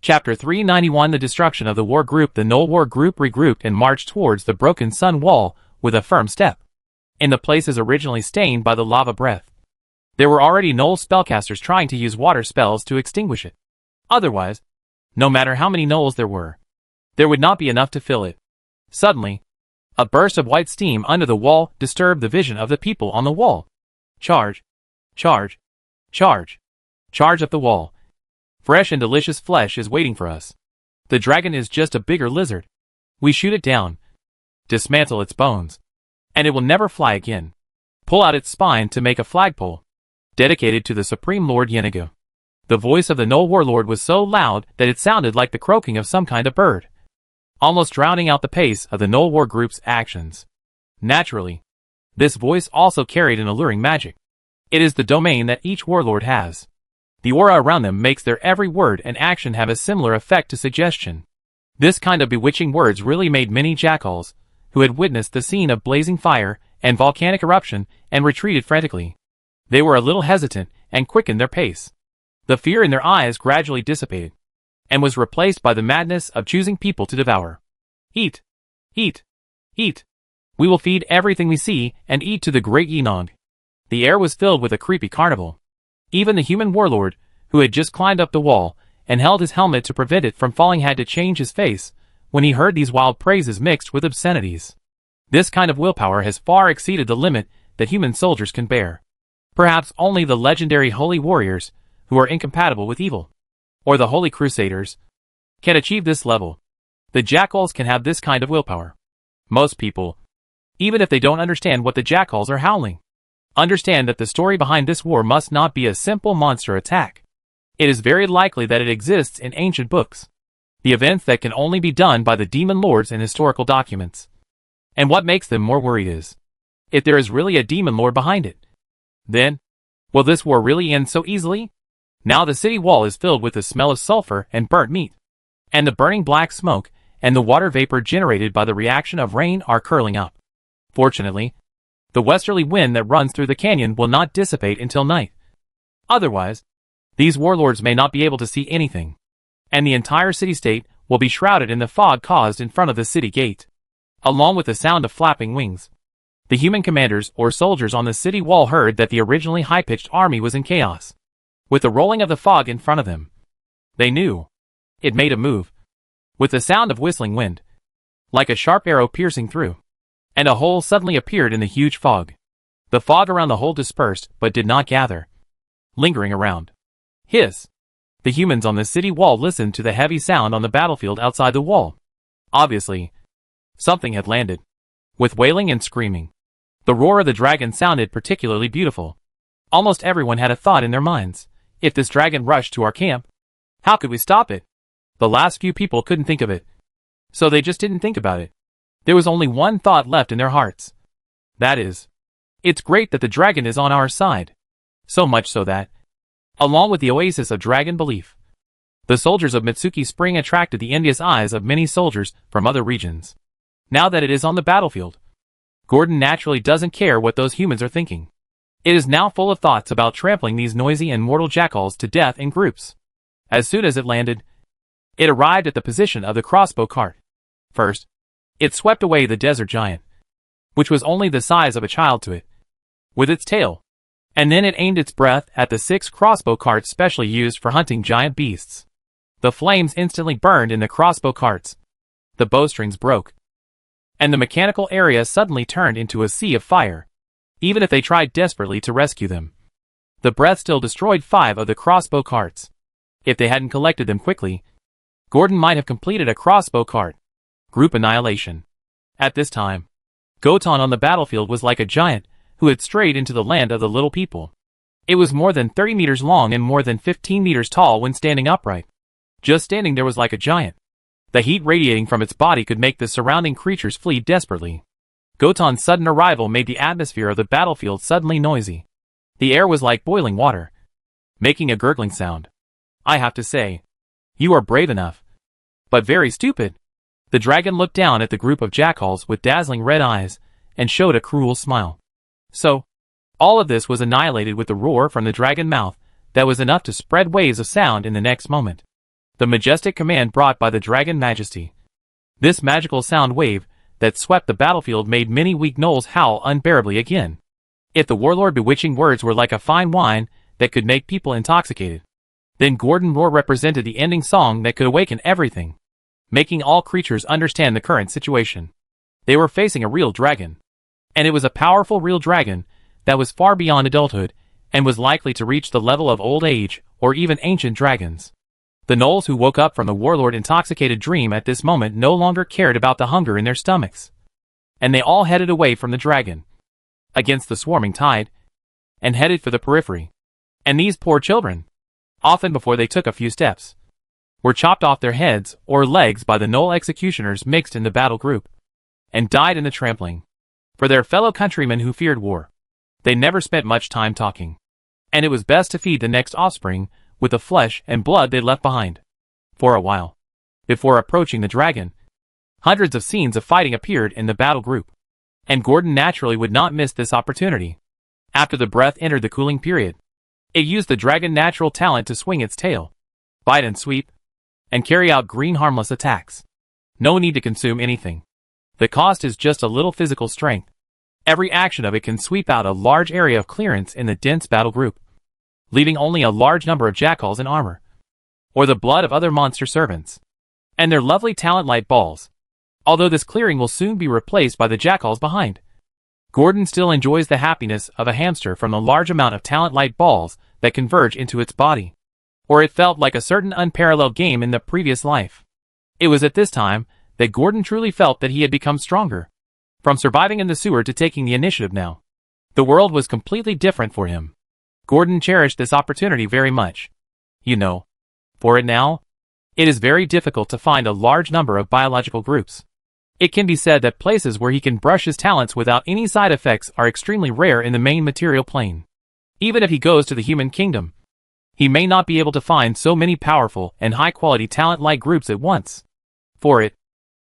Chapter 391 The destruction of the war group. The Knoll war group regrouped and marched towards the broken sun wall with a firm step. In the places originally stained by the lava breath, there were already Knoll spellcasters trying to use water spells to extinguish it. Otherwise, no matter how many Knolls there would not be enough to fill it. Suddenly, a burst of white steam under the wall disturbed the vision of the people on the wall. Charge! Charge! Charge! Charge up the wall! Fresh and delicious flesh is waiting for us. The dragon is just a bigger lizard. We shoot it down, dismantle its bones, and it will never fly again. Pull out its spine to make a flagpole, dedicated to the Supreme Lord Yenagu. The voice of the Knoll warlord was so loud that it sounded like the croaking of some kind of bird, almost drowning out the pace of the Knoll war group's actions. Naturally, this voice also carried an alluring magic. It is the domain that each warlord has. The aura around them makes their every word and action have a similar effect to suggestion. This kind of bewitching words really made many jackals, who had witnessed the scene of blazing fire and volcanic eruption and retreated frantically. They were a little hesitant and quickened their pace. The fear in their eyes gradually dissipated, and was replaced by the madness of choosing people to devour. Eat! Eat! Eat! We will feed everything we see and eat to the great Yenog. The air was filled with a creepy carnival. Even the human warlord, who had just climbed up the wall and held his helmet to prevent it from falling, had to change his face when he heard these wild praises mixed with obscenities. This kind of willpower has far exceeded the limit that human soldiers can bear. Perhaps only the legendary holy warriors, who are incompatible with evil, or the holy crusaders, can achieve this level. The jackals can have this kind of willpower. Most people, even if they don't understand what the jackals are howling, understand that the story behind this war must not be a simple monster attack. It is very likely that it exists in ancient books, the events that can only be done by the demon lords in historical documents. And what makes them more worried is, if there is really a demon lord behind it, then, will this war really end so easily? Now the city wall is filled with the smell of sulfur and burnt meat, and the burning black smoke and the water vapor generated by the reaction of rain are curling up. Fortunately, the westerly wind that runs through the canyon will not dissipate until night. Otherwise, these warlords may not be able to see anything, and the entire city-state will be shrouded in the fog caused in front of the city gate, along with the sound of flapping wings. The human commanders or soldiers on the city wall heard that the originally high-pitched army was in chaos. With the rolling of the fog in front of them, they knew it made a move, with the sound of whistling wind, like a sharp arrow piercing through, and a hole suddenly appeared in the huge fog. The fog around the hole dispersed but did not gather, lingering around. Hiss! The humans on the city wall listened to the heavy sound on the battlefield outside the wall. Obviously, something had landed. With wailing and screaming, the roar of the dragon sounded particularly beautiful. Almost everyone had a thought in their minds. If this dragon rushed to our camp, how could we stop it? The last few people couldn't think of it, so they just didn't think about it. There was only one thought left in their hearts. That is, it's great that the dragon is on our side. So much so that, along with the oasis of dragon belief, the soldiers of Mitsuki Spring attracted the envious eyes of many soldiers from other regions. Now that it is on the battlefield, Gordon naturally doesn't care what those humans are thinking. It is now full of thoughts about trampling these noisy and mortal jackals to death in groups. As soon as it landed, it arrived at the position of the crossbow cart. First, it swept away the desert giant, which was only the size of a child to it, with its tail, and then it aimed its breath at the 6 crossbow carts specially used for hunting giant beasts. The flames instantly burned in the crossbow carts. The bowstrings broke, and the mechanical area suddenly turned into a sea of fire. Even if they tried desperately to rescue them, the breath still destroyed 5 of the crossbow carts. If they hadn't collected them quickly, Gordon might have completed a crossbow cart. Group annihilation. At this time, Goton on the battlefield was like a giant who had strayed into the land of the little people. It was more than 30 meters long and more than 15 meters tall when standing upright. Just standing there was like a giant. The heat radiating from its body could make the surrounding creatures flee desperately. Goton's sudden arrival made the atmosphere of the battlefield suddenly noisy. The air was like boiling water, making a gurgling sound. I have to say, you are brave enough, but very stupid. The dragon looked down at the group of jackals with dazzling red eyes and showed a cruel smile. So, all of this was annihilated with the roar from the dragon mouth that was enough to spread waves of sound in the next moment. the majestic command brought by the dragon majesty. This magical sound wave that swept the battlefield made many weak gnolls howl unbearably again. If the warlord bewitching words were like a fine wine that could make people intoxicated, then Gordon roar represented the ending song that could awaken everything, making all creatures understand the current situation. They were facing a real dragon. And it was a powerful real dragon that was far beyond adulthood and was likely to reach the level of old age or even ancient dragons. The gnolls who woke up from the warlord intoxicated dream at this moment no longer cared about the hunger in their stomachs. And they all headed away from the dragon, against the swarming tide, and headed for the periphery. And these poor children, often before they took a few steps, were chopped off their heads or legs by the gnoll executioners mixed in the battle group, and died in the trampling. For their fellow countrymen who feared war, they never spent much time talking. And it was best to feed the next offspring with the flesh and blood they left behind. For a while, before approaching the dragon, hundreds of scenes of fighting appeared in the battle group, and Gordon naturally would not miss this opportunity. After the breath entered the cooling period, it used the dragon natural talent to swing its tail, bite and sweep, and carry out green harmless attacks. No need to consume anything. The cost is just a little physical strength. Every action of it can sweep out a large area of clearance in the dense battle group, leaving only a large number of jackals in armor, or the blood of other monster servants, and their lovely talent light balls. Although this clearing will soon be replaced by the jackals behind, Gordon still enjoys the happiness of a hamster from the large amount of talent light balls that converge into its body. Or it felt like a certain unparalleled game in the previous life. It was at this time that Gordon truly felt that he had become stronger. From surviving in the sewer to taking the initiative now, the world was completely different for him. Gordon cherished this opportunity very much. For it now, it is very difficult to find a large number of biological groups. It can be said that places where he can brush his talents without any side effects are extremely rare in the main material plane. Even if he goes to the human kingdom, he may not be able to find so many powerful and high-quality talent-like groups at once. For it,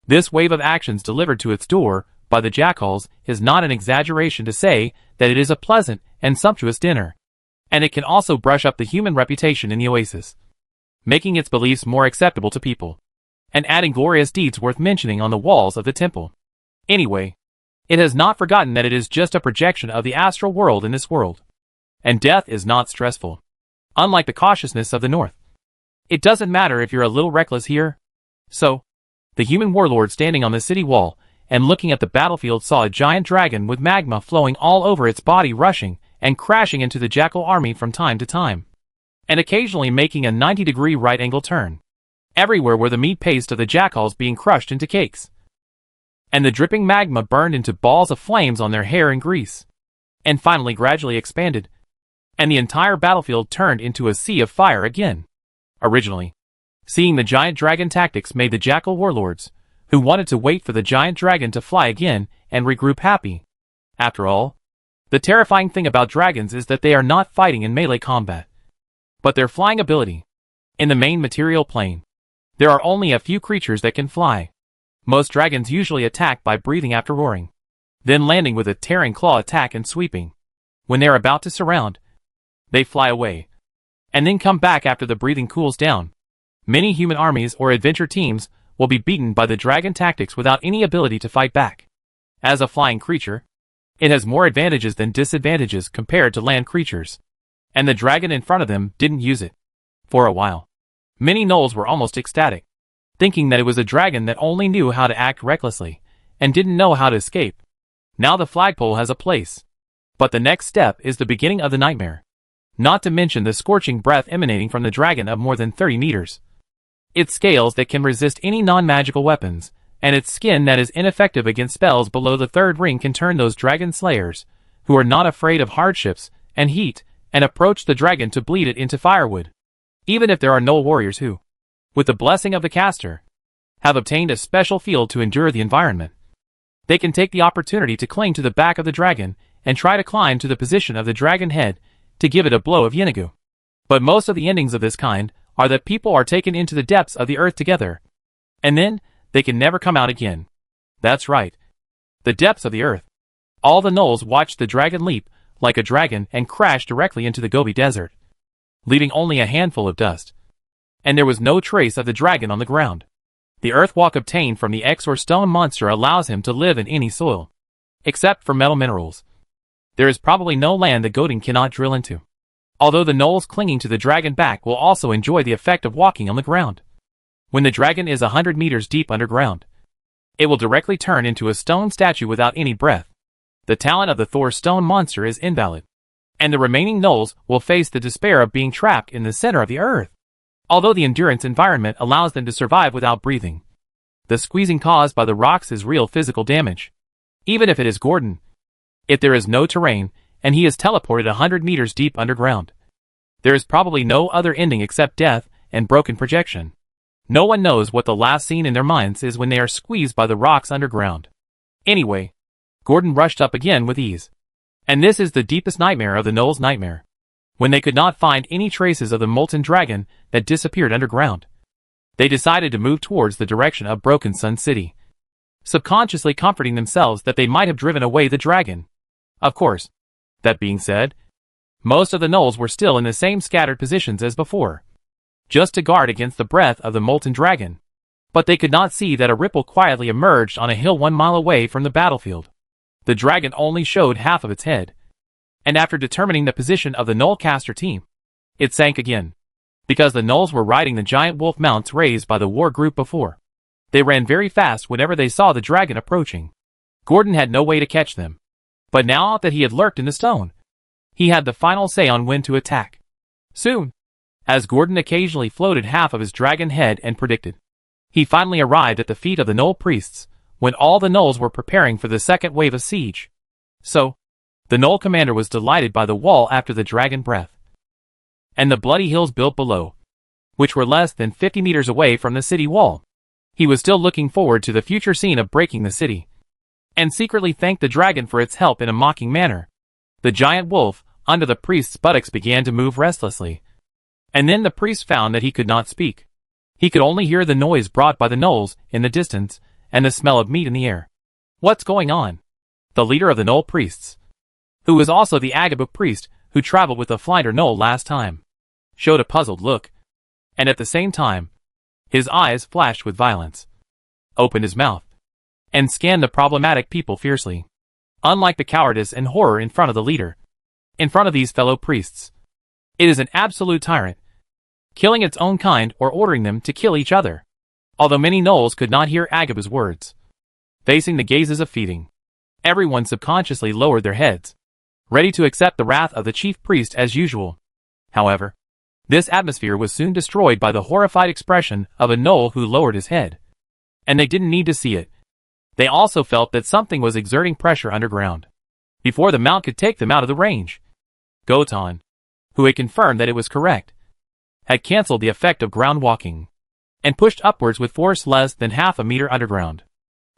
this wave of actions delivered to its door by the jackals is not an exaggeration to say that it is a pleasant and sumptuous dinner. And it can also brush up the human reputation in the oasis, making its beliefs more acceptable to people, and adding glorious deeds worth mentioning on the walls of the temple. Anyway, it has not forgotten that it is just a projection of the astral world in this world. And death is not stressful, unlike the cautiousness of the north. It doesn't matter if you're a little reckless here. So, the human warlord standing on the city wall and looking at the battlefield saw a giant dragon with magma flowing all over its body rushing and crashing into the jackal army from time to time, and occasionally making a 90-degree right-angle turn. Everywhere were the meat paste of the jackals being crushed into cakes, and the dripping magma burned into balls of flames on their hair and grease, and finally gradually expanded, and the entire battlefield turned into a sea of fire again. Originally, seeing the giant dragon tactics made the jackal warlords, who wanted to wait for the giant dragon to fly again and regroup happy. After all, the terrifying thing about dragons is that they are not fighting in melee combat, but their flying ability. In the main material plane, there are only a few creatures that can fly. Most dragons usually attack by breathing after roaring, then landing with a tearing claw attack and sweeping. When they are about to surround, they fly away, and then come back after the breathing cools down. Many human armies or adventure teams will be beaten by the dragon tactics without any ability to fight back. As a flying creature, it has more advantages than disadvantages compared to land creatures, and the dragon in front of them didn't use it. For a while, many gnolls were almost ecstatic, thinking that it was a dragon that only knew how to act recklessly, and didn't know how to escape. Now the flagpole has a place. But the next step is the beginning of the nightmare. Not to mention the scorching breath emanating from the dragon of more than 30 meters. Its scales that can resist any non-magical weapons, and its skin that is ineffective against spells below the third ring can turn those dragon slayers, who are not afraid of hardships and heat, and approach the dragon to bleed it into firewood. Even if there are no warriors who, with the blessing of the caster, have obtained a special field to endure the environment, they can take the opportunity to cling to the back of the dragon and try to climb to the position of the dragon head to give it a blow of Yenigu. But most of the endings of this kind are that people are taken into the depths of the earth together, and then they can never come out again. That's right. The depths of the earth. All the gnolls watched the dragon leap like a dragon and crash directly into the Gobi Desert, leaving only a handful of dust and there was no trace of the dragon on the ground. The earthwalk obtained from the X or stone monster allows him to live in any soil, except for metal minerals. There is probably no land that Godin cannot drill into. Although the gnolls clinging to the dragon back will also enjoy the effect of walking on the ground. When the dragon is 100 meters deep underground, it will directly turn into a stone statue without any breath. The talent of the Thor stone monster is invalid, and the remaining gnolls will face the despair of being trapped in the center of the earth. Although the endurance environment allows them to survive without breathing, the squeezing caused by the rocks is real physical damage. Even if it is Gordon, if there is no terrain, and he is teleported 100 meters deep underground, there is probably no other ending except death and broken projection. No one knows what the last scene in their minds is when they are squeezed by the rocks underground. Anyway, Gordon rushed up again with ease. And this is the deepest nightmare of the gnolls' nightmare. When they could not find any traces of the molten dragon that disappeared underground, they decided to move towards the direction of Broken Sun City, subconsciously comforting themselves that they might have driven away the dragon. Of course, that being said, most of the gnolls were still in the same scattered positions as before, just to guard against the breath of the molten dragon. But they could not see that a ripple quietly emerged on a hill 1 mile away from the battlefield. The dragon only showed half of its head, and after determining the position of the gnoll caster team, it sank again. Because the gnolls were riding the giant wolf mounts raised by the war group before, they ran very fast whenever they saw the dragon approaching. Gordon had no way to catch them, but now that he had lurked in the stone, he had the final say on when to attack. Soon, as Gordon occasionally floated half of his dragon head and predicted, he finally arrived at the feet of the gnoll priests, when all the gnolls were preparing for the second wave of siege. So, the gnoll commander was delighted by the wall after the dragon breath, and the bloody hills built below, which were less than 50 meters away from the city wall. He was still looking forward to the future scene of breaking the city, and secretly thanked the dragon for its help in a mocking manner. The giant wolf, under the priest's buttocks, began to move restlessly, and then the priest found that he could not speak. He could only hear the noise brought by the gnolls in the distance, and the smell of meat in the air. What's going on? The leader of the gnoll priests, who was also the Agabu priest who traveled with the Flinder gnoll last time, showed a puzzled look, and at the same time, his eyes flashed with violence, opened his mouth, and scanned the problematic people fiercely. Unlike the cowardice and horror in front of the leader, in front of these fellow priests, it is an absolute tyrant, killing its own kind or ordering them to kill each other. Although many gnolls could not hear Agabu's words, facing the gazes of feeding, everyone subconsciously lowered their heads, ready to accept the wrath of the chief priest as usual. However, this atmosphere was soon destroyed by the horrified expression of a gnoll who lowered his head. And they didn't need to see it. They also felt that something was exerting pressure underground, before the mount could take them out of the range. Gotan, who had confirmed that it was correct, had cancelled the effect of ground walking, and pushed upwards with force less than half a meter underground.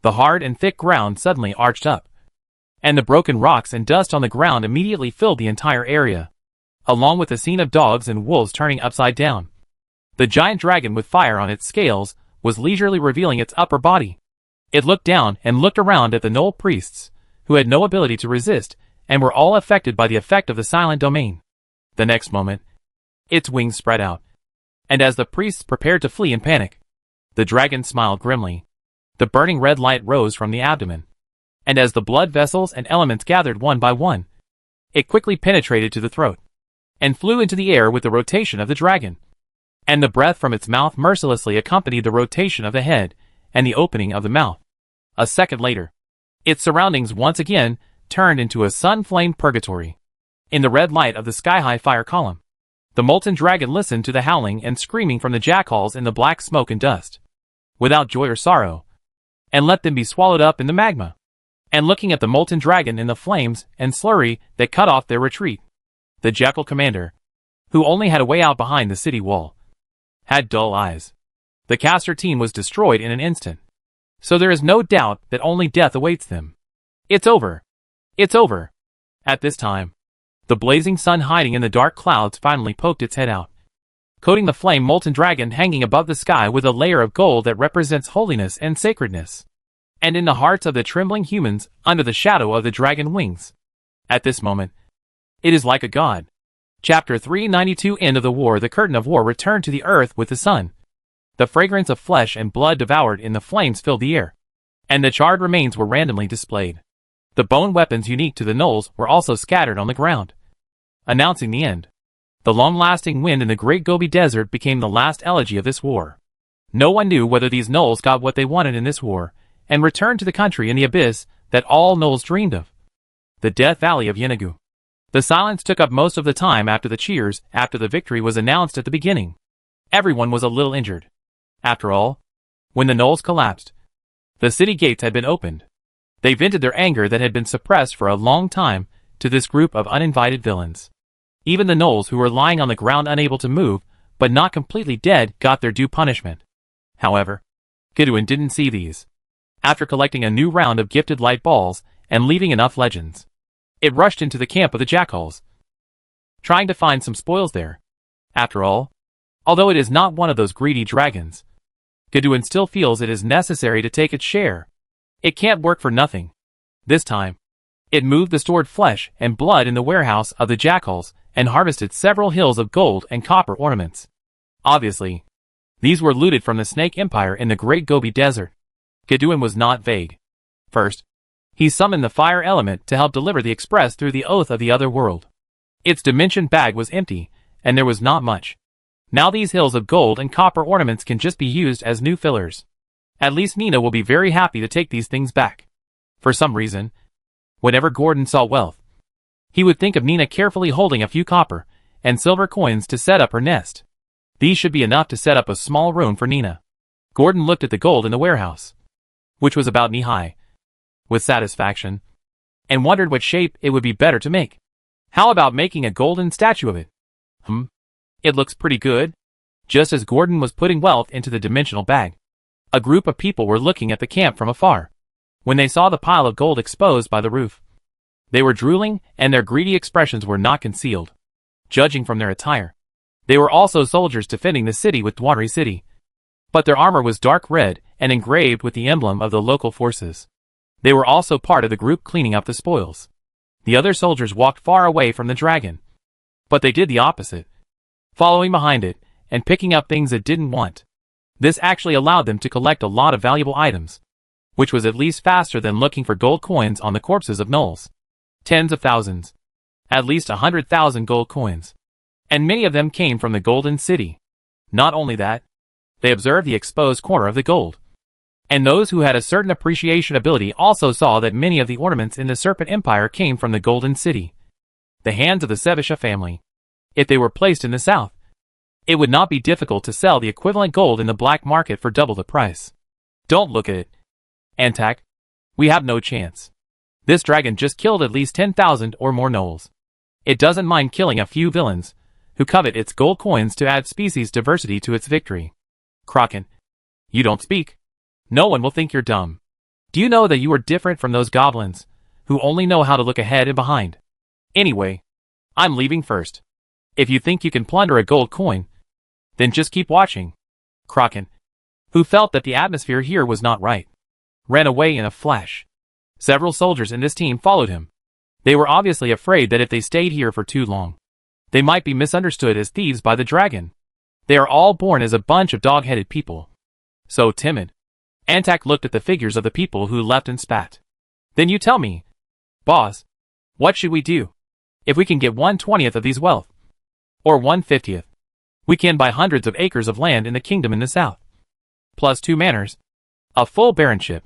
The hard and thick ground suddenly arched up, and the broken rocks and dust on the ground immediately filled the entire area, along with a scene of dogs and wolves turning upside down. The giant dragon with fire on its scales was leisurely revealing its upper body. It looked down and looked around at the gnoll priests, who had no ability to resist and were all affected by the effect of the silent domain. The next moment, its wings spread out, and as the priests prepared to flee in panic, the dragon smiled grimly. The burning red light rose from the abdomen, and as the blood vessels and elements gathered one by one, it quickly penetrated to the throat, and flew into the air with the rotation of the dragon. And the breath from its mouth mercilessly accompanied the rotation of the head and the opening of the mouth. A second later, its surroundings once again turned into a sun-flamed purgatory. In the red light of the sky-high fire column, the molten dragon listened to the howling and screaming from the jackals in the black smoke and dust, without joy or sorrow, and let them be swallowed up in the magma. And looking at the molten dragon in the flames and slurry that cut off their retreat, the jackal commander, who only had a way out behind the city wall, had dull eyes. The caster team was destroyed in an instant, so there is no doubt that only death awaits them. It's over. It's over. At this time, the blazing sun hiding in the dark clouds finally poked its head out, coating the flame molten dragon hanging above the sky with a layer of gold that represents holiness and sacredness, and in the hearts of the trembling humans under the shadow of the dragon wings. At this moment, it is like a god. Chapter 392 End of the War. The curtain of war returned to the earth with the sun. The fragrance of flesh and blood devoured in the flames filled the air, and the charred remains were randomly displayed. The bone weapons unique to the gnolls were also scattered on the ground, announcing the end. The long-lasting wind in the Great Gobi Desert became the last elegy of this war. No one knew whether these gnolls got what they wanted in this war, and returned to the country in the abyss that all gnolls dreamed of. The Death Valley of Yenagu. The silence took up most of the time after the cheers, after the victory was announced at the beginning. Everyone was a little injured. After all, when the gnolls collapsed, the city gates had been opened. They vented their anger that had been suppressed for a long time to this group of uninvited villains. Even the gnolls who were lying on the ground unable to move, but not completely dead, got their due punishment. However, Gudwin didn't see these. After collecting a new round of gifted light balls and leaving enough legends, it rushed into the camp of the jackals, trying to find some spoils there. After all, although it is not one of those greedy dragons, Gudwin still feels it is necessary to take its share. It can't work for nothing. This time, it moved the stored flesh and blood in the warehouse of the jackals and harvested several hills of gold and copper ornaments. Obviously, these were looted from the Snake Empire in the Great Gobi Desert. Gudwin was not vague. First, he summoned the fire element to help deliver the express through the oath of the other world. Its dimension bag was empty, and there was not much. Now these hills of gold and copper ornaments can just be used as new fillers. At least Nina will be very happy to take these things back. For some reason, whenever Gordon saw wealth, he would think of Nina carefully holding a few copper and silver coins to set up her nest. These should be enough to set up a small room for Nina. Gordon looked at the gold in the warehouse, which was about knee-high, with satisfaction, and wondered what shape it would be better to make. How about making a golden statue of it? It looks pretty good. Just as Gordon was putting wealth into the dimensional bag, a group of people were looking at the camp from afar. When they saw the pile of gold exposed by the roof, they were drooling, and their greedy expressions were not concealed. Judging from their attire, they were also soldiers defending the city with Dwanri City. But their armor was dark red and engraved with the emblem of the local forces. They were also part of the group cleaning up the spoils. The other soldiers walked far away from the dragon, but they did the opposite, following behind it and picking up things it didn't want. This actually allowed them to collect a lot of valuable items, which was at least faster than looking for gold coins on the corpses of gnolls. Tens of thousands. At least 100,000 gold coins. And many of them came from the Golden City. Not only that, they observed the exposed corner of the gold. And those who had a certain appreciation ability also saw that many of the ornaments in the Serpent Empire came from the Golden City, the hands of the Sevisha family. If they were placed in the south, it would not be difficult to sell the equivalent gold in the black market for double the price. Don't look at it, Antak. We have no chance. This dragon just killed at least 10,000 or more gnolls. It doesn't mind killing a few villains who covet its gold coins to add species diversity to its victory. Kraken, you don't speak. No one will think you're dumb. Do you know that you are different from those goblins who only know how to look ahead and behind? Anyway, I'm leaving first. If you think you can plunder a gold coin, then just keep watching. Kraken, who felt that the atmosphere here was not right, ran away in a flash. Several soldiers in this team followed him. They were obviously afraid that if they stayed here for too long, they might be misunderstood as thieves by the dragon. They are all born as a bunch of dog-headed people. So timid. Antak looked at the figures of the people who left and spat. Then you tell me, boss, what should we do? If we can get 1/20th of these wealth, or 1/50th, we can buy hundreds of acres of land in the kingdom in the south, plus 2 manors, a full baronship,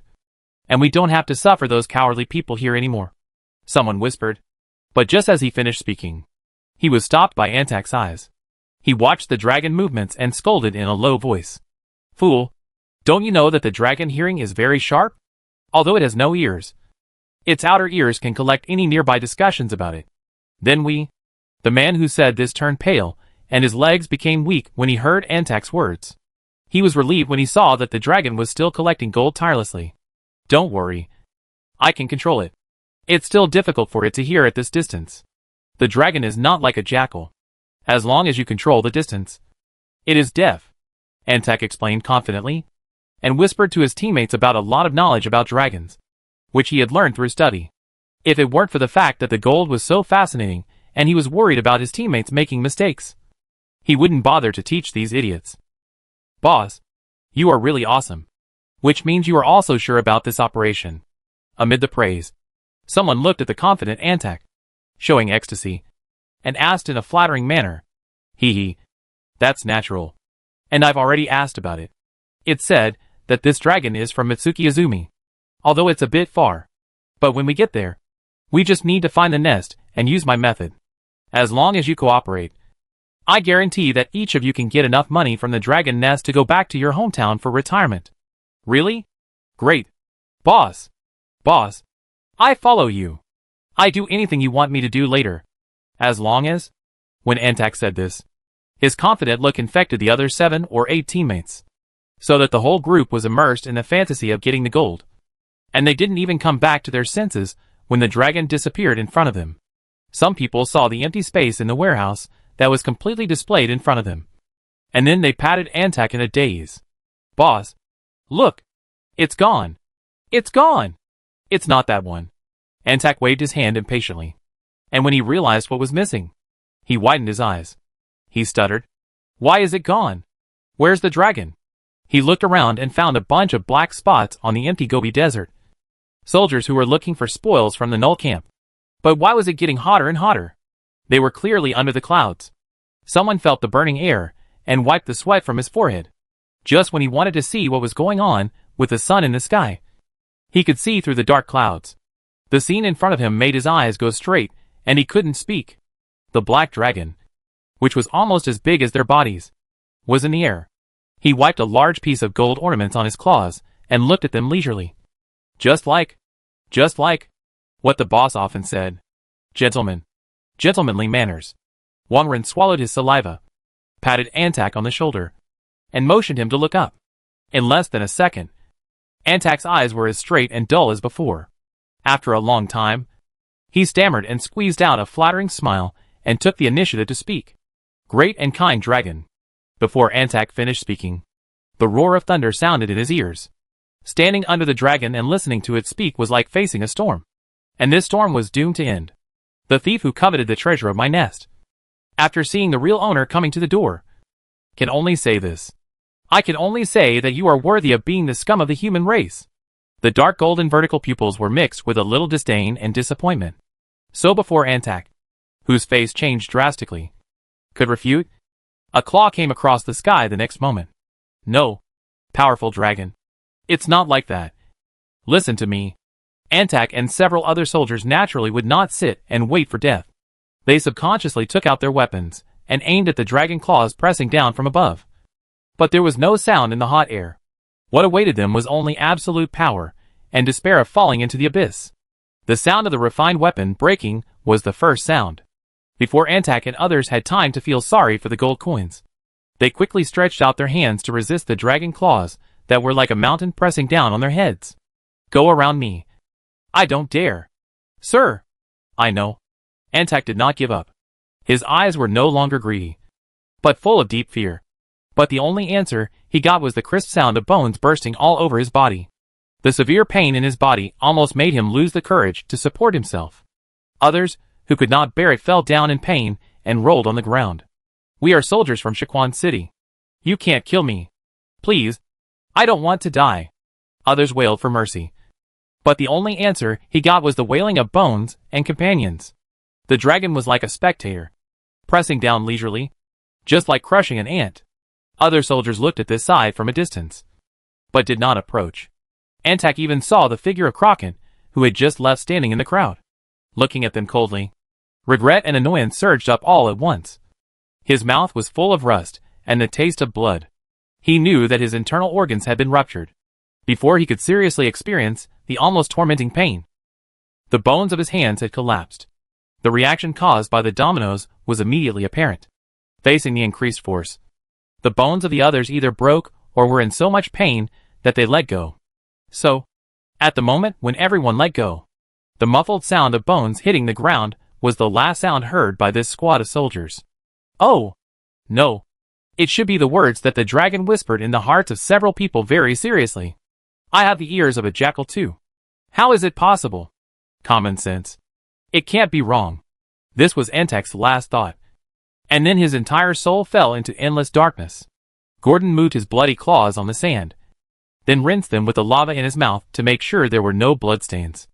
and we don't have to suffer those cowardly people here anymore. Someone whispered, but just as he finished speaking, he was stopped by Antak's eyes. He watched the dragon movements and scolded in a low voice. Fool, don't you know that the dragon hearing is very sharp? Although it has no ears, its outer ears can collect any nearby discussions about it. Then the man who said this turned pale, and his legs became weak when he heard Antak's words. He was relieved when he saw that the dragon was still collecting gold tirelessly. Don't worry. I can control it. It's still difficult for it to hear at this distance. The dragon is not like a jackal. As long as you control the distance, it is deaf, Antak explained confidently, and whispered to his teammates about a lot of knowledge about dragons, which he had learned through study. If it weren't for the fact that the gold was so fascinating, and he was worried about his teammates making mistakes. He wouldn't bother to teach these idiots. Boss, you are really awesome. Which means you are also sure about this operation. Amid the praise, someone looked at the confident Antak, showing ecstasy, and asked in a flattering manner, "Hee, that's natural. And I've already asked about it. It's said that this dragon is from Mitsuki Izumi, although it's a bit far. But when we get there, we just need to find the nest and use my method. As long as you cooperate, I guarantee that each of you can get enough money from the dragon nest to go back to your hometown for retirement." "Really? Great. Boss, I follow you. I do anything you want me to do later. As long as..." When Antak said this, his confident look infected the other 7 or 8 teammates, so that the whole group was immersed in the fantasy of getting the gold. And they didn't even come back to their senses when the dragon disappeared in front of them. Some people saw the empty space in the warehouse that was completely displayed in front of them. And then they patted Antak in a daze. "Boss, look! It's gone! It's gone! It's not that one." Antak waved his hand impatiently. And when he realized what was missing, he widened his eyes. He stuttered, "Why is it gone? Where's the dragon?" He looked around and found a bunch of black spots on the empty Gobi Desert. Soldiers who were looking for spoils from the Null camp. But why was it getting hotter and hotter? They were clearly under the clouds. Someone felt the burning air and wiped the sweat from his forehead. Just when he wanted to see what was going on with the sun in the sky, he could see through the dark clouds. The scene in front of him made his eyes go straight, and he couldn't speak. The black dragon, which was almost as big as their bodies, was in the air. He wiped a large piece of gold ornaments on his claws and looked at them leisurely. Just like what the boss often said. Gentlemanly manners. Wang Ren swallowed his saliva, patted Antak on the shoulder, and motioned him to look up. In less than a second, Antak's eyes were as straight and dull as before. After a long time, he stammered and squeezed out a flattering smile and took the initiative to speak. "Great and kind dragon." Before Antak finished speaking, the roar of thunder sounded in his ears. Standing under the dragon and listening to it speak was like facing a storm. And this storm was doomed to end. "The thief who coveted the treasure of my nest, after seeing the real owner coming to the door, can only say this. I can only say that you are worthy of being the scum of the human race." The dark golden vertical pupils were mixed with a little disdain and disappointment. So before Antak, whose face changed drastically, could refute, a claw came across the sky the next moment. "No, powerful dragon. It's not like that. Listen to me." Antak and several other soldiers naturally would not sit and wait for death. They subconsciously took out their weapons and aimed at the dragon claws pressing down from above. But there was no sound in the hot air. What awaited them was only absolute power and despair of falling into the abyss. The sound of the refined weapon breaking was the first sound. Before Antak and others had time to feel sorry for the gold coins, they quickly stretched out their hands to resist the dragon claws that were like a mountain pressing down on their heads. "Go around me. I don't dare." "Sir." "I know." Antak did not give up. His eyes were no longer greedy, but full of deep fear. But the only answer he got was the crisp sound of bones bursting all over his body. The severe pain in his body almost made him lose the courage to support himself. Others, who could not bear it, fell down in pain and rolled on the ground. "We are soldiers from Shiquan City. You can't kill me. Please. I don't want to die." Others wailed for mercy. But the only answer he got was the wailing of Bones and companions. The dragon was like a spectator, pressing down leisurely, just like crushing an ant. Other soldiers looked at this sight from a distance, but did not approach. Antak even saw the figure of Kraken, who had just left standing in the crowd, looking at them coldly. Regret and annoyance surged up all at once. His mouth was full of rust and the taste of blood. He knew that his internal organs had been ruptured before he could seriously experience the almost tormenting pain. The bones of his hands had collapsed. The reaction caused by the dominoes was immediately apparent. Facing the increased force, the bones of the others either broke or were in so much pain that they let go. So, at the moment when everyone let go, the muffled sound of bones hitting the ground was the last sound heard by this squad of soldiers. "Oh, no. It should be the words that the dragon whispered in the hearts of several people very seriously. I have the ears of a jackal too. How is it possible? Common sense. It can't be wrong. This was Entek's last thought. And then his entire soul fell into endless darkness. Gordon moved his bloody claws on the sand, then rinsed them with the lava in his mouth to make sure there were no bloodstains.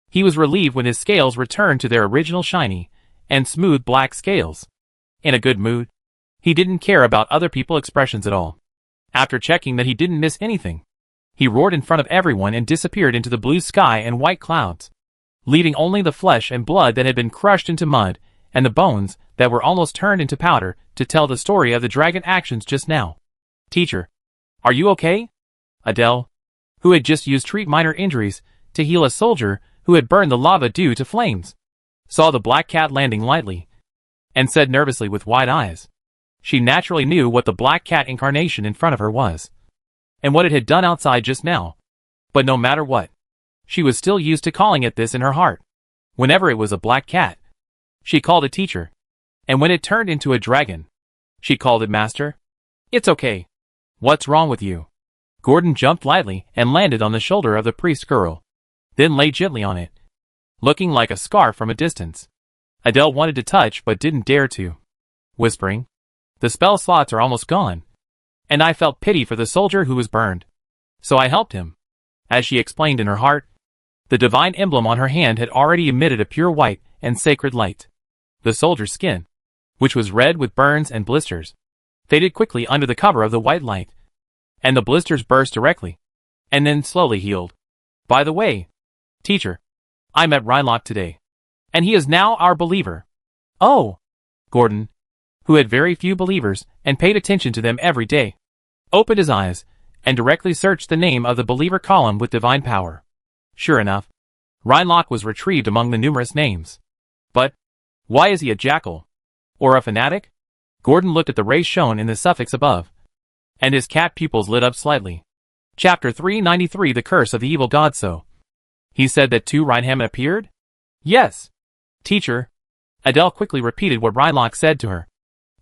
He was relieved when his scales returned to their original shiny and smooth black scales. In a good mood, he didn't care about other people's expressions at all. After checking that he didn't miss anything, he roared in front of everyone and disappeared into the blue sky and white clouds, leaving only the flesh and blood that had been crushed into mud and the bones that were almost turned into powder to tell the story of the dragon actions just now. Teacher, are you okay? Adele, who had just used treat minor injuries to heal a soldier who had burned the lava due to flames, saw the black cat landing lightly and said nervously with wide eyes. She naturally knew what the black cat incarnation in front of her was and what it had done outside just now. But no matter what, she was still used to calling it this in her heart. Whenever it was a black cat, she called it teacher. And when it turned into a dragon, she called it master. It's okay. What's wrong with you? Gordon jumped lightly and landed on the shoulder of the priest girl, then lay gently on it, looking like a scarf from a distance. Adele wanted to touch but didn't dare to, whispering, "The spell slots are almost gone." And I felt pity for the soldier who was burned, so I helped him. As she explained in her heart, the divine emblem on her hand had already emitted a pure white and sacred light. The soldier's skin, which was red with burns and blisters, faded quickly under the cover of the white light, and the blisters burst directly, and then slowly healed. By the way, teacher, I met Reinlach today, and he is now our believer. Oh! Gordon, who had very few believers and paid attention to them every day, opened his eyes and directly searched the name of the believer column with divine power. Sure enough, Reinlach was retrieved among the numerous names. But why is he a jackal? Or a fanatic? Gordon looked at the race shown in the suffix above, and his cat pupils lit up slightly. Chapter 393, The Curse of the Evil God. So he said that two Reinhamen appeared? Yes. Teacher, Adele quickly repeated what Reinlach said to her,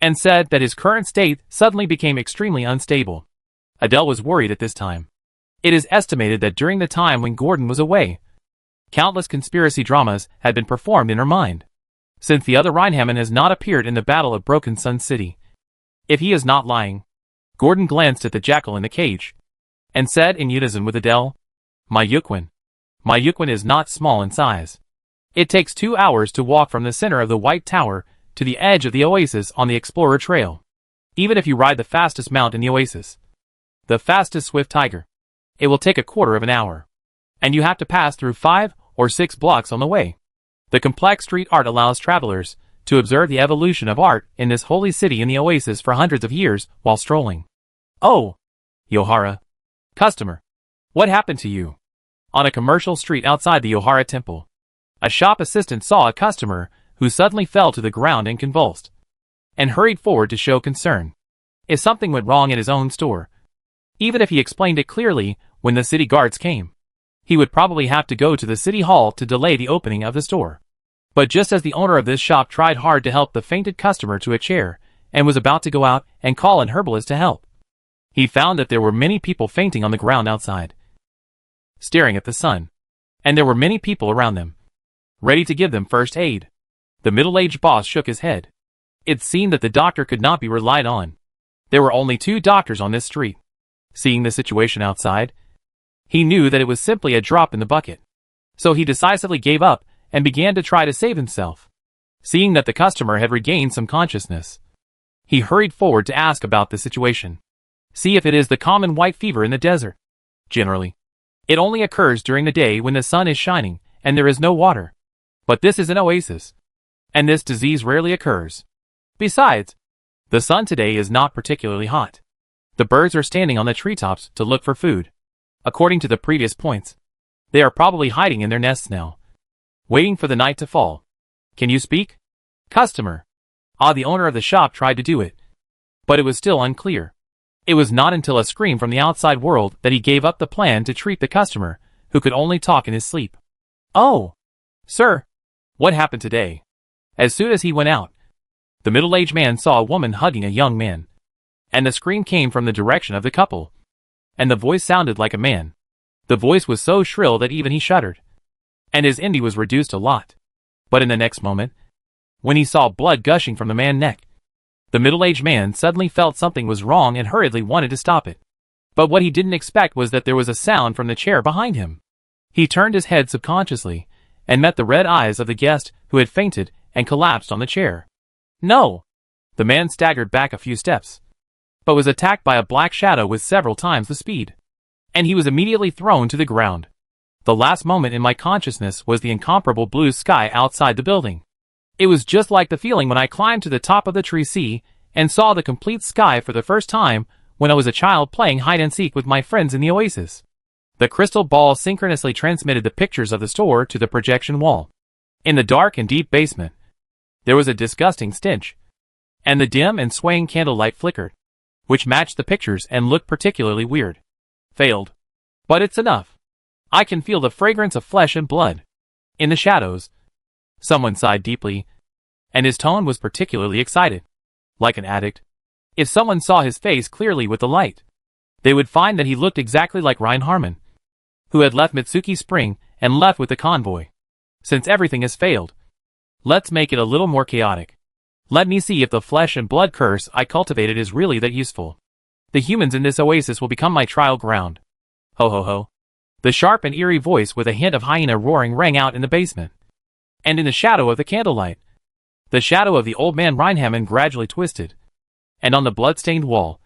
and said that his current state suddenly became extremely unstable. Adele was worried at this time. It is estimated that during the time when Gordon was away, countless conspiracy dramas had been performed in her mind, since the other Reinhamen has not appeared in the Battle of Broken Sun City. If he is not lying, Gordon glanced at the jackal in the cage, and said in unison with Adele, My Yukwin is not small in size. It takes 2 hours to walk from the center of the White Tower to the edge of the oasis on the Explorer Trail. Even if you ride the fastest mount in the oasis, the fastest swift tiger, it will take a quarter of an hour. And you have to pass through 5 or 6 blocks on the way. The complex street art allows travelers to observe the evolution of art in this holy city in the oasis for hundreds of years while strolling. Oh, Yohara. Customer. What happened to you? On a commercial street outside the Yohara temple, a shop assistant saw a customer who suddenly fell to the ground and convulsed, and hurried forward to show concern. If something went wrong at his own store, even if he explained it clearly when the city guards came, he would probably have to go to the city hall to delay the opening of the store. But just as the owner of this shop tried hard to help the fainted customer to a chair, and was about to go out and call an herbalist to help, he found that there were many people fainting on the ground outside, staring at the sun, and there were many people around them, ready to give them first aid. The middle-aged boss shook his head. It seemed that the doctor could not be relied on. There were only 2 doctors on this street. Seeing the situation outside, he knew that it was simply a drop in the bucket. So he decisively gave up and began to try to save himself. Seeing that the customer had regained some consciousness, he hurried forward to ask about the situation. See if it is the common white fever in the desert. Generally, it only occurs during the day when the sun is shining and there is no water. But this is an oasis, and this disease rarely occurs. Besides, the sun today is not particularly hot. The birds are standing on the treetops to look for food. According to the previous points, they are probably hiding in their nests now, waiting for the night to fall. Can you speak? Customer. The owner of the shop tried to do it, but it was still unclear. It was not until a scream from the outside world that he gave up the plan to treat the customer, who could only talk in his sleep. Oh, sir, what happened today? As soon as he went out, the middle-aged man saw a woman hugging a young man, and the scream came from the direction of the couple, and the voice sounded like a man. The voice was so shrill that even he shuddered, and his indie was reduced a lot. But in the next moment, when he saw blood gushing from the man's neck. The middle-aged man suddenly felt something was wrong and hurriedly wanted to stop it. But what he didn't expect was that there was a sound from the chair behind him. He turned his head subconsciously, and met the red eyes of the guest who had fainted and collapsed on the chair. No! The man staggered back a few steps, but was attacked by a black shadow with several times the speed. And he was immediately thrown to the ground. The last moment in my consciousness was the incomparable blue sky outside the building. It was just like the feeling when I climbed to the top of the tree C and saw the complete sky for the first time when I was a child playing hide-and-seek with my friends in the oasis. The crystal ball synchronously transmitted the pictures of the store to the projection wall. In the dark and deep basement, there was a disgusting stench, and the dim and swaying candlelight flickered, which matched the pictures and looked particularly weird. Failed. But it's enough. I can feel the fragrance of flesh and blood. In the shadows, someone sighed deeply, and his tone was particularly excited. Like an addict. If someone saw his face clearly with the light, they would find that he looked exactly like Ryan Harmon, who had left Mitsuki Spring and left with the convoy. Since everything has failed, let's make it a little more chaotic. Let me see if the flesh and blood curse I cultivated is really that useful. The humans in this oasis will become my trial ground. Ho ho ho. The sharp and eerie voice with a hint of hyena roaring rang out in the basement. And in the shadow of the candlelight, the shadow of the old man Reinhammond gradually twisted. And on the blood-stained wall,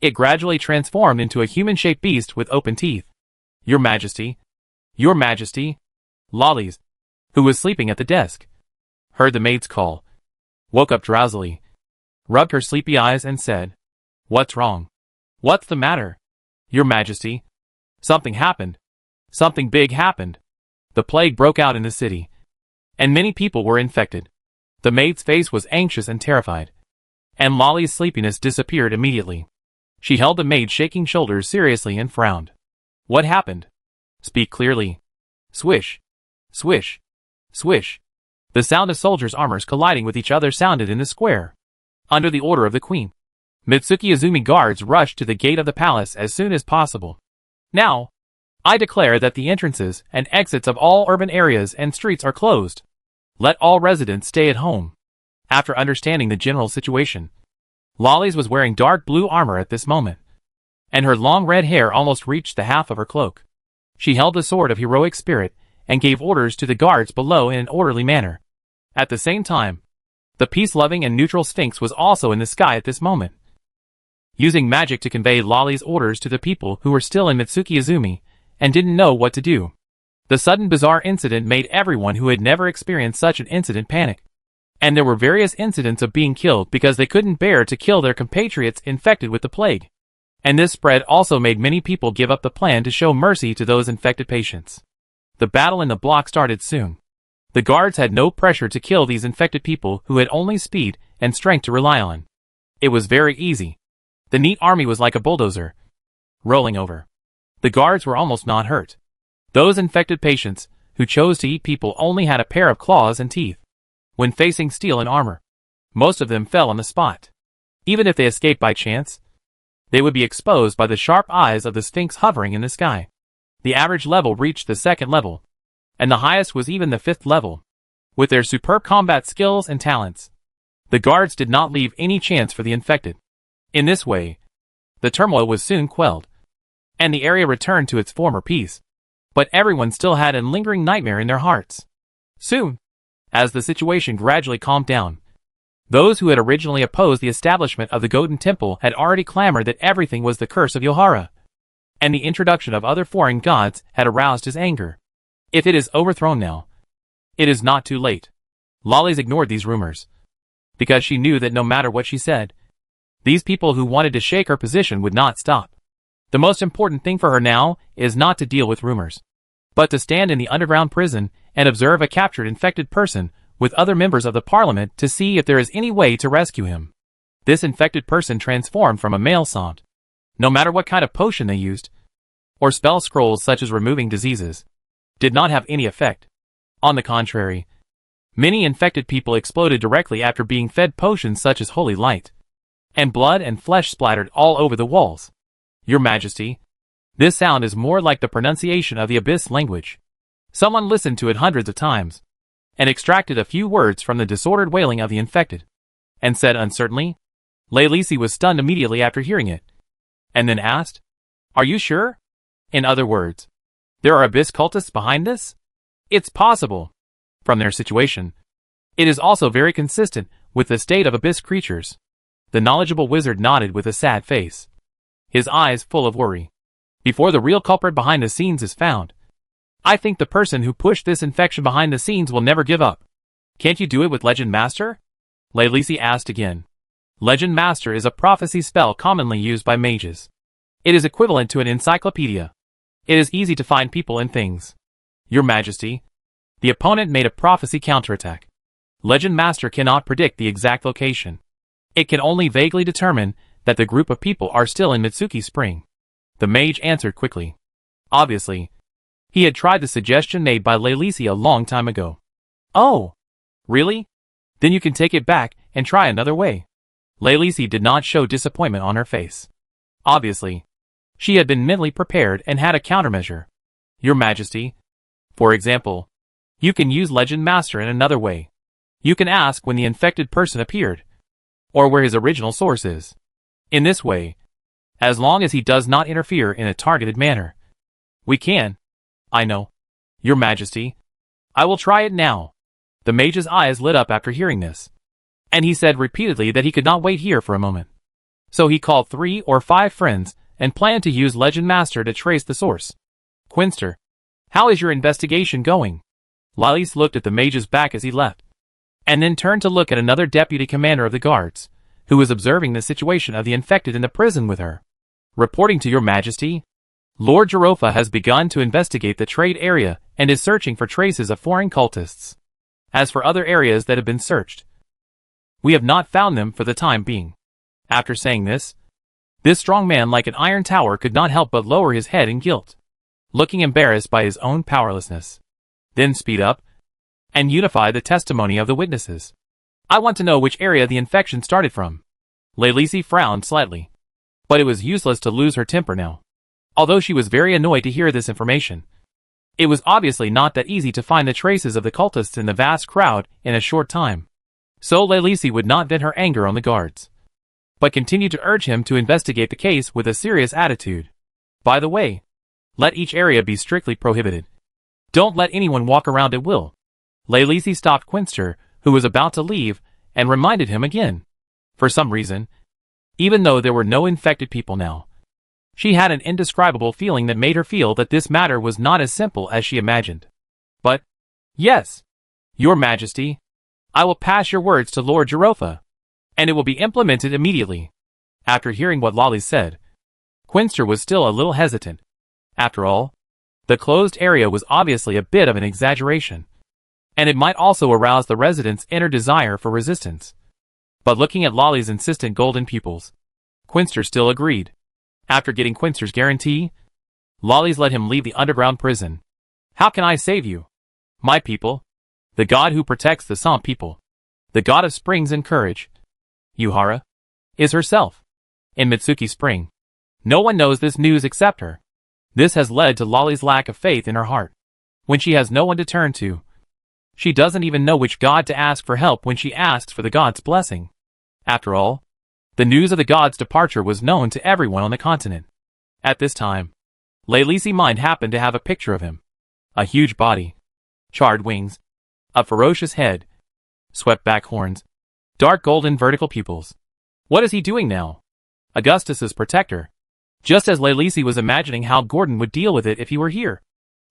it gradually transformed into a human-shaped beast with open teeth. Your Majesty. Your Majesty. Lollies, who was sleeping at the desk, heard the maid's call, woke up drowsily, rubbed her sleepy eyes and said, "What's wrong? What's the matter? Your Majesty. Something happened. Something big happened. The plague broke out in the city, and many people were infected." The maid's face was anxious and terrified, and Lolly's sleepiness disappeared immediately. She held the maid's shaking shoulders seriously and frowned. "What happened? Speak clearly." Swish. Swish. Swish. The sound of soldiers' armors colliding with each other sounded in the square. Under the order of the queen, Mitsuki Izumi guards rushed to the gate of the palace as soon as possible. Now, I declare that the entrances and exits of all urban areas and streets are closed. Let all residents stay at home. After understanding the general situation, Lollies was wearing dark blue armor at this moment, and her long red hair almost reached the half of her cloak. She held the sword of heroic spirit and gave orders to the guards below in an orderly manner. At the same time, the peace-loving and neutral Sphinx was also in the sky at this moment, using magic to convey Lolly's orders to the people who were still in Mitsuki Izumi and didn't know what to do. The sudden bizarre incident made everyone who had never experienced such an incident panic. And there were various incidents of being killed because they couldn't bear to kill their compatriots infected with the plague. And this spread also made many people give up the plan to show mercy to those infected patients. The battle in the block started soon. The guards had no pressure to kill these infected people who had only speed and strength to rely on. It was very easy. The neat army was like a bulldozer, rolling over. The guards were almost not hurt. Those infected patients who chose to eat people only had a pair of claws and teeth. When facing steel and armor, most of them fell on the spot. Even if they escaped by chance, they would be exposed by the sharp eyes of the Sphinx hovering in the sky. The average level reached the 2nd level, and the highest was even the 5th level. With their superb combat skills and talents, the guards did not leave any chance for the infected. In this way, the turmoil was soon quelled, and the area returned to its former peace. But everyone still had a lingering nightmare in their hearts. Soon, as the situation gradually calmed down, those who had originally opposed the establishment of the Golden Temple had already clamored that everything was the curse of Yohara, and the introduction of other foreign gods had aroused his anger. If it is overthrown now, it is not too late. Lollies ignored these rumors, because she knew that no matter what she said, these people who wanted to shake her position would not stop. The most important thing for her now is not to deal with rumors, but to stand in the underground prison and observe a captured infected person with other members of the parliament to see if there is any way to rescue him. This infected person transformed from a male Sant. No matter what kind of potion they used, or spell scrolls such as removing diseases, did not have any effect. On the contrary, many infected people exploded directly after being fed potions such as holy light, and blood and flesh splattered all over the walls. Your Majesty, this sound is more like the pronunciation of the Abyss language. Someone listened to it hundreds of times, and extracted a few words from the disordered wailing of the infected, and said uncertainly. Lacey was stunned immediately after hearing it, and then asked, "Are you sure? In other words, there are abyss cultists behind this?" "It's possible. From their situation. It is also very consistent with the state of abyss creatures." The knowledgeable wizard nodded with a sad face, his eyes full of worry. "Before the real culprit behind the scenes is found, I think the person who pushed this infection behind the scenes will never give up." "Can't you do it with Legend Master?" Lacey asked again. Legend Master is a prophecy spell commonly used by mages. It is equivalent to an encyclopedia. It is easy to find people and things. "Your Majesty." The opponent made a prophecy counterattack. Legend Master cannot predict the exact location. It can only vaguely determine that the group of people are still in Mitsuki Spring. The mage answered quickly. Obviously, he had tried the suggestion made by Lacey a long time ago. "Oh, really? Then you can take it back and try another way." Lacey did not show disappointment on her face. Obviously, she had been mentally prepared and had a countermeasure. "Your Majesty, for example, you can use Legend Master in another way. You can ask when the infected person appeared, or where his original source is. In this way, as long as he does not interfere in a targeted manner, we can." "I know, Your Majesty. I will try it now." The mage's eyes lit up after hearing this, and he said repeatedly that he could not wait here for a moment. So he called 3 or 5 friends and planned to use Legend Master to trace the source. "Quinster, how is your investigation going?" Lacey looked at the mage's back as he left, and then turned to look at another deputy commander of the guards, who was observing the situation of the infected in the prison with her. "Reporting to Your Majesty, Lord Jirofa has begun to investigate the trade area and is searching for traces of foreign cultists. As for other areas that have been searched, we have not found them for the time being." After saying this strong man like an iron tower could not help but lower his head in guilt, looking embarrassed by his own powerlessness. "Then speed up and unify the testimony of the witnesses. I want to know which area the infection started from." Lacey frowned slightly, but it was useless to lose her temper now. Although she was very annoyed to hear this information, it was obviously not that easy to find the traces of the cultists in the vast crowd in a short time. So Lacey would not vent her anger on the guards, but continued to urge him to investigate the case with a serious attitude. "By the way, let each area be strictly prohibited. Don't let anyone walk around at will." Lacey stopped Quinster, who was about to leave, and reminded him again. For some reason, even though there were no infected people now, she had an indescribable feeling that made her feel that this matter was not as simple as she imagined. "But, yes, Your Majesty, I will pass your words to Lord Jirofa, and it will be implemented immediately." After hearing what Lacey said, Quinster was still a little hesitant. After all, the closed area was obviously a bit of an exaggeration, and it might also arouse the residents' inner desire for resistance. But looking at Lolly's insistent golden pupils, Quinster still agreed. After getting Quinster's guarantee, Lolly's let him leave the underground prison. "How can I save you, my people? The god who protects the Som people, the god of springs and courage, Yuhara, is herself in Mitsuki Spring. No one knows this news except her. This has led to Lolly's lack of faith in her heart. When she has no one to turn to, she doesn't even know which god to ask for help when she asks for the god's blessing. After all, the news of the god's departure was known to everyone on the continent. At this time, Lacey's mind happened to have a picture of him. A huge body, charred wings, a ferocious head, swept back horns, dark golden vertical pupils. What is he doing now? Augustus's protector. Just as Lacey was imagining how Gordon would deal with it if he were here,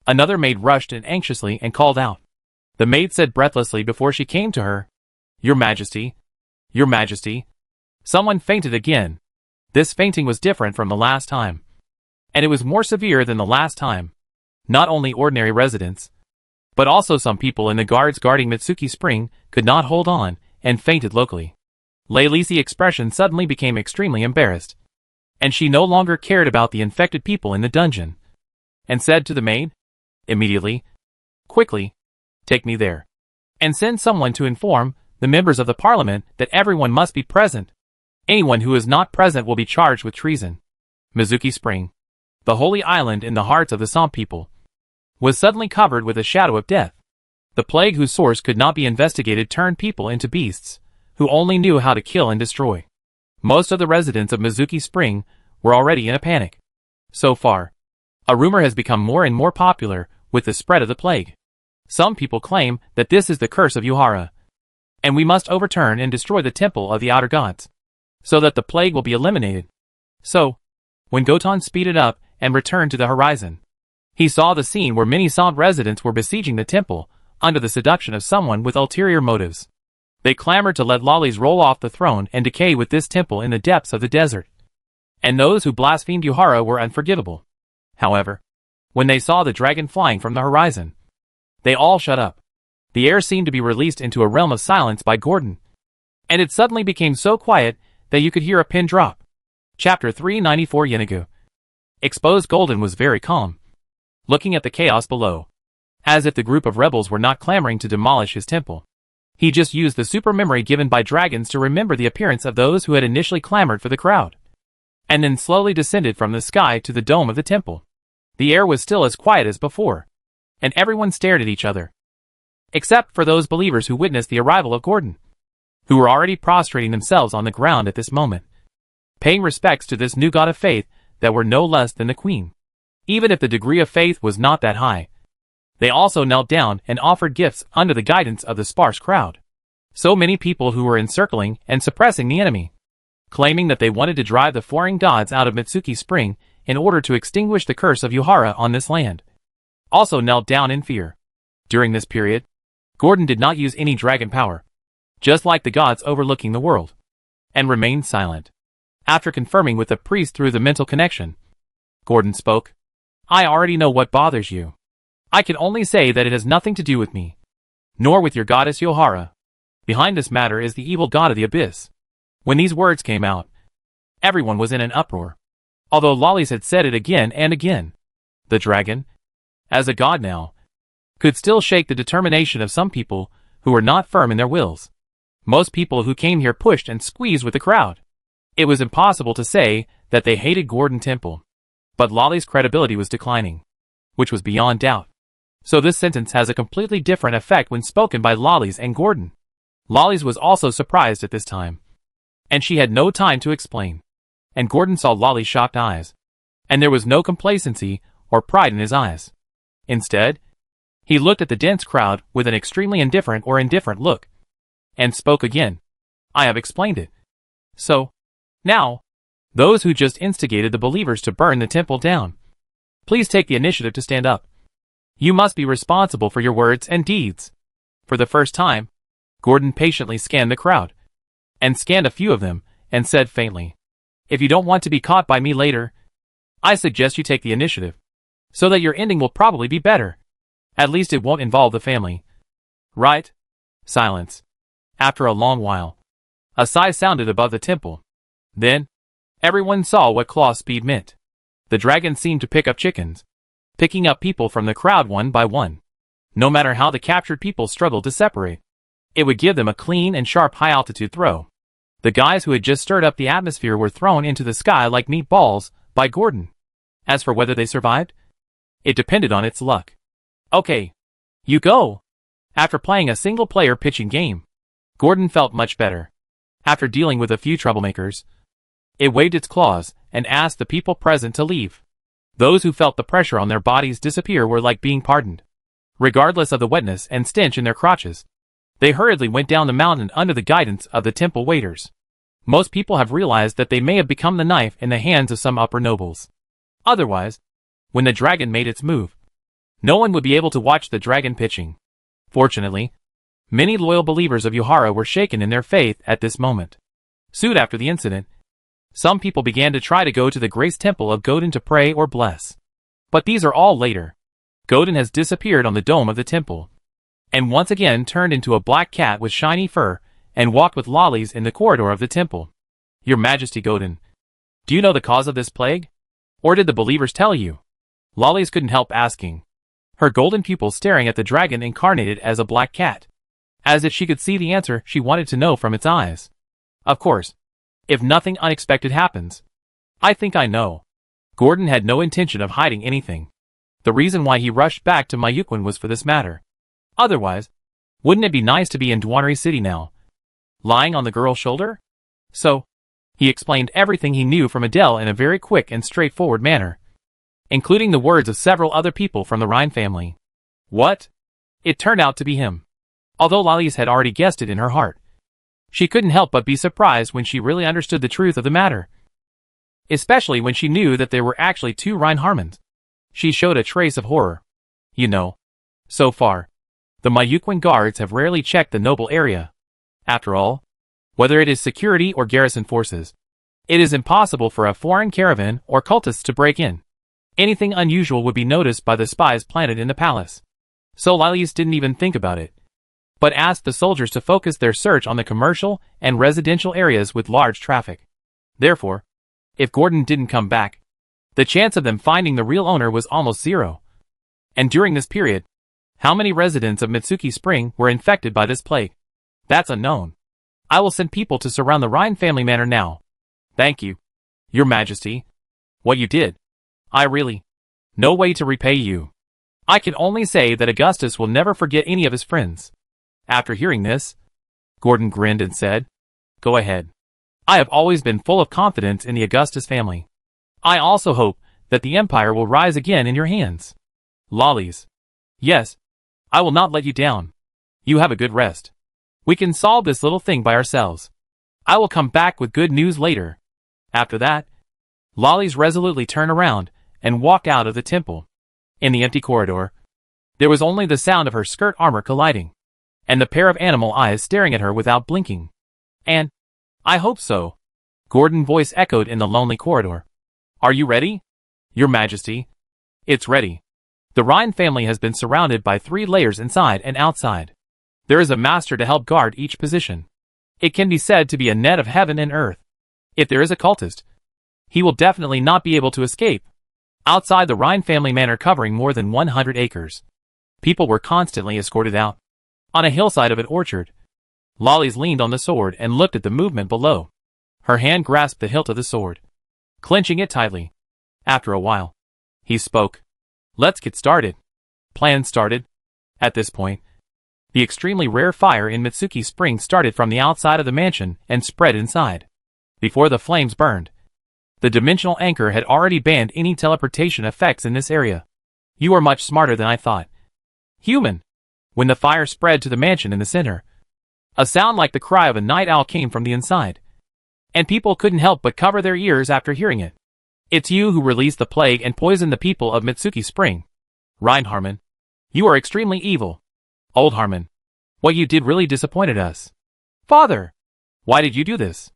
another maid rushed in anxiously and called out. The maid said breathlessly before she came to her, "Your Majesty, Your Majesty." Someone fainted again. This fainting was different from the last time, and it was more severe than the last time. Not only ordinary residents, but also some people in the guards guarding Mitsuki Spring could not hold on and fainted locally. Lacey's expression suddenly became extremely embarrassed, and she no longer cared about the infected people in the dungeon, and said to the maid, immediately, "Quickly, take me there, and send someone to inform the members of the parliament that everyone must be present. Anyone who is not present will be charged with treason." Mitsuki Spring, the holy island in the hearts of the Som people, was suddenly covered with a shadow of death. The plague whose source could not be investigated turned people into beasts, who only knew how to kill and destroy. Most of the residents of Mizuki Spring were already in a panic. So far, a rumor has become more and more popular with the spread of the plague. Some people claim that this is the curse of Yuhara, and we must overturn and destroy the temple of the outer gods, so that the plague will be eliminated. So, when Goten speeded up and returned to the horizon, he saw the scene where many Sant residents were besieging the temple under the seduction of someone with ulterior motives. They clamored to let lollies roll off the throne and decay with this temple in the depths of the desert. And those who blasphemed Yuhara were unforgivable. However, when they saw the dragon flying from the horizon, they all shut up. The air seemed to be released into a realm of silence by Gordon, and it suddenly became so quiet that you could hear a pin drop. Chapter 394 Yenigu. Exposed Golden was very calm, looking at the chaos below, as if the group of rebels were not clamoring to demolish his temple. He just used the super memory given by dragons to remember the appearance of those who had initially clamored for the crowd, and then slowly descended from the sky to the dome of the temple. The air was still as quiet as before, and everyone stared at each other, except for those believers who witnessed the arrival of Gordon, who were already prostrating themselves on the ground at this moment, paying respects to this new god of faith that were no less than the queen. Even if the degree of faith was not that high, they also knelt down and offered gifts under the guidance of the sparse crowd. So many people who were encircling and suppressing the enemy, claiming that they wanted to drive the foreign gods out of Mitsuki Spring in order to extinguish the curse of Yuhara on this land, also knelt down in fear. During this period, Gordon did not use any dragon power, just like the gods overlooking the world, and remained silent. After confirming with the priest through the mental connection, Gordon spoke. I already know what bothers you. I can only say that it has nothing to do with me, nor with your goddess Yuhara. Behind this matter is the evil god of the abyss. When these words came out, everyone was in an uproar. Although lollies had said it again and again, the dragon, as a god now, could still shake the determination of some people who were not firm in their wills. Most people who came here pushed and squeezed with the crowd. It was impossible to say that they hated Gordon Temple, but Lolly's credibility was declining, which was beyond doubt. So this sentence has a completely different effect when spoken by Lollies and Gordon. Lollies was also surprised at this time, and she had no time to explain. And Gordon saw Lolly's shocked eyes, and there was no complacency or pride in his eyes. Instead, he looked at the dense crowd with an extremely indifferent look, and spoke again. I have explained it. So, now, those who just instigated the believers to burn the temple down, please take the initiative to stand up. You must be responsible for your words and deeds. For the first time, Gordon patiently scanned the crowd, and scanned a few of them, and said faintly, if you don't want to be caught by me later, I suggest you take the initiative, so that your ending will probably be better. At least it won't involve the family. Right? Silence. After a long while, a sigh sounded above the temple. Then, everyone saw what claw speed meant. The dragon seemed to pick up chickens, picking up people from the crowd one by one. No matter how the captured people struggled to separate, it would give them a clean and sharp high-altitude throw. The guys who had just stirred up the atmosphere were thrown into the sky like meatballs by Gordon. As for whether they survived, it depended on its luck. Okay, you go. After playing a single-player pitching game, Gordon felt much better. After dealing with a few troublemakers, it waved its claws and asked the people present to leave. Those who felt the pressure on their bodies disappear were like being pardoned. Regardless of the wetness and stench in their crotches, they hurriedly went down the mountain under the guidance of the temple waiters. Most people have realized that they may have become the knife in the hands of some upper nobles. Otherwise, when the dragon made its move, no one would be able to watch the dragon pitching. Fortunately, many loyal believers of Yuhara were shaken in their faith at this moment. Soon after the incident, some people began to try to go to the Grace Temple of Godin to pray or bless. But these are all later. Godin has disappeared on the dome of the temple, and once again turned into a black cat with shiny fur, and walked with lollies in the corridor of the temple. Your Majesty Godin, do you know the cause of this plague? Or did the believers tell you? Lollies couldn't help asking, her golden pupils staring at the dragon incarnated as a black cat, as if she could see the answer she wanted to know from its eyes. Of course, if nothing unexpected happens. I think I know. Gordon had no intention of hiding anything. The reason why he rushed back to Mayukwin was for this matter. Otherwise, wouldn't it be nice to be in Dwanry City now? Lying on the girl's shoulder? So, he explained everything he knew from Adele in a very quick and straightforward manner, including the words of several other people from the Rhine family. What? It turned out to be him. Although Lalise had already guessed it in her heart, she couldn't help but be surprised when she really understood the truth of the matter. Especially when she knew that there were actually two Reinharmans. She showed a trace of horror. You know, so far, the Mayuquan guards have rarely checked the noble area. After all, whether it is security or garrison forces, it is impossible for a foreign caravan or cultists to break in. Anything unusual would be noticed by the spies planted in the palace. So Lalise didn't even think about it, but asked the soldiers to focus their search on the commercial and residential areas with large traffic. Therefore, if Gordon didn't come back, the chance of them finding the real owner was almost zero. And during this period, how many residents of Mitsuki Spring were infected by this plague? That's unknown. I will send people to surround the Rhine family manor now. Thank you, Your Majesty. What you did, I really, no way to repay you. I can only say that Augustus will never forget any of his friends. After hearing this, Gordon grinned and said, Go ahead. I have always been full of confidence in the Augustus family. I also hope that the empire will rise again in your hands. Lalise. Yes, I will not let you down. You have a good rest. We can solve this little thing by ourselves. I will come back with good news later. After that, Lalise resolutely turned around and walked out of the temple. In the empty corridor, there was only the sound of her skirt armor colliding, and the pair of animal eyes staring at her without blinking. And, I hope so, Gordon's voice echoed in the lonely corridor. Are you ready? Your Majesty. It's ready. The Rhine family has been surrounded by 3 layers inside and outside. There is a master to help guard each position. It can be said to be a net of heaven and earth. If there is a cultist, he will definitely not be able to escape. Outside the Rhine family manor covering more than 100 acres, people were constantly escorted out. On a hillside of an orchard, Lalise leaned on the sword and looked at the movement below. Her hand grasped the hilt of the sword, clenching it tightly. After a while, he spoke. Let's get started. Plan started. At this point, the extremely rare fire in Mitsuki Spring started from the outside of the mansion and spread inside. Before the flames burned, the dimensional anchor had already banned any teleportation effects in this area. You are much smarter than I thought. Human. When the fire spread to the mansion in the center, a sound like the cry of a night owl came from the inside, and people couldn't help but cover their ears after hearing it. It's you who released the plague and poisoned the people of Mitsuki Spring. Reinharman, you are extremely evil. Old Harman, what you did really disappointed us. Father, why did you do this?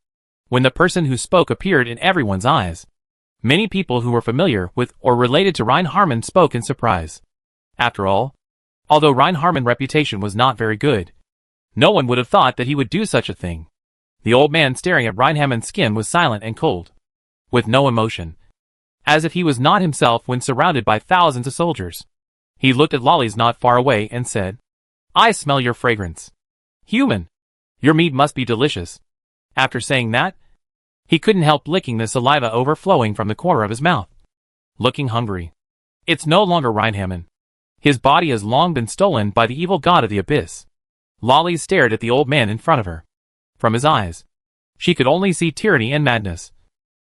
When the person who spoke appeared in everyone's eyes, many people who were familiar with or related to Reinharman spoke in surprise. After all, although Reinharman's reputation was not very good, no one would have thought that he would do such a thing. The old man staring at Reinharman's skin was silent and cold, with no emotion, as if he was not himself when surrounded by thousands of soldiers. He looked at Lalise not far away and said, I smell your fragrance. Human, your meat must be delicious. After saying that, he couldn't help licking the saliva overflowing from the corner of his mouth. Looking hungry. It's no longer Reinharman. His body has long been stolen by the evil god of the abyss. Lalise stared at the old man in front of her. From his eyes, she could only see tyranny and madness.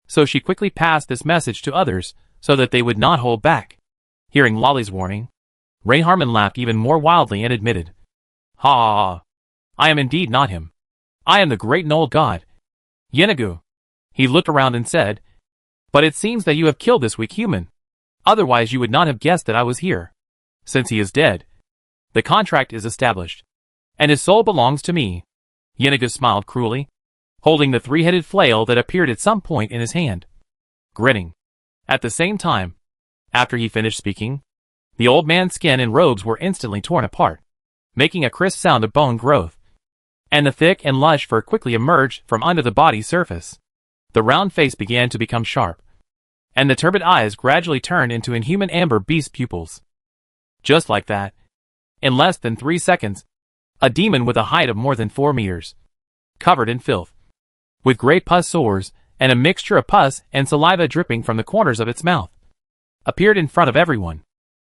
So she quickly passed this message to others so that they would not hold back. Hearing Lali's warning, Reinharman laughed even more wildly and admitted, Ha! I am indeed not him. I am the great Knoll god, Yenagu. He looked around and said, But it seems that you have killed this weak human. Otherwise you would not have guessed that I was here. Since he is dead, the contract is established, and his soul belongs to me. Yenagu smiled cruelly, holding the 3-headed flail that appeared at some point in his hand, grinning. At the same time, after he finished speaking, the old man's skin and robes were instantly torn apart, making a crisp sound of bone growth, and the thick and lush fur quickly emerged from under the body's surface. The round face began to become sharp, and the turbid eyes gradually turned into inhuman amber beast pupils. Just like that, in less than 3 seconds, a demon with a height of more than 4 meters, covered in filth, with gray pus sores and a mixture of pus and saliva dripping from the corners of its mouth, appeared in front of everyone.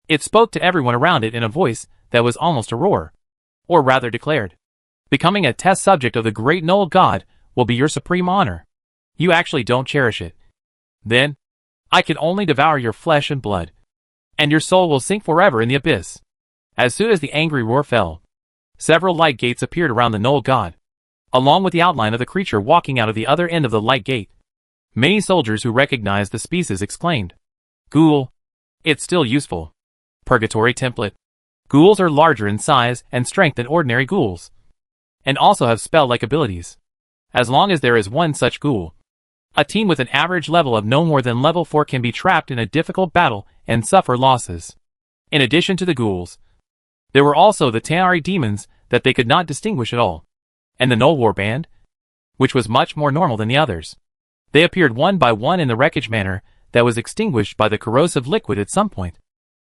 It spoke to everyone around it in a voice that was almost a roar. Or rather declared, becoming a test subject of the great Gnoll god will be your supreme honor. You actually don't cherish it. Then, I can only devour your flesh and blood, and your soul will sink forever in the abyss. As soon as the angry roar fell, several light gates appeared around the Gnoll god, along with the outline of the creature walking out of the other end of the light gate. Many soldiers who recognized the species exclaimed, "Ghoul! It's still useful." Purgatory template. Ghouls are larger in size and strength than ordinary ghouls, and also have spell-like abilities. As long as there is one such ghoul, a team with an average level of no more than level 4 can be trapped in a difficult battle and suffer losses. In addition to the ghouls, there were also the Tanari demons that they could not distinguish at all, and the Gnoll War Band, which was much more normal than the others. They appeared one by one in the wreckage manner that was extinguished by the corrosive liquid at some point.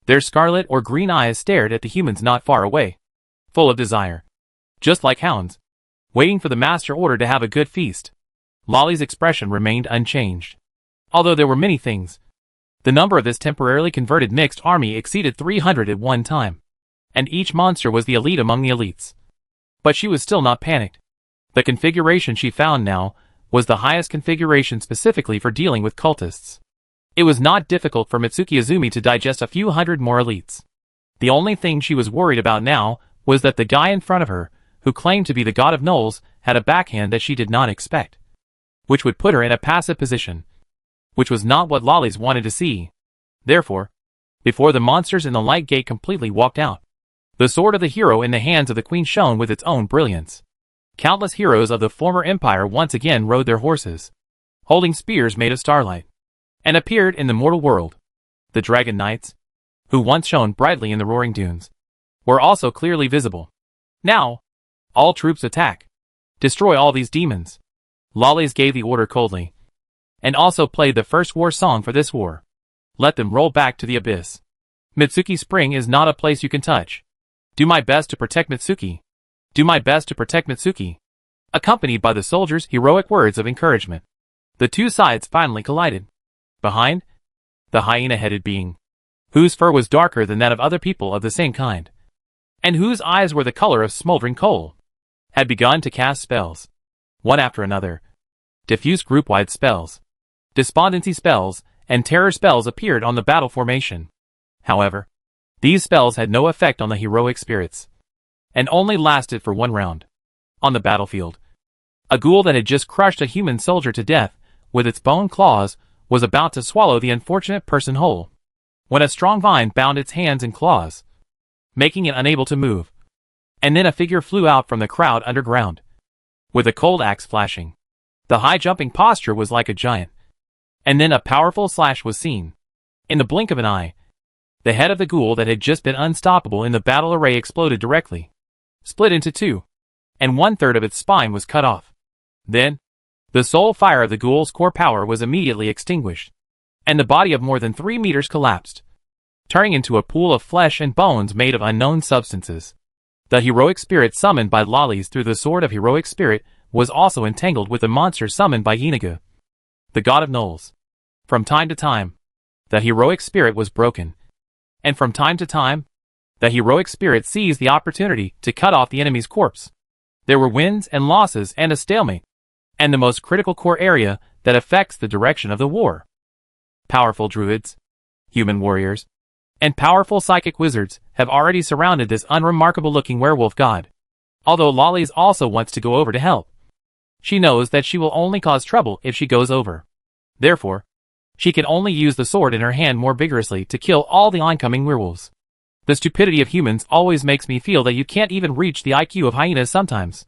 Their scarlet or green eyes stared at the humans not far away, full of desire. Just like hounds, waiting for the master order to have a good feast. Lolly's expression remained unchanged. Although there were many things, the number of this temporarily converted mixed army exceeded 300 at one time, and each monster was the elite among the elites. But she was still not panicked. The configuration she found now was the highest configuration specifically for dealing with cultists. It was not difficult for Mitsuki Izumi to digest a few hundred more elites. The only thing she was worried about now was that the guy in front of her, who claimed to be the god of gnolls, had a backhand that she did not expect, which would put her in a passive position, which was not what Lollies wanted to see. Therefore, before the monsters in the light gate completely walked out, the sword of the hero in the hands of the queen shone with its own brilliance. Countless heroes of the former empire once again rode their horses, holding spears made of starlight, and appeared in the mortal world. The dragon knights, who once shone brightly in the roaring dunes, were also clearly visible. Now, all troops attack. Destroy all these demons. Lollies gave the order coldly, and also played the first war song for this war. Let them roll back to the abyss. Mitsuki Spring is not a place you can touch. Do my best to protect Mitsuki. Do my best to protect Mitsuki. Accompanied by the soldiers' heroic words of encouragement, the two sides finally collided. Behind, the hyena-headed being, whose fur was darker than that of other people of the same kind, and whose eyes were the color of smoldering coal, had begun to cast spells, one after another. Diffuse group-wide spells, despondency spells, and terror spells appeared on the battle formation. However, these spells had no effect on the heroic spirits, and only lasted for one round. On the battlefield, a ghoul that had just crushed a human soldier to death with its bone claws was about to swallow the unfortunate person whole, when a strong vine bound its hands and claws, making it unable to move. And then a figure flew out from the crowd underground, with a cold axe flashing. The high-jumping posture was like a giant. And then a powerful slash was seen. In the blink of an eye, the head of the ghoul that had just been unstoppable in the battle array exploded directly, split into two, and 1/3 of its spine was cut off. Then, the sole fire of the ghoul's core power was immediately extinguished, and the body of more than 3 meters collapsed, turning into a pool of flesh and bones made of unknown substances. The heroic spirit summoned by Lollies through the sword of heroic spirit was also entangled with the monster summoned by Inigo, the god of gnolls. From time to time, the heroic spirit was broken, and from time to time, the heroic spirit seized the opportunity to cut off the enemy's corpse. There were wins and losses and a stalemate, and the most critical core area that affects the direction of the war. Powerful druids, human warriors, and powerful psychic wizards have already surrounded this unremarkable-looking werewolf god. Although Lollies also wants to go over to help, she knows that she will only cause trouble if she goes over. Therefore, she can only use the sword in her hand more vigorously to kill all the oncoming werewolves. The stupidity of humans always makes me feel that you can't even reach the IQ of hyenas sometimes.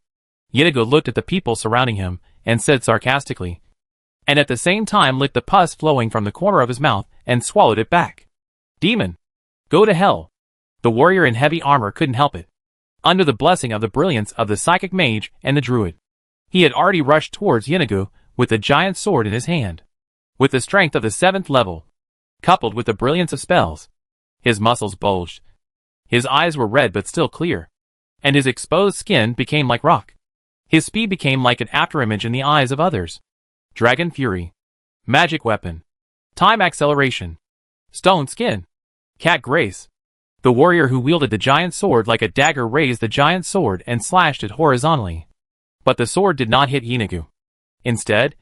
Inigo looked at the people surrounding him and said sarcastically, and at the same time licked the pus flowing from the corner of his mouth and swallowed it back. Demon! Go to hell! The warrior in heavy armor couldn't help it. Under the blessing of the brilliance of the psychic mage and the druid, he had already rushed towards Inigo with the giant sword in his hand. With the strength of the 7th level, coupled with the brilliance of spells, his muscles bulged. His eyes were red but still clear, and his exposed skin became like rock. His speed became like an afterimage in the eyes of others. Dragon Fury. Magic Weapon. Time Acceleration. Stone Skin. Cat Grace. The warrior who wielded the giant sword like a dagger raised the giant sword and slashed it horizontally. But the sword did not hit Yeenagu. Instead,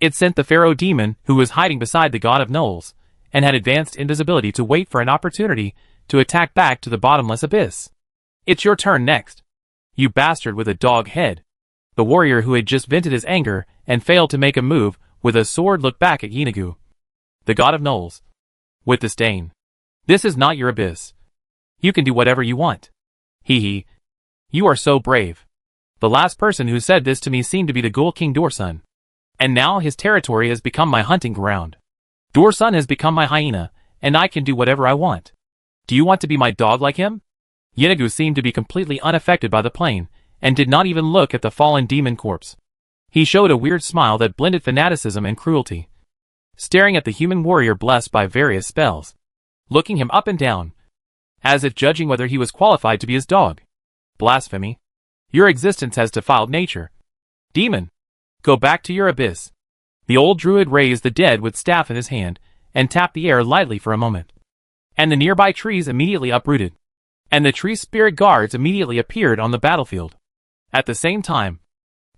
it sent the pharaoh demon, who was hiding beside the god of gnolls, and had advanced invisibility to wait for an opportunity to attack back to the bottomless abyss. It's your turn next. You bastard with a dog head. The warrior who had just vented his anger and failed to make a move with a sword looked back at Yeenagu, the god of gnolls, with disdain. This is not your abyss. You can do whatever you want. Hee hee. You are so brave. The last person who said this to me seemed to be the Ghoul King Dorsun. And now his territory has become my hunting ground. Dorsun has become my hyena, and I can do whatever I want. Do you want to be my dog like him? Yeenagu seemed to be completely unaffected by the plane, and did not even look at the fallen demon corpse. He showed a weird smile that blended fanaticism and cruelty, staring at the human warrior blessed by various spells, looking him up and down, as if judging whether he was qualified to be his dog. Blasphemy. Your existence has defiled nature. Demon, go back to your abyss. The old druid raised the dead with staff in his hand, and tapped the air lightly for a moment. And the nearby trees immediately uprooted, and the tree spirit guards immediately appeared on the battlefield. At the same time,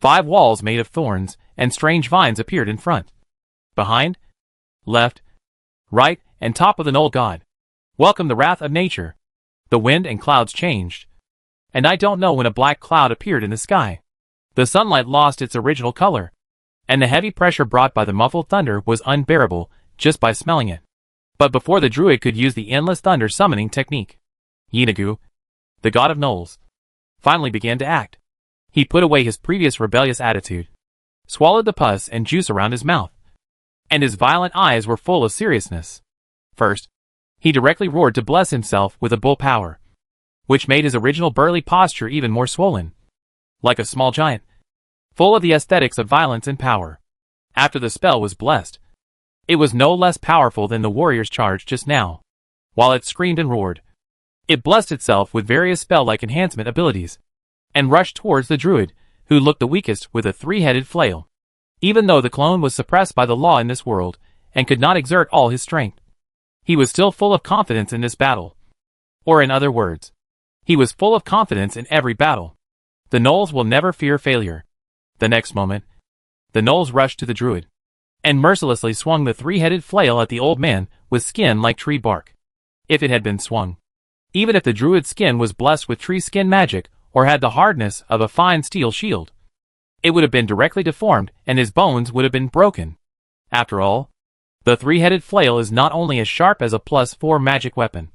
5 walls made of thorns and strange vines appeared in front, behind, left, right, and top of the Gnoll god. Welcome the wrath of nature. The wind and clouds changed, and I don't know when a black cloud appeared in the sky. The sunlight lost its original color, and the heavy pressure brought by the muffled thunder was unbearable just by smelling it. But before the druid could use the endless thunder summoning technique, Yeenagu, the god of gnolls, finally began to act. He put away his previous rebellious attitude, swallowed the pus and juice around his mouth, and his violent eyes were full of seriousness. First, he directly roared to bless himself with a bull power, which made his original burly posture even more swollen, like a small giant, full of the aesthetics of violence and power. After the spell was blessed, it was no less powerful than the warrior's charge just now. While it screamed and roared, it blessed itself with various spell-like enhancement abilities, and rushed towards the druid, who looked the weakest with a 3-headed flail. Even though the clone was suppressed by the law in this world, and could not exert all his strength, he was still full of confidence in this battle. Or in other words, he was full of confidence in every battle. The gnolls will never fear failure. The next moment, the gnolls rushed to the druid, and mercilessly swung the 3-headed flail at the old man with skin like tree bark. If it had been swung, even if the druid's skin was blessed with tree skin magic or had the hardness of a fine steel shield, it would have been directly deformed and his bones would have been broken. After all, the 3-headed flail is not only as sharp as a +4 magic weapon,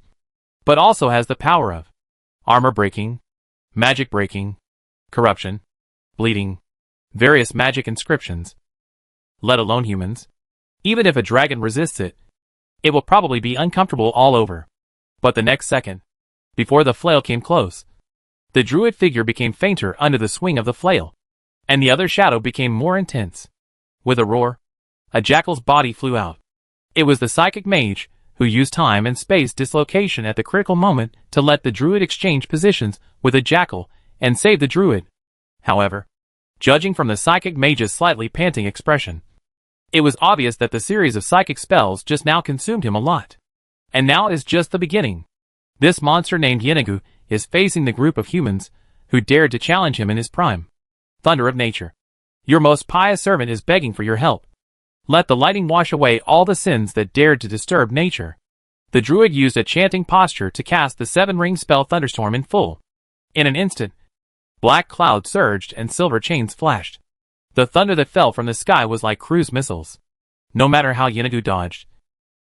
but also has the power of armor breaking, magic breaking, corruption, bleeding, various magic inscriptions. Let alone humans. Even if a dragon resists it, it will probably be uncomfortable all over. But the next second, before the flail came close, the druid figure became fainter under the swing of the flail, and the other shadow became more intense. With a roar, a jackal's body flew out. It was the psychic mage, who used time and space dislocation at the critical moment to let the druid exchange positions with a jackal and save the druid. However, judging from the psychic mage's slightly panting expression, it was obvious that the series of psychic spells just now consumed him a lot. And now is just the beginning. This monster named Yeenagu is facing the group of humans who dared to challenge him in his prime. Thunder of nature, your most pious servant is begging for your help. Let the lightning wash away all the sins that dared to disturb nature. The druid used a chanting posture to cast the 7-ring spell Thunderstorm in full. In an instant, black clouds surged and silver chains flashed. The thunder that fell from the sky was like cruise missiles. No matter how Yeenagu dodged,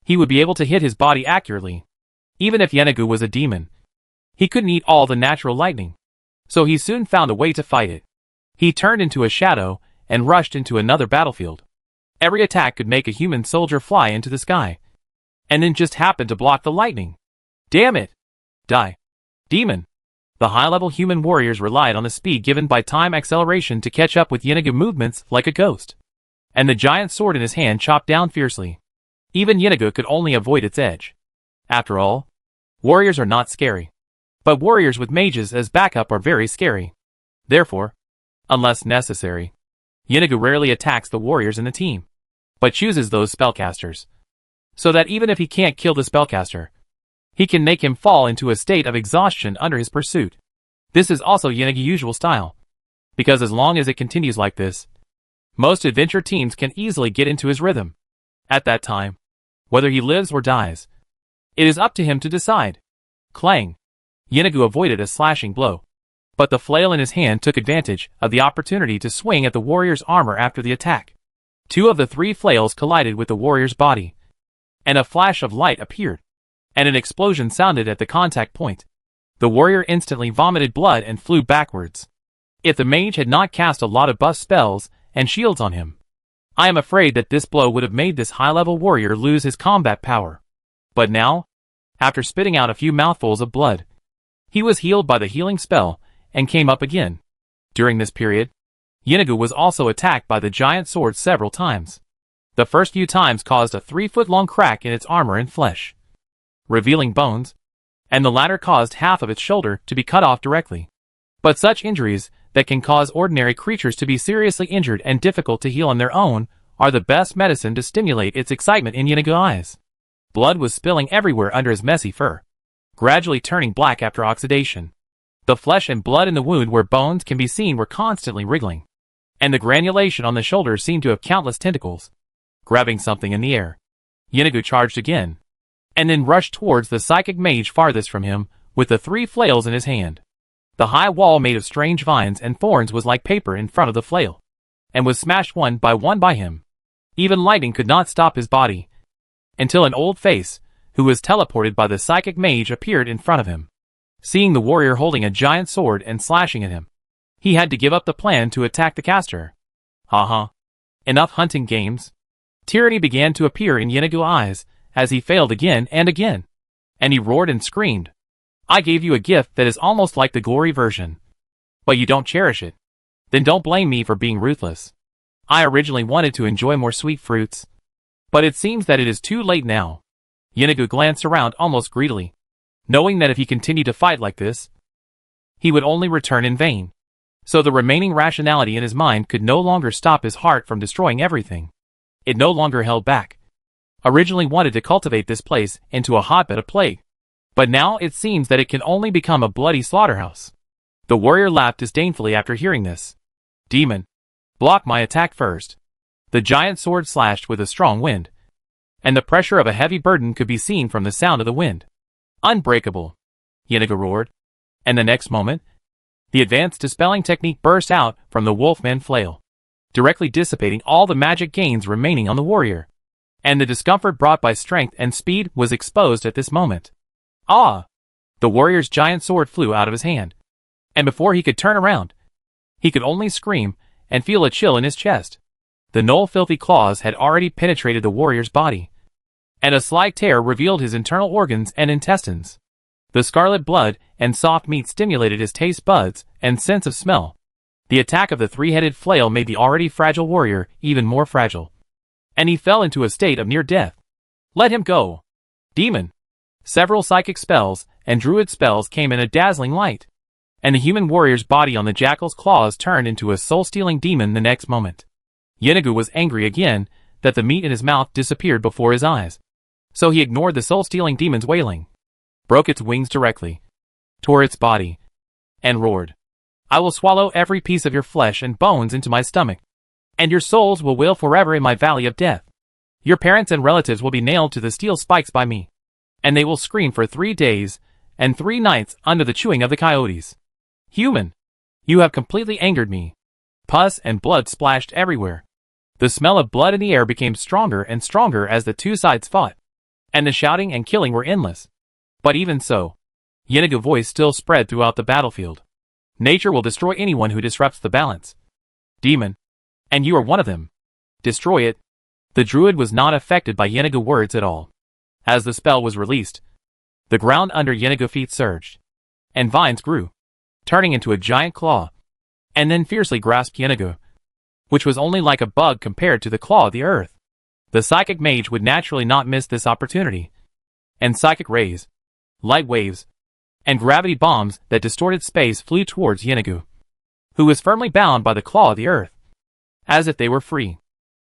he would be able to hit his body accurately. Even if Yeenagu was a demon, he couldn't eat all the natural lightning, so he soon found a way to fight it. He turned into a shadow and rushed into another battlefield. Every attack could make a human soldier fly into the sky, and then just happened to block the lightning. Damn it! Die. Demon! The high-level human warriors relied on the speed given by time acceleration to catch up with Yeenagu movements like a ghost. And the giant sword in his hand chopped down fiercely. Even Yeenagu could only avoid its edge. After all, warriors are not scary. But warriors with mages as backup are very scary. Therefore, unless necessary, Yeenagu rarely attacks the warriors in the team, but chooses those spellcasters. So that even if he can't kill the spellcaster, he can make him fall into a state of exhaustion under his pursuit. This is also Yanagi's usual style, because as long as it continues like this, most adventure teams can easily get into his rhythm. At that time, whether he lives or dies, it is up to him to decide. Clang! Yanagi avoided a slashing blow, but the flail in his hand took advantage of the opportunity to swing at the warrior's armor after the attack. 2 of the 3 flails collided with the warrior's body, and a flash of light appeared, and an explosion sounded at the contact point. The warrior instantly vomited blood and flew backwards. If the mage had not cast a lot of buff spells and shields on him, I am afraid that this blow would have made this high-level warrior lose his combat power. But now, after spitting out a few mouthfuls of blood, he was healed by the healing spell and came up again. During this period, Yanagi was also attacked by the giant sword several times. The first few times caused a 3-foot-long crack in its armor and flesh, revealing bones, and the latter caused half of its shoulder to be cut off directly. But such injuries that can cause ordinary creatures to be seriously injured and difficult to heal on their own are the best medicine to stimulate its excitement in Yanagi's eyes. Blood was spilling everywhere under his messy fur, gradually turning black after oxidation. The flesh and blood in the wound where bones can be seen were constantly wriggling, and the granulation on the shoulder seemed to have countless tentacles. Grabbing something in the air, Yanagi charged again, and then rushed towards the psychic mage farthest from him with the 3 flails in his hand. The high wall made of strange vines and thorns was like paper in front of the flail, and was smashed one by him. Even lightning could not stop his body, until an old face, who was teleported by the psychic mage, appeared in front of him. Seeing the warrior holding a giant sword and slashing at him, he had to give up the plan to attack the caster. Enough hunting games. Tyranny began to appear in Yanagi's eyes as he failed again and again, and he roared and screamed. I gave you a gift that is almost like the glory version, but you don't cherish it. Then don't blame me for being ruthless. I originally wanted to enjoy more sweet fruits, but it seems that it is too late now. Yanagi glanced around almost greedily, knowing that if he continued to fight like this, he would only return in vain. So the remaining rationality in his mind could no longer stop his heart from destroying everything. It no longer held back. Originally wanted to cultivate this place into a hotbed of plague, but now it seems that it can only become a bloody slaughterhouse. The warrior laughed disdainfully after hearing this. Demon, block my attack first. The giant sword slashed with a strong wind, and the pressure of a heavy burden could be seen from the sound of the wind. Unbreakable, Yanagi roared, and the next moment, the advanced dispelling technique burst out from the wolfman flail, directly dissipating all the magic gains remaining on the warrior. And the discomfort brought by strength and speed was exposed at this moment. Ah! The warrior's giant sword flew out of his hand, and before he could turn around, he could only scream and feel a chill in his chest. The filthy claws had already penetrated the warrior's body, and a slight tear revealed his internal organs and intestines. The scarlet blood and soft meat stimulated his taste buds and sense of smell. The attack of the 3-headed flail made the already fragile warrior even more fragile, and he fell into a state of near death. Let him go, demon! Several psychic spells and druid spells came in a dazzling light, and the human warrior's body on the jackal's claws turned into a soul-stealing demon the next moment. Yanagi was angry again that the meat in his mouth disappeared before his eyes, so he ignored the soul-stealing demon's wailing, broke its wings directly, tore its body, and roared, I will swallow every piece of your flesh and bones into my stomach, and your souls will wail forever in my valley of death. Your parents and relatives will be nailed to the steel spikes by me, and they will scream for 3 days and 3 nights under the chewing of the coyotes. Human, you have completely angered me. Pus and blood splashed everywhere. The smell of blood in the air became stronger and stronger as the 2 sides fought, and the shouting and killing were endless. But even so, Yanagi's voice still spread throughout the battlefield. Nature will destroy anyone who disrupts the balance. Demon, and you are one of them. Destroy it. The druid was not affected by Yanagi's words at all. As the spell was released, the ground under Yanagi's feet surged, and vines grew, turning into a giant claw, and then fiercely grasped Yanagi, which was only like a bug compared to the claw of the earth. The psychic mage would naturally not miss this opportunity, and psychic rays, light waves, and gravity bombs that distorted space flew towards Yanagi, who was firmly bound by the claw of the earth, as if they were free.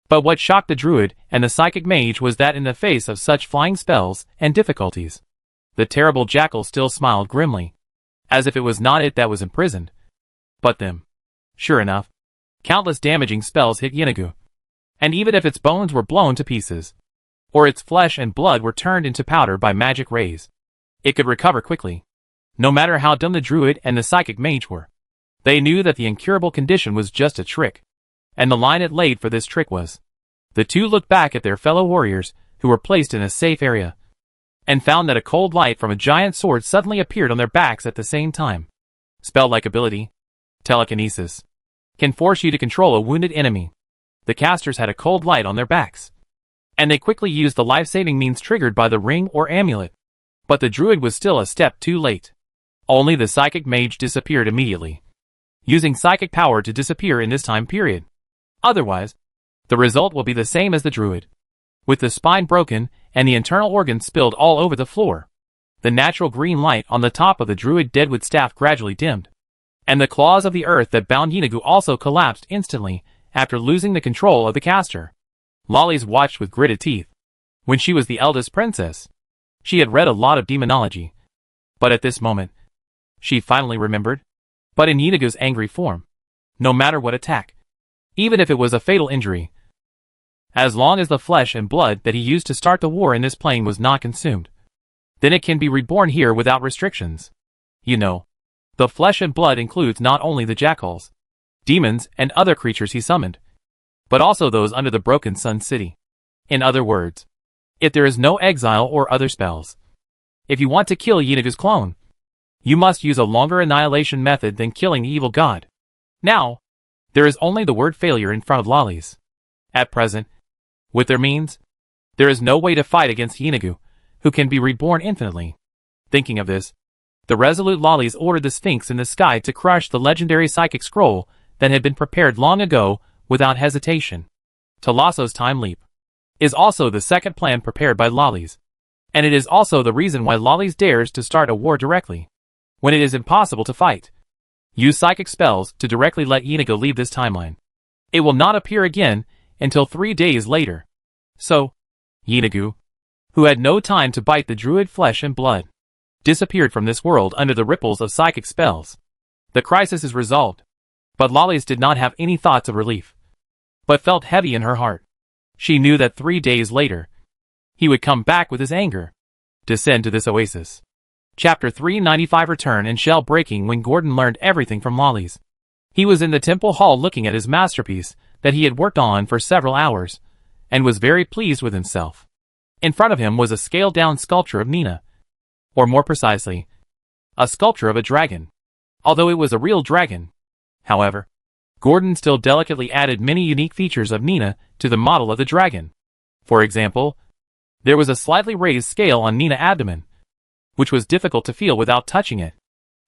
But what shocked the druid and the psychic mage was that in the face of such flying spells and difficulties, The terrible jackal still smiled grimly, as if it was not it that was imprisoned, but them. Sure enough, countless damaging spells hit Yinagu, and even if its bones were blown to pieces, or its flesh and blood were turned into powder by magic rays, it could recover quickly. No matter how dumb the druid and the psychic mage were, they knew that the incurable condition was just a trick, and the line it laid for this trick was. The two looked back at their fellow warriors, who were placed in a safe area, and found that a cold light from a giant sword suddenly appeared on their backs at the same time. Spell-like ability, telekinesis, can force you to control a wounded enemy. The casters had a cold light on their backs, and they quickly used the life-saving means triggered by the ring or amulet. But the druid was still a step too late. Only the psychic mage disappeared immediately, using psychic power to disappear in this time period. Otherwise, the result will be the same as the druid, with the spine broken and the internal organs spilled all over the floor. The natural green light on the top of the druid deadwood staff gradually dimmed, and the claws of the earth that bound Yinagu also collapsed instantly after losing the control of the caster. Lollies watched with gritted teeth. When she was the eldest princess, she had read a lot of demonology, but at this moment, she finally remembered. But in Yinagu's angry form, no matter what attack, even if it was a fatal injury, as long as the flesh and blood that he used to start the war in this plane was not consumed, then it can be reborn here without restrictions. You know, the flesh and blood includes not only the jackals, demons, and other creatures he summoned, but also those under the Broken Sun City. In other words, if there is no exile or other spells, if you want to kill Yinagu's clone, you must use a longer annihilation method than killing the evil god. Now, there is only the word failure in front of Lollies. At present, with their means, there is no way to fight against Yinagu, who can be reborn infinitely. Thinking of this, the resolute Lollies ordered the Sphinx in the sky to crush the legendary psychic scroll that had been prepared long ago without hesitation. Talasso's time leap is also the second plan prepared by Lollies, and it is also the reason why Lollies dares to start a war directly, when it is impossible to fight. Use psychic spells to directly let Yinagu leave this timeline. It will not appear again until 3 days later. So, Yinagu, who had no time to bite the druid flesh and blood, disappeared from this world under the ripples of psychic spells. The crisis is resolved, but Lollies did not have any thoughts of relief, but felt heavy in her heart. She knew that 3 days later, he would come back with his anger, descend to this oasis. Chapter 395 Return and Shell Breaking. When Gordon learned everything from Lollies, he was in the temple hall looking at his masterpiece that he had worked on for several hours, and was very pleased with himself. In front of him was a scaled-down sculpture of Nina, or more precisely, a sculpture of a dragon, although it was a real dragon. However, Gordon still delicately added many unique features of Nina to the model of the dragon. For example, there was a slightly raised scale on Nina's abdomen, which was difficult to feel without touching it.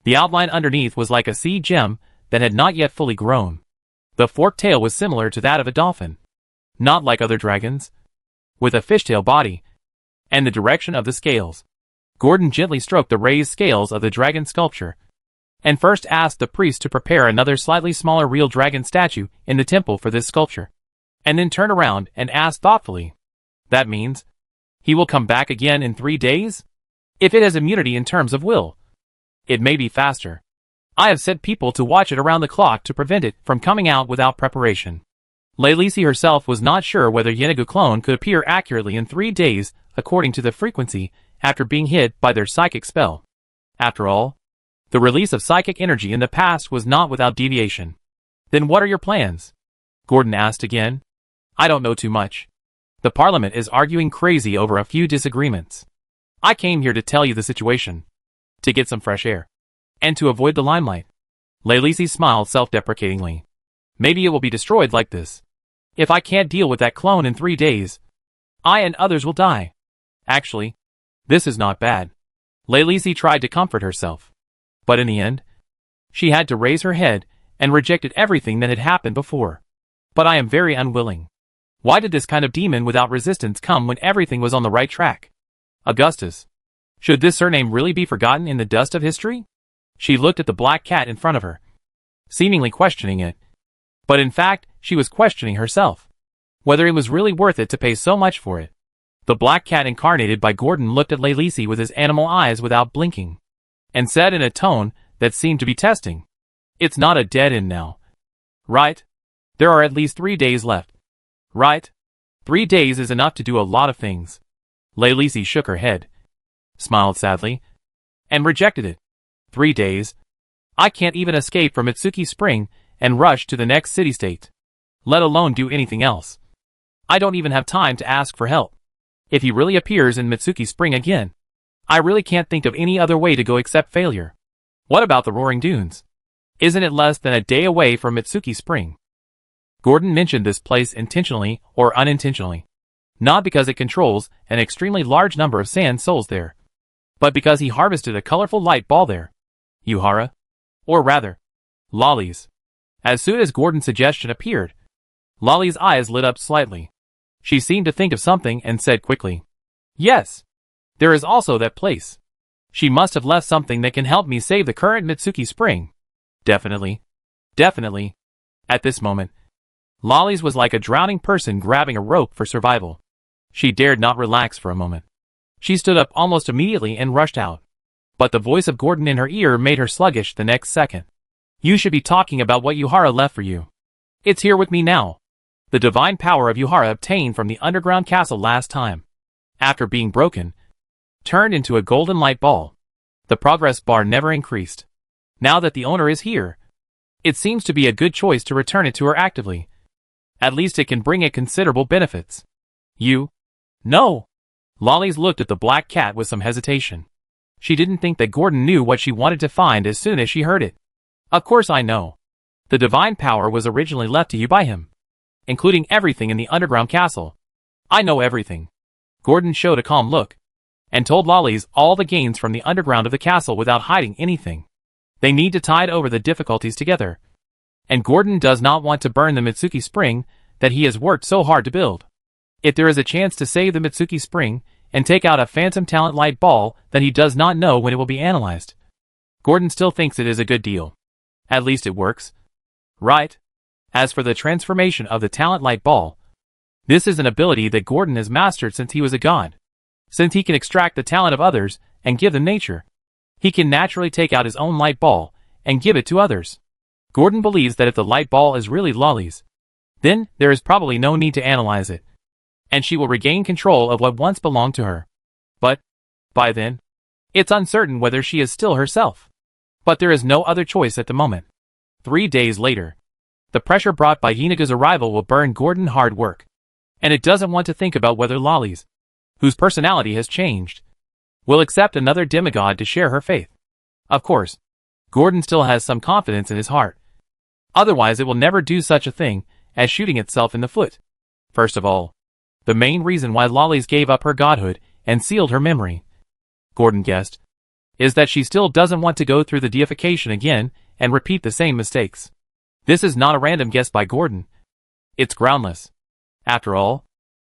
The outline underneath was like a sea gem that had not yet fully grown. The forked tail was similar to that of a dolphin, not like other dragons, with a fishtail body, and the direction of the scales. Gordon gently stroked the raised scales of the dragon sculpture, and first asked the priest to prepare another slightly smaller real dragon statue in the temple for this sculpture, and then turned around and asked thoughtfully, "That means he will come back again in 3 days? If it has immunity in terms of will, it may be faster. I have sent people to watch it around the clock to prevent it from coming out without preparation." Lelisi herself was not sure whether Yinagu clone could appear accurately in 3 days according to the frequency after being hit by their psychic spell. After all, the release of psychic energy in the past was not without deviation. "Then what are your plans?" Gordon asked again. "I don't know too much. The Parliament is arguing crazy over a few disagreements. I came here to tell you the situation, to get some fresh air, and to avoid the limelight." Lelisi smiled self-deprecatingly. "Maybe it will be destroyed like this. If I can't deal with that clone in 3 days, I and others will die. Actually, this is not bad." Lelisi tried to comfort herself, but in the end, she had to raise her head and rejected everything that had happened before. "But I am very unwilling. Why did this kind of demon without resistance come when everything was on the right track? Augustus. Should this surname really be forgotten in the dust of history?" She looked at the black cat in front of her, seemingly questioning it. But in fact, she was questioning herself, whether it was really worth it to pay so much for it. The black cat incarnated by Gordon looked at Lalisi with his animal eyes without blinking, and said in a tone that seemed to be testing, "It's not a dead end now. Right? There are at least 3 days left. Right? 3 days is enough to do a lot of things." Lalisi shook her head, smiled sadly, and rejected it. 3 days? I can't even escape from Mitsuki Spring and rush to the next city-state, let alone do anything else. I don't even have time to ask for help. If he really appears in Mitsuki Spring again, I really can't think of any other way to go except failure. What about the Roaring Dunes? Isn't it less than a day away from Mitsuki Spring? Gordon mentioned this place intentionally or unintentionally, not because it controls an extremely large number of sand souls there, but because he harvested a colorful light ball there. Yuhara? Or rather, Lolly's. As soon as Gordon's suggestion appeared, Lolly's eyes lit up slightly. She seemed to think of something and said quickly, "Yes. There is also that place. She must have left something that can help me save the current Mitsuki Spring." Definitely. Definitely. At this moment, Lolly's was like a drowning person grabbing a rope for survival. She dared not relax for a moment. She stood up almost immediately and rushed out. But the voice of Gordon in her ear made her sluggish the next second. "You should be talking about what Yuhara left for you. It's here with me now. The divine power of Yuhara obtained from the underground castle last time, after being broken, turned into a golden light ball. The progress bar never increased. Now that the owner is here, it seems to be a good choice to return it to her actively. At least it can bring it considerable benefits." "You? No." Lolly's looked at the black cat with some hesitation. She didn't think that Gordon knew what she wanted to find as soon as she heard it. "Of course I know. The divine power was originally left to you by him, including everything in the underground castle. I know everything." Gordon showed a calm look, and told Lolly's all the gains from the underground of the castle without hiding anything. They need to tide over the difficulties together, and Gordon does not want to burn the Mitsuki Spring that he has worked so hard to build. If there is a chance to save the Mitsuki Spring and take out a phantom talent light ball, then he does not know when it will be analyzed. Gordon still thinks it is a good deal. At least it works. Right? As for the transformation of the talent light ball, this is an ability that Gordon has mastered since he was a god. Since he can extract the talent of others and give them nature, he can naturally take out his own light ball and give it to others. Gordon believes that if the light ball is really Lolly's, then there is probably no need to analyze it, and she will regain control of what once belonged to her. But, by then, it's uncertain whether she is still herself. But there is no other choice at the moment. 3 days later, the pressure brought by Hinaga's arrival will burn Gordon hard work, and it doesn't want to think about whether Lolly's, whose personality has changed, will accept another demigod to share her faith. Of course, Gordon still has some confidence in his heart. Otherwise it will never do such a thing as shooting itself in the foot. First of all, the main reason why Lolly's gave up her godhood and sealed her memory, Gordon guessed, is that she still doesn't want to go through the deification again and repeat the same mistakes. This is not a random guess by Gordon. It's groundless. After all,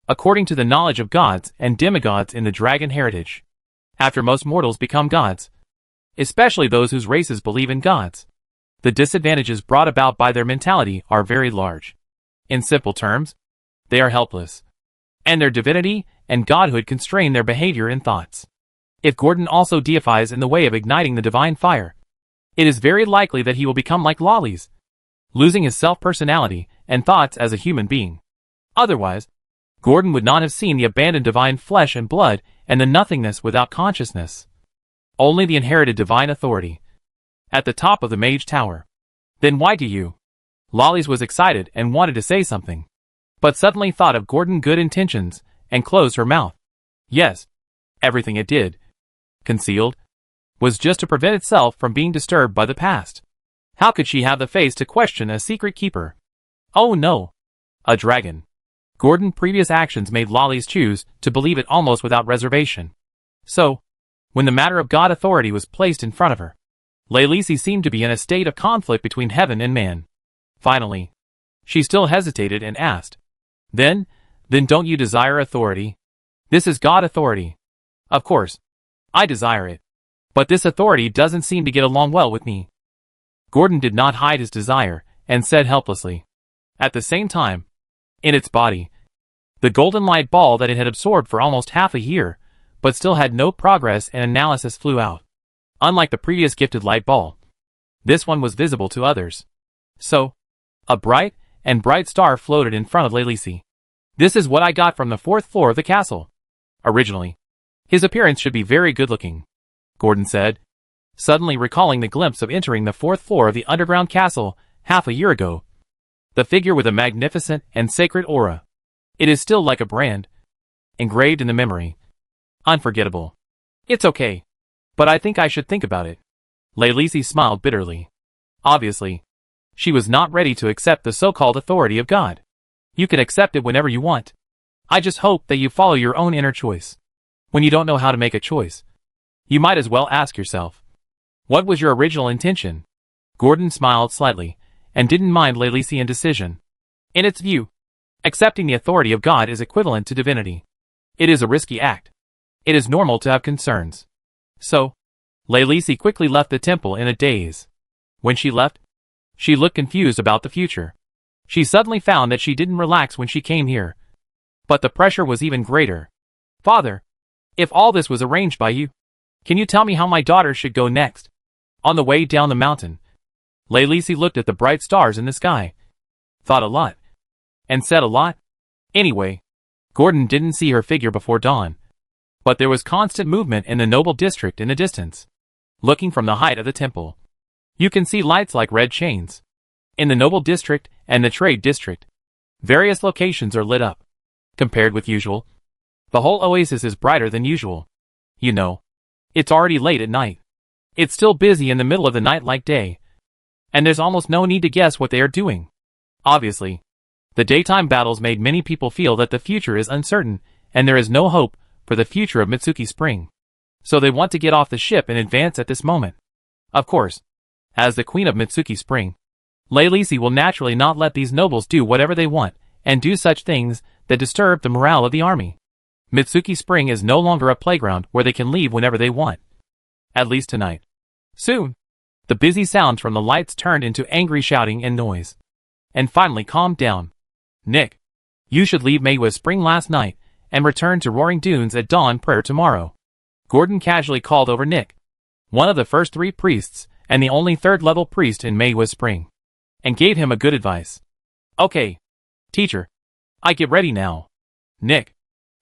according to the knowledge of gods and demigods in the dragon heritage, after most mortals become gods, especially those whose races believe in gods, the disadvantages brought about by their mentality are very large. In simple terms, they are helpless, and their divinity and godhood constrain their behavior and thoughts. If Gordon also deifies in the way of igniting the divine fire, it is very likely that he will become like Lolly's, losing his self-personality and thoughts as a human being. Otherwise, Gordon would not have seen the abandoned divine flesh and blood and the nothingness without consciousness. Only the inherited divine authority. At the top of the mage tower. Then why do you? Lolly's was excited and wanted to say something, but suddenly thought of Gordon's good intentions and closed her mouth. Yes, everything it did, concealed, was just to prevent itself from being disturbed by the past. How could she have the face to question a secret keeper? Oh no! A dragon. Gordon's previous actions made Lolly's choose to believe it almost without reservation. So, when the matter of god authority was placed in front of her, Lalisi seemed to be in a state of conflict between heaven and man. Finally, she still hesitated and asked, Then don't you desire authority? This is god authority. Of course, I desire it. But this authority doesn't seem to get along well with me. Gordon did not hide his desire, and said helplessly. At the same time, in its body, The golden light ball that it had absorbed for almost half a year, but still had no progress and analysis flew out. Unlike the previous gifted light ball, this one was visible to others. So, a bright star floated in front of Lelisi. This is what I got from the 4th floor of the castle. Originally, his appearance should be very good-looking, Gordon said, suddenly recalling the glimpse of entering the 4th floor of the underground castle half a year ago. The figure with a magnificent and sacred aura. It is still like a brand, engraved in the memory. Unforgettable. It's okay, but I think I should think about it. Lelisi smiled bitterly. Obviously, she was not ready to accept the so-called authority of God. You can accept it whenever you want. I just hope that you follow your own inner choice. When you don't know how to make a choice, you might as well ask yourself, what was your original intention? Gordon smiled slightly, and didn't mind Lelisi's indecision. In its view, accepting the authority of God is equivalent to divinity. It is a risky act. It is normal to have concerns. So, Lelisi quickly left the temple in a daze. When she left, she looked confused about the future. She suddenly found that she didn't relax when she came here. But the pressure was even greater. Father, if all this was arranged by you, can you tell me how my daughter should go next? On the way down the mountain, Lelisi looked at the bright stars in the sky, thought a lot, and said a lot. Anyway, Gordon didn't see her figure before dawn, but there was constant movement in the noble district in the distance. Looking from the height of the temple, you can see lights like red chains. In the noble district and the trade district, various locations are lit up. Compared with usual, the whole oasis is brighter than usual. You know, it's already late at night. It's still busy in the middle of the night like day, and there's almost no need to guess what they are doing. Obviously, the daytime battles made many people feel that the future is uncertain, and there is no hope for the future of Mitsuki Spring. So they want to get off the ship in advance at this moment. Of course, as the queen of Mitsuki Spring, Lelisi will naturally not let these nobles do whatever they want, and do such things that disturb the morale of the army. Mitsuki Spring is no longer a playground where they can leave whenever they want. At least tonight. Soon, the busy sounds from the lights turned into angry shouting and noise, and finally calmed down. Nick, you should leave Maywa Spring last night, and return to Roaring Dunes at dawn prayer tomorrow. Gordon casually called over Nick, one of the first 3 priests, and the only 3rd-level priest in Maywa Spring, and gave him a good advice. Okay, teacher, I get ready now. Nick,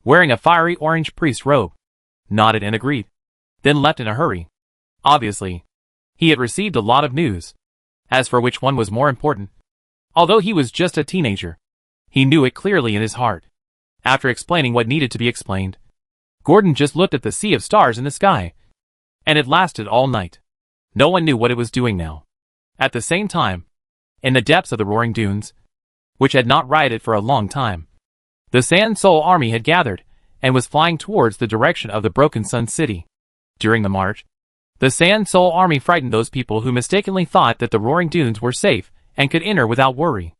wearing a fiery orange priest robe, nodded and agreed, then left in a hurry. Obviously, he had received a lot of news. As for which one was more important, although he was just a teenager, he knew it clearly in his heart. After explaining what needed to be explained, Gordon just looked at the sea of stars in the sky, and it lasted all night. No one knew what it was doing now. At the same time, in the depths of the Roaring Dunes, which had not rioted for a long time, the Sand Soul army had gathered, and was flying towards the direction of the Broken Sun City. During the march, the Sand Soul army frightened those people who mistakenly thought that the Roaring Dunes were safe and could enter without worry.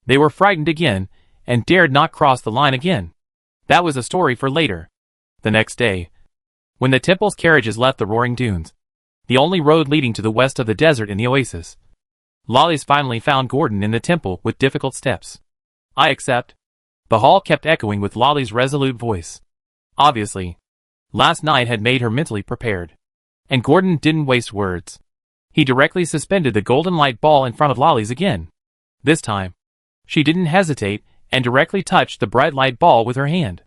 They were frightened again, and dared not cross the line again. That was a story for later. The next day, when the temple's carriages left the Roaring Dunes, the only road leading to the west of the desert in the oasis, Lollies finally found Gordon in the temple with difficult steps. I accept. The hall kept echoing with Lolly's resolute voice. Obviously, last night had made her mentally prepared. And Gordon didn't waste words. He directly suspended the golden light ball in front of Lolly's again. This time, she didn't hesitate and directly touched the bright light ball with her hand.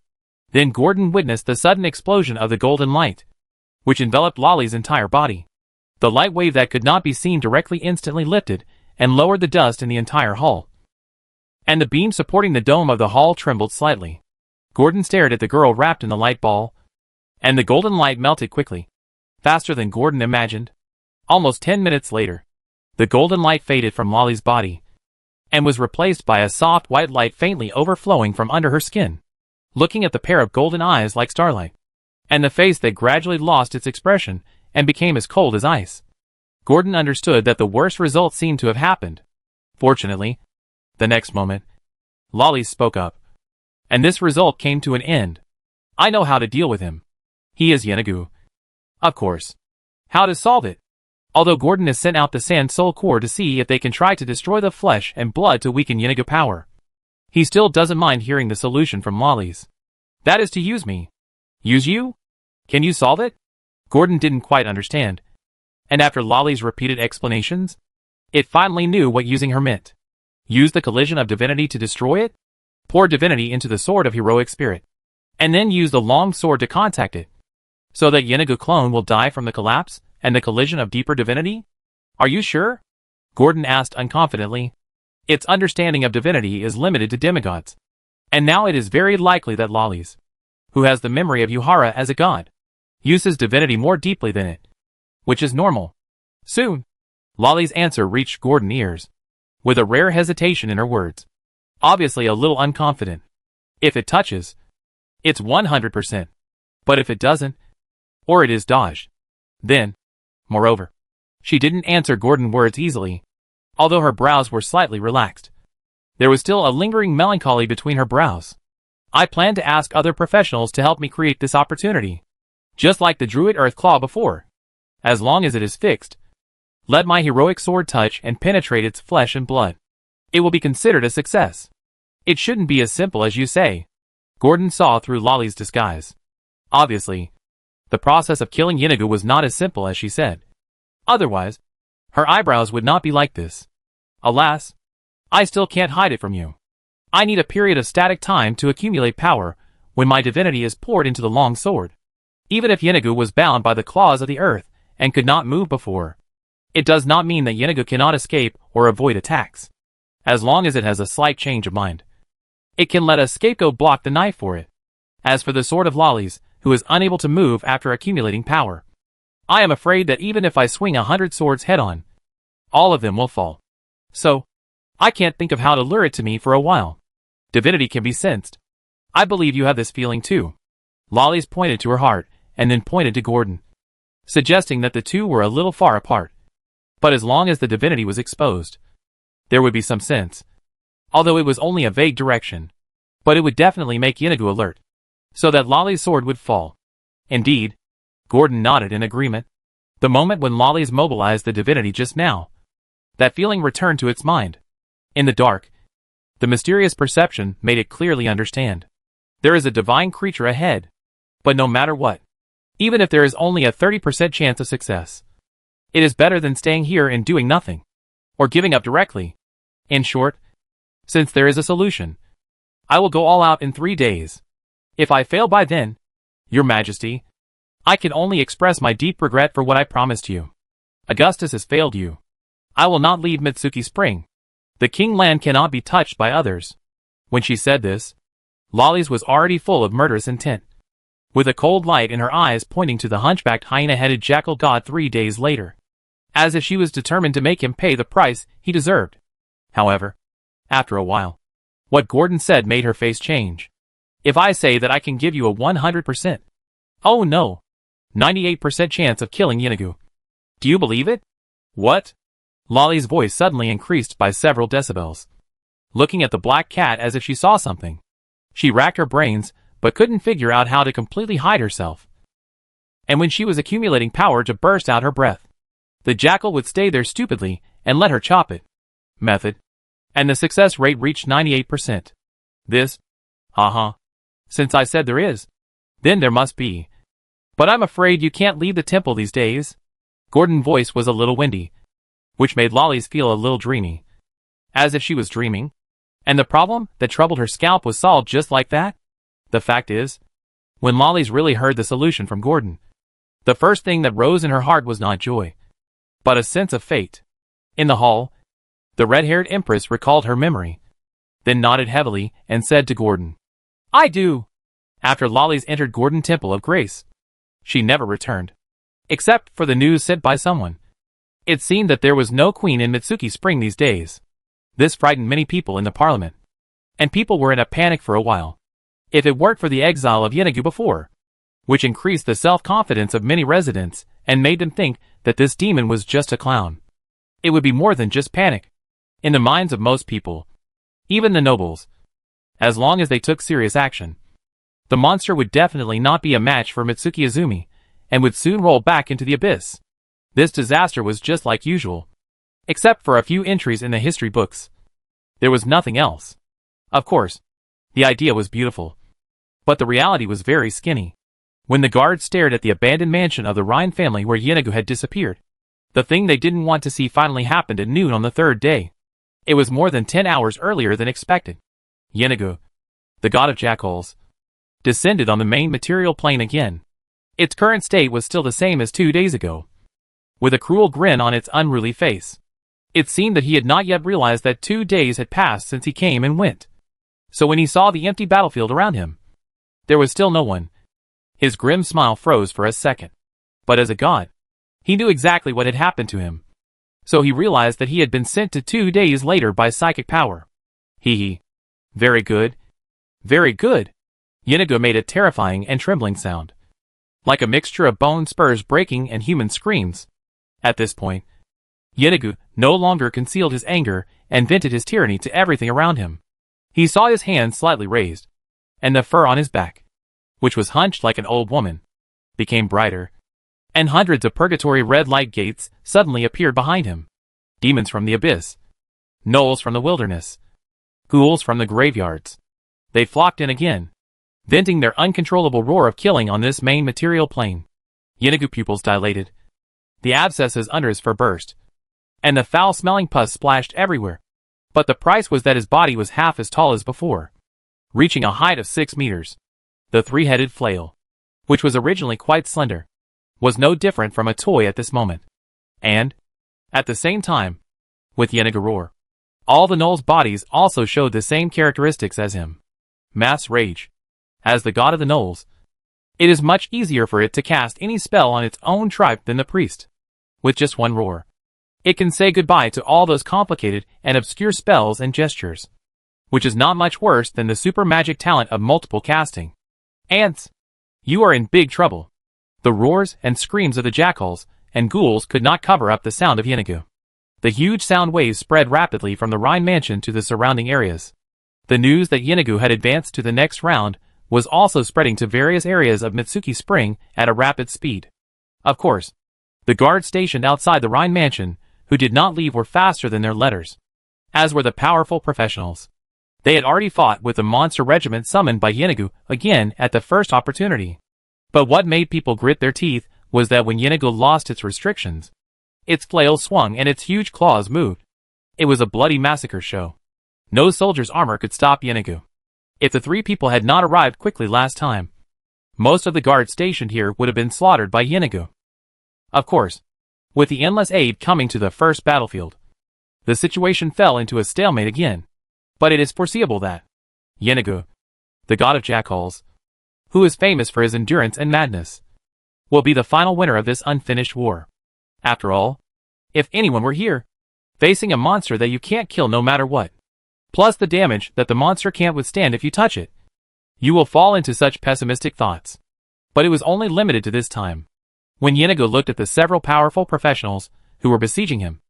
Then Gordon witnessed the sudden explosion of the golden light, which enveloped Lolly's entire body. The light wave that could not be seen directly instantly lifted and lowered the dust in the entire hall. And the beam supporting the dome of the hall trembled slightly. Gordon stared at the girl wrapped in the light ball, and the golden light melted quickly, faster than Gordon imagined. Almost 10 minutes later, the golden light faded from Lolly's body, and was replaced by a soft white light faintly overflowing from under her skin, looking at the pair of golden eyes like starlight, and the face that gradually lost its expression and became as cold as ice. Gordon understood that the worst result seemed to have happened. Fortunately, the next moment, Lolly spoke up, and this result came to an end. I know how to deal with him. He is Yenagu. Of course. How to solve it? Although Gordon has sent out the Sand Soul Corps to see if they can try to destroy the flesh and blood to weaken Yenagu power, He still doesn't mind hearing the solution from Lollies. That is to use me. Use you? Can you solve it? Gordon didn't quite understand. And after Lolly's repeated explanations, it finally knew what using her meant. Use the collision of divinity to destroy it? Pour divinity into the sword of heroic spirit. And then use the long sword to contact it. So that Yenigu clone will die from the collapse and the collision of deeper divinity? Are you sure? Gordon asked unconfidently. Its understanding of divinity is limited to demigods. And now it is very likely that Lollies, who has the memory of Yuhara as a god, uses divinity more deeply than it. Which is normal. Soon, Lolly's answer reached Gordon's ears, with a rare hesitation in her words. Obviously a little unconfident. If it touches, it's 100%. But if it doesn't, or it is dodged, then, moreover, she didn't answer Gordon's words easily, although her brows were slightly relaxed. There was still a lingering melancholy between her brows. I plan to ask other professionals to help me create this opportunity. Just like the Druid Earth Claw before. As long as it is fixed, let my heroic sword touch and penetrate its flesh and blood. It will be considered a success. It shouldn't be as simple as you say. Gordon saw through Lolly's disguise. Obviously, the process of killing Yenigu was not as simple as she said. Otherwise, her eyebrows would not be like this. Alas, I still can't hide it from you. I need a period of static time to accumulate power when my divinity is poured into the long sword. Even if Yenigu was bound by the claws of the earth and could not move before, it does not mean that Yenigu cannot escape or avoid attacks. As long as it has a slight change of mind, it can let a scapegoat block the knife for it. As for the sword of Lollies, who is unable to move after accumulating power, I am afraid that even if I swing 100 swords head-on, all of them will fall. So, I can't think of how to lure it to me for a while. Divinity can be sensed. I believe you have this feeling too. Lollies pointed to her heart, and then pointed to Gordon, suggesting that the two were a little far apart. But as long as the divinity was exposed, there would be some sense. Although it was only a vague direction. But it would definitely make Yenigu alert, so that Lolly's sword would fall. Indeed, Gordon nodded in agreement. The moment when Lollies mobilized the divinity just now, that feeling returned to its mind. In the dark, the mysterious perception made it clearly understand. There is a divine creature ahead. But no matter what, even if there is only a 30% chance of success, it is better than staying here and doing nothing, or giving up directly. In short, since there is a solution, I will go all out in 3 days. If I fail by then, Your Majesty, I can only express my deep regret for what I promised you. Augustus has failed you. I will not leave Mitsuki Spring. The King land cannot be touched by others. When she said this, Lollies was already full of murderous intent, with a cold light in her eyes pointing to the hunchbacked hyena-headed jackal god 3 days later, as if she was determined to make him pay the price he deserved. However, after a while, what Gordon said made her face change. If I say that I can give you a 100%, oh no, 98% chance of killing Yenigu, do you believe it? What? Lolly's voice suddenly increased by several decibels, looking at the black cat as if she saw something. She racked her brains, but couldn't figure out how to completely hide herself. And when she was accumulating power to burst out her breath, the jackal would stay there stupidly and let her chop it. Method. And the success rate reached 98%. This? Since I said there is, then there must be. But I'm afraid you can't leave the temple these days. Gordon's voice was a little windy, which made Lollies feel a little dreamy. As if she was dreaming. And the problem that troubled her scalp was solved just like that? The fact is, when Lollies really heard the solution from Gordon, the first thing that rose in her heart was not joy, but a sense of fate. In the hall, the red-haired empress recalled her memory, then nodded heavily and said to Gordon, I do. After Lollies entered Gordon Temple of Grace, she never returned, except for the news sent by someone. It seemed that there was no queen in Mitsuki Spring these days. This frightened many people in the parliament, and people were in a panic for a while. If it weren't for the exile of Yenigu before, which increased the self-confidence of many residents and made them think that this demon was just a clown, it would be more than just panic. In the minds of most people, even the nobles, as long as they took serious action, the monster would definitely not be a match for Mitsuki Izumi, and would soon roll back into the abyss. This disaster was just like usual, except for a few entries in the history books. There was nothing else. Of course, the idea was beautiful. But the reality was very skinny. When the guards stared at the abandoned mansion of the Rhine family where Inigo had disappeared, the thing they didn't want to see finally happened at noon on the third day. It was more than 10 hours earlier than expected. Inigo, the god of jackals, descended on the main material plane again. Its current state was still the same as 2 days ago, with a cruel grin on its unruly face. It seemed that he had not yet realized that 2 days had passed since he came and went. So when he saw the empty battlefield around him, there was still no one. His grim smile froze for a second. But as a god, he knew exactly what had happened to him. So he realized that he had been sent to 2 days later by psychic power. Hee. Very good. Very good. Inigo made a terrifying and trembling sound, like a mixture of bone spurs breaking and human screams. At this point, Inigo no longer concealed his anger and vented his tyranny to everything around him. He saw his hands slightly raised, and the fur on his back, which was hunched like an old woman, became brighter, and hundreds of purgatory red light gates suddenly appeared behind him. Demons from the abyss, gnolls from the wilderness, ghouls from the graveyards. They flocked in again, venting their uncontrollable roar of killing on this main material plane. Inigo's pupils dilated. The abscesses under his fur burst, and the foul-smelling pus splashed everywhere. But the price was that his body was half as tall as before, reaching a height of 6 meters. The three-headed flail, which was originally quite slender, was no different from a toy at this moment. And, at the same time, with Inigo's roar, all the gnolls' bodies also showed the same characteristics as him. Mass rage. As the god of the gnolls, it is much easier for it to cast any spell on its own tribe than the priest. With just one roar, it can say goodbye to all those complicated and obscure spells and gestures, which is not much worse than the super magic talent of multiple casting. Ants, you are in big trouble. The roars and screams of the jackals and ghouls could not cover up the sound of Inigo. The huge sound waves spread rapidly from the Rhine mansion to the surrounding areas. The news that Inigo had advanced to the next round was also spreading to various areas of Mitsuki Spring at a rapid speed. Of course, the guards stationed outside the Rhine mansion, who did not leave, were faster than their letters, as were the powerful professionals. They had already fought with the monster regiment summoned by Inigo again at the first opportunity. But what made people grit their teeth was that when Inigo lost its restrictions, its flail swung and its huge claws moved. It was a bloody massacre show. No soldier's armor could stop Inigo. If the 3 people had not arrived quickly last time, most of the guards stationed here would have been slaughtered by Inigo. Of course, with the endless aid coming to the first battlefield, the situation fell into a stalemate again. But it is foreseeable that Inigo, the god of jackals, who is famous for his endurance and madness, will be the final winner of this unfinished war. After all, if anyone were here, facing a monster that you can't kill no matter what, plus the damage that the monster can't withstand if you touch it, you will fall into such pessimistic thoughts. But it was only limited to this time. When Inigo looked at the several powerful professionals who were besieging him,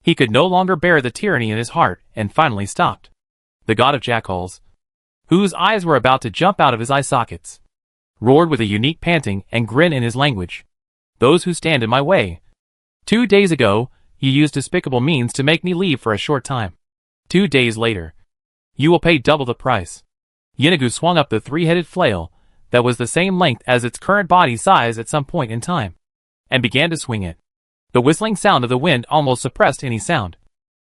he could no longer bear the tyranny in his heart and finally stopped. The god of jackals, whose eyes were about to jump out of his eye sockets, roared with a unique panting and grin in his language. Those who stand in my way. 2 days ago, you used despicable means to make me leave for a short time. 2 days later, you will pay double the price. Inigo swung up the three-headed flail that was the same length as its current body size at some point in time, and began to swing it. The whistling sound of the wind almost suppressed any sound,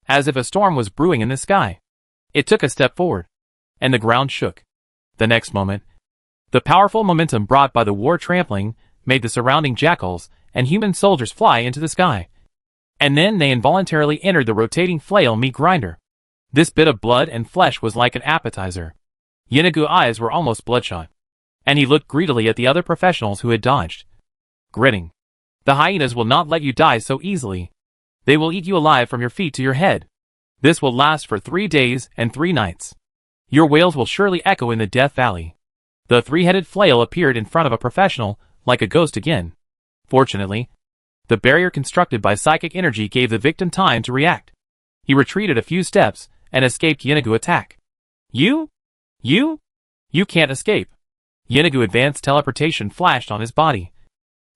as if a storm was brewing in the sky. It took a step forward, and the ground shook. The next moment, the powerful momentum brought by the war trampling made the surrounding jackals and human soldiers fly into the sky. And then they involuntarily entered the rotating flail meat grinder. This bit of blood and flesh was like an appetizer. Inigo's eyes were almost bloodshot, and he looked greedily at the other professionals who had dodged, grinning. The hyenas will not let you die so easily. They will eat you alive from your feet to your head. This will last for 3 days and 3 nights. Your wails will surely echo in the Death Valley. The three-headed flail appeared in front of a professional, like a ghost again. Fortunately, the barrier constructed by psychic energy gave the victim time to react. He retreated a few steps and escaped Inigo's attack. You can't escape. Inigo's advanced teleportation flashed on his body.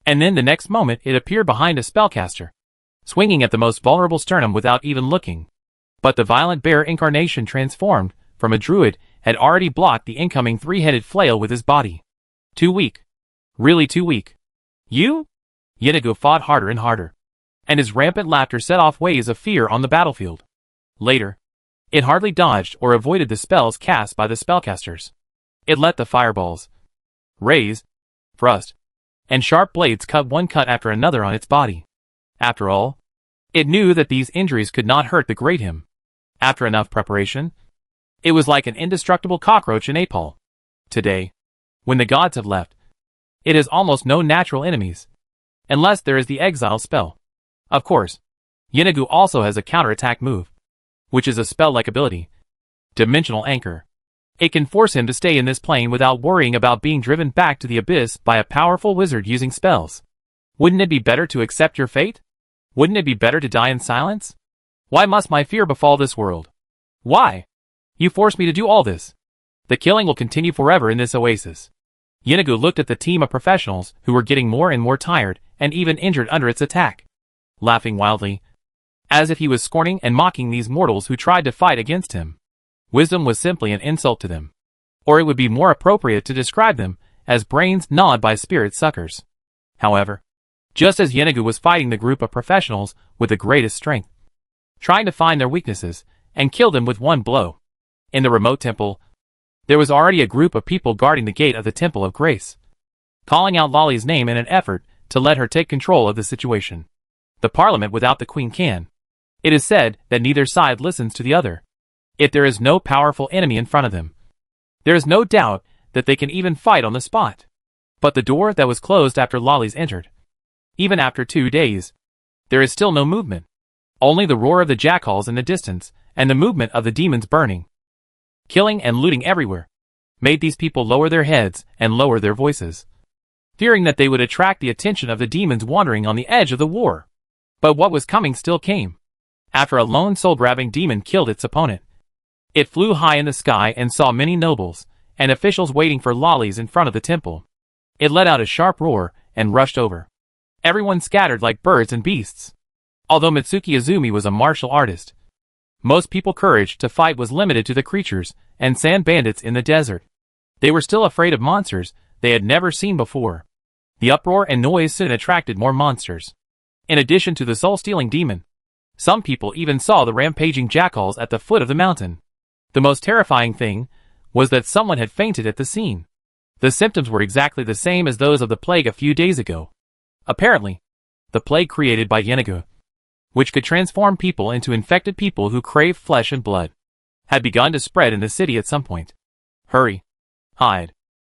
And then the next moment it appeared behind a spellcaster, swinging at the most vulnerable sternum without even looking. But the violent bear incarnation transformed from a druid had already blocked the incoming three-headed flail with his body. Too weak. Really too weak. You? Inigo fought harder and harder, and his rampant laughter set off waves of fear on the battlefield. Later, it hardly dodged or avoided the spells cast by the spellcasters. It let the fireballs, rays, thrust, and sharp blades cut one cut after another on its body. After all, it knew that these injuries could not hurt the great him. After enough preparation, it was like an indestructible cockroach in Apol. Today, when the gods have left, it has almost no natural enemies, unless there is the exile spell. Of course, Inigo also has a counterattack move, which is a spell-like ability, Dimensional Anchor. It can force him to stay in this plane without worrying about being driven back to the abyss by a powerful wizard using spells. Wouldn't it be better to accept your fate? Wouldn't it be better to die in silence? Why must my fear befall this world? Why? You forced me to do all this. The killing will continue forever in this oasis. Inigo looked at the team of professionals who were getting more and more tired and even injured under its attack, laughing wildly, as if he was scorning and mocking these mortals who tried to fight against him. Wisdom was simply an insult to them, or it would be more appropriate to describe them as brains gnawed by spirit suckers. However, just as Inigo was fighting the group of professionals with the greatest strength, trying to find their weaknesses and kill them with one blow, in the remote temple, there was already a group of people guarding the gate of the Temple of Grace, calling out Lolly's name in an effort to let her take control of the situation. The Parliament without the Queen can. It is said that neither side listens to the other. If there is no powerful enemy in front of them, there is no doubt that they can even fight on the spot. But the door that was closed after Lolly's entered, even after 2 days, there is still no movement. Only the roar of the jackals in the distance and the movement of the demons burning, killing and looting everywhere, made these people lower their heads and lower their voices, fearing that they would attract the attention of the demons wandering on the edge of the war. But what was coming still came. After a lone soul-grabbing demon killed its opponent, it flew high in the sky and saw many nobles and officials waiting for lollies in front of the temple. It let out a sharp roar and rushed over. Everyone scattered like birds and beasts. Although Mitsuki Izumi was a martial artist, most people's courage to fight was limited to the creatures and sand bandits in the desert. They were still afraid of monsters they had never seen before. The uproar and noise soon attracted more monsters. In addition to the soul-stealing demon, some people even saw the rampaging jackals at the foot of the mountain. The most terrifying thing was that someone had fainted at the scene. The symptoms were exactly the same as those of the plague a few days ago. Apparently, the plague created by Inigo, which could transform people into infected people who crave flesh and blood, had begun to spread in the city at some point. Hurry. Hide.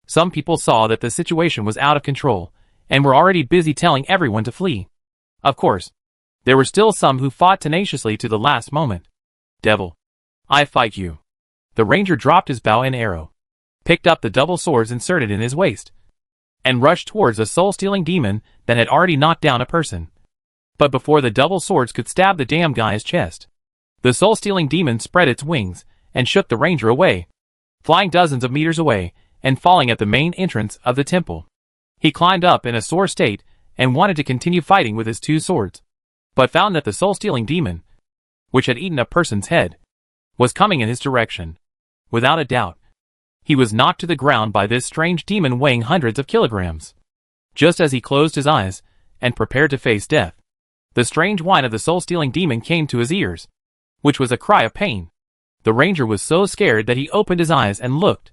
Some people saw that the situation was out of control, and were already busy telling everyone to flee. Of course, there were still some who fought tenaciously to the last moment. Devil, I fight you. The ranger dropped his bow and arrow, picked up the double swords inserted in his waist, and rushed towards a soul-stealing demon that had already knocked down a person. But before the double swords could stab the damn guy's chest, the soul-stealing demon spread its wings and shook the ranger away, flying dozens of meters away and falling at the main entrance of the temple. He climbed up in a sore state and wanted to continue fighting with his 2 swords, but found that the soul-stealing demon, which had eaten a person's head, was coming in his direction. Without a doubt, he was knocked to the ground by this strange demon weighing hundreds of kilograms. Just as he closed his eyes and prepared to face death, the strange whine of the soul-stealing demon came to his ears, which was a cry of pain. The ranger was so scared that he opened his eyes and looked,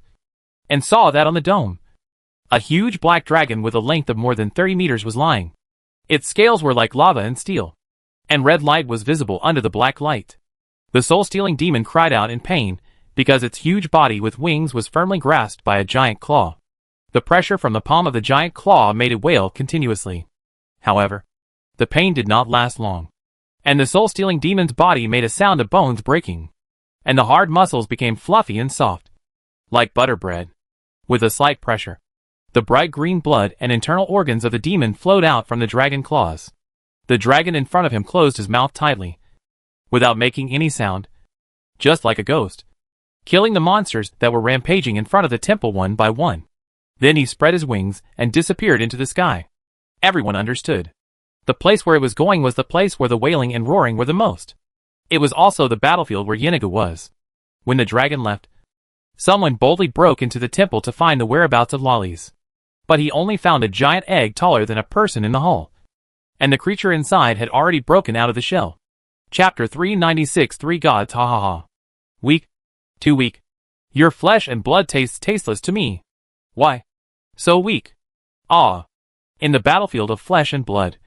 and saw that on the dome, a huge black dragon with a length of more than 30 meters was lying. Its scales were like lava and steel, and red light was visible under the black light. The soul-stealing demon cried out in pain because its huge body with wings was firmly grasped by a giant claw. The pressure from the palm of the giant claw made it wail continuously. However, the pain did not last long, and the soul-stealing demon's body made a sound of bones breaking, and the hard muscles became fluffy and soft, like butter bread. With a slight pressure, the bright green blood and internal organs of the demon flowed out from the dragon claws. The dragon in front of him closed his mouth tightly, without making any sound, just like a ghost, killing the monsters that were rampaging in front of the temple one by one. Then he spread his wings and disappeared into the sky. Everyone understood. The place where it was going was the place where the wailing and roaring were the most. It was also the battlefield where Inigo was. When the dragon left, Someone boldly broke into the temple to find the whereabouts of lollies. But he only found a giant egg taller than a person in the hall. And the creature inside had already broken out of the shell. Chapter 396 Three Gods Ha ha ha. Weak. Too weak. Your flesh and blood tastes tasteless to me. Why? So weak. Ah. In the battlefield of flesh and blood.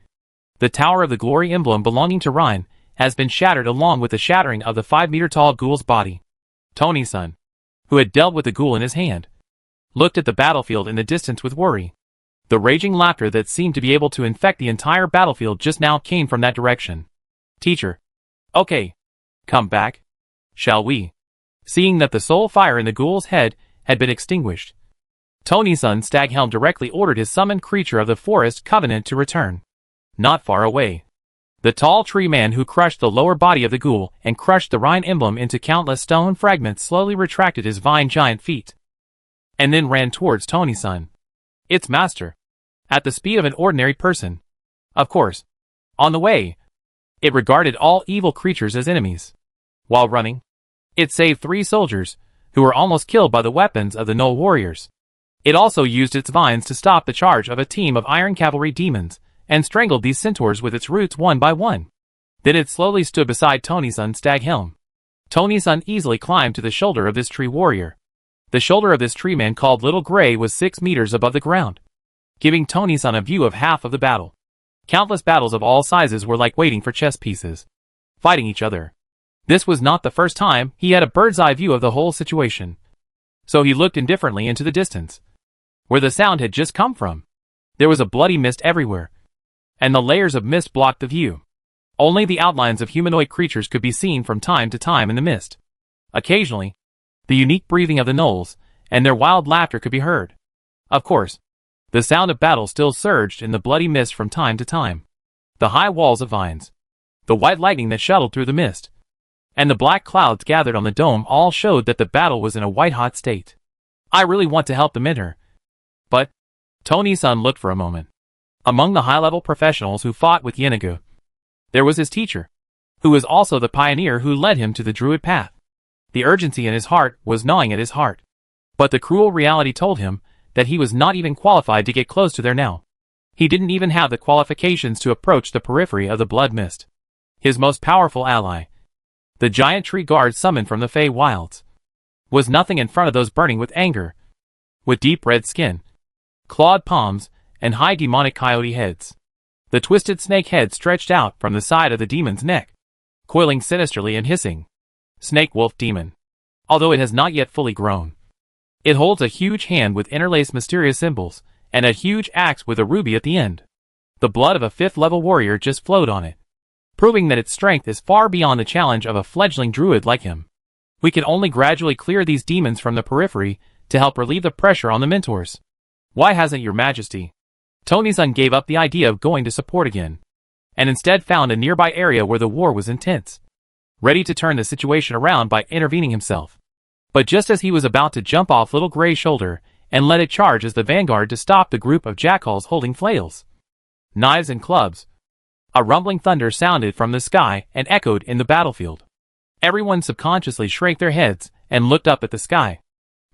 The tower of the glory emblem belonging to Rhine has been shattered along with the shattering of the 5-meter-tall ghoul's body. Tony-san, who had dealt with the ghoul in his hand, looked at the battlefield in the distance with worry. The raging laughter that seemed to be able to infect the entire battlefield just now came from that direction. Teacher. Okay. Come back. Shall we? Seeing that the soul fire in the ghoul's head had been extinguished, Tony-san Staghelm directly ordered his summoned creature of the forest covenant to return. Not far away, the tall tree man who crushed the lower body of the ghoul and crushed the Rhine emblem into countless stone fragments slowly retracted his vine giant feet, and then ran towards Tony-san, its master, at the speed of an ordinary person. Of course, on the way, it regarded all evil creatures as enemies. While running, it saved 3 soldiers, who were almost killed by the weapons of the Gnoll warriors. It also used its vines to stop the charge of a team of iron cavalry demons, and strangled these centaurs with its roots one by one. Then it slowly stood beside Tony-san Staghelm. Tony-san easily climbed to the shoulder of this tree warrior. The shoulder of this tree man called Little Gray was 6 meters above the ground, giving Tony-san a view of half of the battle. Countless battles of all sizes were like waiting for chess pieces, fighting each other. This was not the first time he had a bird's-eye view of the whole situation. So he looked indifferently into the distance, where the sound had just come from. There was a bloody mist everywhere, and the layers of mist blocked the view. Only the outlines of humanoid creatures could be seen from time to time in the mist. Occasionally, the unique breathing of the gnolls and their wild laughter could be heard. Of course, the sound of battle still surged in the bloody mist from time to time. The high walls of vines, the white lightning that shuttled through the mist, and the black clouds gathered on the dome all showed that the battle was in a white-hot state. I really want to help the mentor. But Tony-san looked for a moment. Among the high-level professionals who fought with Inigo, there was his teacher, who was also the pioneer who led him to the druid path. The urgency in his heart was gnawing at his heart. But the cruel reality told him that he was not even qualified to get close to there now. He didn't even have the qualifications to approach the periphery of the blood mist. His most powerful ally, the giant tree guard summoned from the Fey Wilds, was nothing in front of those burning with anger, with deep red skin, clawed palms, and high demonic coyote heads. The twisted snake head stretched out from the side of the demon's neck, coiling sinisterly and hissing. Snake wolf demon. Although it has not yet fully grown, it holds a huge hand with interlaced mysterious symbols, and a huge axe with a ruby at the end. The blood of a 5th-level warrior just flowed on it, proving that its strength is far beyond the challenge of a fledgling druid like him. We can only gradually clear these demons from the periphery to help relieve the pressure on the mentors. Why hasn't your majesty? Tony-san gave up the idea of going to support again, and instead found a nearby area where the war was intense, ready to turn the situation around by intervening himself. But just as he was about to jump off Little Gray's shoulder and let it charge as the vanguard to stop the group of jackals holding flails, knives and clubs, a rumbling thunder sounded from the sky and echoed in the battlefield. Everyone subconsciously shrank their heads and looked up at the sky.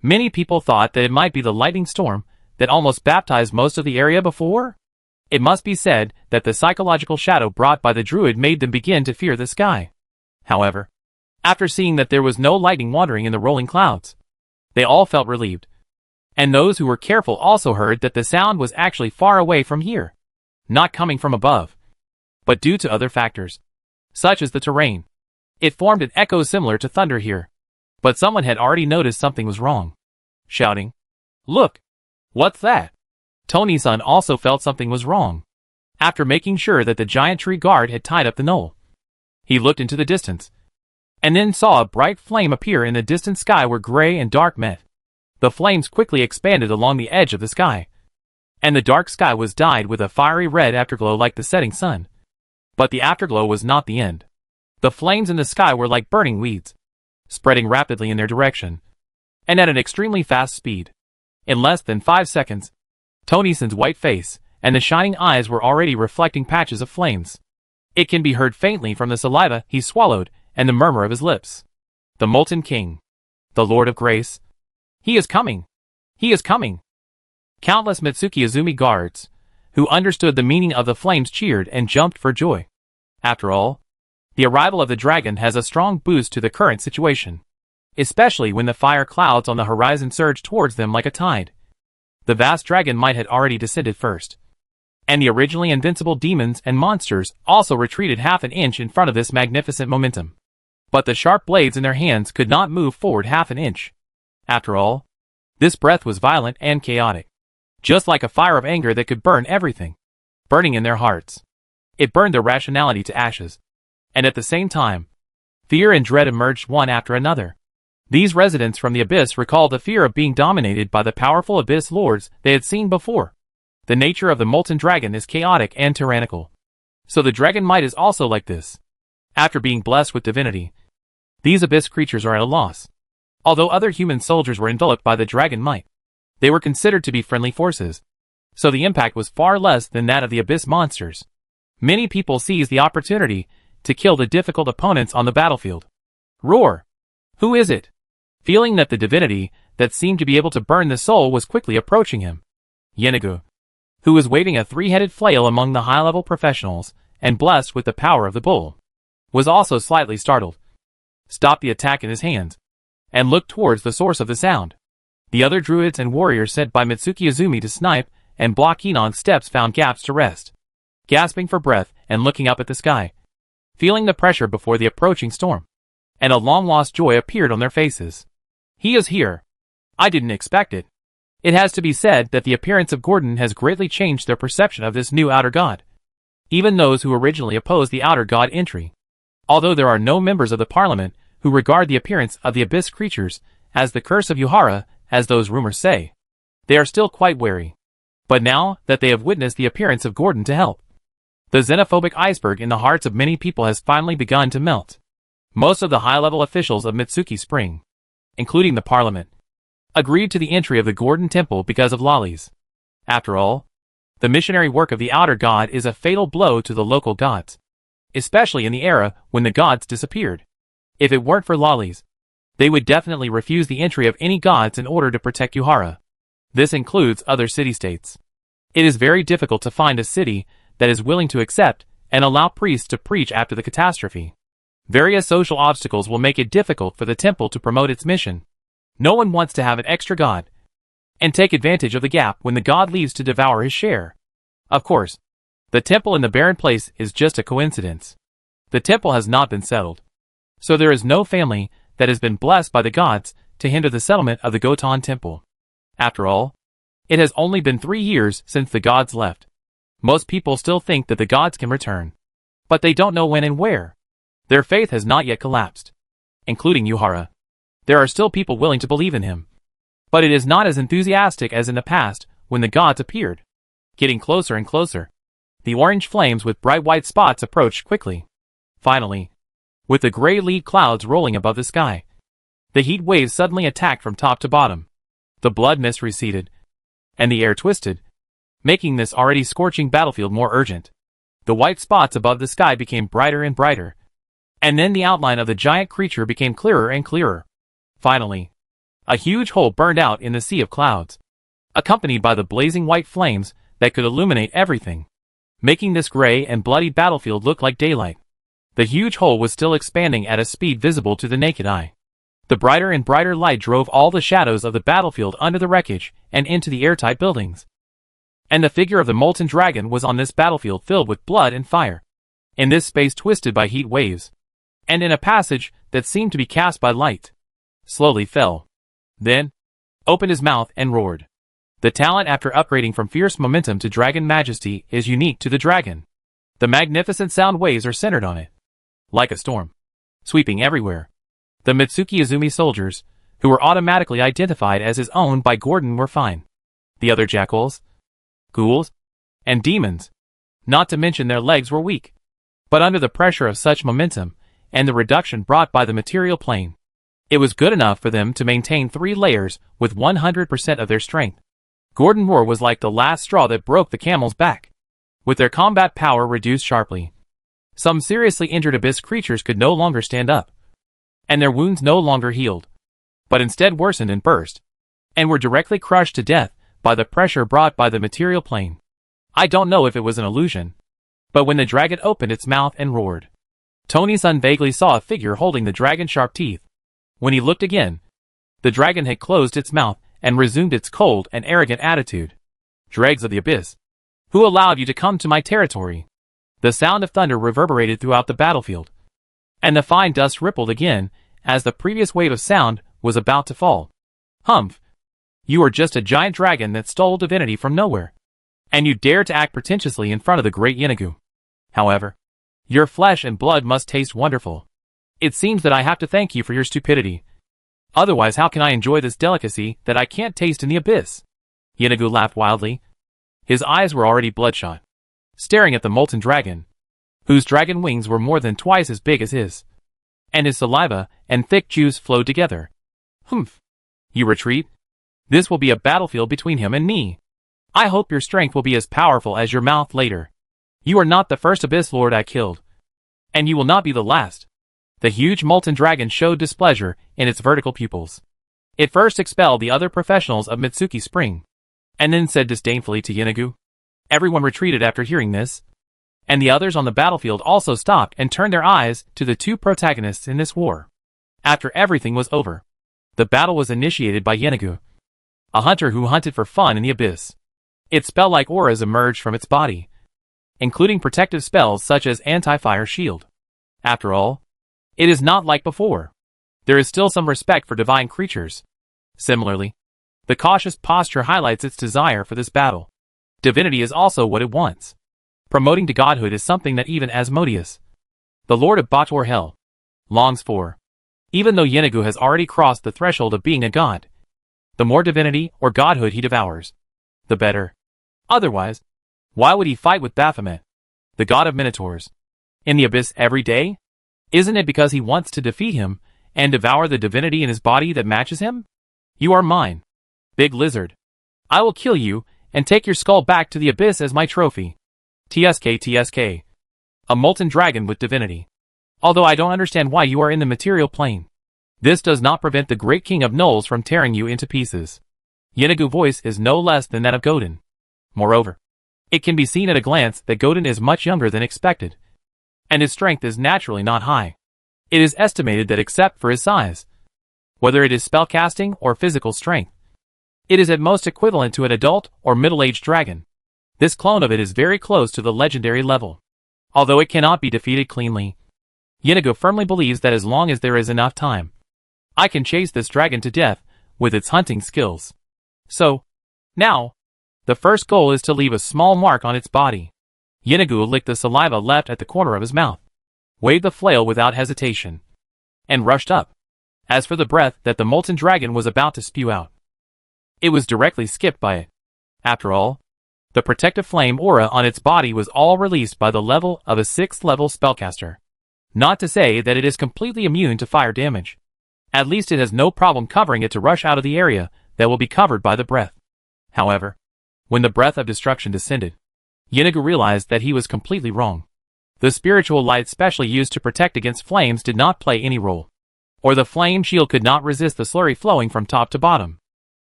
Many people thought that it might be the lightning storm that almost baptized most of the area before. It must be said that the psychological shadow brought by the druid made them begin to fear the sky. However, after seeing that there was no lightning wandering in the rolling clouds, they all felt relieved. And those who were careful also heard that the sound was actually far away from here, not coming from above, but due to other factors, such as the terrain. It formed an echo similar to thunder here, but someone had already noticed something was wrong, shouting, "Look! What's that?" Tony-san also felt something was wrong. After making sure that the giant tree guard had tied up the gnoll, he looked into the distance, and then saw a bright flame appear in the distant sky where gray and dark met. The flames quickly expanded along the edge of the sky, and the dark sky was dyed with a fiery red afterglow like the setting sun. But the afterglow was not the end. The flames in the sky were like burning weeds, spreading rapidly in their direction, and at an extremely fast speed. In less than 5 seconds, Tony-san's white face and the shining eyes were already reflecting patches of flames. It can be heard faintly from the saliva he swallowed and the murmur of his lips. The Molten King, the Lord of Grace, He is coming! He is coming! Countless Mitsuki Izumi guards, who understood the meaning of the flames, cheered and jumped for joy. After all, the arrival of the dragon has a strong boost to the current situation, especially when the fire clouds on the horizon surge towards them like a tide. The vast dragon might had already descended first, and the originally invincible demons and monsters also retreated half an inch in front of this magnificent momentum. But the sharp blades in their hands could not move forward half an inch. After all, this breath was violent and chaotic, just like a fire of anger that could burn everything, burning in their hearts. It burned their rationality to ashes. And at the same time, fear and dread emerged one after another. These residents from the abyss recalled the fear of being dominated by the powerful abyss lords they had seen before. The nature of the molten dragon is chaotic and tyrannical. So the dragon might is also like this. After being blessed with divinity, these abyss creatures are at a loss. Although other human soldiers were enveloped by the dragon might, they were considered to be friendly forces. So the impact was far less than that of the abyss monsters. Many people seized the opportunity to kill the difficult opponents on the battlefield. Roar! Who is it? Feeling that the divinity that seemed to be able to burn the soul was quickly approaching him, Yenagu, who was waving a three-headed flail among the high-level professionals and blessed with the power of the bull, was also slightly startled, stopped the attack in his hands, and looked towards the source of the sound. The other druids and warriors sent by Mitsuki Izumi to snipe and block Enon's steps found gaps to rest, gasping for breath and looking up at the sky, feeling the pressure before the approaching storm, and a long-lost joy appeared on their faces. He is here. I didn't expect it. It has to be said that the appearance of Gordon has greatly changed their perception of this new outer god. Even those who originally opposed the outer god entry. Although there are no members of the parliament who regard the appearance of the abyss creatures as the curse of Yuhara, as those rumors say, they are still quite wary. But now that they have witnessed the appearance of Gordon to help, the xenophobic iceberg in the hearts of many people has finally begun to melt. Most of the high-level officials of Mitsuki Spring, including the parliament, agreed to the entry of the Gordon Temple because of lollies. After all, the missionary work of the outer god is a fatal blow to the local gods, especially in the era when the gods disappeared. If it weren't for lollies, they would definitely refuse the entry of any gods in order to protect Yuhara. This includes other city-states. It is very difficult to find a city that is willing to accept and allow priests to preach after the catastrophe. Various social obstacles will make it difficult for the temple to promote its mission. No one wants to have an extra god and take advantage of the gap when the god leaves to devour his share. Of course, the temple in the barren place is just a coincidence. The temple has not been settled, so there is no family that has been blessed by the gods to hinder the settlement of the Gotan temple. After all, it has only been 3 years since the gods left. Most people still think that the gods can return, but they don't know when and where. Their faith has not yet collapsed, including Yuhara. There are still people willing to believe in him, but it is not as enthusiastic as in the past when the gods appeared. Getting closer and closer, the orange flames with bright white spots approached quickly. Finally, with the gray lead clouds rolling above the sky, the heat waves suddenly attacked from top to bottom. The blood mist receded, and the air twisted, making this already scorching battlefield more urgent. The white spots above the sky became brighter and brighter, and then the outline of the giant creature became clearer and clearer. Finally, a huge hole burned out in the sea of clouds, accompanied by the blazing white flames that could illuminate everything, making this gray and bloody battlefield look like daylight. The huge hole was still expanding at a speed visible to the naked eye. The brighter and brighter light drove all the shadows of the battlefield under the wreckage and into the airtight buildings. And the figure of the molten dragon was on this battlefield filled with blood and fire, in this space twisted by heat waves, and in a passage that seemed to be cast by light, slowly fell. Then, opened his mouth and roared. The talent after upgrading from fierce momentum to dragon majesty is unique to the dragon. The magnificent sound waves are centered on it, like a storm, sweeping everywhere. The Mitsuki Izumi soldiers, who were automatically identified as his own by Gordon, were fine. The other jackals, ghouls, and demons, not to mention their legs, were weak. But under the pressure of such momentum, and the reduction brought by the material plane, it was good enough for them to maintain 3 layers with 100% of their strength. Gordon Roar was like the last straw that broke the camel's back. With their combat power reduced sharply, some seriously injured abyss creatures could no longer stand up, and their wounds no longer healed, but instead worsened and burst. and were directly crushed to death by the pressure brought by the material plane. I don't know if it was an illusion, but when the dragon opened its mouth and roared, Tony-san vaguely saw a figure holding the dragon's sharp teeth. When he looked again, the dragon had closed its mouth and resumed its cold and arrogant attitude. Dregs of the abyss, who allowed you to come to my territory? The sound of thunder reverberated throughout the battlefield, and the fine dust rippled again as the previous wave of sound was about to fall. Humph! You are just a giant dragon that stole divinity from nowhere, and you dare to act pretentiously in front of the great Yinagu. However, your flesh and blood must taste wonderful. It seems that I have to thank you for your stupidity. Otherwise, how can I enjoy this delicacy that I can't taste in the abyss? Yinagu laughed wildly. His eyes were already bloodshot, staring at the molten dragon, whose dragon wings were more than twice as big as his, and his saliva and thick juice flowed together. Humph! You retreat? This will be a battlefield between him and me. I hope your strength will be as powerful as your mouth later. You are not the first Abyss Lord I killed, and you will not be the last. The huge molten dragon showed displeasure in its vertical pupils. It first expelled the other professionals of Mitsuki Spring, and then said disdainfully to Yinagu. Everyone retreated after hearing this, and the others on the battlefield also stopped and turned their eyes to the two protagonists in this war. After everything was over, the battle was initiated by Yinagu, a hunter who hunted for fun in the abyss. Its spell-like auras emerged from its body, including protective spells such as anti-fire shield. After all, it is not like before. There is still some respect for divine creatures. Similarly, the cautious posture highlights its desire for this battle. Divinity is also what it wants. Promoting to godhood is something that even Asmodeus, the Lord of Bator Hell, longs for. Even though Yinagu has already crossed the threshold of being a god, the more divinity or godhood he devours, the better. Otherwise, why would he fight with Baphomet, the god of minotaurs, in the abyss every day? Isn't it because he wants to defeat him and devour the divinity in his body that matches him? You are mine, big lizard. I will kill you and take your skull back to the abyss as my trophy. TSK. A molten dragon with divinity. Although I don't understand why you are in the material plane, this does not prevent the great king of gnolls from tearing you into pieces. Yinagu's voice is no less than that of Godin. Moreover, it can be seen at a glance that Godin is much younger than expected, and his strength is naturally not high. It is estimated that except for his size, whether it is spellcasting or physical strength, it is at most equivalent to an adult or middle-aged dragon. This clone of it is very close to the legendary level, although it cannot be defeated cleanly. Yinagu firmly believes that as long as there is enough time, I can chase this dragon to death with its hunting skills. So, now, the first goal is to leave a small mark on its body. Yinagu licked the saliva left at the corner of his mouth, waved the flail without hesitation, and rushed up. As for the breath that the molten dragon was about to spew out, it was directly skipped by it. After all, the protective flame aura on its body was all released by the level of a 6th level spellcaster. Not to say that it is completely immune to fire damage. At least it has no problem covering it to rush out of the area that will be covered by the breath. However, when the breath of destruction descended, Yinagu realized that he was completely wrong. The spiritual light specially used to protect against flames did not play any role, or the flame shield could not resist the slurry flowing from top to bottom.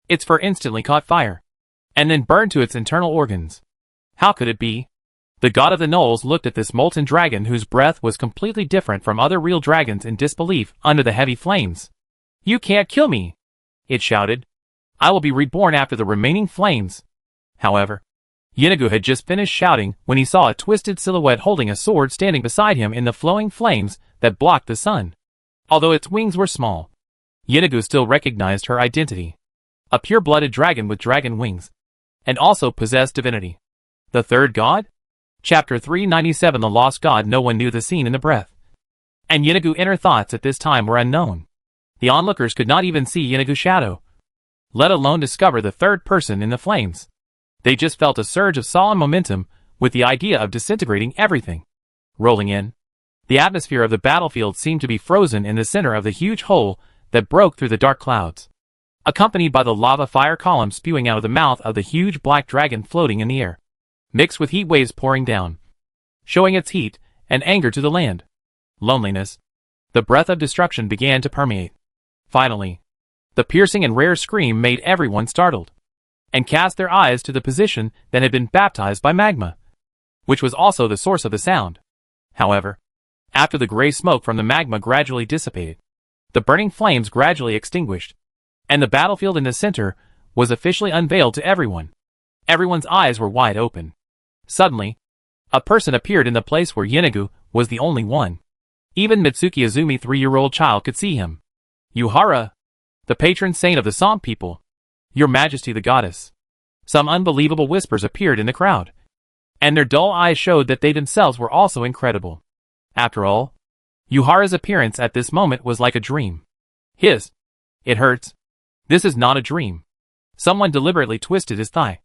Its fur instantly caught fire, and then burned to its internal organs. How could it be? The god of the gnolls looked at this molten dragon whose breath was completely different from other real dragons in disbelief under the heavy flames. You can't kill me, it shouted. I will be reborn after the remaining flames. However, Yinagu had just finished shouting when he saw a twisted silhouette holding a sword standing beside him in the flowing flames that blocked the sun. Although its wings were small, Yinagu still recognized her identity. A pure-blooded dragon with dragon wings, and also possessed divinity. The third god? Chapter 397 The Lost God. No one knew the scene in the breath, and Yinagu's inner thoughts at this time were unknown. The onlookers could not even see Yinagu's shadow, let alone discover the third person in the flames. They just felt a surge of solemn momentum with the idea of disintegrating everything. Rolling in, the atmosphere of the battlefield seemed to be frozen in the center of the huge hole that broke through the dark clouds, accompanied by the lava fire column spewing out of the mouth of the huge black dragon floating in the air, mixed with heat waves pouring down, showing its heat and anger to the land. Loneliness. The breath of destruction began to permeate. Finally, The piercing and rare scream made everyone startled, and cast their eyes to the position that had been baptized by magma, which was also the source of the sound. However, after the gray smoke from the magma gradually dissipated, the burning flames gradually extinguished, and the battlefield in the center was officially unveiled to everyone. Everyone's eyes were wide open. Suddenly, a person appeared in the place where Yinagu was the only one. Even Mitsuki Izumi, 3-year-old child, could see him. Yuhara, the patron saint of the Som people. Your Majesty the goddess. Some unbelievable whispers appeared in the crowd, and their dull eyes showed that they themselves were also incredible. After all, Yuhara's appearance at this moment was like a dream. It hurts. This is not a dream. Someone deliberately twisted his thigh,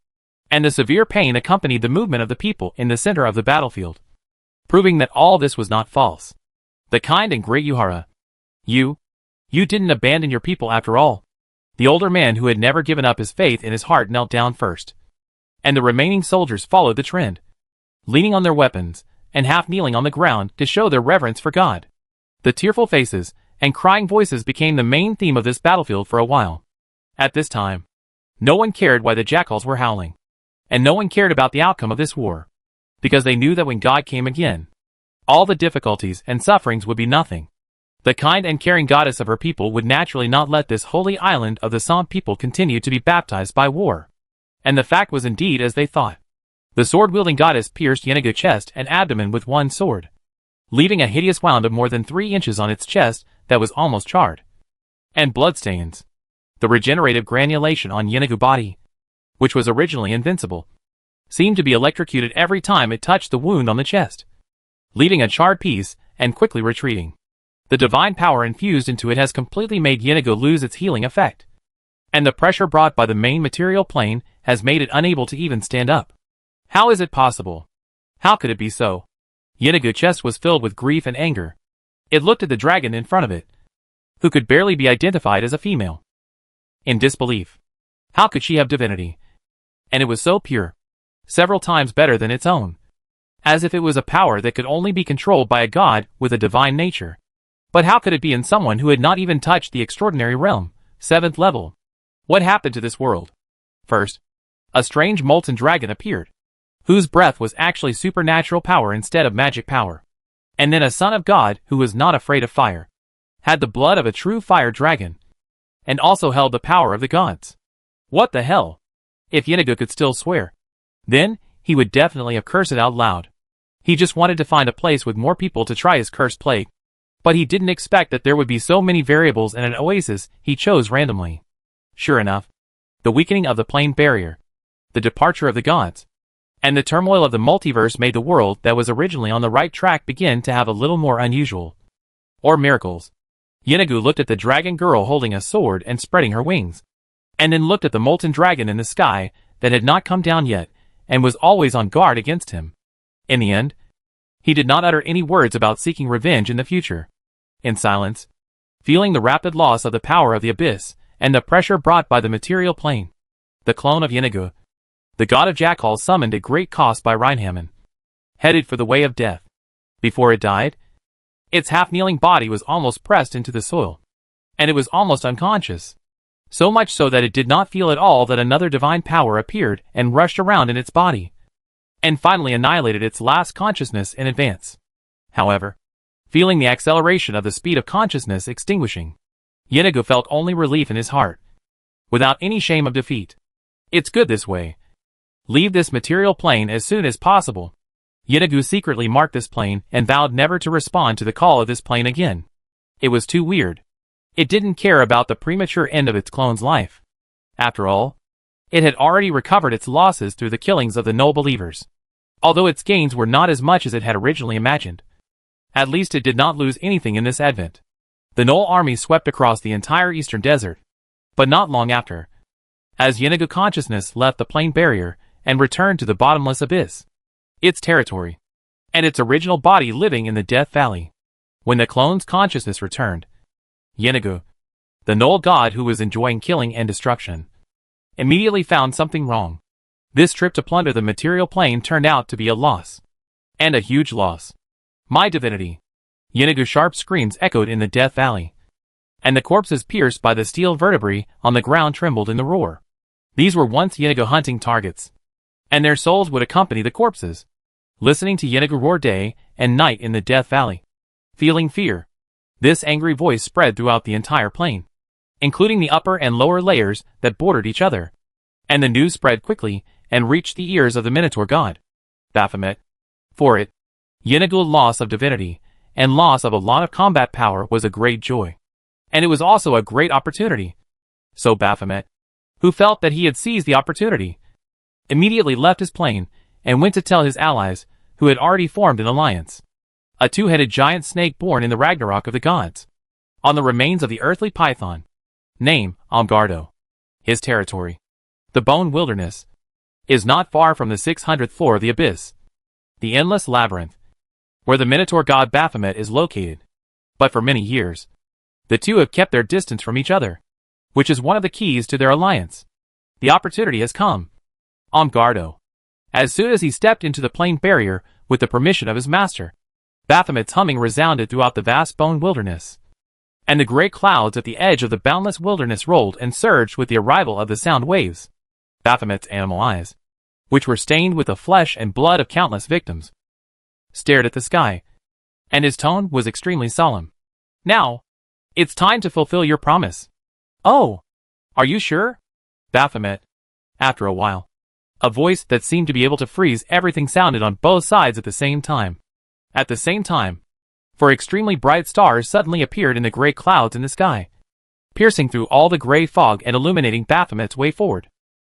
and the severe pain accompanied the movement of the people in the center of the battlefield, proving that all this was not false. The kind and great Yuhara. You didn't abandon your people after all. The older man, who had never given up his faith in his heart, knelt down first, and the remaining soldiers followed the trend, leaning on their weapons and half kneeling on the ground to show their reverence for God. The tearful faces and crying voices became the main theme of this battlefield for a while. At this time, no one cared why the jackals were howling, and no one cared about the outcome of this war, because they knew that when God came again, all the difficulties and sufferings would be nothing. The kind and caring goddess of her people would naturally not let this holy island of the Som people continue to be baptized by war. And the fact was indeed as they thought. The sword-wielding goddess pierced Yinagu's chest and abdomen with one sword, leaving a hideous wound of more than 3 inches on its chest that was almost charred. And bloodstains. The regenerative granulation on Yinagu's body, which was originally invincible, seemed to be electrocuted every time it touched the wound on the chest, leaving a charred piece and quickly retreating. The divine power infused into it has completely made Yinagu lose its healing effect, and the pressure brought by the main material plane has made it unable to even stand up. How is it possible? How could it be so? Yinagu's chest was filled with grief and anger. It looked at the dragon in front of it, who could barely be identified as a female, in disbelief. How could she have divinity? And it was so pure, several times better than its own, as if it was a power that could only be controlled by a god with a divine nature. But how could it be in someone who had not even touched the extraordinary realm, 7th level? What happened to this world? First, a strange molten dragon appeared, whose breath was actually supernatural power instead of magic power. And then a son of God who was not afraid of fire, had the blood of a true fire dragon, and also held the power of the gods. What the hell? If Yinagu could still swear, then he would definitely have cursed it out loud. He just wanted to find a place with more people to try his cursed plague. But he didn't expect that there would be so many variables in an oasis he chose randomly. Sure enough, the weakening of the plane barrier, the departure of the gods, and the turmoil of the multiverse made the world that was originally on the right track begin to have a little more unusual, or miracles. Yinagu looked at the dragon girl holding a sword and spreading her wings, and then looked at the molten dragon in the sky that had not come down yet and was always on guard against him. In the end, he did not utter any words about seeking revenge in the future. In silence, feeling the rapid loss of the power of the abyss and the pressure brought by the material plane, the clone of Yinagu, the god of jackals, summoned at great cost by Reinhammon, headed for the way of death. Before it died, its half-kneeling body was almost pressed into the soil, and it was almost unconscious, so much so that it did not feel at all that another divine power appeared and rushed around in its body, and finally annihilated its last consciousness in advance. However, feeling the acceleration of the speed of consciousness extinguishing, Yinagu felt only relief in his heart, without any shame of defeat. It's good this way. Leave this material plane as soon as possible. Yinagu secretly marked this plane and vowed never to respond to the call of this plane again. It was too weird. It didn't care about the premature end of its clone's life. After all, it had already recovered its losses through the killings of the null believers, although its gains were not as much as it had originally imagined. At least it did not lose anything in this advent. The Null army swept across the entire eastern desert, but not long after, as Yinagu consciousness left the plane barrier and returned to the bottomless abyss, its territory, and its original body living in the Death Valley. When the clone's consciousness returned, Yinagu, the Null god who was enjoying killing and destruction, immediately found something wrong. This trip to plunder the material plane turned out to be a loss, and a huge loss. My divinity! Yinagu's sharp screams echoed in the Death Valley. and the corpses pierced by the steel vertebrae on the ground trembled in the roar. These were once Yenigo hunting targets, and their souls would accompany the corpses, listening to Yenigo roar day and night in the Death Valley. Feeling fear, this angry voice spread throughout the entire plain, including the upper and lower layers that bordered each other. And the news spread quickly and reached the ears of the Minotaur god, Baphomet. For it, Yenigo's loss of divinity and loss of a lot of combat power was a great joy. And it was also a great opportunity. So Baphomet, who felt that he had seized the opportunity, immediately left his plane and went to tell his allies, who had already formed an alliance, a two-headed giant snake born in the Ragnarok of the gods, on the remains of the earthly python, name Amgardo. His territory, the Bone Wilderness, is not far from the 600th floor of the Abyss, the endless labyrinth, where the Minotaur god Baphomet is located. But for many years, the two have kept their distance from each other, which is one of the keys to their alliance. The opportunity has come. Amgardo. As soon as he stepped into the plain barrier with the permission of his master, Baphomet's humming resounded throughout the vast Bone Wilderness, and the great clouds at the edge of the boundless wilderness rolled and surged with the arrival of the sound waves. Baphomet's animal eyes, which were stained with the flesh and blood of countless victims, stared at the sky, and his tone was extremely solemn. Now, it's time to fulfill your promise. Oh, are you sure? Baphomet. After a while, a voice that seemed to be able to freeze everything sounded on both sides at the same time. At the same time, for extremely bright stars suddenly appeared in the gray clouds in the sky, piercing through all the gray fog and illuminating Baphomet's way forward.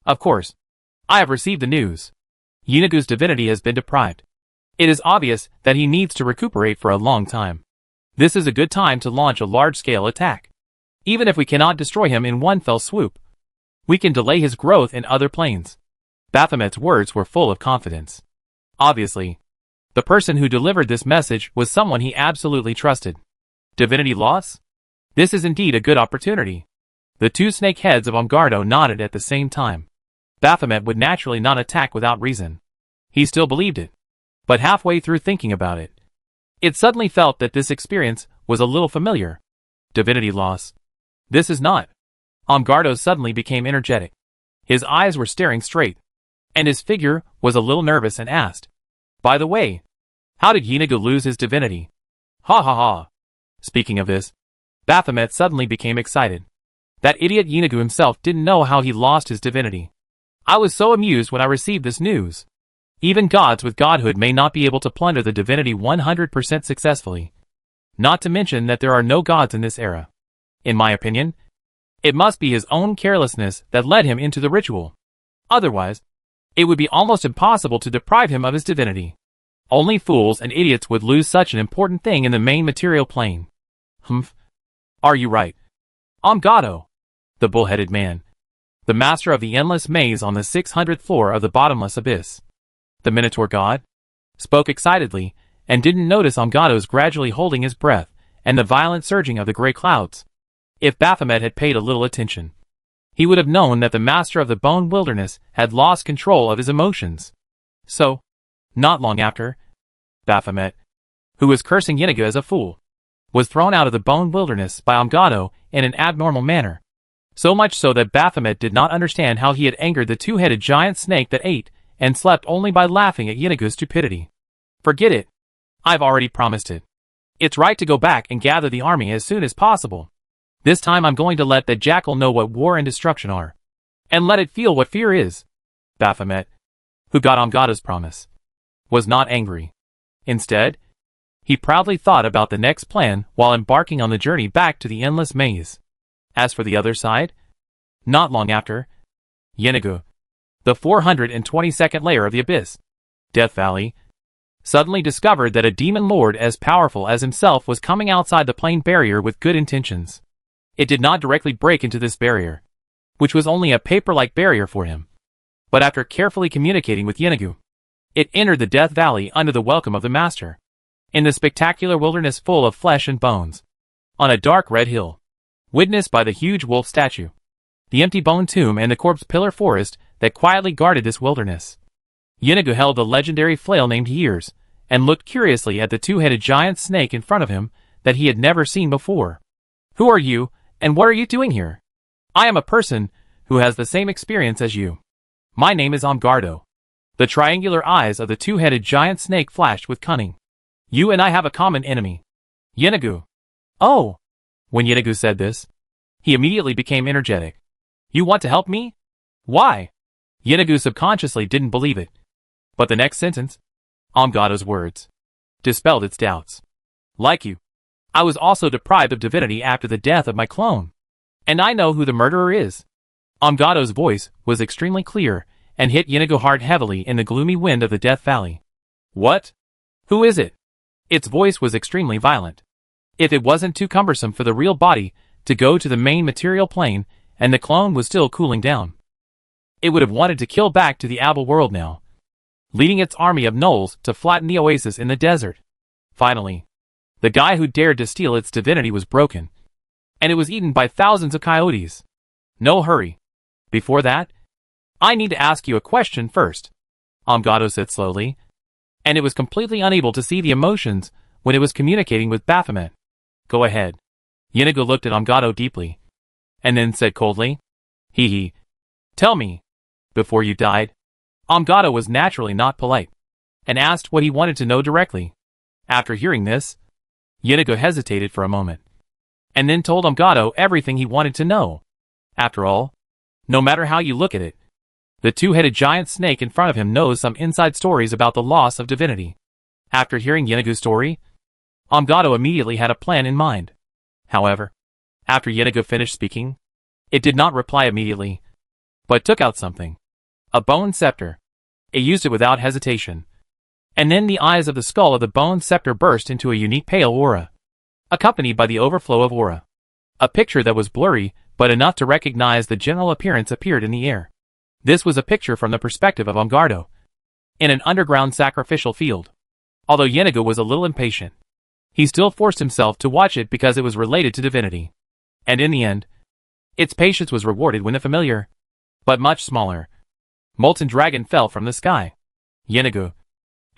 Of course, I have received the news. Yenigo's divinity has been deprived. It is obvious that he needs to recuperate for a long time. This is a good time to launch a large-scale attack. Even if we cannot destroy him in one fell swoop, we can delay his growth in other planes. Baphomet's words were full of confidence. Obviously, the person who delivered this message was someone he absolutely trusted. Divinity loss? This is indeed a good opportunity. The two snake heads of Amgardo nodded at the same time. Baphomet would naturally not attack without reason. He still believed it. But halfway through thinking about it, it suddenly felt that this experience was a little familiar. Divinity loss. This is not. Amgardo suddenly became energetic. His eyes were staring straight, and his figure was a little nervous and asked, "By the way, how did Yenigo lose his divinity?" Ha ha ha. Speaking of this, Baphomet suddenly became excited. That idiot Yenigo himself didn't know how he lost his divinity. I was so amused when I received this news. Even gods with godhood may not be able to plunder the divinity 100% successfully. Not to mention that there are no gods in this era. In my opinion, it must be his own carelessness that led him into the ritual. Otherwise, it would be almost impossible to deprive him of his divinity. Only fools and idiots would lose such an important thing in the main material plane. Humph. Are you right? Amgardo, the bull-headed man, the master of the endless maze on the 600th floor of the bottomless abyss, the Minotaur god, spoke excitedly, and didn't notice Amgardo's gradually holding his breath and the violent surging of the gray clouds. If Baphomet had paid a little attention, he would have known that the master of the Bone Wilderness had lost control of his emotions. So, not long after, Baphomet, who was cursing Yenigo as a fool, was thrown out of the Bone Wilderness by Amgardo in an abnormal manner. So much so that Baphomet did not understand how he had angered the two-headed giant snake that ate and slept only by laughing at Yenigo's stupidity. Forget it. I've already promised it. It's right to go back and gather the army as soon as possible. This time I'm going to let that jackal know what war and destruction are, and let it feel what fear is. Baphomet, who got Amgardo's promise, was not angry. Instead, he proudly thought about the next plan while embarking on the journey back to the endless maze. As for the other side, not long after, Yenigo, the 422nd layer of the Abyss, Death Valley, suddenly discovered that a demon lord as powerful as himself was coming outside the plain barrier with good intentions. It did not directly break into this barrier, which was only a paper-like barrier for him, but after carefully communicating with Yenigo, it entered the Death Valley under the welcome of the Master, in the spectacular wilderness full of flesh and bones, on a dark red hill, witnessed by the huge wolf statue, the empty bone tomb and the corpse pillar forest that quietly guarded this wilderness. Yenigo held the legendary flail named Years, and looked curiously at the two-headed giant snake in front of him that he had never seen before. Who are you, and what are you doing here? I am a person who has the same experience as you. My name is Amgardo. The triangular eyes of the two-headed giant snake flashed with cunning. You and I have a common enemy. Yinagu. Oh! When Yinagu said this, he immediately became energetic. You want to help me? Why? Yinagu subconsciously didn't believe it. But the next sentence, Amgardo's words, dispelled its doubts. Like you, I was also deprived of divinity after the death of my clone. And I know who the murderer is. Amgardo's voice was extremely clear and hit Yinagu hard heavily in the gloomy wind of the Death Valley. What? Who is it? Its voice was extremely violent. If it wasn't too cumbersome for the real body to go to the main material plane and the clone was still cooling down, it would have wanted to kill back to the Abel world now, leading its army of gnolls to flatten the oasis in the desert. Finally, the guy who dared to steal its divinity was broken, and it was eaten by thousands of coyotes. No hurry. Before that, I need to ask you a question first, Amgardo said slowly, and it was completely unable to see the emotions when it was communicating with Baphomet. Go ahead. Yinagu looked at Amgardo deeply, and then said coldly, Hee. Tell me, before you died. Amgardo was naturally not polite, and asked what he wanted to know directly. After hearing this, Yinagu hesitated for a moment, and then told Amgardo everything he wanted to know. After all, no matter how you look at it, the two-headed giant snake in front of him knows some inside stories about the loss of divinity. After hearing Yinagu's story, Amgardo immediately had a plan in mind. However, after Yinagu finished speaking, it did not reply immediately, but took out something. A bone scepter. It used it without hesitation. And then the eyes of the skull of the bone scepter burst into a unique pale aura, accompanied by the overflow of aura. A picture that was blurry, but enough to recognize the general appearance appeared in the air. This was a picture from the perspective of Amgardo, in an underground sacrificial field. Although Yinagu was a little impatient, he still forced himself to watch it because it was related to divinity. And in the end, its patience was rewarded when a familiar, but much smaller, molten dragon fell from the sky. Yinagu.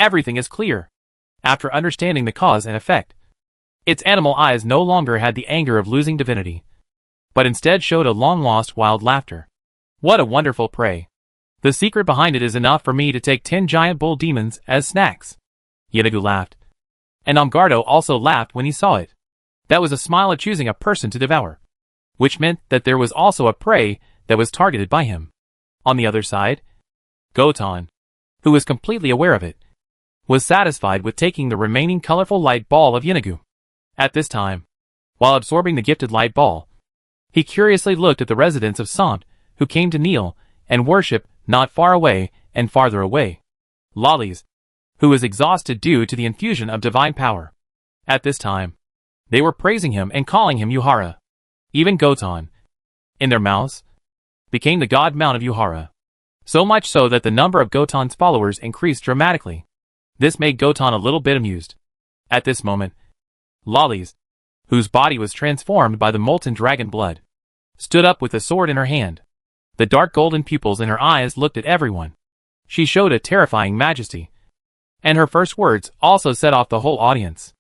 Everything is clear. After understanding the cause and effect, its animal eyes no longer had the anger of losing divinity, but instead showed a long-lost wild laughter. What a wonderful prey. The secret behind it is enough for me to take 10 giant bull demons as snacks. Yinagu laughed. And Amgardo also laughed when he saw it. That was a smile of choosing a person to devour, which meant that there was also a prey that was targeted by him. On the other side, Goton, who was completely aware of it, was satisfied with taking the remaining colorful light ball of Yinagu. At this time, while absorbing the gifted light ball, he curiously looked at the residents of Sant, who came to kneel and worship not far away and farther away. Lollies, who was exhausted due to the infusion of divine power. At this time, they were praising him and calling him Yuhara. Even Goton, in their mouths, became the god mount of Yuhara. So much so that the number of Goton's followers increased dramatically. This made Goton a little bit amused. At this moment, Lollies, whose body was transformed by the molten dragon blood, stood up with a sword in her hand. The dark golden pupils in her eyes looked at everyone. She showed a terrifying majesty, and her first words also set off the whole audience.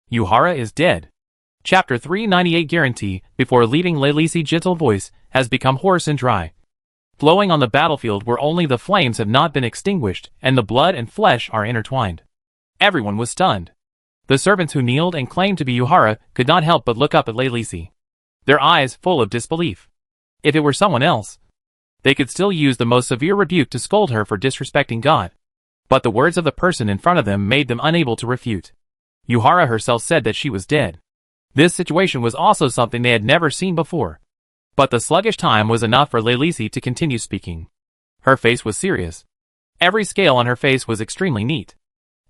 Yuhara is dead. Chapter 398 Guarantee. Before leaving Lelisi's gentle voice has become hoarse and dry, flowing on the battlefield where only the flames have not been extinguished and the blood and flesh are intertwined. Everyone was stunned. The servants who kneeled and claimed to be Yuhara could not help but look up at Lelisi, their eyes full of disbelief. If it were someone else, they could still use the most severe rebuke to scold her for disrespecting God. But the words of the person in front of them made them unable to refute. Yuhara herself said that she was dead. This situation was also something they had never seen before. But the sluggish time was enough for Lelisi to continue speaking. Her face was serious. Every scale on her face was extremely neat.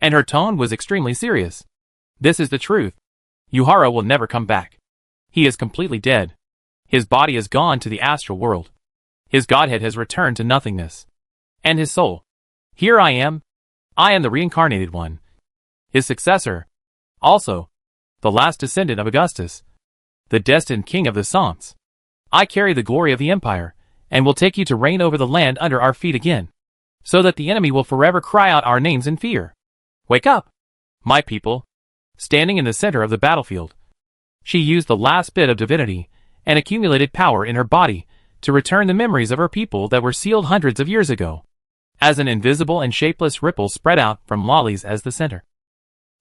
And her tone was extremely serious. This is the truth. Yuhara will never come back. He is completely dead. His body is gone to the astral world. His godhead has returned to nothingness. And his soul. Here I am. I am the reincarnated one. His successor. Also, the last descendant of Augustus, the destined king of the Saints. I carry the glory of the empire, and will take you to reign over the land under our feet again, so that the enemy will forever cry out our names in fear. Wake up, my people. Standing in the center of the battlefield, She used the last bit of divinity and accumulated power in her body to return the memories of her people that were sealed hundreds of years ago, as an invisible and shapeless ripple spread out from Lolly's as the center.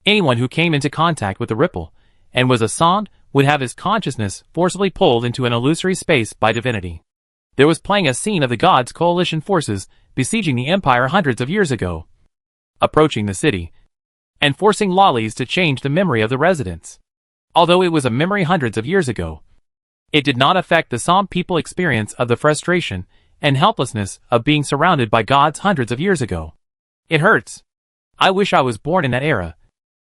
Anyone who came into contact with the ripple and was assommed would have his consciousness forcibly pulled into an illusory space by divinity. There was playing a scene of the gods' coalition forces besieging the empire hundreds of years ago, approaching the city, and forcing Lolly's to change the memory of the residents. Although it was a memory hundreds of years ago, it did not affect the Som people experience of the frustration and helplessness of being surrounded by gods hundreds of years ago. It hurts. I wish I was born in that era,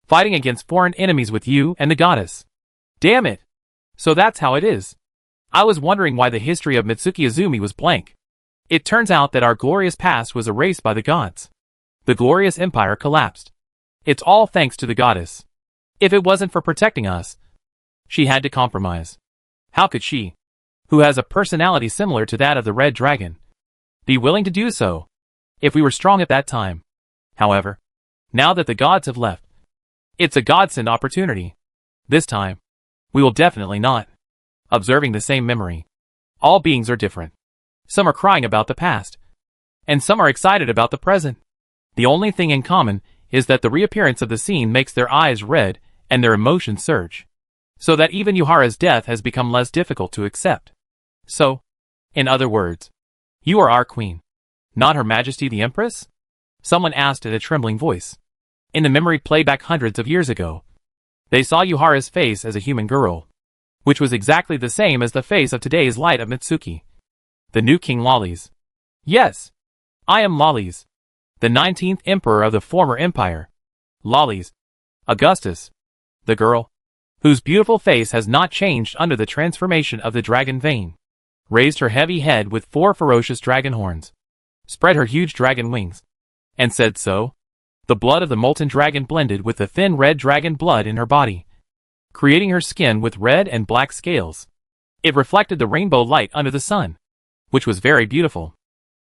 fighting against foreign enemies with you and the goddess. Damn it. So that's how it is. I was wondering why the history of Mitsuki Izumi was blank. It turns out that our glorious past was erased by the gods. The glorious empire collapsed. It's all thanks to the goddess. If it wasn't for protecting us, she had to compromise. How could she, who has a personality similar to that of the Red Dragon, be willing to do so, if we were strong at that time? However, now that the gods have left, it's a godsend opportunity. This time, we will definitely not. Observing the same memory. All beings are different. Some are crying about the past, and some are excited about the present. The only thing in common is that the reappearance of the scene makes their eyes red and their emotions surge, so that even Yuhara's death has become less difficult to accept. So, in other words, you are our queen, not Her Majesty the Empress? Someone asked in a trembling voice. In the memory playback hundreds of years ago, they saw Yuhara's face as a human girl, which was exactly the same as the face of today's light of Mitsuki, the new King Lolly's. Yes, I am Lolly's, the 19th emperor of the former empire. Lolly's, Augustus, the girl, whose beautiful face has not changed under the transformation of the dragon vein, raised her heavy head with 4 ferocious dragon horns, spread her huge dragon wings, and said so. The blood of the molten dragon blended with the thin red dragon blood in her body, creating her skin with red and black scales. It reflected the rainbow light under the sun, which was very beautiful.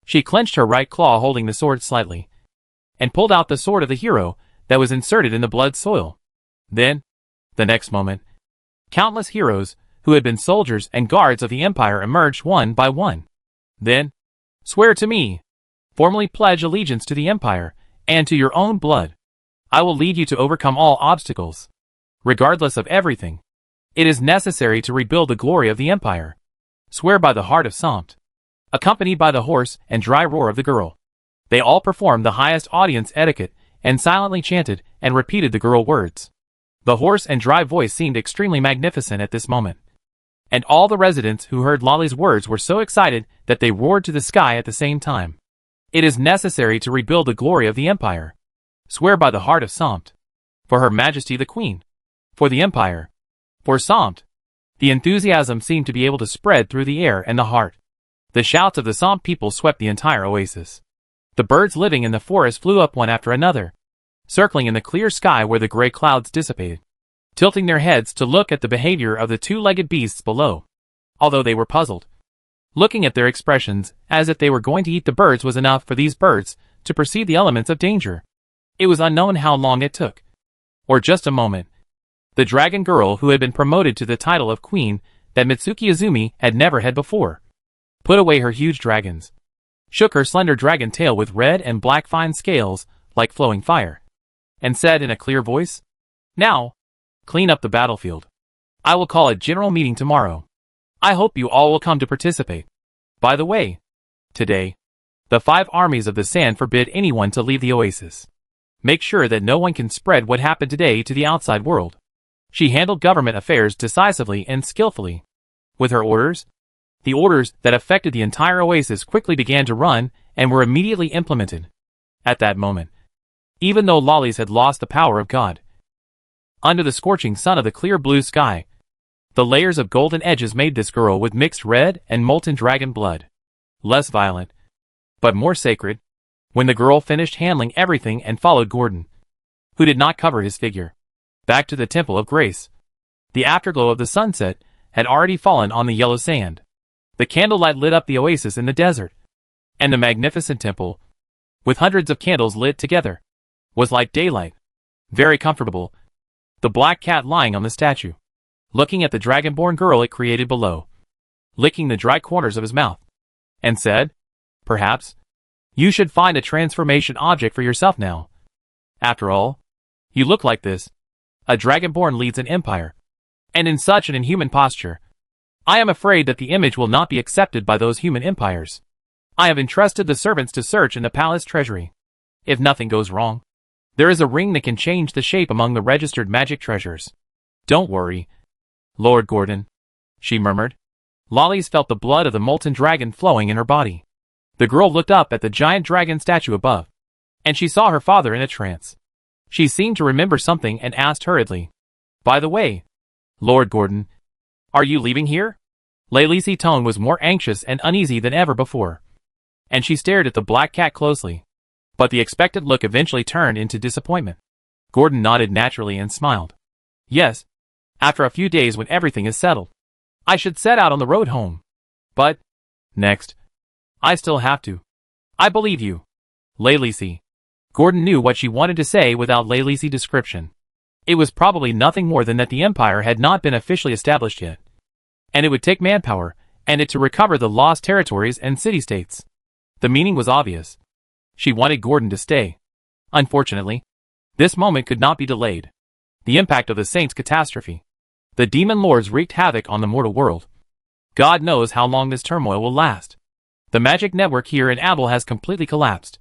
She clenched her right claw holding the sword slightly, and pulled out the sword of the hero that was inserted in the blood soil. Then, the next moment, countless heroes who had been soldiers and guards of the empire emerged one by one. Then, swear to me, formally pledge allegiance to the empire, and to your own blood. I will lead you to overcome all obstacles. Regardless of everything, it is necessary to rebuild the glory of the empire. Swear by the heart of Samt. Accompanied by the hoarse and dry roar of the girl, they all performed the highest audience etiquette and silently chanted and repeated the girl words. The hoarse and dry voice seemed extremely magnificent at this moment, and all the residents who heard Lolly's words were so excited that they roared to the sky at the same time. It is necessary to rebuild the glory of the empire. Swear by the heart of Samt. For Her Majesty the Queen. For the empire. For Samt. The enthusiasm seemed to be able to spread through the air and the heart. The shouts of the Samt people swept the entire oasis. The birds living in the forest flew up one after another, circling in the clear sky where the gray clouds dissipated, tilting their heads to look at the behavior of the 2-legged beasts below. Although they were puzzled, looking at their expressions as if they were going to eat the birds was enough for these birds to perceive the elements of danger. It was unknown how long it took, or just a moment. The dragon girl who had been promoted to the title of queen that Mitsuki Izumi had never had before, put away her huge dragons, shook her slender dragon tail with red and black fine scales like flowing fire, and said in a clear voice, "Now, clean up the battlefield. I will call a general meeting tomorrow. I hope you all will come to participate. By the way, today, the 5 armies of the sand forbid anyone to leave the oasis. Make sure that no one can spread what happened today to the outside world." She handled government affairs decisively and skillfully. With her orders, the orders that affected the entire oasis quickly began to run and were immediately implemented. At that moment, even though Lolly's had lost the power of God, under the scorching sun of the clear blue sky, the layers of golden edges made this girl with mixed red and molten dragon blood less violent, but more sacred. When the girl finished handling everything and followed Gordon, who did not cover his figure, back to the Temple of Grace, the afterglow of the sunset had already fallen on the yellow sand. The candlelight lit up the oasis in the desert, and the magnificent temple, with hundreds of candles lit together, was like daylight, very comfortable. The black cat lying on the statue, looking at the dragonborn girl it created below, licking the dry corners of his mouth, and said, "Perhaps you should find a transformation object for yourself now. After all, you look like this. A dragonborn leads an empire, and in such an inhuman posture. I am afraid that the image will not be accepted by those human empires. I have entrusted the servants to search in the palace treasury. If nothing goes wrong, there is a ring that can change the shape among the registered magic treasures. Don't worry, Lord Gordon," she murmured. Lollies felt the blood of the molten dragon flowing in her body. The girl looked up at the giant dragon statue above, and she saw her father in a trance. She seemed to remember something and asked hurriedly, "By the way, Lord Gordon, are you leaving here?" Lalisi's tone was more anxious and uneasy than ever before, and she stared at the black cat closely. But the expected look eventually turned into disappointment. Gordon nodded naturally and smiled. "Yes, after a few days when everything is settled, I should set out on the road home. But, next, I still have to." "I believe you, Lalisi." Gordon knew what she wanted to say without Lalisi's description. It was probably nothing more than that the empire had not been officially established yet, and it would take manpower and it to recover the lost territories and city-states. The meaning was obvious. She wanted Gordon to stay. Unfortunately, this moment could not be delayed. The impact of the Saints' catastrophe. The demon lords wreaked havoc on the mortal world. God knows how long this turmoil will last. The magic network here in Abel has completely collapsed.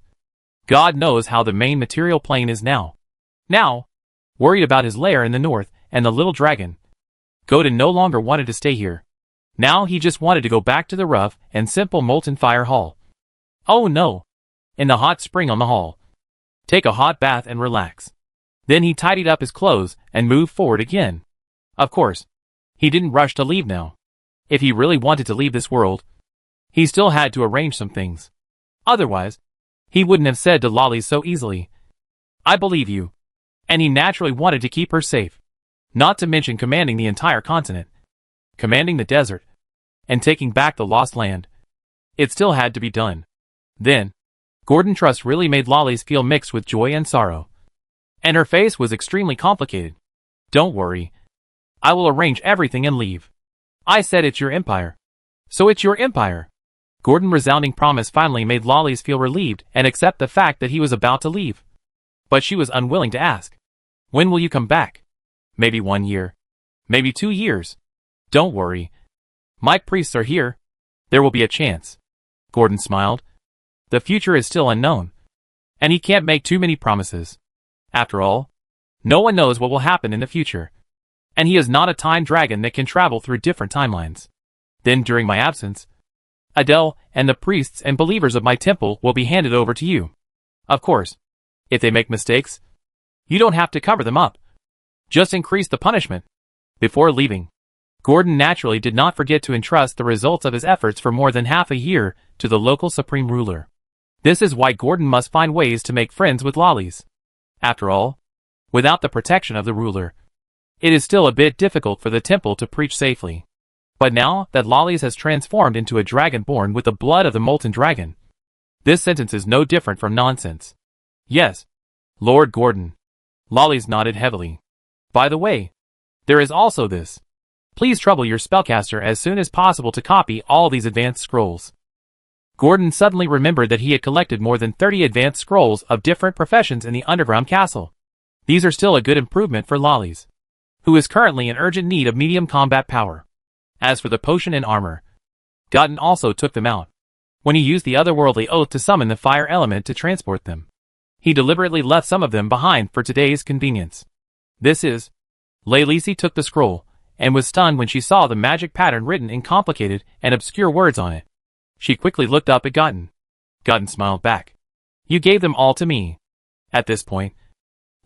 God knows how the main material plane is now. Worried about his lair in the north and the little dragon. Godin no longer wanted to stay here. Now he just wanted to go back to the rough and simple molten fire hall. Oh no! In the hot spring on the hall. Take a hot bath and relax. Then he tidied up his clothes and moved forward again. Of course, he didn't rush to leave now. If he really wanted to leave this world, he still had to arrange some things. Otherwise, he wouldn't have said to Lolly so easily, "I believe you." And he naturally wanted to keep her safe. Not to mention commanding the entire continent, commanding the desert, and taking back the lost land. It still had to be done. Then, Gordon Trust really made Lolly's feel mixed with joy and sorrow. And her face was extremely complicated. "Don't worry. I will arrange everything and leave. I said it's your empire. So it's your empire." Gordon's resounding promise finally made Lolly's feel relieved and accept the fact that he was about to leave. But she was unwilling to ask. "When will you come back?" "Maybe 1 year. Maybe 2 years. Don't worry. My priests are here. There will be a chance." Gordon smiled. The future is still unknown, and he can't make too many promises. After all, no one knows what will happen in the future. And he is not a time dragon that can travel through different timelines. Then during my absence, Adele and the priests and believers of my temple will be handed over to you. Of course, if they make mistakes, you don't have to cover them up. Just increase the punishment. Before leaving, Gordon naturally did not forget to entrust the results of his efforts for more than half a year to the local supreme ruler. This is why Gordon must find ways to make friends with lollies. After all, without the protection of the ruler, it is still a bit difficult for the temple to preach safely. But now that Lollies has transformed into a dragon born with the blood of the molten dragon, this sentence is no different from nonsense. Yes, Lord Gordon. Lollies nodded heavily. By the way, there is also this. Please trouble your spellcaster as soon as possible to copy all these advanced scrolls. Gordon suddenly remembered that he had collected more than 30 advanced scrolls of different professions in the underground castle. These are still a good improvement for Lollies, who is currently in urgent need of medium combat power. As for the potion and armor, Gotten also took them out when he used the otherworldly oath to summon the fire element to transport them. He deliberately left some of them behind for today's convenience. This is... Lalisi took the scroll, and was stunned when she saw the magic pattern written in complicated and obscure words on it. She quickly looked up at Gotten. Gotten smiled back. You gave them all to me. At this point,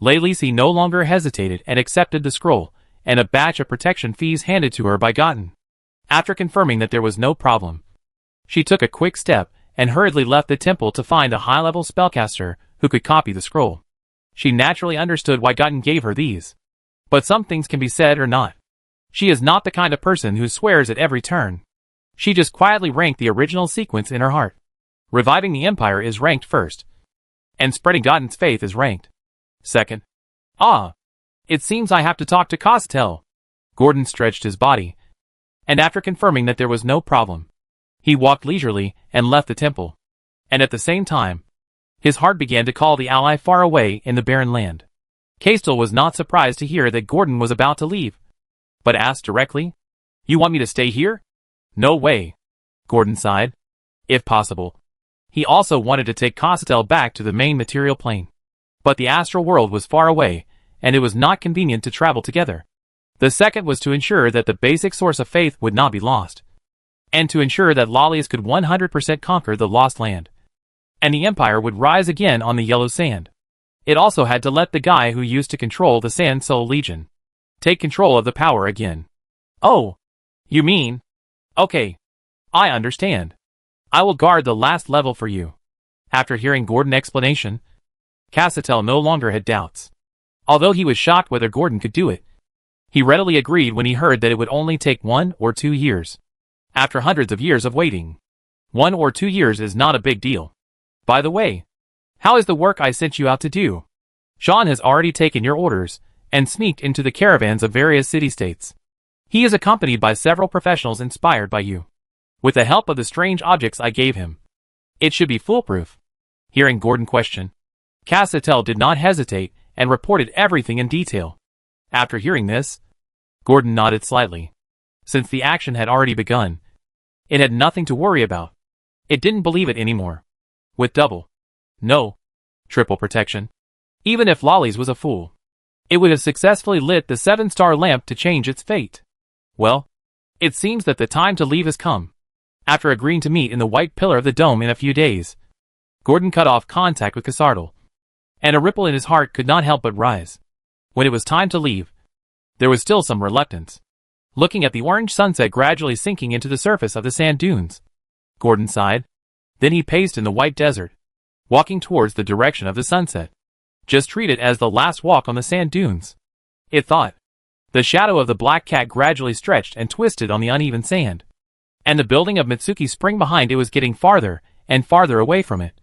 Lalisi no longer hesitated and accepted the scroll, and a batch of protection fees handed to her by Gotten. After confirming that there was no problem, she took a quick step and hurriedly left the temple to find a high-level spellcaster who could copy the scroll. She naturally understood why Gotten gave her these. But some things can be said or not. She is not the kind of person who swears at every turn. She just quietly ranked the original sequence in her heart. Reviving the Empire is ranked first, and spreading Gotten's faith is ranked second. Ah! It seems I have to talk to Costel. Gordon stretched his body, and after confirming that there was no problem, he walked leisurely and left the temple. And at the same time, his heart began to call the ally far away in the barren land. Kastel was not surprised to hear that Gordon was about to leave, but asked directly, "You want me to stay here?" "No way," Gordon sighed. If possible, he also wanted to take Kastel back to the main material plane. But the astral world was far away, and it was not convenient to travel together. The second was to ensure that the basic source of faith would not be lost, and to ensure that Lollius could 100% conquer the lost land, and the Empire would rise again on the yellow sand. It also had to let the guy who used to control the Sand Soul Legion take control of the power again. "Oh, you mean? Okay, I understand. I will guard the last level for you." After hearing Gordon's explanation, Kastel no longer had doubts. Although he was shocked whether Gordon could do it, he readily agreed when he heard that it would only take 1 or 2 years. After hundreds of years of waiting, 1 or 2 years is not a big deal. "By the way, how is the work I sent you out to do?" "Sean has already taken your orders and sneaked into the caravans of various city-states. He is accompanied by several professionals inspired by you, with the help of the strange objects I gave him. It should be foolproof." Hearing Gordon question, Kastel did not hesitate and reported everything in detail. After hearing this, Gordon nodded slightly. Since the action had already begun, it had nothing to worry about. It didn't believe it anymore. With double, no, triple protection, even if Lollies was a fool, it would have successfully lit the 7-star lamp to change its fate. Well, it seems that the time to leave has come. After agreeing to meet in the white pillar of the dome in a few days, Gordon cut off contact with Kastel, and a ripple in his heart could not help but rise. When it was time to leave, there was still some reluctance. Looking at the orange sunset gradually sinking into the surface of the sand dunes, Gordon sighed. Then he paced in the white desert, walking towards the direction of the sunset. Just treat it as the last walk on the sand dunes, it thought. The shadow of the black cat gradually stretched and twisted on the uneven sand, and the building of Mitsuki Spring behind it was getting farther and farther away from it,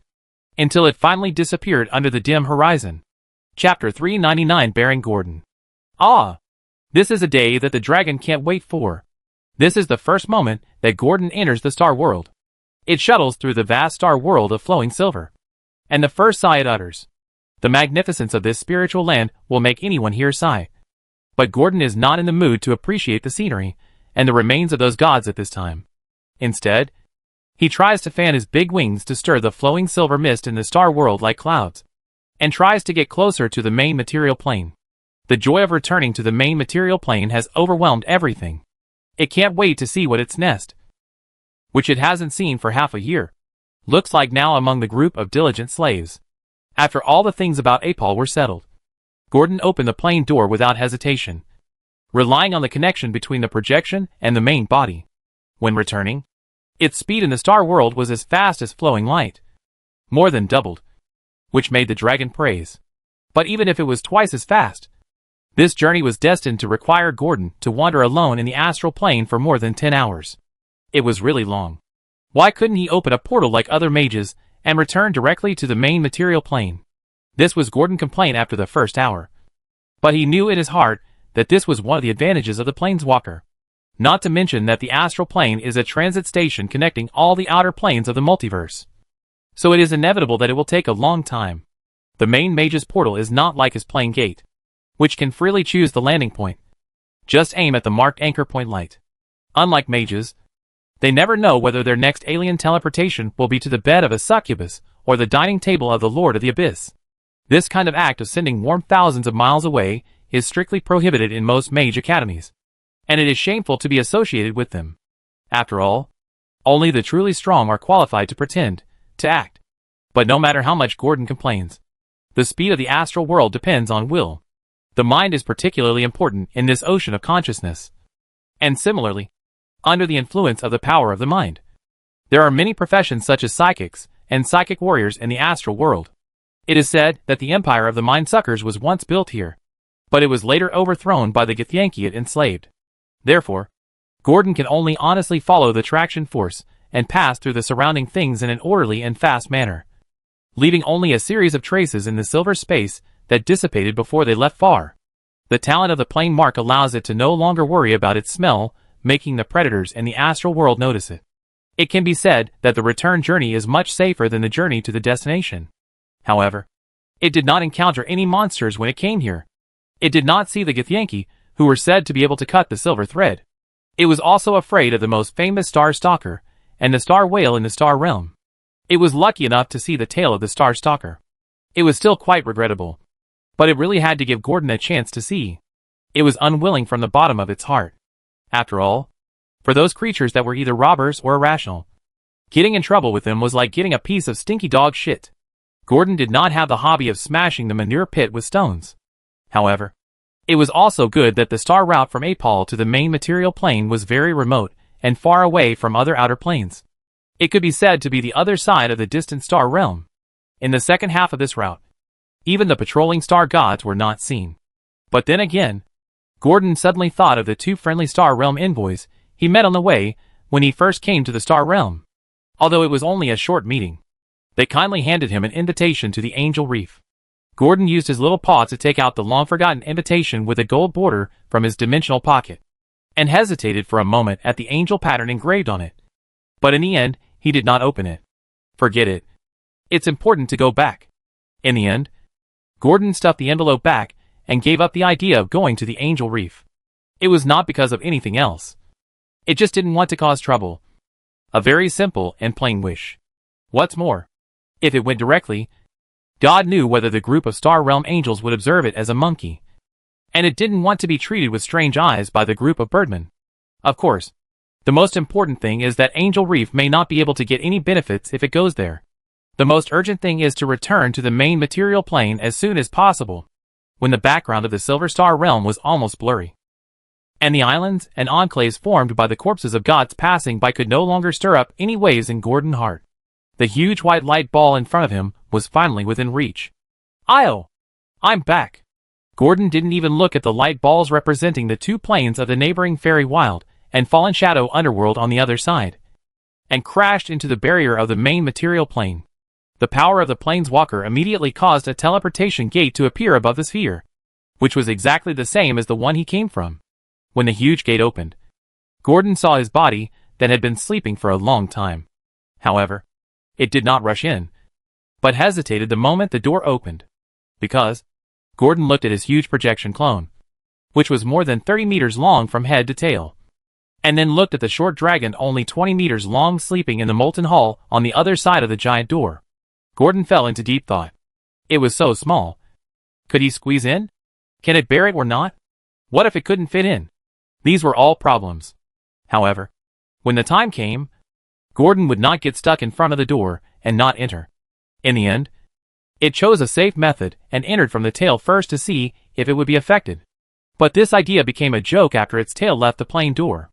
until it finally disappeared under the dim horizon. Chapter 399. Bearing Gordon. Ah! This is a day that the dragon can't wait for. This is the first moment that Gordon enters the star world. It shuttles through the vast star world of flowing silver, and the first sigh it utters. The magnificence of this spiritual land will make anyone here sigh. But Gordon is not in the mood to appreciate the scenery and the remains of those gods at this time. Instead, he tries to fan his big wings to stir the flowing silver mist in the star world like clouds, and tries to get closer to the main material plane. The joy of returning to the main material plane has overwhelmed everything. It can't wait to see what its nest, which it hasn't seen for half a year, looks like now among the group of diligent slaves. After all the things about Apol were settled, Gordon opened the plane door without hesitation, relying on the connection between the projection and the main body. When returning, its speed in the star world was as fast as flowing light, more than doubled, which made the dragon praise. But even if it was twice as fast, this journey was destined to require Gordon to wander alone in the astral plane for more than 10 hours. It was really long. Why couldn't he open a portal like other mages and return directly to the main material plane? This was Gordon's complaint after the first hour. But he knew in his heart that this was one of the advantages of the Planeswalker. Not to mention that the astral plane is a transit station connecting all the outer planes of the multiverse. So it is inevitable that it will take a long time. The main mage's portal is not like his plane gate, which can freely choose the landing point. Just aim at the marked anchor point light. Unlike mages, they never know whether their next alien teleportation will be to the bed of a succubus or the dining table of the Lord of the Abyss. This kind of act of sending warmth thousands of miles away is strictly prohibited in most mage academies, and it is shameful to be associated with them. After all, only the truly strong are qualified to pretend to act. But no matter how much Gordon complains, the speed of the astral world depends on will. The mind is particularly important in this ocean of consciousness. And similarly, under the influence of the power of the mind, there are many professions such as psychics and psychic warriors in the astral world. It is said that the empire of the Mind Suckers was once built here, but it was later overthrown by the Githyanki it enslaved. Therefore, Gordon can only honestly follow the traction force and pass through the surrounding things in an orderly and fast manner, leaving only a series of traces in the silver space that dissipated before they left far. The talent of the plane mark allows it to no longer worry about its smell, making the predators in the astral world notice it. It can be said that the return journey is much safer than the journey to the destination. However, it did not encounter any monsters when it came here. It did not see the Githyanki, who were said to be able to cut the silver thread. It was also afraid of the most famous star stalker, and the star whale in the star realm. It was lucky enough to see the tail of the star stalker. It was still quite regrettable. But it really had to give Gordon a chance to see. It was unwilling from the bottom of its heart. After all, for those creatures that were either robbers or irrational, getting in trouble with them was like getting a piece of stinky dog shit. Gordon did not have the hobby of smashing the manure pit with stones. However, it was also good that the star route from Apol to the main material plane was very remote and far away from other outer planes. It could be said to be the other side of the distant star realm. In the second half of this route, even the patrolling star gods were not seen. But then again, Gordon suddenly thought of the two friendly star realm envoys he met on the way when he first came to the star realm. Although it was only a short meeting, they kindly handed him an invitation to the Angel Reef. Gordon used his little paw to take out the long-forgotten invitation with a gold border from his dimensional pocket, and hesitated for a moment at the angel pattern engraved on it. But in the end, he did not open it. Forget it. It's important to go back. In the end, Gordon stuffed the envelope back and gave up the idea of going to the Angel Reef. It was not because of anything else. It just didn't want to cause trouble. A very simple and plain wish. What's more, if it went directly, God knew whether the group of Star Realm angels would observe it as a monkey. And it didn't want to be treated with strange eyes by the group of birdmen. Of course, the most important thing is that Angel Reef may not be able to get any benefits if it goes there. The most urgent thing is to return to the main material plane as soon as possible, when the background of the Silver Star Realm was almost blurry, and the islands and enclaves formed by the corpses of gods passing by could no longer stir up any waves in Gordon's heart. The huge white light ball in front of him was finally within reach. I'm back. Gordon didn't even look at the light balls representing the two planes of the neighboring Fairy Wild and Fallen Shadow Underworld on the other side, and crashed into the barrier of the main material plane. The power of the planeswalker immediately caused a teleportation gate to appear above the sphere, which was exactly the same as the one he came from. When the huge gate opened, Gordon saw his body that had been sleeping for a long time. However, it did not rush in, but hesitated the moment the door opened, because Gordon looked at his huge projection clone, which was more than 30 meters long from head to tail, and then looked at the short dragon only 20 meters long sleeping in the molten hull on the other side of the giant door. Gordon fell into deep thought. It was so small. Could he squeeze in? Can it bear it or not? What if it couldn't fit in? These were all problems. However, when the time came, Gordon would not get stuck in front of the door and not enter. In the end, it chose a safe method and entered from the tail first to see if it would be affected. But this idea became a joke after its tail left the plane door.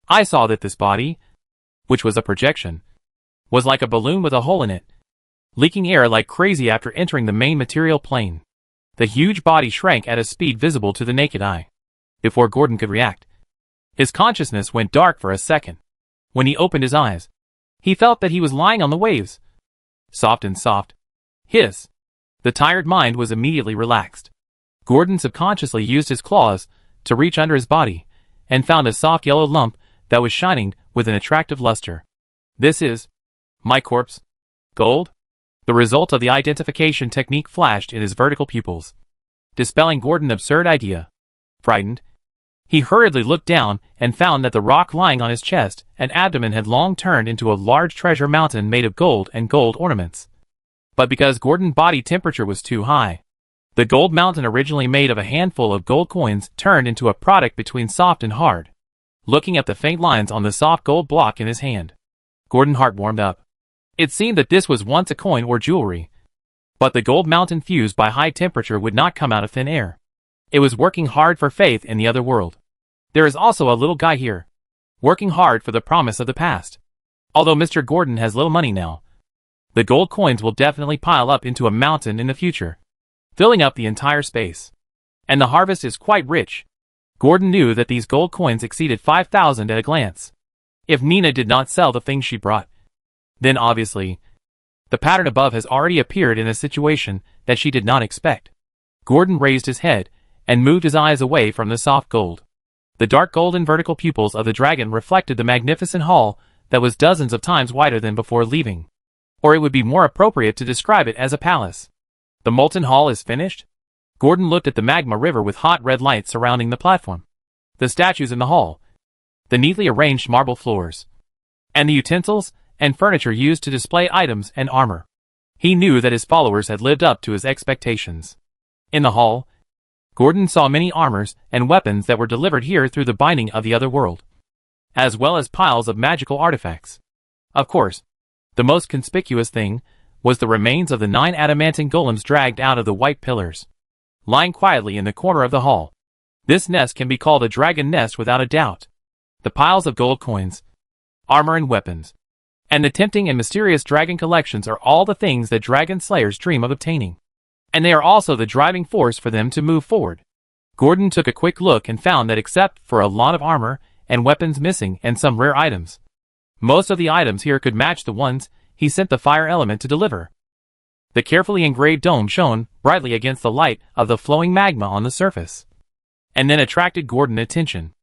I saw that this body, which was a projection, was like a balloon with a hole in it, leaking air like crazy after entering the main material plane. The huge body shrank at a speed visible to the naked eye. Before Gordon could react, his consciousness went dark for a second. When he opened his eyes, he felt that he was lying on the waves. Soft and soft. Hiss. The tired mind was immediately relaxed. Gordon subconsciously used his claws to reach under his body and found a soft yellow lump that was shining with an attractive luster. This is my corpse. Gold? The result of the identification technique flashed in his vertical pupils, dispelling Gordon's absurd idea. Frightened, he hurriedly looked down and found that the rock lying on his chest and abdomen had long turned into a large treasure mountain made of gold and gold ornaments. But because Gordon's body temperature was too high, the gold mountain, originally made of a handful of gold coins, turned into a product between soft and hard. Looking at the faint lines on the soft gold block in his hand, Gordon's heart warmed up. It seemed that this was once a coin or jewelry. But the gold mountain fused by high temperature would not come out of thin air. It was working hard for faith in the other world. There is also a little guy here, working hard for the promise of the past. Although Mr. Gordon has little money now, the gold coins will definitely pile up into a mountain in the future, filling up the entire space. And the harvest is quite rich. Gordon knew that these gold coins exceeded 5,000 at a glance. If Nina did not sell the things she brought, then obviously, the pattern above has already appeared in a situation that she did not expect. Gordon raised his head and moved his eyes away from the soft gold. The dark golden vertical pupils of the dragon reflected the magnificent hall that was dozens of times wider than before leaving. Or it would be more appropriate to describe it as a palace. The molten hall is finished? Gordon looked at the magma river with hot red lights surrounding the platform. The statues in the hall. The neatly arranged marble floors. And the utensils and furniture used to display items and armor. He knew that his followers had lived up to his expectations. In the hall, Gordon saw many armors and weapons that were delivered here through the binding of the other world, as well as piles of magical artifacts. Of course, the most conspicuous thing was the remains of the 9 adamantine golems dragged out of the white pillars, lying quietly in the corner of the hall. This nest can be called a dragon nest without a doubt. The piles of gold coins, armor and weapons, and the tempting and mysterious dragon collections are all the things that dragon slayers dream of obtaining. And they are also the driving force for them to move forward. Gordon took a quick look and found that except for a lot of armor and weapons missing and some rare items, most of the items here could match the ones he sent the fire element to deliver. The carefully engraved dome shone brightly against the light of the flowing magma on the surface, and then attracted Gordon's attention.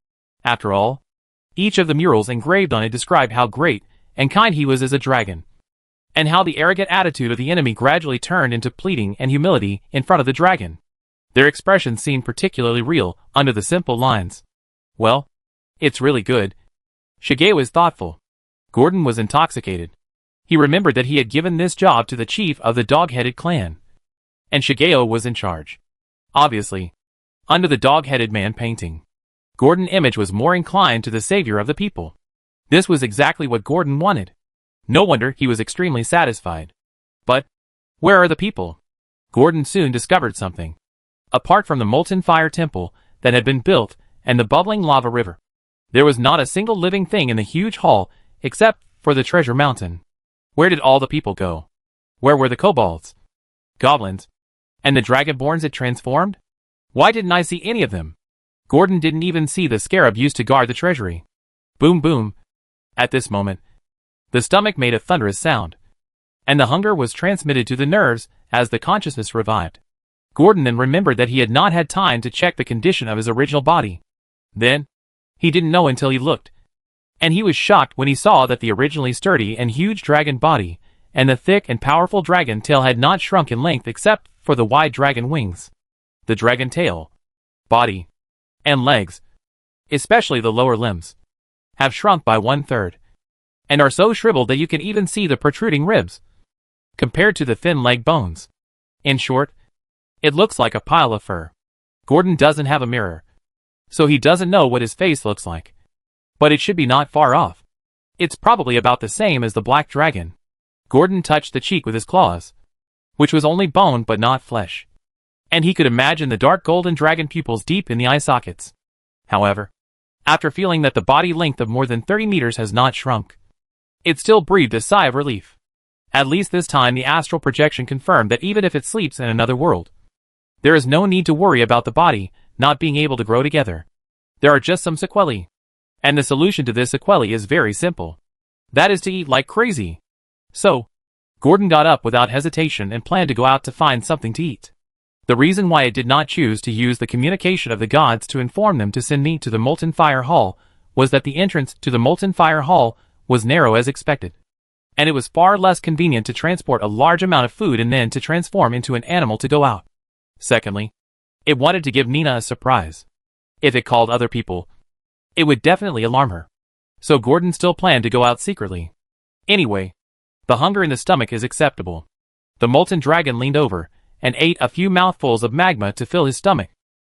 After all, each of the murals engraved on it described how great and kind he was as a dragon, and how the arrogant attitude of the enemy gradually turned into pleading and humility in front of the dragon. Their expressions seemed particularly real under the simple lines. Well, it's really good. Shigeo was thoughtful. Gordon was intoxicated. He remembered that he had given this job to the chief of the dog-headed clan, and Shigeo was in charge. Obviously, under the dog-headed man painting, Gordon's image was more inclined to the savior of the people. This was exactly what Gordon wanted. No wonder he was extremely satisfied. But where are the people? Gordon soon discovered something. Apart from the molten fire temple that had been built and the bubbling lava river, there was not a single living thing in the huge hall except for the treasure mountain. Where did all the people go? Where were the kobolds, goblins, and the dragonborns it transformed? Why didn't I see any of them? Gordon didn't even see the scarab used to guard the treasury. Boom boom. At this moment, the stomach made a thunderous sound, and the hunger was transmitted to the nerves as the consciousness revived. Gordon then remembered that he had not had time to check the condition of his original body. Then, he didn't know until he looked, and he was shocked when he saw that the originally sturdy and huge dragon body and the thick and powerful dragon tail had not shrunk in length except for the wide dragon wings. The dragon tail, body, and legs, especially the lower limbs, have shrunk by 1/3, and are so shriveled that you can even see the protruding ribs, compared to the thin leg bones. In short, it looks like a pile of fur. Gordon doesn't have a mirror, so he doesn't know what his face looks like. But it should be not far off. It's probably about the same as the black dragon. Gordon touched the cheek with his claws, which was only bone but not flesh, and he could imagine the dark golden dragon pupils deep in the eye sockets. However, after feeling that the body length of more than 30 meters has not shrunk, it still breathed a sigh of relief. At least this time the astral projection confirmed that even if it sleeps in another world, there is no need to worry about the body not being able to grow together. There are just some sequelae, and the solution to this sequelae is very simple. That is to eat like crazy. So, Gordon got up without hesitation and planned to go out to find something to eat. The reason why it did not choose to use the communication of the gods to inform them to send me to the Molten Fire Hall was that the entrance to the Molten Fire Hall was narrow as expected, and it was far less convenient to transport a large amount of food and then to transform into an animal to go out. Secondly, it wanted to give Nina a surprise. If it called other people, it would definitely alarm her. So Gordon still planned to go out secretly. Anyway, the hunger in the stomach is acceptable. The molten dragon leaned over and ate a few mouthfuls of magma to fill his stomach,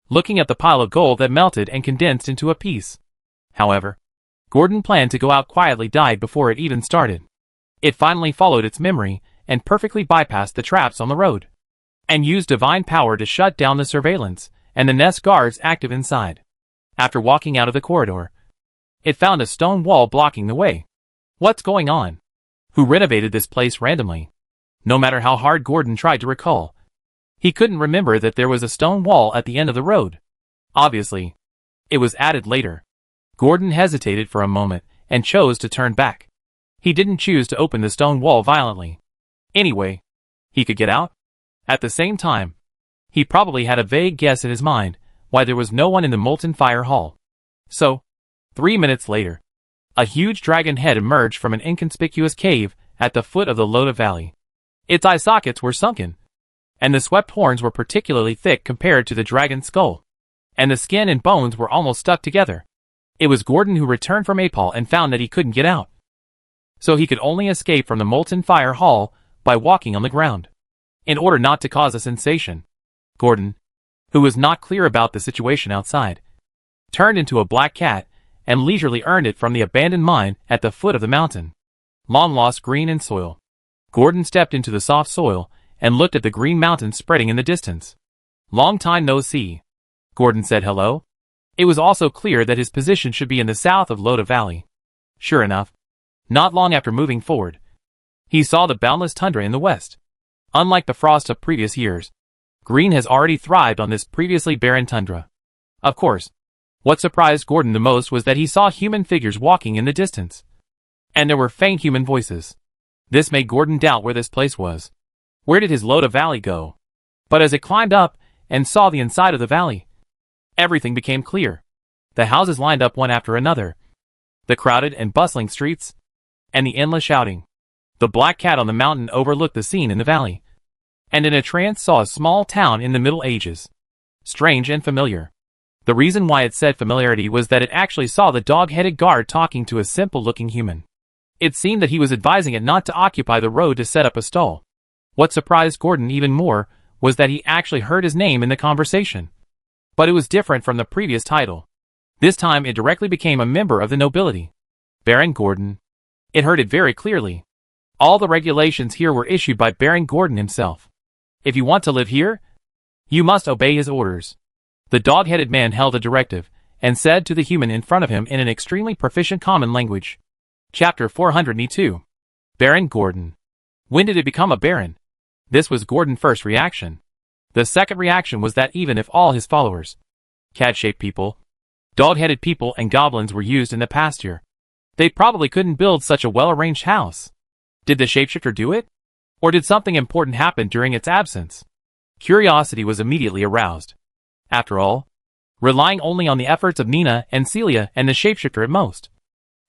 looking at the pile of gold that melted and condensed into a piece. However, Gordon planned to go out quietly died before it even started. It finally followed its memory and perfectly bypassed the traps on the road, and used divine power to shut down the surveillance and the nest guards active inside. After walking out of the corridor, it found a stone wall blocking the way. What's going on? Who renovated this place randomly? No matter how hard Gordon tried to recall, he couldn't remember that there was a stone wall at the end of the road. Obviously, it was added later. Gordon hesitated for a moment and chose to turn back. He didn't choose to open the stone wall violently. Anyway, he could get out. At the same time, he probably had a vague guess in his mind why there was no one in the molten fire hall. So, 3 minutes later, a huge dragon head emerged from an inconspicuous cave at the foot of the Loda Valley. Its eye sockets were sunken, and the swept horns were particularly thick compared to the dragon's skull, and the skin and bones were almost stuck together. It was Gordon who returned from Apol and found that he couldn't get out. So he could only escape from the molten fire hall by walking on the ground. In order not to cause a sensation, Gordon, who was not clear about the situation outside, turned into a black cat and leisurely earned it from the abandoned mine at the foot of the mountain. Long lost green and soil. Gordon stepped into the soft soil and looked at the green mountains spreading in the distance. Long time no see. Gordon said hello. It was also clear that his position should be in the south of Loda Valley. Sure enough, not long after moving forward, he saw the boundless tundra in the west. Unlike the frost of previous years, green has already thrived on this previously barren tundra. Of course, what surprised Gordon the most was that he saw human figures walking in the distance. And there were faint human voices. This made Gordon doubt where this place was. Where did his Loda Valley go? But as it climbed up and saw the inside of the valley, everything became clear. The houses lined up one after another, the crowded and bustling streets, and the endless shouting. The black cat on the mountain overlooked the scene in the valley, and in a trance saw a small town in the Middle Ages. Strange and familiar. The reason why it said familiarity was that it actually saw the dog-headed guard talking to a simple-looking human. It seemed that he was advising it not to occupy the road to set up a stall. What surprised Gordon even more was that he actually heard his name in the conversation. But it was different from the previous title. This time it directly became a member of the nobility. Baron Gordon. It heard it very clearly. All the regulations here were issued by Baron Gordon himself. If you want to live here, you must obey his orders. The dog-headed man held a directive, and said to the human in front of him in an extremely proficient common language. Chapter 402. Baron Gordon. When did it become a baron? This was Gordon's first reaction. The second reaction was that even if all his followers, cat-shaped people, dog-headed people and goblins were used in the past year, they probably couldn't build such a well-arranged house. Did the shapeshifter do it? Or did something important happen during its absence? Curiosity was immediately aroused. After all, relying only on the efforts of Nina and Celia and the shapeshifter at most,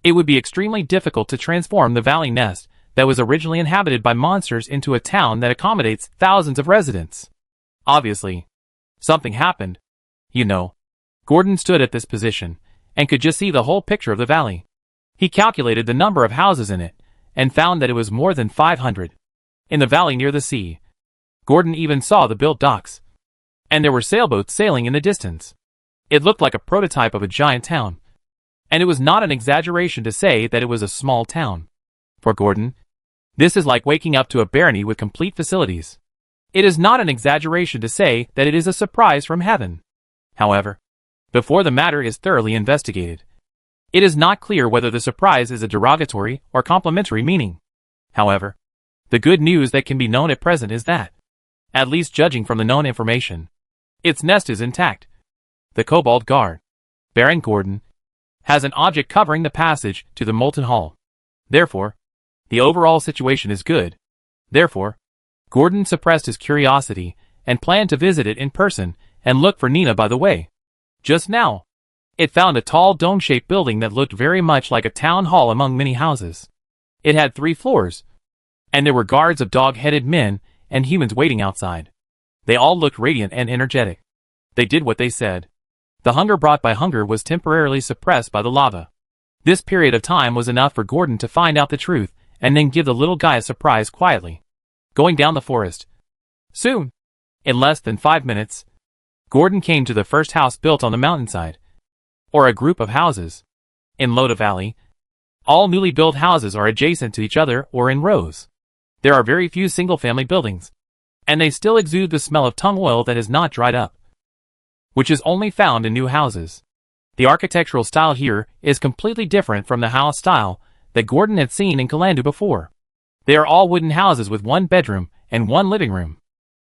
it would be extremely difficult to transform the valley nest that was originally inhabited by monsters into a town that accommodates thousands of residents. Obviously, something happened. You know, Gordon stood at this position and could just see the whole picture of the valley. He calculated the number of houses in it and found that it was more than 500. In the valley near the sea, Gordon even saw the built docks, and there were sailboats sailing in the distance. It looked like a prototype of a giant town, and it was not an exaggeration to say that it was a small town. For Gordon, this is like waking up to a barony with complete facilities. It is not an exaggeration to say that it is a surprise from heaven. However, before the matter is thoroughly investigated, it is not clear whether the surprise is a derogatory or complimentary meaning. However, the good news that can be known at present is that, at least judging from the known information, its nest is intact. The Kobold Guard, Baron Gordon, has an object covering the passage to the molten hall. Therefore, the overall situation is good. Therefore, Gordon suppressed his curiosity and planned to visit it in person and look for Nina by the way. Just now, it found a tall dome-shaped building that looked very much like a town hall among many houses. It had 3 floors, and there were guards of dog-headed men and humans waiting outside. They all looked radiant and energetic. They did what they said. The hunger brought by hunger was temporarily suppressed by the lava. This period of time was enough for Gordon to find out the truth and then give the little guy a surprise quietly. Going down the forest. Soon, in less than 5 minutes, Gordon came to the first house built on the mountainside, or a group of houses. In Loda Valley, all newly built houses are adjacent to each other or in rows. There are very few single-family buildings, and they still exude the smell of tung oil that has not dried up, which is only found in new houses. The architectural style here is completely different from the house style that Gordon had seen in Kalandu before. They are all wooden houses with 1 bedroom and 1 living room.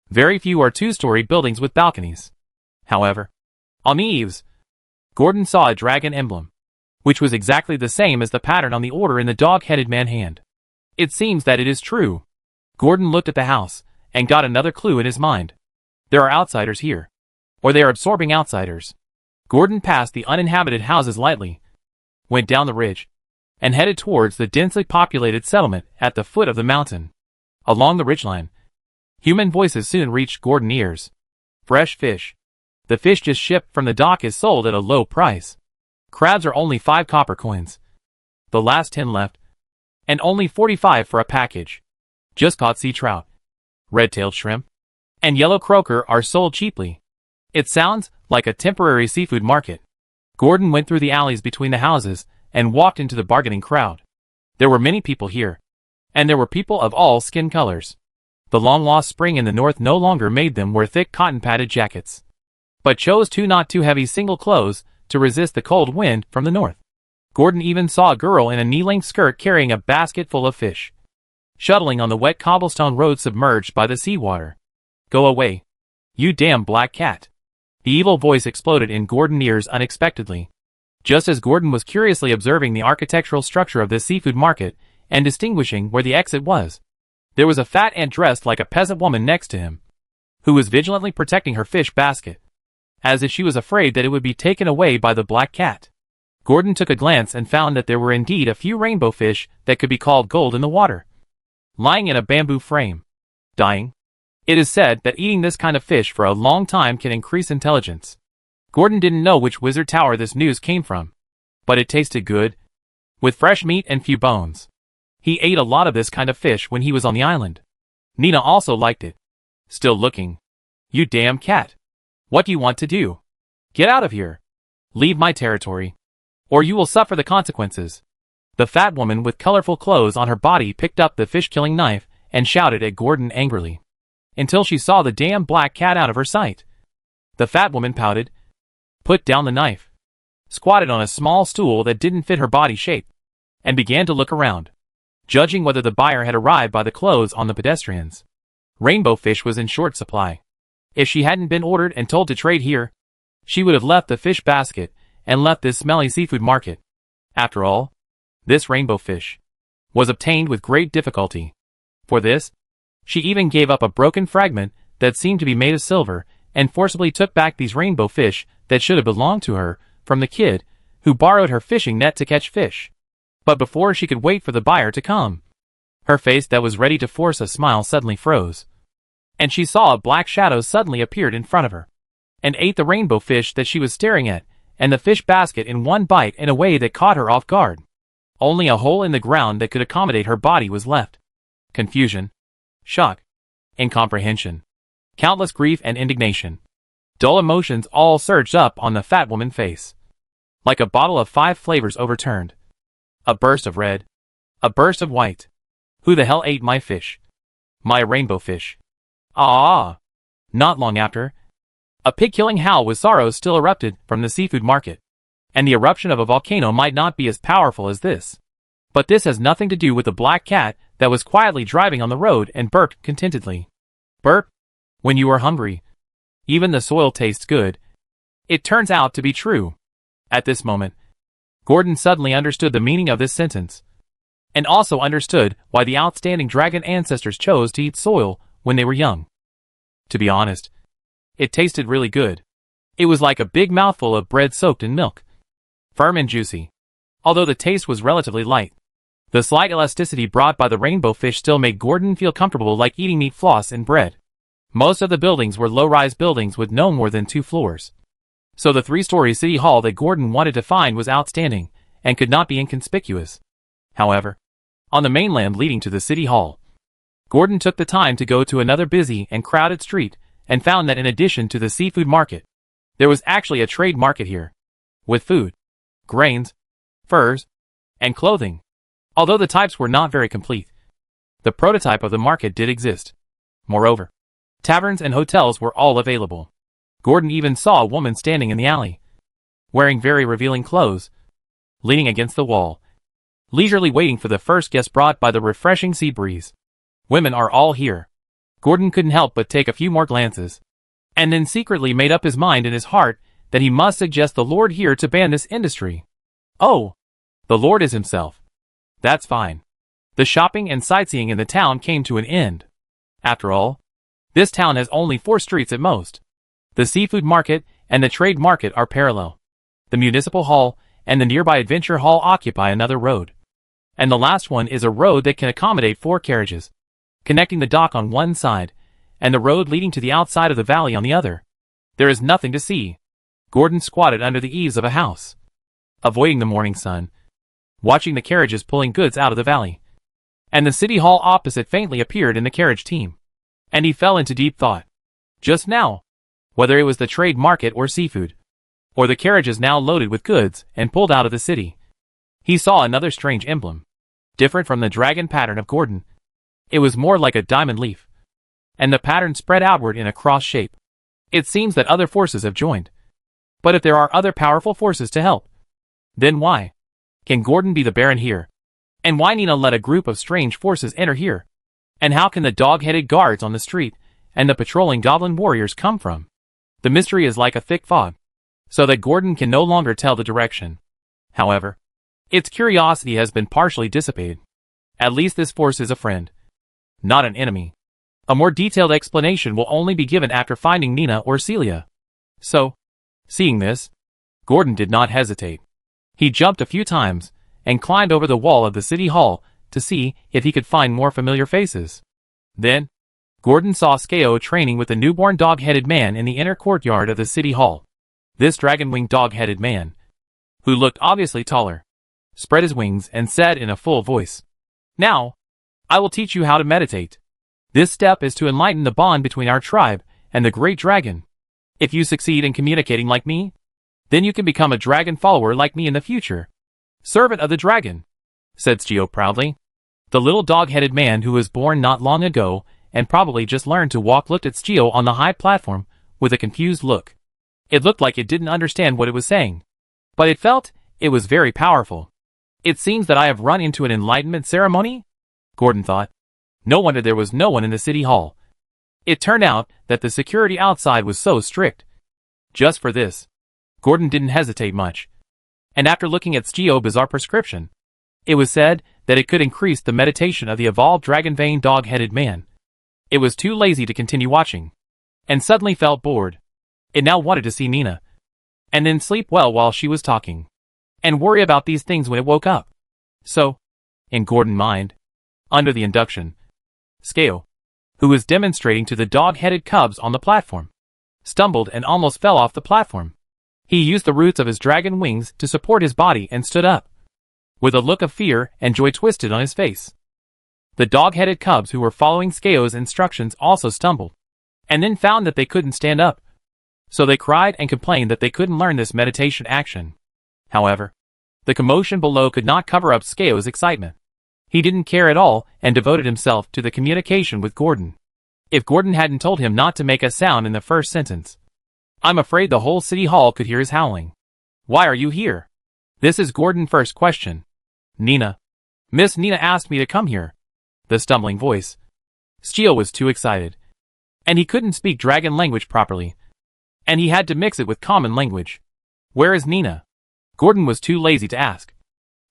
Very few are 2-story buildings with balconies. However, on the eaves, Gordon saw a dragon emblem, which was exactly the same as the pattern on the order in the dog-headed man hand. It seems that it is true. Gordon looked at the house and got another clue in his mind. There are outsiders here. or they are absorbing outsiders. Gordon passed the uninhabited houses lightly, went down the ridge, and headed towards the densely populated settlement at the foot of the mountain. Along the ridgeline, human voices soon reached Gordon's ears. Fresh fish. The fish just shipped from the dock is sold at a low price. Crabs are only 5 copper coins. The last 10 left. And only 45 for a package. Just caught sea trout, red-tailed shrimp, and yellow croaker are sold cheaply. It sounds like a temporary seafood market. Gordon went through the alleys between the houses and walked into the bargaining crowd. There were many people here, and there were people of all skin colors. The long-lost spring in the north no longer made them wear thick cotton-padded jackets, but chose 2 not too heavy single clothes to resist the cold wind from the north. Gordon even saw a girl in a knee-length skirt carrying a basket full of fish, shuttling on the wet cobblestone road submerged by the seawater. Go away, you damn black cat. The evil voice exploded in Gordon's ears unexpectedly. Just as Gordon was curiously observing the architectural structure of this seafood market and distinguishing where the exit was, there was a fat and dressed like a peasant woman next to him, who was vigilantly protecting her fish basket, as if she was afraid that it would be taken away by the black cat. Gordon took a glance and found that there were indeed a few rainbow fish that could be called gold in the water, lying in a bamboo frame, dying. It is said that eating this kind of fish for a long time can increase intelligence. Gordon didn't know which wizard tower this news came from, but it tasted good, with fresh meat and few bones. He ate a lot of this kind of fish when he was on the island. Nina also liked it. Still looking. You damn cat. What do you want to do? Get out of here. Leave my territory, or you will suffer the consequences. The fat woman with colorful clothes on her body picked up the fish-killing knife and shouted at Gordon angrily, until she saw the damn black cat out of her sight. The fat woman pouted, put down the knife, squatted on a small stool that didn't fit her body shape, and began to look around, judging whether the buyer had arrived by the clothes on the pedestrians. Rainbow fish was in short supply. If she hadn't been ordered and told to trade here, she would have left the fish basket and left this smelly seafood market. After all, this rainbow fish was obtained with great difficulty. For this, she even gave up a broken fragment that seemed to be made of silver and forcibly took back these rainbow fish that should have belonged to her from the kid who borrowed her fishing net to catch fish. But before she could wait for the buyer to come, her face that was ready to force a smile suddenly froze, and she saw a black shadow suddenly appeared in front of her and ate the rainbow fish that she was staring at and the fish basket in one bite in a way that caught her off guard. Only a hole in the ground that could accommodate her body was left. Confusion, shock, incomprehension, countless grief and indignation. Dull emotions all surged up on the fat woman's face, like a bottle of 5 flavors overturned. A burst of red, a burst of white. Who the hell ate my fish? My rainbow fish. Ah! Not long after, a pig-killing howl with sorrow still erupted from the seafood market, and the eruption of a volcano might not be as powerful as this. But this has nothing to do with the black cat that was quietly driving on the road and burped contentedly. Burp? When you are hungry, even the soil tastes good. It turns out to be true. At this moment, Gordon suddenly understood the meaning of this sentence, and also understood why the outstanding dragon ancestors chose to eat soil when they were young. To be honest, it tasted really good. It was like a big mouthful of bread soaked in milk, firm and juicy, although the taste was relatively light. The slight elasticity brought by the rainbow fish still made Gordon feel comfortable, like eating meat floss and bread. Most of the buildings were low-rise buildings with no more than 2 floors. So the 3-story city hall that Gordon wanted to find was outstanding and could not be inconspicuous. However, on the mainland leading to the city hall, Gordon took the time to go to another busy and crowded street and found that in addition to the seafood market, there was actually a trade market here, with food, grains, furs, and clothing. Although the types were not very complete, the prototype of the market did exist. Moreover, taverns and hotels were all available. Gordon even saw a woman standing in the alley, wearing very revealing clothes, leaning against the wall, leisurely waiting for the first guest brought by the refreshing sea breeze. Women are all here. Gordon couldn't help but take a few more glances, and then secretly made up his mind in his heart that he must suggest the Lord here to ban this industry. Oh, the Lord is himself. That's fine. The shopping and sightseeing in the town came to an end. After all, this town has only 4 streets at most. The seafood market and the trade market are parallel. The municipal hall and the nearby adventure hall occupy another road. And the last one is a road that can accommodate 4 carriages, connecting the dock on one side, and the road leading to the outside of the valley on the other. There is nothing to see. Gordon squatted under the eaves of a house, avoiding the morning sun, watching the carriages pulling goods out of the valley. And the city hall opposite faintly appeared in the carriage team. And he fell into deep thought. Just now, whether it was the trade market or seafood, or the carriages now loaded with goods and pulled out of the city, he saw another strange emblem, different from the dragon pattern of Gordon. It was more like a diamond leaf, and the pattern spread outward in a cross shape. It seems that other forces have joined. But if there are other powerful forces to help, then why can Gordon be the Baron here? And why Nina let a group of strange forces enter here? And how can the dog-headed guards on the street and the patrolling goblin warriors come from? The mystery is like a thick fog, so that Gordon can no longer tell the direction. However, its curiosity has been partially dissipated. At least this force is a friend, not an enemy. A more detailed explanation will only be given after finding Nina or Celia. So, seeing this, Gordon did not hesitate. He jumped a few times and climbed over the wall of the city hall to see if he could find more familiar faces. Then, Gordon saw Skeo training with a newborn dog-headed man in the inner courtyard of the city hall. This dragon-winged dog-headed man, who looked obviously taller, spread his wings and said in a full voice, "Now, I will teach you how to meditate. This step is to enlighten the bond between our tribe and the great dragon. If you succeed in communicating like me, then you can become a dragon follower like me in the future. Servant of the dragon," said Skeo proudly. The little dog-headed man who was born not long ago and probably just learned to walk looked at Skeo on the high platform with a confused look. It looked like it didn't understand what it was saying, but it felt it was very powerful. It seems that I have run into an enlightenment ceremony, Gordon thought. No wonder there was no one in the city hall. It turned out that the security outside was so strict. Just for this, Gordon didn't hesitate much. And after looking at Skeo's bizarre prescription, it was said that it could increase the meditation of the evolved dragon-veined dog-headed man. It was too lazy to continue watching, and suddenly felt bored. It now wanted to see Nina, and then sleep well while she was talking, and worry about these things when it woke up. So, in Gordon's mind, under the induction, Skeo, who was demonstrating to the dog-headed cubs on the platform, stumbled and almost fell off the platform. He used the roots of his dragon wings to support his body and stood up, with a look of fear and joy twisted on his face. The dog-headed cubs who were following Skeo's instructions also stumbled, and then found that they couldn't stand up. So they cried and complained that they couldn't learn this meditation action. However, the commotion below could not cover up Skeo's excitement. He didn't care at all and devoted himself to the communication with Gordon. If Gordon hadn't told him not to make a sound in the first sentence, I'm afraid the whole city hall could hear his howling. "Why are you here?" This is Gordon's first question. "Nina. Miss Nina asked me to come here." The stumbling voice. Skeo was too excited, and he couldn't speak dragon language properly, and he had to mix it with common language. "Where is Nina?" Gordon was too lazy to ask,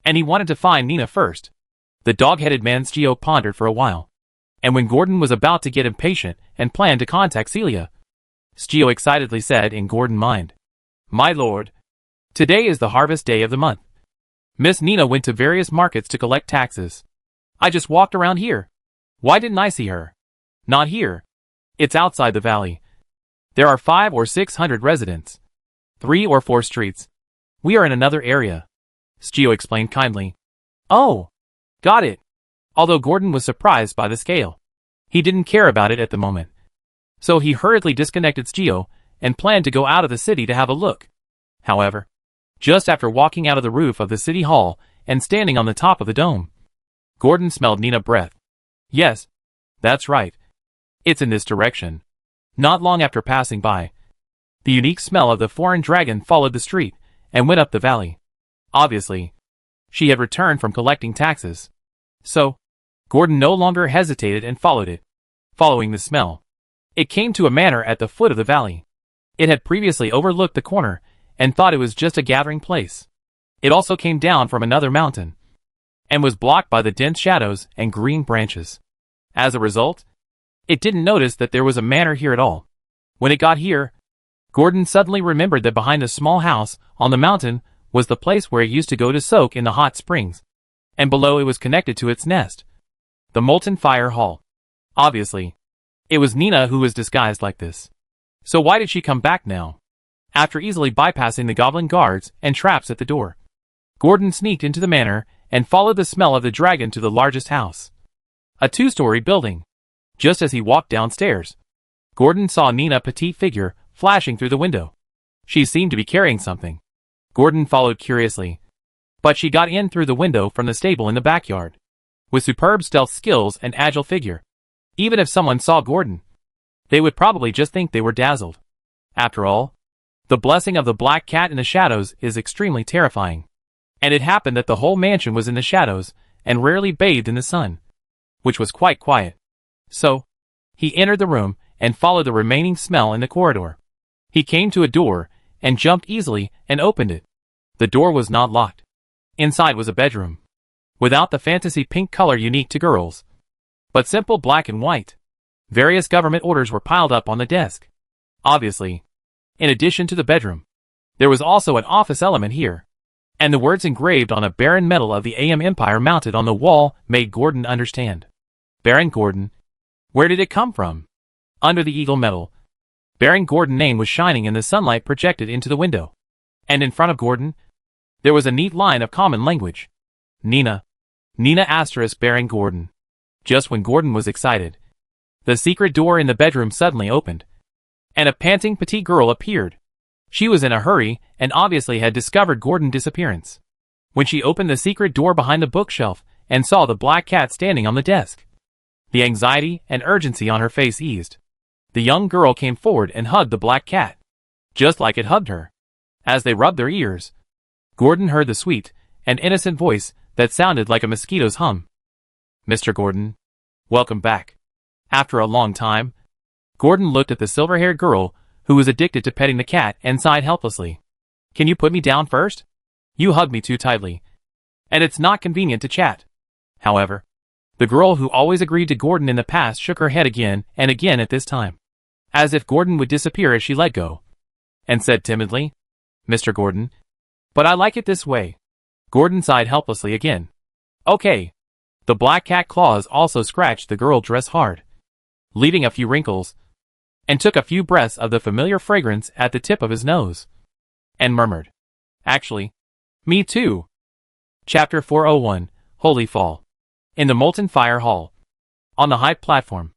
and he wanted to find Nina first. The dog-headed man Skeo pondered for a while, and when Gordon was about to get impatient and planned to contact Celia, Skeo excitedly said in Gordon's mind, "My lord, today is the harvest day of the month. Miss Nina went to various markets to collect taxes. I just walked around here. Why didn't I see her?" "Not here. It's outside the valley. There are 500 or 600 residents. 3 or 4 streets. We are in another area," Skeo explained kindly. "Oh, got it." Although Gordon was surprised by the scale, he didn't care about it at the moment. So he hurriedly disconnected Skeo and planned to go out of the city to have a look. However, just after walking out of the roof of the city hall and standing on the top of the dome, Gordon smelled Nina's breath. Yes, that's right. It's in this direction. Not long after passing by, the unique smell of the foreign dragon followed the street and went up the valley. Obviously, she had returned from collecting taxes. So, Gordon no longer hesitated and followed it. Following the smell, it came to a manor at the foot of the valley. It had previously overlooked the corner and thought it was just a gathering place. It also came down from another mountain and was blocked by the dense shadows and green branches. As a result, it didn't notice that there was a manor here at all. When it got here, Gordon suddenly remembered that behind the small house on the mountain was the place where he used to go to soak in the hot springs, and below it was connected to its nest, the molten fire hall. Obviously, it was Nina who was disguised like this. So why did she come back now? After easily bypassing the goblin guards and traps at the door, Gordon sneaked into the manor and followed the smell of the dragon to the largest house, a two-story building. Just as he walked downstairs, Gordon saw Nina's petite figure flashing through the window. She seemed to be carrying something. Gordon followed curiously, but she got in through the window from the stable in the backyard, with superb stealth skills and agile figure. Even if someone saw Gordon, they would probably just think they were dazzled. After all, the blessing of the black cat in the shadows is extremely terrifying. And it happened that the whole mansion was in the shadows and rarely bathed in the sun, which was quite quiet. So, he entered the room and followed the remaining smell in the corridor. He came to a door and jumped easily and opened it. The door was not locked. Inside was a bedroom, without the fantasy pink color unique to girls, but simple black and white. Various government orders were piled up on the desk. Obviously, in addition to the bedroom, there was also an office element here, and the words engraved on a barren metal of the AM Empire mounted on the wall made Gordon understand. Baron Gordon. Where did it come from? Under the eagle metal, Baron Gordon's name was shining in the sunlight projected into the window. And in front of Gordon, there was a neat line of common language. Nina. Nina * Baron Gordon. Just when Gordon was excited, the secret door in the bedroom suddenly opened, and a panting petite girl appeared. She was in a hurry and obviously had discovered Gordon's disappearance. When she opened the secret door behind the bookshelf and saw the black cat standing on the desk, the anxiety and urgency on her face eased. The young girl came forward and hugged the black cat, just like it hugged her. As they rubbed their ears, Gordon heard the sweet and innocent voice that sounded like a mosquito's hum. Mr. Gordon, welcome back. After a long time, Gordon looked at the silver-haired girl who was addicted to petting the cat and sighed helplessly. Can you put me down first? You hug me too tightly, and it's not convenient to chat. However, the girl who always agreed to Gordon in the past shook her head again and again at this time, as if Gordon would disappear as she let go, and said timidly, Mr. Gordon, but I like it this way. Gordon sighed helplessly again. Okay. The black cat claws also scratched the girl's dress hard, leaving a few wrinkles, and took a few breaths of the familiar fragrance at the tip of his nose, and murmured, Actually, me too. Chapter 401, Holy Fall. In the molten fire hall, on the high platform,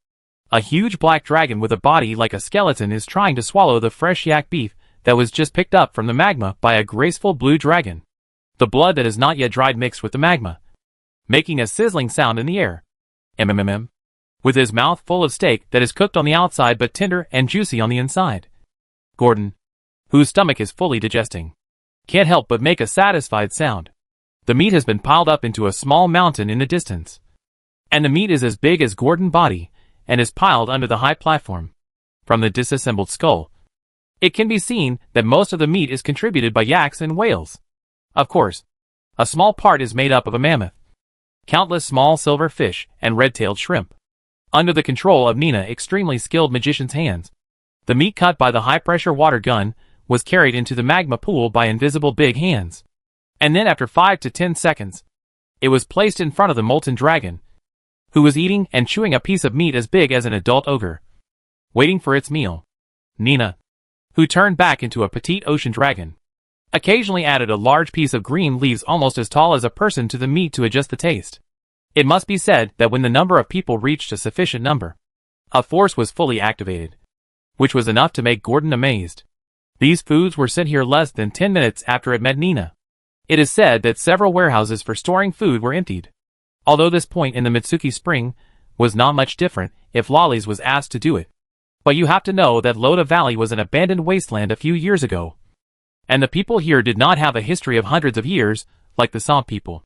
a huge black dragon with a body like a skeleton is trying to swallow the fresh yak beef that was just picked up from the magma by a graceful blue dragon. The blood that is not yet dried mixed with the magma, making a sizzling sound in the air. MMM. With his mouth full of steak that is cooked on the outside but tender and juicy on the inside. Gordon, whose stomach is fully digesting, can't help but make a satisfied sound. The meat has been piled up into a small mountain in the distance, and the meat is as big as Gordon's body and is piled under the high platform. From the disassembled skull, it can be seen that most of the meat is contributed by yaks and whales. Of course, a small part is made up of a mammoth, countless small silver fish, and red-tailed shrimp. Under the control of Nina's extremely skilled magician's hands, the meat cut by the high-pressure water gun was carried into the magma pool by invisible big hands. And then after 5 to 10 seconds, it was placed in front of the molten dragon, who was eating and chewing a piece of meat as big as an adult ogre, waiting for its meal. Nina, who turned back into a petite ocean dragon, occasionally added a large piece of green leaves almost as tall as a person to the meat to adjust the taste. It must be said that when the number of people reached a sufficient number, a force was fully activated, which was enough to make Gordon amazed. These foods were sent here less than 10 minutes after it met Nina. It is said that several warehouses for storing food were emptied. Although this point in the Mitsuki Spring was not much different if Lollies was asked to do it. But you have to know that Loda Valley was an abandoned wasteland a few years ago, and the people here did not have a history of hundreds of years like the Som people.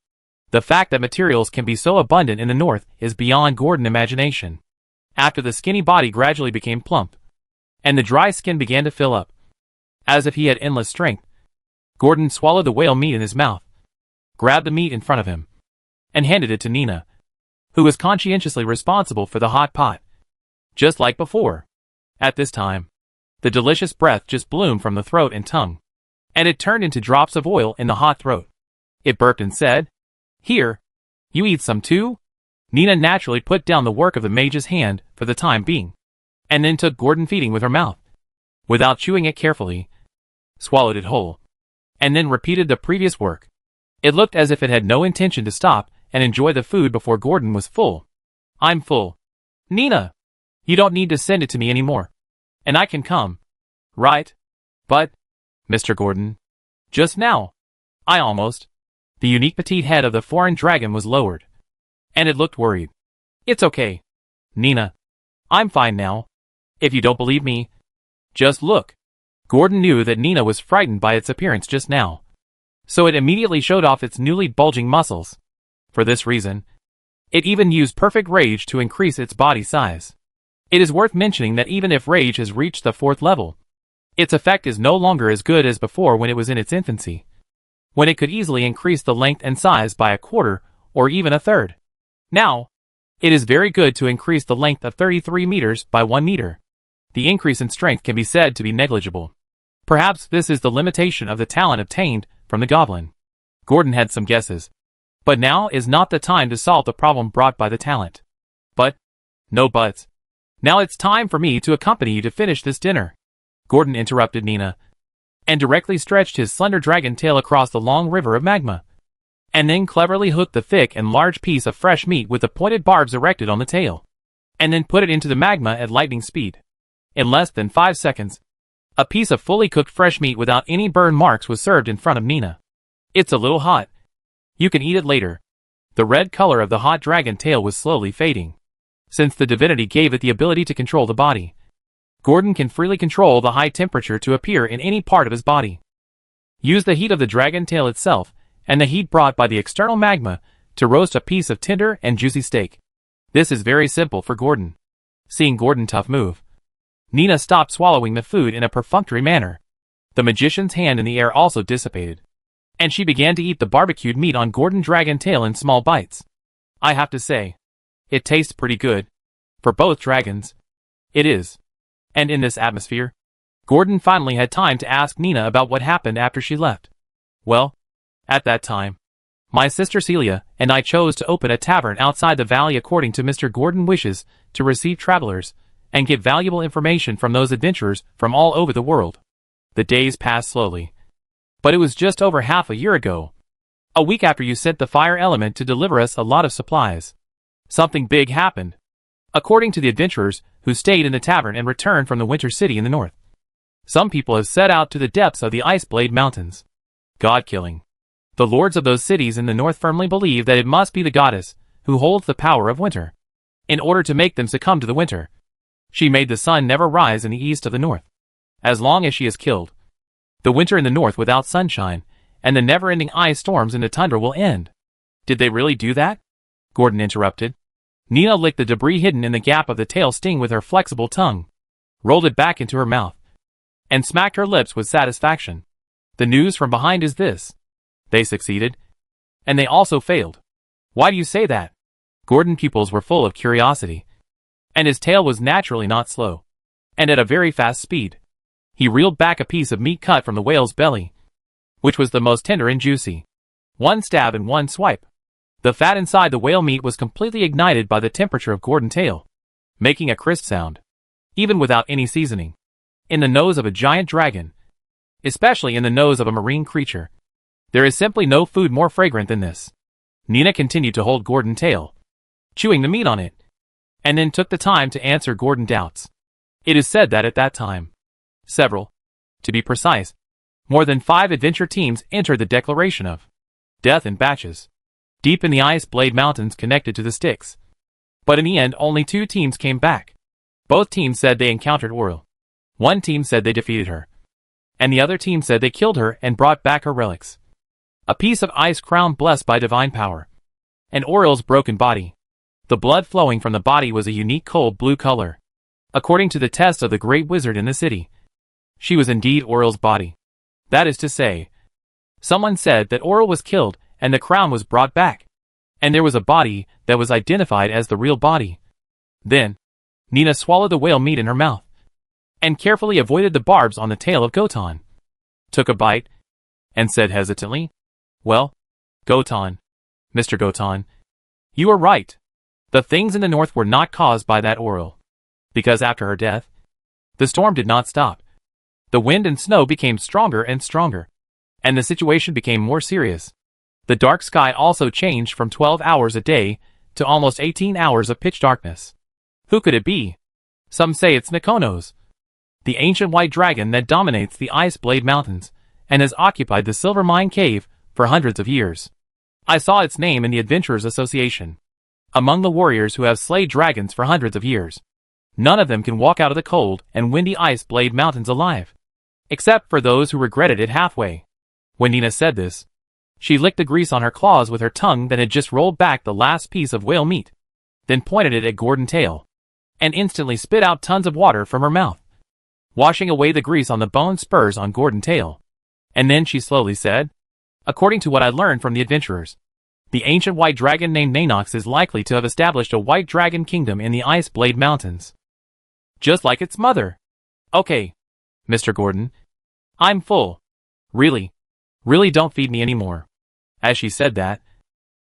The fact that materials can be so abundant in the north is beyond Gordon's imagination. After the skinny body gradually became plump, and the dry skin began to fill up, as if he had endless strength, Gordon swallowed the whale meat in his mouth, grabbed the meat in front of him, and handed it to Nina, who was conscientiously responsible for the hot pot, just like before. At this time, The delicious breath just bloomed from the throat and tongue, and it turned into drops of oil in the hot throat. It burped and said, "Here, you eat some too?" Nina naturally put down the work of the mage's hand for the time being, and then took Gordon feeding with her mouth. Without chewing it carefully, swallowed it whole, and then repeated the previous work. It looked as if it had no intention to stop and enjoy the food before Gordon was full. "I'm full. Nina, you don't need to send it to me anymore. And I can come. Right? But, Mr. Gordon, just now, I almost..." The unique petite head of the foreign dragon was lowered, and it looked worried. "It's okay, Nina. I'm fine now. If you don't believe me, just look." Gordon knew that Nina was frightened by its appearance just now, so it immediately showed off its newly bulging muscles. For this reason, it even used perfect rage to increase its body size. It is worth mentioning that even if rage has reached the 4th level, its effect is no longer as good as before when it was in its infancy, when it could easily increase the length and size by 1/4 or even 1/3. Now, it is very good to increase the length of 33 meters by 1 meter. The increase in strength can be said to be negligible. Perhaps this is the limitation of the talent obtained from the goblin. Gordon had some guesses, but now is not the time to solve the problem brought by the talent. "But, no buts. Now it's time for me to accompany you to finish this dinner," Gordon interrupted Nina, and directly stretched his slender dragon tail across the long river of magma, and then cleverly hooked the thick and large piece of fresh meat with the pointed barbs erected on the tail, and then put it into the magma at lightning speed. In less than 5 seconds, a piece of fully cooked fresh meat without any burn marks was served in front of Nina. "It's a little hot. You can eat it later." The red color of the hot dragon tail was slowly fading. Since the divinity gave it the ability to control the body, Gordon can freely control the high temperature to appear in any part of his body. Use the heat of the dragon tail itself and the heat brought by the external magma to roast a piece of tender and juicy steak. This is very simple for Gordon. Seeing Gordon tough move, Nina stopped swallowing the food in a perfunctory manner. The magician's hand in the air also dissipated, and she began to eat the barbecued meat on Gordon dragon tail in small bites. "I have to say, it tastes pretty good. For both dragons. It is." And in this atmosphere, Gordon finally had time to ask Nina about what happened after she left. "Well, at that time, my sister Celia and I chose to open a tavern outside the valley according to Mr. Gordon wishes to receive travelers and get valuable information from those adventurers from all over the world." The days passed slowly, but it was just over half a year ago, a week after you sent the fire element to deliver us a lot of supplies. Something big happened, according to the adventurers who stayed in the tavern and returned from the winter city in the north. Some people have set out to the depths of the Iceblade Mountains, god-killing. The lords of those cities in the north firmly believe that it must be the goddess who holds the power of winter. In order to make them succumb to the winter, she made the sun never rise in the east of the north. As long as she is killed, the winter in the north without sunshine and the never-ending ice storms in the tundra will end. "Did they really do that?" Gordon interrupted. Nina licked the debris hidden in the gap of the tail sting with her flexible tongue, rolled it back into her mouth, and smacked her lips with satisfaction. "The news from behind is this. They succeeded, and they also failed." "Why do you say that?" Gordon's pupils were full of curiosity, and his tail was naturally not slow, and at a very fast speed. He reeled back a piece of meat cut from the whale's belly, which was the most tender and juicy. One stab and one swipe. The fat inside the whale meat was completely ignited by the temperature of Gordon's tail, making a crisp sound, even without any seasoning. In the nose of a giant dragon, especially in the nose of a marine creature, there is simply no food more fragrant than this. Nina continued to hold Gordon's tail, chewing the meat on it, and then took the time to answer Gordon's doubts. It is said that at that time, several, to be precise, more than 5 adventure teams entered the declaration of death in batches, deep in the Iceblade Mountains connected to the Styx. But in the end only 2 teams came back. Both teams said they encountered Auril. One team said they defeated her, and the other team said they killed her and brought back her relics. A piece of ice crown blessed by divine power, and Auril's broken body. The blood flowing from the body was a unique cold blue color. According to the test of the great wizard in the city, she was indeed Auril's body. That is to say, someone said that Auril was killed and the crown was brought back, and there was a body that was identified as the real body. Then, Nina swallowed the whale meat in her mouth, and carefully avoided the barbs on the tail of Goton. Took a bite, and said hesitantly, "Well, Goton, Mr. Goton, you are right. The things in the north were not caused by that Oriole. Because after her death, the storm did not stop. The wind and snow became stronger and stronger, and the situation became more serious. The dark sky also changed from 12 hours a day to almost 18 hours of pitch darkness. Who could it be? Some say it's Mykonos, the ancient white dragon that dominates the Ice Blade Mountains and has occupied the Silver Mine Cave for hundreds of years. I saw its name in the Adventurers Association. Among the warriors who have slayed dragons for hundreds of years, none of them can walk out of the cold and windy Ice Blade Mountains alive, except for those who regretted it halfway." When Nina said this, she licked the grease on her claws with her tongue that had just rolled back the last piece of whale meat, then pointed it at Gordon Tail, and instantly spit out tons of water from her mouth, washing away the grease on the bone spurs on Gordon Tail. And then she slowly said, "According to what I learned from the adventurers, the ancient white dragon named Nanox is likely to have established a white dragon kingdom in the Ice Blade Mountains, just like its mother. Okay, Mr. Gordon, I'm full. Really don't feed me anymore." As she said that,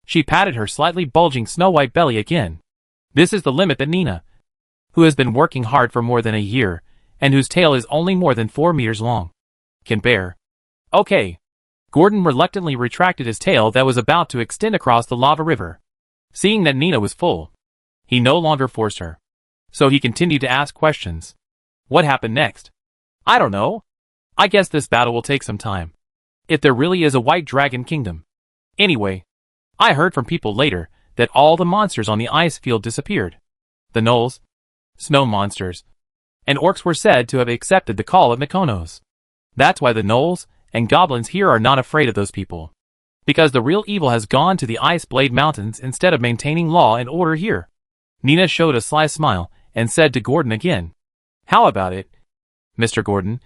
she patted her slightly bulging snow-white belly again. This is the limit that Nina, who has been working hard for more than a year, and whose tail is only more than 4 meters long, can bear. Okay. Gordon reluctantly retracted his tail that was about to extend across the lava river. Seeing that Nina was full, he no longer forced her. So he continued to ask questions. What happened next? I don't know. I guess this battle will take some time, if there really is a white dragon kingdom. Anyway, I heard from people later that all the monsters on the ice field disappeared. The gnolls, snow monsters, and orcs were said to have accepted the call of Mykonos. That's why the gnolls and goblins here are not afraid of those people, because the real evil has gone to the Ice Blade Mountains instead of maintaining law and order here. Nina showed a sly smile and said to Gordon again, "How about it, Mr. Gordon?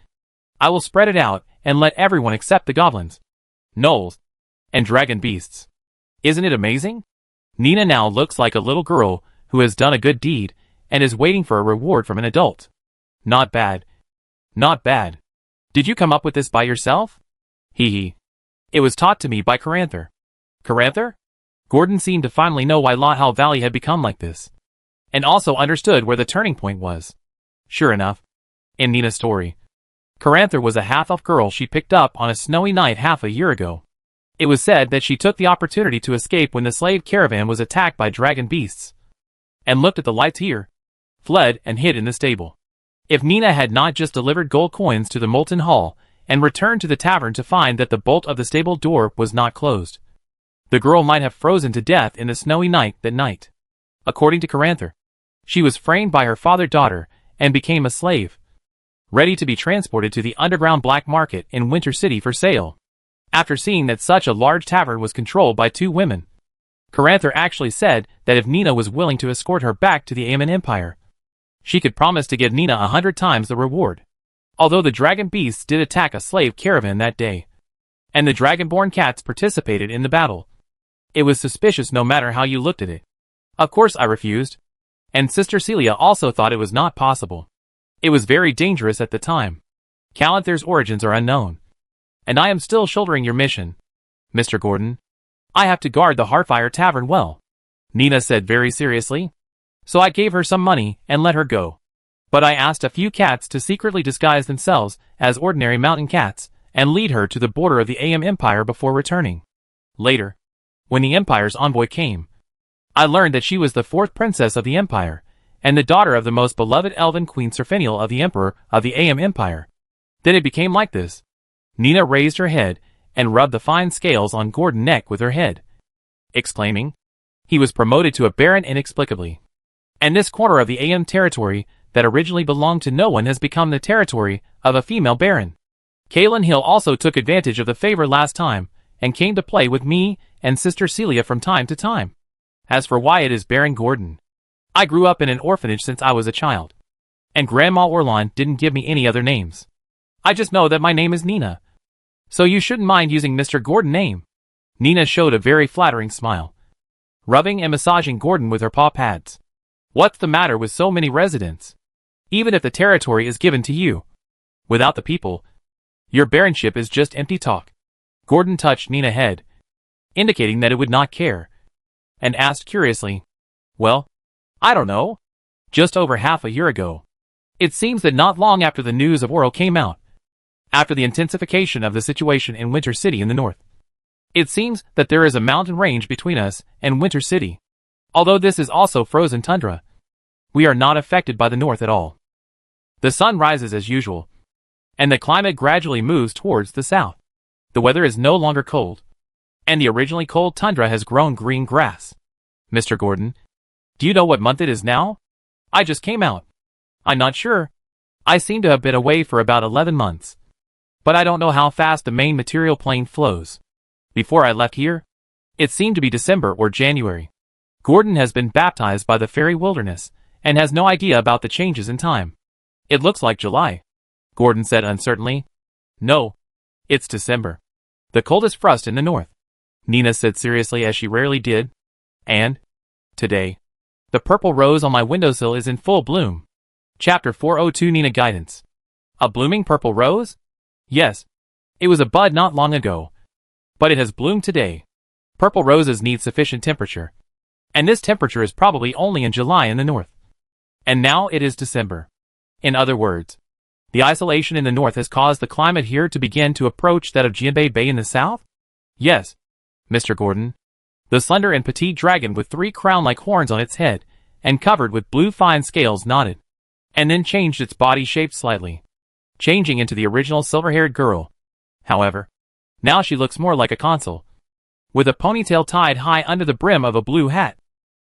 I will spread it out and let everyone accept the goblins, gnolls, and dragon beasts. Isn't it amazing?" Nina now looks like a little girl who has done a good deed and is waiting for a reward from an adult. Not bad. Not bad. Did you come up with this by yourself? Hee. It was taught to me by Caranther. Caranther? Gordon seemed to finally know why Lahal Valley had become like this, and also understood where the turning point was. Sure enough, in Nina's story, Caranther was a half-elf girl she picked up on a snowy night half a year ago. It was said that she took the opportunity to escape when the slave caravan was attacked by dragon beasts, and looked at the lights here, fled and hid in the stable. If Nina had not just delivered gold coins to the molten hall and returned to the tavern to find that the bolt of the stable door was not closed, the girl might have frozen to death in the snowy night that night. According to Caranther, she was framed by her father-daughter and became a slave, ready to be transported to the underground black market in Winter City for sale. After seeing that such a large tavern was controlled by 2 women, Caranther actually said that if Nina was willing to escort her back to the Aemon Empire, she could promise to give Nina 100 times the reward. Although the dragon beasts did attack a slave caravan that day, and the dragonborn cats participated in the battle, it was suspicious no matter how you looked at it. Of course I refused, and Sister Celia also thought it was not possible. It was very dangerous at the time. Calanthar's origins are unknown, and I am still shouldering your mission, Mr. Gordon. I have to guard the Heartfire Tavern well, Nina said very seriously. So I gave her some money and let her go. But I asked a few cats to secretly disguise themselves as ordinary mountain cats and lead her to the border of the Aemon Empire before returning. Later, when the Empire's envoy came, I learned that she was the 4th princess of the Empire and the daughter of the most beloved elven Queen Serphiniel of the Emperor of the Aemon Empire. Then it became like this. Nina raised her head and rubbed the fine scales on Gordon's neck with her head, exclaiming, "He was promoted to a baron inexplicably. And this corner of the Aemon territory that originally belonged to no one has become the territory of a female baron. Kaelin Hill also took advantage of the favor last time and came to play with me and Sister Celia from time to time. As for why it is Baron Gordon, I grew up in an orphanage since I was a child, and Grandma Orlon didn't give me any other names. I just know that my name is Nina. So you shouldn't mind using Mr. Gordon's name." Nina showed a very flattering smile, rubbing and massaging Gordon with her paw pads. "What's the matter with so many residents? even if the territory is given to you. Without the people, your baronship is just empty talk. Gordon touched Nina's head, indicating that it would not care, and asked curiously, "Well, I don't know. Just over half a year ago. It seems that not long after the news of Oral came out, after the intensification of the situation in Winter City in the north. It seems that there is a mountain range between us and Winter City. Although this is also frozen tundra, we are not affected by the north at all. The sun rises as usual, and the climate gradually moves towards the south. The weather is no longer cold, and the originally cold tundra has grown green grass. Mr. Gordon, do you know what month it is now? I just came out. I'm not sure. I seem to have been away for about 11 months. But I don't know how fast the main material plane flows. Before I left here, it seemed to be December or January. Gordon has been baptized by the fairy wilderness, and has no idea about the changes in time. It looks like July, Gordon said uncertainly. No, it's December. The coldest frost in the north, Nina said seriously as she rarely did. And, today, the purple rose on my windowsill is in full bloom. Chapter 402 Nina Guidance. A blooming purple rose? Yes. It was a bud not long ago, but it has bloomed today. Purple roses need sufficient temperature, and this temperature is probably only in July in the north. And now it is December. In other words, the isolation in the north has caused the climate here to begin to approach that of Jianbei Bay in the south? Yes, Mr. Gordon. The slender and petite dragon with 3 crown-like horns on its head, and covered with blue fine scales nodded, and then changed its body shape slightly, changing into the original silver-haired girl. However, now she looks more like a consul, with a ponytail tied high under the brim of a blue hat,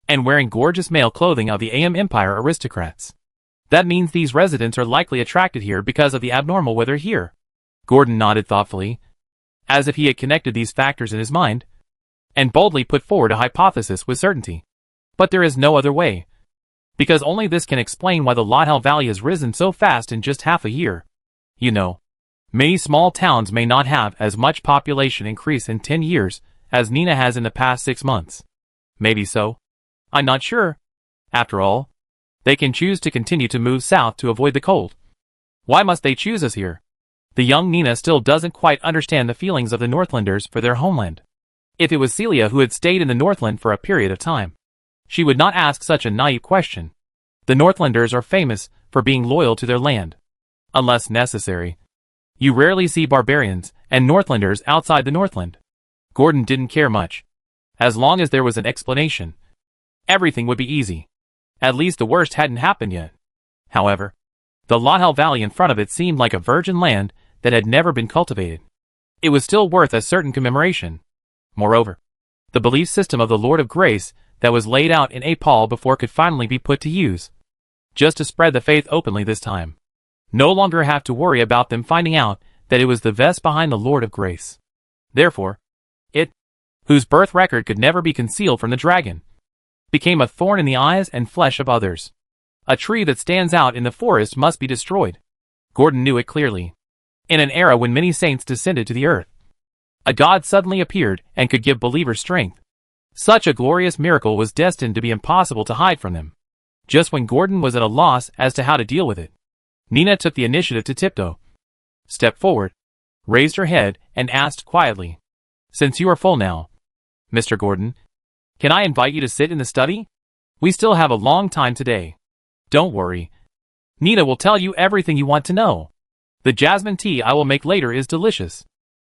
and wearing gorgeous male clothing of the AM Empire aristocrats. That means these residents are likely attracted here because of the abnormal weather here. Gordon nodded thoughtfully, as if he had connected these factors in his mind, and boldly put forward a hypothesis with certainty. But there is no other way, because only this can explain why the Lahal Valley has risen so fast in just half a year. You know, many small towns may not have as much population increase in 10 years as Nina has in the past 6 months. Maybe so. I'm not sure. After all, they can choose to continue to move south to avoid the cold. Why must they choose us here? The young Nina still doesn't quite understand the feelings of the Northlanders for their homeland. If it was Celia who had stayed in the Northland for a period of time, she would not ask such a naive question. The Northlanders are famous for being loyal to their land. Unless necessary, you rarely see barbarians and Northlanders outside the Northland. Gordon didn't care much. As long as there was an explanation, everything would be easy. At least the worst hadn't happened yet. However, the Lahal Valley in front of it seemed like a virgin land that had never been cultivated. It was still worth a certain commemoration. Moreover, the belief system of the Lord of Grace that was laid out in Apal before could finally be put to use. Just to spread the faith openly this time. No longer have to worry about them finding out that it was the vest behind the Lord of Grace. Therefore, it, whose birth record could never be concealed from the dragon, became a thorn in the eyes and flesh of others. A tree that stands out in the forest must be destroyed. Gordon knew it clearly. In an era when many saints descended to the earth, a god suddenly appeared and could give believers strength. Such a glorious miracle was destined to be impossible to hide from them. Just when Gordon was at a loss as to how to deal with it, Nina took the initiative to tiptoe, stepped forward, raised her head, and asked quietly, "Since you are full now, Mr. Gordon, can I invite you to sit in the study? We still have a long time today. Don't worry. Nina will tell you everything you want to know. The jasmine tea I will make later is delicious."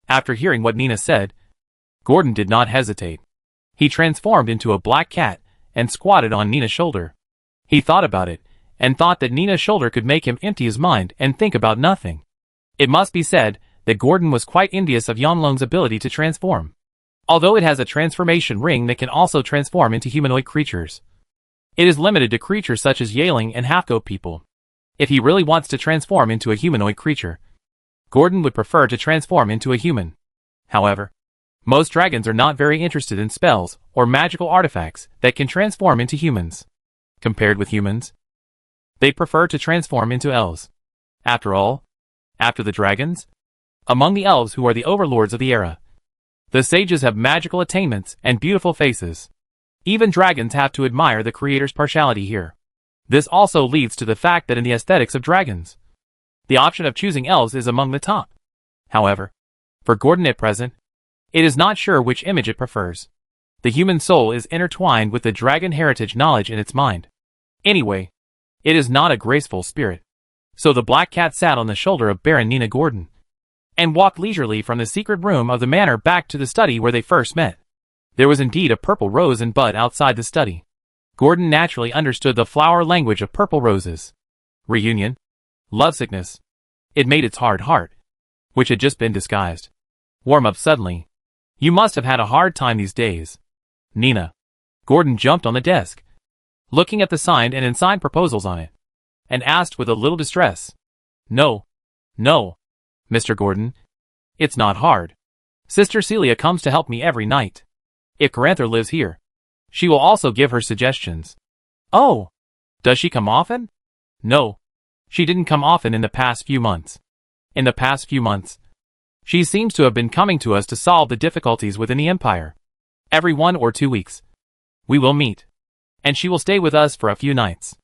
After hearing what Nina said, Gordon did not hesitate. He transformed into a black cat and squatted on Nina's shoulder. He thought about it, and thought that Nina's shoulder could make him empty his mind and think about nothing. It must be said that Gordon was quite envious of Yanlong's ability to transform, although it has a transformation ring that can also transform into humanoid creatures. It is limited to creatures such as Yaling and half-goat people. If he really wants to transform into a humanoid creature, Gordon would prefer to transform into a human. However, most dragons are not very interested in spells or magical artifacts that can transform into humans. Compared with humans, they prefer to transform into elves. After all, after the dragons, among the elves who are the overlords of the era, the sages have magical attainments and beautiful faces. Even dragons have to admire the creator's partiality here. This also leads to the fact that in the aesthetics of dragons, the option of choosing elves is among the top. However, for Gordon at present, it is not sure which image it prefers. The human soul is intertwined with the dragon heritage knowledge in its mind. Anyway, it is not a graceful spirit. So the black cat sat on the shoulder of Baron Nina Gordon and walked leisurely from the secret room of the manor back to the study where they first met. There was indeed a purple rose in bud outside the study. Gordon naturally understood the flower language of purple roses. Reunion. Lovesickness. It made its hard heart, which had just been disguised, warm up suddenly. You must have had a hard time these days, Nina. Gordon jumped on the desk, looking at the signed and unsigned proposals on it, and asked with a little distress. No, Mr. Gordon. It's not hard. Sister Celia comes to help me every night. If Caranther lives here, she will also give her suggestions. Oh, does she come often? No, she didn't come often in the past few months. In the past few months, she seems to have been coming to us to solve the difficulties within the Empire. Every 1 or 2 weeks, we will meet, and she will stay with us for a few nights.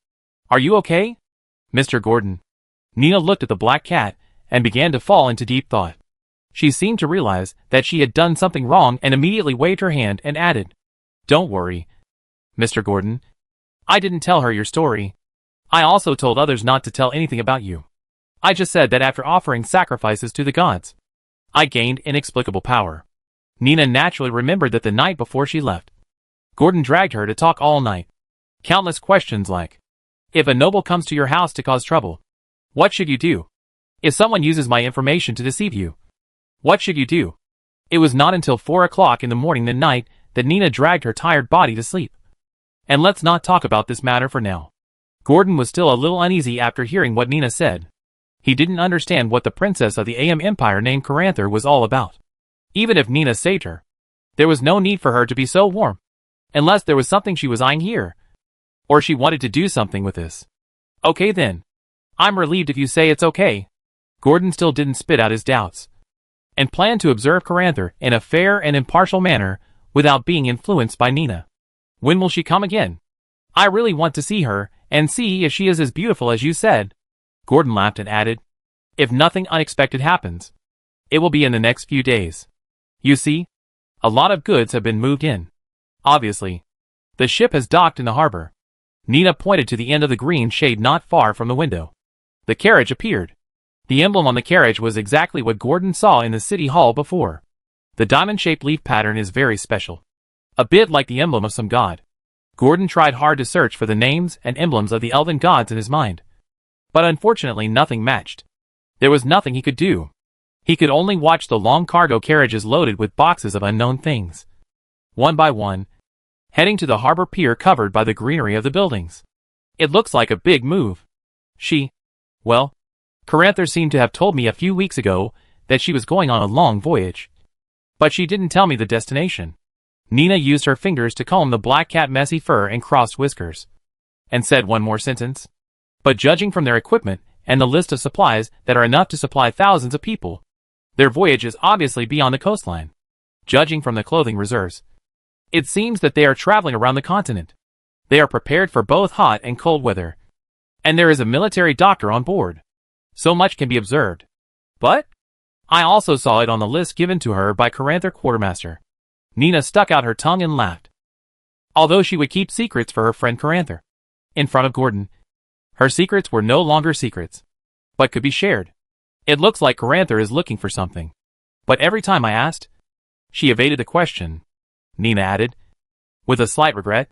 Are you okay, Mr. Gordon? Nina looked at the black cat and began to fall into deep thought. She seemed to realize that she had done something wrong and immediately waved her hand and added, Don't worry, Mr. Gordon. I didn't tell her your story. I also told others not to tell anything about you. I just said that after offering sacrifices to the gods, I gained inexplicable power. Nina naturally remembered that the night before she left, Gordon dragged her to talk all night. Countless questions like, if a noble comes to your house to cause trouble, what should you do? If someone uses my information to deceive you, what should you do? It was not until 4 o'clock in the morning that night that Nina dragged her tired body to sleep. And let's not talk about this matter for now. Gordon was still a little uneasy after hearing what Nina said. He didn't understand what the princess of the AM Empire named Caranther was all about. Even if Nina saved her, there was no need for her to be so warm. Unless there was something she was eyeing here. Or she wanted to do something with this. Okay then. I'm relieved if you say it's okay. Gordon still didn't spit out his doubts, and planned to observe Caranther in a fair and impartial manner without being influenced by Nina. When will she come again? I really want to see her, and see if she is as beautiful as you said. Gordon laughed and added, if nothing unexpected happens, it will be in the next few days. You see, a lot of goods have been moved in. Obviously, the ship has docked in the harbor. Nina pointed to the end of the green shade not far from the window. The carriage appeared. The emblem on the carriage was exactly what Gordon saw in the city hall before. The diamond-shaped leaf pattern is very special. A bit like the emblem of some god. Gordon tried hard to search for the names and emblems of the elven gods in his mind, but unfortunately nothing matched. There was nothing he could do. He could only watch the long cargo carriages loaded with boxes of unknown things, one by one, heading to the harbor pier covered by the greenery of the buildings. It looks like a big move. Caranther seemed to have told me a few weeks ago that she was going on a long voyage, but she didn't tell me the destination. Nina used her fingers to comb the black cat messy fur and crossed whiskers, and said one more sentence. But judging from their equipment and the list of supplies that are enough to supply thousands of people, their voyage is obviously beyond the coastline. Judging from the clothing reserves, it seems that they are traveling around the continent. They are prepared for both hot and cold weather, and there is a military doctor on board. So much can be observed. But I also saw it on the list given to her by Caranther Quartermaster. Nina stuck out her tongue and laughed. Although she would keep secrets for her friend Caranther, in front of Gordon, her secrets were no longer secrets, but could be shared. It looks like Caranther is looking for something. But every time I asked, she evaded the question, Nina added, with a slight regret,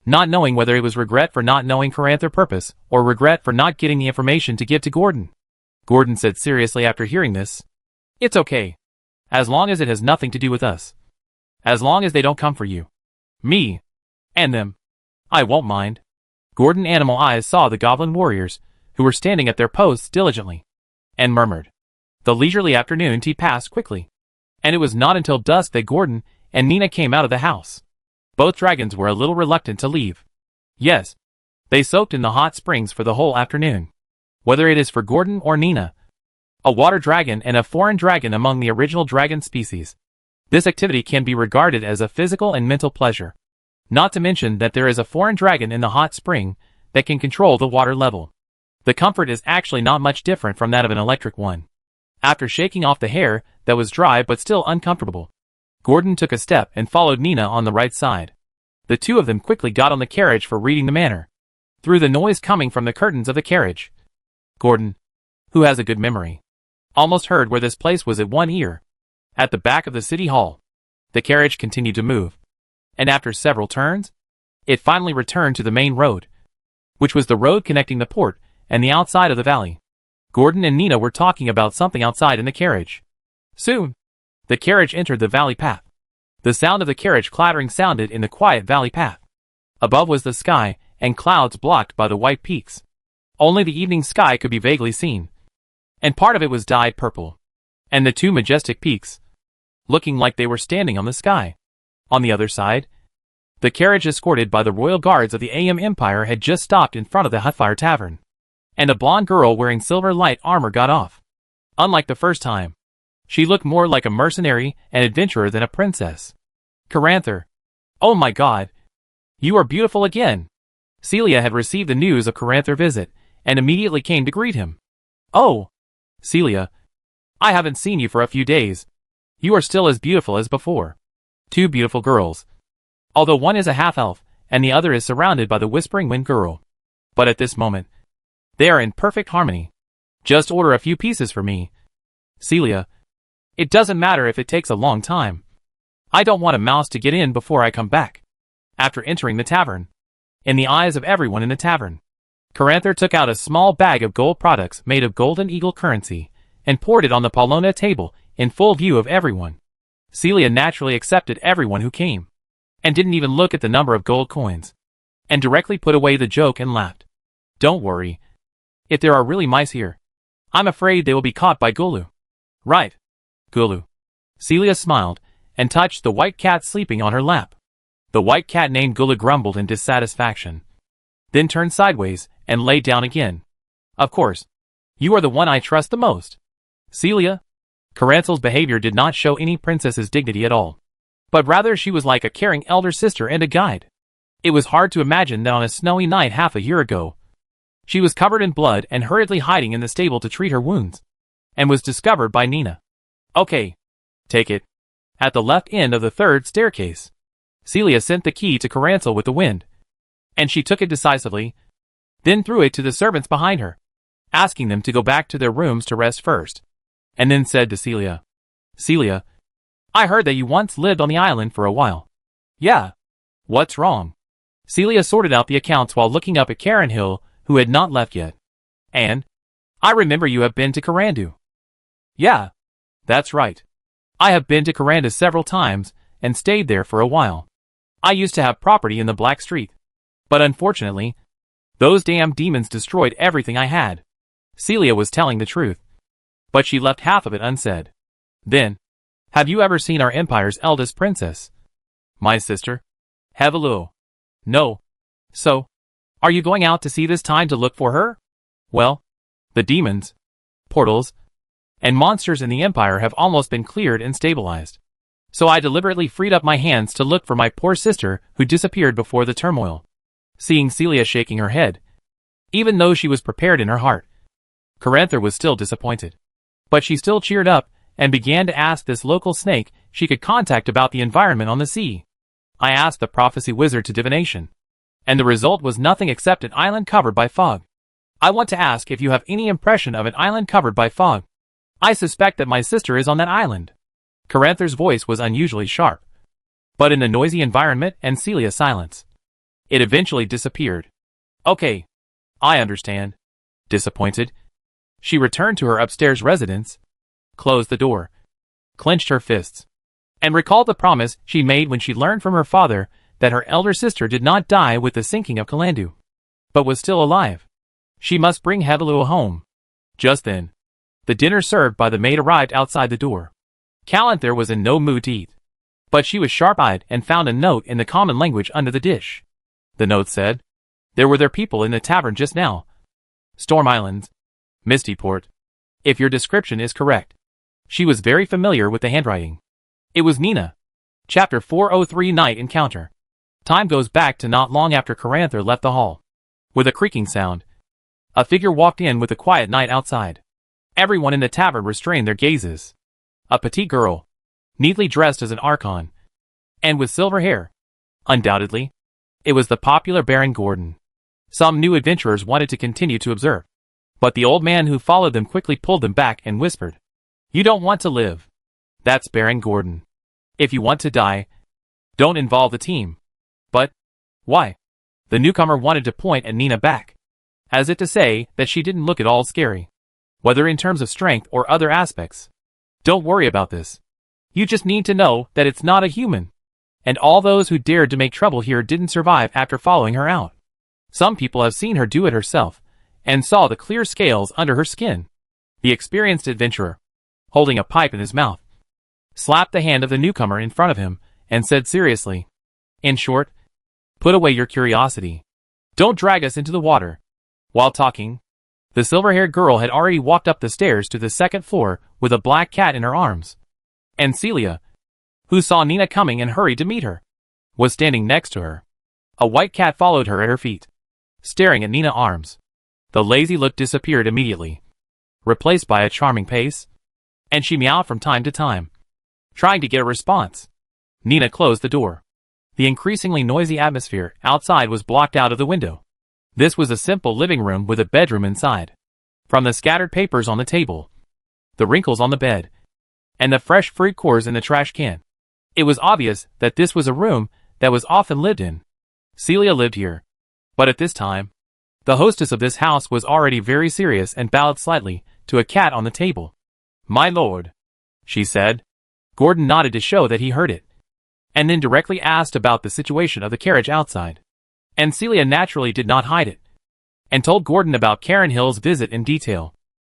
not knowing whether it was regret for not knowing Caranther's purpose, or regret for not getting the information to give to Gordon. Gordon said seriously after hearing this, it's okay, as long as it has nothing to do with us. As long as they don't come for you, me, and them, I won't mind. Gordon Animal Eyes saw the goblin warriors, who were standing at their posts diligently, and murmured. The leisurely afternoon tea passed quickly, and it was not until dusk that Gordon and Nina came out of the house. Both dragons were a little reluctant to leave. Yes, they soaked in the hot springs for the whole afternoon. Whether it is for Gordon or Nina, a water dragon and a foreign dragon among the original dragon species, this activity can be regarded as a physical and mental pleasure. Not to mention that there is a foreign dragon in the hot spring that can control the water level. The comfort is actually not much different from that of an electric one. After shaking off the hair that was dry but still uncomfortable, Gordon took a step and followed Nina on the right side. The two of them quickly got on the carriage for reading the manor. Through the noise coming from the curtains of the carriage, Gordon, who has a good memory, almost heard where this place was at one ear. At the back of the city hall, the carriage continued to move, and after several turns, it finally returned to the main road, which was the road connecting the port and the outside of the valley. Gordon and Nina were talking about something outside in the carriage. Soon, the carriage entered the valley path. The sound of the carriage clattering sounded in the quiet valley path. Above was the sky, and clouds blocked by the white peaks. Only the evening sky could be vaguely seen, and part of it was dyed purple, and the two majestic peaks, looking like they were standing on the sky. On the other side, the carriage escorted by the royal guards of the AM Empire had just stopped in front of the Hutfire Tavern, and a blonde girl wearing silver light armor got off. Unlike the first time, she looked more like a mercenary and adventurer than a princess. Caranther. Oh my god. You are beautiful again. Celia had received the news of Caranther's visit, and immediately came to greet him. Oh, Celia. I haven't seen you for a few days. You are still as beautiful as before. Two beautiful girls. Although one is a half-elf, and the other is surrounded by the Whispering Wind Girl. But at this moment, they are in perfect harmony. Just order a few pieces for me. Celia. It doesn't matter if it takes a long time. I don't want a mouse to get in before I come back. After entering the tavern, in the eyes of everyone in the tavern, Caranther took out a small bag of gold products made of golden eagle currency, and poured it on the Paulownia table in full view of everyone. Celia naturally accepted everyone who came, and didn't even look at the number of gold coins, and directly put away the joke and laughed. Don't worry. If there are really mice here, I'm afraid they will be caught by Gulu. Right. Gulu. Celia smiled, and touched the white cat sleeping on her lap. The white cat named Gulu grumbled in dissatisfaction, then turned sideways, and lay down again. Of course. You are the one I trust the most. Celia? Caranther's behavior did not show any princess's dignity at all, but rather she was like a caring elder sister and a guide. It was hard to imagine that on a snowy night half a year ago, she was covered in blood and hurriedly hiding in the stable to treat her wounds, and was discovered by Nina. Okay. Take it. At the left end of the third staircase, Celia sent the key to Caranther with the wind, and she took it decisively, then threw it to the servants behind her, asking them to go back to their rooms to rest first, and then said to Celia, Celia, I heard that you once lived on the island for a while. Yeah. What's wrong? Celia sorted out the accounts while looking up at Karen Hill, who had not left yet. And, I remember you have been to Karandu. Yeah. That's right. I have been to Karandu several times, and stayed there for a while. I used to have property in the Black Street. But unfortunately, those damn demons destroyed everything I had. Celia was telling the truth, but she left half of it unsaid. Then, have you ever seen our empire's eldest princess? My sister? Hevalu. No. So, are you going out to sea this time to look for her? Well, the demons, portals, and monsters in the empire have almost been cleared and stabilized. So I deliberately freed up my hands to look for my poor sister who disappeared before the turmoil. Seeing Celia shaking her head, even though she was prepared in her heart, Caranther was still disappointed. But she still cheered up, and began to ask this local snake she could contact about the environment on the sea. I asked the prophecy wizard to divination, and the result was nothing except an island covered by fog. I want to ask if you have any impression of an island covered by fog. I suspect that my sister is on that island. Caranther's voice was unusually sharp, but in the noisy environment and Celia's silence, it eventually disappeared. Okay. I understand. Disappointed, she returned to her upstairs residence, closed the door, clenched her fists, and recalled the promise she made when she learned from her father that her elder sister did not die with the sinking of Kalandu, but was still alive. She must bring Hevalu home. Just then, the dinner served by the maid arrived outside the door. Calanther was in no mood to eat, but she was sharp-eyed and found a note in the common language under the dish. The note said, there were people in the tavern just now. Storm Islands, Mistyport. If your description is correct. She was very familiar with the handwriting. It was Nina. Chapter 403 Night Encounter. Time goes back to not long after Caranther left the hall. With a creaking sound, a figure walked in with the quiet night outside. Everyone in the tavern restrained their gazes. A petite girl, neatly dressed as an archon, and with silver hair. Undoubtedly, it was the popular Baron Gordon. Some new adventurers wanted to continue to observe, but the old man who followed them quickly pulled them back and whispered, "You don't want to live. That's Baron Gordon. If you want to die, don't involve the team." "But why?" The newcomer wanted to point at Nina back, as if to say that she didn't look at all scary, whether in terms of strength or other aspects. "Don't worry about this. You just need to know that it's not a human. And all those who dared to make trouble here didn't survive after following her out. Some people have seen her do it herself, and saw the clear scales under her skin." The experienced adventurer, holding a pipe in his mouth, slapped the hand of the newcomer in front of him, and said seriously, "In short, put away your curiosity. Don't drag us into the water." While talking, the silver-haired girl had already walked up the stairs to the second floor with a black cat in her arms. And Celia, who saw Nina coming and hurried to meet her, was standing next to her. A white cat followed her at her feet, staring at Nina's arms. The lazy look disappeared immediately, replaced by a charming pace, and she meowed from time to time, trying to get a response. Nina closed the door. The increasingly noisy atmosphere outside was blocked out of the window. This was a simple living room with a bedroom inside. From the scattered papers on the table, the wrinkles on the bed, and the fresh fruit cores in the trash can, it was obvious that this was a room that was often lived in. Celia lived here, but at this time, the hostess of this house was already very serious and bowed slightly to a cat on the table. "My lord," she said. Gordon nodded to show that he heard it, and then directly asked about the situation of the carriage outside. And Celia naturally did not hide it, and told Gordon about Karen Hill's visit in detail.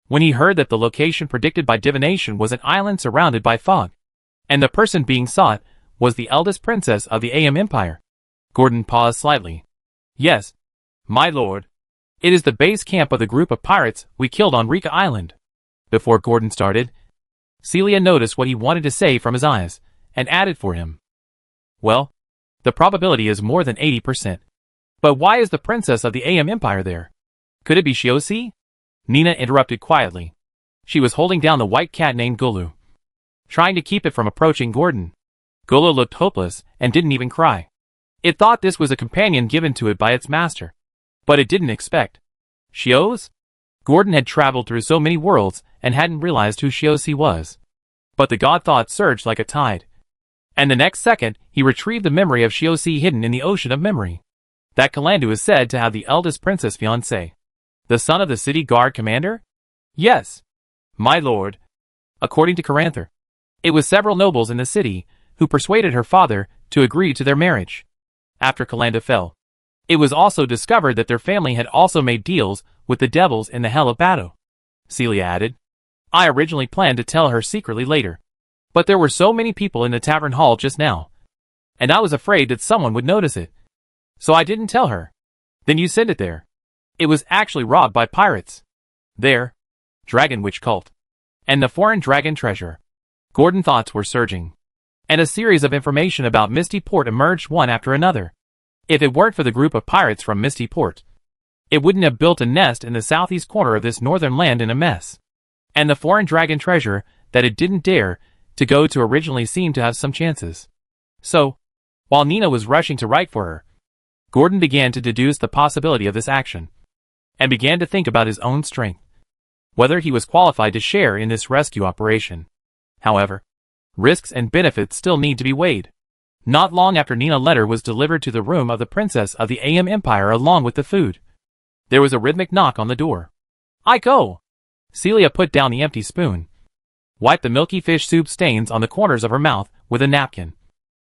When he heard that the location predicted by divination was an island surrounded by fog, and the person being sought was the eldest princess of the AM Empire, Gordon paused slightly. "Yes, my lord. It is the base camp of the group of pirates we killed on Rika Island." Before Gordon started, Celia noticed what he wanted to say from his eyes, and added for him, "Well, the probability is more than 80%. But why is the princess of the AM Empire there? Could it be Shiosi?" Nina interrupted quietly. She was holding down the white cat named Gulu, trying to keep it from approaching Gordon. Gulu looked hopeless and didn't even cry. It thought this was a companion given to it by its master. But it didn't expect Shios? Gordon had traveled through so many worlds and hadn't realized who Shiosi was. But the god thought surged like a tide, and the next second he retrieved the memory of Shiosi hidden in the ocean of memory. That Kalandu is said to have the eldest princess fiancé, the son of the city guard commander? "Yes, my lord." According to Caranther, it was several nobles in the city who persuaded her father to agree to their marriage. After Kalanda fell, it was also discovered that their family had also made deals with the devils in the Hell of Bado. Celia added, "I originally planned to tell her secretly later, but there were so many people in the tavern hall just now, and I was afraid that someone would notice it. So I didn't tell her." "Then you sent it there." "It was actually robbed by pirates. There, Dragon Witch Cult, and the foreign dragon treasure." Gordon's thoughts were surging, and a series of information about Misty Port emerged one after another. If it weren't for the group of pirates from Misty Port, it wouldn't have built a nest in the southeast corner of this northern land in a mess. And the foreign dragon treasure that it didn't dare to go to originally seemed to have some chances. So, while Nina was rushing to write for her, Gordon began to deduce the possibility of this action, and began to think about his own strength, whether he was qualified to share in this rescue operation. However, risks and benefits still need to be weighed. Not long after Nina's letter was delivered to the room of the princess of the AM Empire along with the food, there was a rhythmic knock on the door. "I go." Celia put down the empty spoon, wiped the milky fish soup stains on the corners of her mouth with a napkin,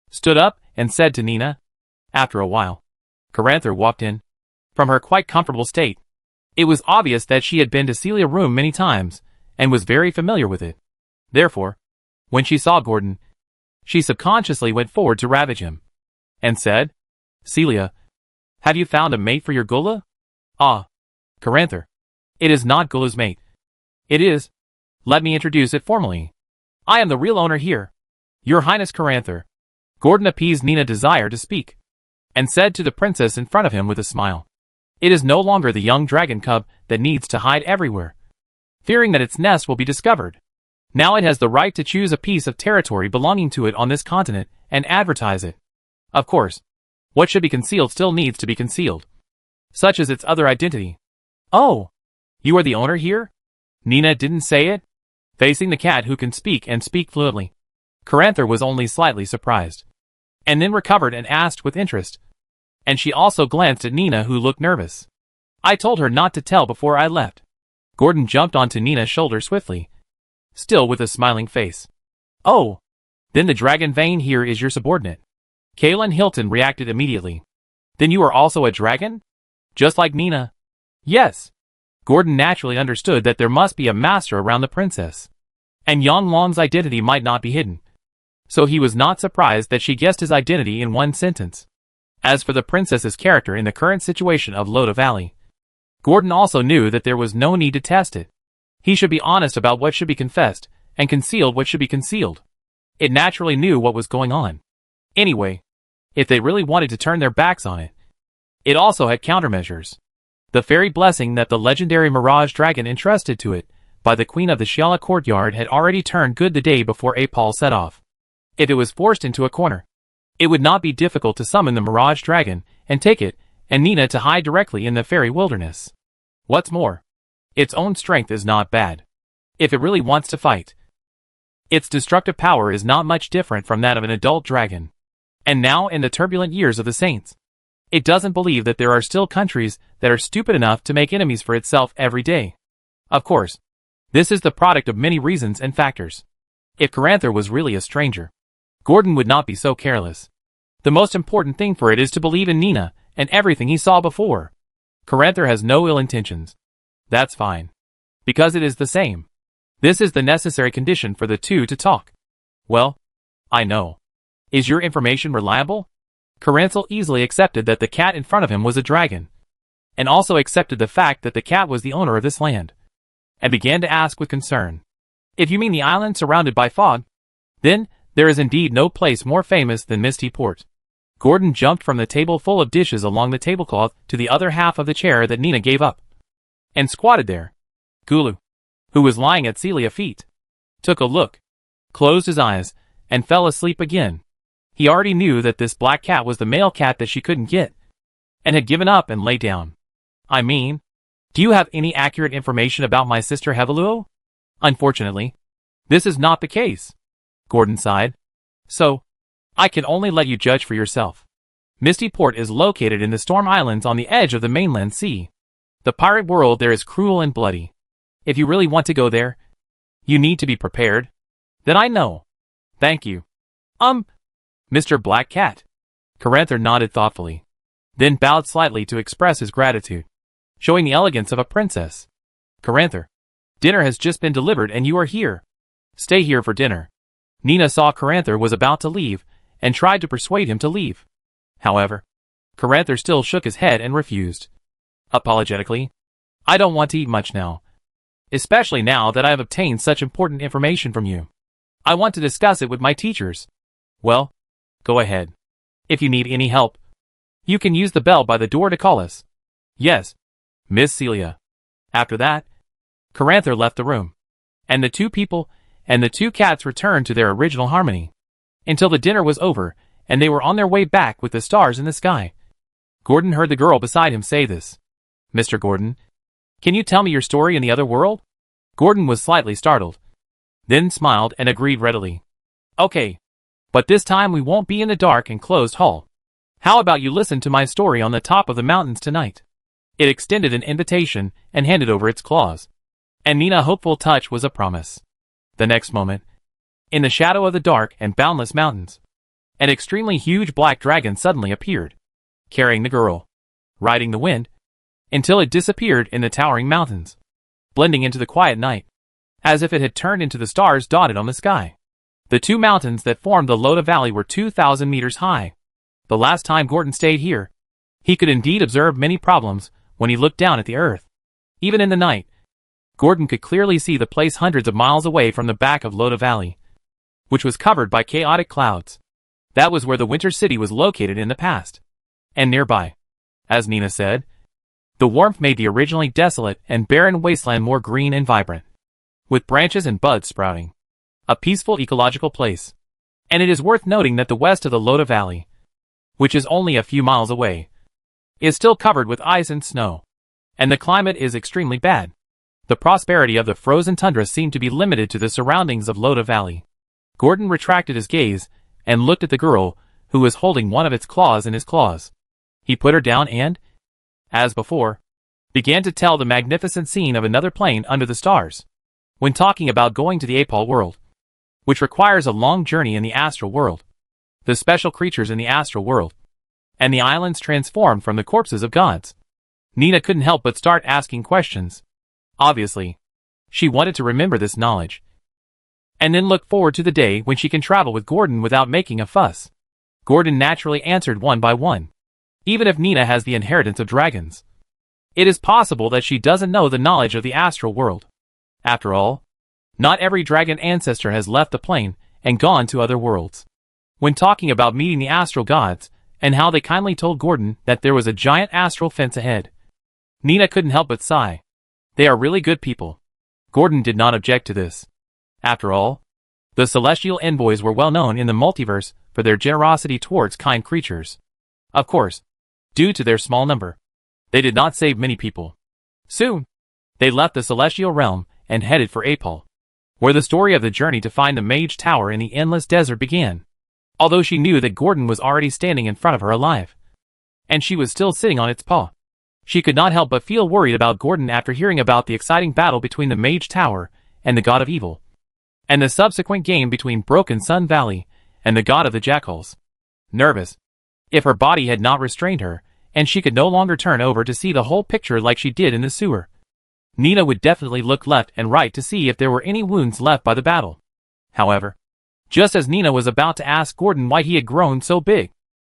stood up, and said to Nina. After a while, Caranther walked in. From her quite comfortable state, it was obvious that she had been to Celia's room many times, and was very familiar with it. Therefore, when she saw Gordon, she subconsciously went forward to ravage him, and said, "Celia, have you found a mate for your Gula?" "Ah, Caranther, it is not Gula's mate. It is, let me introduce it formally. I am the real owner here, Your Highness Caranther." Gordon appeased Nina's desire to speak, and said to the princess in front of him with a smile, It is no longer the young dragon cub that needs to hide everywhere, fearing that its nest will be discovered. Now it has the right to choose a piece of territory belonging to it on this continent and advertise it. Of course, what should be concealed still needs to be concealed, such as its other identity. Oh, you are the owner here? Nina didn't say it, facing the cat who can speak and speak fluently. Caranther was only slightly surprised, and then recovered and asked with interest. And she also glanced at Nina, who looked nervous. I told her not to tell before I left. Gordon jumped onto Nina's shoulder swiftly, still with a smiling face. Oh, then the dragon vein here is your subordinate. Kaylin Hilton reacted immediately. Then you are also a dragon? Just like Nina? Yes. Gordon naturally understood that there must be a master around the princess, and Yang Long's identity might not be hidden. So he was not surprised that she guessed his identity in one sentence. As for the princess's character in the current situation of Loda Valley, Gordon also knew that there was no need to test it. He should be honest about what should be confessed, and concealed what should be concealed. It naturally knew what was going on. Anyway, if they really wanted to turn their backs on it, it also had countermeasures. The fairy blessing that the legendary Mirage Dragon entrusted to it by the Queen of the Shiala Courtyard had already turned good the day before Apal set off. If it was forced into a corner, it would not be difficult to summon the Mirage Dragon and take it and Nina to hide directly in the fairy wilderness. What's more, its own strength is not bad. If it really wants to fight, its destructive power is not much different from that of an adult dragon. And now, in the turbulent years of the Saints, it doesn't believe that there are still countries that are stupid enough to make enemies for itself every day. Of course, this is the product of many reasons and factors. If Caranther was really a stranger, Gordon would not be so careless. The most important thing for it is to believe in Nina and everything he saw before. Caranther has no ill intentions. That's fine, because it is the same. This is the necessary condition for the two to talk. Well, I know. Is your information reliable? Caranther easily accepted that the cat in front of him was a dragon, and also accepted the fact that the cat was the owner of this land, and began to ask with concern. If you mean the island surrounded by fog, then there is indeed no place more famous than Misty Port. Gordon jumped from the table full of dishes along the tablecloth to the other half of the chair that Nina gave up, and squatted there. Gulu, who was lying at Celia's feet, took a look, closed his eyes, and fell asleep again. He already knew that this black cat was the male cat that she couldn't get, and had given up and lay down. I mean, do you have any accurate information about my sister Hevaluo? Unfortunately, this is not the case. Gordon sighed. So, I can only let you judge for yourself. Misty Port is located in the Storm Islands on the edge of the mainland sea. The pirate world there is cruel and bloody. If you really want to go there, you need to be prepared. Then I know. Thank you. Mr. Black Cat. Caranther nodded thoughtfully, then bowed slightly to express his gratitude, showing the elegance of a princess. Caranther, dinner has just been delivered and you are here. Stay here for dinner. Nina saw Caranther was about to leave, and tried to persuade him to leave. However, Caranther still shook his head and refused. Apologetically, I don't want to eat much now, especially now that I have obtained such important information from you. I want to discuss it with my teachers. Well, go ahead. If you need any help, you can use the bell by the door to call us. Yes, Miss Celia. After that, Caranther left the room, and the two people and the two cats returned to their original harmony, until the dinner was over and they were on their way back with the stars in the sky. Gordon heard the girl beside him say this. Mr. Gordon, can you tell me your story in the other world? Gordon was slightly startled, then smiled and agreed readily. Okay, but this time we won't be in the dark and closed hall. How about you listen to my story on the top of the mountains tonight? It extended an invitation and handed over its claws, and Nina's hopeful touch was a promise. The next moment, in the shadow of the dark and boundless mountains, an extremely huge black dragon suddenly appeared, carrying the girl, riding the wind, until it disappeared in the towering mountains, blending into the quiet night, as if it had turned into the stars dotted on the sky. The two mountains that formed the Loda Valley were 2,000 meters high. The last time Gordon stayed here, he could indeed observe many problems when he looked down at the earth. Even in the night, Gordon could clearly see the place hundreds of miles away from the back of Loda Valley, which was covered by chaotic clouds. That was where the Winter City was located in the past. And nearby, as Nina said, The warmth made the originally desolate and barren wasteland more green and vibrant, with branches and buds sprouting. A peaceful ecological place. And it is worth noting that the west of the Loda Valley, which is only a few miles away, is still covered with ice and snow. And the climate is extremely bad. The prosperity of the frozen tundra seemed to be limited to the surroundings of Loda Valley. Gordon retracted his gaze and looked at the girl, who was holding one of its claws in his claws. He put her down and, as before, began to tell the magnificent scene of another plane under the stars. When talking about going to the Apal world, which requires a long journey in the astral world, the special creatures in the astral world, and the islands transformed from the corpses of gods, Nina couldn't help but start asking questions. Obviously, she wanted to remember this knowledge, and then look forward to the day when she can travel with Gordon without making a fuss. Gordon naturally answered one by one. Even if Nina has the inheritance of dragons, it is possible that she doesn't know the knowledge of the astral world. After all, not every dragon ancestor has left the plane and gone to other worlds. When talking about meeting the astral gods, and how they kindly told Gordon that there was a giant astral fence ahead, Nina couldn't help but sigh. They are really good people. Gordon did not object to this. After all, the celestial envoys were well known in the multiverse for their generosity towards kind creatures. Of course, due to their small number, they did not save many people. Soon, they left the celestial realm and headed for Apal, where the story of the journey to find the Mage Tower in the endless desert began. Although she knew that Gordon was already standing in front of her alive, and she was still sitting on its paw, she could not help but feel worried about Gordon after hearing about the exciting battle between the Mage Tower and the God of Evil, and the subsequent game between Broken Sun Valley and the God of the Jackals. Nervous, if her body had not restrained her, and she could no longer turn over to see the whole picture like she did in the sewer. Nina would definitely look left and right to see if there were any wounds left by the battle. However, just as Nina was about to ask Gordon why he had grown so big,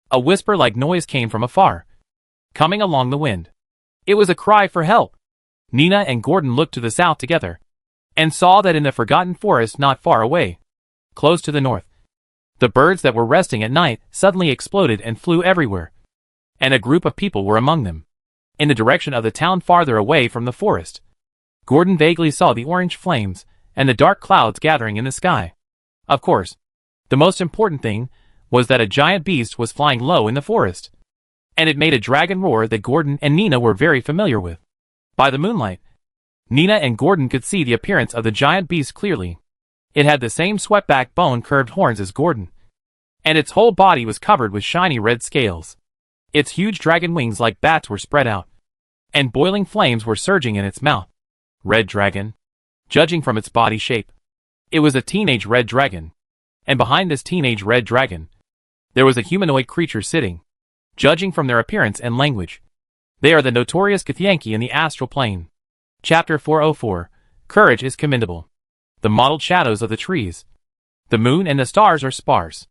a whisper-like noise came from afar, coming along the wind. It was a cry for help. Nina and Gordon looked to the south together, and saw that in the forgotten forest not far away, close to the north, the birds that were resting at night suddenly exploded and flew everywhere, and a group of people were among them. In the direction of the town farther away from the forest, Gordon vaguely saw the orange flames and the dark clouds gathering in the sky. Of course, the most important thing was that a giant beast was flying low in the forest, and it made a dragon roar that Gordon and Nina were very familiar with. By the moonlight, Nina and Gordon could see the appearance of the giant beast clearly. It had the same swept-back bone-curved horns as Gordon, and its whole body was covered with shiny red scales. Its huge dragon wings like bats were spread out, and boiling flames were surging in its mouth. Red dragon. Judging from its body shape, it was a teenage red dragon, and behind this teenage red dragon, there was a humanoid creature sitting. Judging from their appearance and language, they are the notorious Githyanki in the astral plane. Chapter 404, Courage is commendable. The mottled shadows of the trees, the moon and the stars are sparse.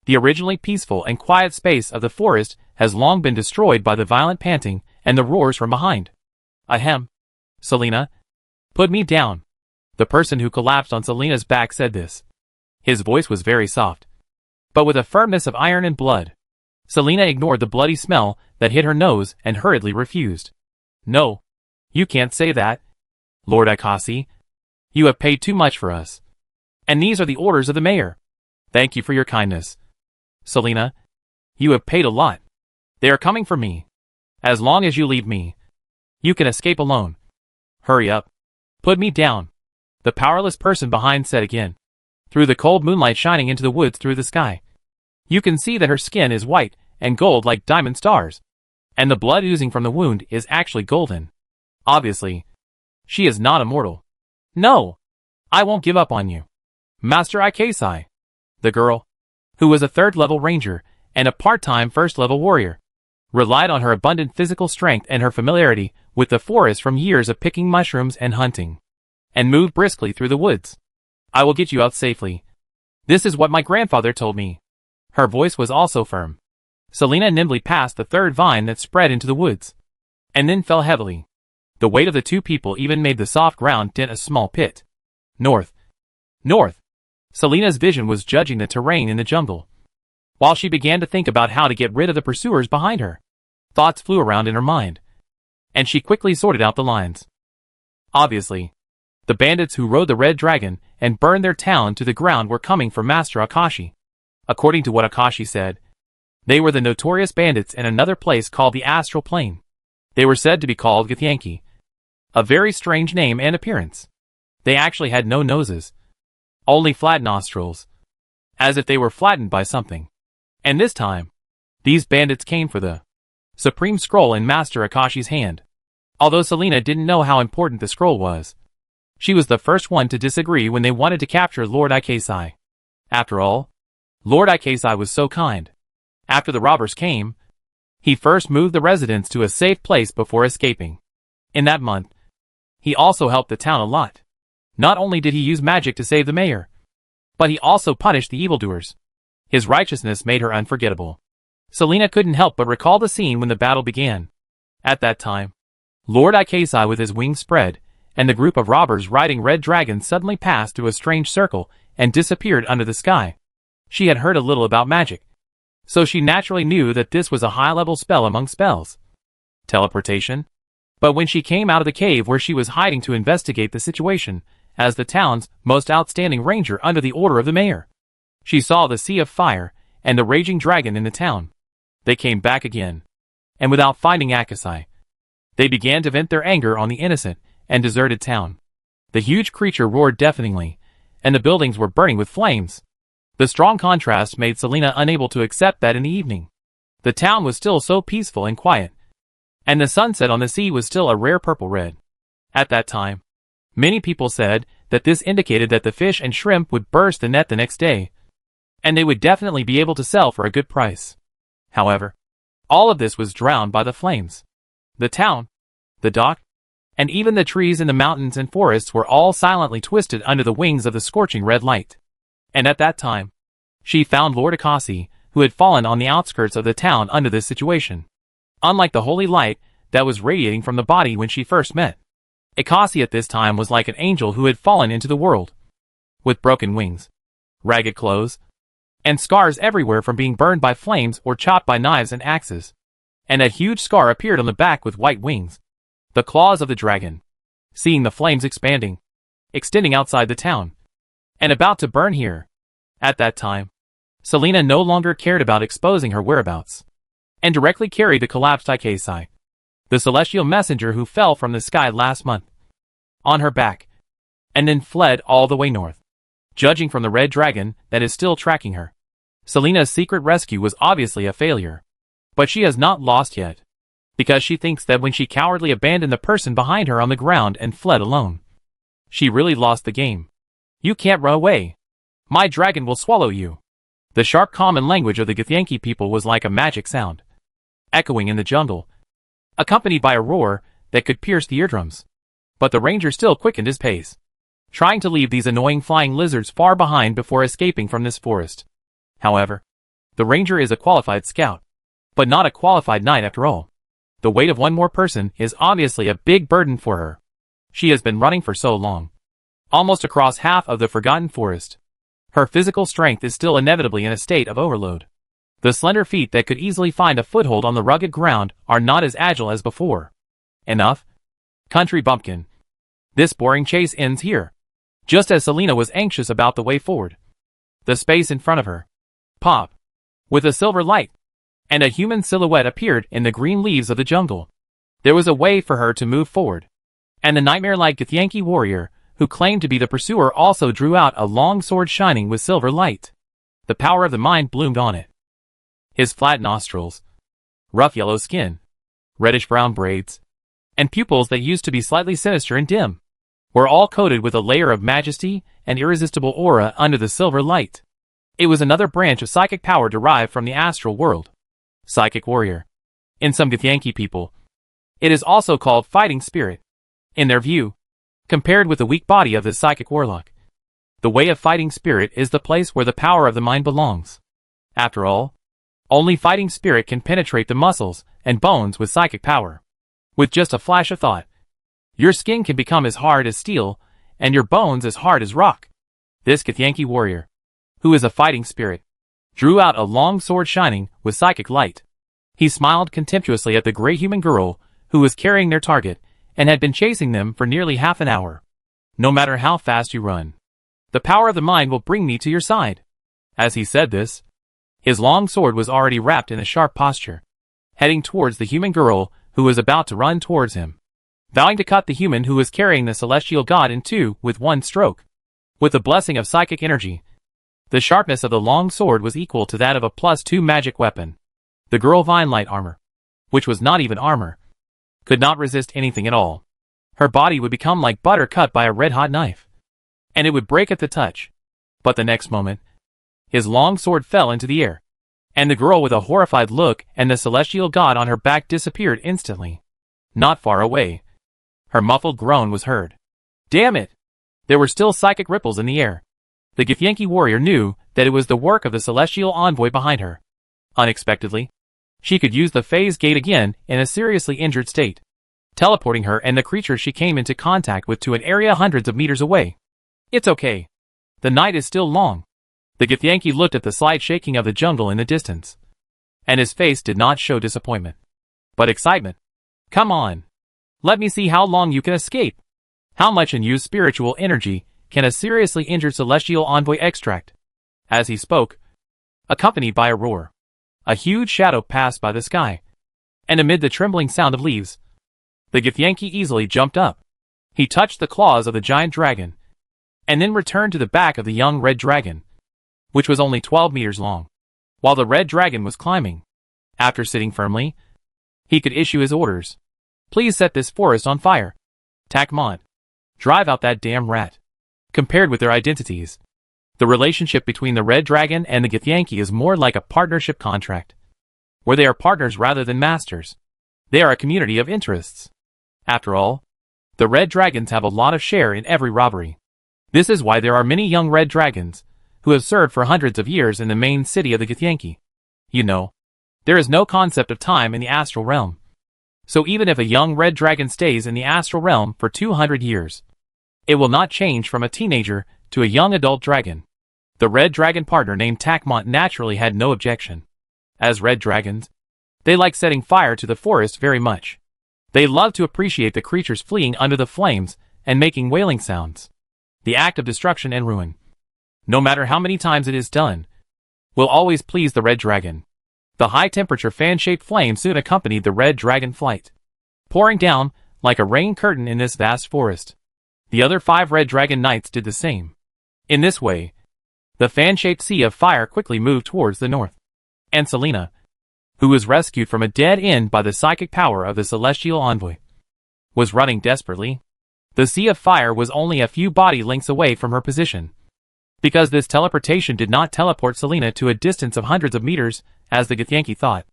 The originally peaceful and quiet space of the forest has long been destroyed by the violent panting and the roars from behind. Ahem. Selena, put me down. The person who collapsed on Selena's back said this. His voice was very soft, but with a firmness of iron and blood. Selena ignored the bloody smell that hit her nose and hurriedly refused. No, you can't say that. Lord Ikasi, you have paid too much for us. And these are the orders of the mayor. Thank you for your kindness. Selena, you have paid a lot. They are coming for me. As long as you leave me, you can escape alone. Hurry up. Put me down. The powerless person behind said again, through the cold moonlight shining into the woods through the sky. You can see that her skin is white and gold like diamond stars, and the blood oozing from the wound is actually golden. Obviously, she is not immortal. No, I won't give up on you. Master Ikasai. The girl, who was a third-level ranger and a part-time first-level warrior, relied on her abundant physical strength and her familiarity with the forest from years of picking mushrooms and hunting, and moved briskly through the woods. I will get you out safely. This is what my grandfather told me. Her voice was also firm. Selena nimbly passed the third vine that spread into the woods, and then fell heavily. The weight of the two people even made the soft ground dent a small pit. North. North. Selena's vision was judging the terrain in the jungle, while she began to think about how to get rid of the pursuers behind her. Thoughts flew around in her mind. and she quickly sorted out the lines. Obviously, the bandits who rode the Red Dragon and burned their town to the ground were coming for Master Akashi. According to what Akashi said, they were the notorious bandits in another place called the Astral Plane. They were said to be called Githyanki, a very strange name and appearance. They actually had no noses, only flat nostrils, as if they were flattened by something. And this time, these bandits came for the Supreme Scroll in Master Akashi's hand. Although Selena didn't know how important the scroll was, she was the first one to disagree when they wanted to capture Lord Ikesai. After all, Lord Ikesai was so kind. After the robbers came, he first moved the residents to a safe place before escaping. In that month, he also helped the town a lot. Not only did he use magic to save the mayor, but he also punished the evildoers. His righteousness made her unforgettable. Selena couldn't help but recall the scene when the battle began. At that time, Lord Ikesai with his wings spread, and the group of robbers riding red dragons suddenly passed through a strange circle and disappeared under the sky. She had heard a little about magic, so she naturally knew that this was a high-level spell among spells. Teleportation? But when she came out of the cave where she was hiding to investigate the situation, as the town's most outstanding ranger under the order of the mayor, she saw the sea of fire and the raging dragon in the town. They came back again, and without finding Akasai, they began to vent their anger on the innocent and deserted town. The huge creature roared deafeningly, and the buildings were burning with flames. The strong contrast made Selena unable to accept that in the evening, the town was still so peaceful and quiet, and the sunset on the sea was still a rare purple red. At that time, many people said that this indicated that the fish and shrimp would burst the net the next day, and they would definitely be able to sell for a good price. However, all of this was drowned by the flames. The town, the dock, and even the trees in the mountains and forests were all silently twisted under the wings of the scorching red light. And at that time, she found Lord Akashi, who had fallen on the outskirts of the town under this situation. Unlike the holy light that was radiating from the body when she first met, Akashi at this time was like an angel who had fallen into the world, with broken wings, ragged clothes, and scars everywhere from being burned by flames or chopped by knives and axes. And a huge scar appeared on the back with white wings, the claws of the dragon. Seeing the flames expanding, extending outside the town, and about to burn here. At that time, Selena no longer cared about exposing her whereabouts, and directly carried the collapsed Ikesai, the celestial messenger who fell from the sky last month, on her back, and then fled all the way north. Judging from the red dragon that is still tracking her, Selena's secret rescue was obviously a failure. But she has not lost yet, because she thinks that when she cowardly abandoned the person behind her on the ground and fled alone, she really lost the game. You can't run away. My dragon will swallow you. The sharp common language of the Githyanki people was like a magic sound, echoing in the jungle, accompanied by a roar that could pierce the eardrums. But the ranger still quickened his pace, trying to leave these annoying flying lizards far behind before escaping from this forest. However, the ranger is a qualified scout, but not a qualified knight after all. The weight of one more person is obviously a big burden for her. She has been running for so long, almost across half of the Forgotten Forest. Her physical strength is still inevitably in a state of overload. The slender feet that could easily find a foothold on the rugged ground are not as agile as before. Enough? Country bumpkin. This boring chase ends here. Just as Selena was anxious about the way forward, the space in front of her, pop, with a silver light, and a human silhouette appeared in the green leaves of the jungle. There was a way for her to move forward, and the nightmare-like Githyanki warrior, who claimed to be the pursuer, also drew out a long sword shining with silver light. The power of the mind bloomed on it. His flat nostrils, rough yellow skin, reddish-brown braids, and pupils that used to be slightly sinister and dim, were all coated with a layer of majesty and irresistible aura under the silver light. It was another branch of psychic power derived from the astral world. Psychic warrior. In some Githyanki people, it is also called fighting spirit. In their view, compared with the weak body of the psychic warlock, the way of fighting spirit is the place where the power of the mind belongs. After all, only fighting spirit can penetrate the muscles and bones with psychic power. With just a flash of thought, your skin can become as hard as steel, and your bones as hard as rock. This Githyanki warrior, who is a fighting spirit, drew out a long sword shining with psychic light. He smiled contemptuously at the gray human girl, who was carrying their target, and had been chasing them for nearly half an hour. No matter how fast you run, the power of the mind will bring me to your side. As he said this, his long sword was already wrapped in a sharp posture, heading towards the human girl who was about to run towards him, vowing to cut the human who was carrying the celestial god in two with one stroke. With the blessing of psychic energy, the sharpness of the long sword was equal to that of a +2 magic weapon. The girl Vine light armor, which was not even armor, could not resist anything at all. Her body would become like butter cut by a red-hot knife, and it would break at the touch. But the next moment, his long sword fell into the air, and the girl with a horrified look and the celestial god on her back disappeared instantly. Not far away, her muffled groan was heard. Damn it! There were still psychic ripples in the air. The Githyanki warrior knew that it was the work of the celestial envoy behind her. Unexpectedly, she could use the phase gate again in a seriously injured state, teleporting her and the creature she came into contact with to an area hundreds of meters away. It's okay. The night is still long. The Githyanki looked at the slight shaking of the jungle in the distance, and his face did not show disappointment, but excitement. Come on. Let me see how long you can escape. How much unused spiritual energy can a seriously injured celestial envoy extract? As he spoke, accompanied by a roar, a huge shadow passed by the sky, and amid the trembling sound of leaves, the Githyanki easily jumped up. He touched the claws of the giant dragon, and then returned to the back of the young red dragon, which was only 12 meters long. While the red dragon was climbing, after sitting firmly, he could issue his orders. Please set this forest on fire. Takmont. Drive out that damn rat. Compared with their identities, the relationship between the red dragon and the Githyanki is more like a partnership contract, where they are partners rather than masters. They are a community of interests. After all, the red dragons have a lot of share in every robbery. This is why there are many young red dragons who have served for hundreds of years in the main city of the Githyanki. You know, there is no concept of time in the astral realm. So even if a young red dragon stays in the astral realm for 200 years, it will not change from a teenager to a young adult dragon. The red dragon partner named Takmont naturally had no objection. As red dragons, they like setting fire to the forest very much. They love to appreciate the creatures fleeing under the flames and making wailing sounds. The act of destruction and ruin, no matter how many times it is done, will always please the red dragon. The high-temperature fan-shaped flame soon accompanied the red dragon flight, pouring down like a rain curtain in this vast forest. The other 5 red dragon knights did the same. In this way, the fan-shaped sea of fire quickly moved towards the north. And Selena, who was rescued from a dead end by the psychic power of the celestial envoy, was running desperately. The sea of fire was only a few body lengths away from her position, because this teleportation did not teleport Selena to a distance of hundreds of meters, as the Githyanki thought,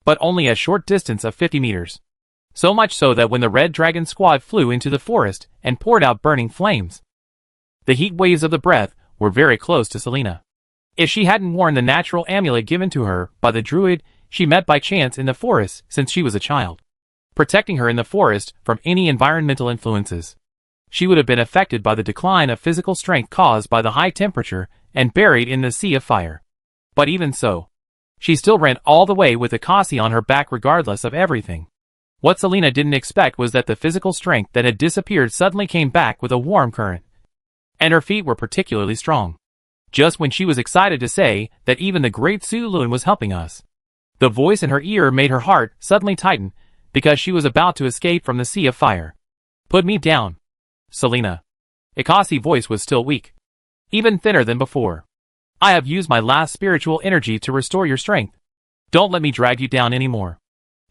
but only a short distance of 50 meters. So much so that when the red dragon squad flew into the forest and poured out burning flames, the heat waves of the breath were very close to Selena. If she hadn't worn the natural amulet given to her by the druid she met by chance in the forest since she was a child, protecting her in the forest from any environmental influences, she would have been affected by the decline of physical strength caused by the high temperature and buried in the sea of fire. But even so, she still ran all the way with Akasi on her back regardless of everything. What Selena didn't expect was that the physical strength that had disappeared suddenly came back with a warm current, and her feet were particularly strong. Just when she was excited to say that even the great Sulun was helping us, the voice in her ear made her heart suddenly tighten because she was about to escape from the sea of fire. Put me down, Selena. Akasi's voice was still weak, even thinner than before. I have used my last spiritual energy to restore your strength. Don't let me drag you down anymore.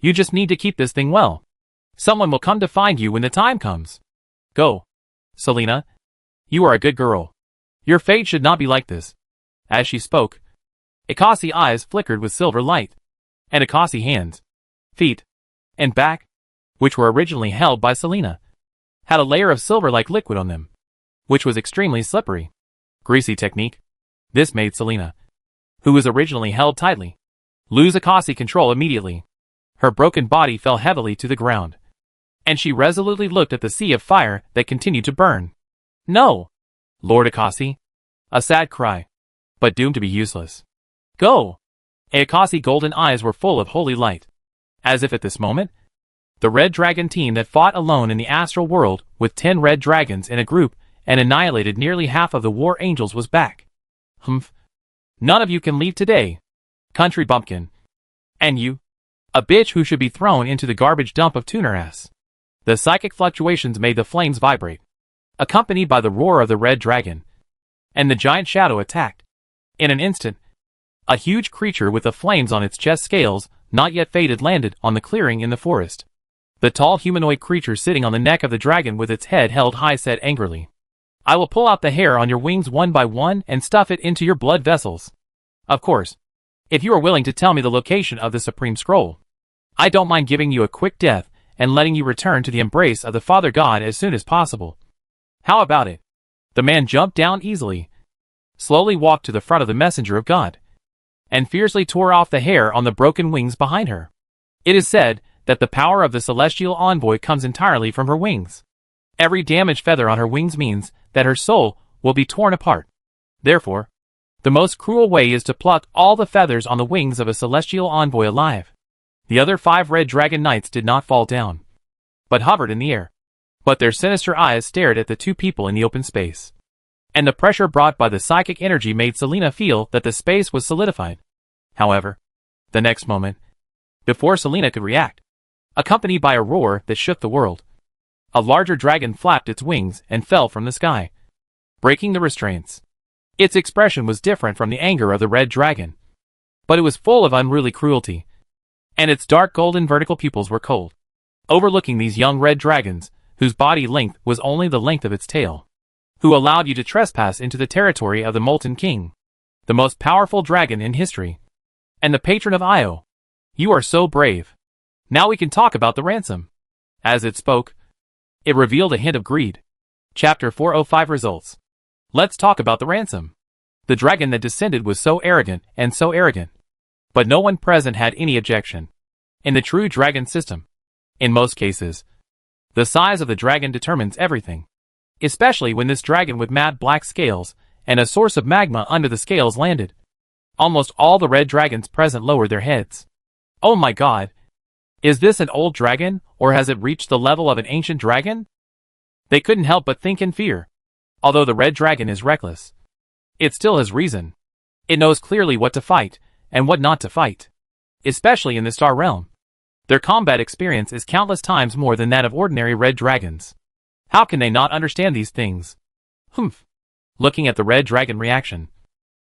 You just need to keep this thing well. Someone will come to find you when the time comes. Go, Selena. You are a good girl. Your fate should not be like this. As she spoke, Akasi's eyes flickered with silver light, and Akasi's hands, feet, and back, which were originally held by Selena, had a layer of silver-like liquid on them, which was extremely slippery. Greasy technique. This made Selena, who was originally held tightly, lose Akasi control immediately. Her broken body fell heavily to the ground, and she resolutely looked at the sea of fire that continued to burn. No! Lord Akasi. A sad cry, but doomed to be useless. Go! Akasi's golden eyes were full of holy light, as if at this moment, The Red Dragon team that fought alone in the astral world with 10 red dragons in a group and annihilated nearly half of the war angels was back. Humph. None of you can leave today, country bumpkin. And you? A bitch who should be thrown into the garbage dump of tuner ass. The psychic fluctuations made the flames vibrate, accompanied by the roar of the red dragon. And the giant shadow attacked. In an instant, a huge creature with the flames on its chest scales, not yet faded, landed on the clearing in the forest. The tall humanoid creature sitting on the neck of the dragon with its head held high said angrily, "I will pull out the hair on your wings one by one and stuff it into your blood vessels. Of course, if you are willing to tell me the location of the Supreme Scroll, I don't mind giving you a quick death and letting you return to the embrace of the Father God as soon as possible. How about it?" The man jumped down easily, slowly walked to the front of the messenger of God, and fiercely tore off the hair on the broken wings behind her. It is said that the power of the celestial envoy comes entirely from her wings. Every damaged feather on her wings means that her soul will be torn apart. Therefore, the most cruel way is to pluck all the feathers on the wings of a celestial envoy alive. The other 5 red dragon knights did not fall down, but hovered in the air. But their sinister eyes stared at the 2 people in the open space. And the pressure brought by the psychic energy made Selena feel that the space was solidified. However, the next moment, before Selena could react, accompanied by a roar that shook the world, a larger dragon flapped its wings and fell from the sky, breaking the restraints. Its expression was different from the anger of the red dragon, but it was full of unruly cruelty, and its dark golden vertical pupils were cold, overlooking these young red dragons, whose body length was only the length of its tail. Who allowed you to trespass into the territory of the Molten King, the most powerful dragon in history, and the patron of Io? You are so brave. Now we can talk about the ransom. As it spoke, it revealed a hint of greed. Chapter 405 Results. Let's talk about the ransom. The dragon that descended was so arrogant and so arrogant. But no one present had any objection. In the true dragon system, in most cases, the size of the dragon determines everything. Especially when this dragon with mad black scales and a source of magma under the scales landed. Almost all the red dragons present lowered their heads. Oh my god! Is this an old dragon, or has it reached the level of an ancient dragon? They couldn't help but think in fear. Although the red dragon is reckless, it still has reason. It knows clearly what to fight, and what not to fight. Especially in the Star Realm. Their combat experience is countless times more than that of ordinary red dragons. How can they not understand these things? Humph. Looking at the red dragon reaction,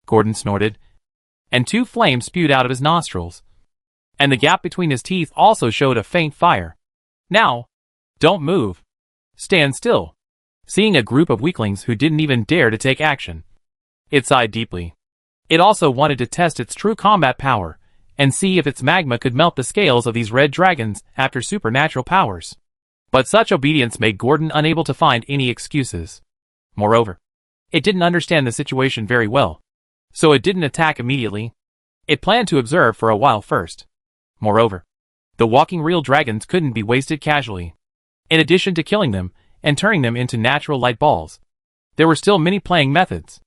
Gordon snorted, and 2 flames spewed out of his nostrils. And the gap between his teeth also showed a faint fire. Now, don't move. Stand still. Seeing a group of weaklings who didn't even dare to take action, it sighed deeply. It also wanted to test its true combat power, and see if its magma could melt the scales of these red dragons after supernatural powers. But such obedience made Gordon unable to find any excuses. Moreover, it didn't understand the situation very well, so it didn't attack immediately. It planned to observe for a while first. Moreover, the walking real dragons couldn't be wasted casually. In addition to killing them and turning them into natural light balls, there were still many playing methods.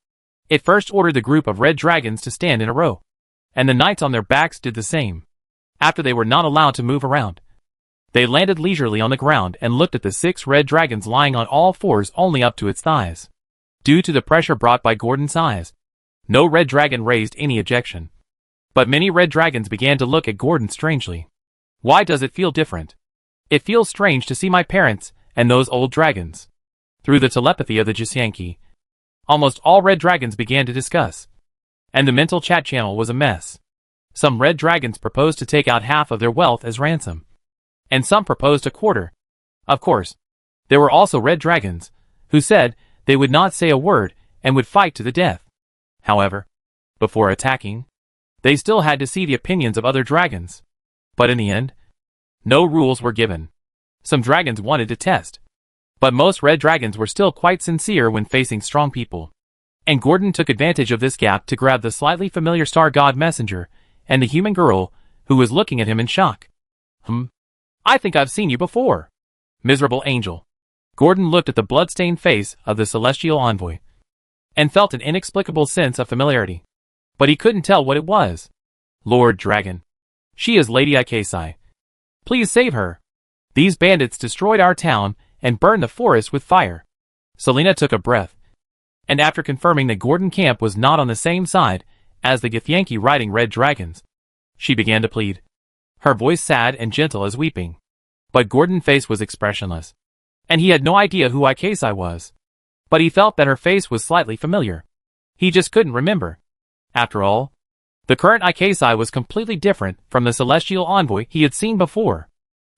It first ordered the group of red dragons to stand in a row, and the knights on their backs did the same. After they were not allowed to move around, they landed leisurely on the ground and looked at the 6 red dragons lying on all fours only up to its thighs. Due to the pressure brought by Gordon's eyes, no red dragon raised any objection. But many red dragons began to look at Gordon strangely. Why does it feel different? It feels strange to see my parents and those old dragons. Through the telepathy of the Jisyanki, almost all red dragons began to discuss. And the mental chat channel was a mess. Some red dragons proposed to take out half of their wealth as ransom, and some proposed a quarter. Of course, there were also red dragons, who said they would not say a word and would fight to the death. However, before attacking, they still had to see the opinions of other dragons. But in the end, no rules were given. Some dragons wanted to test, but most red dragons were still quite sincere when facing strong people. And Gordon took advantage of this gap to grab the slightly familiar star god messenger and the human girl, who was looking at him in shock. I think I've seen you before. Miserable angel. Gordon looked at the blood-stained face of the celestial envoy, and felt an inexplicable sense of familiarity. But he couldn't tell what it was. Lord Dragon. She is Lady Ikesai. Please save her. These bandits destroyed our town and burned the forest with fire. Selena took a breath, and after confirming that Gordon Camp was not on the same side as the Githyanki riding red dragons, she began to plead, her voice sad and gentle as weeping. But Gordon's face was expressionless, and he had no idea who Ikesai was. But he felt that her face was slightly familiar. He just couldn't remember. After all, the current Ikesai was completely different from the celestial envoy he had seen before.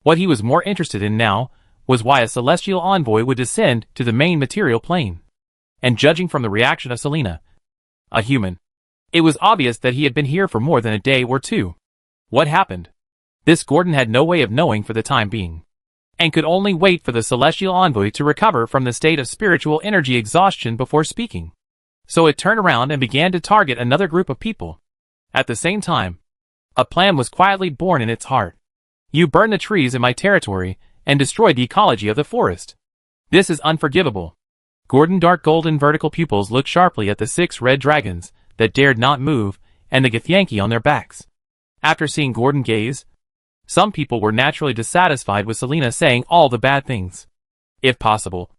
What he was more interested in now was why a celestial envoy would descend to the main material plane. And judging from the reaction of Selena, a human, it was obvious that he had been here for more than a day or two. What happened? This Gordon had no way of knowing for the time being, and could only wait for the celestial envoy to recover from the state of spiritual energy exhaustion before speaking. So it turned around and began to target another group of people. At the same time, a plan was quietly born in its heart. You burned the trees in my territory and destroyed the ecology of the forest. This is unforgivable. Gordon's dark golden vertical pupils looked sharply at the 6 red dragons that dared not move and the Githyanki on their backs. After seeing Gordon gaze, some people were naturally dissatisfied with Selena saying all the bad things. If possible,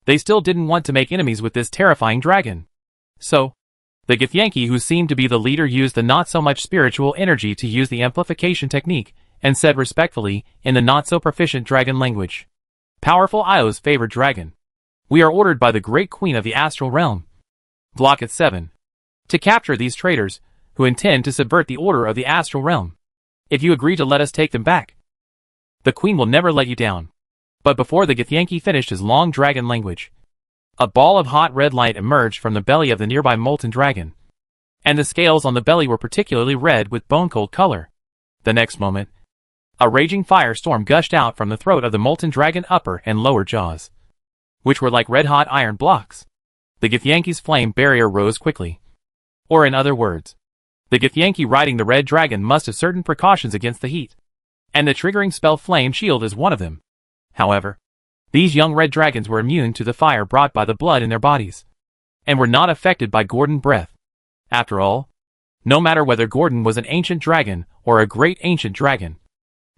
they still didn't want to make enemies with this terrifying dragon. So, the Githyanki, who seemed to be the leader, used the not-so-much spiritual energy to use the amplification technique and said respectfully in the not-so-proficient dragon language, "Powerful Io's favored dragon, we are ordered by the Great Queen of the Astral Realm, Block 7, to capture these traitors who intend to subvert the order of the Astral Realm. If you agree to let us take them back, the Queen will never let you down." But before the Githyanki finished his long dragon language, a ball of hot red light emerged from the belly of the nearby molten dragon, and the scales on the belly were particularly red with bone-cold color. The next moment, a raging firestorm gushed out from the throat of the molten dragon upper and lower jaws, which were like red-hot iron blocks. The Githyanki's flame barrier rose quickly. Or in other words, the Githyanki riding the red dragon must have certain precautions against the heat, and the triggering spell Flame Shield is one of them. However, these young red dragons were immune to the fire brought by the blood in their bodies, and were not affected by Gordon's breath. After all, no matter whether Gordon was an ancient dragon or a great ancient dragon,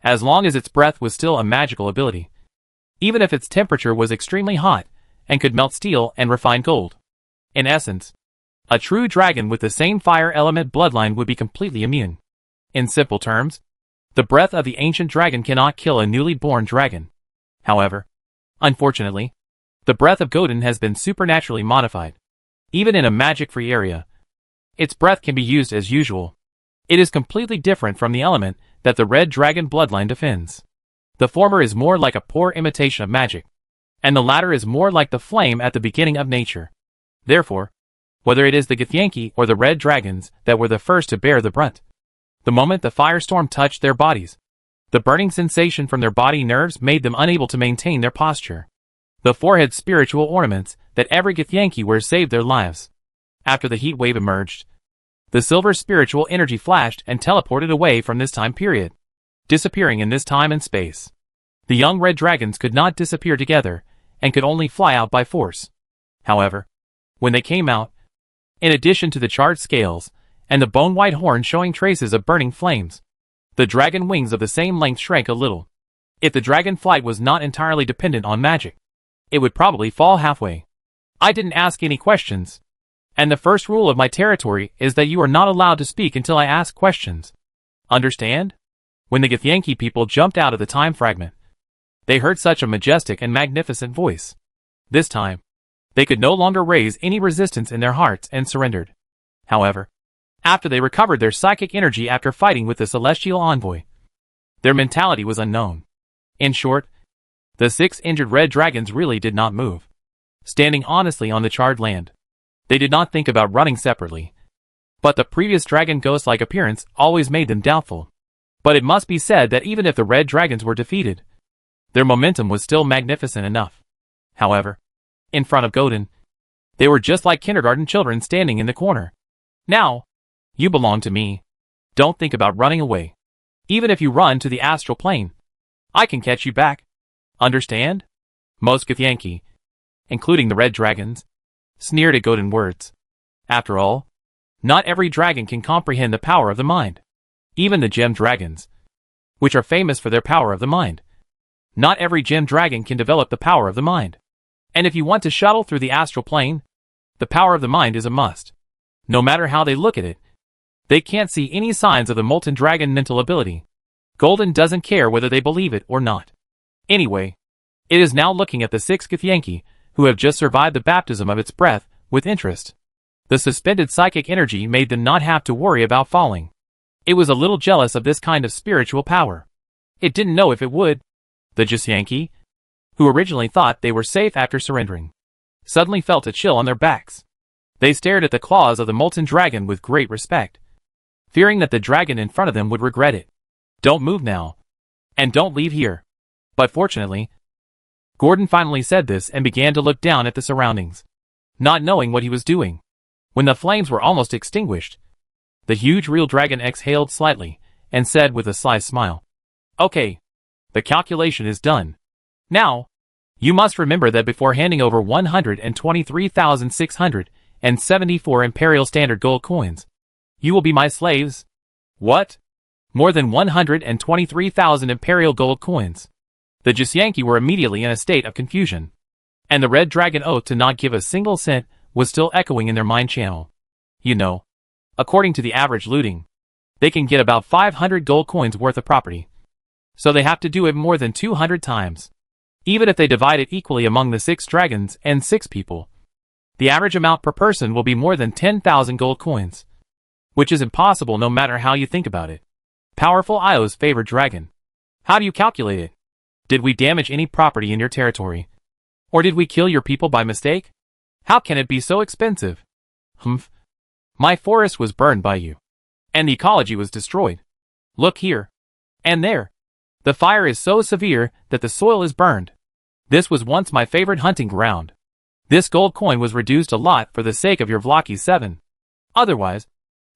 as long as its breath was still a magical ability, even if its temperature was extremely hot and could melt steel and refine gold. In essence, a true dragon with the same fire element bloodline would be completely immune. In simple terms, the breath of the ancient dragon cannot kill a newly born dragon. However, unfortunately, the breath of Godin has been supernaturally modified. Even in a magic-free area, its breath can be used as usual. It is completely different from the element that the red dragon bloodline defends. The former is more like a poor imitation of magic, and the latter is more like the flame at the beginning of nature. Therefore, whether it is the Githyanki or the red dragons that were the first to bear the brunt, the moment the firestorm touched their bodies, the burning sensation from their body nerves made them unable to maintain their posture. The forehead spiritual ornaments that every Githyanki wears saved their lives. After the heat wave emerged, the silver spiritual energy flashed and teleported away from this time period, disappearing in this time and space. The young red dragons could not disappear together, and could only fly out by force. However, when they came out, in addition to the charred scales, and the bone-white horn showing traces of burning flames, the dragon wings of the same length shrank a little. If the dragon flight was not entirely dependent on magic, it would probably fall halfway. I didn't ask any questions, and the first rule of my territory is that you are not allowed to speak until I ask questions. Understand? When the Githyanki people jumped out of the time fragment, they heard such a majestic and magnificent voice. This time, they could no longer raise any resistance in their hearts and surrendered. However, after they recovered their psychic energy after fighting with the celestial envoy, their mentality was unknown. In short, the 6 injured red dragons really did not move, standing honestly on the charred land. They did not think about running separately, but the previous dragon ghost-like appearance always made them doubtful. But it must be said that even if the red dragons were defeated, their momentum was still magnificent enough. However, in front of Godin, they were just like kindergarten children standing in the corner. Now, you belong to me. Don't think about running away. Even if you run to the astral plane, I can catch you back. Understand? Most Githyanki, including the red dragons, sneered at Godin's words. After all, not every dragon can comprehend the power of the mind. Even the gem dragons, which are famous for their power of the mind, Not every gem dragon can develop the power of the mind. And if you want to shuttle through the astral plane, the power of the mind is a must. No matter how they look at it, they can't see any signs of the molten dragon mental ability. Golden doesn't care whether they believe it or not. Anyway, it is now looking at the 6 Githyanki, who have just survived the baptism of its breath, with interest. The suspended psychic energy made them not have to worry about falling. It was a little jealous of this kind of spiritual power. It didn't know if it would. The Githyanki, who originally thought they were safe after surrendering, suddenly felt a chill on their backs. They stared at the claws of the molten dragon with great respect, fearing that the dragon in front of them would regret it. Don't move now. And don't leave here. But fortunately, Gordon finally said this and began to look down at the surroundings, not knowing what he was doing. When the flames were almost extinguished, the huge real dragon exhaled slightly and said with a sly smile, "Okay, the calculation is done. Now, you must remember that before handing over 123,674 Imperial Standard Gold coins, you will be my slaves." What? More than 123,000 Imperial Gold coins. The Githyanki were immediately in a state of confusion, and the red dragon oath to not give a single cent was still echoing in their mind channel. You know, according to the average looting, they can get about 500 gold coins worth of property. So they have to do it more than 200 times. Even if they divide it equally among the 6 dragons and 6 people, the average amount per person will be more than 10,000 gold coins, which is impossible no matter how you think about it. Powerful Io's favorite dragon. How do you calculate it? Did we damage any property in your territory? Or did we kill your people by mistake? How can it be so expensive? Humph. My forest was burned by you, and the ecology was destroyed. Look here. And there. The fire is so severe that the soil is burned. This was once my favorite hunting ground. This gold coin was reduced a lot for the sake of your Vlaki 7. Otherwise,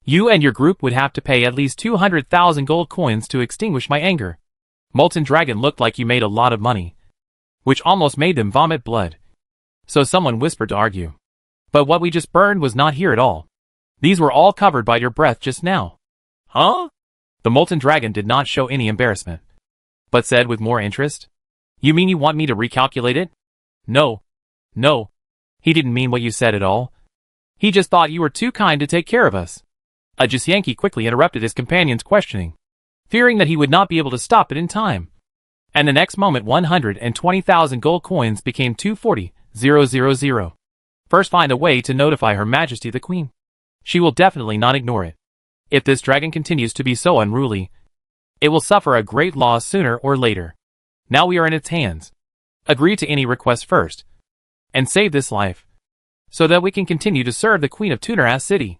you and your group would have to pay at least 200,000 gold coins to extinguish my anger. Molten Dragon looked like you made a lot of money, which almost made them vomit blood. So someone whispered to argue. But what we just burned was not here at all. These were all covered by your breath just now. Huh? The Molten Dragon did not show any embarrassment, but said with more interest, "You mean you want me to recalculate it?" No. No. He didn't mean what you said at all. He just thought you were too kind to take care of us. A Githyanki quickly interrupted his companion's questioning, fearing that he would not be able to stop it in time. And the next moment 120,000 gold coins became 240,000. First find a way to notify Her Majesty the Queen. She will definitely not ignore it. If this dragon continues to be so unruly, it will suffer a great loss sooner or later. Now we are in its hands. Agree to any request first, and save this life, so that we can continue to serve the Queen of Tunaras City.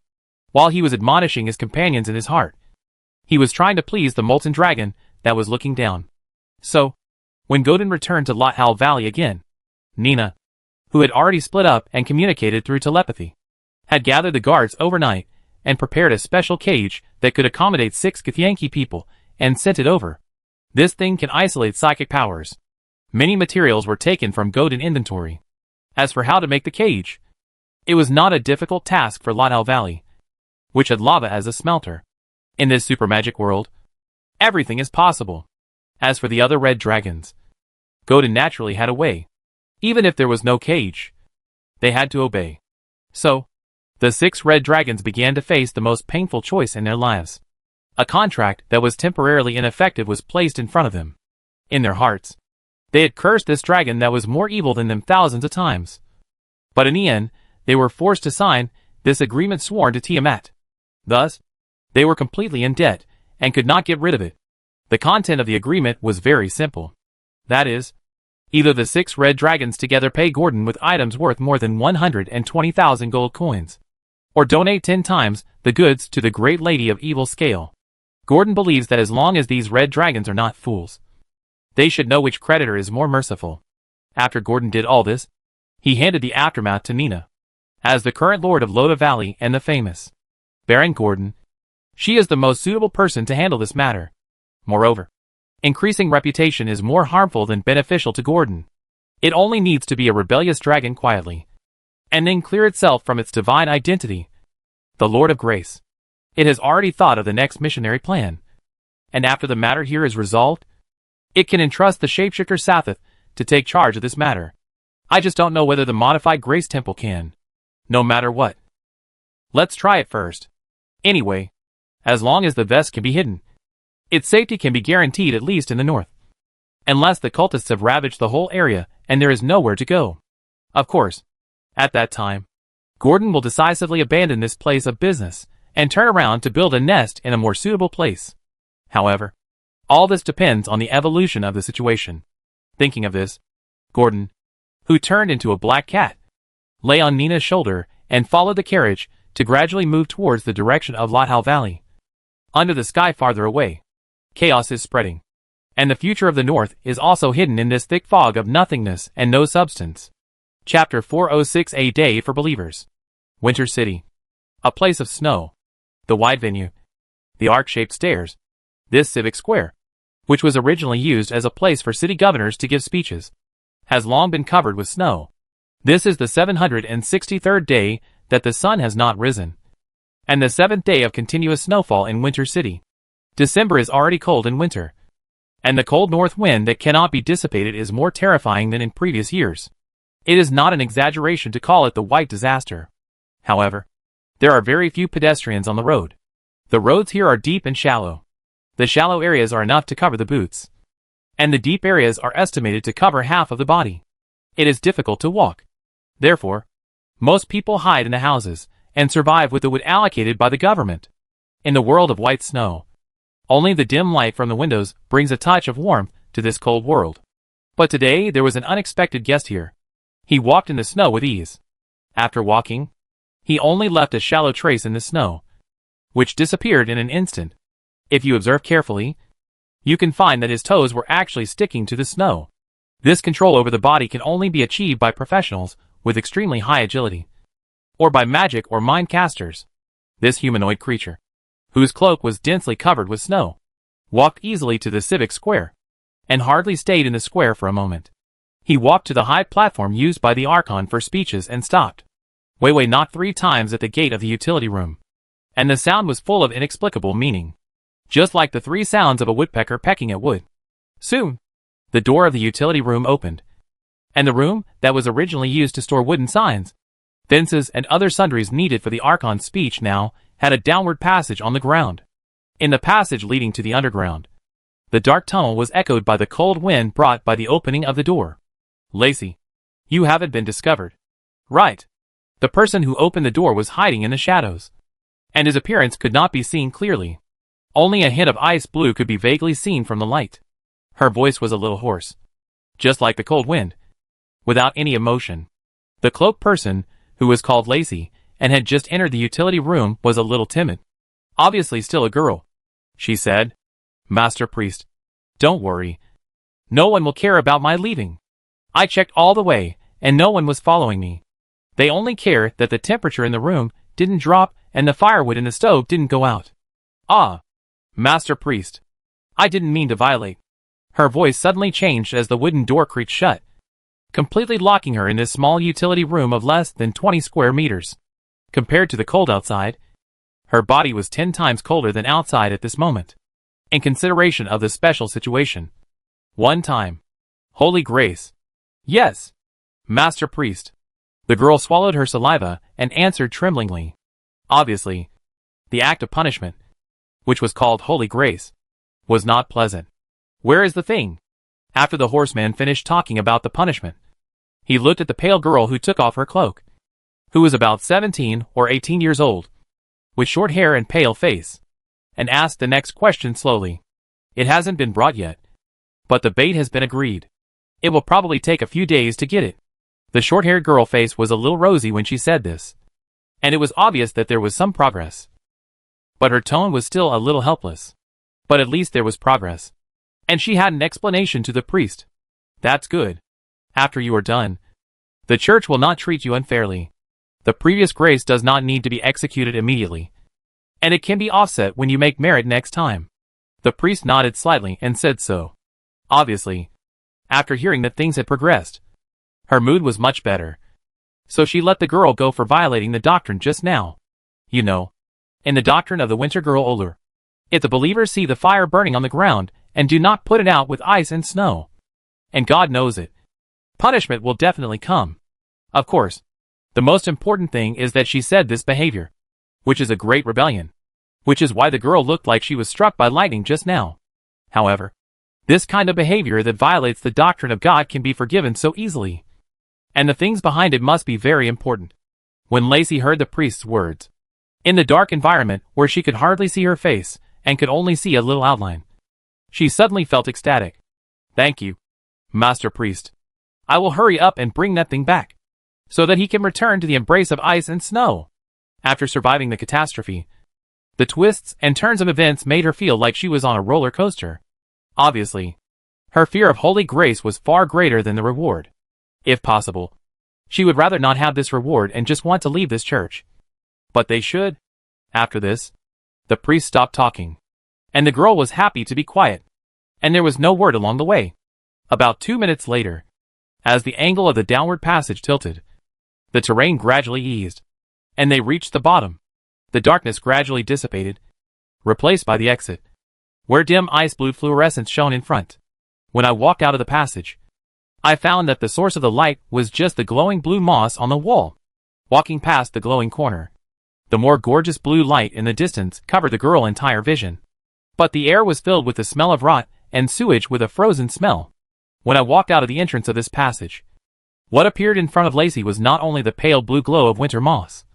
While he was admonishing his companions in his heart, he was trying to please the molten dragon that was looking down. So, when Godin returned to Lothal Valley again, Nina, who had already split up and communicated through telepathy, had gathered the guards overnight and prepared a special cage that could accommodate 6 Githyanki people and sent it over. This thing can isolate psychic powers. Many materials were taken from Godin inventory. As for how to make the cage, it was not a difficult task for Lothal Valley, which had lava as a smelter. In this super magic world, everything is possible. As for the other red dragons, Godin naturally had a way. Even if there was no cage, they had to obey. So, the 6 red dragons began to face the most painful choice in their lives. A contract that was temporarily ineffective was placed in front of them. In their hearts, they had cursed this dragon that was more evil than them thousands of times. But in the end, they were forced to sign this agreement sworn to Tiamat. Thus, they were completely in debt and could not get rid of it. The content of the agreement was very simple. That is, either the 6 red dragons together pay Gordon with items worth more than 120,000 gold coins, or donate 10 times the goods to the Great Lady of Evil Scale. Gordon believes that as long as these red dragons are not fools, they should know which creditor is more merciful. After Gordon did all this, he handed the aftermath to Nina. As the current lord of Loda Valley and the famous Baron Gordon, she is the most suitable person to handle this matter. Moreover, increasing reputation is more harmful than beneficial to Gordon. It only needs to be a rebellious dragon quietly, and then clear itself from its divine identity, the Lord of Grace. It has already thought of the next missionary plan, and after the matter here is resolved, It can entrust the shapeshifter Sathith to take charge of this matter. I just don't know whether the modified Grace Temple can. No matter what. Let's try it first. Anyway, as long as the vest can be hidden, its safety can be guaranteed at least in the north. Unless the cultists have ravaged the whole area and there is nowhere to go. Of course, at that time, Gordon will decisively abandon this place of business and turn around to build a nest in a more suitable place. However, all this depends on the evolution of the situation. Thinking of this, Gordon, who turned into a black cat, lay on Nina's shoulder and followed the carriage to gradually move towards the direction of Lothal Valley. Under the sky farther away, chaos is spreading, and the future of the north is also hidden in this thick fog of nothingness and no substance. Chapter 406, A Day for Believers. Winter City. A place of snow. The wide venue. The arc-shaped stairs. This civic square, which was originally used as a place for city governors to give speeches, has long been covered with snow. This is the 763rd day that the sun has not risen, and the 7th day of continuous snowfall in Winter City. December is already cold in winter, and the cold north wind that cannot be dissipated is more terrifying than in previous years. It is not an exaggeration to call it the White Disaster. However, there are very few pedestrians on the road. The roads here are deep and shallow. The shallow areas are enough to cover the boots, and the deep areas are estimated to cover half of the body. It is difficult to walk. Therefore, most people hide in the houses and survive with the wood allocated by the government. In the world of white snow, only the dim light from the windows brings a touch of warmth to this cold world. But today there was an unexpected guest here. He walked in the snow with ease. After walking, he only left a shallow trace in the snow, which disappeared in an instant. If you observe carefully, you can find that his toes were actually sticking to the snow. This control over the body can only be achieved by professionals with extremely high agility, or by magic or mind casters. This humanoid creature, whose cloak was densely covered with snow, walked easily to the civic square, and hardly stayed in the square for a moment. He walked to the high platform used by the Archon for speeches and stopped. Weiwei knocked 3 times at the gate of the utility room, and the sound was full of inexplicable meaning, just like the 3 sounds of a woodpecker pecking at wood. Soon, the door of the utility room opened, and the room that was originally used to store wooden signs, fences, and other sundries needed for the Archon's speech now had a downward passage on the ground. In the passage leading to the underground, the dark tunnel was echoed by the cold wind brought by the opening of the door. Lacey, you haven't been discovered. Right. The person who opened the door was hiding in the shadows, and his appearance could not be seen clearly. Only a hint of ice blue could be vaguely seen from the light. Her voice was a little hoarse, just like the cold wind, without any emotion. The cloaked person, who was called Lacey, and had just entered the utility room, was a little timid. Obviously still a girl. She said, "Master Priest, don't worry. No one will care about my leaving. I checked all the way, and no one was following me. They only care that the temperature in the room didn't drop and the firewood in the stove didn't go out." "Ah, Master Priest, I didn't mean to violate." Her voice suddenly changed as the wooden door creaked shut, completely locking her in this small utility room of less than 20 square meters. Compared to the cold outside, her body was 10 times colder than outside at this moment. In consideration of the special situation. One time. Holy Grace. Yes, Master Priest. The girl swallowed her saliva and answered tremblingly. Obviously, the act of punishment, which was called Holy Grace, was not pleasant. Where is the thing? After the horseman finished talking about the punishment, he looked at the pale girl who took off her cloak, who was about 17 or 18 years old, with short hair and pale face, and asked the next question slowly. "It hasn't been brought yet, but the bait has been agreed. It will probably take a few days to get it." The short-haired girl face was a little rosy when she said this, and it was obvious that there was some progress. But her tone was still a little helpless. But at least there was progress. And she had an explanation to the priest. "That's good. After you are done, the church will not treat you unfairly. The previous grace does not need to be executed immediately, and it can be offset when you make merit next time." The priest nodded slightly and said so. Obviously, after hearing that things had progressed, her mood was much better. So she let the girl go for violating the doctrine just now. You know, in the doctrine of the winter girl Olur, if the believers see the fire burning on the ground and do not put it out with ice and snow. And God knows it. Punishment will definitely come. Of course. The most important thing is that she said this behavior, which is a great rebellion, which is why the girl looked like she was struck by lightning just now. However, this kind of behavior that violates the doctrine of God can be forgiven so easily. And the things behind it must be very important. When Lacey heard the priest's words, in the dark environment where she could hardly see her face and could only see a little outline, she suddenly felt ecstatic. Thank you, Master Priest. I will hurry up and bring that thing back, so that he can return to the embrace of ice and snow. After surviving the catastrophe, the twists and turns of events made her feel like she was on a roller coaster. Obviously, her fear of holy grace was far greater than the reward. If possible, she would rather not have this reward and just want to leave this church. But they should. After this, the priest stopped talking, and the girl was happy to be quiet, and there was no word along the way. About 2 minutes later, as the angle of the downward passage tilted, the terrain gradually eased, and they reached the bottom. The darkness gradually dissipated, replaced by the exit, where dim ice-blue fluorescence shone in front. When I walked out of the passage, I found that the source of the light was just the glowing blue moss on the wall. Walking past the glowing corner, the more gorgeous blue light in the distance covered the girl's entire vision. But the air was filled with the smell of rot and sewage with a frozen smell. When I walked out of the entrance of this passage, what appeared in front of Lacey was not only the pale blue glow of winter moss,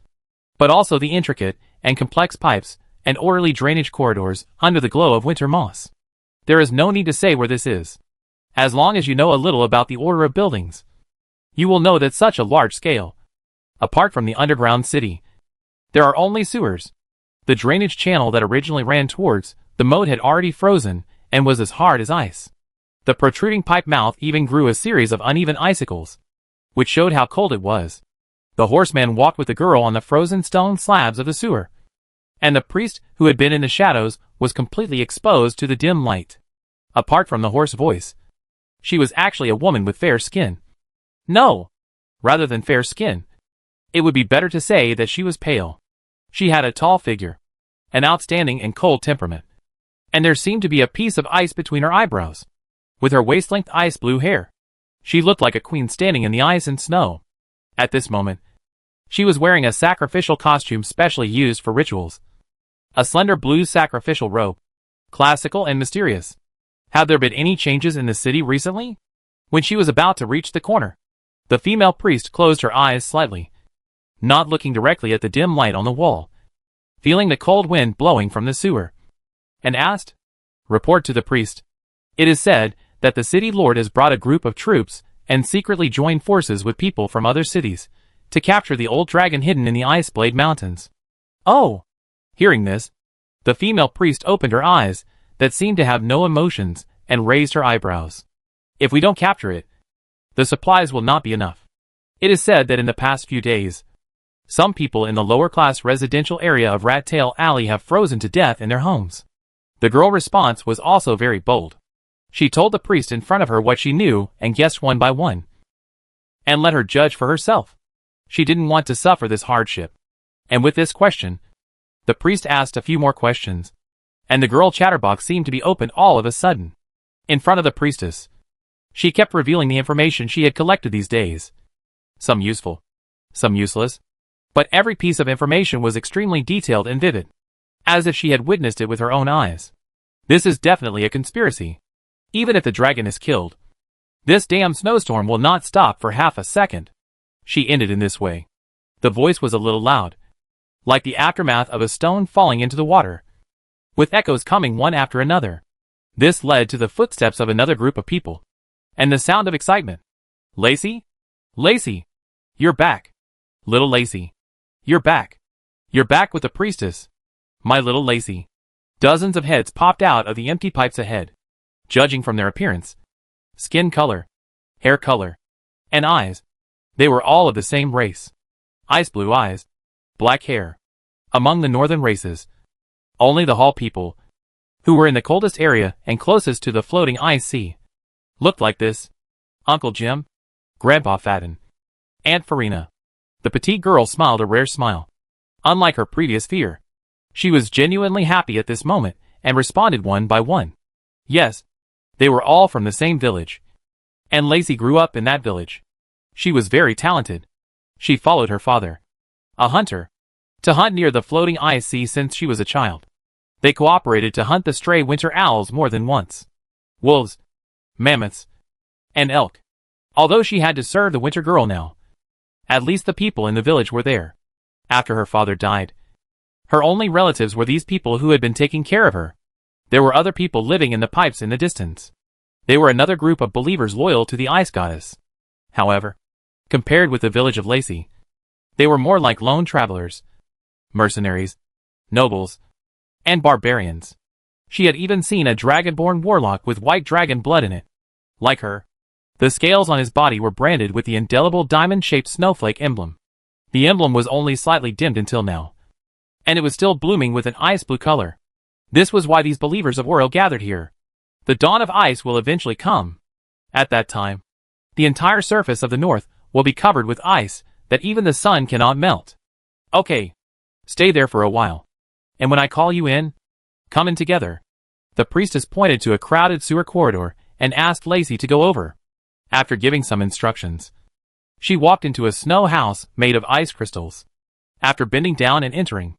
but also the intricate and complex pipes and orderly drainage corridors under the glow of winter moss. There is no need to say where this is. As long as you know a little about the order of buildings, you will know that such a large scale, apart from the underground city, there are only sewers. The drainage channel that originally ran towards the moat had already frozen and was as hard as ice. The protruding pipe mouth even grew a series of uneven icicles, which showed how cold it was. The horseman walked with the girl on the frozen stone slabs of the sewer, and the priest, who had been in the shadows, was completely exposed to the dim light. Apart from the hoarse voice, she was actually a woman with fair skin. No, rather than fair skin, it would be better to say that she was pale. She had a tall figure, an outstanding and cold temperament, and there seemed to be a piece of ice between her eyebrows. With her waist-length ice-blue hair, she looked like a queen standing in the ice and snow. At this moment, she was wearing a sacrificial costume specially used for rituals. A slender blue sacrificial robe, classical and mysterious. Had there been any changes in the city recently? When she was about to reach the corner, the female priest closed her eyes slightly, not looking directly at the dim light on the wall, feeling the cold wind blowing from the sewer, and asked, "Report to the priest. It is said that the city lord has brought a group of troops and secretly joined forces with people from other cities to capture the old dragon hidden in the Iceblade Mountains." Oh! Hearing this, the female priest opened her eyes that seemed to have no emotions and raised her eyebrows. "If we don't capture it, the supplies will not be enough. It is said that in the past few days, some people in the lower-class residential area of Rat Tail Alley have frozen to death in their homes." The girl's response was also very bold. She told the priest in front of her what she knew and guessed one by one, and let her judge for herself. She didn't want to suffer this hardship. And with this question, the priest asked a few more questions, and the girl chatterbox seemed to be open all of a sudden. In front of the priestess, she kept revealing the information she had collected these days. Some useful, some useless, but every piece of information was extremely detailed and vivid, as if she had witnessed it with her own eyes. This is definitely a conspiracy. Even if the dragon is killed, this damn snowstorm will not stop for half a second. She ended in this way. The voice was a little loud, like the aftermath of a stone falling into the water, with echoes coming one after another. This led to the footsteps of another group of people, and the sound of excitement. "Lacey? Lacey! You're back! Little Lacey! You're back! You're back with the priestess! My little Lacey!" Dozens of heads popped out of the empty pipes ahead. Judging from their appearance, skin color, hair color, and eyes, they were all of the same race. Ice-blue eyes, black hair. Among the northern races, only the Hall people, who were in the coldest area and closest to the floating ice sea, looked like this. Uncle Jim, Grandpa Fadden, Aunt Farina. The petite girl smiled a rare smile. Unlike her previous fear, she was genuinely happy at this moment and responded one by one. "Yes, They were all from the same village. And Lacey grew up in that village. She was very talented. She followed her father, a hunter, to hunt near the floating ice sea since she was a child. They cooperated to hunt the stray winter owls more than once. Wolves, mammoths, and elk. Although she had to serve the winter girl now, at least the people in the village were there. After her father died, her only relatives were these people who had been taking care of her. There were other people living in the pipes in the distance. They were another group of believers loyal to the ice goddess. However, compared with the village of Lacey, they were more like lone travelers, mercenaries, nobles, and barbarians. She had even seen a dragonborn warlock with white dragon blood in it. Like her, the scales on his body were branded with the indelible diamond-shaped snowflake emblem. The emblem was only slightly dimmed until now, and it was still blooming with an ice blue color. This was why these believers of Oriel gathered here. The dawn of ice will eventually come. At that time, the entire surface of the north will be covered with ice that even the sun cannot melt. Okay, stay there for a while. And when I call you in, come in together. The priestess pointed to a crowded sewer corridor and asked Lacey to go over. After giving some instructions, she walked into a snow house made of ice crystals. After bending down and entering,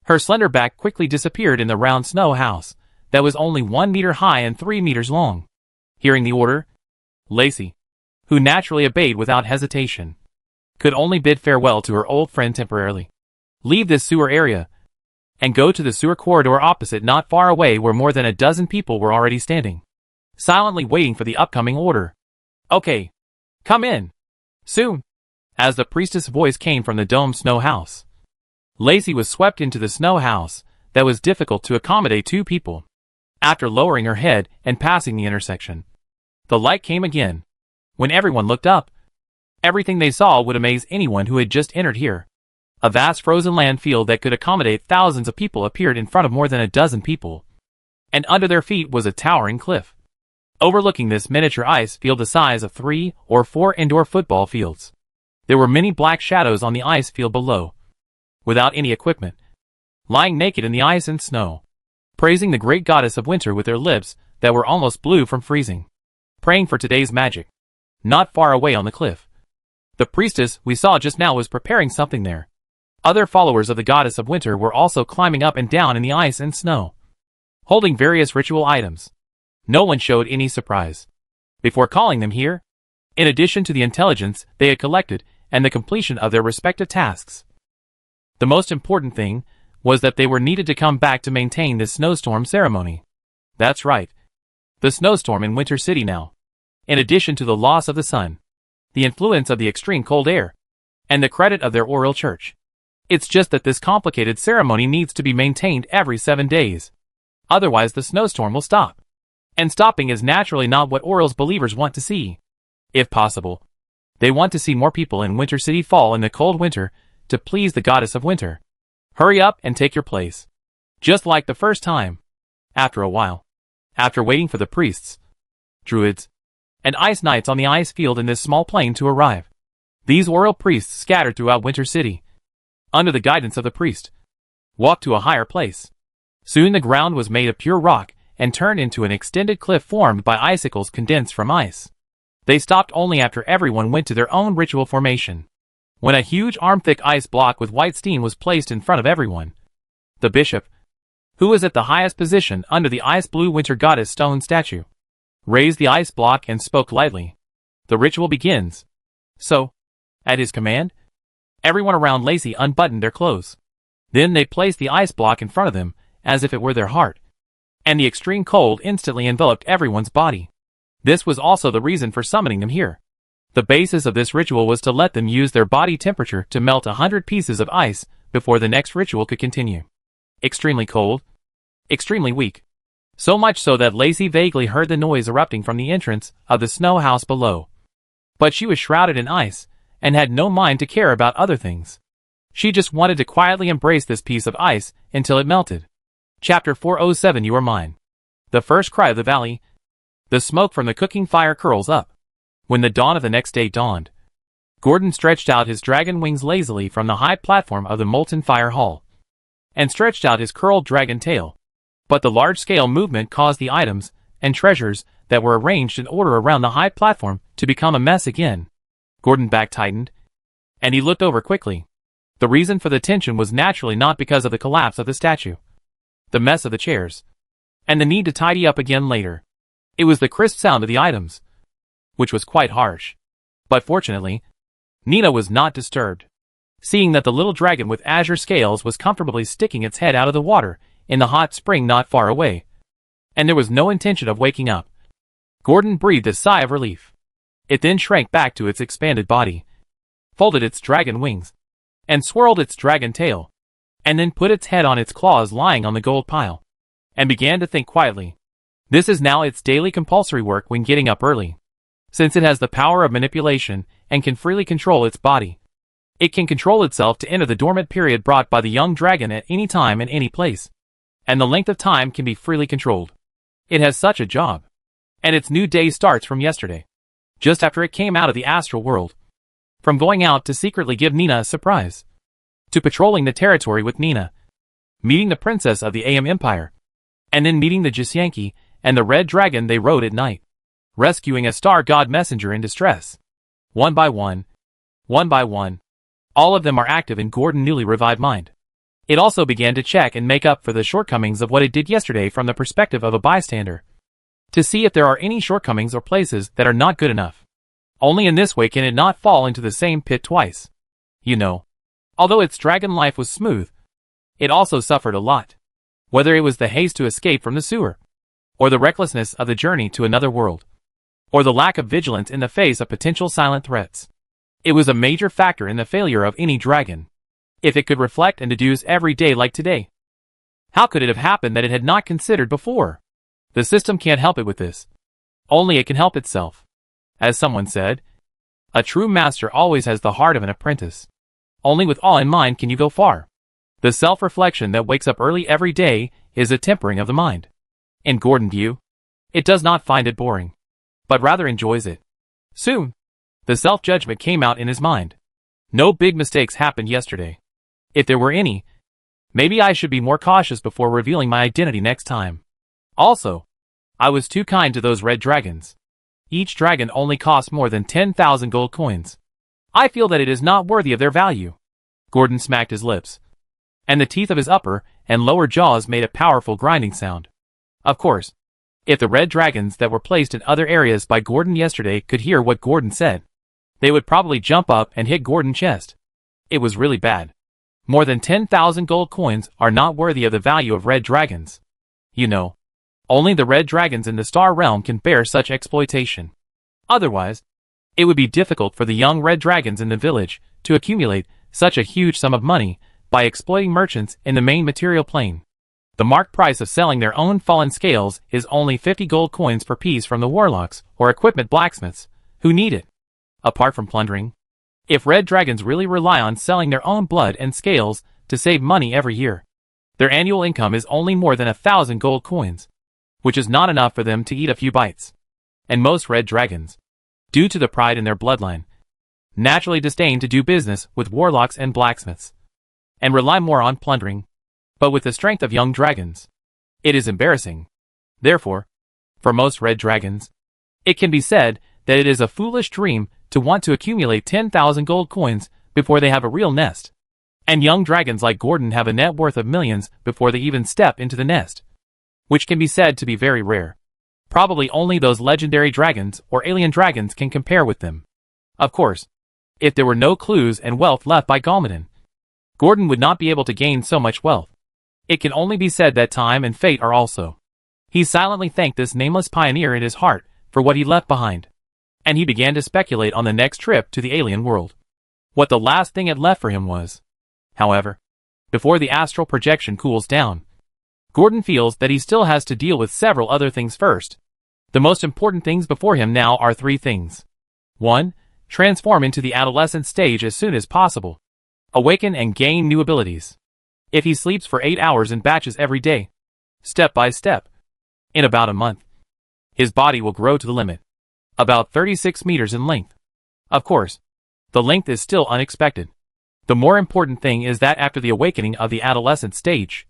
her slender back quickly disappeared in the round snow house that was only 1 meter high and 3 meters long. Hearing the order, Lacey, who naturally obeyed without hesitation, could only bid farewell to her old friend temporarily. Leave this sewer area and go to the sewer corridor opposite, not far away, where more than a dozen people were already standing, silently waiting for the upcoming order. Okay, come in. Soon. As the priestess' voice came from the domed snow house, Lacey was swept into the snow house that was difficult to accommodate 2 people. After lowering her head and passing the intersection, the light came again. When everyone looked up, everything they saw would amaze anyone who had just entered here. A vast frozen land field that could accommodate thousands of people appeared in front of more than a dozen people, and under their feet was a towering cliff, overlooking this miniature ice field the size of 3 or 4 indoor football fields. There were many black shadows on the ice field below, without any equipment, lying naked in the ice and snow, praising the great goddess of winter with their lips that were almost blue from freezing, praying for today's magic. Not far away on the cliff, the priestess we saw just now was preparing something there. Other followers of the goddess of winter were also climbing up and down in the ice and snow, holding various ritual items. No one showed any surprise before calling them here, in addition to the intelligence they had collected and the completion of their respective tasks. The most important thing was that they were needed to come back to maintain this snowstorm ceremony. That's right, the snowstorm in Winter City now. In addition to the loss of the sun, the influence of the extreme cold air, and the credit of their Oriel church. It's just that this complicated ceremony needs to be maintained every 7 days. Otherwise the snowstorm will stop. And stopping is naturally not what Oriel's believers want to see. If possible, they want to see more people in Winter City fall in the cold winter to please the goddess of winter. Hurry up and take your place. Just like the first time. After a while, after waiting for the priests, druids, and ice knights on the ice field in this small plain to arrive, these Oriel priests scattered throughout Winter City, under the guidance of the priest, walked to a higher place. Soon the ground was made of pure rock and turned into an extended cliff formed by icicles condensed from ice. They stopped only after everyone went to their own ritual formation. When a huge arm-thick ice block with white steam was placed in front of everyone, the bishop, who was at the highest position under the ice-blue winter goddess stone statue, raised the ice block and spoke lightly. The ritual begins. So, at his command, everyone around Lacey unbuttoned their clothes. Then they placed the ice block in front of them, as if it were their heart, and the extreme cold instantly enveloped everyone's body. This was also the reason for summoning them here. The basis of this ritual was to let them use their body temperature to melt 100 pieces of ice before the next ritual could continue. Extremely cold, extremely weak. So much so that Lacey vaguely heard the noise erupting from the entrance of the snow house below. But she was shrouded in ice, and had no mind to care about other things. She just wanted to quietly embrace this piece of ice until it melted. Chapter 407. You Are Mine. The first cry of the valley. The smoke from the cooking fire curls up. When the dawn of the next day dawned, Gordon stretched out his dragon wings lazily from the high platform of the molten fire hall, and stretched out his curled dragon tail. But the large-scale movement caused the items and treasures that were arranged in order around the high platform to become a mess again. Gordon's back tightened, and he looked over quickly. The reason for the tension was naturally not because of the collapse of the statue, the mess of the chairs, and the need to tidy up again later. It was the crisp sound of the items, which was quite harsh. But fortunately, Nina was not disturbed. Seeing that the little dragon with azure scales was comfortably sticking its head out of the water in the hot spring not far away, and there was no intention of waking up, Gordon breathed a sigh of relief. It then shrank back to its expanded body, folded its dragon wings, and swirled its dragon tail, and then put its head on its claws lying on the gold pile, and began to think quietly. This is now its daily compulsory work when getting up early. Since it has the power of manipulation and can freely control its body, it can control itself to enter the dormant period brought by the young dragon at any time and any place, and the length of time can be freely controlled. It has such a job, and its new day starts from yesterday, just after it came out of the astral world. From going out to secretly give Nina a surprise, to patrolling the territory with Nina, meeting the princess of the AM Empire, and then meeting the Gisyanki and the red dragon they rode at night, rescuing a star god messenger in distress. One by one, all of them are active in Gordon's newly revived mind. It also began to check and make up for the shortcomings of what it did yesterday from the perspective of a bystander, to see if there are any shortcomings or places that are not good enough. Only in this way can it not fall into the same pit twice. You know, although its dragon life was smooth, it also suffered a lot. Whether it was the haste to escape from the sewer, or the recklessness of the journey to another world, or the lack of vigilance in the face of potential silent threats. It was a major factor in the failure of any dragon. If it could reflect and deduce every day like today, how could it have happened that it had not considered before? The system can't help it with this. Only it can help itself. As someone said, a true master always has the heart of an apprentice. Only with awe in mind can you go far. The self-reflection that wakes up early every day is a tempering of the mind. In Gordon's view, it does not find it boring, but rather enjoys it. Soon, the self-judgment came out in his mind. No big mistakes happened yesterday. If there were any, maybe I should be more cautious before revealing my identity next time. Also, I was too kind to those red dragons. Each dragon only cost more than 10,000 gold coins. I feel that it is not worthy of their value. Gordon smacked his lips, and the teeth of his upper and lower jaws made a powerful grinding sound. Of course, if the red dragons that were placed in other areas by Gordon yesterday could hear what Gordon said, they would probably jump up and hit Gordon's chest. It was really bad. More than 10,000 gold coins are not worthy of the value of red dragons. You know, only the red dragons in the star realm can bear such exploitation. Otherwise, it would be difficult for the young red dragons in the village to accumulate such a huge sum of money by exploiting merchants in the main material plane. The marked price of selling their own fallen scales is only 50 gold coins per piece from the warlocks or equipment blacksmiths who need it. Apart from plundering, if red dragons really rely on selling their own blood and scales to save money every year, their annual income is only more than 1,000 gold coins, which is not enough for them to eat a few bites. And most red dragons, due to the pride in their bloodline, naturally disdain to do business with warlocks and blacksmiths, and rely more on plundering. But with the strength of young dragons, it is embarrassing. Therefore, for most red dragons, it can be said that it is a foolish dream to want to accumulate 10,000 gold coins before they have a real nest. And young dragons like Gordon have a net worth of millions before they even step into the nest, which can be said to be very rare. Probably only those legendary dragons or alien dragons can compare with them. Of course, if there were no clues and wealth left by Galmadon, Gordon would not be able to gain so much wealth. It can only be said that time and fate are also. He silently thanked this nameless pioneer in his heart for what he left behind, and he began to speculate on the next trip to the alien world. What the last thing it left for him was. However, before the astral projection cools down, Gordon feels that he still has to deal with several other things first. The most important things before him now are three things. 1. Transform into the adolescent stage as soon as possible. Awaken and gain new abilities. If he sleeps for 8 hours in batches every day, step by step, in about a month, his body will grow to the limit, about 36 meters in length. Of course, the length is still unexpected. The more important thing is that after the awakening of the adolescent stage,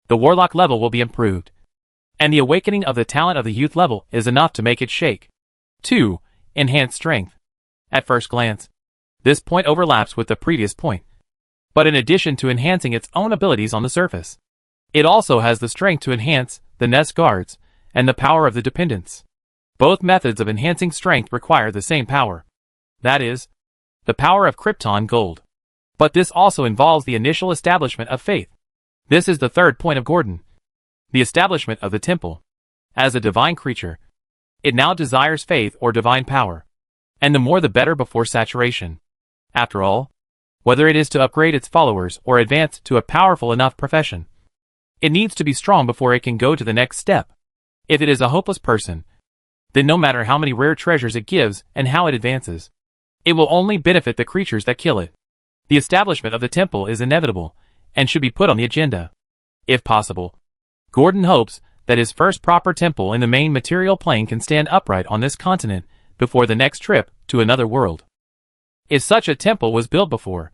the warlock level will be improved. and the awakening of the talent of the youth level is enough to make it shake. 2. Enhanced strength. At first glance, this point overlaps with the previous point. But in addition to enhancing its own abilities on the surface, it also has the strength to enhance the nest guards and the power of the dependents. Both methods of enhancing strength require the same power. That is, the power of Krypton gold. But this also involves the initial establishment of faith. This is the third point of Gordon. The establishment of the temple. As a divine creature, it now desires faith or divine power. And the more the better before saturation. After all, whether it is to upgrade its followers or advance to a powerful enough profession, it needs to be strong before it can go to the next step. If it is a hopeless person, then no matter how many rare treasures it gives and how it advances, it will only benefit the creatures that kill it. The establishment of the temple is inevitable and should be put on the agenda. If possible, Gordon hopes that his first proper temple in the main material plane can stand upright on this continent before the next trip to another world. If such a temple was built before,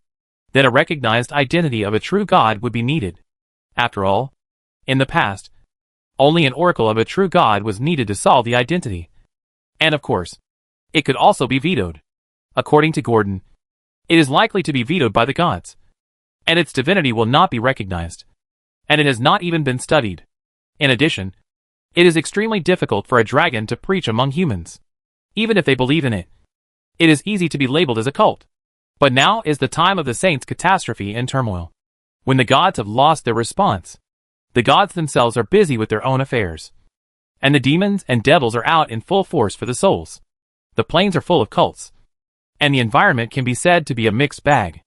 then a recognized identity of a true god would be needed. After all, in the past, only an oracle of a true god was needed to solve the identity. And of course, it could also be vetoed. According to Gordon, it is likely to be vetoed by the gods, and its divinity will not be recognized, and it has not even been studied. In addition, it is extremely difficult for a dragon to preach among humans. Even if they believe in it, it is easy to be labeled as a cult. But now is the time of the saints' catastrophe and turmoil. When the gods have lost their response, the gods themselves are busy with their own affairs. And the demons and devils are out in full force for the souls. The plains are full of cults. And the environment can be said to be a mixed bag.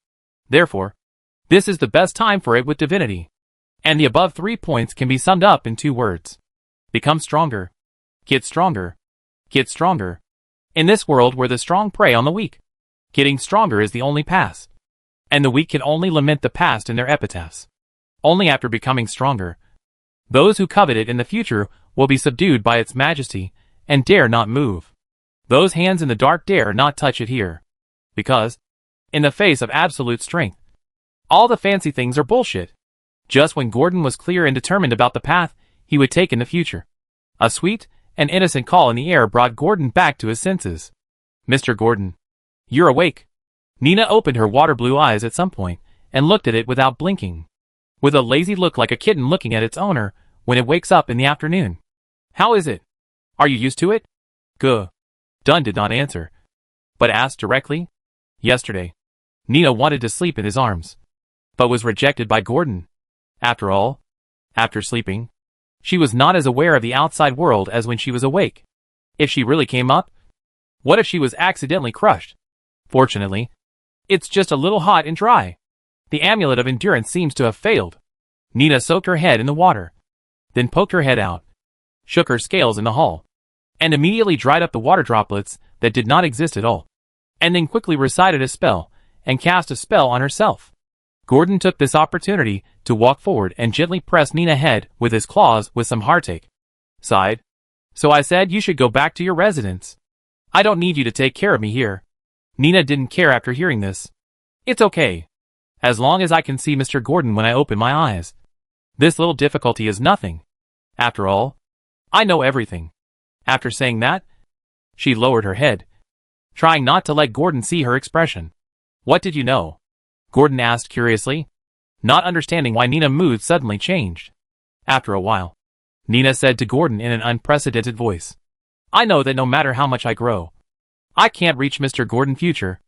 Therefore, this is the best time for it with divinity. And the above 3 points can be summed up in 2 words. Become stronger. Get stronger. Get stronger. In this world where the strong prey on the weak, getting stronger is the only path. And the weak can only lament the past in their epitaphs. Only after becoming stronger, those who covet it in the future will be subdued by its majesty and dare not move. Those hands in the dark dare not touch it here. Because, in the face of absolute strength, all the fancy things are bullshit. Just when Gordon was clear and determined about the path he would take in the future, a sweet and innocent call in the air brought Gordon back to his senses. Mr. Gordon, you're awake. Nina opened her water blue eyes at some point and looked at it without blinking, with a lazy look like a kitten looking at its owner when it wakes up in the afternoon. How is it? Are you used to it? Guh. Dunn did not answer, but asked directly. Yesterday, Nina wanted to sleep in his arms, but was rejected by Gordon. After all, after sleeping, she was not as aware of the outside world as when she was awake. If she really came up? What if she was accidentally crushed? Fortunately, it's just a little hot and dry. The amulet of endurance seems to have failed. Nina soaked her head in the water, then poked her head out, shook her scales in the hall, and immediately dried up the water droplets that did not exist at all, and then quickly recited a spell and cast a spell on herself. Gordon took this opportunity to walk forward and gently press Nina's head with his claws with some heartache. Sighed. So I said you should go back to your residence. I don't need you to take care of me here. Nina didn't care after hearing this. It's okay. As long as I can see Mr. Gordon when I open my eyes. This little difficulty is nothing. After all, I know everything. After saying that, she lowered her head, trying not to let Gordon see her expression. What did you know? Gordon asked curiously, not understanding why Nina's mood suddenly changed. After a while, Nina said to Gordon in an unprecedented voice, I know that no matter how much I grow, I can't reach Mr. Gordon's future.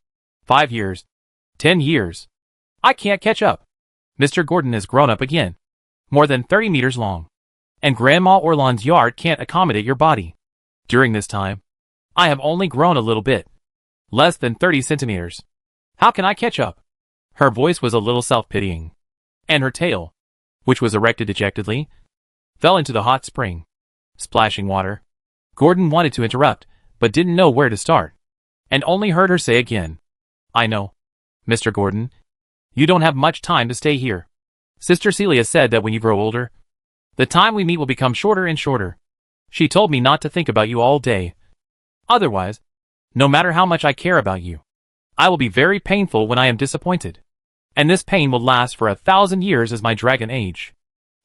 5 years. 10 years. I can't catch up. Mr. Gordon has grown up again. More than 30 meters long. And Grandma Orlon's yard can't accommodate your body. During this time, I have only grown a little bit. Less than 30 centimeters. How can I catch up? Her voice was a little self-pitying. And her tail, which was erected dejectedly, fell into the hot spring, splashing water. Gordon wanted to interrupt, but didn't know where to start, and only heard her say again, I know, Mr. Gordon, you don't have much time to stay here. Sister Celia said that when you grow older, the time we meet will become shorter and shorter. She told me not to think about you all day. Otherwise, no matter how much I care about you, I will be very painful when I am disappointed. And this pain will last for 1,000 years as my dragon age.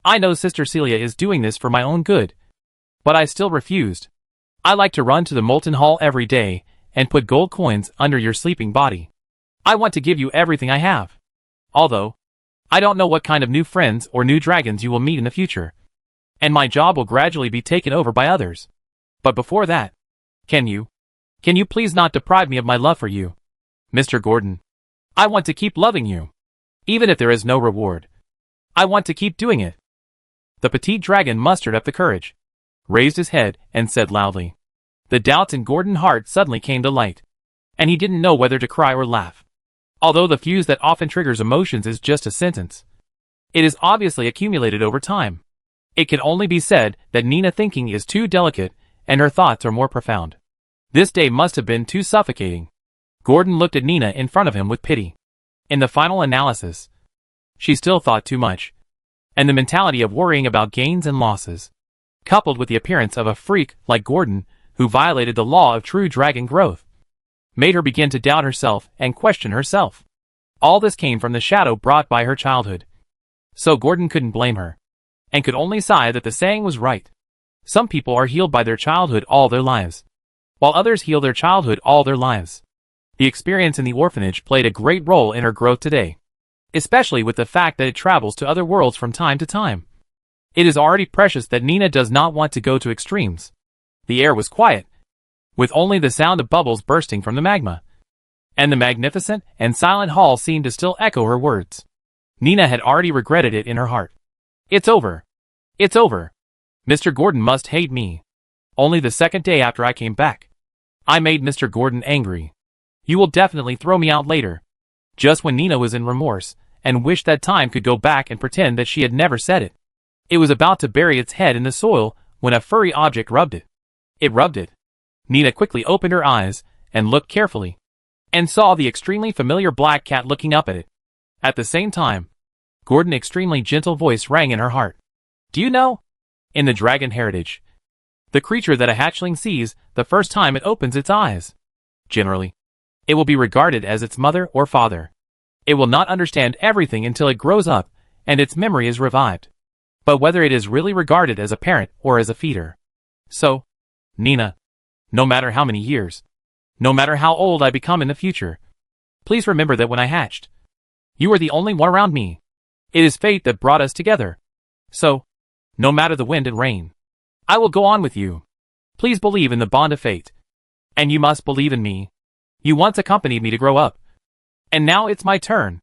I know Sister Celia is doing this for my own good, But I still refused. I like to run to the molten hall every day and put gold coins under your sleeping body. I want to give you everything I have. Although, I don't know what kind of new friends or new dragons you will meet in the future. And my job will gradually be taken over by others. But before that, can you please not deprive me of my love for you? Mr. Gordon, I want to keep loving you. Even if there is no reward. I want to keep doing it. The petite dragon mustered up the courage, raised his head, and said loudly. The doubts in Gordon's heart suddenly came to light. And he didn't know whether to cry or laugh. Although the fuse that often triggers emotions is just a sentence, it is obviously accumulated over time. It can only be said that Nina thinking is too delicate and her thoughts are more profound. This day must have been too suffocating. Gordon looked at Nina in front of him with pity. In the final analysis, she still thought too much. And the mentality of worrying about gains and losses, coupled with the appearance of a freak like Gordon who violated the law of true dragon growth, made her begin to doubt herself and question herself. All this came from the shadow brought by her childhood. So Gordon couldn't blame her, and could only sigh that the saying was right. Some people are healed by their childhood all their lives, while others heal their childhood all their lives. The experience in the orphanage played a great role in her growth today, especially with the fact that it travels to other worlds from time to time. It is already precious that Nina does not want to go to extremes. The air was quiet, with only the sound of bubbles bursting from the magma. And the magnificent and silent hall seemed to still echo her words. Nina had already regretted it in her heart. It's over. It's over. Mr. Gordon must hate me. Only the second day after I came back, I made Mr. Gordon angry. You will definitely throw me out later. Just when Nina was in remorse, and wished that time could go back and pretend that she had never said it. It was about to bury its head in the soil when a furry object rubbed it. It rubbed it. Nina quickly opened her eyes and looked carefully, and saw the extremely familiar black cat looking up at it. At the same time, Gordon's extremely gentle voice rang in her heart. Do you know? In the dragon heritage, the creature that a hatchling sees the first time it opens its eyes, generally, it will be regarded as its mother or father. It will not understand everything until it grows up and its memory is revived. But whether it is really regarded as a parent or as a feeder. So, Nina, no matter how many years, no matter how old I become in the future, please remember that when I hatched, you were the only one around me. It is fate that brought us together. So, no matter the wind and rain, I will go on with you. Please believe in the bond of fate. And you must believe in me. You once accompanied me to grow up. And now it's my turn.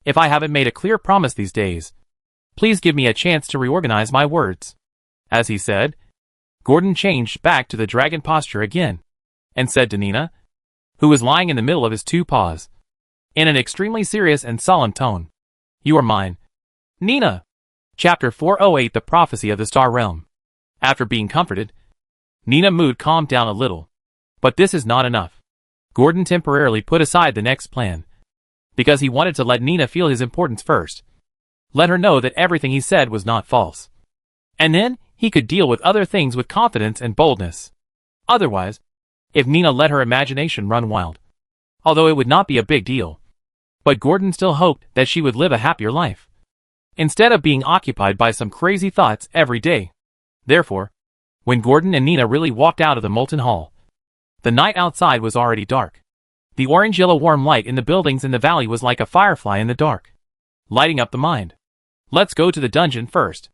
If I haven't made a clear promise these days, please give me a chance to reorganize my words. As he said, Gordon changed back to the dragon posture again, and said to Nina, who was lying in the middle of his two paws, in an extremely serious and solemn tone, You are mine. Nina. Chapter 408 The Prophecy of the Star Realm. After being comforted, Nina's mood calmed down a little. But this is not enough. Gordon temporarily put aside the next plan, because he wanted to let Nina feel his importance first. Let her know that everything he said was not false. And then, he could deal with other things with confidence and boldness. Otherwise, if Nina let her imagination run wild, although it would not be a big deal, but Gordon still hoped that she would live a happier life, instead of being occupied by some crazy thoughts every day. Therefore, when Gordon and Nina really walked out of the molten hall, the night outside was already dark. The orange-yellow warm light in the buildings in the valley was like a firefly in the dark, lighting up the mind. Let's go to the dungeon first.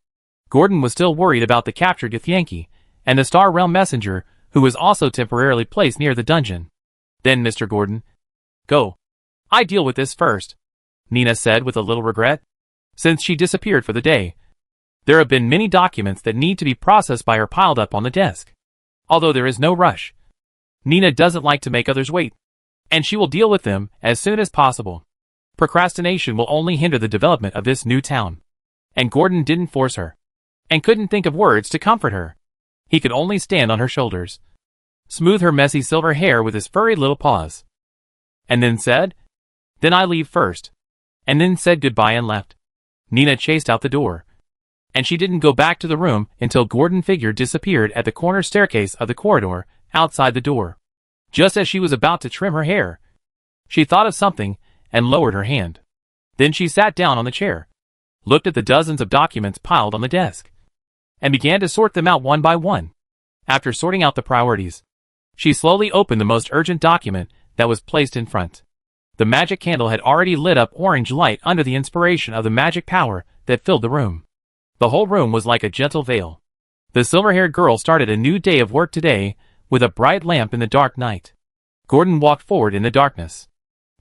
Gordon was still worried about the captured Githyanki and the Star Realm messenger, who was also temporarily placed near the dungeon. Then Mr. Gordon, go. I deal with this first, Nina said with a little regret. Since she disappeared for the day, there have been many documents that need to be processed by her piled up on the desk. Although there is no rush, Nina doesn't like to make others wait, and she will deal with them as soon as possible. Procrastination will only hinder the development of this new town. And Gordon didn't force her, and couldn't think of words to comfort her. He could only stand on her shoulders, smooth her messy silver hair with his furry little paws, and then said, Then I leave first, and then said goodbye and left. Nina chased out the door, and she didn't go back to the room until Gordon's figure disappeared at the corner staircase of the corridor outside the door. Just as she was about to trim her hair, she thought of something and lowered her hand. Then she sat down on the chair, looked at the dozens of documents piled on the desk, and began to sort them out one by one. After sorting out the priorities, she slowly opened the most urgent document that was placed in front. The magic candle had already lit up orange light under the inspiration of the magic power that filled the room. The whole room was like a gentle veil. The silver-haired girl started a new day of work today with a bright lamp in the dark night. Gordon walked forward in the darkness.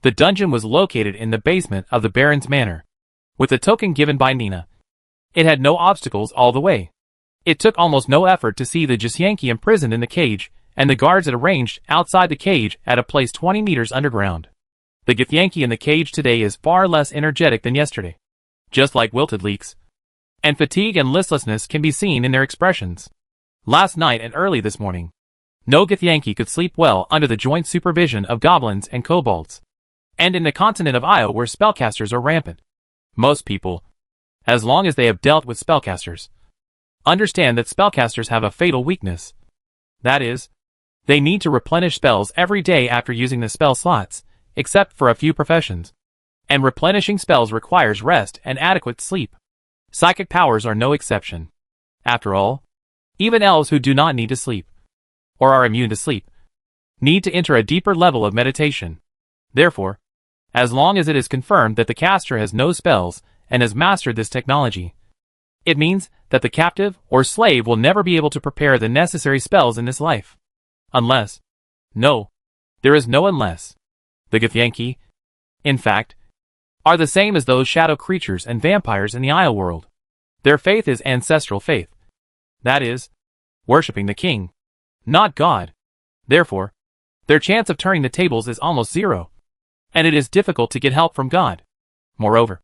The dungeon was located in the basement of the Baron's manor. With the token given by Nina, it had no obstacles all the way. It took almost no effort to see the Githyanki imprisoned in the cage, and the guards had arranged outside the cage at a place 20 meters underground. The Githyanki in the cage today is far less energetic than yesterday. Just like wilted leeks. And fatigue and listlessness can be seen in their expressions. Last night and early this morning, no Githyanki could sleep well under the joint supervision of goblins and kobolds. And in the continent of Io where spellcasters are rampant, most people, as long as they have dealt with spellcasters, understand that spellcasters have a fatal weakness. That is, they need to replenish spells every day after using the spell slots, except for a few professions. And replenishing spells requires rest and adequate sleep. Psychic powers are no exception. After all, even elves who do not need to sleep, or are immune to sleep, need to enter a deeper level of meditation. Therefore, as long as it is confirmed that the caster has no spells and has mastered this technology, it means that the captive or slave will never be able to prepare the necessary spells in this life. Unless, no, there is no unless. The Githyanki, in fact, are the same as those shadow creatures and vampires in the Isle world. Their faith is ancestral faith. That is, worshipping the king, not God. Therefore, their chance of turning the tables is almost zero, and it is difficult to get help from God. Moreover,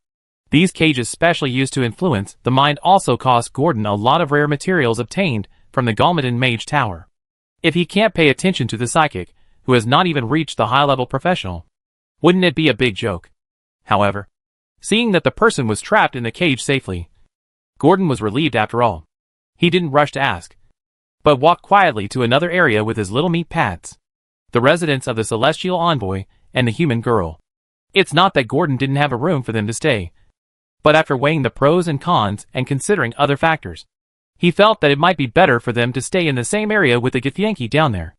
these cages specially used to influence the mind also cost Gordon a lot of rare materials obtained from the Galmadin Mage Tower. If he can't pay attention to the psychic, who has not even reached the high-level professional, wouldn't it be a big joke? However, seeing that the person was trapped in the cage safely, Gordon was relieved after all. He didn't rush to ask, but walked quietly to another area with his little meat pads. The residence of the Celestial Envoy and the human girl. It's not that Gordon didn't have a room for them to stay, but after weighing the pros and cons and considering other factors, he felt that it might be better for them to stay in the same area with the Githyanki down there.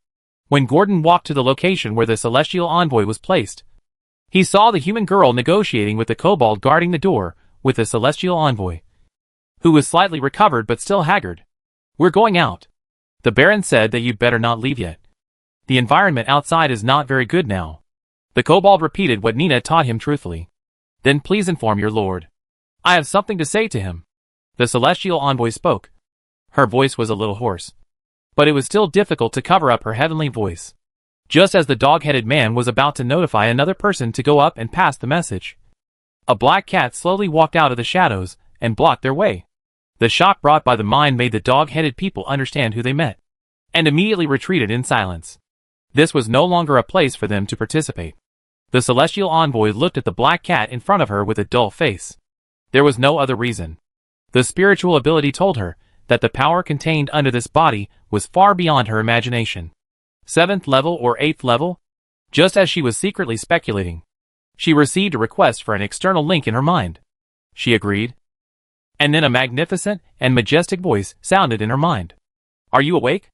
When Gordon walked to the location where the Celestial Envoy was placed, he saw the human girl negotiating with the kobold guarding the door with the Celestial Envoy, who was slightly recovered but still haggard. "We're going out. The Baron said that you'd better not leave yet. The environment outside is not very good now." The kobold repeated what Nina taught him truthfully. "Then please inform your lord. I have something to say to him." The Celestial Envoy spoke. Her voice was a little hoarse, but it was still difficult to cover up her heavenly voice. Just as the dog-headed man was about to notify another person to go up and pass the message, a black cat slowly walked out of the shadows and blocked their way. The shock brought by the mind made the dog-headed people understand who they met, and immediately retreated in silence. This was no longer a place for them to participate. The Celestial Envoy looked at the black cat in front of her with a dull face. There was no other reason. The spiritual ability told her that the power contained under this body was far beyond her imagination. 7th level or 8th level? Just as she was secretly speculating, she received a request for an external link in her mind. She agreed. And then a magnificent and majestic voice sounded in her mind. "Are you awake?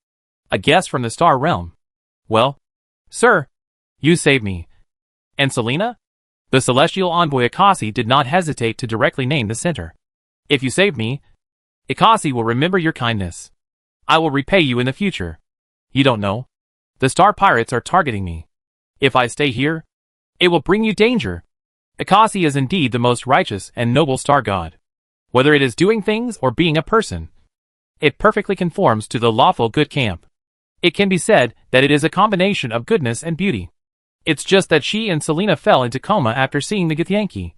A guest from the Star Realm. Well, sir, you saved me. And Selena?" The Celestial Envoy Akasi did not hesitate to directly name the center. "If you saved me, Akasi will remember your kindness. I will repay you in the future. You don't know. The Star Pirates are targeting me. If I stay here, it will bring you danger. Akasi is indeed the most righteous and noble star god. Whether it is doing things or being a person, it perfectly conforms to the lawful good camp. It can be said that it is a combination of goodness and beauty. It's just that she and Selena fell into coma after seeing the Githyanki,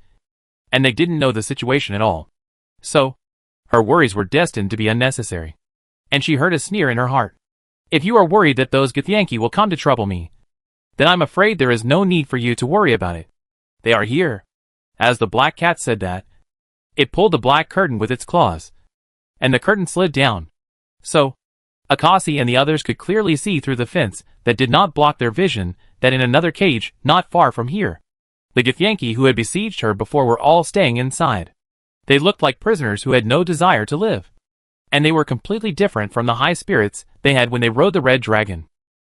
and they didn't know the situation at all. So, her worries were destined to be unnecessary. And she heard a sneer in her heart. If you are worried that those Githyanki will come to trouble me, then I'm afraid there is no need for you to worry about it. They are here." As the black cat said that, it pulled the black curtain with its claws, and the curtain slid down. So, Akasi and the others could clearly see through the fence that did not block their vision that in another cage not far from here, the Githyanki who had besieged her before were all staying inside. They looked like prisoners who had no desire to live. And they were completely different from the high spirits they had when they rode the red dragon.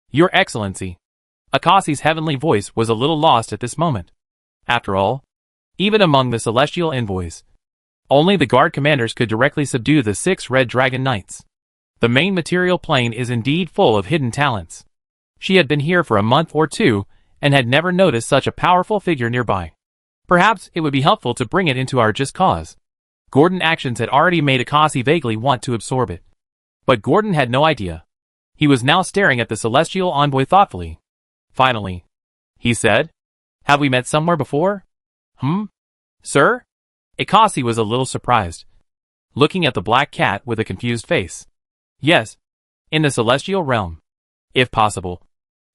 Your Excellency. Akassi's heavenly voice was a little lost at this moment. After all, even among the celestial envoys, only the guard commanders could directly subdue the 6 red dragon knights. The main material plane is indeed full of hidden talents. She had been here for a month or two, and had never noticed such a powerful figure nearby. Perhaps it would be helpful to bring it into our just cause. Gordon's actions had already made Akassi vaguely want to absorb it. But Gordon had no idea. He was now staring at the celestial envoy thoughtfully. Finally, he said, "Have we met somewhere before?" Sir? Akassi was a little surprised, looking at the black cat with a confused face. Yes, in the celestial realm. If possible.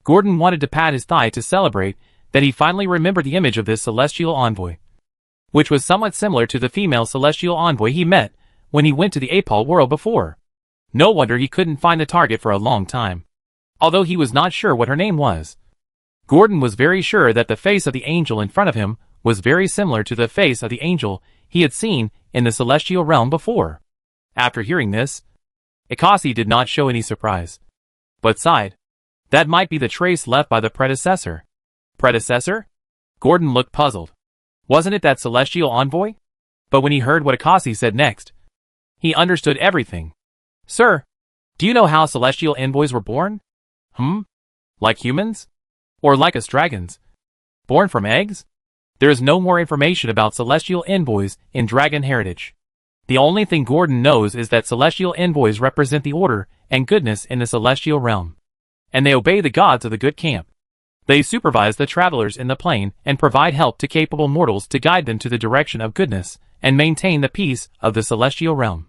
Gordon wanted to pat his thigh to celebrate that he finally remembered the image of this celestial envoy, which was somewhat similar to the female celestial envoy he met when he went to the Apal world before. No wonder he couldn't find the target for a long time, although he was not sure what her name was. Gordon was very sure that the face of the angel in front of him was very similar to the face of the angel he had seen in the celestial realm before. After hearing this, Akassi did not show any surprise, but sighed. That might be the trace left by the predecessor. Predecessor? Gordon looked puzzled. Wasn't it that celestial envoy? But when he heard what Akassi said next, he understood everything. Sir, do you know how celestial envoys were born? Like humans? Or like us dragons? Born from eggs? There is no more information about celestial envoys in dragon heritage. The only thing Gordon knows is that celestial envoys represent the order and goodness in the celestial realm, and they obey the gods of the good camp. They supervise the travelers in the plane and provide help to capable mortals to guide them to the direction of goodness and maintain the peace of the celestial realm.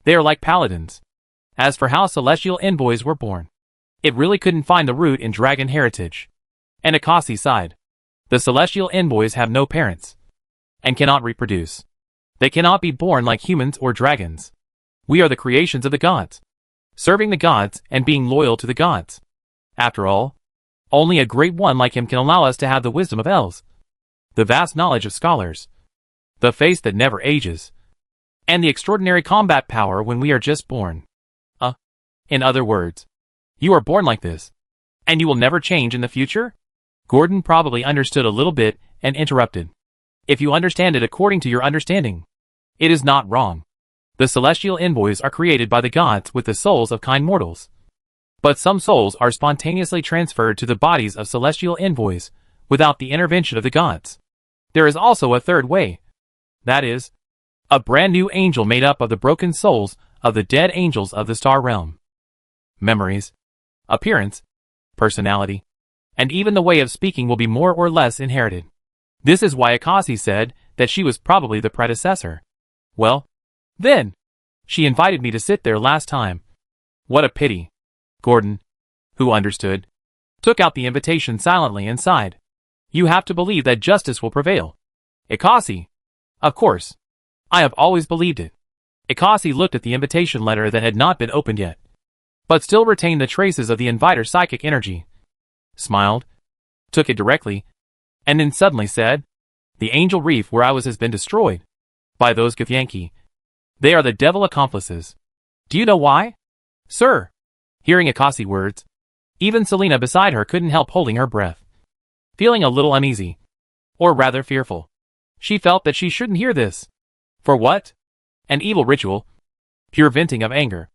They are like paladins. As for how celestial envoys were born, it really couldn't find the root in dragon heritage. And Akassi sighed. The celestial envoys have no parents, and cannot reproduce. They cannot be born like humans or dragons. We are the creations of the gods, serving the gods and being loyal to the gods. After all, only a great one like him can allow us to have the wisdom of elves, the vast knowledge of scholars, the face that never ages, and the extraordinary combat power when we are just born. In other words, you are born like this, and you will never change in the future? Gordon probably understood a little bit and interrupted. If you understand it according to your understanding, it is not wrong. The celestial envoys are created by the gods with the souls of kind mortals. But some souls are spontaneously transferred to the bodies of celestial envoys without the intervention of the gods. There is also a third way. That is, a brand new angel made up of the broken souls of the dead angels of the star realm. Memories, appearance, personality, and even the way of speaking will be more or less inherited. This is why Akassi said that she was probably the predecessor. Well, then, she invited me to sit there last time. What a pity. Gordon, who understood, took out the invitation silently and sighed. You have to believe that justice will prevail. Akassi. Of course. I have always believed it. Akassi looked at the invitation letter that had not been opened yet, but still retained the traces of the inviter's psychic energy. Smiled, took it directly, and then suddenly said, "The angel reef where I was has been destroyed by those Githyanki. They are the devil accomplices. Do you know why?" Sir. Hearing Akassi words, even Selena beside her couldn't help holding her breath, feeling a little uneasy, or rather fearful. She felt that she shouldn't hear this. For what? An evil ritual? Pure venting of anger?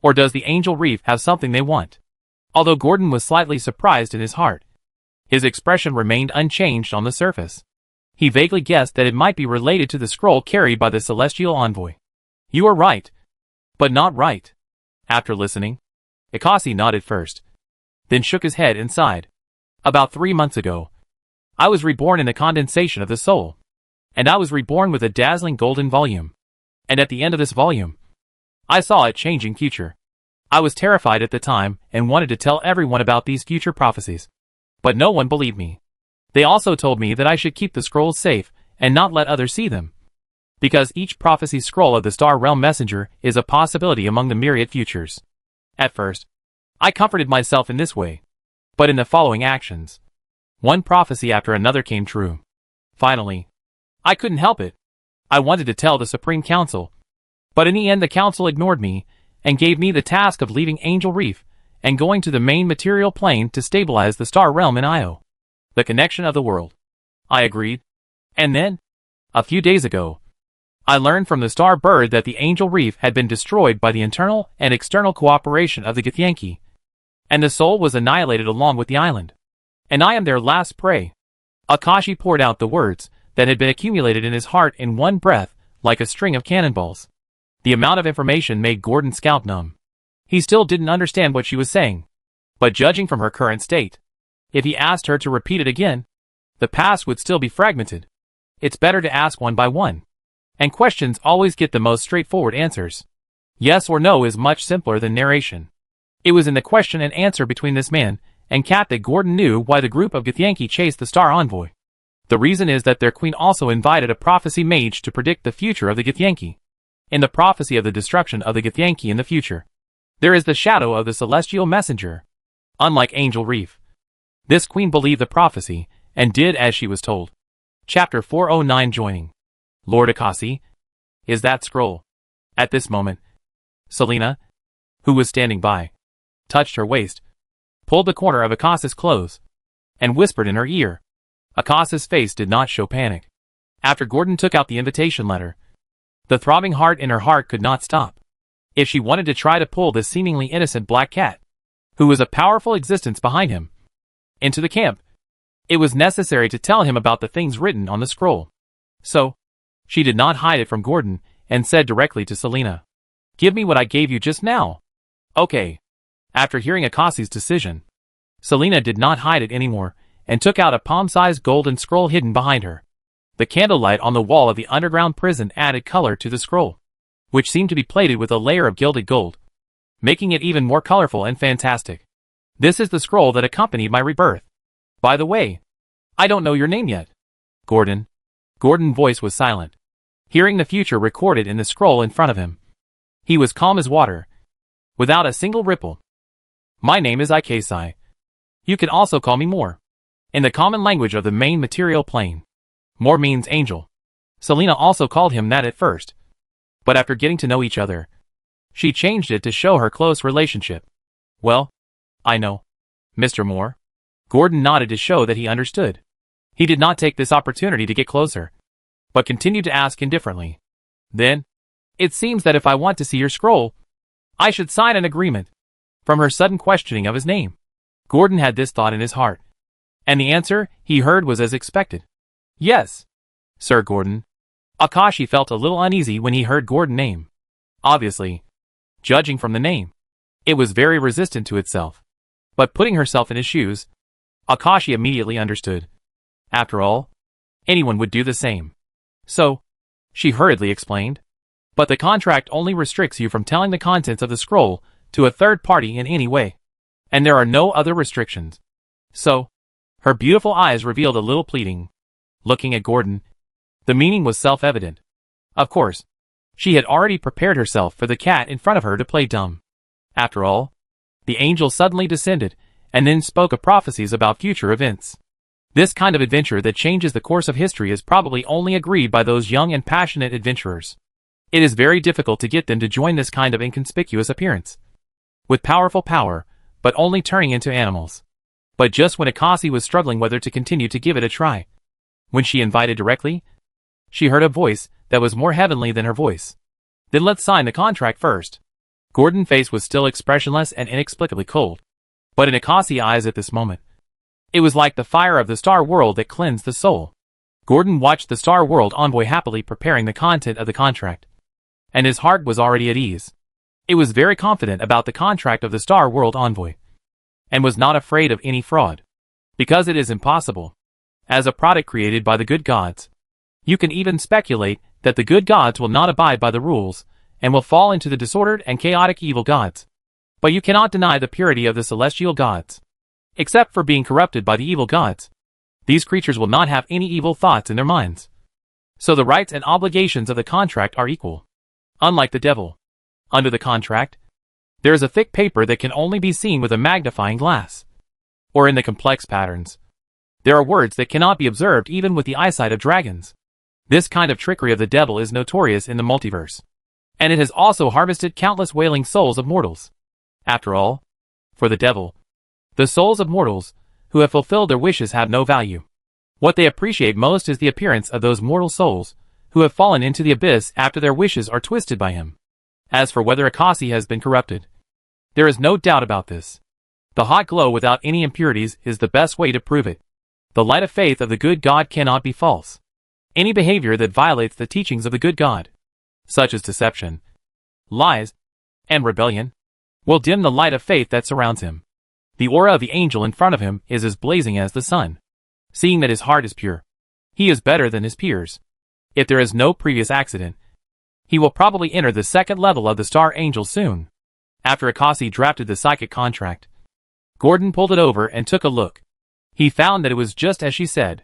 Or does the angel reef have something they want? Although Gordon was slightly surprised in his heart, his expression remained unchanged on the surface. He vaguely guessed that it might be related to the scroll carried by the celestial envoy. You are right, but not right. After listening, Akassi nodded first, then shook his head and sighed. About 3 months ago, I was reborn in the condensation of the soul, and I was reborn with a dazzling golden volume. And at the end of this volume, I saw a changing future. I was terrified at the time and wanted to tell everyone about these future prophecies, but no one believed me. They also told me that I should keep the scrolls safe and not let others see them, because each prophecy scroll of the Star Realm Messenger is a possibility among the myriad futures. At first, I comforted myself in this way, but in the following actions, one prophecy after another came true. Finally, I couldn't help it. I wanted to tell the Supreme Council, but in the end the Council ignored me and gave me the task of leaving Angel Reef and going to the main material plane to stabilize the star realm in Io. The connection of the world. I agreed. And then, a few days ago, I learned from the star bird that the Angel Reef had been destroyed by the internal and external cooperation of the Githyanki, and the soul was annihilated along with the island. And I am their last prey. Akashi poured out the words that had been accumulated in his heart in one breath, like a string of cannonballs. The amount of information made Gordon's scalp numb. He still didn't understand what she was saying. But judging from her current state, if he asked her to repeat it again, the past would still be fragmented. It's better to ask one by one. And questions always get the most straightforward answers. Yes or no is much simpler than narration. It was in the question and answer between this man and Cat that Gordon knew why the group of Githyanki chased the Star Envoy. The reason is that their queen also invited a prophecy mage to predict the future of the Githyanki. In the prophecy of the destruction of the Githyanki in the future, there is the shadow of the celestial messenger. Unlike Angel Reef, this queen believed the prophecy and did as she was told. Chapter 409 Joining. Lord Akasi, is that scroll? At this moment, Selena, who was standing by, touched her waist, pulled the corner of Akasi's clothes, and whispered in her ear. Akasi's face did not show panic. After Gordon took out the invitation letter, the throbbing heart in her heart could not stop. If she wanted to try to pull this seemingly innocent black cat, who was a powerful existence behind him, into the camp, it was necessary to tell him about the things written on the scroll. So, she did not hide it from Gordon and said directly to Selena, "Give me what I gave you just now." Okay. After hearing Akasi's decision, Selena did not hide it anymore and took out a palm-sized golden scroll hidden behind her. The candlelight on the wall of the underground prison added color to the scroll, which seemed to be plated with a layer of gilded gold, making it even more colorful and fantastic. This is the scroll that accompanied my rebirth. By the way, I don't know your name yet. Gordon. Gordon's voice was silent, hearing the future recorded in the scroll in front of him. He was calm as water, without a single ripple. My name is Ikesai. You can also call me Moore. In the common language of the main material plane, Moore means angel. Selena also called him that at first, but after getting to know each other, she changed it to show her close relationship. Well, I know. Mr. Moore. Gordon nodded to show that he understood. He did not take this opportunity to get closer, but continued to ask indifferently. Then, it seems that if I want to see your scroll, I should sign an agreement. From her sudden questioning of his name, Gordon had this thought in his heart, and the answer he heard was as expected. Yes, Sir Gordon. Akashi felt a little uneasy when he heard Gordon's name. Obviously, judging from the name, it was very resistant to itself. But putting herself in his shoes, Akashi immediately understood. After all, anyone would do the same. So, she hurriedly explained. But the contract only restricts you from telling the contents of the scroll to a third party in any way. And there are no other restrictions. So, her beautiful eyes revealed a little pleading. Looking at Gordon, the meaning was self-evident. Of course, she had already prepared herself for the cat in front of her to play dumb. After all, the angel suddenly descended and then spoke of prophecies about future events. This kind of adventure that changes the course of history is probably only agreed by those young and passionate adventurers. It is very difficult to get them to join this kind of inconspicuous appearance, with powerful power, but only turning into animals. But just when Akasi was struggling whether to continue to give it a try, when she invited directly, she heard a voice that was more heavenly than her voice. Then let's sign the contract first. Gordon's face was still expressionless and inexplicably cold. But in Akasi's eyes at this moment, it was like the fire of the Star World that cleansed the soul. Gordon watched the Star World envoy happily preparing the content of the contract, and his heart was already at ease. It was very confident about the contract of the Star World envoy, and was not afraid of any fraud, because it is impossible. As a product created by the good gods, you can even speculate that the good gods will not abide by the rules, and will fall into the disordered and chaotic evil gods. But you cannot deny the purity of the celestial gods. Except for being corrupted by the evil gods, these creatures will not have any evil thoughts in their minds. So the rights and obligations of the contract are equal. Unlike the devil, under the contract, there is a thick paper that can only be seen with a magnifying glass. Or in the complex patterns, there are words that cannot be observed even with the eyesight of dragons. This kind of trickery of the devil is notorious in the multiverse, and it has also harvested countless wailing souls of mortals. After all, For the devil, the souls of mortals who have fulfilled their wishes have no value. What they appreciate most is the appearance of those mortal souls who have fallen into the abyss after their wishes are twisted by him. As for whether Akasi has been corrupted, there is no doubt about this. The hot glow without any impurities is the best way to prove it. The light of faith of the good God cannot be false. Any behavior that violates the teachings of the good God, such as deception, lies, and rebellion, will dim the light of faith that surrounds him. The aura of the angel in front of him is as blazing as the sun. Seeing that his heart is pure, he is better than his peers. If there is no previous accident, he will probably enter the second level of the Star Angel soon. After Akasi drafted the psychic contract, Gordon pulled it over and took a look. He found that it was just as she said.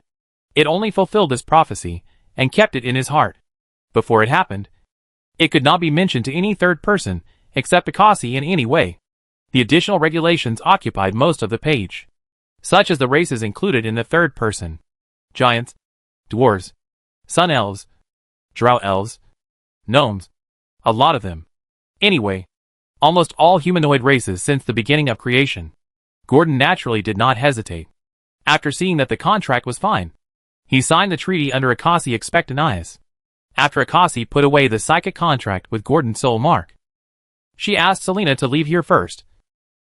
It only fulfilled this prophecy and kept it in his heart. Before it happened, it could not be mentioned to any third person except Akasi in any way. The additional regulations occupied most of the page, such as the races included in the third person: giants, dwarves, sun elves, drow elves, gnomes, a lot of them. Anyway, almost all humanoid races since the beginning of creation. Gordon naturally did not hesitate. After seeing that the contract was fine, he signed the treaty under Akasi expectant eyes. After Akasi put away the psychic contract with Gordon's soul mark, she asked Selena to leave here first,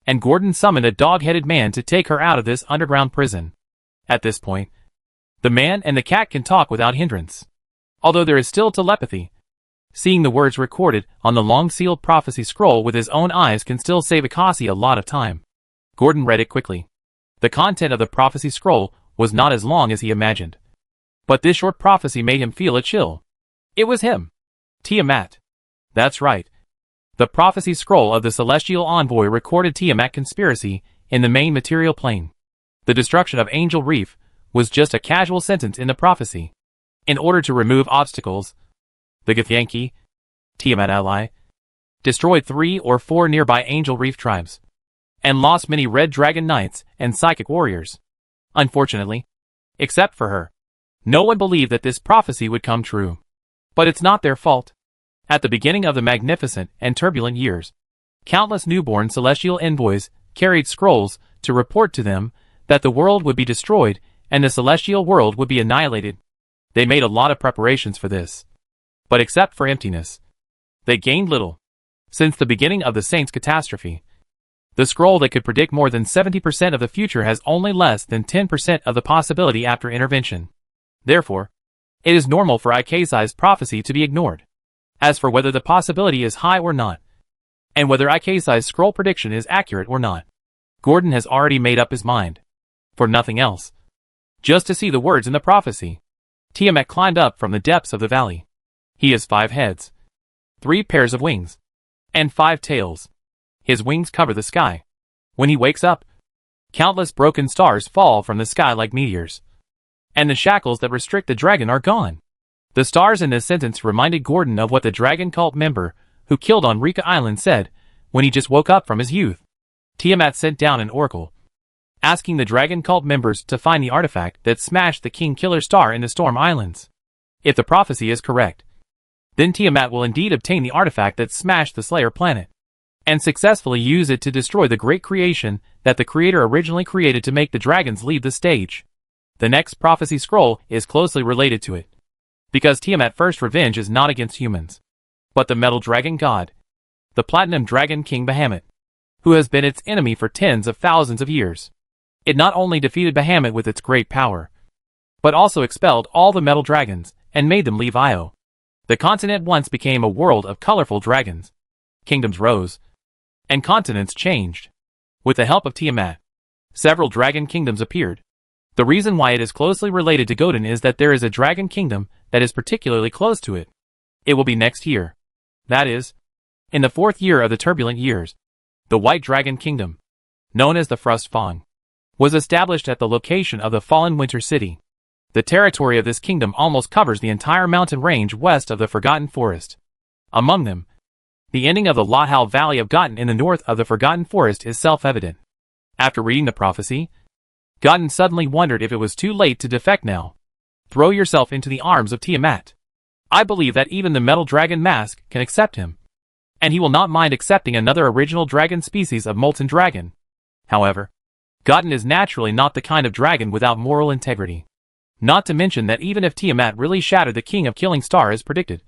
and Gordon summoned a dog-headed man to take her out of this underground prison. At this point, the man and the cat can talk without hindrance. Although there is still telepathy, seeing the words recorded on the long-sealed prophecy scroll with his own eyes can still save Akasi a lot of time. Gordon read it quickly. The content of the prophecy scroll was not as long as he imagined, but this short prophecy made him feel a chill. It was him. Tiamat. That's right. The prophecy scroll of the Celestial Envoy recorded Tiamat conspiracy in the main material plane. The destruction of Angel Reef was just a casual sentence in the prophecy. In order to remove obstacles, the Githyanki, Tiamat ally, destroyed 3 or 4 nearby Angel Reef tribes, and lost many Red Dragon Knights and Psychic Warriors. Unfortunately, except for her, no one believed that this prophecy would come true. But it's not their fault. At the beginning of the magnificent and turbulent years, countless newborn celestial envoys carried scrolls to report to them that the world would be destroyed and the celestial world would be annihilated. They made a lot of preparations for this. But except for emptiness, they gained little. Since the beginning of the Saints' catastrophe, the scroll that could predict more than 70% of the future has only less than 10% of the possibility after intervention. Therefore, it is normal for Ikesai's prophecy to be ignored. As for whether the possibility is high or not, and whether Ikesai's scroll prediction is accurate or not, Gordon has already made up his mind. For nothing else. Just to see the words in the prophecy. Tiamat climbed up from the depths of the valley. He has 5 heads, 3 pairs of wings, and 5 tails. His wings cover the sky. When he wakes up, countless broken stars fall from the sky like meteors, and the shackles that restrict the dragon are gone. The stars in this sentence reminded Gordon of what the dragon cult member who killed on Rika Island said when he just woke up from his youth. Tiamat sent down an oracle, asking the dragon cult members to find the artifact that smashed the King Killer Star in the Storm Islands. If the prophecy is correct, then Tiamat will indeed obtain the artifact that smashed the Slayer planet, and successfully use it to destroy the great creation that the creator originally created to make the dragons leave the stage. The next prophecy scroll is closely related to it, because Tiamat's first revenge is not against humans, but the metal dragon god, the platinum dragon king Bahamut, who has been its enemy for tens of thousands of years. It not only defeated Bahamut with its great power, but also expelled all the metal dragons and made them leave Io. The continent once became a world of colorful dragons. Kingdoms rose, and continents changed. With the help of Tiamat, several dragon kingdoms appeared. The reason why it is closely related to Godin is that there is a dragon kingdom that is particularly close to it. It will be next year. That is, in the 4th year of the turbulent years. The White Dragon Kingdom, known as the Frostfang, was established at the location of the fallen Winter City. The territory of this kingdom almost covers the entire mountain range west of the Forgotten Forest. Among them, the ending of the Lahal Valley of Gotten in the north of the Forgotten Forest is self-evident. After reading the prophecy, Gotten suddenly wondered if it was too late to defect now. Throw yourself into the arms of Tiamat. I believe that even the Metal Dragon Mask can accept him, and he will not mind accepting another original dragon species of Molten Dragon. However, Godden is naturally not the kind of dragon without moral integrity. Not to mention that even if Tiamat really shattered the King of Killing Star as predicted,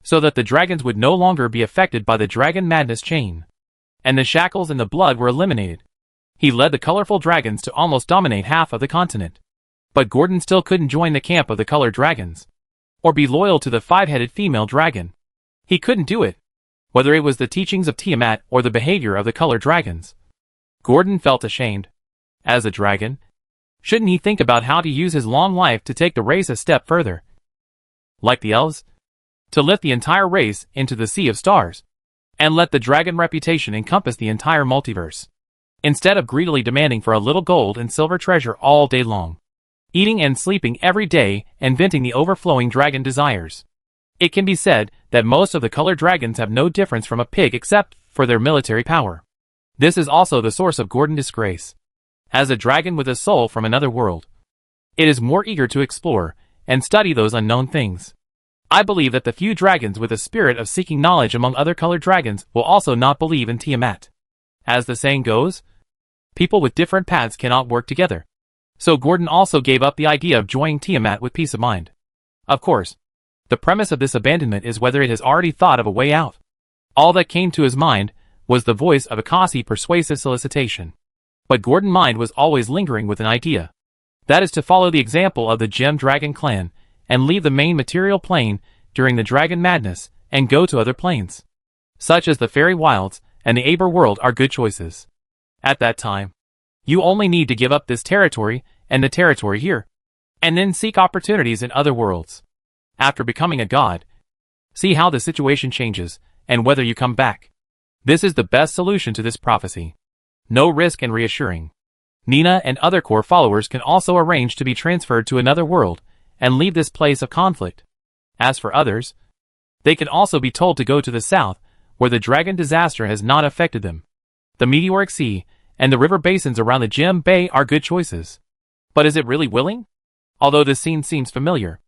so that the dragons would no longer be affected by the dragon madness chain, and the shackles and the blood were eliminated, he led the colorful dragons to almost dominate half of the continent. But Gordon still couldn't join the camp of the colored dragons, or be loyal to the five-headed female dragon. He couldn't do it, whether it was the teachings of Tiamat or the behavior of the colored dragons. Gordon felt ashamed. As a dragon, shouldn't he think about how to use his long life to take the race a step further? Like the elves? To lift the entire race into the sea of stars, and let the dragon reputation encompass the entire multiverse, instead of greedily demanding for a little gold and silver treasure all day long, eating and sleeping every day and venting the overflowing dragon desires. It can be said that most of the colored dragons have no difference from a pig except for their military power. This is also the source of Gordon's disgrace. As a dragon with a soul from another world, it is more eager to explore and study those unknown things. I believe that the few dragons with a spirit of seeking knowledge among other colored dragons will also not believe in Tiamat. As the saying goes, people with different paths cannot work together. So Gordon also gave up the idea of joining Tiamat with peace of mind. Of course, the premise of this abandonment is whether it has already thought of a way out. All that came to his mind was the voice of Akasi persuasive solicitation. But Gordon's mind was always lingering with an idea. That is to follow the example of the Gem Dragon clan, and leave the main material plane during the dragon madness, and go to other planes, such as the fairy wilds and the Aber world are good choices. At that time, you only need to give up this territory and the territory here, and then seek opportunities in other worlds. After becoming a god, see how the situation changes, and whether you come back. This is the best solution to this prophecy. No risk and reassuring. Nina and other core followers can also arrange to be transferred to another world, and leave this place of conflict. As for others, they can also be told to go to the south, where the dragon disaster has not affected them. The meteoric sea, and the river basins around the Gem Bay are good choices. But is it really willing? Although this scene seems familiar.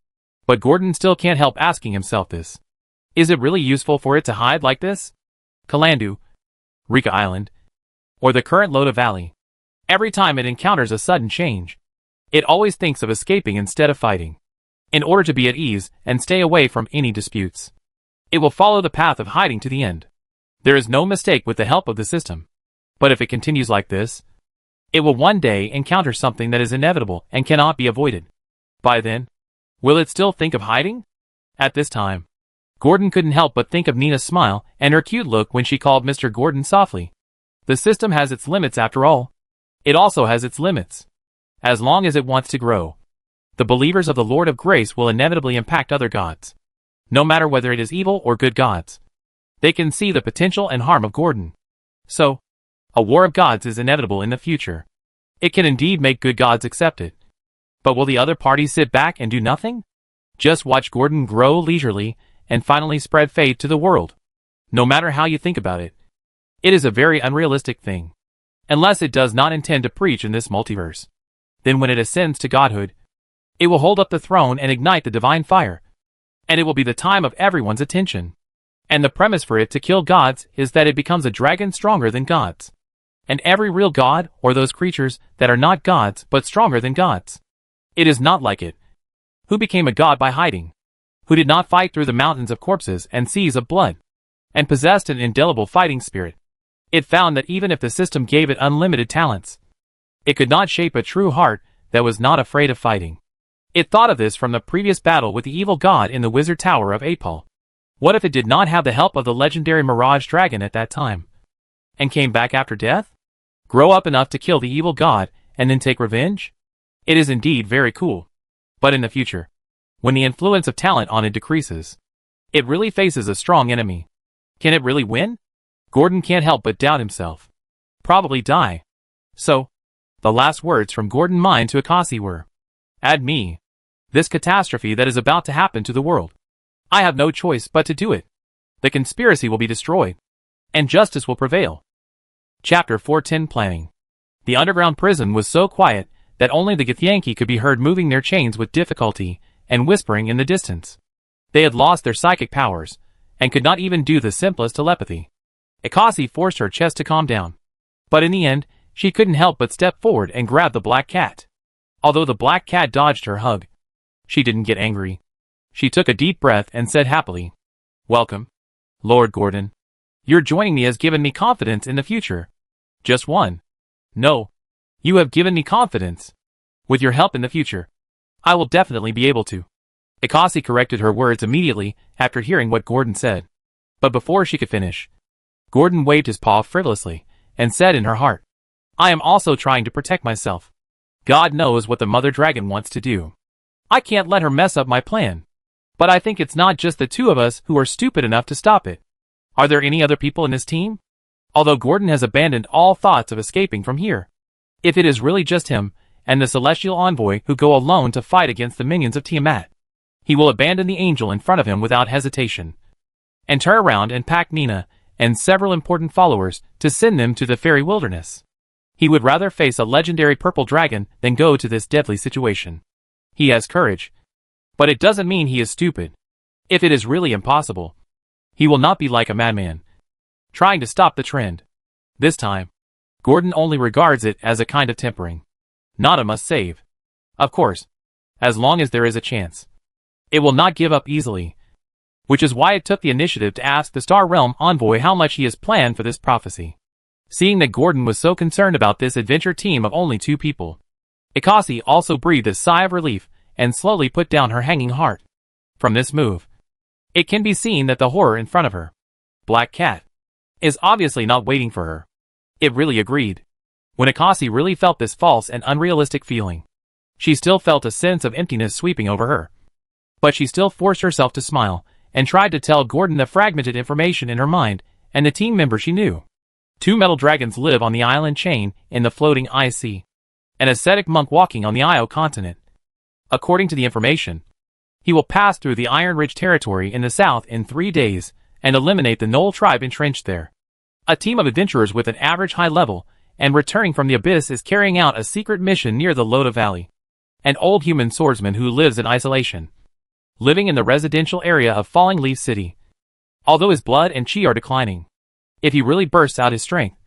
But Gordon still can't help asking himself this. Is it really useful for it to hide like this? Kalandu, Rika Island, or the current Loda Valley. Every time it encounters a sudden change, it always thinks of escaping instead of fighting, in order to be at ease and stay away from any disputes. It will follow the path of hiding to the end. There is no mistake with the help of the system. But if it continues like this, it will one day encounter something that is inevitable and cannot be avoided. By then, will it still think of hiding? At this time, Gordon couldn't help but think of Nina's smile and her cute look when she called Mr. Gordon softly. The system has its limits after all. It also has its limits. As long as it wants to grow, the believers of the Lord of Grace will inevitably impact other gods. No matter whether it is evil or good gods, they can see the potential and harm of Gordon. So, a war of gods is inevitable in the future. It can indeed make good gods accept it. But will the other parties sit back and do nothing? Just watch Gordon grow leisurely and finally spread faith to the world. No matter how you think about it, it is a very unrealistic thing. Unless it does not intend to preach in this multiverse. Then when it ascends to godhood, it will hold up the throne and ignite the divine fire. And it will be the time of everyone's attention. And the premise for it to kill gods is that it becomes a dragon stronger than gods. And every real god, or those creatures that are not gods but stronger than gods. It is not like it, who became a god by hiding, who did not fight through the mountains of corpses and seas of blood, and possessed an indelible fighting spirit. It found that even if the system gave it unlimited talents, it could not shape a true heart that was not afraid of fighting. It thought of this from the previous battle with the evil god in the Wizard Tower of Apal. What if it did not have the help of the legendary Mirage Dragon at that time, and came back after death? Grow up enough to kill the evil god, and then take revenge? It is indeed very cool. But in the future, when the influence of talent on it decreases, it really faces a strong enemy. Can it really win? Gordon can't help but doubt himself. Probably die. So, the last words from Gordon's mind to Akasi were, "Add me. This catastrophe that is about to happen to the world. I have no choice but to do it. The conspiracy will be destroyed, and justice will prevail." Chapter 410 Planning. The underground prison was so quiet that only the Githyanki could be heard moving their chains with difficulty and whispering in the distance. They had lost their psychic powers, and could not even do the simplest telepathy. Akasi forced her chest to calm down. But in the end, she couldn't help but step forward and grab the black cat. Although the black cat dodged her hug, she didn't get angry. She took a deep breath and said happily, "Welcome, Lord Gordon. Your joining me has given me confidence in the future." "Just one. No. You have given me confidence. With your help in the future, I will definitely be able to." Akasi corrected her words immediately after hearing what Gordon said. But before she could finish, Gordon waved his paw frivolously and said in her heart, "I am also trying to protect myself. God knows what the mother dragon wants to do. I can't let her mess up my plan. But I think it's not just the two of us who are stupid enough to stop it. Are there any other people in this team?" Although Gordon has abandoned all thoughts of escaping from here, if it is really just him and the celestial envoy who go alone to fight against the minions of Tiamat, he will abandon the angel in front of him without hesitation, and turn around and pack Nina and several important followers to send them to the fairy wilderness. He would rather face a legendary purple dragon than go to this deadly situation. He has courage, but it doesn't mean he is stupid. If it is really impossible, he will not be like a madman, trying to stop the trend. This time, Gordon only regards it as a kind of tempering, not a must-save. Of course, as long as there is a chance, it will not give up easily, which is why it took the initiative to ask the Star Realm envoy how much he has planned for this prophecy. Seeing that Gordon was so concerned about this adventure team of only 2 people, Akasi also breathed a sigh of relief and slowly put down her hanging heart. From this move, it can be seen that the horror in front of her, Black Cat, is obviously not waiting for her. It really agreed. When Akasi really felt this false and unrealistic feeling, she still felt a sense of emptiness sweeping over her. But she still forced herself to smile and tried to tell Gordon the fragmented information in her mind and the team member she knew. 2 metal dragons live on the island chain in the floating Ice Sea. An ascetic monk walking on the Io continent. According to the information, he will pass through the Iron Ridge territory in the south in 3 days and eliminate the Knoll tribe entrenched there. A team of adventurers with an average high level and returning from the abyss is carrying out a secret mission near the Loda Valley. An old human swordsman who lives in isolation, living in the residential area of Falling Leaf City. Although his blood and chi are declining, if he really bursts out his strength,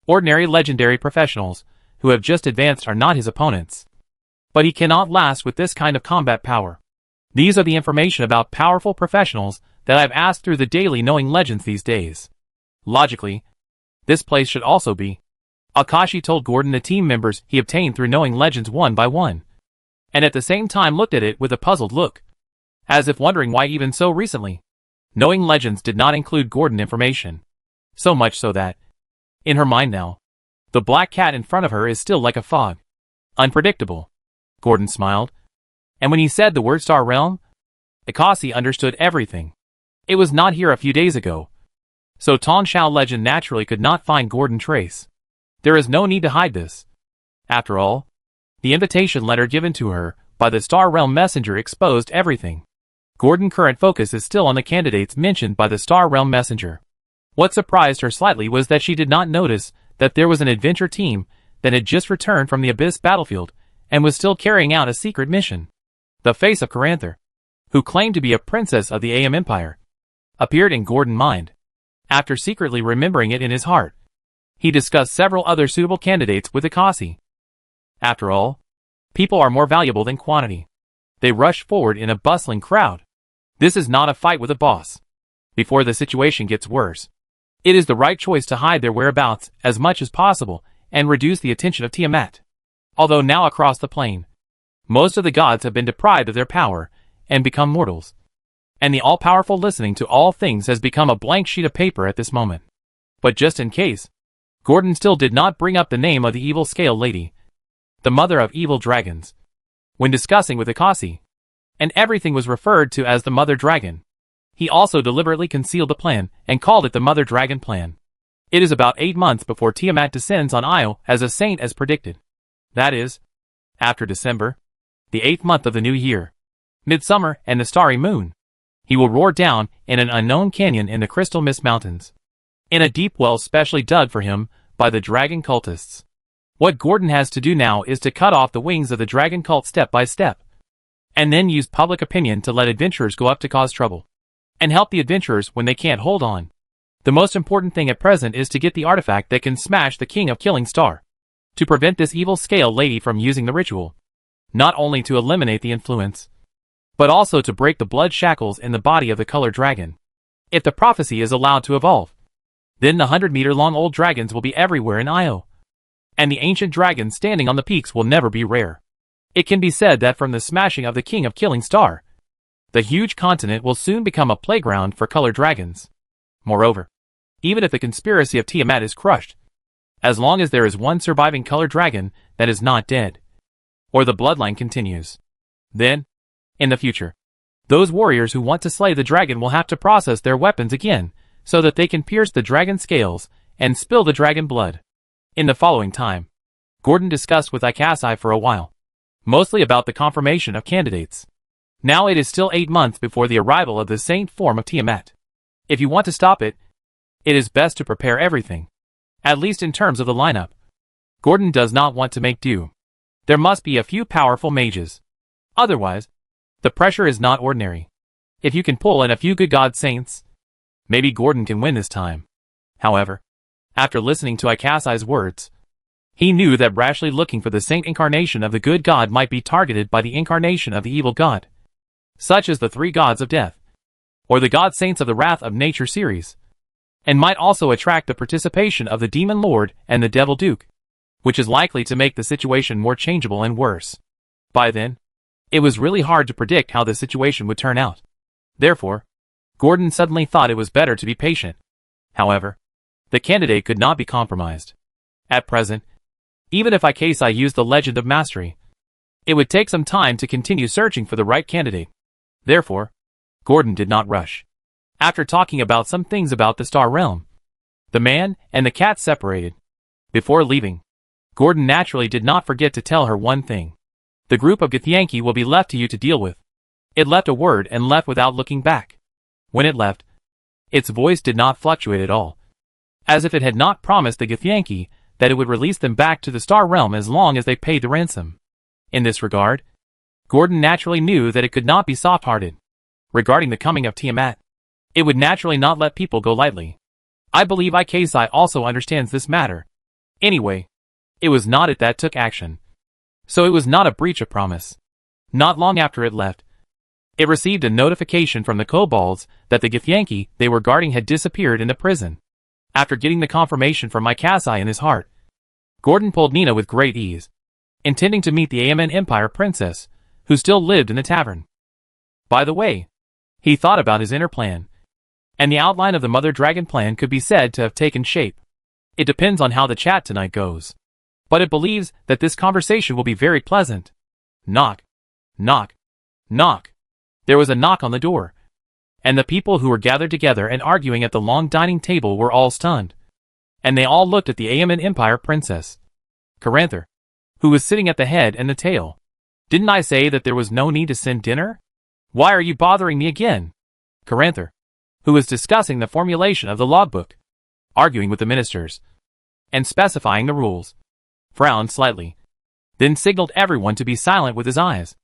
ordinary legendary professionals who have just advanced are not his opponents. But he cannot last with this kind of combat power. These are the information about powerful professionals that I've asked through the daily knowing legends these days. Logically, this place should also be. Akashi told Gordon the team members he obtained through knowing legends one by one, and at the same time looked at it with a puzzled look, as if wondering why even so recently. Knowing legends did not include Gordon information. So much so that, in her mind now, the black cat in front of her is still like a fog. Unpredictable. Gordon smiled. And when he said the word Star Realm, Akasi understood everything. It was not here a few days ago. So Tong Shao legend naturally could not find Gordon trace. There is no need to hide this. After all, the invitation letter given to her by the Star Realm messenger exposed everything. Gordon's current focus is still on the candidates mentioned by the Star Realm messenger. What surprised her slightly was that she did not notice that there was an adventure team that had just returned from the Abyss battlefield and was still carrying out a secret mission. The face of Caranther, who claimed to be a princess of the AM Empire, appeared in Gordon's mind. After secretly remembering it in his heart, he discussed several other suitable candidates with Akasi. After all, people are more valuable than quantity. They rushed forward in a bustling crowd. This is not a fight with a boss. Before the situation gets worse, it is the right choice to hide their whereabouts as much as possible and reduce the attention of Tiamat. Although now across the plain, most of the gods have been deprived of their power and become mortals, and the all-powerful listening to all things has become a blank sheet of paper at this moment. But just in case, Gordon still did not bring up the name of the evil scale lady, the mother of evil dragons, when discussing with Akasi, and everything was referred to as the Mother Dragon. He also deliberately concealed the plan and called it the Mother Dragon Plan. It is about 8 months before Tiamat descends on Io as a saint as predicted. That is, after December, the 8th month of the new year, midsummer and the starry moon, he will roar down in an unknown canyon in the Crystal Mist Mountains, in a deep well specially dug for him by the dragon cultists. What Gordon has to do now is to cut off the wings of the dragon cult step by step, and then use public opinion to let adventurers go up to cause trouble, and help the adventurers when they can't hold on. The most important thing at present is to get the artifact that can smash the King of Killing Star. to prevent this evil scale lady from using the ritual. Not only to eliminate the influence, but also to break the blood shackles in the body of the color dragon. If the prophecy is allowed to evolve, then the 100-meter-long old dragons will be everywhere in Io. And the ancient dragons standing on the peaks will never be rare. It can be said that from the smashing of the King of Killing Star, the huge continent will soon become a playground for color dragons. Moreover, even if the conspiracy of Tiamat is crushed, as long as there is one surviving color dragon that is not dead, or the bloodline continues, then, in the future, those warriors who want to slay the dragon will have to process their weapons again, so that they can pierce the dragon scales and spill the dragon blood. In the following time, Gordon discussed with Ikasai for a while, mostly about the confirmation of candidates. Now it is still 8 months before the arrival of the saint form of Tiamat. If you want to stop it, it is best to prepare everything, at least in terms of the lineup. Gordon does not want to make do. There must be a few powerful mages. Otherwise, the pressure is not ordinary. If you can pull in a few good god saints, maybe Gordon can win this time. However, after listening to Ikasai's words, he knew that rashly looking for the saint incarnation of the good god might be targeted by the incarnation of the evil god, such as the 3 gods of death, or the god saints of the Wrath of Nature series, and might also attract the participation of the Demon Lord and the Devil Duke, which is likely to make the situation more changeable and worse. By then, it was really hard to predict how the situation would turn out. Therefore, Gordon suddenly thought it was better to be patient. However, the candidate could not be compromised. At present, even if Ikasai used the Legend of Mastery, it would take some time to continue searching for the right candidate. Therefore, Gordon did not rush. After talking about some things about the Star Realm, the man and the cat separated. Before leaving, Gordon naturally did not forget to tell her one thing. The group of Githyanki will be left to you to deal with. It left a word and left without looking back. When it left, its voice did not fluctuate at all, as if it had not promised the Githyanki that it would release them back to the Star Realm as long as they paid the ransom. In this regard, Gordon naturally knew that it could not be soft-hearted. Regarding the coming of Tiamat, it would naturally not let people go lightly. I believe Ikasai also understands this matter. Anyway, it was not it that took action. So it was not a breach of promise. Not long after it left, it received a notification from the kobolds that the Githyanki they were guarding had disappeared in the prison. After getting the confirmation from Ikasai in his heart, Gordon pulled Nina with great ease, intending to meet the Amen Empire princess, who still lived in the tavern. By the way, he thought about his inner plan, and the outline of the Mother Dragon plan could be said to have taken shape. It depends on how the chat tonight goes, but it believes that this conversation will be very pleasant. Knock. Knock. Knock. There was a knock on the door, and the people who were gathered together and arguing at the long dining table were all stunned, and they all looked at the Amen Empire princess, Caranther, who was sitting at the head and the tail. Didn't I say that there was no need to send dinner? Why are you bothering me again? Caranther, who was discussing the formulation of the logbook, arguing with the ministers, and specifying the rules, frowned slightly, then signaled everyone to be silent with his eyes,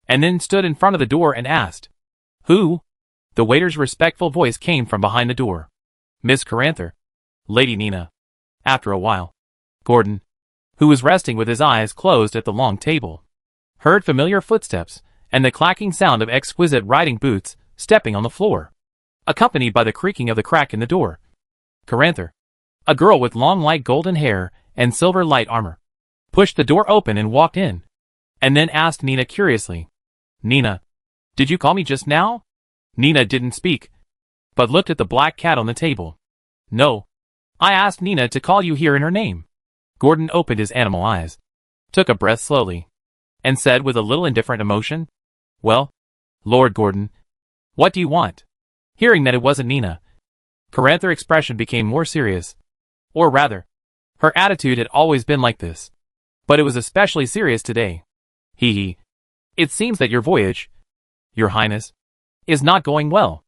and then stood in front of the door and asked, "Who?" The waiter's respectful voice came from behind the door. "Miss Caranther, Lady Nina." After a while, Gordon, who was resting with his eyes closed at the long table, heard familiar footsteps and the clacking sound of exquisite riding boots stepping on the floor, accompanied by the creaking of the crack in the door. Caranther, a girl with long light golden hair and silver light armor, pushed the door open and walked in, and then asked Nina curiously, "Nina, did you call me just now?" Nina didn't speak, but looked at the black cat on the table. "No. I asked Nina to call you here in her name." Gordon opened his animal eyes, took a breath slowly, and said with a little indifferent emotion, "Well, Lord Gordon, what do you want?" Hearing that it wasn't Nina, Caranther's expression became more serious. Or rather, her attitude had always been like this, but it was especially serious today. Hee. It seems that your voyage, Your Highness, is not going well.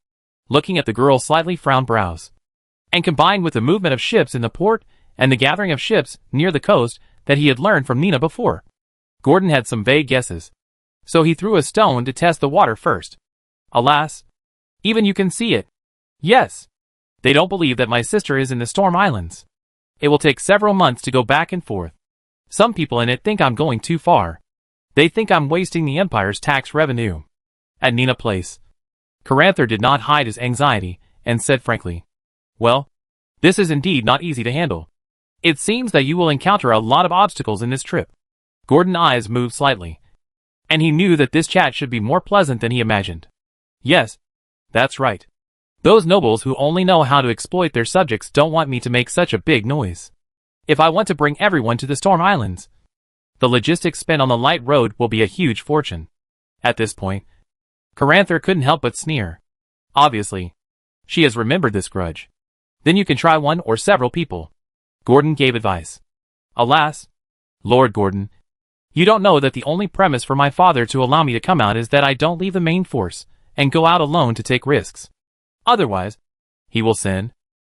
Looking at the girl's slightly frowned brows, and combined with the movement of ships in the port and the gathering of ships near the coast that he had learned from Nina before, Gordon had some vague guesses, so he threw a stone to test the water first. Alas, even you can see it. Yes. They don't believe that my sister is in the Storm Islands. It will take several months to go back and forth. Some people in it think I'm going too far. They think I'm wasting the Empire's tax revenue. At Nina Place, Caranther did not hide his anxiety, and said frankly, "Well, this is indeed not easy to handle. It seems that you will encounter a lot of obstacles in this trip." Gordon's eyes moved slightly, and he knew that this chat should be more pleasant than he imagined. "Yes, that's right. Those nobles who only know how to exploit their subjects don't want me to make such a big noise. If I want to bring everyone to the Storm Islands, the logistics spent on the light road will be a huge fortune." At this point, Caranther couldn't help but sneer. Obviously, she has remembered this grudge. "Then you can try one or several people," Gordon gave advice. "Alas, Lord Gordon, you don't know that the only premise for my father to allow me to come out is that I don't leave the main force and go out alone to take risks. Otherwise, he will sin.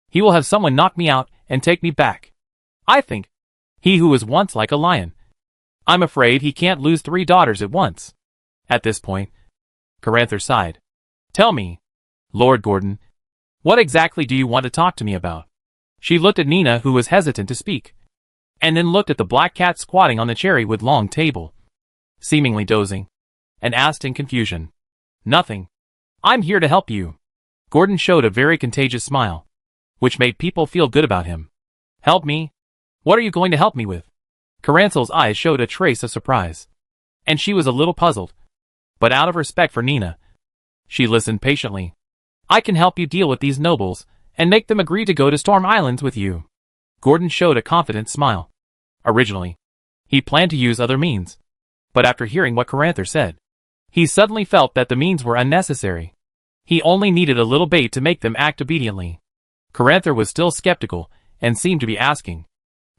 He will have someone knock me out and take me back. I think, he who was once like a lion. I'm afraid he can't lose 3 daughters at once." At this point, Caranther sighed. "Tell me, Lord Gordon, what exactly do you want to talk to me about?" She looked at Nina, who was hesitant to speak, and then looked at the black cat squatting on the cherry wood long table, seemingly dozing, and asked in confusion, "Nothing. I'm here to help you." Gordon showed a very contagious smile, which made people feel good about him. "Help me? What are you going to help me with?" Caranther's eyes showed a trace of surprise, and she was a little puzzled, but out of respect for Nina, she listened patiently. "I can help you deal with these nobles, and make them agree to go to Storm Islands with you." Gordon showed a confident smile. Originally, he planned to use other means, but after hearing what Caranther said, he suddenly felt that the means were unnecessary. He only needed a little bait to make them act obediently. Caranther was still skeptical, and seemed to be asking,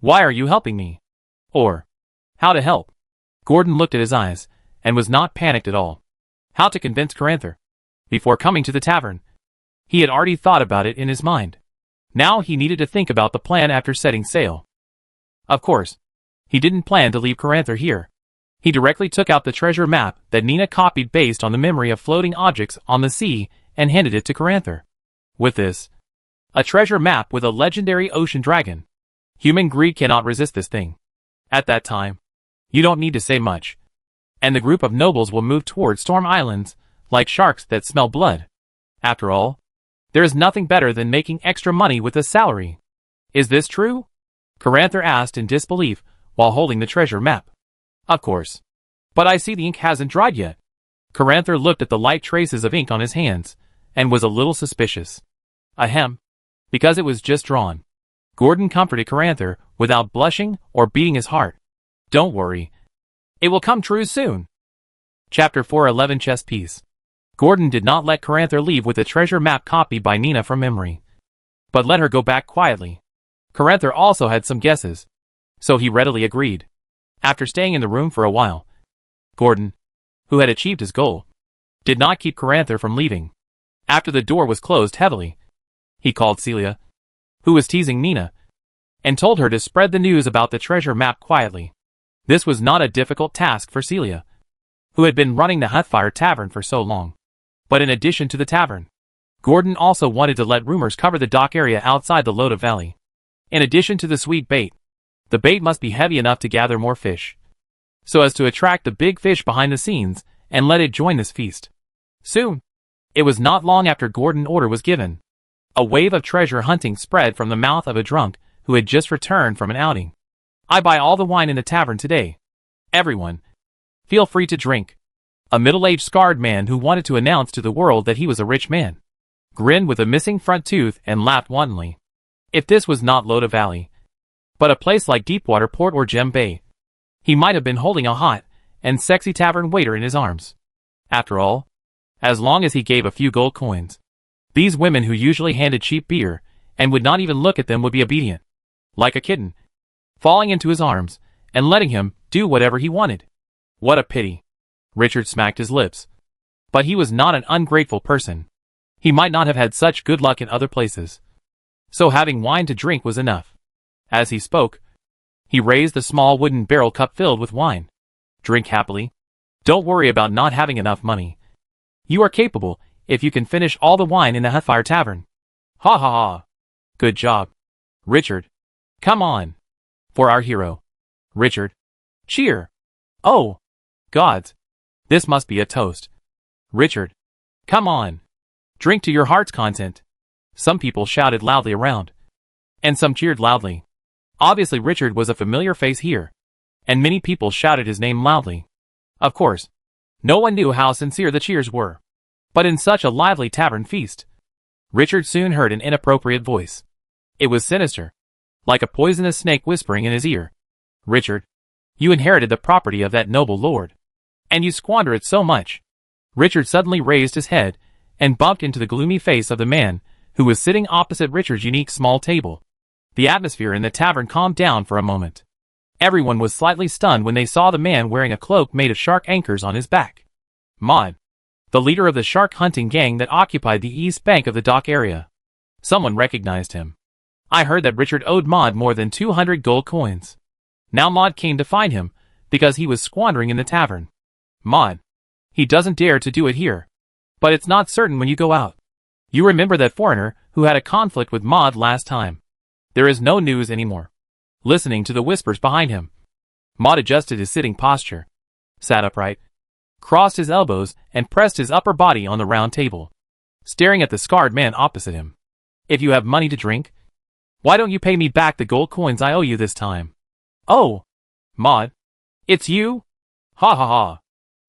"Why are you helping me?" Or, "How to help?" Gordon looked at his eyes, and was not panicked at all. How to convince Caranther? Before coming to the tavern, he had already thought about it in his mind. Now he needed to think about the plan after setting sail. Of course, he didn't plan to leave Caranther here. He directly took out the treasure map that Nina copied based on the memory of floating objects on the sea and handed it to Caranther. With this, a treasure map with a legendary ocean dragon. Human greed cannot resist this thing. At that time, you don't need to say much, and the group of nobles will move towards Storm Islands like sharks that smell blood. After all, there is nothing better than making extra money with a salary. "Is this true?" Caranther asked in disbelief while holding the treasure map. "Of course. But I see the ink hasn't dried yet." Caranther looked at the light traces of ink on his hands, and was a little suspicious. Ahem. Because it was just drawn. Gordon comforted Caranther without blushing or beating his heart. "Don't worry. It will come true soon." Chapter 411 Chess Piece. Gordon did not let Caranther leave with the treasure map copied by Nina from memory, but let her go back quietly. Caranther also had some guesses, so he readily agreed. After staying in the room for a while, Gordon, who had achieved his goal, did not keep Caranther from leaving. After the door was closed heavily, he called Celia, who was teasing Nina, and told her to spread the news about the treasure map quietly. This was not a difficult task for Celia, who had been running the Hutfire Tavern for so long. But in addition to the tavern, Gordon also wanted to let rumors cover the dock area outside the Loda Valley. In addition to the sweet bait, the bait must be heavy enough to gather more fish, so as to attract the big fish behind the scenes and let it join this feast. Soon, it was not long after Gordon's order was given. A wave of treasure hunting spread from the mouth of a drunk who had just returned from an outing. "I buy all the wine in the tavern today. Everyone, feel free to drink." A middle-aged scarred man who wanted to announce to the world that he was a rich man grinned with a missing front tooth and laughed wantonly. If this was not Loda Valley, but a place like Deepwater Port or Gem Bay, he might have been holding a hot and sexy tavern waiter in his arms. After all, as long as he gave a few gold coins, these women who usually handed cheap beer and would not even look at them would be obedient, like a kitten, falling into his arms and letting him do whatever he wanted. What a pity. Richard smacked his lips. But he was not an ungrateful person. He might not have had such good luck in other places, so having wine to drink was enough. As he spoke, he raised the small wooden barrel cup filled with wine. "Drink happily. Don't worry about not having enough money. You are capable if you can finish all the wine in the Hutfire Tavern." "Ha ha ha. Good job, Richard. Come on." For our hero, Richard. Cheer. Oh. Gods. This must be a toast. Richard. Come on. Drink to your heart's content. Some people shouted loudly around. And some cheered loudly. Obviously Richard was a familiar face here. And many people shouted his name loudly. Of course. No one knew how sincere the cheers were. But in such a lively tavern feast, Richard soon heard an inappropriate voice. It was sinister. Like a poisonous snake whispering in his ear. Richard. You inherited the property of that noble lord. And you squander it so much. Richard suddenly raised his head and bumped into the gloomy face of the man who was sitting opposite Richard's unique small table. The atmosphere in the tavern calmed down for a moment. Everyone was slightly stunned when they saw the man wearing a cloak made of shark anchors on his back. Maud. The leader of the shark hunting gang that occupied the east bank of the dock area. Someone recognized him. I heard that Richard owed Maud more than 200 gold coins. Now Maud came to find him, because he was squandering in the tavern. Maud. He doesn't dare to do it here. But it's not certain when you go out. You remember that foreigner who had a conflict with Maud last time. There is no news anymore. Listening to the whispers behind him, Maud adjusted his sitting posture, sat upright, crossed his elbows, and pressed his upper body on the round table, staring at the scarred man opposite him. If you have money to drink, why don't you pay me back the gold coins I owe you this time? Oh, Maud, it's you? Ha ha ha.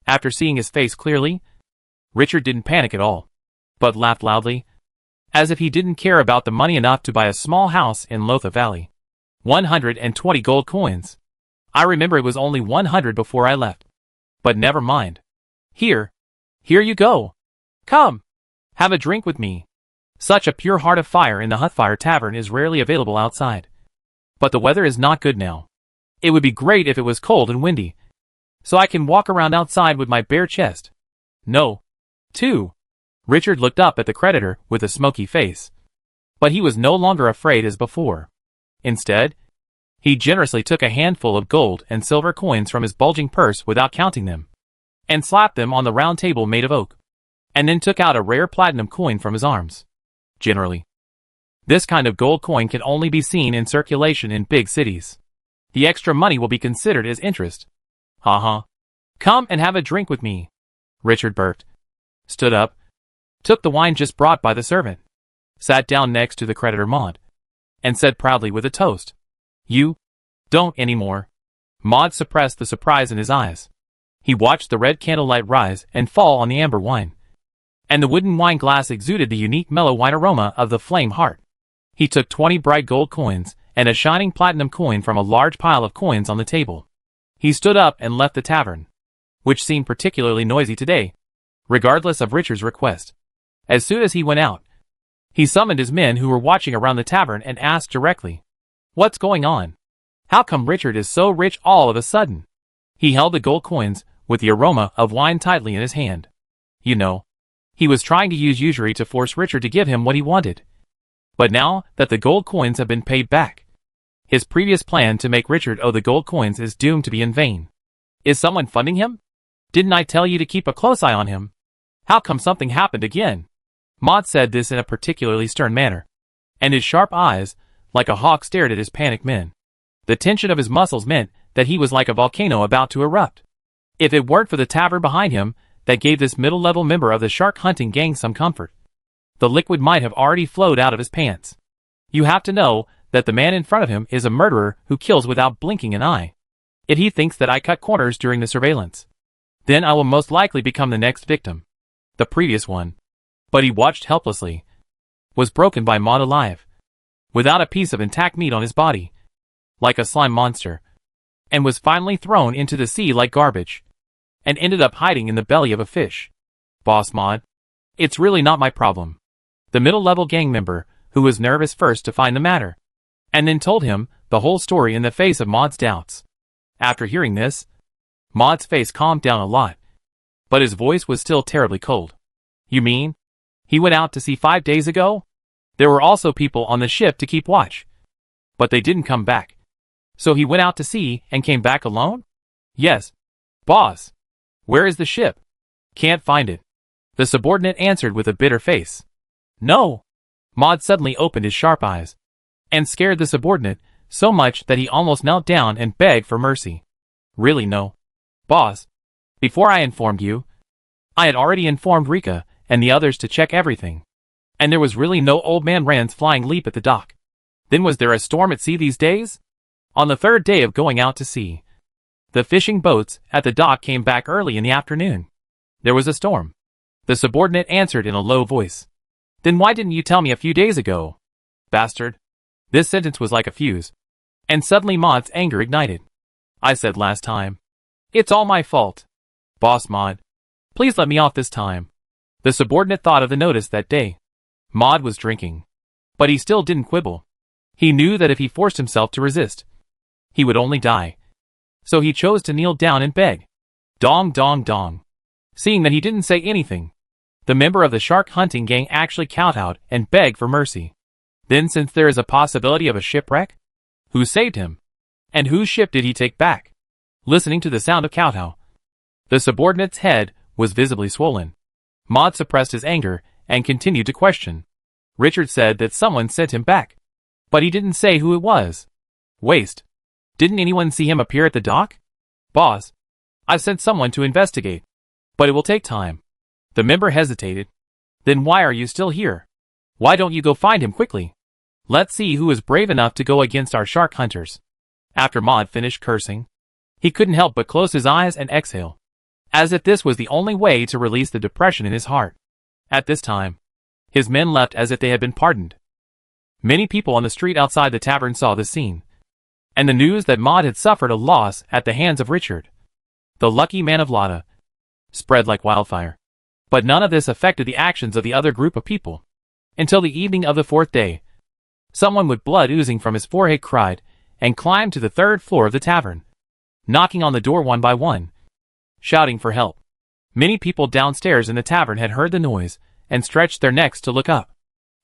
After seeing his face clearly, Richard didn't panic at all, but laughed loudly, as if he didn't care about the money enough to buy a small house in Lotha Valley. 120 gold coins. I remember it was only 100 before I left. But never mind. Here you go. Come, have a drink with me. Such a pure heart of fire in the Hutfire Tavern is rarely available outside. But the weather is not good now. It would be great if it was cold and windy, so I can walk around outside with my bare chest. No. 2. Richard looked up at the creditor with a smoky face. But he was no longer afraid as before. Instead, he generously took a handful of gold and silver coins from his bulging purse without counting them, and slapped them on the round table made of oak, and then took out a rare platinum coin from his arms. Generally, this kind of gold coin can only be seen in circulation in big cities. The extra money will be considered as interest. Ha. Come and have a drink with me. Richard burped, stood up, took the wine just brought by the servant, sat down next to the creditor Maud, and said proudly with a toast, You don't anymore. Maud suppressed the surprise in his eyes. He watched the red candlelight rise and fall on the amber wine, and the wooden wine glass exuded the unique mellow wine aroma of the flame heart. He took 20 bright gold coins and a shining platinum coin from a large pile of coins on the table. He stood up and left the tavern, which seemed particularly noisy today, regardless of Richard's request. As soon as he went out, he summoned his men who were watching around the tavern and asked directly, What's going on? How come Richard is so rich all of a sudden? He held the gold coins with the aroma of wine tightly in his hand. You know, he was trying to use usury to force Richard to give him what he wanted. But now that the gold coins have been paid back, his previous plan to make Richard owe the gold coins is doomed to be in vain. Is someone funding him? Didn't I tell you to keep a close eye on him? How come something happened again? Maud said this in a particularly stern manner, and his sharp eyes, like a hawk, stared at his panicked men. The tension of his muscles meant that he was like a volcano about to erupt. If it weren't for the tavern behind him that gave this middle-level member of the shark hunting gang some comfort, the liquid might have already flowed out of his pants. You have to know that the man in front of him is a murderer who kills without blinking an eye. If he thinks that I cut corners during the surveillance, then I will most likely become the next victim. The previous one, but he watched helplessly, was broken by Maud alive, without a piece of intact meat on his body, like a slime monster, and was finally thrown into the sea like garbage, and ended up hiding in the belly of a fish. Boss Maud, it's really not my problem. The middle-level gang member, who was nervous first to find the matter, and then told him the whole story in the face of Maud's doubts. After hearing this, Maud's face calmed down a lot, but his voice was still terribly cold. You mean? He went out to sea 5 days ago? There were also people on the ship to keep watch, but they didn't come back. So he went out to sea and came back alone? Yes. Boss. Where is the ship? Can't find it. The subordinate answered with a bitter face. No. Maud suddenly opened his sharp eyes, and scared the subordinate so much that he almost knelt down and begged for mercy. Really no. Boss. Before I informed you, I had already informed Rika and the others to check everything. And there was really no old man Rand's flying leap at the dock. Then was there a storm at sea these days? On the third day of going out to sea, the fishing boats at the dock came back early in the afternoon. There was a storm. The subordinate answered in a low voice. Then why didn't you tell me a few days ago? Bastard. This sentence was like a fuse. And suddenly Maud's anger ignited. I said last time. It's all my fault. Boss Maud. Please let me off this time. The subordinate thought of the notice that day. Maud was drinking. But he still didn't quibble. He knew that if he forced himself to resist, he would only die. So he chose to kneel down and beg. Dong dong dong. Seeing that he didn't say anything, the member of the shark hunting gang actually kowtowed and begged for mercy. Then since there is a possibility of a shipwreck, who saved him? And whose ship did he take back? Listening to the sound of kowtow, the subordinate's head was visibly swollen. Maud suppressed his anger and continued to question. Richard said that someone sent him back. But he didn't say who it was. Waste. Didn't anyone see him appear at the dock? Boss. I've sent someone to investigate. But it will take time. The member hesitated. Then why are you still here? Why don't you go find him quickly? Let's see who is brave enough to go against our shark hunters. After Maud finished cursing, he couldn't help but close his eyes and exhale, as if this was the only way to release the depression in his heart. At this time, his men left as if they had been pardoned. Many people on the street outside the tavern saw the scene, and the news that Maud had suffered a loss at the hands of Richard, the lucky man of Lada, spread like wildfire. But none of this affected the actions of the other group of people. Until the evening of the fourth day, someone with blood oozing from his forehead cried and climbed to the third floor of the tavern, knocking on the door one by one, shouting for help. Many people downstairs in the tavern had heard the noise and stretched their necks to look up.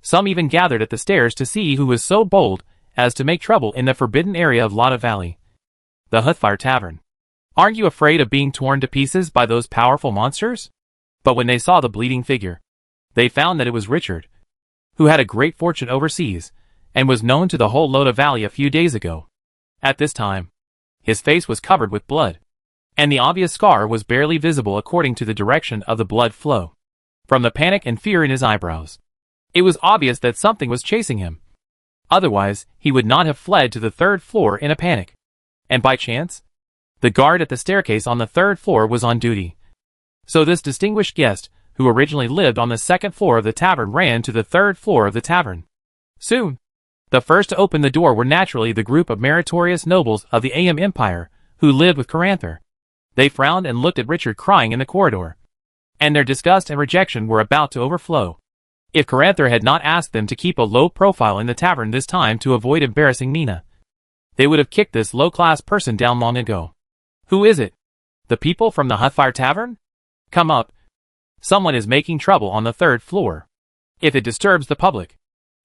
Some even gathered at the stairs to see who was so bold as to make trouble in the forbidden area of Lada Valley. The Huthfire Tavern. Aren't you afraid of being torn to pieces by those powerful monsters? But when they saw the bleeding figure, they found that it was Richard, who had a great fortune overseas and was known to the whole Lada Valley a few days ago. At this time, his face was covered with blood, and the obvious scar was barely visible according to the direction of the blood flow. From the panic and fear in his eyebrows, it was obvious that something was chasing him. Otherwise, he would not have fled to the third floor in a panic. And by chance, the guard at the staircase on the third floor was on duty. So this distinguished guest, who originally lived on the second floor of the tavern, ran to the third floor of the tavern. Soon, the first to open the door were naturally the group of meritorious nobles of the AM Empire, who lived with Caranther. They frowned and looked at Richard crying in the corridor, and their disgust and rejection were about to overflow. If Caranther had not asked them to keep a low profile in the tavern this time to avoid embarrassing Nina, they would have kicked this low-class person down long ago. Who is it? The people from the Huthfire Tavern? Come up. Someone is making trouble on the third floor. If it disturbs the public.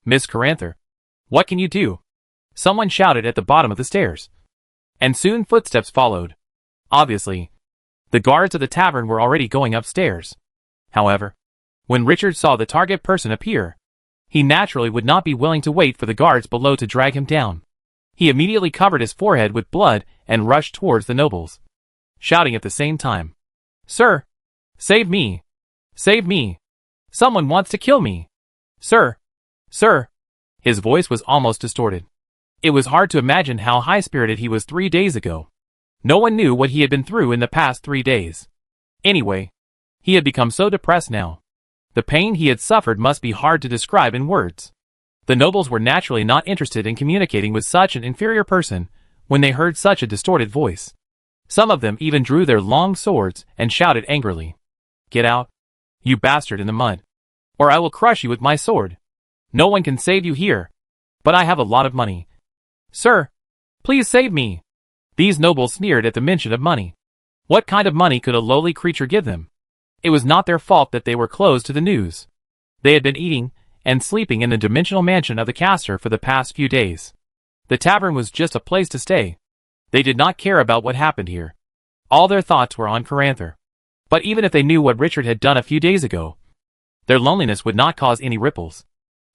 Miss Caranther, what can you do? Someone shouted at the bottom of the stairs. And soon footsteps followed. Obviously, the guards of the tavern were already going upstairs. However, when Richard saw the target person appear, he naturally would not be willing to wait for the guards below to drag him down. He immediately covered his forehead with blood and rushed towards the nobles, shouting at the same time, "Sir! Save me! Save me! Someone wants to kill me! Sir! Sir!" His voice was almost distorted. It was hard to imagine how high-spirited he was 3 days ago. No one knew what he had been through in the past 3 days. Anyway, he had become so depressed now. The pain he had suffered must be hard to describe in words. The nobles were naturally not interested in communicating with such an inferior person when they heard such a distorted voice. Some of them even drew their long swords and shouted angrily, "Get out, you bastard, in the mud, or I will crush you with my sword. No one can save you here, but I have a lot of money. Sir, please save me." These nobles sneered at the mention of money. What kind of money could a lowly creature give them? It was not their fault that they were closed to the news. They had been eating and sleeping in the dimensional mansion of the caster for the past few days. The tavern was just a place to stay. They did not care about what happened here. All their thoughts were on Caranther. But even if they knew what Richard had done a few days ago, their loneliness would not cause any ripples.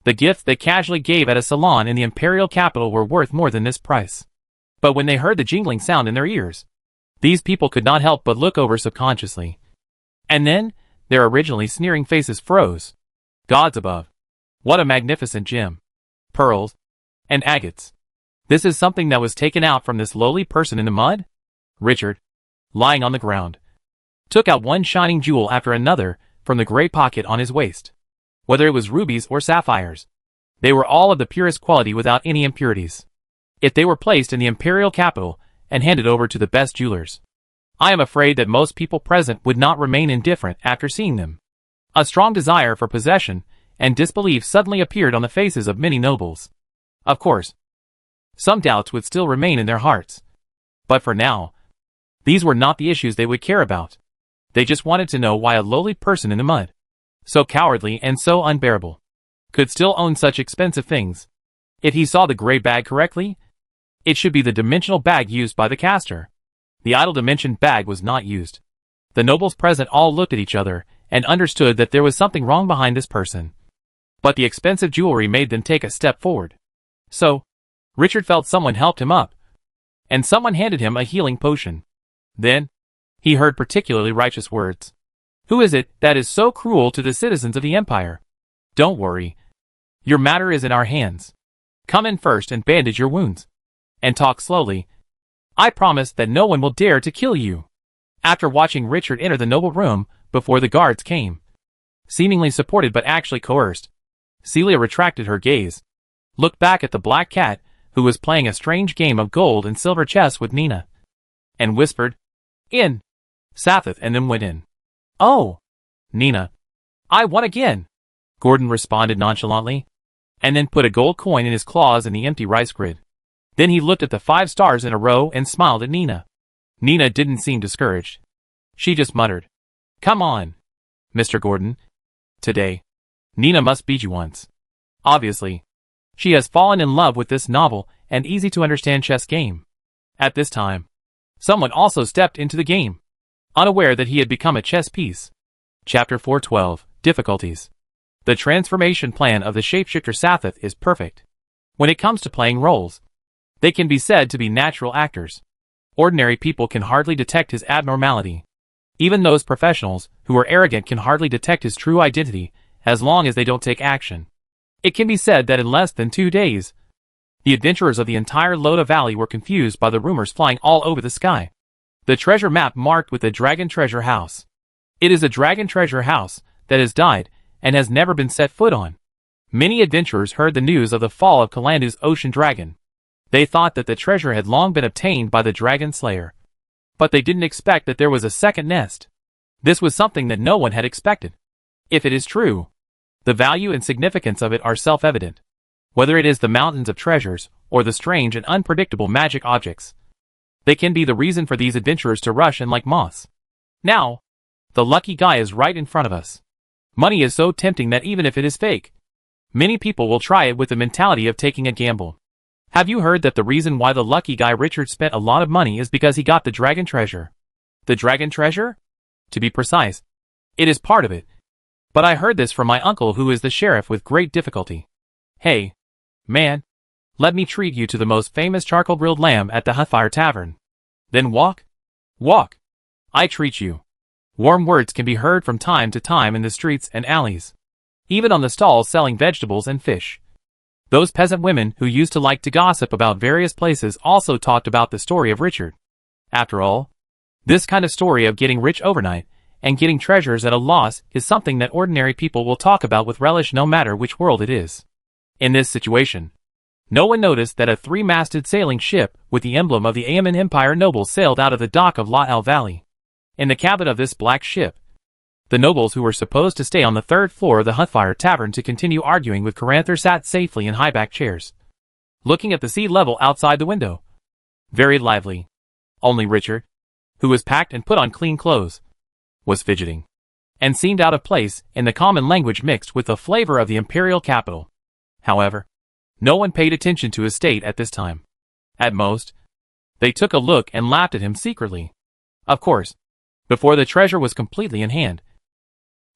The gifts they casually gave at a salon in the imperial capital were worth more than this price. But when they heard the jingling sound in their ears, these people could not help but look over subconsciously. And then, their originally sneering faces froze. Gods above. What a magnificent gem. Pearls. And agates. This is something that was taken out from this lowly person in the mud? Richard, lying on the ground, took out one shining jewel after another from the gray pocket on his waist. Whether it was rubies or sapphires, they were all of the purest quality without any impurities. If they were placed in the imperial capital and handed over to the best jewelers, I am afraid that most people present would not remain indifferent after seeing them. A strong desire for possession and disbelief suddenly appeared on the faces of many nobles. Of course, some doubts would still remain in their hearts. But for now, these were not the issues they would care about. They just wanted to know why a lowly person in the mud, so cowardly and so unbearable, could still own such expensive things. If he saw the gray bag correctly, it should be the dimensional bag used by the caster. The idle dimension bag was not used. The nobles present all looked at each other and understood that there was something wrong behind this person. But the expensive jewelry made them take a step forward. So, Richard felt someone helped him up, and someone handed him a healing potion. Then, he heard particularly righteous words. Who is it that is so cruel to the citizens of the Empire? Don't worry. Your matter is in our hands. Come in first and bandage your wounds. And talk slowly. I promise that no one will dare to kill you. After watching Richard enter the noble room before the guards came, seemingly supported but actually coerced, Celia retracted her gaze, looked back at the black cat, who was playing a strange game of gold and silver chess with Nina, and whispered, "In." Sathith and then went in. "Oh, Nina. I won again," Gordon responded nonchalantly, and then put a gold coin in his claws in the empty rice grid. Then he looked at the 5 stars in a row and smiled at Nina. Nina didn't seem discouraged. She just muttered, "Come on, Mr. Gordon. Today, Nina must beat you once." Obviously, she has fallen in love with this novel and easy-to-understand chess game. At this time, someone also stepped into the game, unaware that he had become a chess piece. Chapter 412, Difficulties. The transformation plan of the shapeshifter Sathith is perfect. When it comes to playing roles, they can be said to be natural actors. Ordinary people can hardly detect his abnormality. Even those professionals who are arrogant can hardly detect his true identity as long as they don't take action. It can be said that in less than 2 days, the adventurers of the entire Loda Valley were confused by the rumors flying all over the sky. The treasure map marked with the Dragon Treasure House. It is a Dragon Treasure House that has died and has never been set foot on. Many adventurers heard the news of the fall of Kalandu's ocean dragon. They thought that the treasure had long been obtained by the Dragon Slayer. But they didn't expect that there was a second nest. This was something that no one had expected. If it is true, the value and significance of it are self-evident. Whether it is the mountains of treasures, or the strange and unpredictable magic objects, they can be the reason for these adventurers to rush in like moths. Now, the lucky guy is right in front of us. Money is so tempting that even if it is fake, many people will try it with the mentality of taking a gamble. Have you heard that the reason why the lucky guy Richard spent a lot of money is because he got the dragon treasure? The dragon treasure? To be precise, it is part of it. But I heard this from my uncle who is the sheriff with great difficulty. Hey, man, let me treat you to the most famous charcoal grilled lamb at the Hutfire Tavern. Then walk. Walk. I treat you. Warm words can be heard from time to time in the streets and alleys, even on the stalls selling vegetables and fish. Those peasant women who used to like to gossip about various places also talked about the story of Richard. After all, this kind of story of getting rich overnight and getting treasures at a loss is something that ordinary people will talk about with relish no matter which world it is. In this situation, no one noticed that a 3-masted sailing ship with the emblem of the Aemen Empire nobles sailed out of the dock of La El Valley. In the cabin of this black ship, the nobles who were supposed to stay on the 3rd floor of the Hutfire Tavern to continue arguing with Caranther sat safely in high-back chairs, looking at the sea level outside the window. Very lively. Only Richard, who was packed and put on clean clothes, was fidgeting, and seemed out of place in the common language mixed with the flavor of the imperial capital. However, no one paid attention to his state at this time. At most, they took a look and laughed at him secretly. Of course, before the treasure was completely in hand,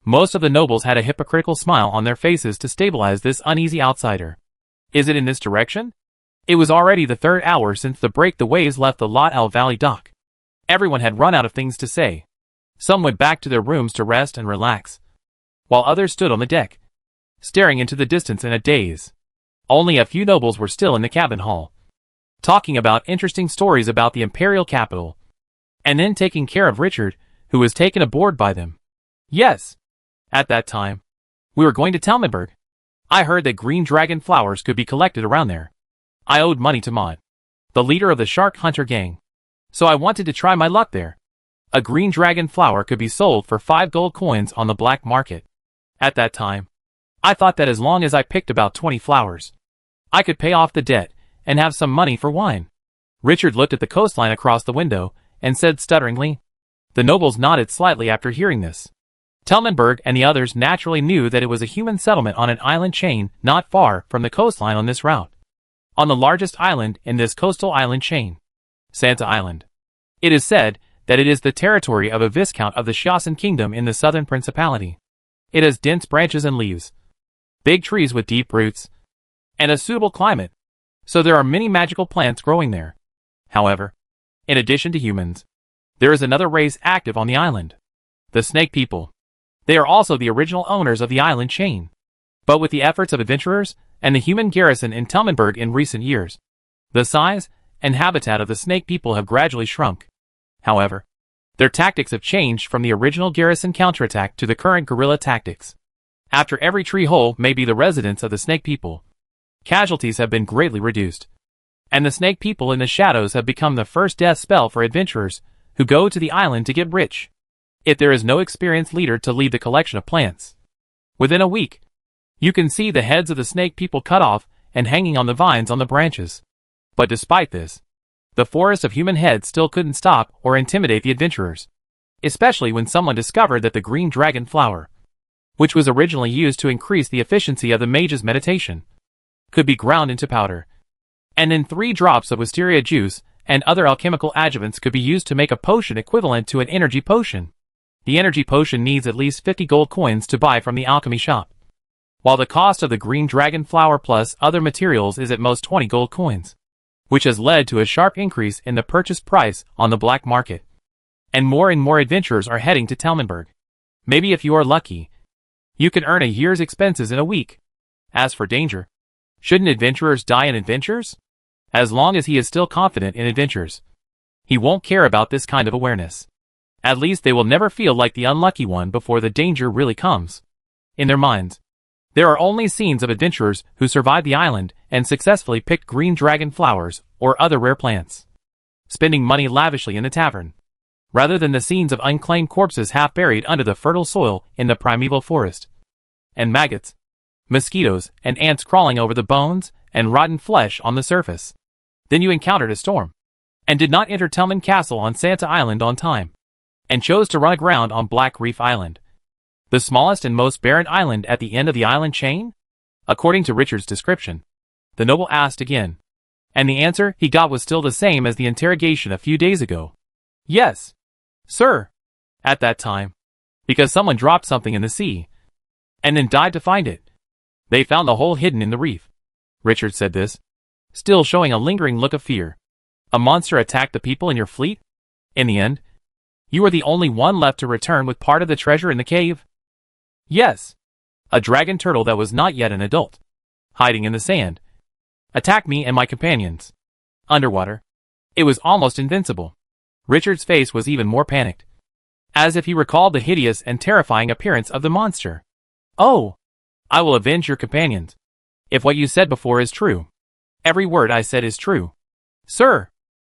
Most of the nobles had a hypocritical smile on their faces to stabilize this uneasy outsider. Is it in this direction? It was already the 3rd hour since the break the waves left the Lot Al Valley dock. Everyone had run out of things to say. Some went back to their rooms to rest and relax, while others stood on the deck, staring into the distance in a daze. Only a few nobles were still in the cabin hall, talking about interesting stories about the imperial capital, and then taking care of Richard, who was taken aboard by them. Yes. At that time, we were going to Talmudberg. I heard that green dragon flowers could be collected around there. I owed money to Maud, the leader of the shark hunter gang, so I wanted to try my luck there. A green dragon flower could be sold for 5 gold coins on the black market. At that time, I thought that as long as I picked about 20 flowers, I could pay off the debt and have some money for wine. Richard looked at the coastline across the window and said stutteringly. The nobles nodded slightly after hearing this. Talmudberg and the others naturally knew that it was a human settlement on an island chain not far from the coastline on this route. On the largest island in this coastal island chain, Santa Island. It is said that it is the territory of a viscount of the Shiasan kingdom in the southern principality. It has dense branches and leaves, big trees with deep roots, and a suitable climate, so there are many magical plants growing there. However, in addition to humans, there is another race active on the island. The Snake People. They are also the original owners of the island chain. But with the efforts of adventurers and the human garrison in Talmudberg in recent years, the size and habitat of the Snake People have gradually shrunk. However, their tactics have changed from the original garrison counterattack to the current guerrilla tactics. After every tree hole may be the residence of the Snake People, casualties have been greatly reduced, and the Snake People in the shadows have become the first death spell for adventurers who go to the island to get rich. If there is no experienced leader to lead the collection of plants, within a week, you can see the heads of the Snake People cut off and hanging on the vines on the branches. But despite this, the forest of human heads still couldn't stop or intimidate the adventurers, especially when someone discovered that the green dragon flower, which was originally used to increase the efficiency of the mage's meditation, could be ground into powder, and then 3 drops of wisteria juice and other alchemical adjuvants could be used to make a potion equivalent to an energy potion. The energy potion needs at least 50 gold coins to buy from the alchemy shop, while the cost of the green dragon flower plus other materials is at most 20 gold coins, which has led to a sharp increase in the purchase price on the black market. And more adventurers are heading to Talmudberg. Maybe if you are lucky, you can earn a year's expenses in a week. As for danger, shouldn't adventurers die in adventures? As long as he is still confident in adventures, he won't care about this kind of awareness. At least they will never feel like the unlucky one before the danger really comes. In their minds, there are only scenes of adventurers who survived the island and successfully picked green dragon flowers or other rare plants, spending money lavishly in the tavern, rather than the scenes of unclaimed corpses half buried under the fertile soil in the primeval forest, and maggots, mosquitoes, and ants crawling over the bones and rotten flesh on the surface. Then you encountered a storm, and did not enter Telman Castle on Santa Island on time, and chose to run aground on Black Reef Island, the smallest and most barren island at the end of the island chain? According to Richard's description, the noble asked again, and the answer he got was still the same as the interrogation a few days ago. Yes, sir. At that time, because someone dropped something in the sea, and then died to find it. They found the hole hidden in the reef. Richard said this, still showing a lingering look of fear. A monster attacked the people in your fleet? In the end, you were the only one left to return with part of the treasure in the cave? Yes. A dragon turtle that was not yet an adult, hiding in the sand, attacked me and my companions. Underwater, it was almost invincible. Richard's face was even more panicked, as if he recalled the hideous and terrifying appearance of the monster. Oh, I will avenge your companions, if what you said before is true. Every word I said is true. Sir,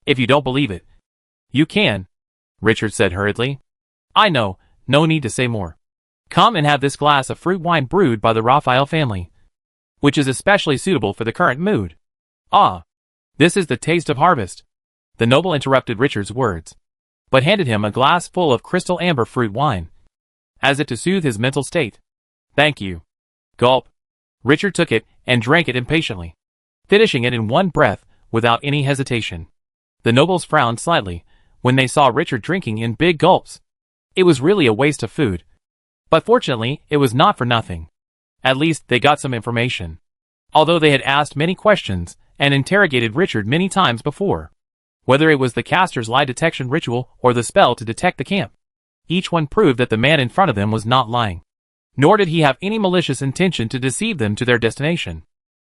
if you don't believe it, you can, Richard said hurriedly. I know, no need to say more. Come and have this glass of fruit wine brewed by the Raphael family, which is especially suitable for the current mood. Ah, this is the taste of harvest. The noble interrupted Richard's words, but handed him a glass full of crystal amber fruit wine, as if to soothe his mental state. Thank you. Gulp. Richard took it and drank it impatiently, finishing it in one breath without any hesitation. The nobles frowned slightly when they saw Richard drinking in big gulps. It was really a waste of food, But fortunately, it was not for nothing. At least, they got some information. Although they had asked many questions, and interrogated Richard many times before. Whether it was the caster's lie detection ritual or the spell to detect the camp, each one proved that the man in front of them was not lying. Nor did he have any malicious intention to deceive them to their destination.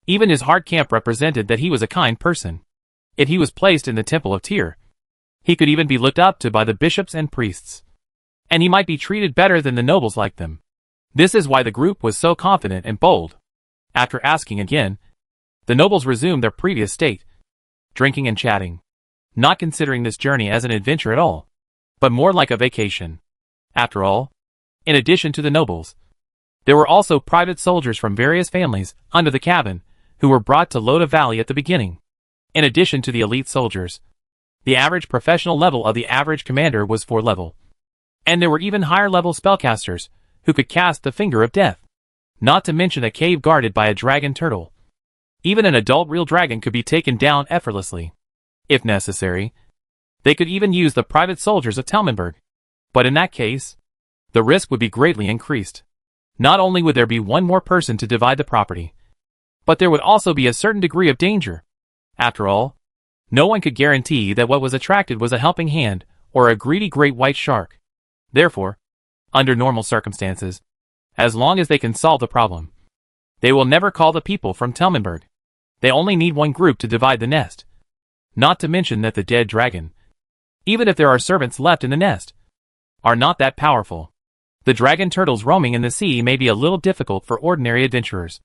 Even his hard camp represented that he was a kind person. If he was placed in the temple of Tyr, he could even be looked up to by the bishops and priests. And he might be treated better than the nobles like them. This is why the group was so confident and bold. After asking again, the nobles resumed their previous state, drinking and chatting, not considering this journey as an adventure at all, but more like a vacation. After all, in addition to the nobles, there were also private soldiers from various families under the cabin who were brought to Loda Valley at the beginning. In addition to the elite soldiers, the average professional level of the average commander was 4 level. And there were even higher level spellcasters who could cast the Finger of Death. Not to mention a cave guarded by a dragon turtle. Even an adult real dragon could be taken down effortlessly. If necessary, they could even use the private soldiers of Telmenberg. But in that case, the risk would be greatly increased. Not only would there be one more person to divide the property, but there would also be a certain degree of danger. After all, no one could guarantee that what was attracted was a helping hand or a greedy great white shark. Therefore, under normal circumstances, as long as they can solve the problem, they will never call the people from Telmenberg. They only need one group to divide the nest. Not to mention that the dead dragon, even if there are servants left in the nest, are not that powerful. The dragon turtles roaming in the sea may be a little difficult for ordinary adventurers.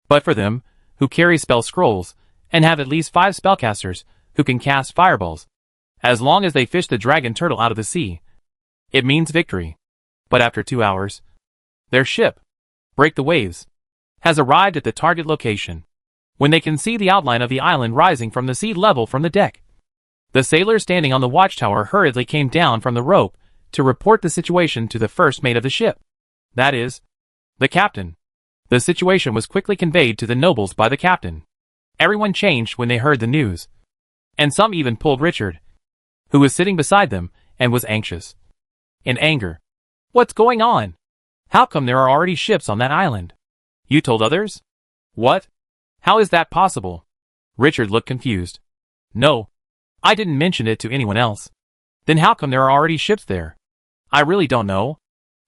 But for them, who carry spell scrolls, and have at least 5 spellcasters, who can cast fireballs, as long as they fish the dragon turtle out of the sea, it means victory. But after 2 hours, their ship, Break the Waves, has arrived at the target location. When they can see the outline of the island rising from the sea level from the deck, the sailors standing on the watchtower hurriedly came down from the rope to report the situation to the first mate of the ship. That is, the captain. The situation was quickly conveyed to the nobles by the captain. Everyone changed when they heard the news. And some even pulled Richard, who was sitting beside them, and was anxious. In anger. What's going on? How come there are already ships on that island? You told others? What? How is that possible? Richard looked confused. No, I didn't mention it to anyone else. Then how come there are already ships there? I really don't know.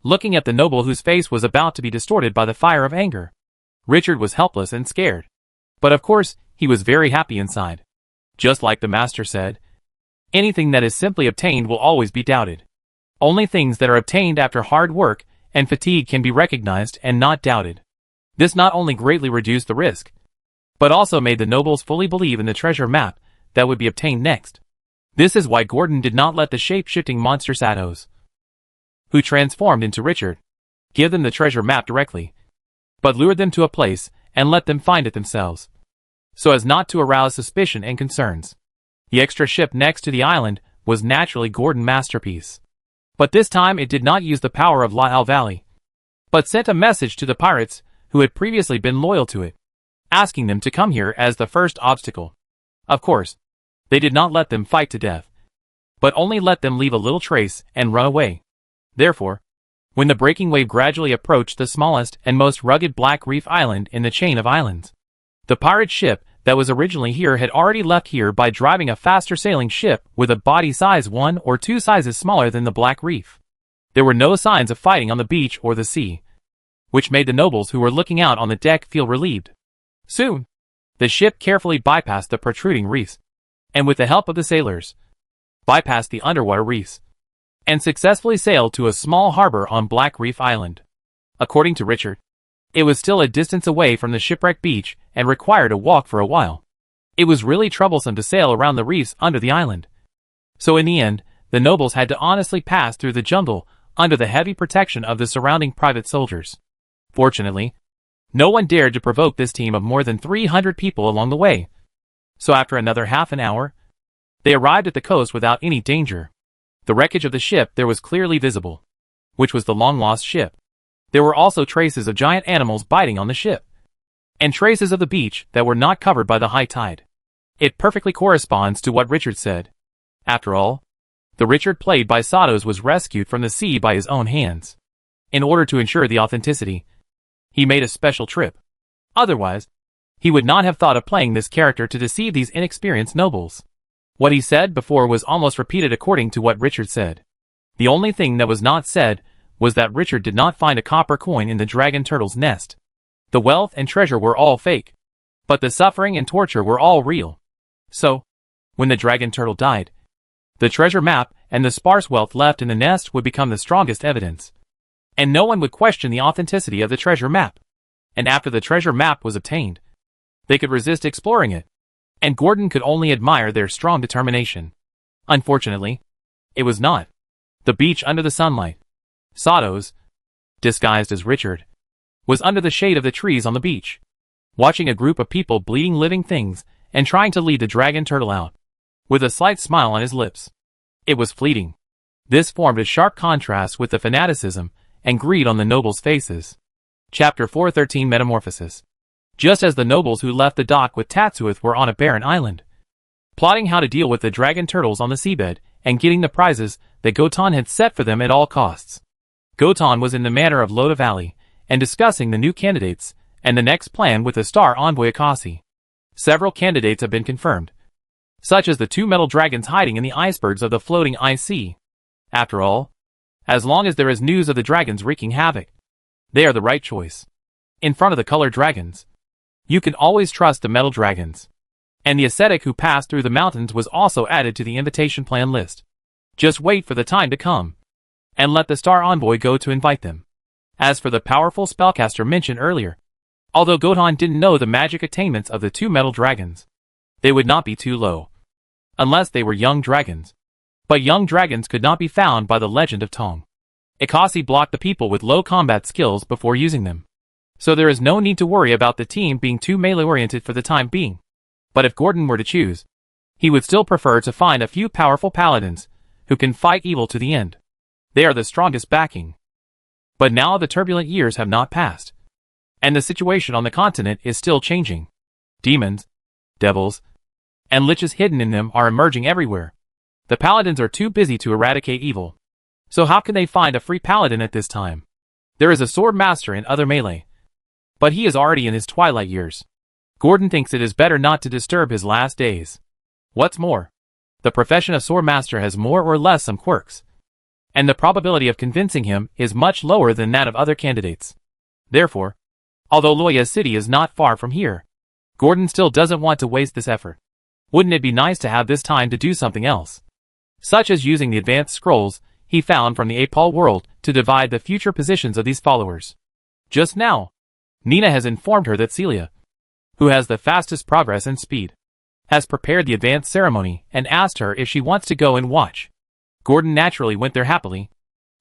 Looking at the noble whose face was about to be distorted by the fire of anger, Richard was helpless and scared. But of course, he was very happy inside. Just like the master said, anything that is simply obtained will always be doubted. Only things that are obtained after hard work and fatigue can be recognized and not doubted. This not only greatly reduced the risk, but also made the nobles fully believe in the treasure map that would be obtained next. This is why Gordon did not let the shape-shifting monster Satos, who transformed into Richard, give them the treasure map directly, but lured them to a place and let them find it themselves, so as not to arouse suspicion and concerns. The extra ship next to the island was naturally Gordon's masterpiece. But this time it did not use the power of Laal Valley, but sent a message to the pirates who had previously been loyal to it, asking them to come here as the first obstacle. Of course, they did not let them fight to death, but only let them leave a little trace and run away. Therefore, when the breaking wave gradually approached the smallest and most rugged Black Reef Island in the chain of islands, the pirate ship that was originally here had already left here by driving a faster sailing ship with a body size 1 or 2 sizes smaller than the Black Reef. There were no signs of fighting on the beach or the sea, which made the nobles who were looking out on the deck feel relieved. Soon, the ship carefully bypassed the protruding reefs, and with the help of the sailors, bypassed the underwater reefs, and successfully sailed to a small harbor on Black Reef Island. According to Richard, it was still a distance away from the shipwrecked beach and required a walk for a while. It was really troublesome to sail around the reefs under the island. So in the end, the nobles had to honestly pass through the jungle under the heavy protection of the surrounding private soldiers. Fortunately, no one dared to provoke this team of more than 300 people along the way. So after another half an hour, they arrived at the coast without any danger. The wreckage of the ship there was clearly visible, which was the long-lost ship. There were also traces of giant animals biting on the ship, and traces of the beach that were not covered by the high tide. It perfectly corresponds to what Richard said. After all, the Richard played by Satos was rescued from the sea by his own hands. In order to ensure the authenticity, he made a special trip. Otherwise, he would not have thought of playing this character to deceive these inexperienced nobles. What he said before was almost repeated according to what Richard said. The only thing that was not said was that Richard did not find a copper coin in the dragon turtle's nest. The wealth and treasure were all fake, but the suffering and torture were all real. So, when the dragon turtle died, the treasure map and the sparse wealth left in the nest would become the strongest evidence. And no one would question the authenticity of the treasure map. And after the treasure map was obtained, they could resist exploring it. And Gordon could only admire their strong determination. Unfortunately, it was not. The beach under the sunlight. Satos, disguised as Richard, was under the shade of the trees on the beach, watching a group of people bleeding living things and trying to lead the dragon turtle out, with a slight smile on his lips. It was fleeting. This formed a sharp contrast with the fanaticism and greed on the nobles' faces. Chapter 413 Metamorphosis. Just as the nobles who left the dock with Tatsuith were on a barren island, plotting how to deal with the dragon turtles on the seabed and getting the prizes that Gotan had set for them at all costs. Gotan was in the manor of Loda Valley and discussing the new candidates and the next plan with the star envoy Akasi. Several candidates have been confirmed, such as the 2 metal dragons hiding in the icebergs of the floating ice sea. After all, as long as there is news of the dragons wreaking havoc, they are the right choice. In front of the colored dragons, you can always trust the metal dragons. And the ascetic who passed through the mountains was also added to the invitation plan list. Just wait for the time to come, and let the star envoy go to invite them. As for the powerful spellcaster mentioned earlier, although Gotan didn't know the magic attainments of the 2 metal dragons, they would not be too low, unless they were young dragons. But young dragons could not be found by the legend of Tong. Akasi blocked the people with low combat skills before using them, so there is no need to worry about the team being too melee-oriented for the time being. But if Gordon were to choose, he would still prefer to find a few powerful paladins who can fight evil to the end. They are the strongest backing. But now the turbulent years have not passed, and the situation on the continent is still changing. Demons, devils, and liches hidden in them are emerging everywhere. The paladins are too busy to eradicate evil. So how can they find a free paladin at this time? There is a sword master in other melee, but he is already in his twilight years. Gordon thinks it is better not to disturb his last days. What's more, the profession of swordmaster has more or less some quirks, and the probability of convincing him is much lower than that of other candidates. Therefore, although Loya City is not far from here, Gordon still doesn't want to waste this effort. Wouldn't it be nice to have this time to do something else, such as using the advanced scrolls he found from the Apal world to divide the future positions of these followers? Just now, Nina has informed her that Celia, who has the fastest progress and speed, has prepared the advanced ceremony and asked her if she wants to go and watch. Gordon naturally went there happily,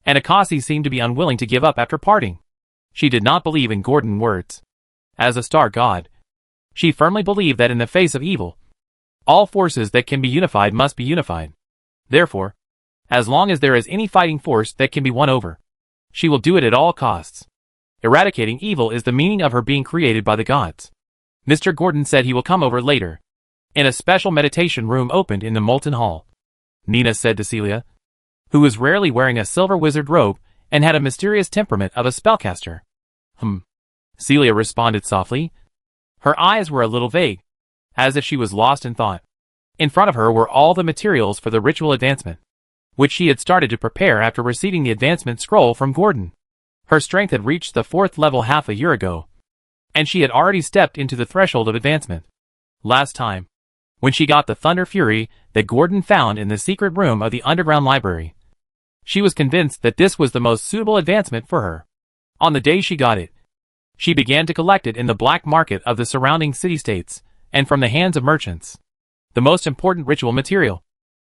and Akasi seemed to be unwilling to give up after parting. She did not believe in Gordon's words. As a star god, she firmly believed that in the face of evil, all forces that can be unified must be unified. Therefore, as long as there is any fighting force that can be won over, she will do it at all costs. Eradicating evil is the meaning of her being created by the gods. Mr. Gordon said he will come over later, in a special meditation room opened in the Molten Hall. Nina said to Celia, who was rarely wearing a silver wizard robe and had a mysterious temperament of a spellcaster. Celia responded softly. Her eyes were a little vague, as if she was lost in thought. In front of her were all the materials for the ritual advancement, which she had started to prepare after receiving the advancement scroll from Gordon. Her strength had reached the 4th level half a year ago, and she had already stepped into the threshold of advancement. Last time, when she got the Thunder Fury that Gordon found in the secret room of the underground library, she was convinced that this was the most suitable advancement for her. On the day she got it, she began to collect it in the black market of the surrounding city-states and from the hands of merchants. The most important ritual material,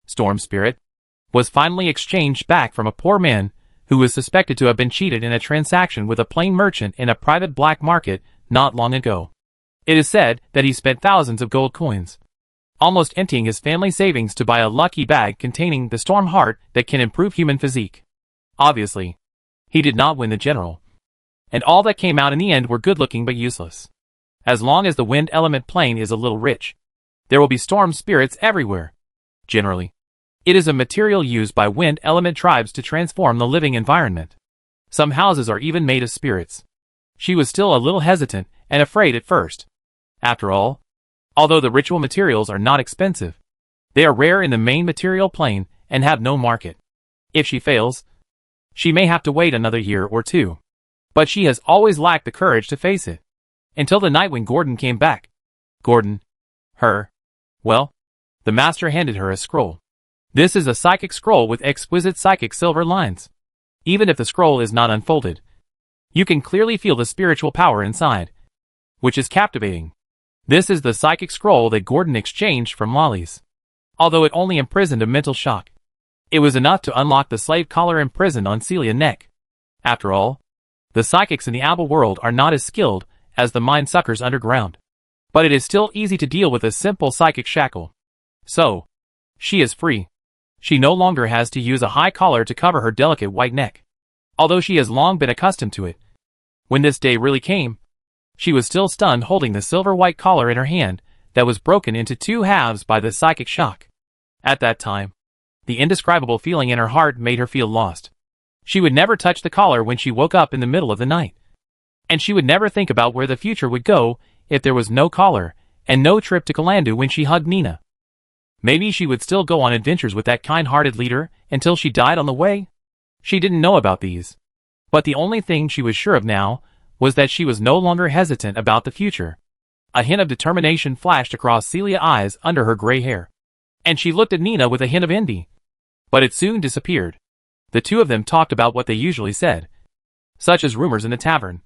Storm Spirit, was finally exchanged back from a poor man who was suspected to have been cheated in a transaction with a plain merchant in a private black market not long ago. It is said that he spent thousands of gold coins, almost emptying his family savings to buy a lucky bag containing the storm heart that can improve human physique. Obviously, he did not win the general, and all that came out in the end were good-looking but useless. As long as the wind element plane is a little rich, there will be storm spirits everywhere. Generally, it is a material used by wind element tribes to transform the living environment. Some houses are even made of spirits. She was still a little hesitant and afraid at first. After all, although the ritual materials are not expensive, they are rare in the main material plane and have no market. If she fails, she may have to wait another year or two. But she has always lacked the courage to face it. Until the night when Gordon came back. Gordon. Well, the master handed her a scroll. This is a psychic scroll with exquisite psychic silver lines. Even if the scroll is not unfolded, you can clearly feel the spiritual power inside, which is captivating. This is the psychic scroll that Gordon exchanged from Lolly's. Although it only imprisoned a mental shock, it was enough to unlock the slave collar imprisoned on Celia's neck. After all, the psychics in the Abel world are not as skilled as the mind suckers underground. But it is still easy to deal with a simple psychic shackle. So, she is free. She no longer has to use a high collar to cover her delicate white neck. Although she has long been accustomed to it. When this day really came, she was still stunned holding the silver white collar in her hand that was broken into two halves by the psychic shock. At that time, the indescribable feeling in her heart made her feel lost. She would never touch the collar when she woke up in the middle of the night. And she would never think about where the future would go if there was no collar and no trip to Kalandu when she hugged Nina. Maybe she would still go on adventures with that kind-hearted leader until she died on the way? She didn't know about these. But the only thing she was sure of now was that she was no longer hesitant about the future. A hint of determination flashed across Celia's eyes under her gray hair. And she looked at Nina with a hint of envy. But it soon disappeared. The two of them talked about what they usually said, such as rumors in the tavern,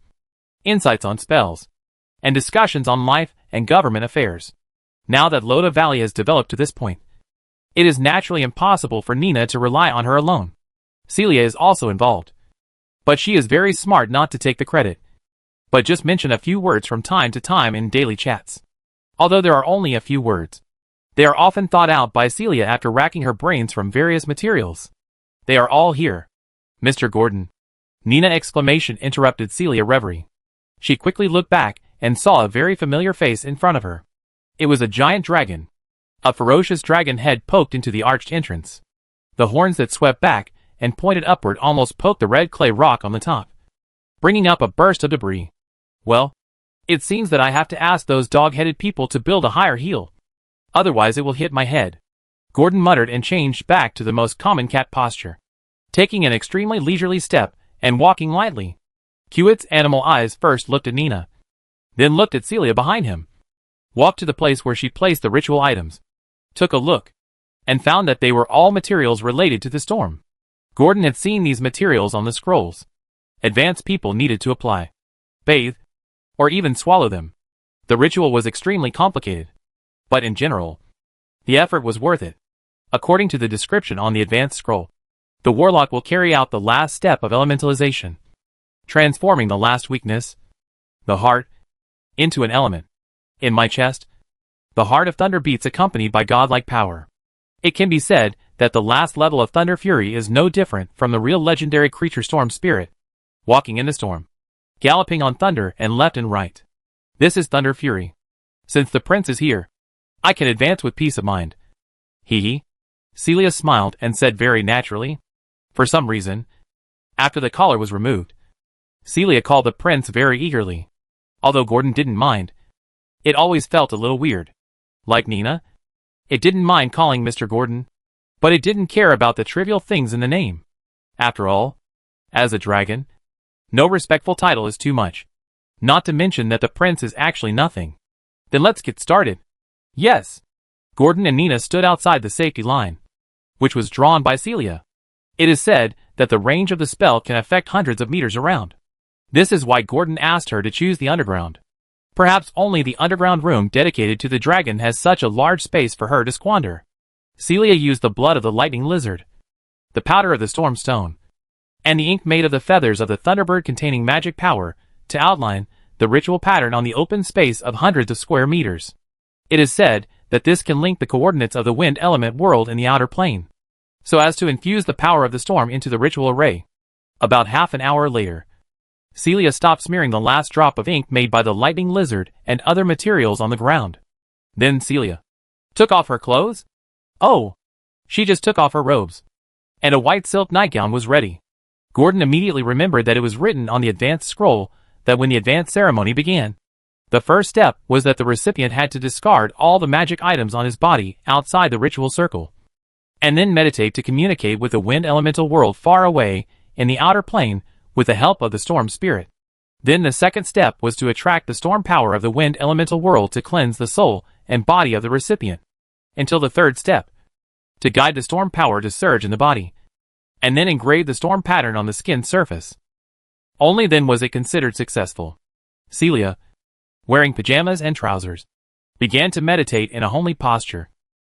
insights on spells, and discussions on life and government affairs. Now that Loda Valley has developed to this point, it is naturally impossible for Nina to rely on her alone. Celia is also involved. But she is very smart not to take the credit, but just mention a few words from time to time in daily chats. Although there are only a few words, they are often thought out by Celia after racking her brains from various materials. They are all here. Mr. Gordon. Nina exclamation interrupted Celia's reverie. She quickly looked back and saw a very familiar face in front of her. It was a giant dragon. A ferocious dragon head poked into the arched entrance. The horns that swept back and pointed upward almost poked the red clay rock on the top, bringing up a burst of debris. Well, it seems that I have to ask those dog-headed people to build a higher heel. Otherwise it will hit my head. Gordon muttered and changed back to the most common cat posture, taking an extremely leisurely step and walking lightly. Hewitt's animal eyes first looked at Nina, then looked at Celia behind him, walked to the place where she placed the ritual items, took a look, and found that they were all materials related to the storm. Gordon had seen these materials on the scrolls. Advanced people needed to apply, bathe, or even swallow them. The ritual was extremely complicated, but in general, the effort was worth it. According to the description on the advanced scroll, the warlock will carry out the last step of elementalization, transforming the last weakness, the heart, into an element. In my chest, the heart of thunder beats accompanied by godlike power. It can be said that the last level of Thunder Fury is no different from the real legendary creature Storm Spirit, walking in the storm, galloping on thunder and left and right. This is Thunder Fury. Since the prince is here, I can advance with peace of mind. Hee. Celia smiled and said very naturally. For some reason, after the collar was removed, Celia called the prince very eagerly. Although Gordon didn't mind, it always felt a little weird. Like Nina, it didn't mind calling Mr. Gordon, but it didn't care about the trivial things in the name. After all, as a dragon, no respectful title is too much. Not to mention that the prince is actually nothing. Then let's get started. Yes. Gordon and Nina stood outside the safety line, which was drawn by Celia. It is said that the range of the spell can affect hundreds of meters around. This is why Gordon asked her to choose the underground. Perhaps only the underground room dedicated to the dragon has such a large space for her to squander. Celia used the blood of the lightning lizard, the powder of the storm stone, and the ink made of the feathers of the thunderbird containing magic power to outline the ritual pattern on the open space of hundreds of square meters. It is said that this can link the coordinates of the wind element world in the outer plane, so as to infuse the power of the storm into the ritual array. About half an hour later, Celia stopped smearing the last drop of ink made by the lightning lizard and other materials on the ground. Then Celia took off her clothes. Oh, she just took off her robes, and a white silk nightgown was ready. Gordon immediately remembered that it was written on the advanced scroll that when the advanced ceremony began, the first step was that the recipient had to discard all the magic items on his body outside the ritual circle, and then meditate to communicate with the wind elemental world far away in the outer plane with the help of the storm spirit. Then the second step was to attract the storm power of the wind elemental world to cleanse the soul and body of the recipient, until the third step, to guide the storm power to surge in the body, and then engrave the storm pattern on the skin surface. Only then was it considered successful. Celia, wearing pajamas and trousers, began to meditate in a homely posture,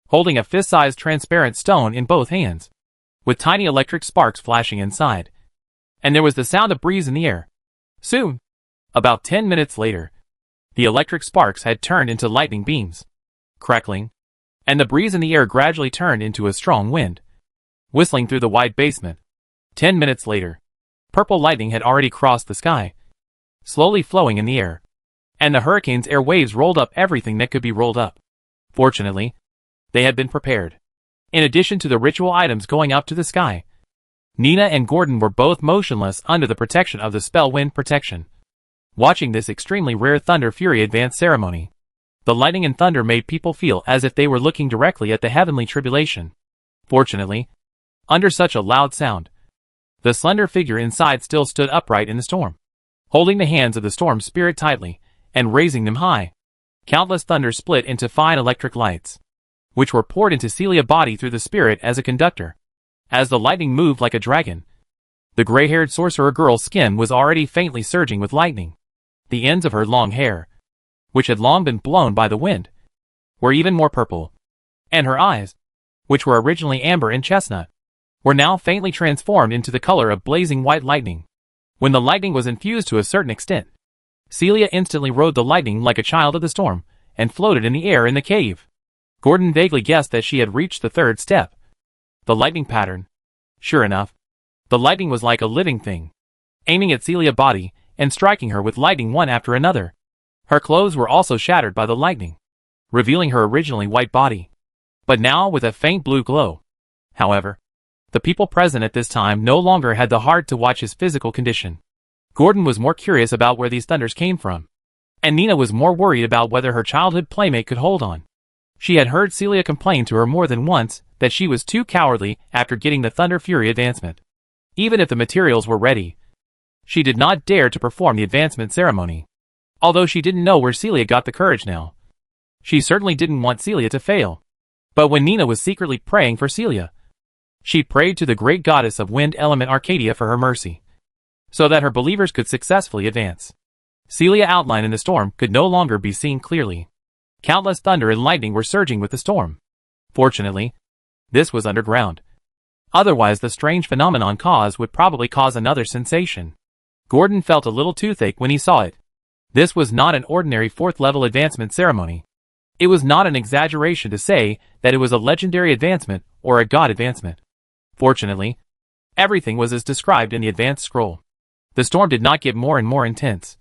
holding a fist-sized transparent stone in both hands, with tiny electric sparks flashing inside. And there was the sound of breeze in the air. Soon, about 10 minutes later, the electric sparks had turned into lightning beams, crackling, and the breeze in the air gradually turned into a strong wind, whistling through the wide basement. 10 minutes later, purple lightning had already crossed the sky, slowly flowing in the air, and the hurricane's air waves rolled up everything that could be rolled up. Fortunately, they had been prepared. In addition to the ritual items going up to the sky, Nina and Gordon were both motionless under the protection of the spell wind protection, watching this extremely rare Thunder Fury advanced ceremony. The lightning and thunder made people feel as if they were looking directly at the heavenly tribulation. Fortunately, under such a loud sound, the slender figure inside still stood upright in the storm, holding the hands of the storm spirit tightly and raising them high. Countless thunders split into fine electric lights, which were poured into Celia's body through the spirit as a conductor. As the lightning moved like a dragon, the gray-haired sorcerer girl's skin was already faintly surging with lightning. The ends of her long hair, which had long been blown by the wind, were even more purple, and her eyes, which were originally amber and chestnut, were now faintly transformed into the color of blazing white lightning. When the lightning was infused to a certain extent, Celia instantly rode the lightning like a child of the storm, and floated in the air in the cave. Gordon vaguely guessed that she had reached the third step, the lightning pattern. Sure enough, the lightning was like a living thing, aiming at Celia's body and striking her with lightning one after another. Her clothes were also shattered by the lightning, revealing her originally white body, but now with a faint blue glow. However, the people present at this time no longer had the heart to watch his physical condition. Gordon was more curious about where these thunders came from, and Nina was more worried about whether her childhood playmate could hold on. She had heard Celia complain to her more than once that she was too cowardly after getting the Thunder Fury advancement. Even if the materials were ready, she did not dare to perform the advancement ceremony. Although she didn't know where Celia got the courage now, she certainly didn't want Celia to fail. But when Nina was secretly praying for Celia, she prayed to the great goddess of wind element Arcadia for her mercy, so that her believers could successfully advance. Celia's outline in the storm could no longer be seen clearly. Countless thunder and lightning were surging with the storm. Fortunately, this was underground. Otherwise the strange phenomenon caused would probably cause another sensation. Gordon felt a little toothache when he saw it. This was not an ordinary fourth-level advancement ceremony. It was not an exaggeration to say that it was a legendary advancement or a god advancement. Fortunately, everything was as described in the advanced scroll. The storm did not get more and more intense,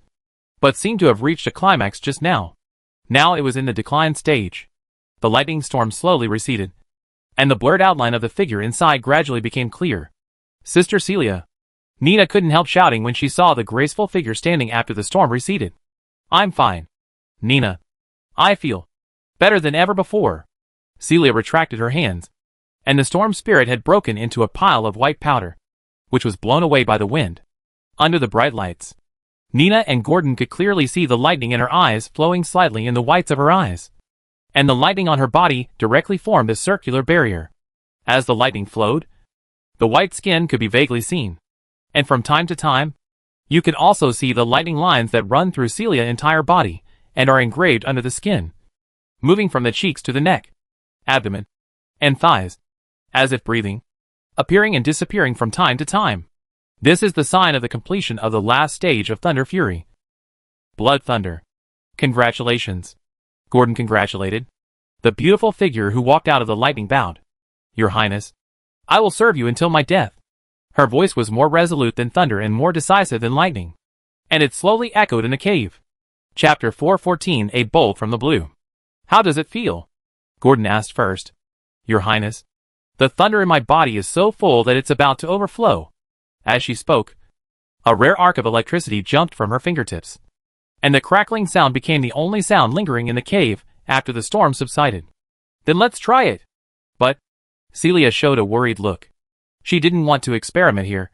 but seemed to have reached a climax just now. Now it was in the decline stage. The lightning storm slowly receded, and the blurred outline of the figure inside gradually became clear. Sister Celia. Nina couldn't help shouting when she saw the graceful figure standing after the storm receded. I'm fine, Nina. I feel better than ever before. Celia retracted her hands, and the storm spirit had broken into a pile of white powder, which was blown away by the wind. Under the bright lights, Nina and Gordon could clearly see the lightning in her eyes flowing slightly in the whites of her eyes, and the lightning on her body directly formed a circular barrier. As the lightning flowed, the white skin could be vaguely seen, and from time to time, you could also see the lightning lines that run through Celia's entire body and are engraved under the skin, moving from the cheeks to the neck, abdomen, and thighs, as if breathing, appearing and disappearing from time to time. This is the sign of the completion of the last stage of Thunder Fury. Blood Thunder. Congratulations. Gordon congratulated the beautiful figure who walked out of the lightning bowed. Your Highness, I will serve you until my death. Her voice was more resolute than thunder and more decisive than lightning, and it slowly echoed in the cave. Chapter 414. A Bolt from the Blue. How does it feel? Gordon asked first. Your Highness, the thunder in my body is so full that it's about to overflow. As she spoke, a rare arc of electricity jumped from her fingertips, and the crackling sound became the only sound lingering in the cave after the storm subsided. Then let's try it. But Celia showed a worried look. She didn't want to experiment here,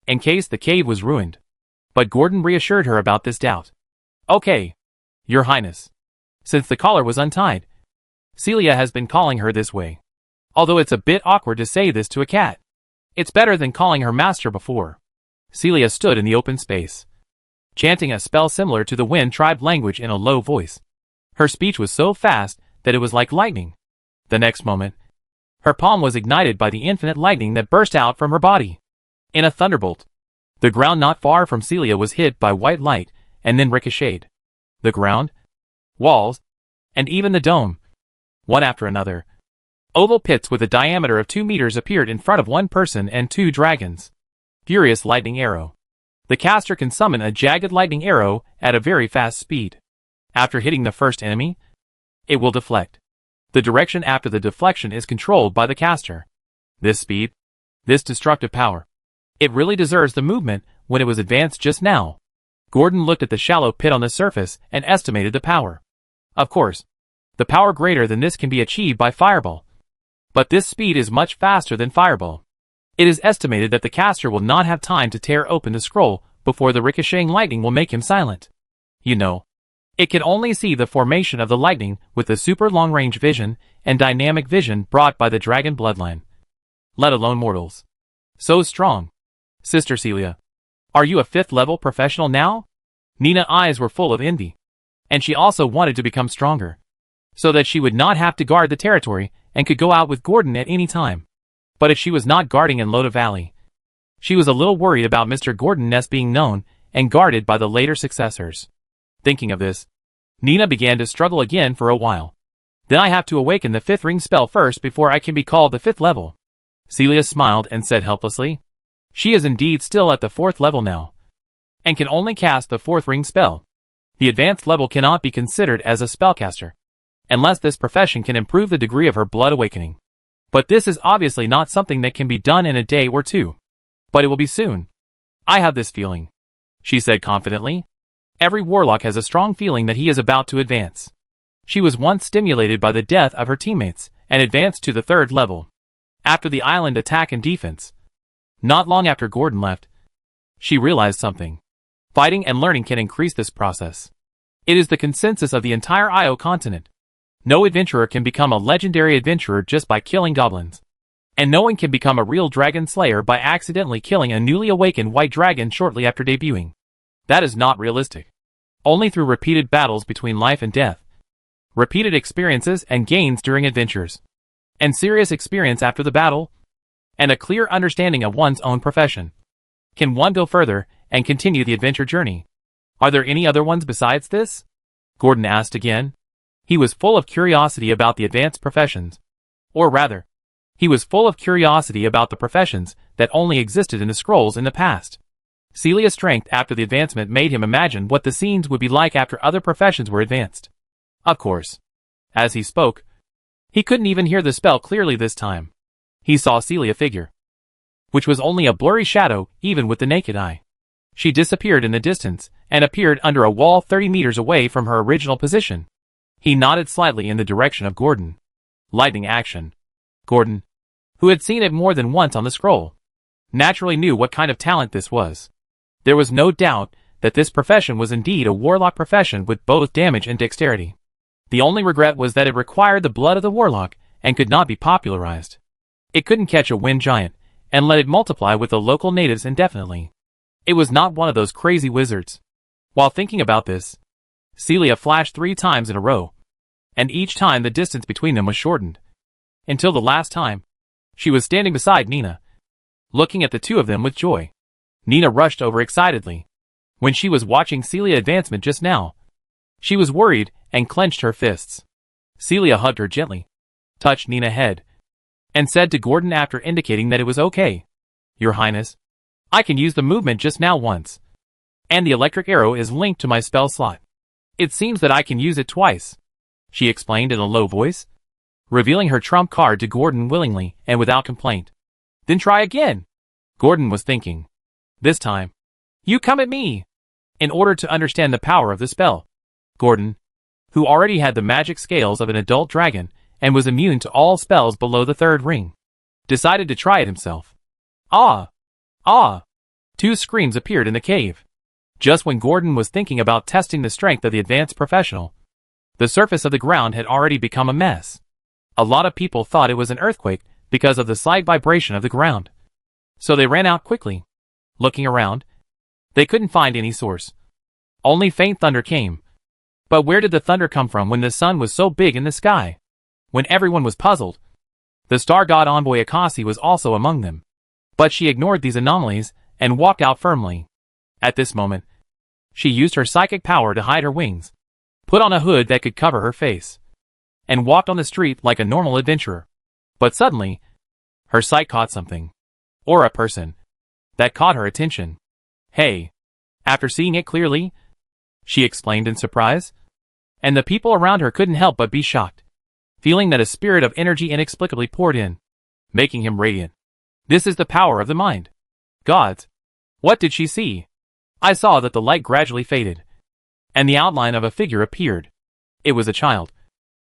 in case the cave was ruined. But Gordon reassured her about this doubt. Okay, Your Highness. Since the collar was untied, Celia has been calling her this way. Although it's a bit awkward to say this to a cat. It's better than calling her master before. Celia stood in the open space, chanting a spell similar to the Wind tribe language in a low voice. Her speech was so fast that it was like lightning. The next moment, her palm was ignited by the infinite lightning that burst out from her body. In a thunderbolt, the ground not far from Celia was hit by white light and then ricocheted. The ground, walls, and even the dome, one after another. Oval pits with a diameter of 2 meters appeared in front of one person and 2 dragons. Furious lightning arrow. The caster can summon a jagged lightning arrow at a very fast speed. After hitting the first enemy, it will deflect. The direction after the deflection is controlled by the caster. This speed, this destructive power. It really deserves the movement when it was advanced just now. Gordon looked at the shallow pit on the surface and estimated the power. Of course, the power greater than this can be achieved by Fireball. But this speed is much faster than Fireball. It is estimated that the caster will not have time to tear open the scroll before the ricocheting lightning will make him silent. You know, it can only see the formation of the lightning with the super long-range vision and dynamic vision brought by the dragon bloodline. Let alone mortals. So strong. Sister Celia, are you a 5th level professional now? Nina's eyes were full of envy. And she also wanted to become stronger, so that she would not have to guard the territory and could go out with Gordon at any time. But if she was not guarding in Loda Valley, she was a little worried about Mr. Gordon Ness being known and guarded by the later successors. Thinking of this, Nina began to struggle again for a while. Then I have to awaken the 5th ring spell first before I can be called the 5th level. Celia smiled and said helplessly. She is indeed still at the 4th level now, and can only cast the 4th ring spell. The advanced level cannot be considered as a spellcaster, unless this profession can improve the degree of her blood awakening. But this is obviously not something that can be done in a day or two. But it will be soon. I have this feeling, she said confidently. Every warlock has a strong feeling that he is about to advance. She was once stimulated by the death of her teammates and advanced to the 3rd level. After the island attack and defense, not long after Gordon left, she realized something. Fighting and learning can increase this process. It is the consensus of the entire Io continent. No adventurer can become a legendary adventurer just by killing goblins. And no one can become a real dragon slayer by accidentally killing a newly awakened white dragon shortly after debuting. That is not realistic. Only through repeated battles between life and death, repeated experiences and gains during adventures, and serious experience after the battle, and a clear understanding of one's own profession, can one go further and continue the adventure journey. Are there any other ones besides this? Gordon asked again. He was full of curiosity about the advanced professions. Or rather, he was full of curiosity about the professions that only existed in the scrolls in the past. Celia's strength after the advancement made him imagine what the scenes would be like after other professions were advanced. Of course, as he spoke, he couldn't even hear the spell clearly this time. He saw Celia's figure, which was only a blurry shadow even with the naked eye. She disappeared in the distance and appeared under a wall 30 meters away from her original position. He nodded slightly in the direction of Gordon. Lightning action. Gordon, who had seen it more than once on the scroll, naturally knew what kind of talent this was. There was no doubt that this profession was indeed a warlock profession with both damage and dexterity. The only regret was that it required the blood of the warlock and could not be popularized. It couldn't catch a wind giant and let it multiply with the local natives indefinitely. It was not one of those crazy wizards. While thinking about this, Celia flashed 3 times in a row, and each time the distance between them was shortened. Until the last time, she was standing beside Nina, looking at the two of them with joy. Nina rushed over excitedly. When she was watching Celia's advancement just now, she was worried and clenched her fists. Celia hugged her gently, touched Nina's head, and said to Gordon after indicating that it was okay. Your Highness, I can use the movement just now once, and the electric arrow is linked to my spell slot. It seems that I can use it twice, she explained in a low voice, revealing her trump card to Gordon willingly and without complaint. Then try again, Gordon was thinking. This time, you come at me! In order to understand the power of the spell, Gordon, who already had the magic scales of an adult dragon and was immune to all spells below the third ring, decided to try it himself. Ah! Ah! Two screams appeared in the cave. Just when Gordon was thinking about testing the strength of the advanced professional, the surface of the ground had already become a mess. A lot of people thought it was an earthquake because of the slight vibration of the ground. So they ran out quickly. Looking around, they couldn't find any source. Only faint thunder came. But where did the thunder come from when the sun was so big in the sky? When everyone was puzzled, the star god envoy Akasi was also among them. But she ignored these anomalies and walked out firmly. At this moment, she used her psychic power to hide her wings, put on a hood that could cover her face, and walked on the street like a normal adventurer. But suddenly, her sight caught something, or a person, that caught her attention. Hey! After seeing it clearly, she exclaimed in surprise, and the people around her couldn't help but be shocked, feeling that a spirit of energy inexplicably poured in, making him radiant. This is the power of the mind. Gods! What did she see? I saw that the light gradually faded, and the outline of a figure appeared. It was a child.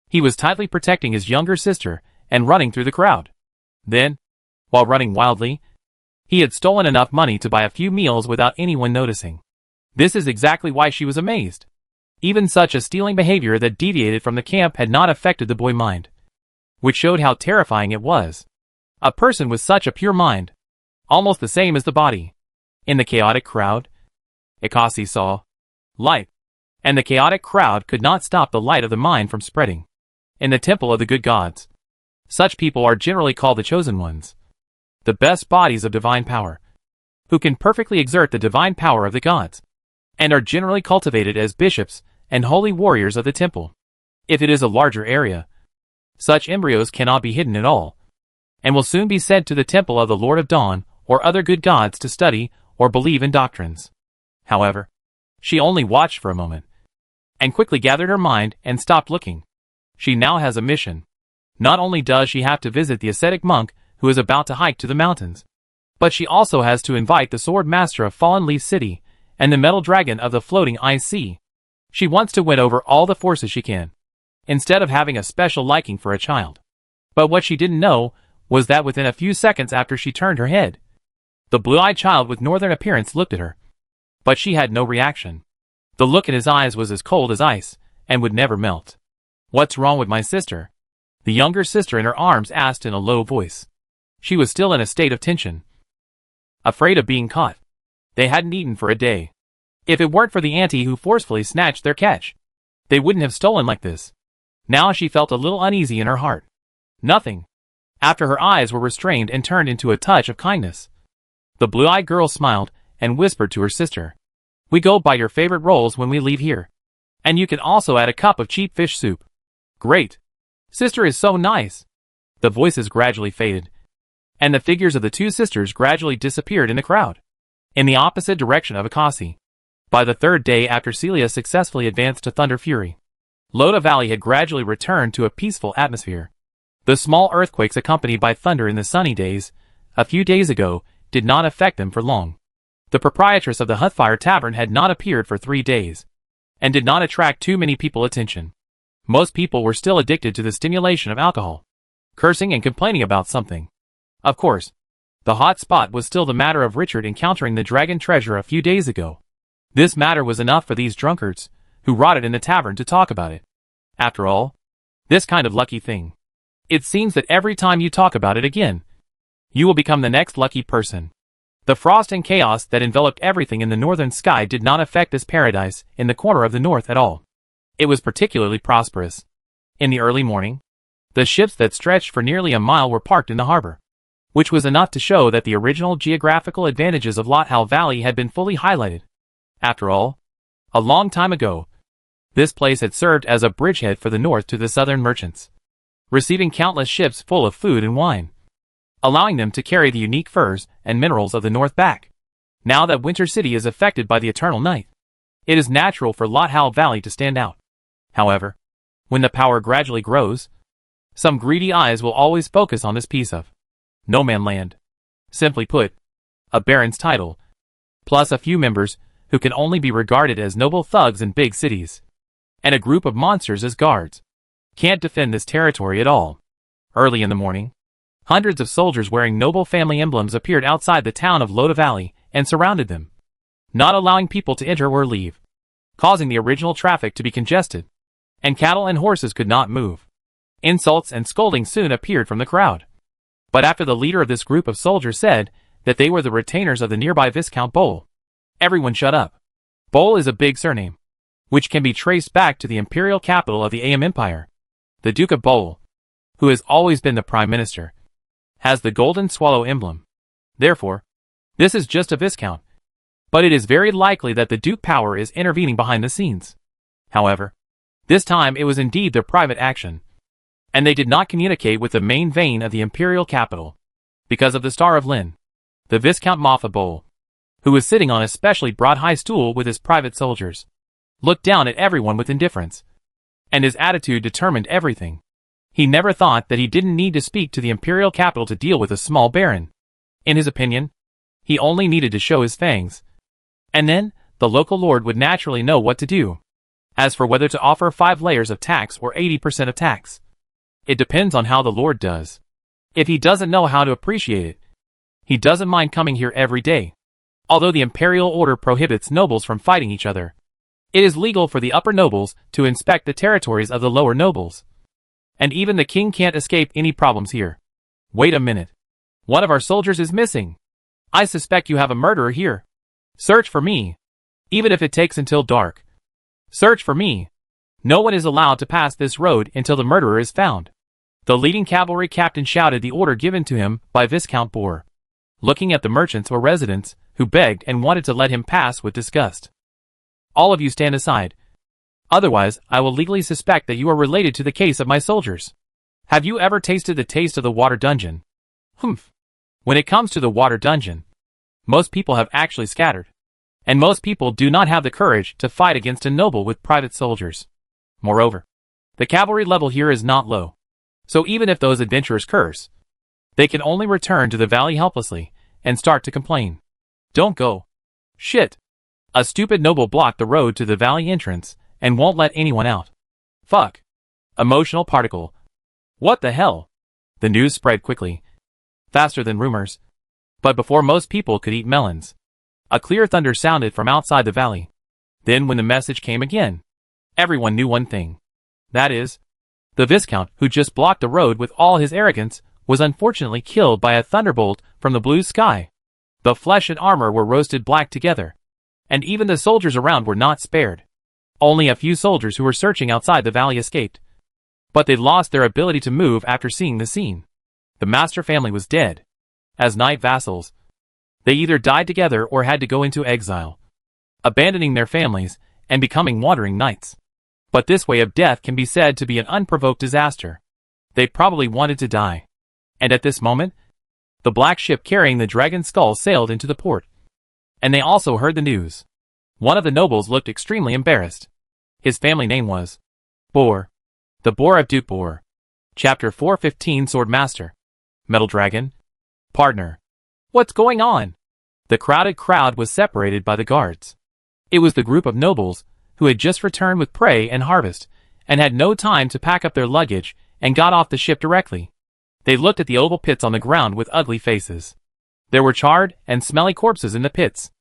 He was tightly protecting his younger sister and running through the crowd. Then, while running wildly, he had stolen enough money to buy a few meals without anyone noticing. This is exactly why she was amazed. Even such a stealing behavior that deviated from the camp had not affected the boy's mind, which showed how terrifying it was. A person with such a pure mind, almost the same as the body. In the chaotic crowd, Akasi saw light, and the chaotic crowd could not stop the light of the mind from spreading. In the temple of the good gods, such people are generally called the chosen ones, the best bodies of divine power, who can perfectly exert the divine power of the gods, and are generally cultivated as bishops and holy warriors of the temple. If it is a larger area, such embryos cannot be hidden at all, and will soon be sent to the temple of the Lord of Dawn or other good gods to study or believe in doctrines. However, she only watched for a moment, and quickly gathered her mind and stopped looking. She now has a mission. Not only does she have to visit the ascetic monk who is about to hike to the mountains, but she also has to invite the sword master of Fallen Leaf City and the metal dragon of the floating ice sea. She wants to win over all the forces she can, instead of having a special liking for a child. But what she didn't know was that within a few seconds after she turned her head, the blue-eyed child with northern appearance looked at her. But she had no reaction. The look in his eyes was as cold as ice, and would never melt. What's wrong with my sister? The younger sister in her arms asked in a low voice. She was still in a state of tension, afraid of being caught. They hadn't eaten for a day. If it weren't for the auntie who forcefully snatched their catch, they wouldn't have stolen like this. Now she felt a little uneasy in her heart. Nothing. After her eyes were restrained and turned into a touch of kindness, the blue-eyed girl smiled and whispered to her sister, "We go by your favorite rolls when we leave here. And you can also add a cup of cheap fish soup." "Great. Sister is so nice." The voices gradually faded, and the figures of the two sisters gradually disappeared in the crowd, in the opposite direction of Akasi. By the third day after Celia successfully advanced to Thunder Fury, Loda Valley had gradually returned to a peaceful atmosphere. The small earthquakes accompanied by thunder in the sunny days, a few days ago, did not affect them for long. The proprietress of the Hutfire Tavern had not appeared for 3 days, and did not attract too many people's attention. Most people were still addicted to the stimulation of alcohol, cursing and complaining about something. Of course, the hot spot was still the matter of Richard encountering the dragon treasure a few days ago. This matter was enough for these drunkards, who rotted in the tavern, to talk about it. After all, this kind of lucky thing. It seems that every time you talk about it again, you will become the next lucky person. The frost and chaos that enveloped everything in the northern sky did not affect this paradise in the corner of the north at all. It was particularly prosperous. In the early morning, the ships that stretched for nearly a mile were parked in the harbor, which was enough to show that the original geographical advantages of Lothal Valley had been fully highlighted. After all, a long time ago, this place had served as a bridgehead for the north to the southern merchants, receiving countless ships full of food and wine, allowing them to carry the unique furs and minerals of the north back. Now that Winter City is affected by the eternal night, it is natural for Lothal Valley to stand out. However, when the power gradually grows, some greedy eyes will always focus on this piece of no man land. Simply put, a baron's title, plus a few members who can only be regarded as noble thugs in big cities, and a group of monsters as guards. Can't defend this territory at all. Early in the morning, hundreds of soldiers wearing noble family emblems appeared outside the town of Loda Valley and surrounded them, not allowing people to enter or leave, causing the original traffic to be congested, and cattle and horses could not move. Insults and scolding soon appeared from the crowd. But after the leader of this group of soldiers said that they were the retainers of the nearby Viscount Bowl, everyone shut up. Bowl is a big surname, which can be traced back to the imperial capital of the Am Empire. The Duke of Bowl, who has always been the Prime Minister, has the golden swallow emblem. Therefore, this is just a Viscount, but it is very likely that the Duke power is intervening behind the scenes. However, this time it was indeed their private action, and they did not communicate with the main vein of the imperial capital, because of the Star of Lin, the Viscount Moffa Bowl, who was sitting on a specially broad high stool with his private soldiers, looked down at everyone with indifference, and his attitude determined everything. He never thought that he didn't need to speak to the imperial capital to deal with a small baron. In his opinion, he only needed to show his fangs, and then the local lord would naturally know what to do. As for whether to offer 5 layers of tax or 80% of tax, it depends on how the lord does. If he doesn't know how to appreciate it, he doesn't mind coming here every day. Although the imperial order prohibits nobles from fighting each other, it is legal for the upper nobles to inspect the territories of the lower nobles. And even the king can't escape any problems here. Wait a minute. One of our soldiers is missing. I suspect you have a murderer here. Search for me. Even if it takes until dark. Search for me. No one is allowed to pass this road until the murderer is found. The leading cavalry captain shouted the order given to him by Viscount Bohr, looking at the merchants or residents who begged and wanted to let him pass with disgust. All of you stand aside. Otherwise, I will legally suspect that you are related to the case of my soldiers. Have you ever tasted the taste of the water dungeon? Humph. When it comes to the water dungeon, most people have actually scattered, and most people do not have the courage to fight against a noble with private soldiers. Moreover, the cavalry level here is not low, so even if those adventurers curse, they can only return to the valley helplessly and start to complain. Don't go. Shit. A stupid noble blocked the road to the valley entrance and won't let anyone out. Fuck. Emotional particle. What the hell? The news spread quickly, faster than rumors. But before most people could eat melons, a clear thunder sounded from outside the valley. Then when the message came again, everyone knew one thing. That is, the Viscount who just blocked the road with all his arrogance was unfortunately killed by a thunderbolt from the blue sky. The flesh and armor were roasted black together, and even the soldiers around were not spared. Only a few soldiers who were searching outside the valley escaped, but they lost their ability to move after seeing the scene. The master family was dead. As knight vassals, they either died together or had to go into exile, abandoning their families and becoming wandering knights. But this way of death can be said to be an unprovoked disaster. They probably wanted to die. And at this moment, the black ship carrying the dragon's skull sailed into the port. And they also heard the news. One of the nobles looked extremely embarrassed. His family name was Bohr. The Bohr of Duke Bohr. Chapter 415 Sword Master. Metal Dragon. Partner. What's going on? The crowded crowd was separated by the guards. It was the group of nobles who had just returned with prey and harvest, and had no time to pack up their luggage, and got off the ship directly. They looked at the oval pits on the ground with ugly faces. There were charred and smelly corpses in the pits.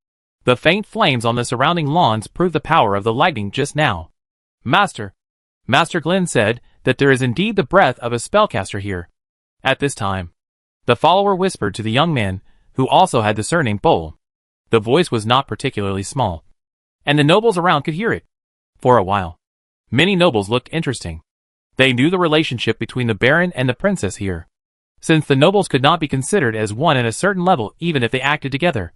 The faint flames on the surrounding lawns proved the power of the lightning just now. Master Glenn said that there is indeed the breath of a spellcaster here. At this time, the follower whispered to the young man, who also had the surname Bowl. The voice was not particularly small, and the nobles around could hear it. For a while, many nobles looked interesting. They knew the relationship between the baron and the princess here, since the nobles could not be considered as one at a certain level even if they acted together.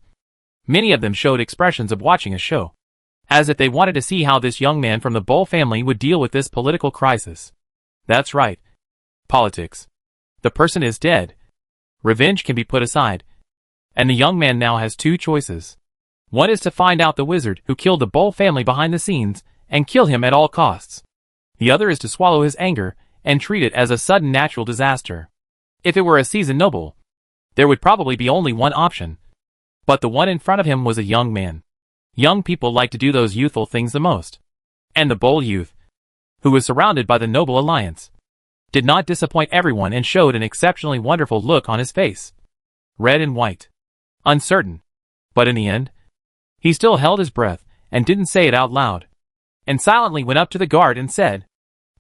Many of them showed expressions of watching a show, as if they wanted to see how this young man from the Bowl family would deal with this political crisis. That's right. Politics. The person is dead. Revenge can be put aside, and the young man now has 2 choices. One is to find out the wizard who killed the Bowl family behind the scenes and kill him at all costs. The other is to swallow his anger and treat it as a sudden natural disaster. If it were a seasoned noble, there would probably be only one option. But the one in front of him was a young man. Young people like to do those youthful things the most. And the bold youth, who was surrounded by the noble alliance, did not disappoint everyone and showed an exceptionally wonderful look on his face. Red and white. Uncertain. But in the end, he still held his breath and didn't say it out loud, and silently went up to the guard and said,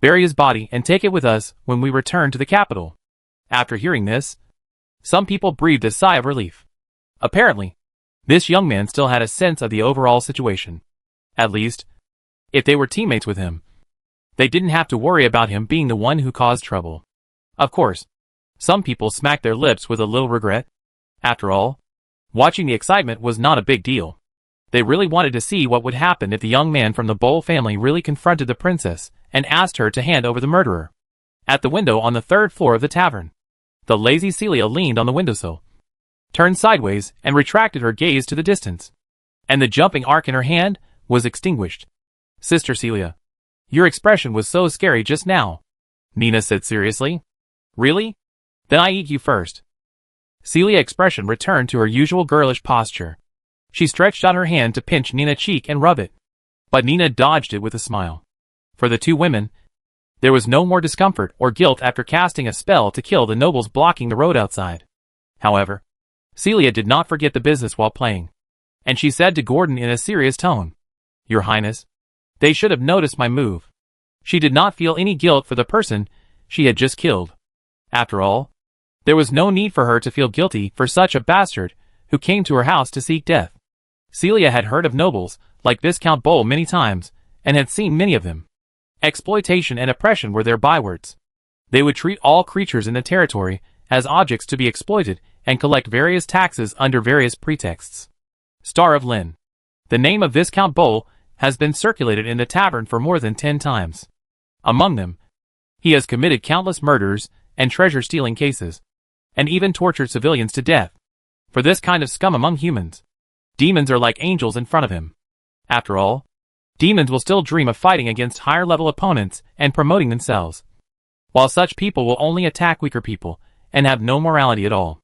"Bury his body and take it with us when we return to the capital." After hearing this, some people breathed a sigh of relief. Apparently, this young man still had a sense of the overall situation. At least, if they were teammates with him, they didn't have to worry about him being the one who caused trouble. Of course, some people smacked their lips with a little regret. After all, watching the excitement was not a big deal. They really wanted to see what would happen if the young man from the Bowl family really confronted the princess and asked her to hand over the murderer. At the window on the third floor of the tavern, the lazy Celia leaned on the windowsill, turned sideways and retracted her gaze to the distance, and the jumping arc in her hand was extinguished. "Sister Celia, your expression was so scary just now," Nina said seriously. "Really? Then I eat you first." Celia's expression returned to her usual girlish posture. She stretched out her hand to pinch Nina's cheek and rub it, but Nina dodged it with a smile. For the two women, there was no more discomfort or guilt after casting a spell to kill the nobles blocking the road outside. However, Celia did not forget the business while playing, and she said to Gordon in a serious tone, "Your Highness, they should have noticed my move." She did not feel any guilt for the person she had just killed. After all, there was no need for her to feel guilty for such a bastard who came to her house to seek death. Celia had heard of nobles like Viscount Bowl many times and had seen many of them. Exploitation and oppression were their bywords. They would treat all creatures in the territory as objects to be exploited and collect various taxes under various pretexts. Star of Lynn. The name of Viscount Bowl has been circulated in the tavern for more than 10 times. Among them, he has committed countless murders and treasure-stealing cases, and even tortured civilians to death. For this kind of scum among humans, demons are like angels in front of him. After all, demons will still dream of fighting against higher-level opponents and promoting themselves, while such people will only attack weaker people and have no morality at all.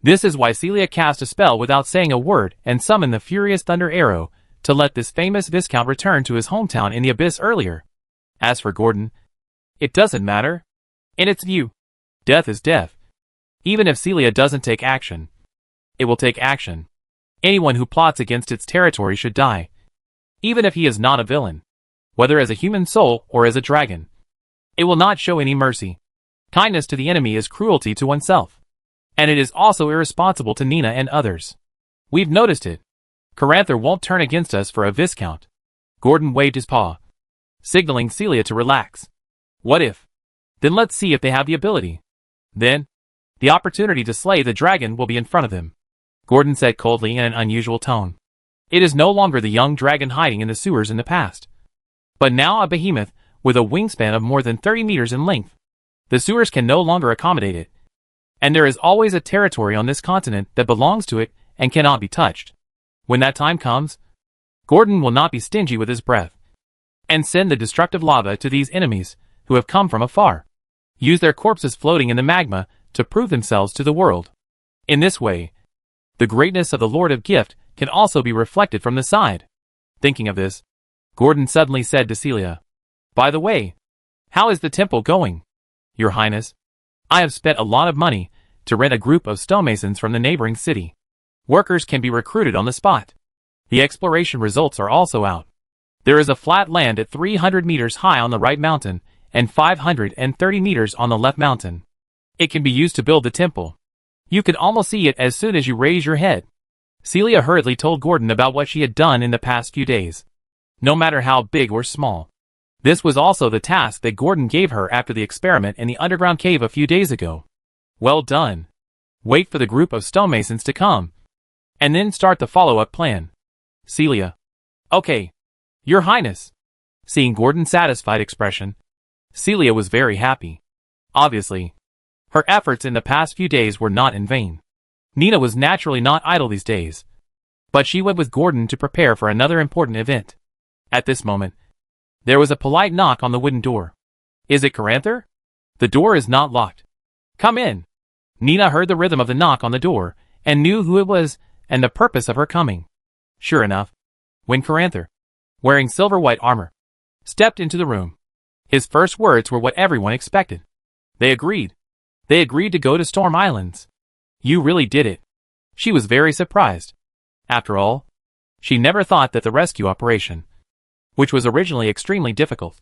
This is why Celia cast a spell without saying a word and summoned the furious thunder arrow to let this famous Viscount return to his hometown in the abyss earlier. As for Gordon, it doesn't matter. In its view, death is death. Even if Celia doesn't take action, it will take action. Anyone who plots against its territory should die, even if he is not a villain, whether as a human soul or as a dragon. It will not show any mercy. Kindness to the enemy is cruelty to oneself, and it is also irresponsible to Nina and others. We've noticed it. Caranther won't turn against us for a Viscount. Gordon waved his paw, signaling Celia to relax. What if? Then let's see if they have the ability. Then, the opportunity to slay the dragon will be in front of them, Gordon said coldly in an unusual tone. It is no longer the young dragon hiding in the sewers in the past, but now a behemoth with a wingspan of more than 30 meters in length. The sewers can no longer accommodate it, and there is always a territory on this continent that belongs to it and cannot be touched. When that time comes, Gordon will not be stingy with his breath, and send the destructive lava to these enemies who have come from afar. Use their corpses floating in the magma to prove themselves to the world. In this way, the greatness of the Lord of Gift can also be reflected from the side. Thinking of this, Gordon suddenly said to Celia, "By the way, how is the temple going?" "Your Highness, I have spent a lot of money to rent a group of stonemasons from the neighboring city. Workers can be recruited on the spot. The exploration results are also out. There is a flat land at 300 meters high on the right mountain and 530 meters on the left mountain. It can be used to build the temple. You can almost see it as soon as you raise your head." Celia hurriedly told Gordon about what she had done in the past few days, no matter how big or small. This was also the task that Gordon gave her after the experiment in the underground cave a few days ago. Well done. Wait for the group of stonemasons to come, and then start the follow-up plan. Celia. Okay. Your Highness. Seeing Gordon's satisfied expression, Celia was very happy. Obviously, her efforts in the past few days were not in vain. Nina was naturally not idle these days, but she went with Gordon to prepare for another important event. At this moment, there was a polite knock on the wooden door. "Is it Caranther?" "The door is not locked." "Come in." Nina heard the rhythm of the knock on the door and knew who it was and the purpose of her coming. Sure enough, when Caranther, wearing silver-white armor, stepped into the room, his first words were what everyone expected. They agreed. They agreed to go to Storm Islands. You really did it. She was very surprised. After all, she never thought that the rescue operation, which was originally extremely difficult,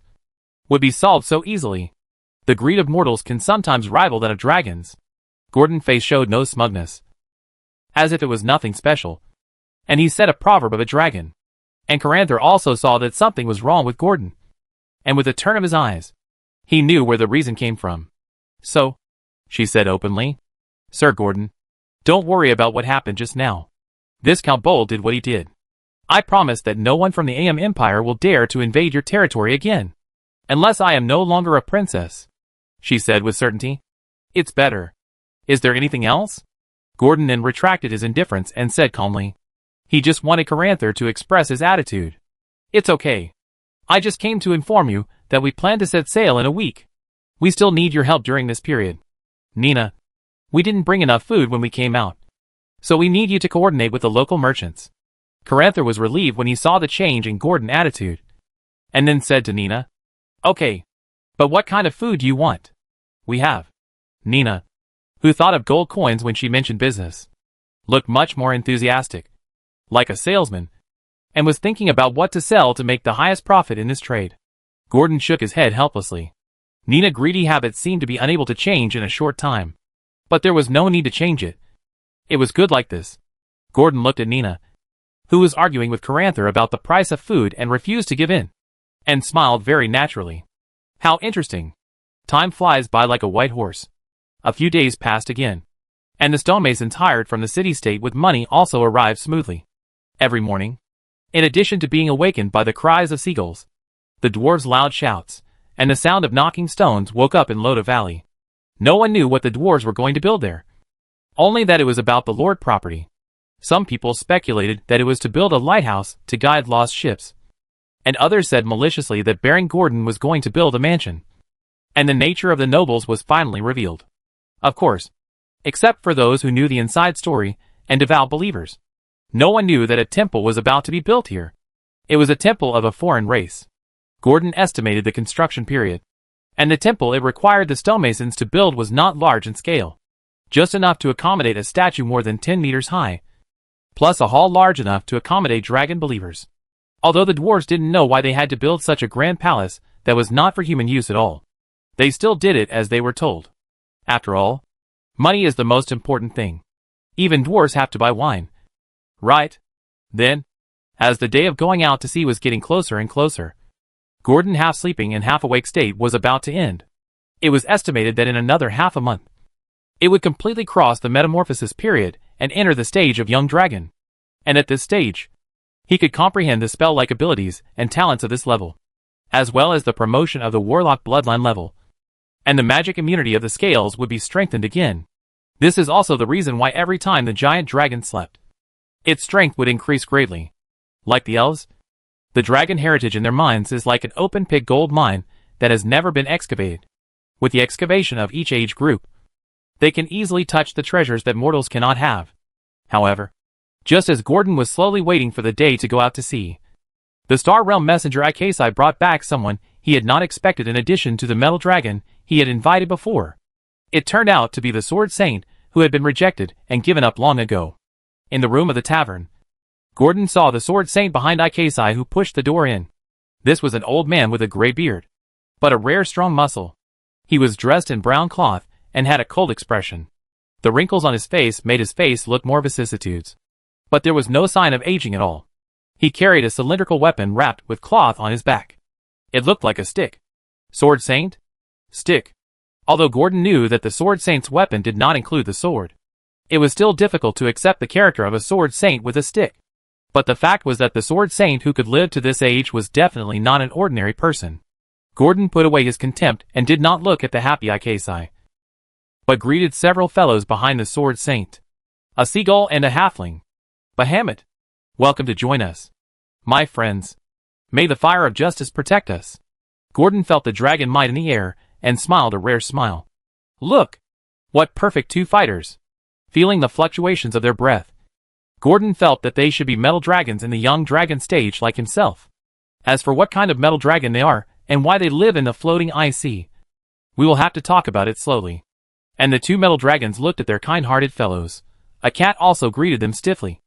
would be solved so easily. The greed of mortals can sometimes rival that of dragons. Gordon's face showed no smugness, as if it was nothing special, and he said a proverb of a dragon. And Caranther also saw that something was wrong with Gordon, and with a turn of his eyes, he knew where the reason came from. So, she said openly, Sir Gordon, don't worry about what happened just now. This Count Bold did what he did. I promise that no one from the AM Empire will dare to invade your territory again, unless I am no longer a princess, she said with certainty. It's better. Is there anything else? Gordon then retracted his indifference and said calmly. He just wanted Caranther to express his attitude. It's okay. I just came to inform you that we plan to set sail in a week. We still need your help during this period. Nina, we didn't bring enough food when we came out, so we need you to coordinate with the local merchants. Caranther was relieved when he saw the change in Gordon's attitude, and then said to Nina, Okay, but what kind of food do you want? We have. Nina, who thought of gold coins when she mentioned business, looked much more enthusiastic, like a salesman, and was thinking about what to sell to make the highest profit in this trade. Gordon shook his head helplessly. Nina's greedy habits seemed to be unable to change in a short time. But there was no need to change it. It was good like this. Gordon looked at Nina, who was arguing with Caranther about the price of food and refused to give in, and smiled very naturally. How interesting. Time flies by like a white horse. A few days passed again, and the stonemasons hired from the city-state with money also arrived smoothly. Every morning, in addition to being awakened by the cries of seagulls, the dwarves' loud shouts, and the sound of knocking stones woke up in Loda Valley. No one knew what the dwarves were going to build there, only that it was about the Lord property. Some people speculated that it was to build a lighthouse to guide lost ships, and others said maliciously that Baron Gordon was going to build a mansion. And the nature of the nobles was finally revealed. Of course, except for those who knew the inside story and devout believers. No one knew that a temple was about to be built here. It was a temple of a foreign race. Gordon estimated the construction period, and the temple it required the stonemasons to build was not large in scale, just enough to accommodate a statue more than 10 meters high, plus a hall large enough to accommodate dragon believers. Although the dwarves didn't know why they had to build such a grand palace that was not for human use at all, they still did it as they were told. After all, money is the most important thing. Even dwarves have to buy wine. Right? Then, as the day of going out to sea was getting closer and closer, Gordon, half sleeping and half awake state, was about to end. It was estimated that in another half a month, it would completely cross the metamorphosis period and enter the stage of young dragon. And at this stage, he could comprehend the spell-like abilities and talents of this level, as well as the promotion of the warlock bloodline level, and the magic immunity of the scales would be strengthened again. This is also the reason why every time the giant dragon slept, its strength would increase greatly. Like the elves, the dragon heritage in their minds is like an open-pit gold mine that has never been excavated. With the excavation of each age group, they can easily touch the treasures that mortals cannot have. However, just as Gordon was slowly waiting for the day to go out to sea, the Star Realm messenger Ikasai brought back someone he had not expected in addition to the metal dragon he had invited before. It turned out to be the Sword Saint who had been rejected and given up long ago. In the room of the tavern, Gordon saw the Sword Saint behind Ikasai, who pushed the door in. This was an old man with a gray beard, but a rare strong muscle. He was dressed in brown cloth and had a cold expression. The wrinkles on his face made his face look more vicissitudes, but there was no sign of aging at all. He carried a cylindrical weapon wrapped with cloth on his back. It looked like a stick. Sword Saint? Stick. Although Gordon knew that the Sword Saint's weapon did not include the sword, it was still difficult to accept the character of a Sword Saint with a stick. But the fact was that the Sword Saint who could live to this age was definitely not an ordinary person. Gordon put away his contempt and did not look at the happy Ikasai, but greeted several fellows behind the Sword Saint. A seagull and a halfling. Bahamut, welcome to join us. My friends, may the fire of justice protect us. Gordon felt the dragon might in the air and smiled a rare smile. Look! What perfect two fighters! Feeling the fluctuations of their breath, Gordon felt that they should be metal dragons in the young dragon stage like himself. As for what kind of metal dragon they are, and why they live in the floating ice sea, we will have to talk about it slowly. And the two metal dragons looked at their kind-hearted fellows. A cat also greeted them stiffly,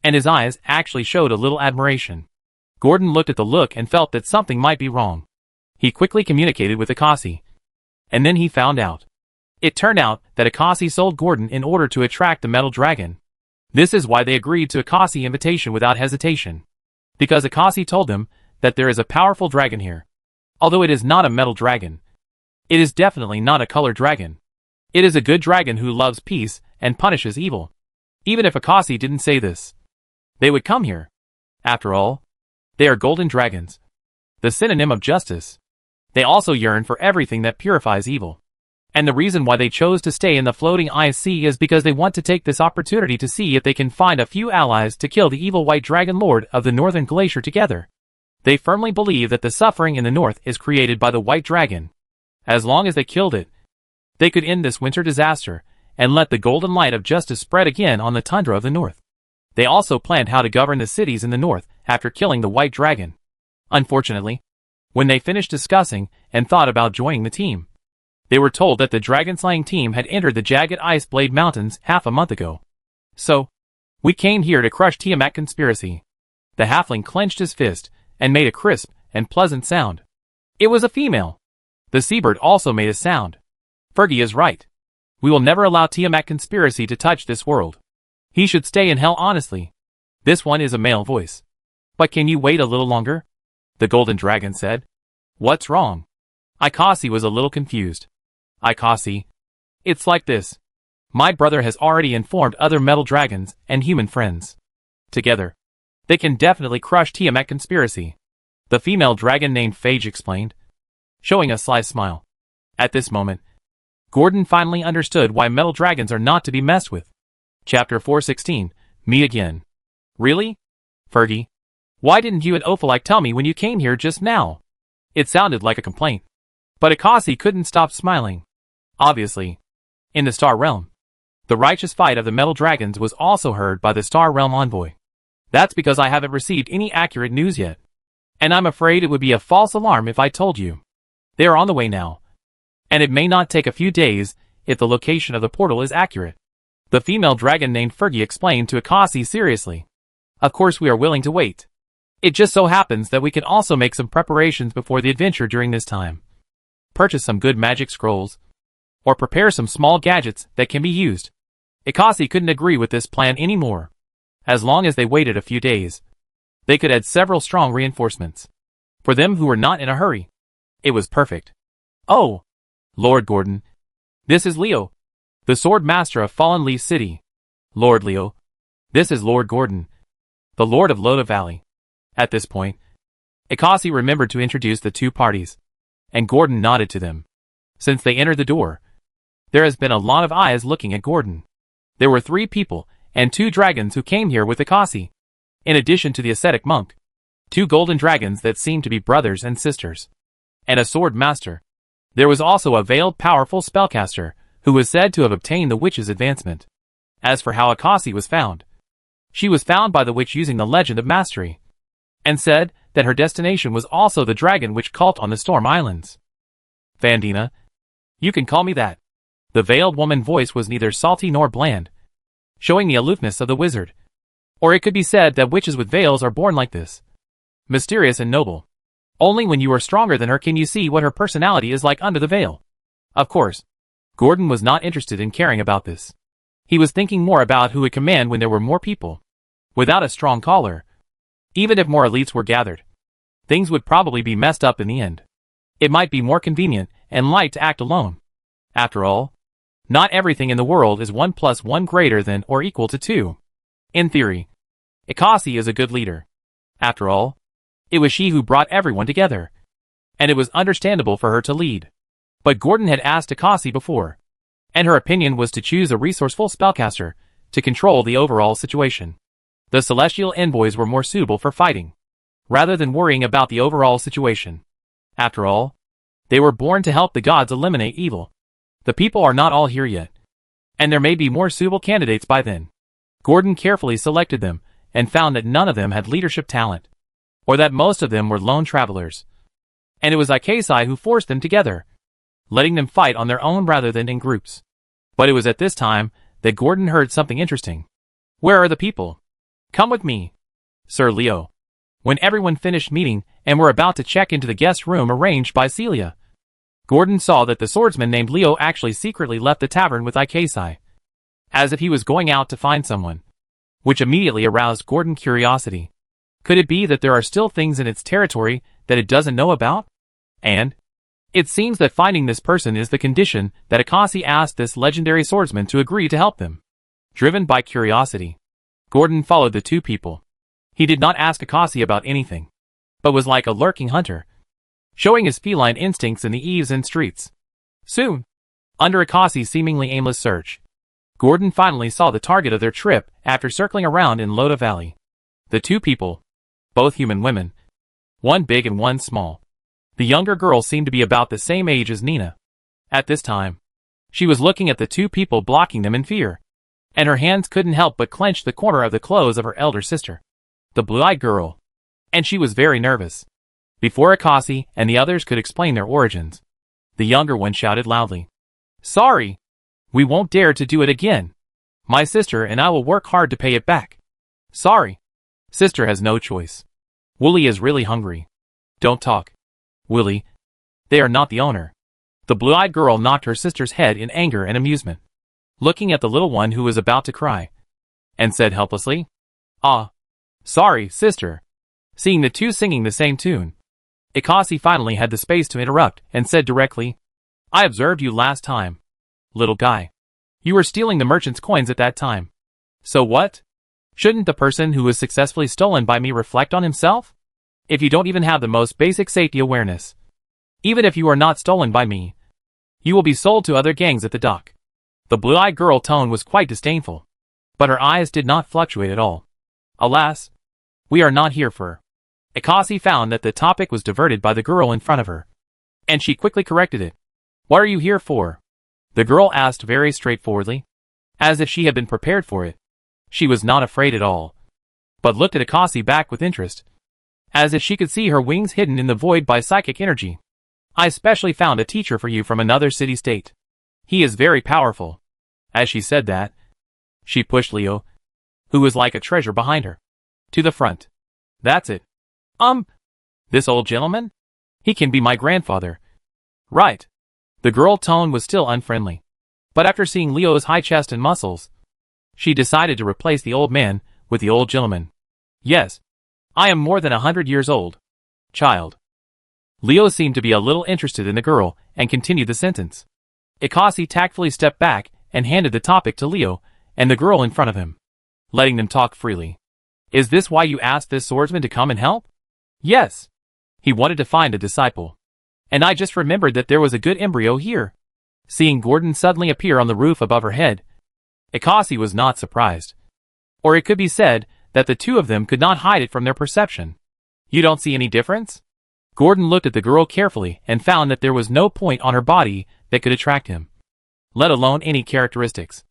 and his eyes actually showed a little admiration. Gordon looked at the look and felt that something might be wrong. He quickly communicated with Akasi, and then he found out. It turned out that Akasi sold Gordon in order to attract the metal dragon. This is why they agreed to Akasi's invitation without hesitation. Because Akasi told them that there is a powerful dragon here. Although it is not a metal dragon, it is definitely not a color dragon. It is a good dragon who loves peace and punishes evil. Even if Akasi didn't say this, they would come here. After all, they are golden dragons, the synonym of justice. They also yearn for everything that purifies evil. And the reason why they chose to stay in the floating ice sea is because they want to take this opportunity to see if they can find a few allies to kill the evil white dragon lord of the northern glacier together. They firmly believe that the suffering in the north is created by the white dragon. As long as they killed it, they could end this winter disaster and let the golden light of justice spread again on the tundra of the north. They also planned how to govern the cities in the north after killing the white dragon. Unfortunately, when they finished discussing and thought about joining the team, they were told that the dragon-slaying team had entered the jagged Ice Blade Mountains half a month ago. So, we came here to crush Tiamat conspiracy. The halfling clenched his fist and made a crisp and pleasant sound. It was a female. The seabird also made a sound. Fergie is right. We will never allow Tiamat conspiracy to touch this world. He should stay in hell honestly. This one is a male voice. But can you wait a little longer? The golden dragon said. What's wrong? Akasi was a little confused. Akasi, it's like this. My brother has already informed other metal dragons and human friends. Together, they can definitely crush Tiamat conspiracy. The female dragon named Phage explained, showing a sly smile. At this moment, Gordon finally understood why metal dragons are not to be messed with. Chapter 416, Me Again. Really? Fergie? Why didn't you and Ophalike tell me when you came here just now? It sounded like a complaint. But Akasi couldn't stop smiling. Obviously, in the Star Realm, the righteous fight of the metal dragons was also heard by the Star Realm envoy. That's because I haven't received any accurate news yet. And I'm afraid it would be a false alarm if I told you. They are on the way now. And it may not take a few days if the location of the portal is accurate. The female dragon named Fergie explained to Akasi seriously. Of course we are willing to wait. It just so happens that we can also make some preparations before the adventure during this time. Purchase some good magic scrolls, or prepare some small gadgets that can be used. Akasi couldn't agree with this plan anymore. As long as they waited a few days, they could add several strong reinforcements. For them who were not in a hurry, it was perfect. Oh, Lord Gordon. This is Leo, the sword master of Fallen Leaf City. Lord Leo. This is Lord Gordon, the Lord of Loda Valley. At this point, Akasi remembered to introduce the two parties, and Gordon nodded to them. Since they entered the door, there has been a lot of eyes looking at Gordon. There were 3 people and 2 dragons who came here with Akasi. In addition to the ascetic monk, 2 golden dragons that seemed to be brothers and sisters, and a sword master. There was also a veiled powerful spellcaster who was said to have obtained the witch's advancement. As for how Akasi was found, she was found by the witch using the legend of mastery, and said that her destination was also the dragon witch cult on the Storm Islands. Vandina, you can call me that. The veiled woman voice was neither salty nor bland, showing the aloofness of the wizard. Or it could be said that witches with veils are born like this, mysterious and noble. Only when you are stronger than her can you see what her personality is like under the veil. Of course, Gordon was not interested in caring about this. He was thinking more about who would command when there were more people. Without a strong caller, even if more elites were gathered, things would probably be messed up in the end. It might be more convenient and light to act alone. After all, not everything in the world is 1 + 1 greater than or equal to 2. In theory, Akasi is a good leader. After all, it was she who brought everyone together, and it was understandable for her to lead. But Gordon had asked Akasi before, and her opinion was to choose a resourceful spellcaster to control the overall situation. The celestial envoys were more suitable for fighting, rather than worrying about the overall situation. After all, they were born to help the gods eliminate evil. The people are not all here yet, and there may be more suitable candidates by then. Gordon carefully selected them, and found that none of them had leadership talent, or that most of them were lone travelers. And it was Ikesai who forced them together, letting them fight on their own rather than in groups. But it was at this time that Gordon heard something interesting. "Where are the people? Come with me, Sir Leo." When everyone finished meeting and were about to check into the guest room arranged by Celia, Gordon saw that the swordsman named Leo actually secretly left the tavern with Ikesai, as if he was going out to find someone, which immediately aroused Gordon's curiosity. Could it be that there are still things in its territory that it doesn't know about? And it seems that finding this person is the condition that Akasi asked this legendary swordsman to agree to help them. Driven by curiosity, Gordon followed the two people. He did not ask Akasi about anything, but was like a lurking hunter, showing his feline instincts in the eaves and streets. Soon, under Akasi's seemingly aimless search, Gordon finally saw the target of their trip after circling around in Loda Valley. The two people, both human women, one big and one small. The younger girl seemed to be about the same age as Nina. At this time, she was looking at the two people blocking them in fear, and her hands couldn't help but clench the corner of the clothes of her elder sister, the blue-eyed girl, and she was very nervous. Before Akasi and the others could explain their origins, the younger one shouted loudly, "Sorry! We won't dare to do it again. My sister and I will work hard to pay it back. Sorry. Sister has no choice. Wooly is really hungry. Don't talk, Willie. They are not the owner." The blue-eyed girl knocked her sister's head in anger and amusement, looking at the little one who was about to cry, and said helplessly, "Ah, sorry, sister." Seeing the two singing the same tune, Akasi finally had the space to interrupt and said directly, "I observed you last time, little guy. You were stealing the merchant's coins at that time. So what? Shouldn't the person who was successfully stolen by me reflect on himself? If you don't even have the most basic safety awareness, even if you are not stolen by me, you will be sold to other gangs at the dock." The blue-eyed girl tone was quite disdainful, but her eyes did not fluctuate at all. "Alas, we are not here for..." Akasi found that the topic was diverted by the girl in front of her, and she quickly corrected it. "What are you here for?" the girl asked very straightforwardly, as if she had been prepared for it. She was not afraid at all, but looked at Akasi back with interest, as if she could see her wings hidden in the void by psychic energy. "I specially found a teacher for you from another city-state. He is very powerful." As she said that, she pushed Leo, who was like a treasure behind her, to the front. "That's it. This old gentleman? He can be my grandfather." "Right." The girl tone was still unfriendly, but after seeing Leo's high chest and muscles, she decided to replace the old man with the old gentleman. "Yes. I am more than 100 years old, child." Leo seemed to be a little interested in the girl and continued the sentence. Akasi tactfully stepped back and handed the topic to Leo and the girl in front of him, letting them talk freely. "Is this why you asked this swordsman to come and help?" "Yes. He wanted to find a disciple. And I just remembered that there was a good embryo here." Seeing Gordon suddenly appear on the roof above her head, Akasi was not surprised. Or it could be said that the two of them could not hide it from their perception. "You don't see any difference?" Gordon looked at the girl carefully and found that there was no point on her body that could attract him, let alone any characteristics.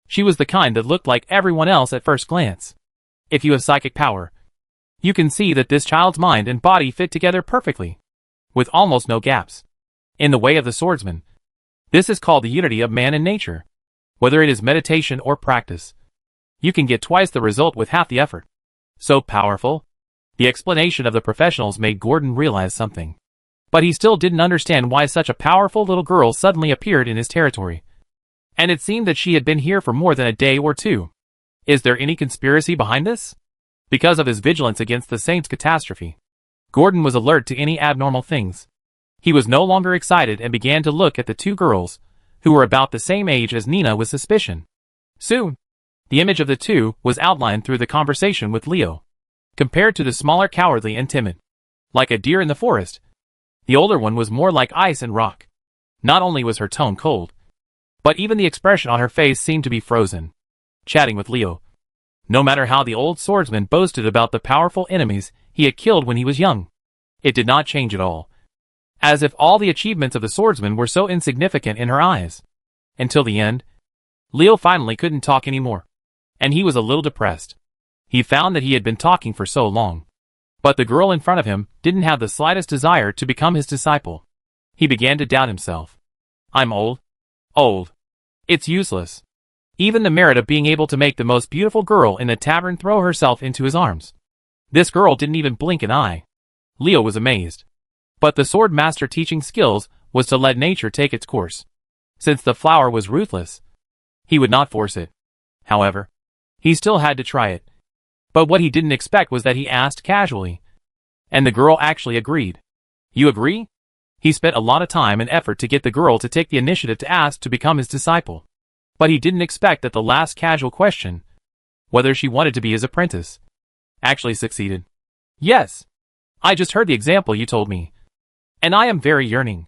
She was the kind that looked like everyone else at first glance. If you have psychic power, you can see that this child's mind and body fit together perfectly, with almost no gaps. In the way of the swordsman, this is called the unity of man and nature. Whether it is meditation or practice, you can get twice the result with half the effort. So powerful. The explanation of the professionals made Gordon realize something. But he still didn't understand why such a powerful little girl suddenly appeared in his territory. And it seemed that she had been here for more than a day or two. Is there any conspiracy behind this? Because of his vigilance against the Saint's catastrophe, Gordon was alert to any abnormal things. He was no longer excited and began to look at the two girls, who were about the same age as Nina, with suspicion. Soon, the image of the two was outlined through the conversation with Leo. Compared to the smaller, cowardly and timid, like a deer in the forest, the older one was more like ice and rock. Not only was her tone cold, but even the expression on her face seemed to be frozen. Chatting with Leo, no matter how the old swordsman boasted about the powerful enemies he had killed when he was young, it did not change at all. As if all the achievements of the swordsman were so insignificant in her eyes. Until the end, Leo finally couldn't talk anymore. and he was a little depressed. He found that he had been talking for so long. But the girl in front of him didn't have the slightest desire to become his disciple. He began to doubt himself. I'm old. Old. It's useless. Even the merit of being able to make the most beautiful girl in the tavern throw herself into his arms. This girl didn't even blink an eye. Leo was amazed. But the sword master teaching skills was to let nature take its course. Since the flower was ruthless, he would not force it. However, he still had to try it. But what he didn't expect was that he asked casually. And the girl actually agreed. You agree? He spent a lot of time and effort to get the girl to take the initiative to ask to become his disciple. But he didn't expect that the last casual question, whether she wanted to be his apprentice, actually succeeded. Yes. I just heard the example you told me. And I am very yearning.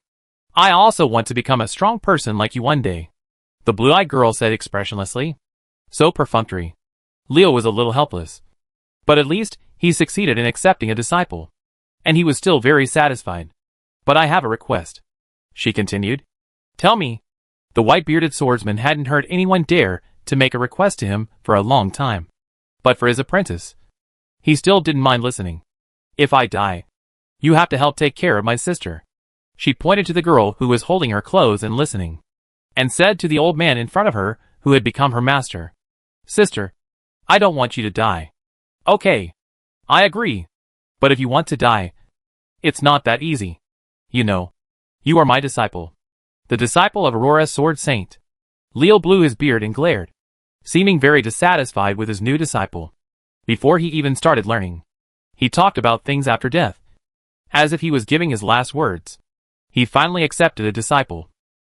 I also want to become a strong person like you one day. The blue-eyed girl said expressionlessly. So perfunctory. Leo was a little helpless. But at least, he succeeded in accepting a disciple. And he was still very satisfied. But I have a request. She continued. Tell me. The white-bearded swordsman hadn't heard anyone dare to make a request to him for a long time. But for his apprentice, he still didn't mind listening. If I die, you have to help take care of my sister. She pointed to the girl who was holding her clothes and listening, and said to the old man in front of her who had become her master, Sister, I don't want you to die. Okay. I agree. But if you want to die, it's not that easy. You know, you are my disciple. The disciple of Aurora's sword saint. Leo blew his beard and glared, seeming very dissatisfied with his new disciple. Before he even started learning, he talked about things after death, as if he was giving his last words. He finally accepted a disciple,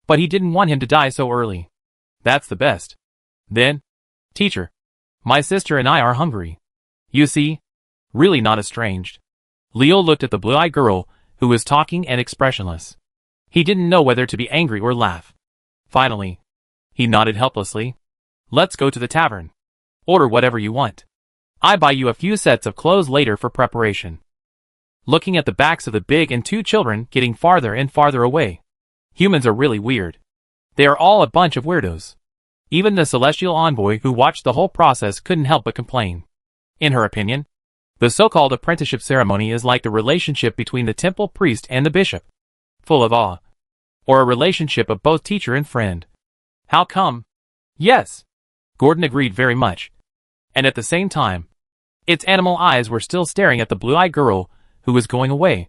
but he didn't want him to die so early. That's the best. Then, teacher, my sister and I are hungry. You see, really not estranged. Leo looked at the blue-eyed girl who was talking and expressionless. He didn't know whether to be angry or laugh. Finally, he nodded helplessly. Let's go to the tavern. Order whatever you want. I buy you a few sets of clothes later for preparation. Looking at the backs of the big and two children getting farther and farther away. Humans are really weird. They are all a bunch of weirdos. Even the celestial envoy who watched the whole process couldn't help but complain. In her opinion, the so-called apprenticeship ceremony is like the relationship between the temple priest and the bishop. Full of awe. Or a relationship of both teacher and friend. How come? Yes. Gordon agreed very much. And at the same time, its animal eyes were still staring at the blue-eyed girl who was going away,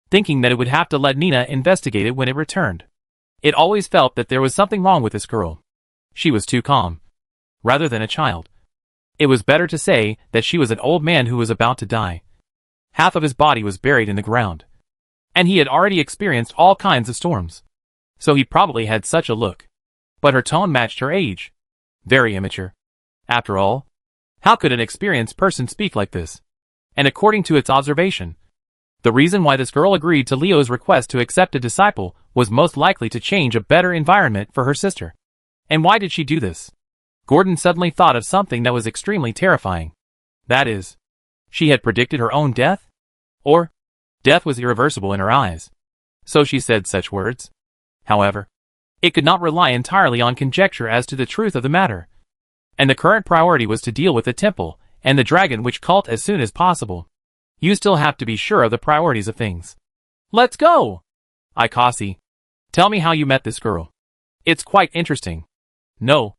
thinking that it would have to let Nina investigate it when it returned. It always felt that there was something wrong with this girl. She was too calm. Rather than a child. It was better to say that she was an old man who was about to die. Half of his body was buried in the ground. And he had already experienced all kinds of storms. So he probably had such a look. But her tone matched her age. Very immature. After all, how could an experienced person speak like this? And according to its observation, the reason why this girl agreed to Leo's request to accept a disciple was most likely to change a better environment for her sister. And why did she do this? Gordon suddenly thought of something that was extremely terrifying. That is, she had predicted her own death? Or, death was irreversible in her eyes. So she said such words. However, it could not rely entirely on conjecture as to the truth of the matter. And the current priority was to deal with the temple and the dragon witch cult as soon as possible. You still have to be sure of the priorities of things. Let's go! Ikasi, tell me how you met this girl. It's quite interesting. No.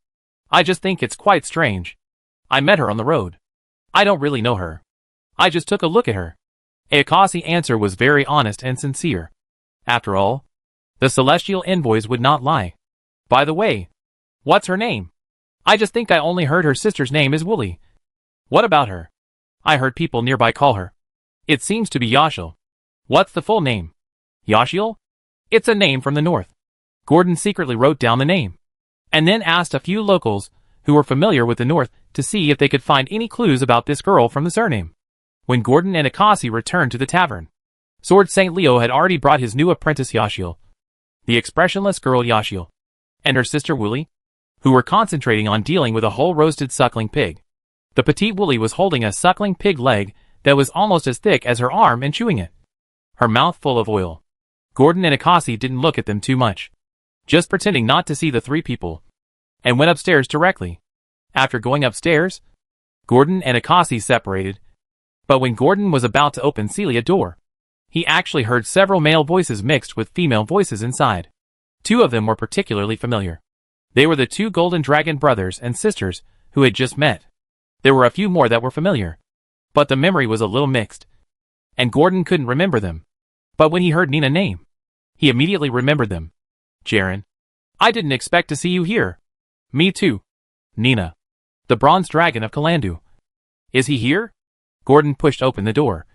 I just think it's quite strange. I met her on the road. I don't really know her. I just took a look at her. Ikasi's answer was very honest and sincere. After all, the celestial envoys would not lie. By the way, what's her name? I just think I only heard her sister's name is Wooly. What about her? I heard people nearby call her. It seems to be Yashiel. What's the full name? Yashiel? It's a name from the north. Gordon secretly wrote down the name, and then asked a few locals who were familiar with the north to see if they could find any clues about this girl from the surname. When Gordon and Ikasi returned to the tavern, Sword Saint Leo had already brought his new apprentice Yashiel, the expressionless girl Yashiel, and her sister Wooly, who were concentrating on dealing with a whole roasted suckling pig. The petite Wooly was holding a suckling pig leg that was almost as thick as her arm and chewing it, her mouth full of oil. Gordon and Ikasi didn't look at them too much, just pretending not to see the three people, and went upstairs directly. After going upstairs, Gordon and Akasi separated, but when Gordon was about to open Celia's door, he actually heard several male voices mixed with female voices inside. Two of them were particularly familiar. They were the two Golden Dragon brothers and sisters who had just met. There were a few more that were familiar, but the memory was a little mixed, and Gordon couldn't remember them. But when he heard Nina's name, he immediately remembered them. Jaren. I didn't expect to see you here. Me too. Nina. The bronze dragon of Kalandu. Is he here? Gordon pushed open the door,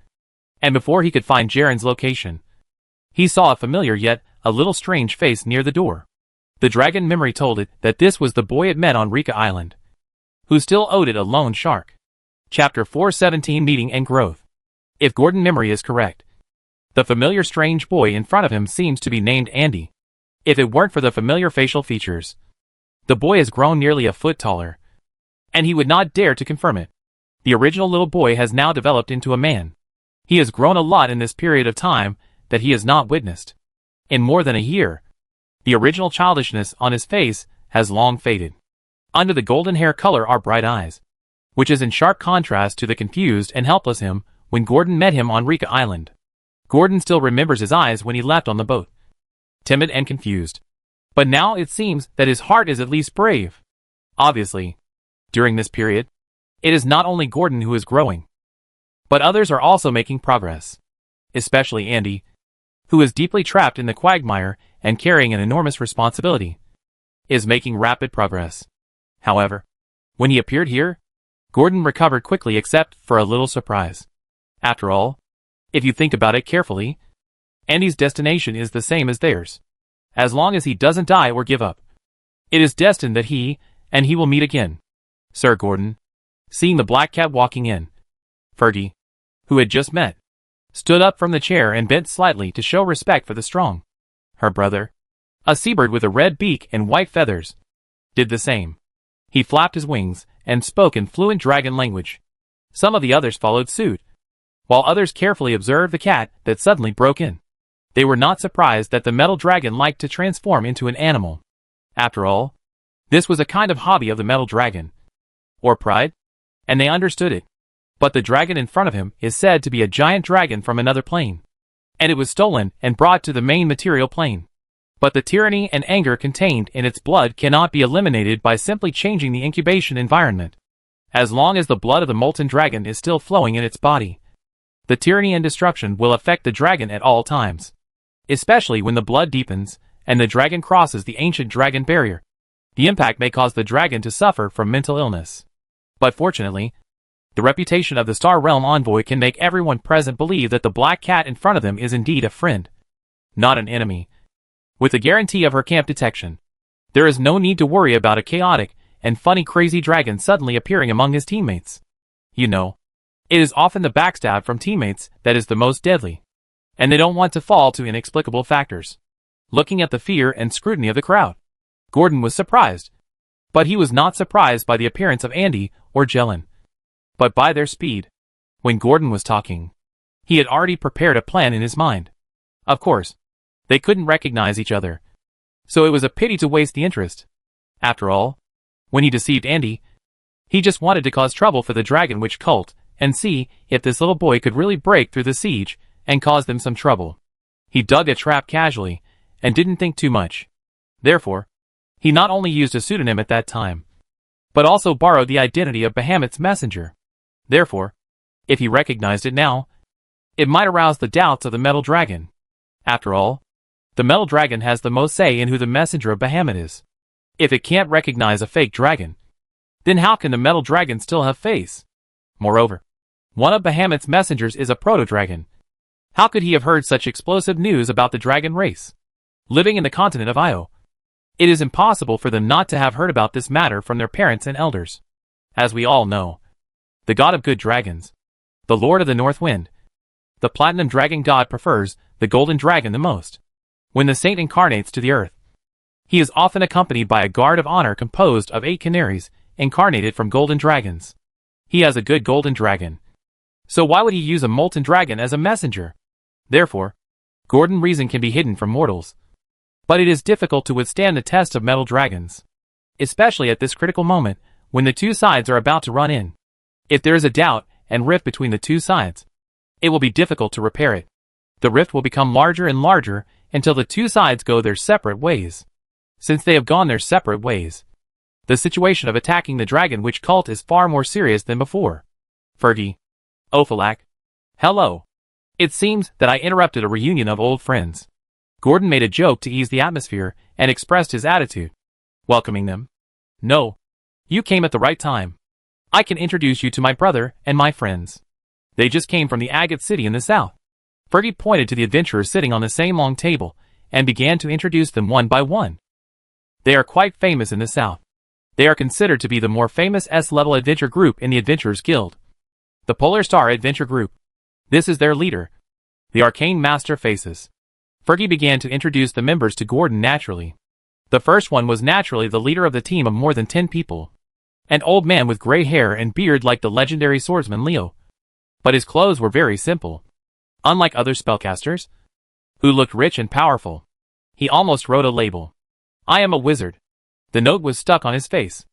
and before he could find Jaren's location, he saw a familiar yet a little strange face near the door. The dragon memory told it that this was the boy it met on Rika Island, who still owed it a loan shark. Chapter 417 Meeting and Growth. If Gordon memory is correct, the familiar strange boy in front of him seems to be named Andy. If it weren't for the familiar facial features, the boy has grown nearly a foot taller, and he would not dare to confirm it. The original little boy has now developed into a man. He has grown a lot in this period of time that he has not witnessed. In more than a year, the original childishness on his face has long faded. Under the golden hair color are bright eyes, which is in sharp contrast to the confused and helpless him when Gordon met him on Rika Island. Gordon still remembers his eyes when he left on the boat, timid and confused. But now it seems that his heart is at least brave. Obviously, during this period, it is not only Gordon who is growing, but others are also making progress. Especially Andy, who is deeply trapped in the quagmire and carrying an enormous responsibility, is making rapid progress. However, when he appeared here, Gordon recovered quickly except for a little surprise. After all, if you think about it carefully, Andy's destination is the same as theirs. As long as he doesn't die or give up, it is destined that he and he will meet again. Sir Gordon, seeing the black cat walking in, Fergie, who had just met, stood up from the chair and bent slightly to show respect for the strong. Her brother, a seabird with a red beak and white feathers, did the same. He flapped his wings and spoke in fluent dragon language. Some of the others followed suit, while others carefully observed the cat that suddenly broke in. They were not surprised that the metal dragon liked to transform into an animal. After all, this was a kind of hobby of the metal dragon, or pride, and they understood it. But the dragon in front of him is said to be a giant dragon from another plane, and it was stolen and brought to the main material plane. But the tyranny and anger contained in its blood cannot be eliminated by simply changing the incubation environment. As long as the blood of the molten dragon is still flowing in its body, the tyranny and destruction will affect the dragon at all times. Especially when the blood deepens and the dragon crosses the ancient dragon barrier. The impact may cause the dragon to suffer from mental illness. But fortunately, the reputation of the Star Realm Envoy can make everyone present believe that the black cat in front of them is indeed a friend, not an enemy. With the guarantee of her camp detection, there is no need to worry about a chaotic and funny crazy dragon suddenly appearing among his teammates. You know, it is often the backstab from teammates that is the most deadly, and they don't want to fall to inexplicable factors. Looking at the fear and scrutiny of the crowd, Gordon was surprised. But he was not surprised by the appearance of Andy or Jelen, but by their speed. When Gordon was talking, he had already prepared a plan in his mind. Of course, they couldn't recognize each other, so it was a pity to waste the interest. After all, when he deceived Andy, he just wanted to cause trouble for the Dragon Witch cult and see if this little boy could really break through the siege and cause them some trouble. He dug a trap casually and didn't think too much. Therefore, he not only used a pseudonym at that time, but also borrowed the identity of Bahamut's messenger. Therefore, if he recognized it now, it might arouse the doubts of the metal dragon. After all, the metal dragon has the most say in who the messenger of Bahamut is. If it can't recognize a fake dragon, then how can the metal dragon still have face? Moreover, one of Bahamut's messengers is a proto-dragon. How could he have heard such explosive news about the dragon race living in the continent of Io? It is impossible for them not to have heard about this matter from their parents and elders. As we all know, the god of good dragons, the lord of the north wind, the platinum dragon god prefers the golden dragon the most. When the saint incarnates to the earth, he is often accompanied by a guard of honor composed of 8 canaries incarnated from golden dragons. He has a good golden dragon, so why would he use a molten dragon as a messenger? Therefore, Gordon reason can be hidden from mortals. But it is difficult to withstand the test of metal dragons, especially at this critical moment when the two sides are about to run in. If there is a doubt and rift between the two sides, it will be difficult to repair it. The rift will become larger and larger until the two sides go their separate ways. Since they have gone their separate ways, the situation of attacking the Dragon Witch cult is far more serious than before. Fergie. Ophalak. Hello. It seems that I interrupted a reunion of old friends. Gordon made a joke to ease the atmosphere and expressed his attitude, welcoming them. No. You came at the right time. I can introduce you to my brother and my friends. They just came from the Agate City in the south. Fergie pointed to the adventurers sitting on the same long table and began to introduce them one by one. They are quite famous in the south. They are considered to be the more famous S-level adventure group in the Adventurers Guild. The Polar Star Adventure Group. This is their leader, the Arcane Master Faces. Fergie began to introduce the members to Gordon naturally. The first one was naturally the leader of the team of more than 10 people. An old man with gray hair and beard like the legendary swordsman Leo. But his clothes were very simple. Unlike other spellcasters, who looked rich and powerful, he almost wrote a label. I am a wizard. The note was stuck on his face.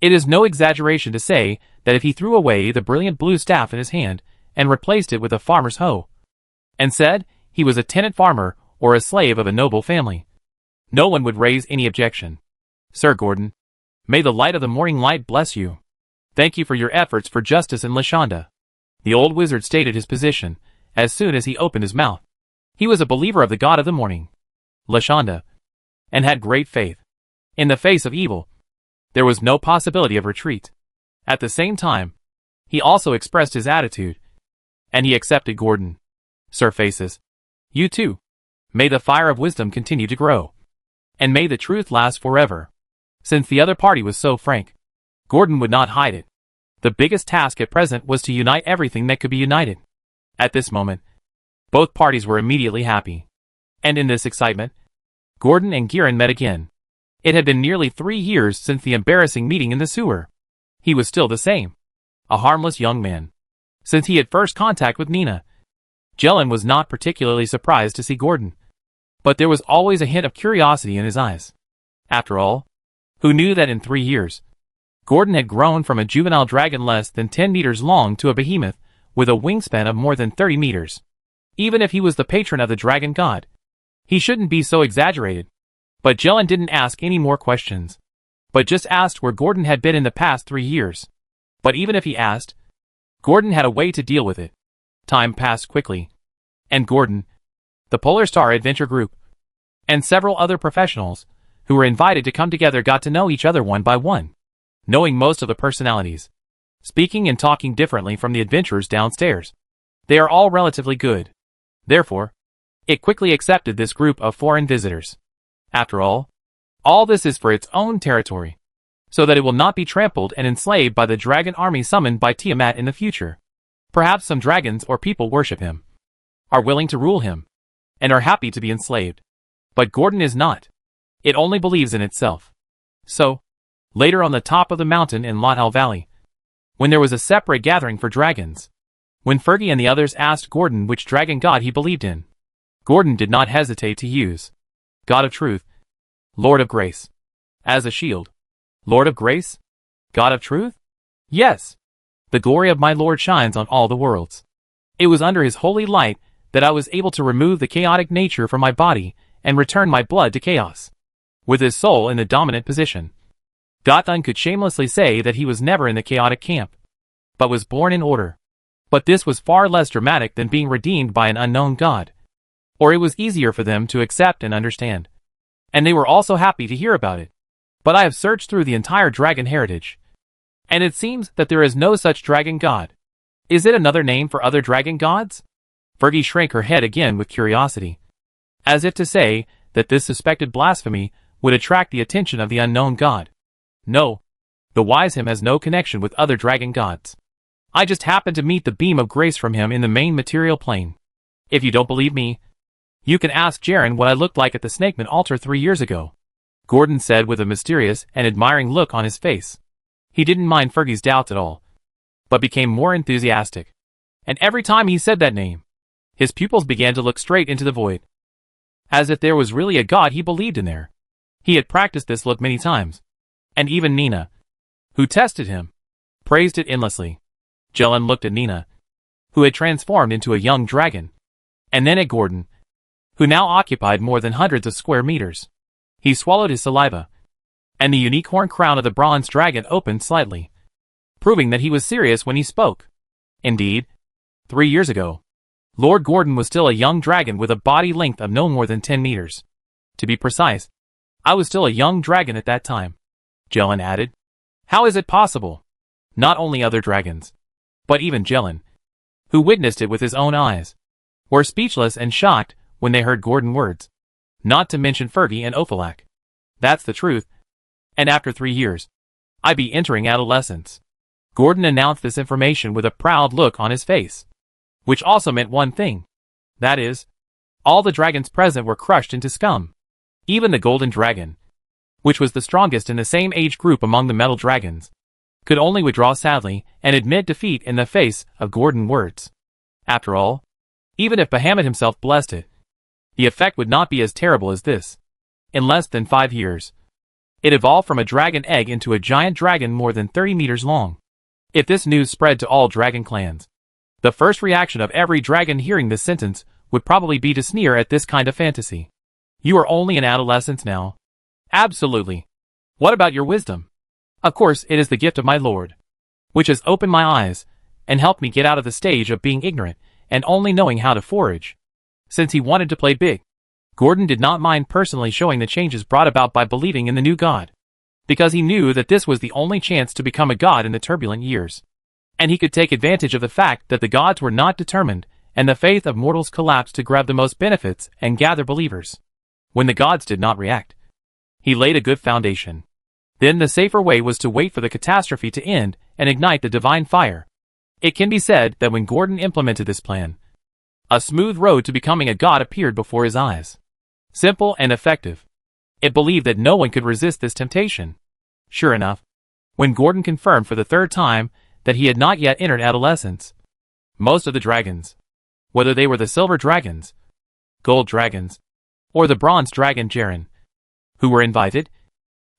It is no exaggeration to say that if he threw away the brilliant blue staff in his hand and replaced it with a farmer's hoe, and said he was a tenant farmer or a slave of a noble family, no one would raise any objection. Sir Gordon, may the light of the morning light bless you. Thank you for your efforts for justice in Lashonda. The old wizard stated his position as soon as he opened his mouth. He was a believer of the god of the morning, Lashonda, and had great faith. In the face of evil, there was no possibility of retreat. At the same time, he also expressed his attitude, and he accepted Gordon. Sir Faces, you too. May the fire of wisdom continue to grow, and may the truth last forever. Since the other party was so frank, Gordon would not hide it. The biggest task at present was to unite everything that could be united. At this moment, both parties were immediately happy. And in this excitement, Gordon and Giran met again. It had been nearly 3 years since the embarrassing meeting in the sewer. He was still the same, a harmless young man. Since he had first contact with Nina, Jelen was not particularly surprised to see Gordon, but there was always a hint of curiosity in his eyes. After all, who knew that in 3 years, Gordon had grown from a juvenile dragon less than 10 meters long to a behemoth with a wingspan of more than 30 meters. Even if he was the patron of the dragon god, he shouldn't be so exaggerated. But Jelen didn't ask any more questions, but just asked where Gordon had been in the past 3 years. But even if he asked, Gordon had a way to deal with it. Time passed quickly, and Gordon, the Polar Star Adventure Group, and several other professionals who were invited to come together got to know each other one by one, knowing most of the personalities, speaking and talking differently from the adventurers downstairs. They are all relatively good. Therefore, it quickly accepted this group of foreign visitors. After all this is for its own territory, so that it will not be trampled and enslaved by the dragon army summoned by Tiamat in the future. Perhaps some dragons or people worship him, are willing to rule him, and are happy to be enslaved. But Gordon is not. It only believes in itself. So, later on the top of the mountain in Lothal Valley, when there was a separate gathering for dragons, when Fergie and the others asked Gordon which dragon god he believed in, Gordon did not hesitate to use God of Truth, Lord of Grace, as a shield. Lord of Grace? God of Truth? Yes. The glory of my Lord shines on all the worlds. It was under his holy light that I was able to remove the chaotic nature from my body and return my blood to chaos. With his soul in the dominant position, Gothun could shamelessly say that he was never in the chaotic camp, but was born in order. But this was far less dramatic than being redeemed by an unknown god, or it was easier for them to accept and understand. And they were also happy to hear about it. But I have searched through the entire dragon heritage, and it seems that there is no such dragon god. Is it another name for other dragon gods? Fergie shrank her head again with curiosity, as if to say that this suspected blasphemy would attract the attention of the unknown god. No, the wise him has no connection with other dragon gods. I just happened to meet the beam of grace from him in the main material plane. If you don't believe me, you can ask Jaren what I looked like at the Snakeman altar 3 years ago, Gordon said with a mysterious and admiring look on his face. He didn't mind Fergie's doubts at all, but became more enthusiastic. And every time he said that name, his pupils began to look straight into the void, as if there was really a god he believed in there. He had practiced this look many times, and even Nina, who tested him, praised it endlessly. Jelen looked at Nina, who had transformed into a young dragon, and then at Gordon, who now occupied more than hundreds of square meters. He swallowed his saliva, and the unique horn crown of the bronze dragon opened slightly, proving that he was serious when he spoke. Indeed, 3 years ago, Lord Gordon was still a young dragon with a body length of no more than 10 meters. To be precise, I was still a young dragon at that time, Jelen added. How is it possible? Not only other dragons, but even Jelen, who witnessed it with his own eyes, were speechless and shocked when they heard Gordon's words, not to mention Fergie and Ophalak. That's the truth, and after 3 years, I'd be entering adolescence. Gordon announced this information with a proud look on his face, which also meant one thing. That is, all the dragons present were crushed into scum. Even the golden dragon, which was the strongest in the same age group among the metal dragons, could only withdraw sadly and admit defeat in the face of Gordon's words. After all, even if Bahamut himself blessed it, the effect would not be as terrible as this. In less than 5 years, it evolved from a dragon egg into a giant dragon more than 30 meters long. If this news spread to all dragon clans, the first reaction of every dragon hearing this sentence would probably be to sneer at this kind of fantasy. You are only in adolescence now. Absolutely. What about your wisdom? Of course, it is the gift of my Lord, which has opened my eyes and helped me get out of the stage of being ignorant and only knowing how to forage. Since he wanted to play big, Gordon did not mind personally showing the changes brought about by believing in the new god, because he knew that this was the only chance to become a god in the turbulent years. And he could take advantage of the fact that the gods were not determined and the faith of mortals collapsed to grab the most benefits and gather believers. When the gods did not react, he laid a good foundation. Then the safer way was to wait for the catastrophe to end and ignite the divine fire. It can be said that when Gordon implemented this plan, a smooth road to becoming a god appeared before his eyes. Simple and effective. It believed that no one could resist this temptation. Sure enough, when Gordon confirmed for the 3rd time that he had not yet entered adolescence, most of the dragons, whether they were the silver dragons, gold dragons, or the bronze dragon Jaren, who were invited,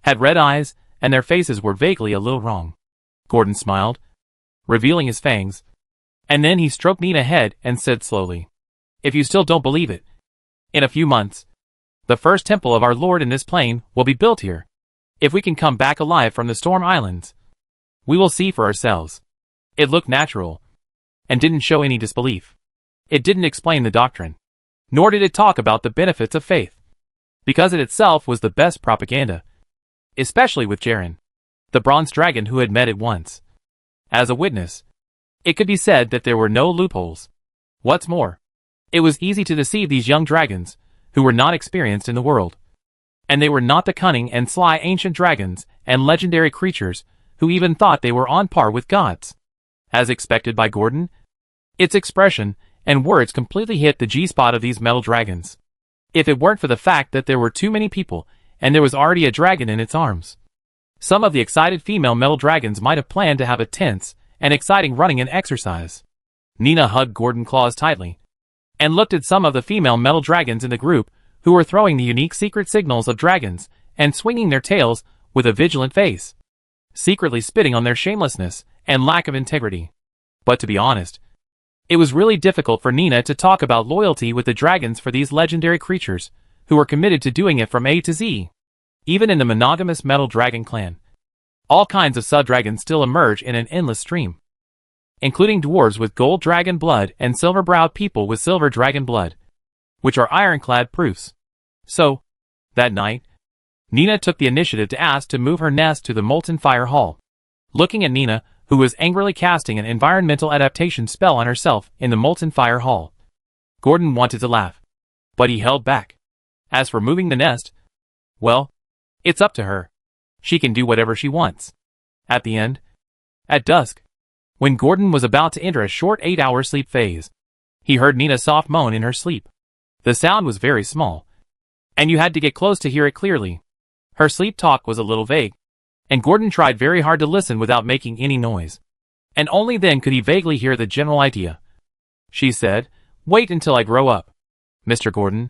had red eyes and their faces were vaguely a little wrong. Gordon smiled, revealing his fangs, and then he stroked Nina's head and said slowly, "If you still don't believe it, in a few months, the first temple of our Lord in this plane will be built here. If we can come back alive from the Storm Islands, we will see for ourselves." It looked natural, and didn't show any disbelief. It didn't explain the doctrine, nor did it talk about the benefits of faith, because it itself was the best propaganda, especially with Jaren, the bronze dragon who had met it once. As a witness, it could be said that there were no loopholes. What's more, it was easy to deceive these young dragons, who were not experienced in the world. And they were not the cunning and sly ancient dragons and legendary creatures who even thought they were on par with gods. As expected by Gordon, its expression and words completely hit the G-spot of these metal dragons. If it weren't for the fact that there were too many people and there was already a dragon in its arms, some of the excited female metal dragons might have planned to have a tense and exciting running and exercise. Nina hugged Gordon's claws tightly and looked at some of the female metal dragons in the group who were throwing the unique secret signals of dragons and swinging their tails with a vigilant face, secretly spitting on their shamelessness and lack of integrity. But to be honest, it was really difficult for Nina to talk about loyalty with the dragons for these legendary creatures who were committed to doing it from A to Z. Even in the monogamous metal dragon clan, all kinds of sub-dragons still emerge in an endless stream, including dwarves with gold dragon blood and silver-browed people with silver dragon blood, which are ironclad proofs. So, that night, Nina took the initiative to ask to move her nest to the Molten Fire Hall. Looking at Nina, who was angrily casting an environmental adaptation spell on herself in the Molten Fire Hall, Gordon wanted to laugh, but he held back. As for moving the nest, well, it's up to her. She can do whatever she wants. At the end, at dusk, when Gordon was about to enter a short 8-hour sleep phase, he heard Nina's soft moan in her sleep. The sound was very small, and you had to get close to hear it clearly. Her sleep talk was a little vague, and Gordon tried very hard to listen without making any noise. And only then could he vaguely hear the general idea. She said, "Wait until I grow up, Mr. Gordon."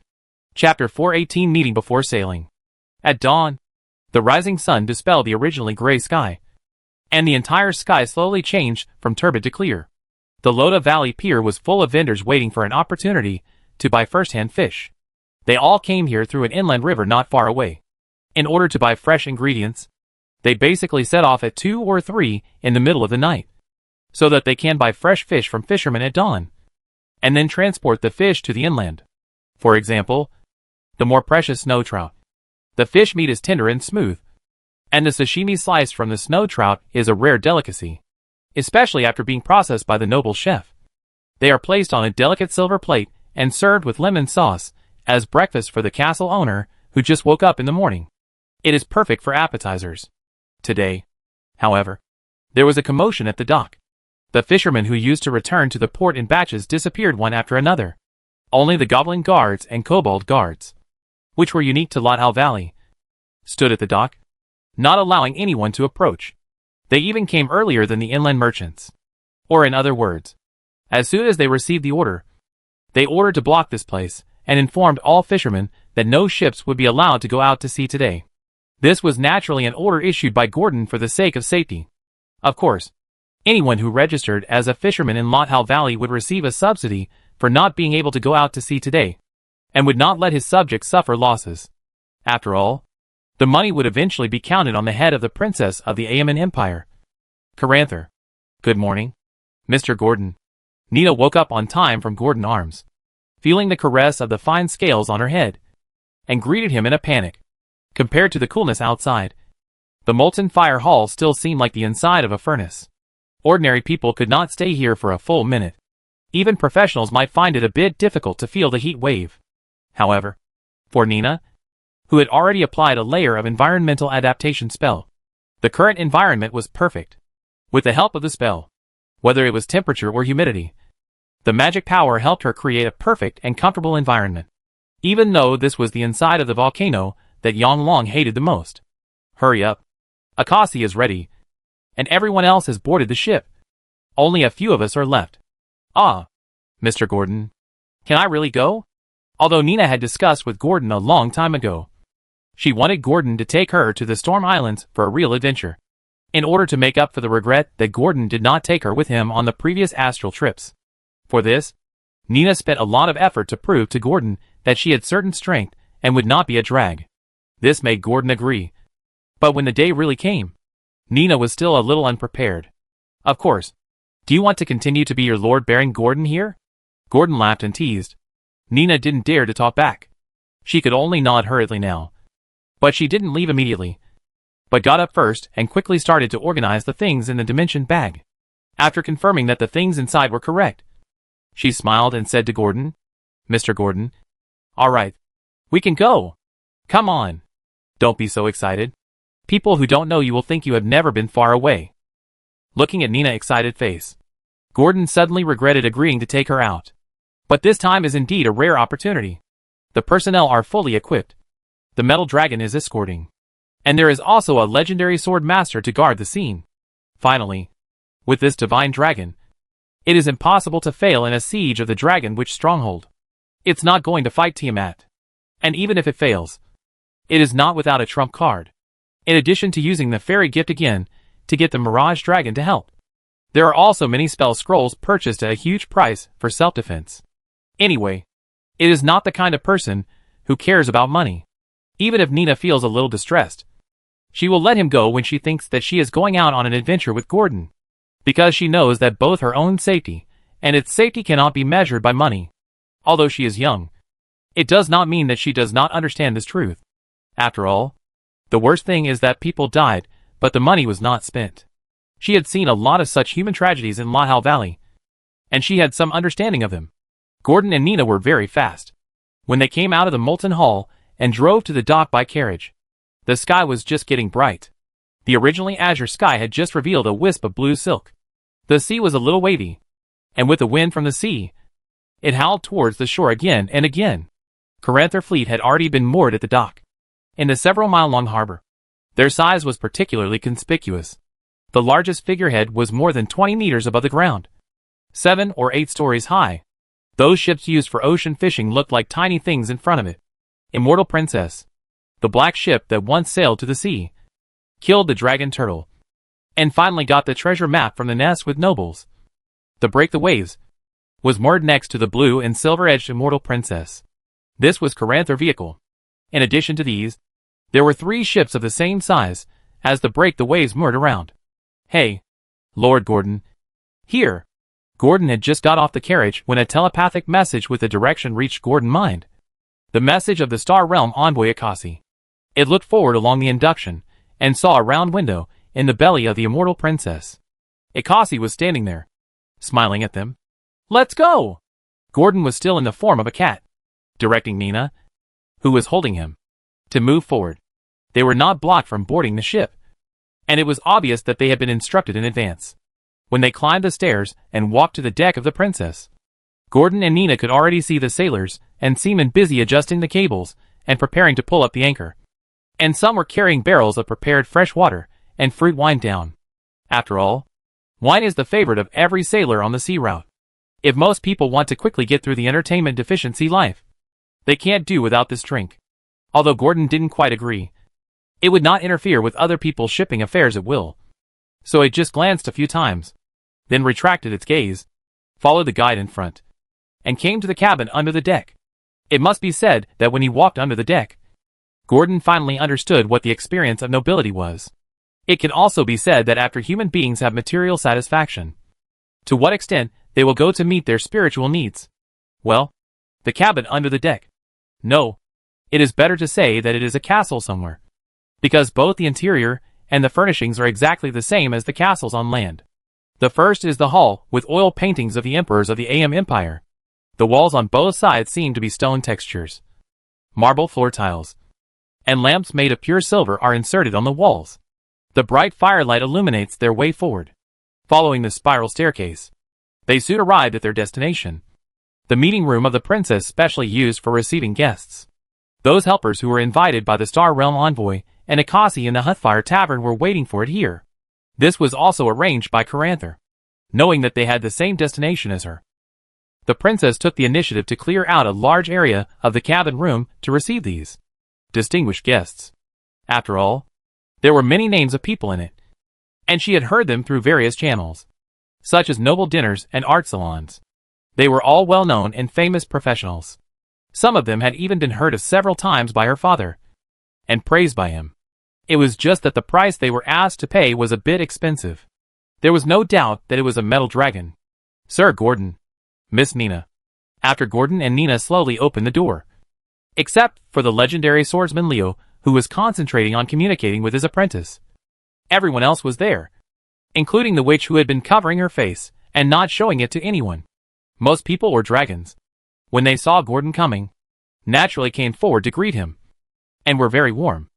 Chapter 418 Meeting before sailing. At dawn, the rising sun dispelled the originally gray sky, and the entire sky slowly changed from turbid to clear. The Lota Valley Pier was full of vendors waiting for an opportunity to buy first-hand fish. They all came here through an inland river not far away. In order to buy fresh ingredients, they basically set off at 2 or 3 in the middle of the night, so that they can buy fresh fish from fishermen at dawn, and then transport the fish to the inland. For example, the more precious snow trout. The fish meat is tender and smooth, and the sashimi slice from the snow trout is a rare delicacy, especially after being processed by the noble chef. They are placed on a delicate silver plate and served with lemon sauce as breakfast for the castle owner who just woke up in the morning. It is perfect for appetizers. Today, however, there was a commotion at the dock. The fishermen who used to return to the port in batches disappeared one after another. Only the goblin guards and kobold guards, which were unique to Lothal Valley, stood at the dock, not allowing anyone to approach. They even came earlier than the inland merchants. Or in other words, as soon as they received the order, they ordered to block this place, and informed all fishermen that no ships would be allowed to go out to sea today. This was naturally an order issued by Gordon for the sake of safety. Of course, anyone who registered as a fisherman in Lothal Valley would receive a subsidy for not being able to go out to sea today, and would not let his subjects suffer losses. After all, the money would eventually be counted on the head of the princess of the Aeaman Empire. Caranther. Good morning, Mr. Gordon. Nina woke up on time from Gordon's arms, feeling the caress of the fine scales on her head, and greeted him in a panic. Compared to the coolness outside, the molten fire hall still seemed like the inside of a furnace. Ordinary people could not stay here for a full minute. Even professionals might find it a bit difficult to feel the heat wave. However, for Nina, who had already applied a layer of environmental adaptation spell, the current environment was perfect. With the help of the spell, whether it was temperature or humidity, the magic power helped her create a perfect and comfortable environment. Even though this was the inside of the volcano that Yonglong hated the most. Hurry up. Akasi is ready, and everyone else has boarded the ship. Only a few of us are left. Ah, Mr. Gordon. Can I really go? Although Nina had discussed with Gordon a long time ago, she wanted Gordon to take her to the Storm Islands for a real adventure, in order to make up for the regret that Gordon did not take her with him on the previous astral trips. For this, Nina spent a lot of effort to prove to Gordon that she had certain strength and would not be a drag. This made Gordon agree. But when the day really came, Nina was still a little unprepared. Of course. Do you want to continue to be your Lord Baron Gordon here? Gordon laughed and teased. Nina didn't dare to talk back. She could only nod hurriedly now. But she didn't leave immediately, but got up first and quickly started to organize the things in the dimension bag. After confirming that the things inside were correct, she smiled and said to Gordon, Mr. Gordon, all right, we can go. Come on. Don't be so excited. People who don't know you will think you have never been far away. Looking at Nina's excited face, Gordon suddenly regretted agreeing to take her out. But this time is indeed a rare opportunity. The personnel are fully equipped. The metal dragon is escorting. And there is also a legendary sword master to guard the scene. Finally, with this divine dragon, it is impossible to fail in a siege of the Dragon Witch stronghold. It's not going to fight Tiamat. And even if it fails, it is not without a trump card. In addition to using the fairy gift again to get the Mirage Dragon to help, there are also many spell scrolls purchased at a huge price for self-defense. Anyway, it is not the kind of person who cares about money. Even if Nina feels a little distressed, she will let him go when she thinks that she is going out on an adventure with Gordon, because she knows that both her own safety and its safety cannot be measured by money. Although she is young, it does not mean that she does not understand this truth. After all, the worst thing is that people died, but the money was not spent. She had seen a lot of such human tragedies in Lothal Valley, and she had some understanding of them. Gordon and Nina were very fast. When they came out of the molten hall and drove to the dock by carriage, the sky was just getting bright. The originally azure sky had just revealed a wisp of blue silk. The sea was a little wavy, and with the wind from the sea, it howled towards the shore again and again. Caranther fleet had already been moored at the dock, in the several-mile-long harbor. Their size was particularly conspicuous. The largest figurehead was more than 20 meters above the ground, 7 or 8 stories high. Those ships used for ocean fishing looked like tiny things in front of it. Immortal Princess, the black ship that once sailed to the sea, killed the dragon turtle, and finally got the treasure map from the nest with nobles. The Break the Waves was moored next to the blue and silver-edged Immortal Princess. This was Caranther vehicle. In addition to these, there were 3 ships of the same size as the Break the Waves moored around. Hey, Lord Gordon. Here. Gordon had just got off the carriage when a telepathic message with a direction reached Gordon's mind. The message of the Star Realm envoy Akasi. It looked forward along the induction, and saw a round window in the belly of the Immortal Princess. Akasi was standing there, smiling at them. Let's go! Gordon was still in the form of a cat, directing Nina, who was holding him, to move forward. They were not blocked from boarding the ship, and it was obvious that they had been instructed in advance. When they climbed the stairs and walked to the deck of the Princess, Gordon and Nina could already see the sailors and seamen busy adjusting the cables and preparing to pull up the anchor. And some were carrying barrels of prepared fresh water and fruit wine down. After all, wine is the favorite of every sailor on the sea route. If most people want to quickly get through the entertainment deficiency life, they can't do without this drink. Although Gordon didn't quite agree. It would not interfere with other people's shipping affairs at will. So it just glanced a few times, then retracted its gaze, followed the guide in front, and came to the cabin under the deck. It must be said that when he walked under the deck, Gordon finally understood what the experience of nobility was. It can also be said that after human beings have material satisfaction, to what extent they will go to meet their spiritual needs. Well, the cabin under the deck. No, it is better to say that it is a castle somewhere, because both the interior and the furnishings are exactly the same as the castles on land. The first is the hall, with oil paintings of the emperors of the Am Empire. The walls on both sides seem to be stone textures. Marble floor tiles and lamps made of pure silver are inserted on the walls. The bright firelight illuminates their way forward. Following the spiral staircase, they soon arrived at their destination, the meeting room of the princess specially used for receiving guests. Those helpers who were invited by the Star Realm envoy and Akasi in the Hutfire Tavern were waiting for it here. This was also arranged by Caranther, knowing that they had the same destination as her. The princess took the initiative to clear out a large area of the cabin room to receive these distinguished guests. After all, there were many names of people in it, and she had heard them through various channels, such as noble dinners and art salons. They were all well-known and famous professionals. Some of them had even been heard of several times by her father, and praised by him. It was just that the price they were asked to pay was a bit expensive. There was no doubt that it was a metal dragon. Sir Gordon, Miss Nina. After Gordon and Nina slowly opened the door, except for the legendary swordsman Leo, who was concentrating on communicating with his apprentice. Everyone else was there, including the witch who had been covering her face and not showing it to anyone. Most people were dragons. When they saw Gordon coming, naturally came forward to greet him, and were very warm.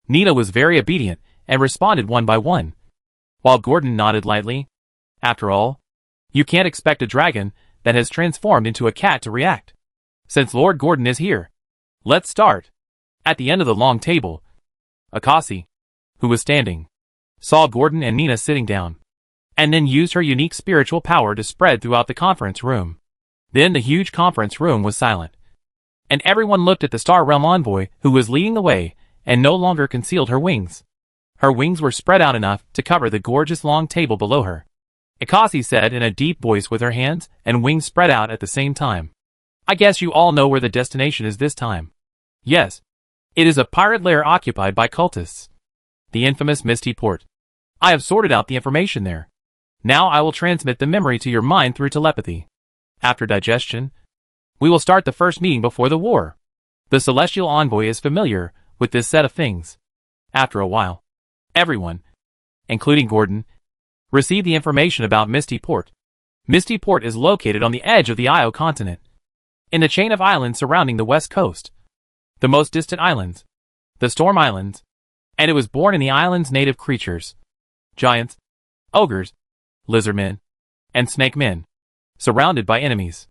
Nina was very obedient and responded one by one, while Gordon nodded lightly. After all, you can't expect a dragon that has transformed into a cat to react. Since Lord Gordon is here, let's start. At the end of the long table, Akasi, who was standing, saw Gordon and Nina sitting down, and then used her unique spiritual power to spread throughout the conference room. Then the huge conference room was silent, and everyone looked at the Star Realm envoy who was leading the way and no longer concealed her wings. Her wings were spread out enough to cover the gorgeous long table below her. Akasi said in a deep voice with her hands and wings spread out at the same time. I guess you all know where the destination is this time. Yes. It is a pirate lair occupied by cultists. The infamous Misty Port. I have sorted out the information there. Now I will transmit the memory to your mind through telepathy. After digestion, we will start the first meeting before the war. The Celestial Envoy is familiar with this set of things. After a while, everyone, including Gordon, received the information about Misty Port. Misty Port is located on the edge of the Io continent, in the chain of islands surrounding the west coast. The most distant islands, the Storm Islands, and it was born in the island's native creatures, giants, ogres, lizardmen, and snake men, surrounded by enemies.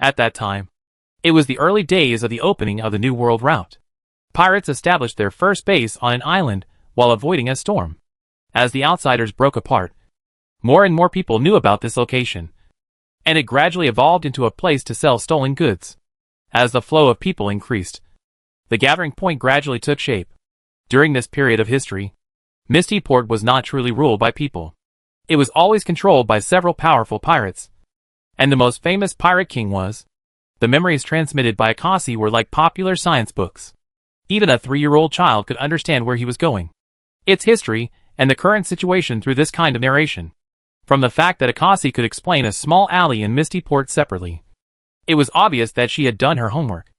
At that time, it was the early days of the opening of the New World route. Pirates established their first base on an island while avoiding a storm. As the outsiders broke apart, more and more people knew about this location, and it gradually evolved into a place to sell stolen goods. As the flow of people increased, the gathering point gradually took shape. During this period of history, Misty Port was not truly ruled by people. It was always controlled by several powerful pirates. And the most famous pirate king was. The memories transmitted by Akasi were like popular science books. Even a 3-year-old child could understand where he was going. Its history, and the current situation through this kind of narration. From the fact that Akasi could explain a small alley in Misty Port separately. It was obvious that she had done her homework.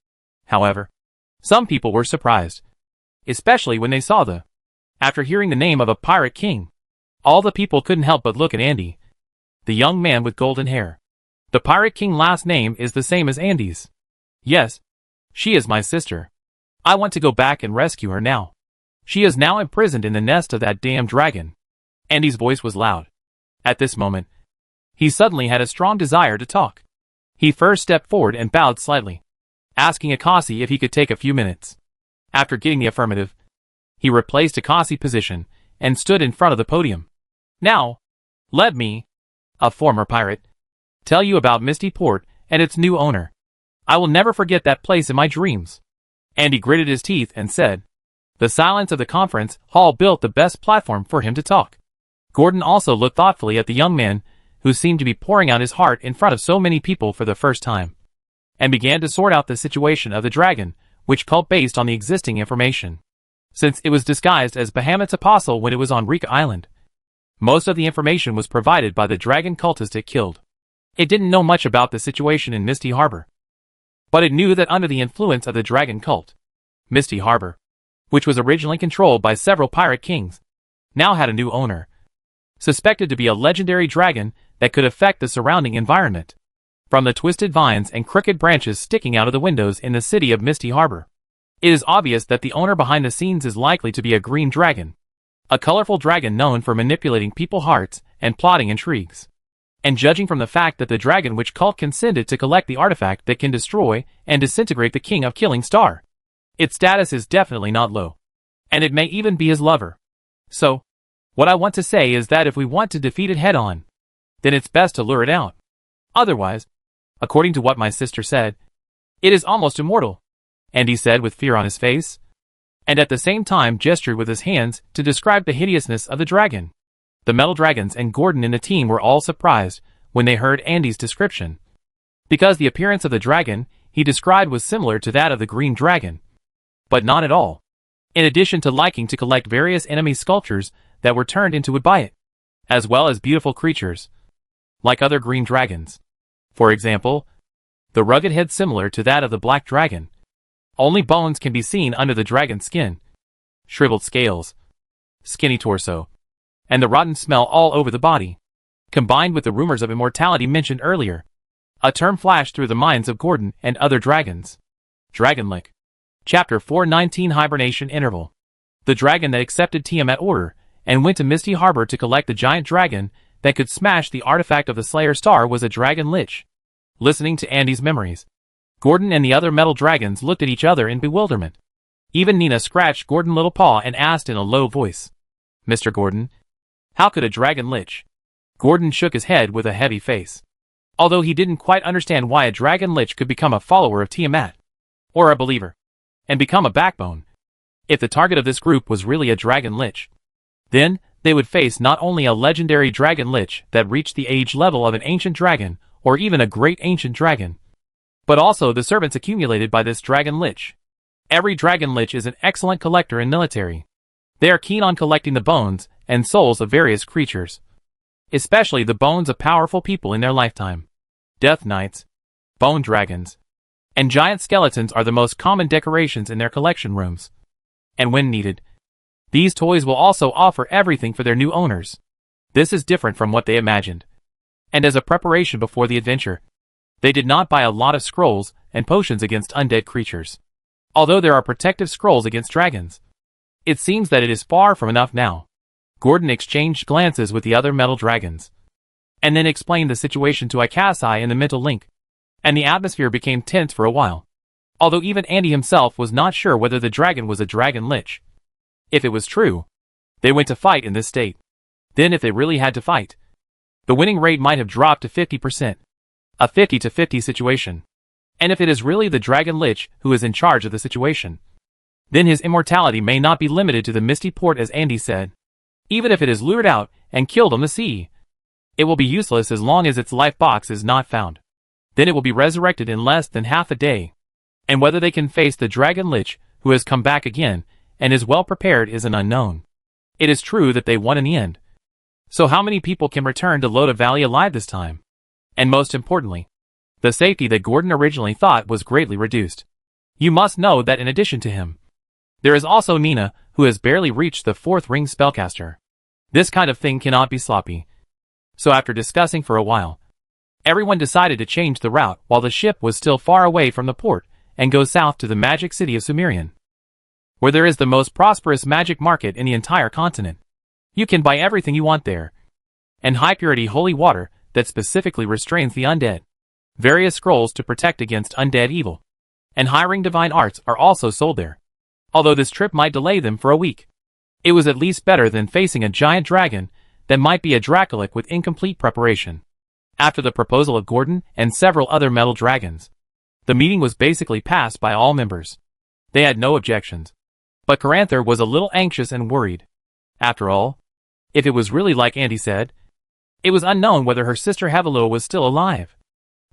However, some people were surprised. Especially when they saw the. After hearing the name of a pirate king. All the people couldn't help but look at Andy. The young man with golden hair. The pirate king last name is the same as Andy's. Yes. She is my sister. I want to go back and rescue her now. She is now imprisoned in the nest of that damn dragon. Andy's voice was loud. At this moment, he suddenly had a strong desire to talk. He first stepped forward and bowed slightly, asking Akasi if he could take a few minutes. After getting the affirmative, he replaced Akasi's position and stood in front of the podium. Now, let me, a former pirate, tell you about Misty Port and its new owner. I will never forget that place in my dreams. Andy gritted his teeth and said. The silence of the conference hall built the best platform for him to talk. Gordon also looked thoughtfully at the young man, who seemed to be pouring out his heart in front of so many people for the first time, and began to sort out the situation of the dragon, which cult based on the existing information. Since it was disguised as Bahamut's apostle when it was on Rika Island, most of the information was provided by the dragon cultist it killed. It didn't know much about the situation in Misty Harbor, but it knew that under the influence of the dragon cult, Misty Harbor, which was originally controlled by several pirate kings, now had a new owner, suspected to be a legendary dragon that could affect the surrounding environment. From the twisted vines and crooked branches sticking out of the windows in the city of Misty Harbor, it is obvious that the owner behind the scenes is likely to be a green dragon, a colorful dragon known for manipulating people's hearts and plotting intrigues. And judging from the fact that the dragon witch cult consented to collect the artifact that can destroy and disintegrate the king of Killing Star, its status is definitely not low. And it may even be his lover. So, what I want to say is that if we want to defeat it head-on, then it's best to lure it out. Otherwise, according to what my sister said, it is almost immortal, Andy said with fear on his face, and at the same time gestured with his hands to describe the hideousness of the dragon. The metal dragons and Gordon in the team were all surprised when they heard Andy's description, because the appearance of the dragon he described was similar to that of the green dragon, but not at all. In addition to liking to collect various enemy sculptures that were turned into wood by it, as well as beautiful creatures, like other green dragons. For example, the rugged head similar to that of the black dragon. Only bones can be seen under the dragon's skin, shriveled scales, skinny torso, and the rotten smell all over the body, combined with the rumors of immortality mentioned earlier. A term flashed through the minds of Gordon and other dragons. Dragonlick. Chapter 419 Hibernation Interval. The dragon that accepted Tiamat order and went to Misty Harbor to collect the giant dragon that could smash the artifact of the Slayer Star was a dragon lich. Listening to Andy's memories, Gordon and the other metal dragons looked at each other in bewilderment. Even Nina scratched Gordon's little paw and asked in a low voice, Mr. Gordon, how could a dragon lich? Gordon shook his head with a heavy face. Although he didn't quite understand why a dragon lich could become a follower of Tiamat, or a believer, and become a backbone. If the target of this group was really a dragon lich, then they would face not only a legendary dragon lich that reached the age level of an ancient dragon, or even a great ancient dragon, but also the servants accumulated by this dragon lich. Every dragon lich is an excellent collector and military. They are keen on collecting the bones and souls of various creatures, especially the bones of powerful people in their lifetime. Death Knights, bone dragons, and giant skeletons are the most common decorations in their collection rooms. And when needed, these toys will also offer everything for their new owners. This is different from what they imagined. And as a preparation before the adventure, they did not buy a lot of scrolls and potions against undead creatures. Although there are protective scrolls against dragons, it seems that it is far from enough now. Gordon exchanged glances with the other metal dragons, and then explained the situation to Akasi in the mental link, and the atmosphere became tense for a while. Although even Andy himself was not sure whether the dragon was a dragon lich. If it was true, they went to fight in this state. Then if they really had to fight, the winning rate might have dropped to 50%. A 50-50 situation. And if it is really the dragon lich who is in charge of the situation, then his immortality may not be limited to the Misty Port as Andy said. even if it is lured out and killed on the sea. It will be useless as long as its life box is not found. Then it will be resurrected in less than half a day. And whether they can face the dragon lich, who has come back again, and is well prepared, is an unknown. It is true that they won in the end. So how many people can return to Loda Valley alive this time? And most importantly, the safety that Gordon originally thought was greatly reduced. You must know that in addition to him, there is also Nina, who has barely reached the 4th ring spellcaster. This kind of thing cannot be sloppy. So after discussing for a while, everyone decided to change the route while the ship was still far away from the port and go south to the magic city of Sumerian, where there is the most prosperous magic market in the entire continent. You can buy everything you want there. And high-purity holy water that specifically restrains the undead. Various scrolls to protect against undead evil. And high-ring divine arts are also sold there. Although this trip might delay them for a week, it was at least better than facing a giant dragon that might be a Dracolic with incomplete preparation. After the proposal of Gordon and several other metal dragons, the meeting was basically passed by all members. They had no objections. But Caranther was a little anxious and worried. After all, if it was really like Andy said, it was unknown whether her sister Hevelua was still alive.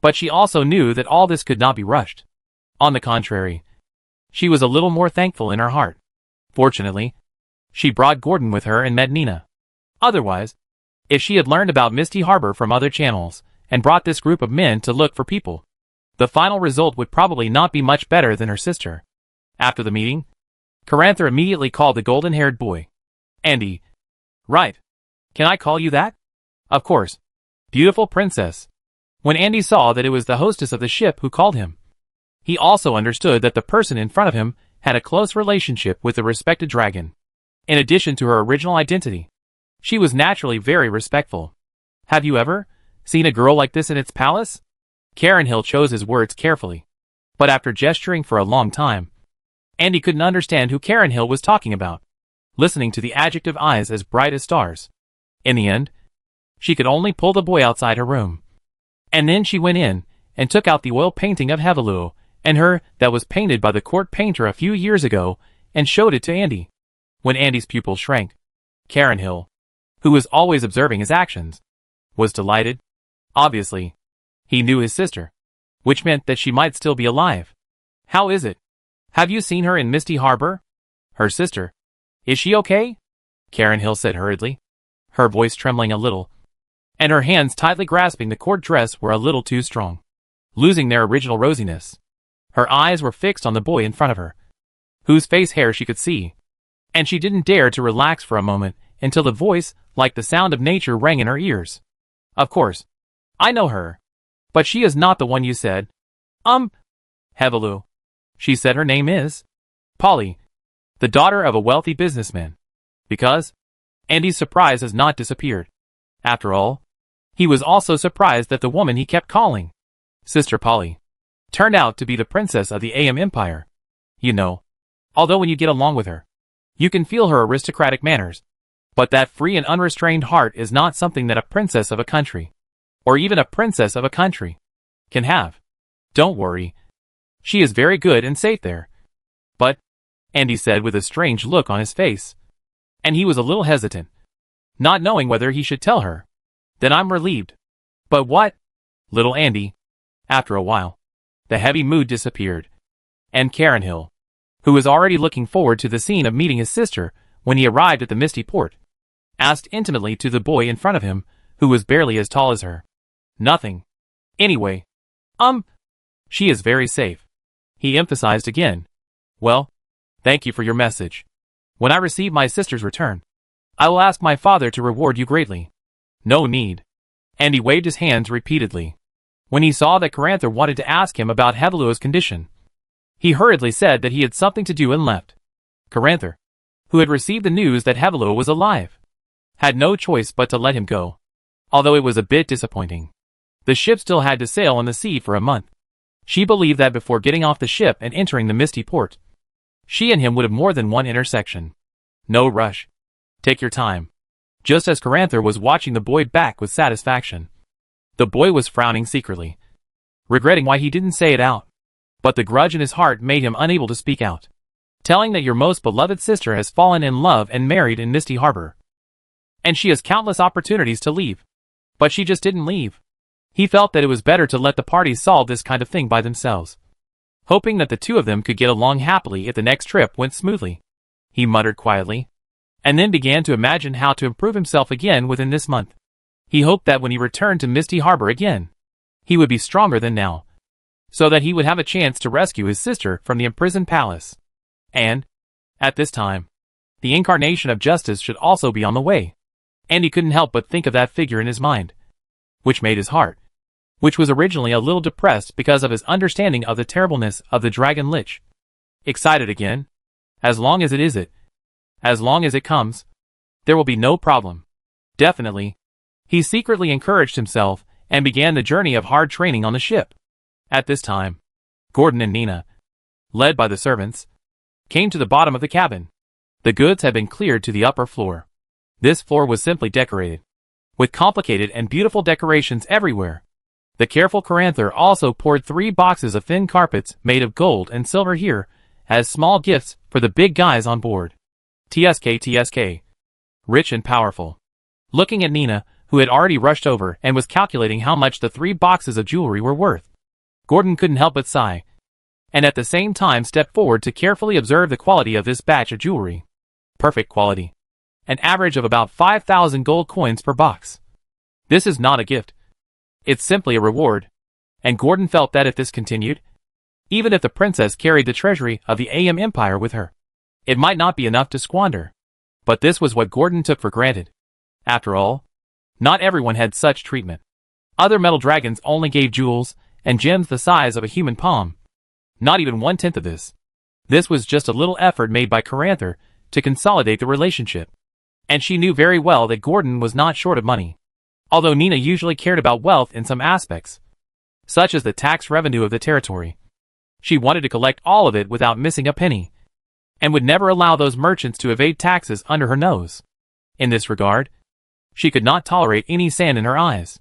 But she also knew that all this could not be rushed. On the contrary, she was a little more thankful in her heart. Fortunately, she brought Gordon with her and met Nina. Otherwise, if she had learned about Misty Harbor from other channels and brought this group of men to look for people, the final result would probably not be much better than her sister. After the meeting, Caranther immediately called the golden-haired boy. Andy. Right. Can I call you that? Of course. Beautiful princess. When Andy saw that it was the hostess of the ship who called him, he also understood that the person in front of him had a close relationship with the respected dragon. In addition to her original identity, she was naturally very respectful. Have you ever seen a girl like this in its palace? Karen Hill chose his words carefully. But after gesturing for a long time, Andy couldn't understand who Karen Hill was talking about, listening to the adjective eyes as bright as stars. In the end, she could only pull the boy outside her room. And then she went in and took out the oil painting of Hevelua and her that was painted by the court painter a few years ago and showed it to Andy. When Andy's pupil shrank, Karen Hill, who was always observing his actions, was delighted. Obviously, he knew his sister, which meant that she might still be alive. How is it? Have you seen her in Misty Harbor? Her sister. Is she okay? Karen Hill said hurriedly, her voice trembling a little, and her hands tightly grasping the court dress were a little too strong, losing their original rosiness. Her eyes were fixed on the boy in front of her, whose face hair she could see, and she didn't dare to relax for a moment until the voice, like the sound of nature, rang in her ears. Of course, I know her, but she is not the one you said. Hevelua. She said her name is Polly, the daughter of a wealthy businessman. Because Andy's surprise has not disappeared. After all, he was also surprised that the woman he kept calling Sister Polly turned out to be the princess of the AM Empire. You know, although when you get along with her, you can feel her aristocratic manners. But that free and unrestrained heart is not something that a princess of a country, or even a princess of a country, can have. Don't worry. She is very good and safe there. But, Andy said with a strange look on his face, and he was a little hesitant, not knowing whether he should tell her. Then I'm relieved. But what? Little Andy. After a while, the heavy mood disappeared, and Karen Hill, who was already looking forward to the scene of meeting his sister when he arrived at the misty port, asked intimately to the boy in front of him, who was barely as tall as her. Nothing. Anyway. She is very safe. He emphasized again. Well, thank you for your message. When I receive my sister's return, I will ask my father to reward you greatly. No need. And he waved his hands repeatedly. When he saw that Caranther wanted to ask him about Hevelua's condition, he hurriedly said that he had something to do and left. Caranther, who had received the news that Hevelua was alive, had no choice but to let him go. Although it was a bit disappointing. The ship still had to sail on the sea for a month. She believed that before getting off the ship and entering the misty port, she and him would have more than one intersection. No rush. Take your time. Just as Caranther was watching the boy back with satisfaction, the boy was frowning secretly, regretting why he didn't say it out. But the grudge in his heart made him unable to speak out. Telling that your most beloved sister has fallen in love and married in Misty Harbor. and she has countless opportunities to leave. But she just didn't leave. He felt that it was better to let the parties solve this kind of thing by themselves. Hoping that the two of them could get along happily if the next trip went smoothly, he muttered quietly, and then began to imagine how to improve himself again within this month. He hoped that when he returned to Misty Harbor again, he would be stronger than now, so that he would have a chance to rescue his sister from the imprisoned palace. And, at this time, the incarnation of justice should also be on the way. And he couldn't help but think of that figure in his mind, which made his heart, which was originally a little depressed because of his understanding of the terribleness of the Dragon Lich, excited again. As long as it comes, there will be no problem. Definitely. He secretly encouraged himself and began the journey of hard training on the ship. At this time, Gordon and Nina, led by the servants, came to the bottom of the cabin. The goods had been cleared to the upper floor. This floor was simply decorated, with complicated and beautiful decorations everywhere. The careful Caranther also poured 3 boxes of thin carpets made of gold and silver here, as small gifts for the big guys on board. TSK. Rich and powerful. Looking at Nina, who had already rushed over and was calculating how much the 3 boxes of jewelry were worth, Gordon couldn't help but sigh, and at the same time stepped forward to carefully observe the quality of this batch of jewelry. Perfect quality. An average of about 5,000 gold coins per box. This is not a gift. It's simply a reward, and Gordon felt that if this continued, even if the princess carried the treasury of the AM Empire with her, it might not be enough to squander. But this was what Gordon took for granted. After all, not everyone had such treatment. Other metal dragons only gave jewels and gems the size of a human palm. Not even 1/10 of this. This was just a little effort made by Caranther to consolidate the relationship. And she knew very well that Gordon was not short of money. Although Nina usually cared about wealth in some aspects, such as the tax revenue of the territory, she wanted to collect all of it without missing a penny, and would never allow those merchants to evade taxes under her nose. In this regard, she could not tolerate any sand in her eyes.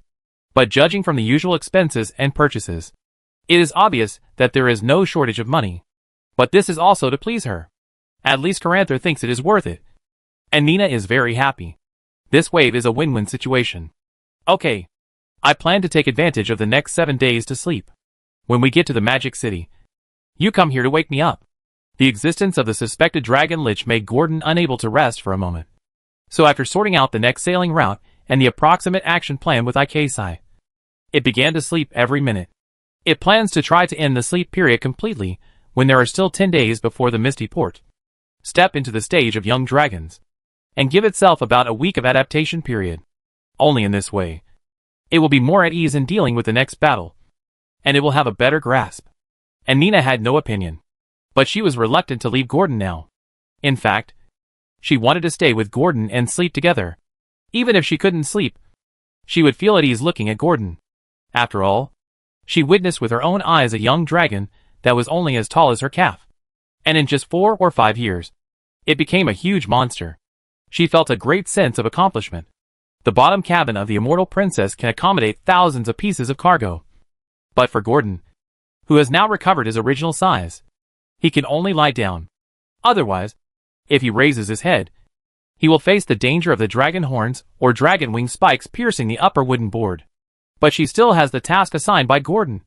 But judging from the usual expenses and purchases, it is obvious that there is no shortage of money. But this is also to please her. At least Caranther thinks it is worth it. And Nina is very happy. This wave is a win-win situation. Okay. I plan to take advantage of the next 7 days to sleep. When we get to the Magic City, you come here to wake me up. The existence of the suspected Dragon Lich made Gordon unable to rest for a moment. So after sorting out the next sailing route and the approximate action plan with IKSI, it began to sleep every minute. It plans to try to end the sleep period completely when there are still 10 days before the Misty Port. Step into the stage of young dragons, and give itself about a week of adaptation period. Only in this way, it will be more at ease in dealing with the next battle, and it will have a better grasp. And Nina had no opinion, but she was reluctant to leave Gordon now. In fact, she wanted to stay with Gordon and sleep together. Even if she couldn't sleep, she would feel at ease looking at Gordon. After all, she witnessed with her own eyes a young dragon that was only as tall as her calf. And in just 4 or 5 years, it became a huge monster. She felt a great sense of accomplishment. The bottom cabin of the immortal princess can accommodate thousands of pieces of cargo. But for Gordon, who has now recovered his original size, he can only lie down. Otherwise, if he raises his head, he will face the danger of the dragon horns or dragon wing spikes piercing the upper wooden board. But she still has the task assigned by Gordon,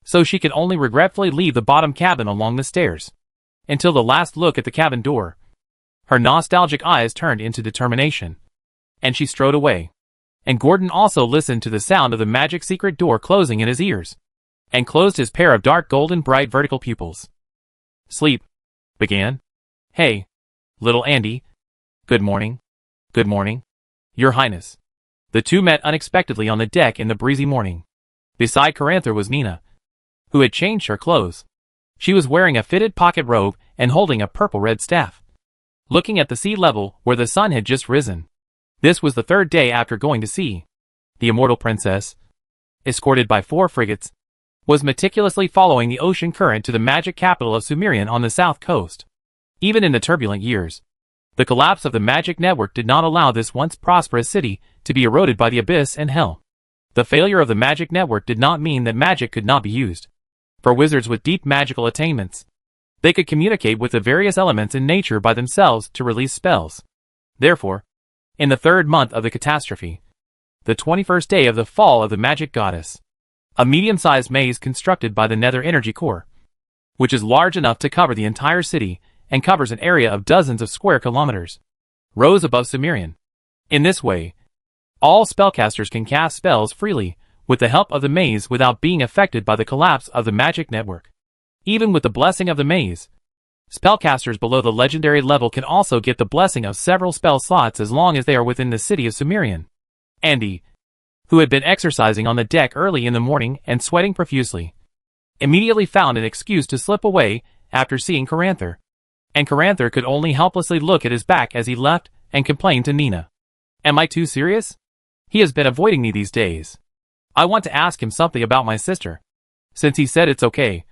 so she can only regretfully leave the bottom cabin along the stairs, until the last look at the cabin door. Her nostalgic eyes turned into determination, and she strode away. And Gordon also listened to the sound of the magic secret door closing in his ears, and closed his pair of dark golden bright vertical pupils. Sleep began. Hey, little Andy. Good morning. Good morning, Your Highness. The two met unexpectedly on the deck in the breezy morning. Beside Caranther was Nina, who had changed her clothes. She was wearing a fitted pocket robe and holding a purple-red staff, looking at the sea level where the sun had just risen. This was the 3rd day after going to sea. The immortal princess, escorted by 4 frigates, was meticulously following the ocean current to the magic capital of Sumerian on the south coast. Even in the turbulent years, the collapse of the magic network did not allow this once prosperous city to be eroded by the abyss and hell. The failure of the magic network did not mean that magic could not be used. For wizards with deep magical attainments, they could communicate with the various elements in nature by themselves to release spells. Therefore, In the 3rd month of the catastrophe, the 21st day of the fall of the magic goddess, a medium-sized maze constructed by the Nether Energy Core, which is large enough to cover the entire city and covers an area of dozens of square kilometers, rose above Sumerian. In this way, all spellcasters can cast spells freely with the help of the maze without being affected by the collapse of the magic network. Even with the blessing of the maze, spellcasters below the legendary level can also get the blessing of several spell slots as long as they are within the city of Sumerian. Andy, who had been exercising on the deck early in the morning and sweating profusely, immediately found an excuse to slip away after seeing Caranther. And Caranther could only helplessly look at his back as he left and complained to Nina. Am I too serious? He has been avoiding me these days. I want to ask him something about my sister. Since he said it's okay,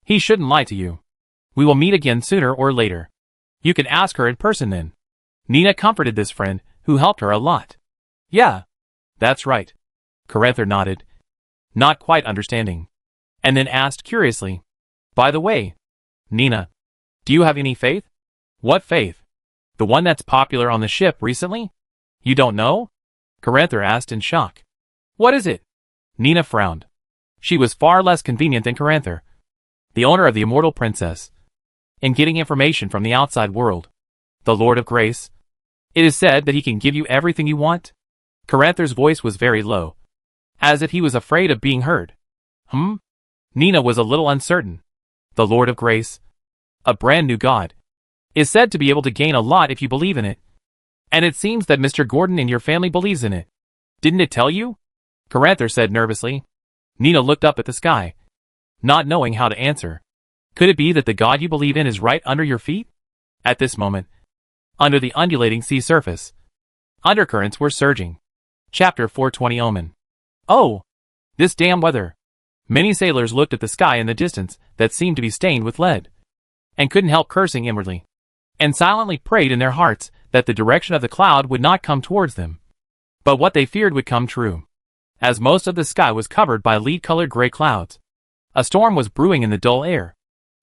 he shouldn't lie to you. We will meet again sooner or later. You can ask her in person then. Nina comforted this friend, who helped her a lot. Yeah, that's right. Caranther nodded, not quite understanding, and then asked curiously, by the way, Nina, do you have any faith? What faith? The one that's popular on the ship recently? You don't know? Caranther asked in shock. What is it? Nina frowned. She was far less convenient than Caranther, the owner of the Immortal Princess, in getting information from the outside world. The Lord of Grace. It is said that he can give you everything you want. Caranther's voice was very low, as if he was afraid of being heard. Nina was a little uncertain. The Lord of Grace, a brand new god, is said to be able to gain a lot if you believe in it. And it seems that Mr. Gordon in your family believes in it. Didn't it tell you? Caranther said nervously. Nina looked up at the sky, not knowing how to answer. Could it be that the god you believe in is right under your feet? At this moment, under the undulating sea surface, undercurrents were surging. Chapter 420 Omen. Oh! This damn weather! Many sailors looked at the sky in the distance that seemed to be stained with lead, and couldn't help cursing inwardly, and silently prayed in their hearts that the direction of the cloud would not come towards them. But what they feared would come true, as most of the sky was covered by lead-colored gray clouds. A storm was brewing in the dull air.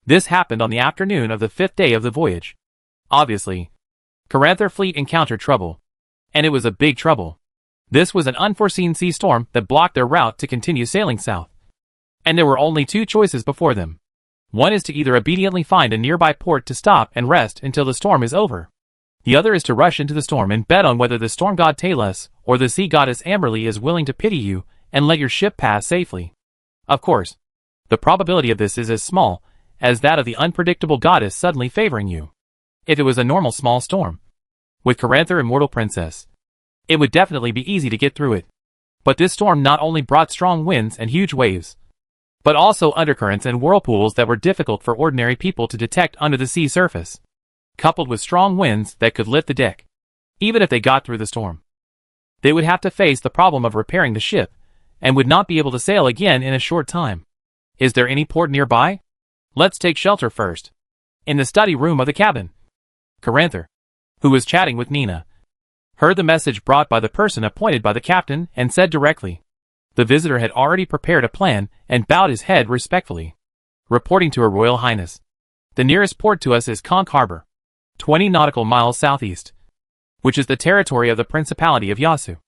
This happened on the afternoon of the 5th day of the voyage. Obviously, Caranther fleet encountered trouble, and it was a big trouble. This was an unforeseen sea storm that blocked their route to continue sailing south. And there were only 2 choices before them. One is to either obediently find a nearby port to stop and rest until the storm is over. The other is to rush into the storm and bet on whether the storm god Talos or the sea goddess Amberly is willing to pity you and let your ship pass safely. Of course, the probability of this is as small as that of the unpredictable goddess suddenly favoring you. If it was a normal small storm, with Caranther Immortal Princess, it would definitely be easy to get through it. But this storm not only brought strong winds and huge waves, but also undercurrents and whirlpools that were difficult for ordinary people to detect under the sea surface, coupled with strong winds that could lift the deck. Even if they got through the storm, they would have to face the problem of repairing the ship, and would not be able to sail again in a short time. Is there any port nearby? Let's take shelter first. In the study room of the cabin. Caranther, who was chatting with Nina, heard the message brought by the person appointed by the captain and said directly. The visitor had already prepared a plan and bowed his head respectfully. Reporting to Her Royal Highness. The nearest port to us is Conch Harbor, 20 nautical miles southeast, which is the territory of the Principality of Yasu.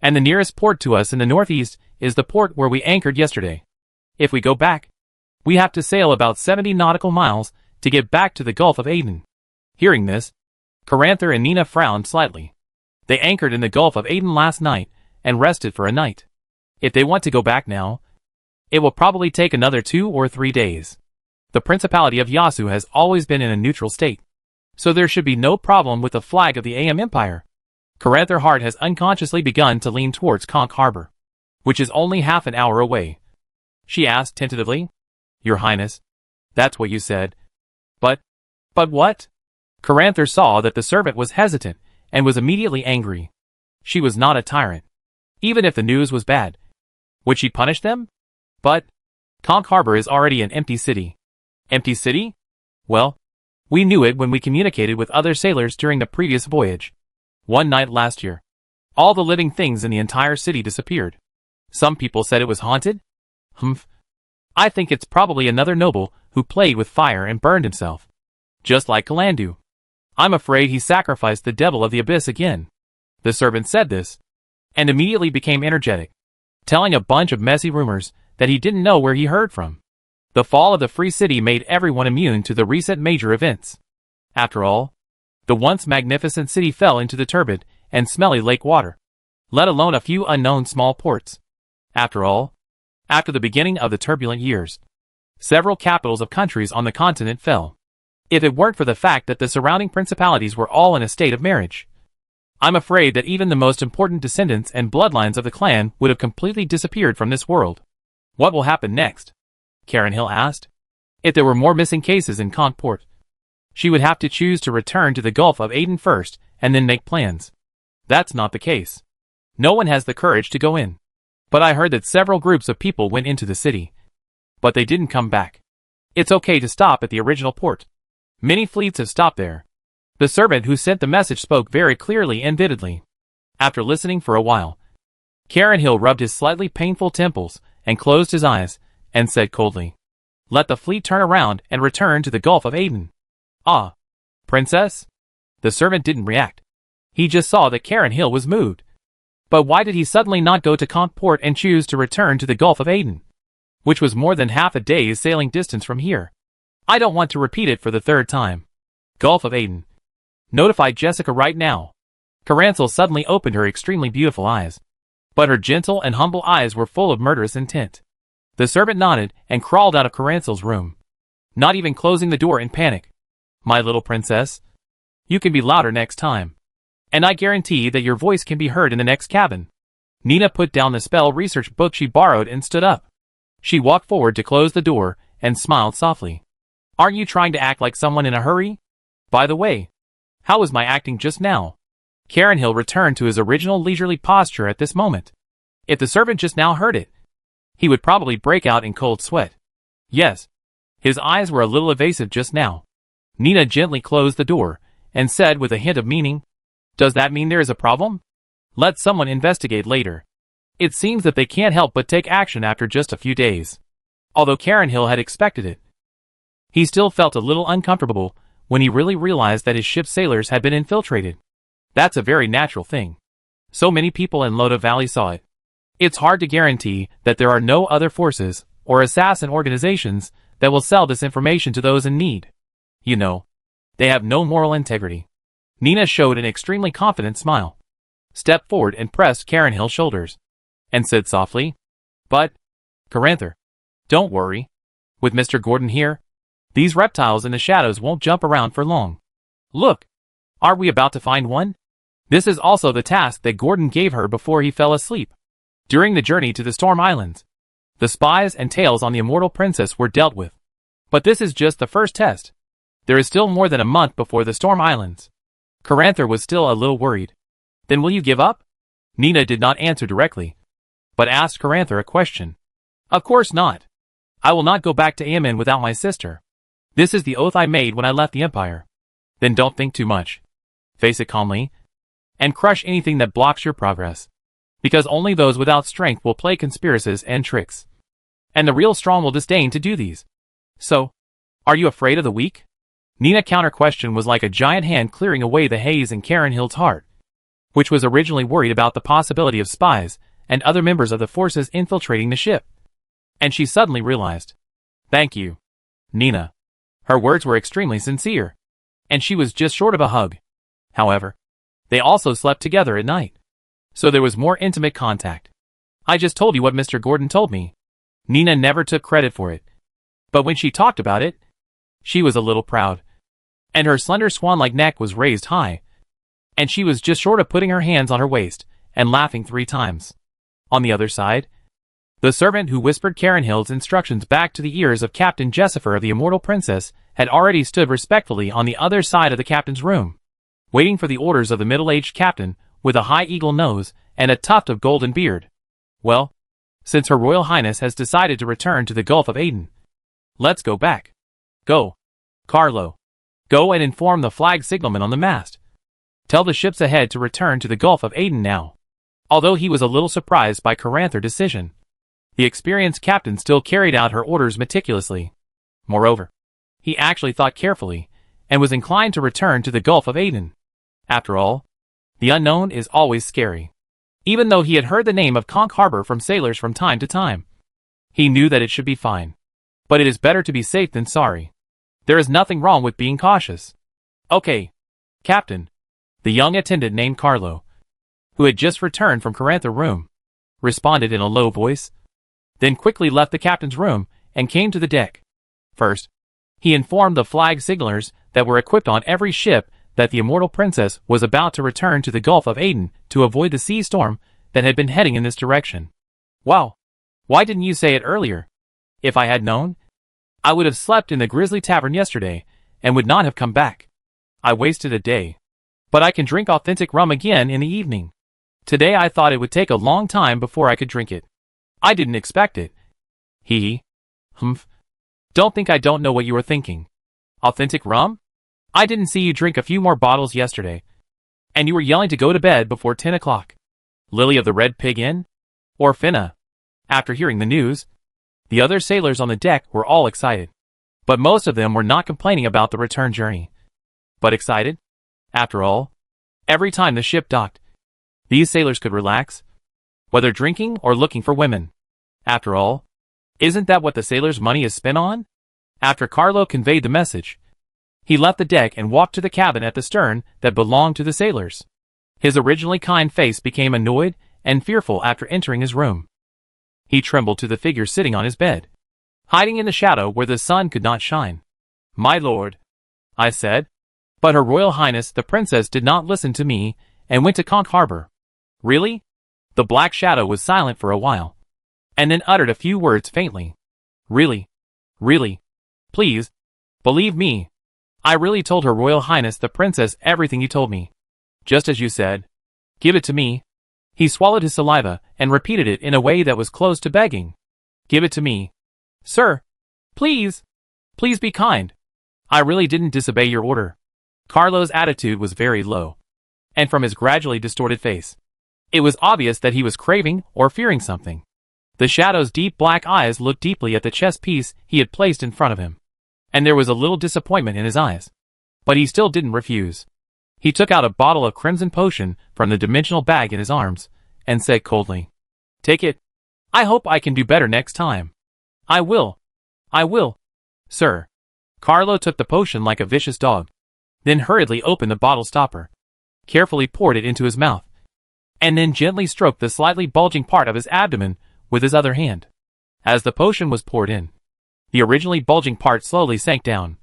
And the nearest port to us in the northeast is the port where we anchored yesterday. If we go back, we have to sail about 70 nautical miles to get back to the Gulf of Aden. Hearing this, Caranther and Nina frowned slightly. They anchored in the Gulf of Aden last night and rested for a night. If they want to go back now, it will probably take another 2 or 3 days. The Principality of Yasu has always been in a neutral state, so there should be no problem with the flag of the AM Empire. Caranther's heart has unconsciously begun to lean towards Conch Harbor, which is only half an hour away. She asked tentatively. Your Highness, that's what you said. But what? Caranther saw that the servant was hesitant and was immediately angry. She was not a tyrant. Even if the news was bad, would she punish them? But Conch Harbor is already an empty city. Empty city? Well, we knew it when we communicated with other sailors during the previous voyage. One night last year, all the living things in the entire city disappeared. Some people said it was haunted. I think it's probably another noble who played with fire and burned himself. Just like Kalandu. I'm afraid he sacrificed the devil of the abyss again. The servant said this, and immediately became energetic, telling a bunch of messy rumors that he didn't know where he heard from. The fall of the Free City made everyone immune to the recent major events. After all, the once magnificent city fell into the turbid and smelly lake water, let alone a few unknown small ports. After all, after the beginning of the turbulent years, several capitals of countries on the continent fell. If it weren't for the fact that the surrounding principalities were all in a state of marriage, I'm afraid that even the most important descendants and bloodlines of the clan would have completely disappeared from this world. What will happen next? Karen Hill asked. If there were more missing cases in Port, she would have to choose to return to the Gulf of Aden first and then make plans. That's not the case. No one has the courage to go in. But I heard that several groups of people went into the city, but they didn't come back. It's okay to stop at the original port. Many fleets have stopped there. The servant who sent the message spoke very clearly and vividly. After listening for a while, Karen Hill rubbed his slightly painful temples and closed his eyes and said coldly, "Let the fleet turn around and return to the Gulf of Aden." "Ah, princess?" The servant didn't react. He just saw that Karen Hill was moved. But why did he suddenly not go to Port and choose to return to the Gulf of Aden, which was more than half a day's sailing distance from here? I don't want to repeat it for the third time. Gulf of Aden. Notify Jessica right now. Caranthel suddenly opened her extremely beautiful eyes, but her gentle and humble eyes were full of murderous intent. The servant nodded and crawled out of Caranthel's room, not even closing the door in panic. "My little princess, you can be louder next time. And I guarantee that your voice can be heard in the next cabin." Nina put down the spell research book she borrowed and stood up. She walked forward to close the door and smiled softly. "Aren't you trying to act like someone in a hurry? By the way, how was my acting just now?" Karen Hill returned to his original leisurely posture at this moment. If the servant just now heard it, he would probably break out in cold sweat. Yes, his eyes were a little evasive just now. Nina gently closed the door and said with a hint of meaning, "Does that mean there is a problem? Let someone investigate later." It seems that they can't help but take action after just a few days. Although Karen Hill had expected it, he still felt a little uncomfortable when he really realized that his ship's sailors had been infiltrated. That's a very natural thing. So many people in Loda Valley saw it. It's hard to guarantee that there are no other forces or assassin organizations that will sell this information to those in need. You know, they have no moral integrity. Nina showed an extremely confident smile, stepped forward and pressed Karen Hill's shoulders, and said softly, "But, Caranther, don't worry. With Mr. Gordon here, these reptiles in the shadows won't jump around for long. Look, are we about to find one?" This is also the task that Gordon gave her before he fell asleep. During the journey to the Storm Islands, the spies and tales on the immortal princess were dealt with. But this is just the first test. There is still more than a month before the Storm Islands. Caranther was still a little worried. "Then will you give up?" Nina did not answer directly, but asked Caranther a question. "Of course not. I will not go back to Amen without my sister. This is the oath I made when I left the Empire." "Then don't think too much. Face it calmly, and crush anything that blocks your progress. Because only those without strength will play conspiracies and tricks. And the real strong will disdain to do these. So, are you afraid of the weak?" Nina's counter-question was like a giant hand clearing away the haze in Karen Hill's heart, which was originally worried about the possibility of spies and other members of the forces infiltrating the ship. And she suddenly realized. "Thank you, Nina." Her words were extremely sincere, and she was just short of a hug. However, they also slept together at night, so there was more intimate contact. "I just told you what Mr. Gordon told me." Nina never took credit for it, but when she talked about it, she was a little proud, and her slender swan-like neck was raised high, and she was just short of putting her hands on her waist and laughing 3 times. On the other side, the servant who whispered Karen Hill's instructions back to the ears of Captain Jessifer of the Immortal Princess had already stood respectfully on the other side of the captain's room, waiting for the orders of the middle-aged captain with a high eagle nose and a tuft of golden beard. "Well, since Her Royal Highness has decided to return to the Gulf of Aden, let's go back. Go, Carlo. Go and inform the flag signalman on the mast. Tell the ships ahead to return to the Gulf of Aden now." Although he was a little surprised by Caranther's decision, the experienced captain still carried out her orders meticulously. Moreover, he actually thought carefully, and was inclined to return to the Gulf of Aden. After all, The unknown is always scary. Even though he had heard the name of Conch Harbor from sailors from time to time, he knew that it should be fine. But it is better to be safe than sorry. There is nothing wrong with being cautious. Okay, Captain. The young attendant named Carlo, who had just returned from Carantha room, responded in a low voice, then quickly left the captain's room and came to the deck. First, he informed the flag signalers that were equipped on every ship that the immortal princess was about to return to the Gulf of Aden to avoid the sea storm that had been heading in this direction. Wow! Why didn't you say it earlier? If I had known, I would have slept in the Grizzly Tavern yesterday and would not have come back. I wasted a day. But I can drink authentic rum again in the evening. Today I thought it would take a long time before I could drink it. I didn't expect it. Humph. Don't think I don't know what you were thinking. Authentic rum? I didn't see you drink a few more bottles yesterday. And you were yelling to go to bed before 10 o'clock. Lily of the Red Pig Inn? Or Finna? After hearing the news, the other sailors on the deck were all excited. But most of them were not complaining about the return journey. But excited? After all, every time the ship docked, these sailors could relax, whether drinking or looking for women. After all, isn't that what the sailors' money is spent on? After Carlo conveyed the message, he left the deck and walked to the cabin at the stern that belonged to the sailors. His originally kind face became annoyed and fearful after entering his room. He trembled to the figure sitting on his bed, hiding in the shadow where the sun could not shine. "My lord," I said. But Her Royal Highness the Princess did not listen to me and went to Conch Harbor. "Really?" The black shadow was silent for a while, and then uttered a few words faintly. Really. Please, believe me. I really told Her Royal Highness the Princess everything you told me. Just as you said. Give it to me." He swallowed his saliva and repeated it in a way that was close to begging. "Give it to me. Sir, please. Please be kind. I really didn't disobey your order." Carlo's attitude was very low, and from his gradually distorted face, it was obvious that he was craving or fearing something. The shadow's deep black eyes looked deeply at the chess piece he had placed in front of him, and there was a little disappointment in his eyes. But he still didn't refuse. He took out a bottle of crimson potion from the dimensional bag in his arms, and said coldly, "Take it. I hope I can do better next time." I will, sir." Carlo took the potion like a vicious dog, then hurriedly opened the bottle stopper, carefully poured it into his mouth, and then gently stroked the slightly bulging part of his abdomen with his other hand. As the potion was poured in, the originally bulging part slowly sank down,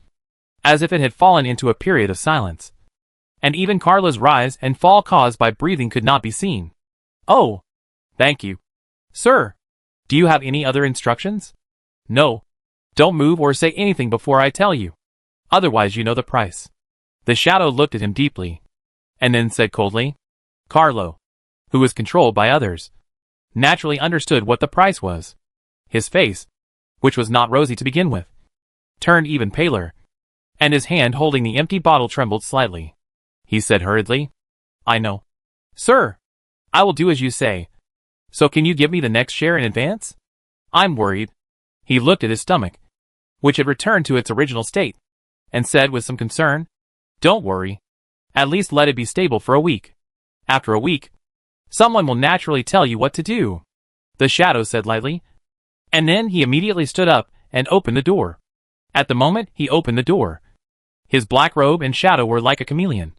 as if it had fallen into a period of silence. And even Carlo's rise and fall caused by breathing could not be seen. "Oh, thank you, sir. Do you have any other instructions?" "No. Don't move or say anything before I tell you. Otherwise you know the price." The shadow looked at him deeply, and then said coldly. Carlo, who was controlled by others, naturally understood what the price was. His face, which was not rosy to begin with, turned even paler, and his hand holding the empty bottle trembled slightly. He said hurriedly, "I know. Sir, I will do as you say. So can you give me the next share in advance? I'm worried." He looked at his stomach, which had returned to its original state, and said with some concern, "Don't worry. At least let it be stable for a week. After a week, someone will naturally tell you what to do," the shadow said lightly. And then he immediately stood up and opened the door. At the moment he opened the door, his black robe and shadow were like a chameleon,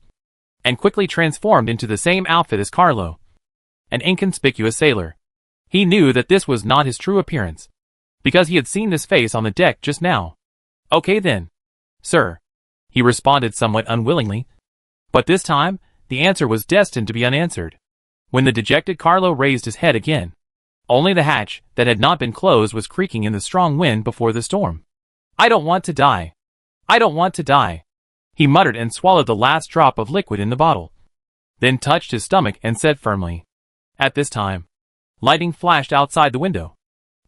and quickly transformed into the same outfit as Carlo, an inconspicuous sailor. He knew that this was not his true appearance, because he had seen this face on the deck just now. "Okay then, sir," he responded somewhat unwillingly, but this time the answer was destined to be unanswered. When the dejected Carlo raised his head again, only the hatch that had not been closed was creaking in the strong wind before the storm. "I don't want to die. I don't want to die," he muttered and swallowed the last drop of liquid in the bottle, then touched his stomach and said firmly. At this time, lightning flashed outside the window.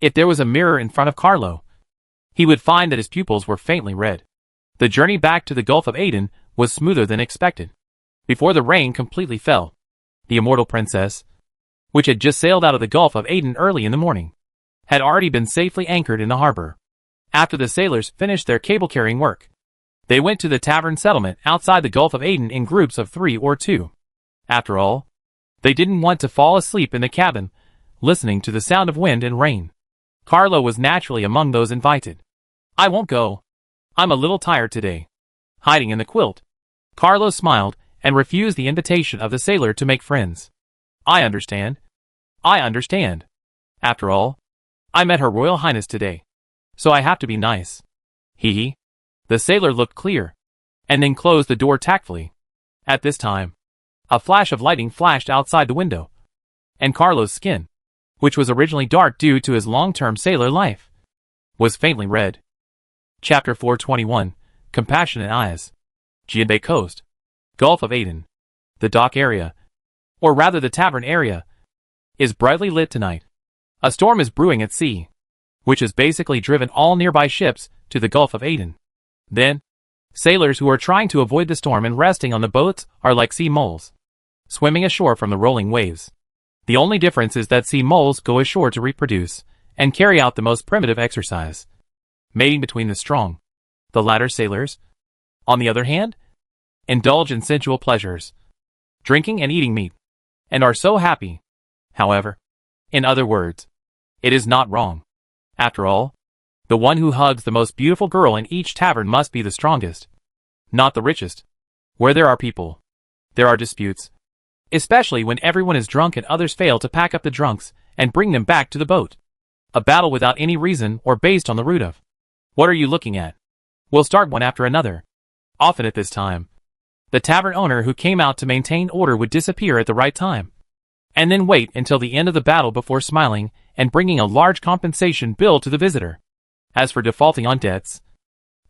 If there was a mirror in front of Carlo, he would find that his pupils were faintly red. The journey back to the Gulf of Aden was smoother than expected. Before the rain completely fell, the immortal princess, which had just sailed out of the Gulf of Aden early in the morning, had already been safely anchored in the harbor. After the sailors finished their cable-carrying work, they went to the tavern settlement outside the Gulf of Aden in groups of 3 or 2. After all, they didn't want to fall asleep in the cabin, listening to the sound of wind and rain. Carlo was naturally among those invited. I won't go. I'm a little tired today. Hiding in the quilt, Carlo smiled and refused the invitation of the sailor to make friends. I understand. I understand. After all, I met Her Royal Highness today, so I have to be nice. Hee hee. The sailor looked clear, and then closed the door tactfully. At this time, a flash of lightning flashed outside the window, and Carlo's skin, which was originally dark due to his long-term sailor life, was faintly red. Chapter 421, Compassionate Eyes. Jinbei Coast, Gulf of Aden. The dock area, or rather the tavern area, is brightly lit tonight. A storm is brewing at sea, which has basically driven all nearby ships to the Gulf of Aden. Then, sailors who are trying to avoid the storm and resting on the boats are like sea moles, swimming ashore from the rolling waves. The only difference is that sea moles go ashore to reproduce and carry out the most primitive exercise, mating between the strong. The latter sailors, on the other hand, indulge in sensual pleasures, drinking and eating meat, and are so happy. However, in other words, it is not wrong. After all, the one who hugs the most beautiful girl in each tavern must be the strongest, not the richest. Where there are people, there are disputes, especially when everyone is drunk and others fail to pack up the drunks and bring them back to the boat. A battle without any reason or based on the root of. What are you looking at? We'll start one after another. Often at this time, the tavern owner who came out to maintain order would disappear at the right time, and then wait until the end of the battle before smiling and bringing a large compensation bill to the visitor. As for defaulting on debts,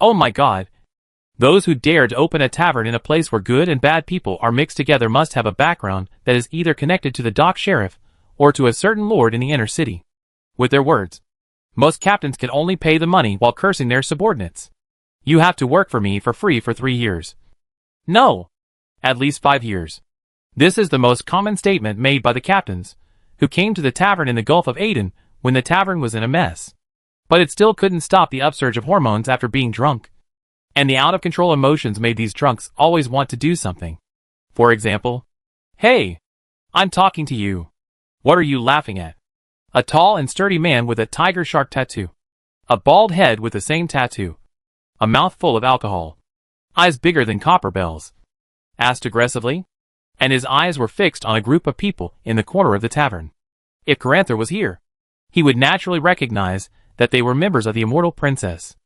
oh my god, those who dare to open a tavern in a place where good and bad people are mixed together must have a background that is either connected to the dock sheriff or to a certain lord in the inner city. With their words, most captains can only pay the money while cursing their subordinates. You have to work for me for free for 3 years. No, at least 5 years. This is the most common statement made by the captains, who came to the tavern in the Gulf of Aden when the tavern was in a mess. But it still couldn't stop the upsurge of hormones after being drunk. And the out-of-control emotions made these drunks always want to do something. For example, hey, I'm talking to you. What are you laughing at? A tall and sturdy man with a tiger shark tattoo. A bald head with the same tattoo. A mouth full of alcohol. Eyes bigger than copper bells. Asked aggressively, and his eyes were fixed on a group of people in the corner of the tavern. If Caranther was here, he would naturally recognize that they were members of the Immortal Princess.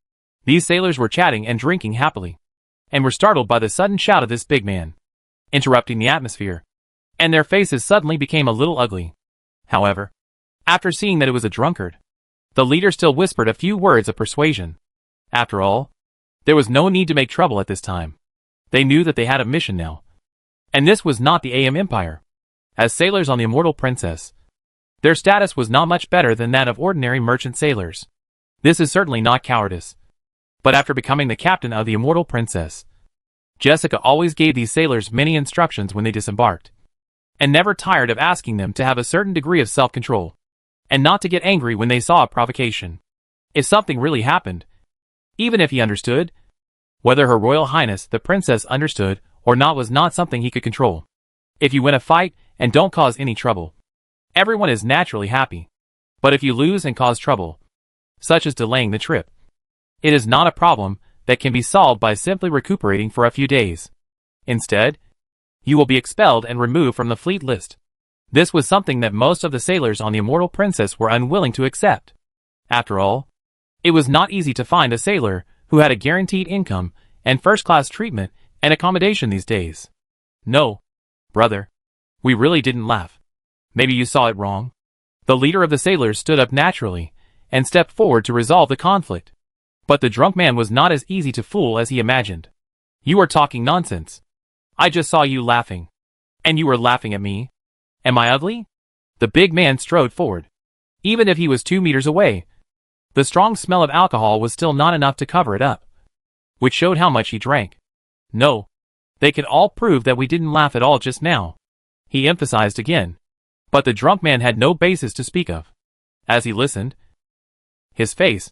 These sailors were chatting and drinking happily, and were startled by the sudden shout of this big man, interrupting the atmosphere, and their faces suddenly became a little ugly. However, after seeing that it was a drunkard, the leader still whispered a few words of persuasion. After all, there was no need to make trouble at this time. They knew that they had a mission now. And this was not the AM Empire. As sailors on the Immortal Princess, their status was not much better than that of ordinary merchant sailors. This is certainly not cowardice. But after becoming the captain of the Immortal Princess, Jessica always gave these sailors many instructions when they disembarked, and never tired of asking them to have a certain degree of self-control, and not to get angry when they saw a provocation. If something really happened, even if he understood, whether Her Royal Highness the Princess understood or not was not something he could control. If you win a fight and don't cause any trouble, everyone is naturally happy. But if you lose and cause trouble, such as delaying the trip, it is not a problem that can be solved by simply recuperating for a few days. Instead, you will be expelled and removed from the fleet list. This was something that most of the sailors on the Immortal Princess were unwilling to accept. After all, it was not easy to find a sailor who had a guaranteed income and first-class treatment and accommodation these days. No, brother, we really didn't laugh. Maybe you saw it wrong. The leader of the sailors stood up naturally and stepped forward to resolve the conflict. But the drunk man was not as easy to fool as he imagined. You are talking nonsense. I just saw you laughing. And you were laughing at me. Am I ugly? The big man strode forward. Even if he was 2 meters away, the strong smell of alcohol was still not enough to cover it up, which showed how much he drank. No, they could all prove that we didn't laugh at all just now, he emphasized again. But the drunk man had no basis to speak of. As he listened, his face,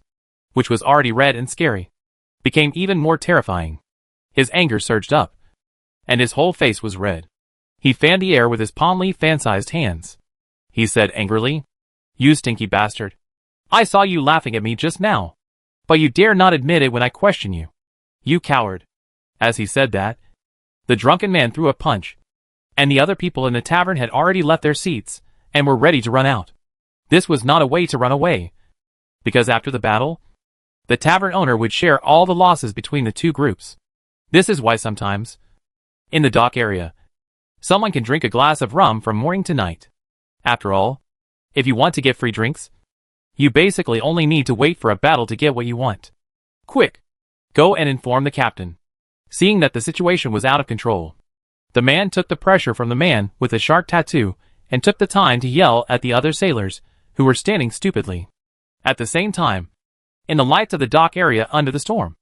which was already red and scary, became even more terrifying. His anger surged up, and his whole face was red. He fanned the air with his palm leaf fan-sized hands. He said angrily, "You stinky bastard. I saw you laughing at me just now. But you dare not admit it when I question you. You coward." As he said that, the drunken man threw a punch, and the other people in the tavern had already left their seats and were ready to run out. This was not a way to run away, because after the battle, the tavern owner would share all the losses between the two groups. This is why sometimes, in the dock area, someone can drink a glass of rum from morning to night. After all, if you want to get free drinks, you basically only need to wait for a battle to get what you want. Quick! Go and inform the captain. Seeing that the situation was out of control, the man took the pressure from the man with the shark tattoo and took the time to yell at the other sailors who were standing stupidly. At the same time, in the lights of the dock area under the storm,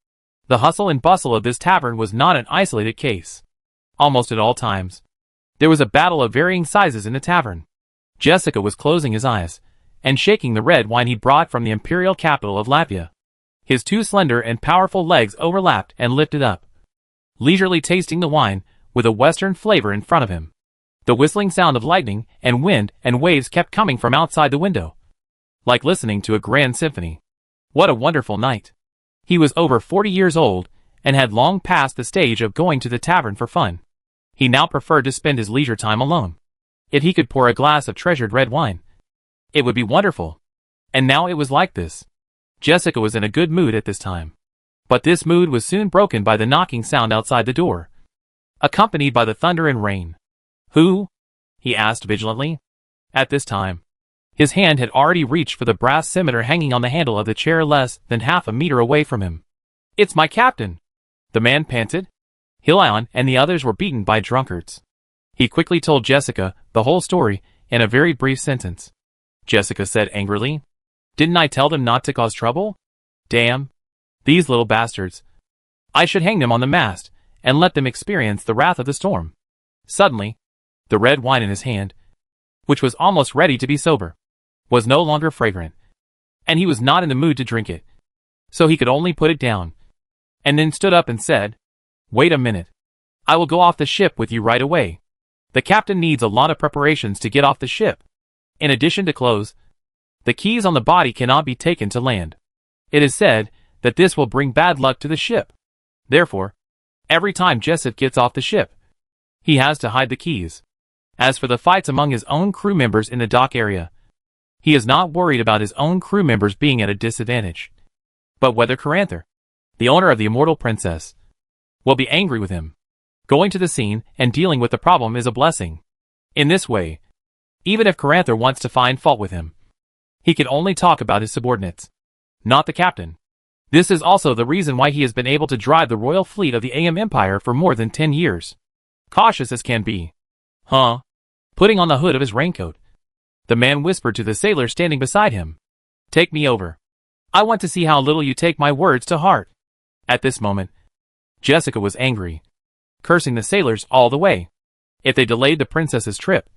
the hustle and bustle of this tavern was not an isolated case. Almost at all times, there was a battle of varying sizes in the tavern. Jessica was closing his eyes and shaking the red wine he brought from the imperial capital of Latvia. His two slender and powerful legs overlapped and lifted up, leisurely tasting the wine with a western flavor in front of him. The whistling sound of lightning and wind and waves kept coming from outside the window, like listening to a grand symphony. What a wonderful night. He was over 40 years old and had long passed the stage of going to the tavern for fun. He now preferred to spend his leisure time alone. If he could pour a glass of treasured red wine, it would be wonderful. And now it was like this. Jessica was in a good mood at this time. But this mood was soon broken by the knocking sound outside the door, accompanied by the thunder and rain. "Who?" he asked vigilantly. At this time, his hand had already reached for the brass scimitar hanging on the handle of the chair less than half a meter away from him. "It's my captain," the man panted. Hilion and the others were beaten by drunkards. He quickly told Jessica the whole story in a very brief sentence. Jessica said angrily, "Didn't I tell them not to cause trouble? Damn. These little bastards. I should hang them on the mast and let them experience the wrath of the storm." Suddenly, the red wine in his hand, which was almost ready to be sober, was no longer fragrant, and he was not in the mood to drink it, so he could only put it down, and then stood up and said, "Wait a minute. I will go off the ship with you right away. The captain needs a lot of preparations to get off the ship. In addition to clothes, the keys on the body cannot be taken to land. It is said that this will bring bad luck to the ship. Therefore, every time Jessup gets off the ship, he has to hide the keys. As for the fights among his own crew members in the dock area, he is not worried about his own crew members being at a disadvantage, but whether Caranther, the owner of the immortal princess, will be angry with him. Going to the scene and dealing with the problem is a blessing. In this way, even if Caranther wants to find fault with him, he can only talk about his subordinates, not the captain. This is also the reason why he has been able to drive the royal fleet of the AM Empire for more than 10 years. Cautious as can be. Huh? Putting on the hood of his raincoat, the man whispered to the sailor standing beside him, "Take me over. I want to see how little you take my words to heart." At this moment, Jessica was angry, cursing the sailors all the way. If they delayed the princess's trip,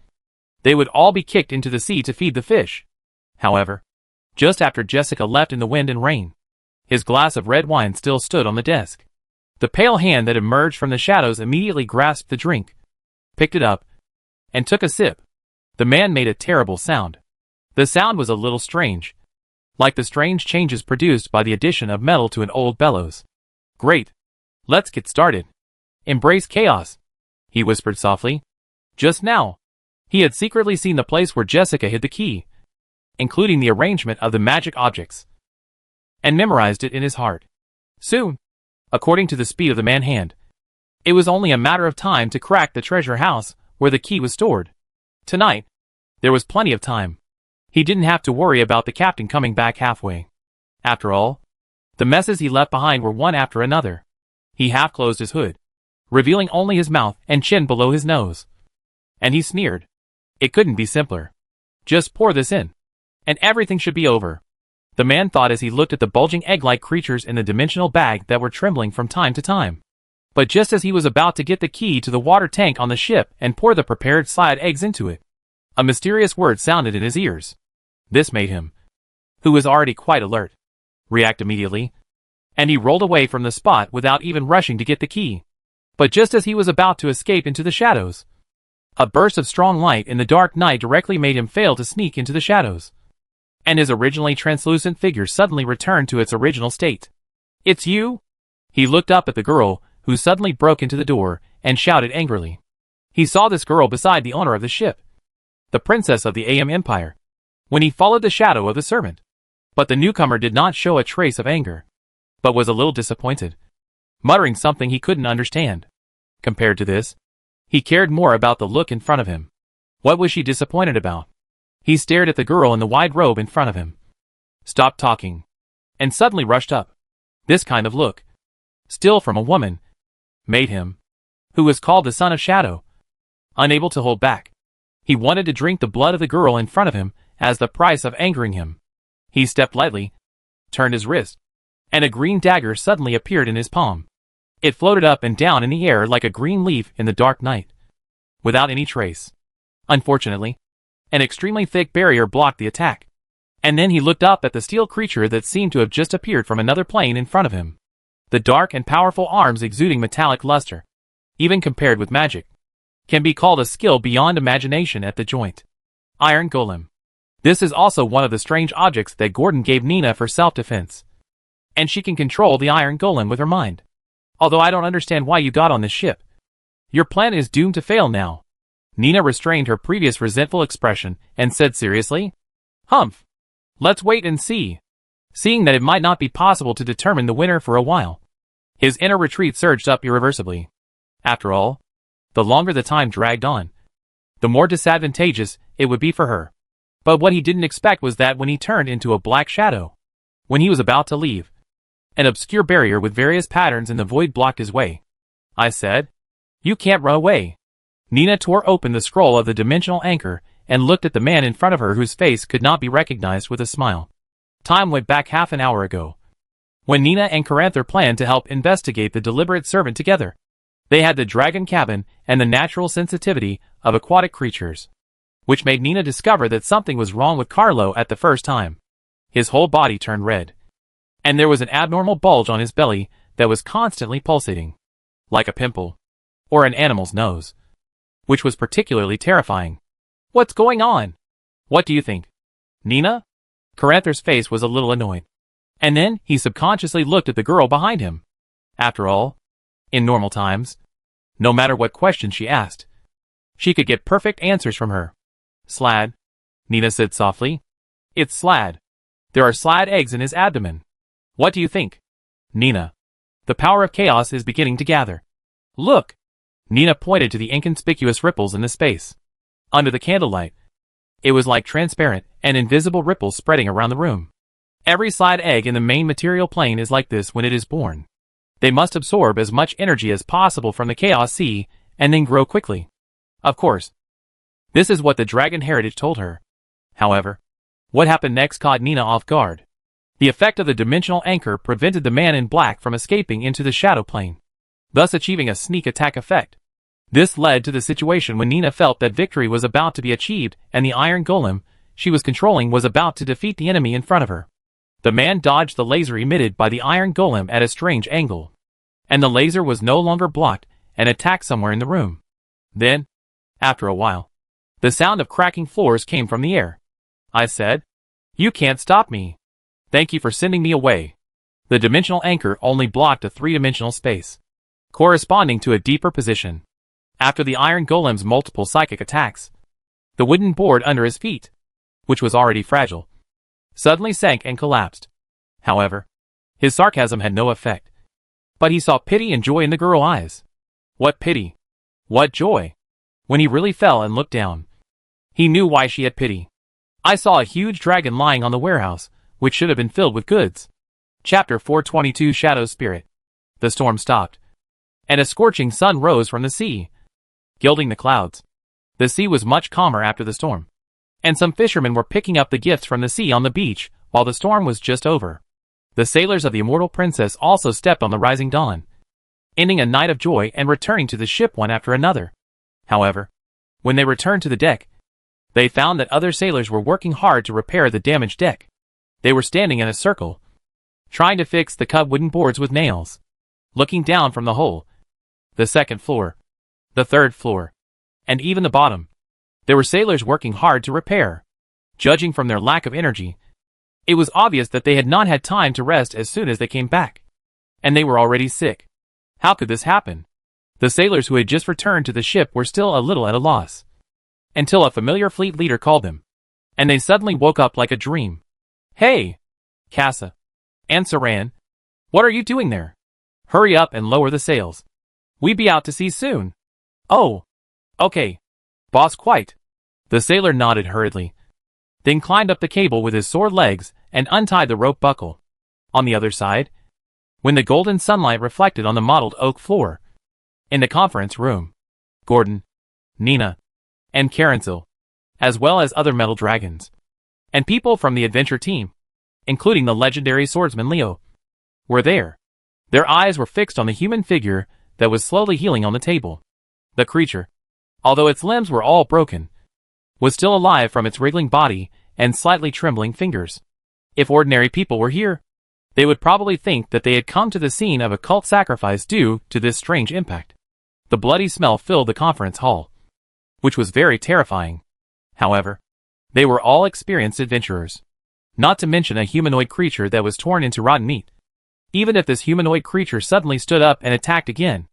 they would all be kicked into the sea to feed the fish. However, just after Jessica left in the wind and rain, his glass of red wine still stood on the desk. The pale hand that emerged from the shadows immediately grasped the drink, picked it up, and took a sip. The man made a terrible sound. The sound was a little strange, like the strange changes produced by the addition of metal to an old bellows. "Great. Let's get started. Embrace chaos," he whispered softly. Just now, he had secretly seen the place where Jessica hid the key, including the arrangement of the magic objects, and memorized it in his heart. Soon, according to the speed of the man-hand, it was only a matter of time to crack the treasure house where the key was stored. Tonight, there was plenty of time. He didn't have to worry about the captain coming back halfway. After all, the messes he left behind were one after another. He half closed his hood, revealing only his mouth and chin below his nose. And he sneered. It couldn't be simpler. Just pour this in, and everything should be over. The man thought as he looked at the bulging egg-like creatures in the dimensional bag that were trembling from time to time. But just as he was about to get the key to the water tank on the ship and pour the prepared slide eggs into it, a mysterious word sounded in his ears. This made him, who was already quite alert, react immediately, and he rolled away from the spot without even rushing to get the key. But just as he was about to escape into the shadows, A burst of strong light in the dark night directly made him fail to sneak into the shadows. And his originally translucent figure suddenly returned to its original state. "It's you?" He looked up at the girl, who suddenly broke into the door, and shouted angrily. He saw this girl beside the owner of the ship, the princess of the AM Empire, when he followed the shadow of the servant. But the newcomer did not show a trace of anger, but was a little disappointed, muttering something he couldn't understand. Compared to this, he cared more about the look in front of him. What was she disappointed about? He stared at the girl in the wide robe in front of him, stopped talking, and suddenly rushed up. This kind of look, still from a woman, made him, who was called the Son of Shadow, unable to hold back. He wanted to drink the blood of the girl in front of him as the price of angering him. He stepped lightly, turned his wrist, and a green dagger suddenly appeared in his palm. It floated up and down in the air like a green leaf in the dark night, without any trace. Unfortunately, an extremely thick barrier blocked the attack. And then he looked up at the steel creature that seemed to have just appeared from another plane in front of him. The dark and powerful arms exuding metallic luster, even compared with magic, can be called a skill beyond imagination at the joint. Iron Golem. This is also one of the strange objects that Gordon gave Nina for self-defense. And she can control the Iron Golem with her mind. Although I don't understand why you got on this ship. Your plan is doomed to fail now. Nina restrained her previous resentful expression and said seriously, "Humph. Let's wait and see." Seeing that it might not be possible to determine the winner for a while, his inner retreat surged up irreversibly. After all, the longer the time dragged on, the more disadvantageous it would be for her. But what he didn't expect was that when he turned into a black shadow, when he was about to leave, an obscure barrier with various patterns in the void blocked his way. I said, "You can't run away." Nina tore open the scroll of the dimensional anchor and looked at the man in front of her whose face could not be recognized with a smile. Time went back half an hour ago, when Nina and Caranther planned to help investigate the deliberate servant together. They had the dragon cabin and the natural sensitivity of aquatic creatures, which made Nina discover that something was wrong with Carlo at the first time. His whole body turned red, and there was an abnormal bulge on his belly that was constantly pulsating, like a pimple, or an animal's nose, which was particularly terrifying. "What's going on? What do you think, Nina?" Caranther's face was a little annoyed. And then he subconsciously looked at the girl behind him. After all, in normal times, no matter what question she asked, she could get perfect answers from her. "Slad," Nina said softly. "It's Slad. There are Slad eggs in his abdomen. What do you think, Nina? The power of chaos is beginning to gather. Look." Nina pointed to the inconspicuous ripples in the space under the candlelight. It was like transparent and invisible ripples spreading around the room. Every Slad egg in the main material plane is like this when it is born. They must absorb as much energy as possible from the Chaos Sea and then grow quickly. Of course, this is what the Dragon Heritage told her. However, what happened next caught Nina off guard. The effect of the dimensional anchor prevented the man in black from escaping into the shadow plane, thus achieving a sneak attack effect. This led to the situation when Nina felt that victory was about to be achieved and the Iron Golem she was controlling was about to defeat the enemy in front of her. The man dodged the laser emitted by the Iron Golem at a strange angle, and the laser was no longer blocked and attacked somewhere in the room. Then, after a while, the sound of cracking floors came from the air. I said, "You can't stop me. Thank you for sending me away." The dimensional anchor only blocked a three-dimensional space, corresponding to a deeper position. After the Iron Golem's multiple psychic attacks, the wooden board under his feet, which was already fragile, suddenly sank and collapsed. However, his sarcasm had no effect. But he saw pity and joy in the girl's eyes. What pity? What joy? When he really fell and looked down, he knew why she had pity. I saw a huge dragon lying on the warehouse, which should have been filled with goods. Chapter 422 Shadow Spirit. The storm stopped, and a scorching sun rose from the sea, gilding the clouds. The sea was much calmer after the storm, and some fishermen were picking up the gifts from the sea on the beach while the storm was just over. The sailors of the Immortal Princess also stepped on the rising dawn, ending a night of joy and returning to the ship one after another. However, when they returned to the deck, they found that other sailors were working hard to repair the damaged deck. They were standing in a circle, trying to fix the cut wooden boards with nails, looking down from the hull, the second floor, the third floor, and even the bottom. There were sailors working hard to repair. Judging from their lack of energy, it was obvious that they had not had time to rest as soon as they came back. And they were already sick. How could this happen? The sailors who had just returned to the ship were still a little at a loss. Until a familiar fleet leader called them. And they suddenly woke up like a dream. "Hey! Casa. And Saran. What are you doing there? Hurry up and lower the sails. We be out to sea soon." "Oh. Okay. Boss, quite." The sailor nodded hurriedly, then climbed up the cable with his sore legs and untied the rope buckle. On the other side, when the golden sunlight reflected on the mottled oak floor, in the conference room, Gordon, Nina, and Karensil, as well as other metal dragons, and people from the adventure team, including the legendary swordsman Leo, were there. Their eyes were fixed on the human figure that was slowly healing on the table. The creature, although its limbs were all broken, was still alive from its wriggling body and slightly trembling fingers. If ordinary people were here, they would probably think that they had come to the scene of a cult sacrifice due to this strange impact. The bloody smell filled the conference hall, which was very terrifying. However, they were all experienced adventurers, not to mention a humanoid creature that was torn into rotten meat. Even if this humanoid creature suddenly stood up and attacked again,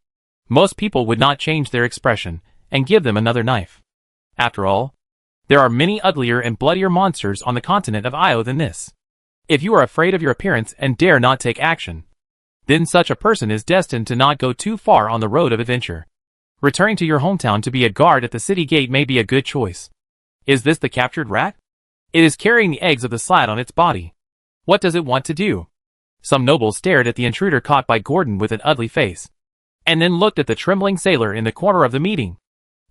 most people would not change their expression and give them another knife. After all, there are many uglier and bloodier monsters on the continent of Io than this. If you are afraid of your appearance and dare not take action, then such a person is destined to not go too far on the road of adventure. Returning to your hometown to be a guard at the city gate may be a good choice. Is this the captured rat? It is carrying the eggs of the slat on its body. What does it want to do? Some nobles stared at the intruder caught by Gordon with an ugly face, and then looked at the trembling sailor in the corner of the meeting.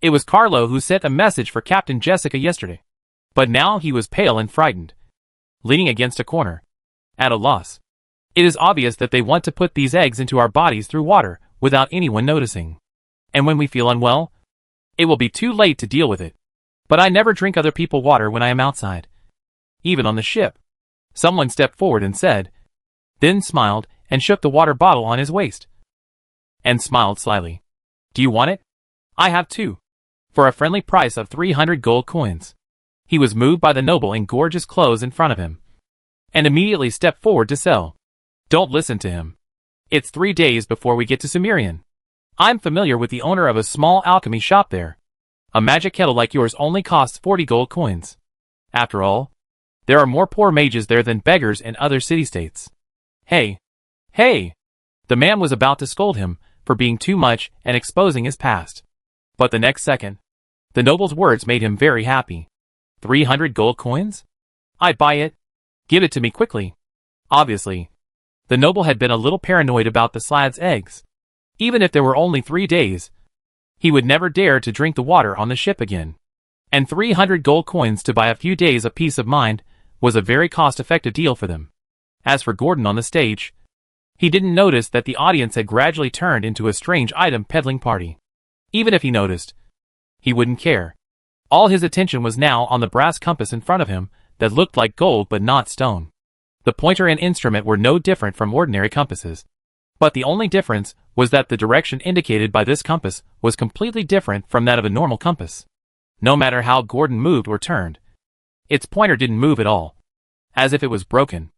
It was Carlo who sent a message for Captain Jessica yesterday. But now he was pale and frightened, leaning against a corner, at a loss. It is obvious that they want to put these eggs into our bodies through water, without anyone noticing. And when we feel unwell, it will be too late to deal with it. But I never drink other people's water when I am outside. Even on the ship. Someone stepped forward and said, then smiled and shook the water bottle on his waist. And smiled slyly. "Do you want it? I have two. For a friendly price of 300 gold coins." He was moved by the noble in gorgeous clothes in front of him, and immediately stepped forward to sell. "Don't listen to him. It's 3 days before we get to Sumerian. I'm familiar with the owner of a small alchemy shop there. A magic kettle like yours only costs 40 gold coins. After all, there are more poor mages there than beggars in other city-states." "Hey! Hey!" The man was about to scold him for being too much and exposing his past. But the next second, the noble's words made him very happy. 300 gold coins? I'd buy it. Give it to me quickly. Obviously, the noble had been a little paranoid about the slad's eggs. Even if there were only 3 days, he would never dare to drink the water on the ship again. And 300 gold coins to buy a few days of peace of mind was a very cost-effective deal for them. As for Gordon on the stage, he didn't notice that the audience had gradually turned into a strange item peddling party. Even if he noticed, he wouldn't care. All his attention was now on the brass compass in front of him that looked like gold but not stone. The pointer and instrument were no different from ordinary compasses. But the only difference was that the direction indicated by this compass was completely different from that of a normal compass. No matter how Gordon moved or turned, its pointer didn't move at all, as if it was broken.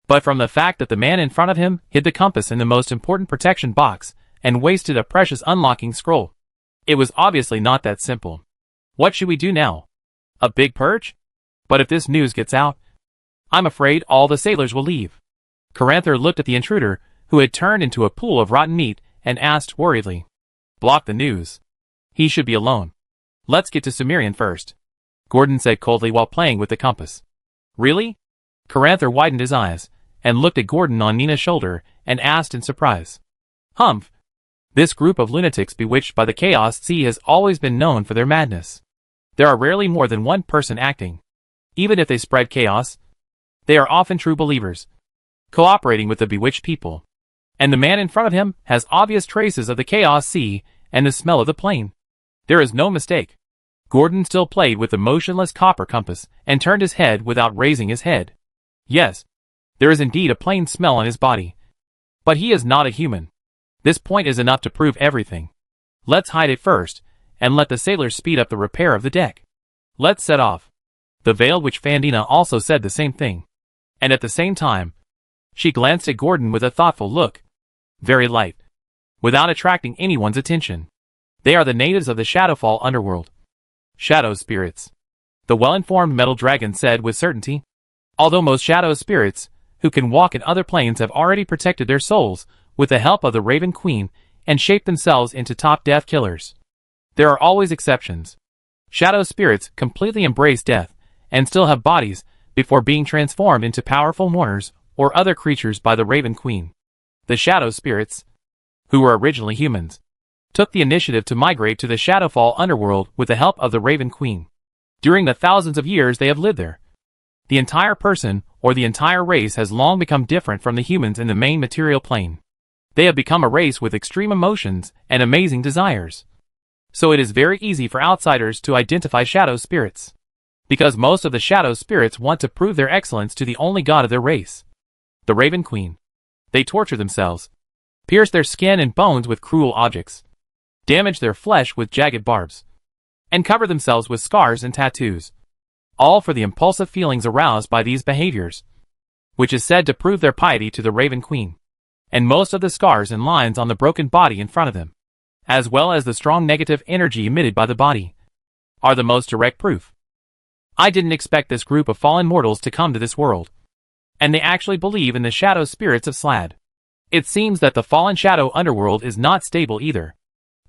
But from the fact that the man in front of him hid the compass in the most important protection box and wasted a precious unlocking scroll, it was obviously not that simple. What should we do now? A big purge? But if this news gets out, I'm afraid all the sailors will leave. Caranther looked at the intruder, who had turned into a pool of rotten meat, and asked worriedly. Block the news. He should be alone. Let's get to Sumerian first, Gordon said coldly while playing with the compass. Really? Caranther widened his eyes, and looked at Gordon on Nina's shoulder, and asked in surprise. Humph. This group of lunatics bewitched by the Chaos Sea has always been known for their madness. There are rarely more than one person acting. Even if they spread chaos, they are often true believers, cooperating with the bewitched people. And the man in front of him has obvious traces of the Chaos Sea and the smell of the plane. There is no mistake. Gordon still played with the motionless copper compass and turned his head without raising his head. Yes, there is indeed a plain smell on his body. But he is not a human. This point is enough to prove everything. Let's hide it first, and let the sailors speed up the repair of the deck. Let's set off. The veiled witch Fandina also said the same thing. And at the same time, she glanced at Gordon with a thoughtful look. Very light. Without attracting anyone's attention. They are the natives of the Shadowfall underworld. Shadow spirits. The well-informed metal dragon said with certainty. Although most shadow spirits, who can walk in other planes, have already protected their souls, with the help of the Raven Queen, and shaped themselves into top death killers. There are always exceptions. Shadow spirits completely embrace death, and still have bodies, before being transformed into powerful mourners, or other creatures by the Raven Queen. The shadow spirits, who were originally humans, took the initiative to migrate to the Shadowfall underworld with the help of the Raven Queen. During the thousands of years they have lived there, the entire person, or the entire race, has long become different from the humans in the main material plane. They have become a race with extreme emotions and amazing desires. So it is very easy for outsiders to identify shadow spirits. Because most of the shadow spirits want to prove their excellence to the only god of their race, the Raven Queen. They torture themselves, pierce their skin and bones with cruel objects, damage their flesh with jagged barbs, and cover themselves with scars and tattoos. All for the impulsive feelings aroused by these behaviors, which is said to prove their piety to the Raven Queen. And most of the scars and lines on the broken body in front of them, as well as the strong negative energy emitted by the body, are the most direct proof. I didn't expect this group of fallen mortals to come to this world. And they actually believe in the shadow spirits of Slad. It seems that the fallen shadow underworld is not stable either.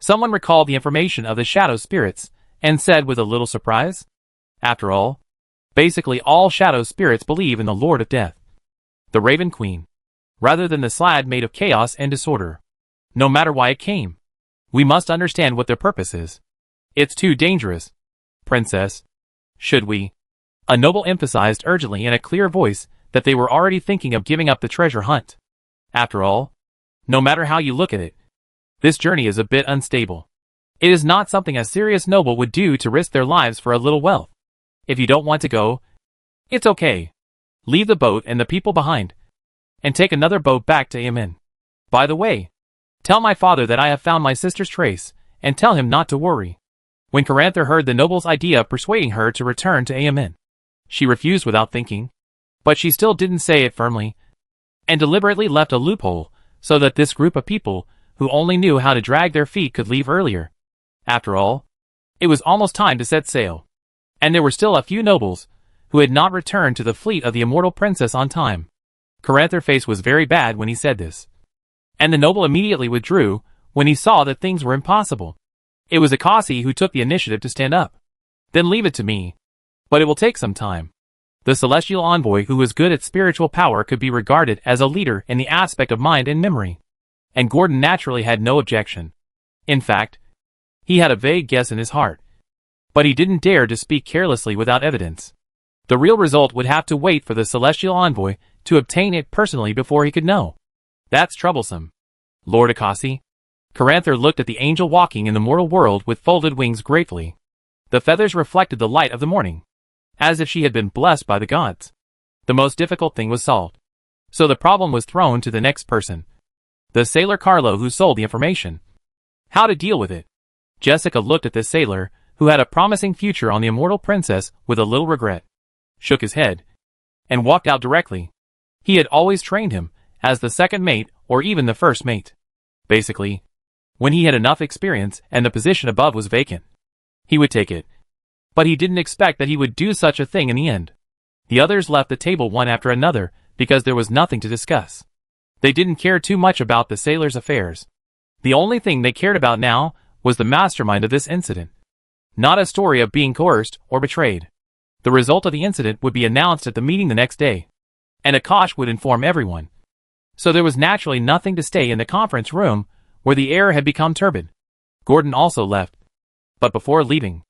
Someone recalled the information of the shadow spirits, and said with a little surprise, after all, basically all shadow spirits believe in the Lord of Death, the Raven Queen, rather than the Slad made of chaos and disorder. No matter why it came, we must understand what their purpose is. It's too dangerous, Princess. Should we? A noble emphasized urgently in a clear voice that they were already thinking of giving up the treasure hunt. After all, no matter how you look at it, this journey is a bit unstable. It is not something a serious noble would do to risk their lives for a little wealth. If you don't want to go, it's okay. Leave the boat and the people behind, and take another boat back to Amen. By the way, tell my father that I have found my sister's trace, and tell him not to worry. When Caranther heard the noble's idea of persuading her to return to Amen, she refused without thinking. But she still didn't say it firmly, and deliberately left a loophole, so that this group of people, who only knew how to drag their feet, could leave earlier. After all, it was almost time to set sail. And there were still a few nobles, who had not returned to the fleet of the immortal princess on time. Caranther's face was very bad when he said this. And the noble immediately withdrew, when he saw that things were impossible. It was Akasi who took the initiative to stand up. Then leave it to me. But it will take some time. The celestial envoy who was good at spiritual power could be regarded as a leader in the aspect of mind and memory. And Gordon naturally had no objection. In fact, he had a vague guess in his heart. But he didn't dare to speak carelessly without evidence. The real result would have to wait for the celestial envoy to obtain it personally before he could know. That's troublesome. Lord Akasi. Caranther looked at the angel walking in the mortal world with folded wings gratefully. The feathers reflected the light of the morning, as if she had been blessed by the gods. The most difficult thing was solved. So the problem was thrown to the next person. The sailor Carlo who sold the information. How to deal with it? Jessica looked at this sailor, who had a promising future on the immortal princess, with a little regret, shook his head, and walked out directly. He had always trained him, as the second mate, or even the first mate. Basically, when he had enough experience and the position above was vacant, he would take it. But he didn't expect that he would do such a thing in the end. The others left the table one after another, because there was nothing to discuss. They didn't care too much about the sailor's affairs. The only thing they cared about now was the mastermind of this incident. Not a story of being coerced or betrayed. The result of the incident would be announced at the meeting the next day, and Akash would inform everyone. So there was naturally nothing to stay in the conference room, where the air had become turbid. Gordon also left. But before leaving,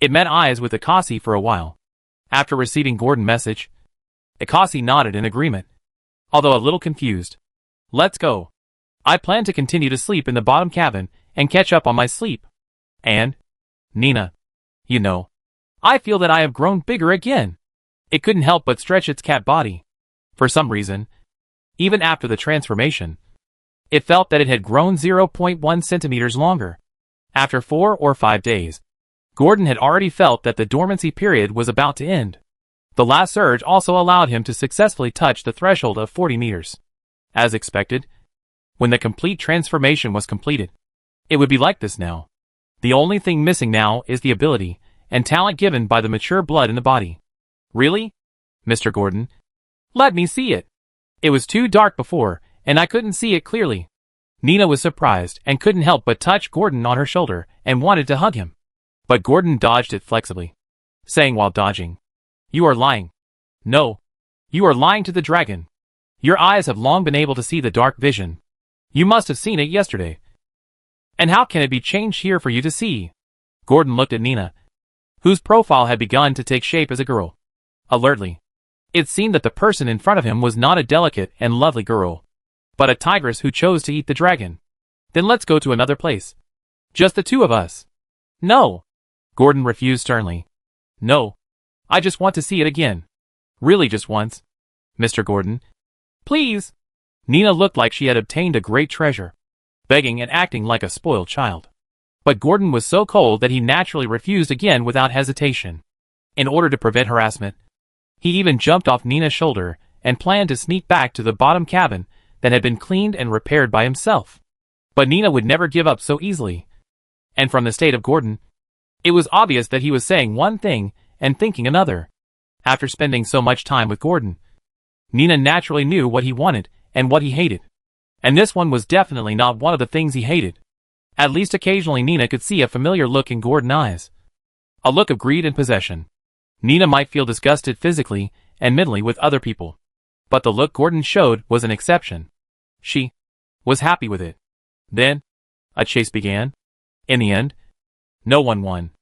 it met eyes with Akasi for a while. After receiving Gordon's message, Akasi nodded in agreement, although a little confused. Let's go. I plan to continue to sleep in the bottom cabin and catch up on my sleep. And, Nina, you know, I feel that I have grown bigger again. It couldn't help but stretch its cat body. For some reason, even after the transformation, it felt that it had grown 0.1 centimeters longer. After 4 or 5 days, Gordon had already felt that the dormancy period was about to end. The last surge also allowed him to successfully touch the threshold of 40 meters. As expected, when the complete transformation was completed, it would be like this now. The only thing missing now is the ability and talent given by the mature blood in the body. Really? Mr. Gordon? Let me see it. It was too dark before, and I couldn't see it clearly. Nina was surprised and couldn't help but touch Gordon on her shoulder and wanted to hug him. But Gordon dodged it flexibly, saying while dodging, "You are lying. No. You are lying to the dragon. Your eyes have long been able to see the dark vision. You must have seen it yesterday. And how can it be changed here for you to see?" Gordon looked at Nina, whose profile had begun to take shape as a girl. Alertly, it seemed that the person in front of him was not a delicate and lovely girl, but a tigress who chose to eat the dragon. "Then let's go to another place. Just the two of us." "No." Gordon refused sternly. "No. I just want to see it again. Really just once. Mr. Gordon. Please." Nina looked like she had obtained a great treasure, begging and acting like a spoiled child. But Gordon was so cold that he naturally refused again without hesitation. In order to prevent harassment, he even jumped off Nina's shoulder and planned to sneak back to the bottom cabin that had been cleaned and repaired by himself. But Nina would never give up so easily. And from the state of Gordon, it was obvious that he was saying one thing and thinking another. After spending so much time with Gordon, Nina naturally knew what he wanted and what he hated. And this one was definitely not one of the things he hated. At least occasionally Nina could see a familiar look in Gordon's eyes. A look of greed and possession. Nina might feel disgusted physically and mentally with other people, but the look Gordon showed was an exception. She was happy with it. Then, a chase began. In the end, no one won.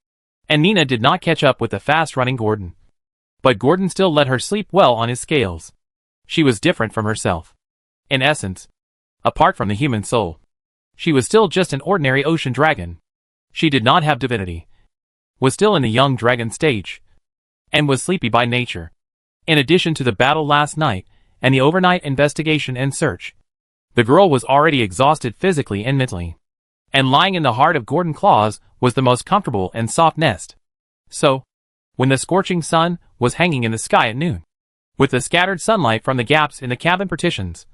And Nina did not catch up with the fast-running Gordon. But Gordon still let her sleep well on his scales. She was different from herself. In essence, apart from the human soul, she was still just an ordinary ocean dragon. She did not have divinity, was still in the young dragon stage, and was sleepy by nature. In addition to the battle last night and the overnight investigation and search, the girl was already exhausted physically and mentally. And lying in the heart of Gordon Claws was the most comfortable and soft nest. So, when the scorching sun was hanging in the sky at noon, with the scattered sunlight from the gaps in the cabin partitions,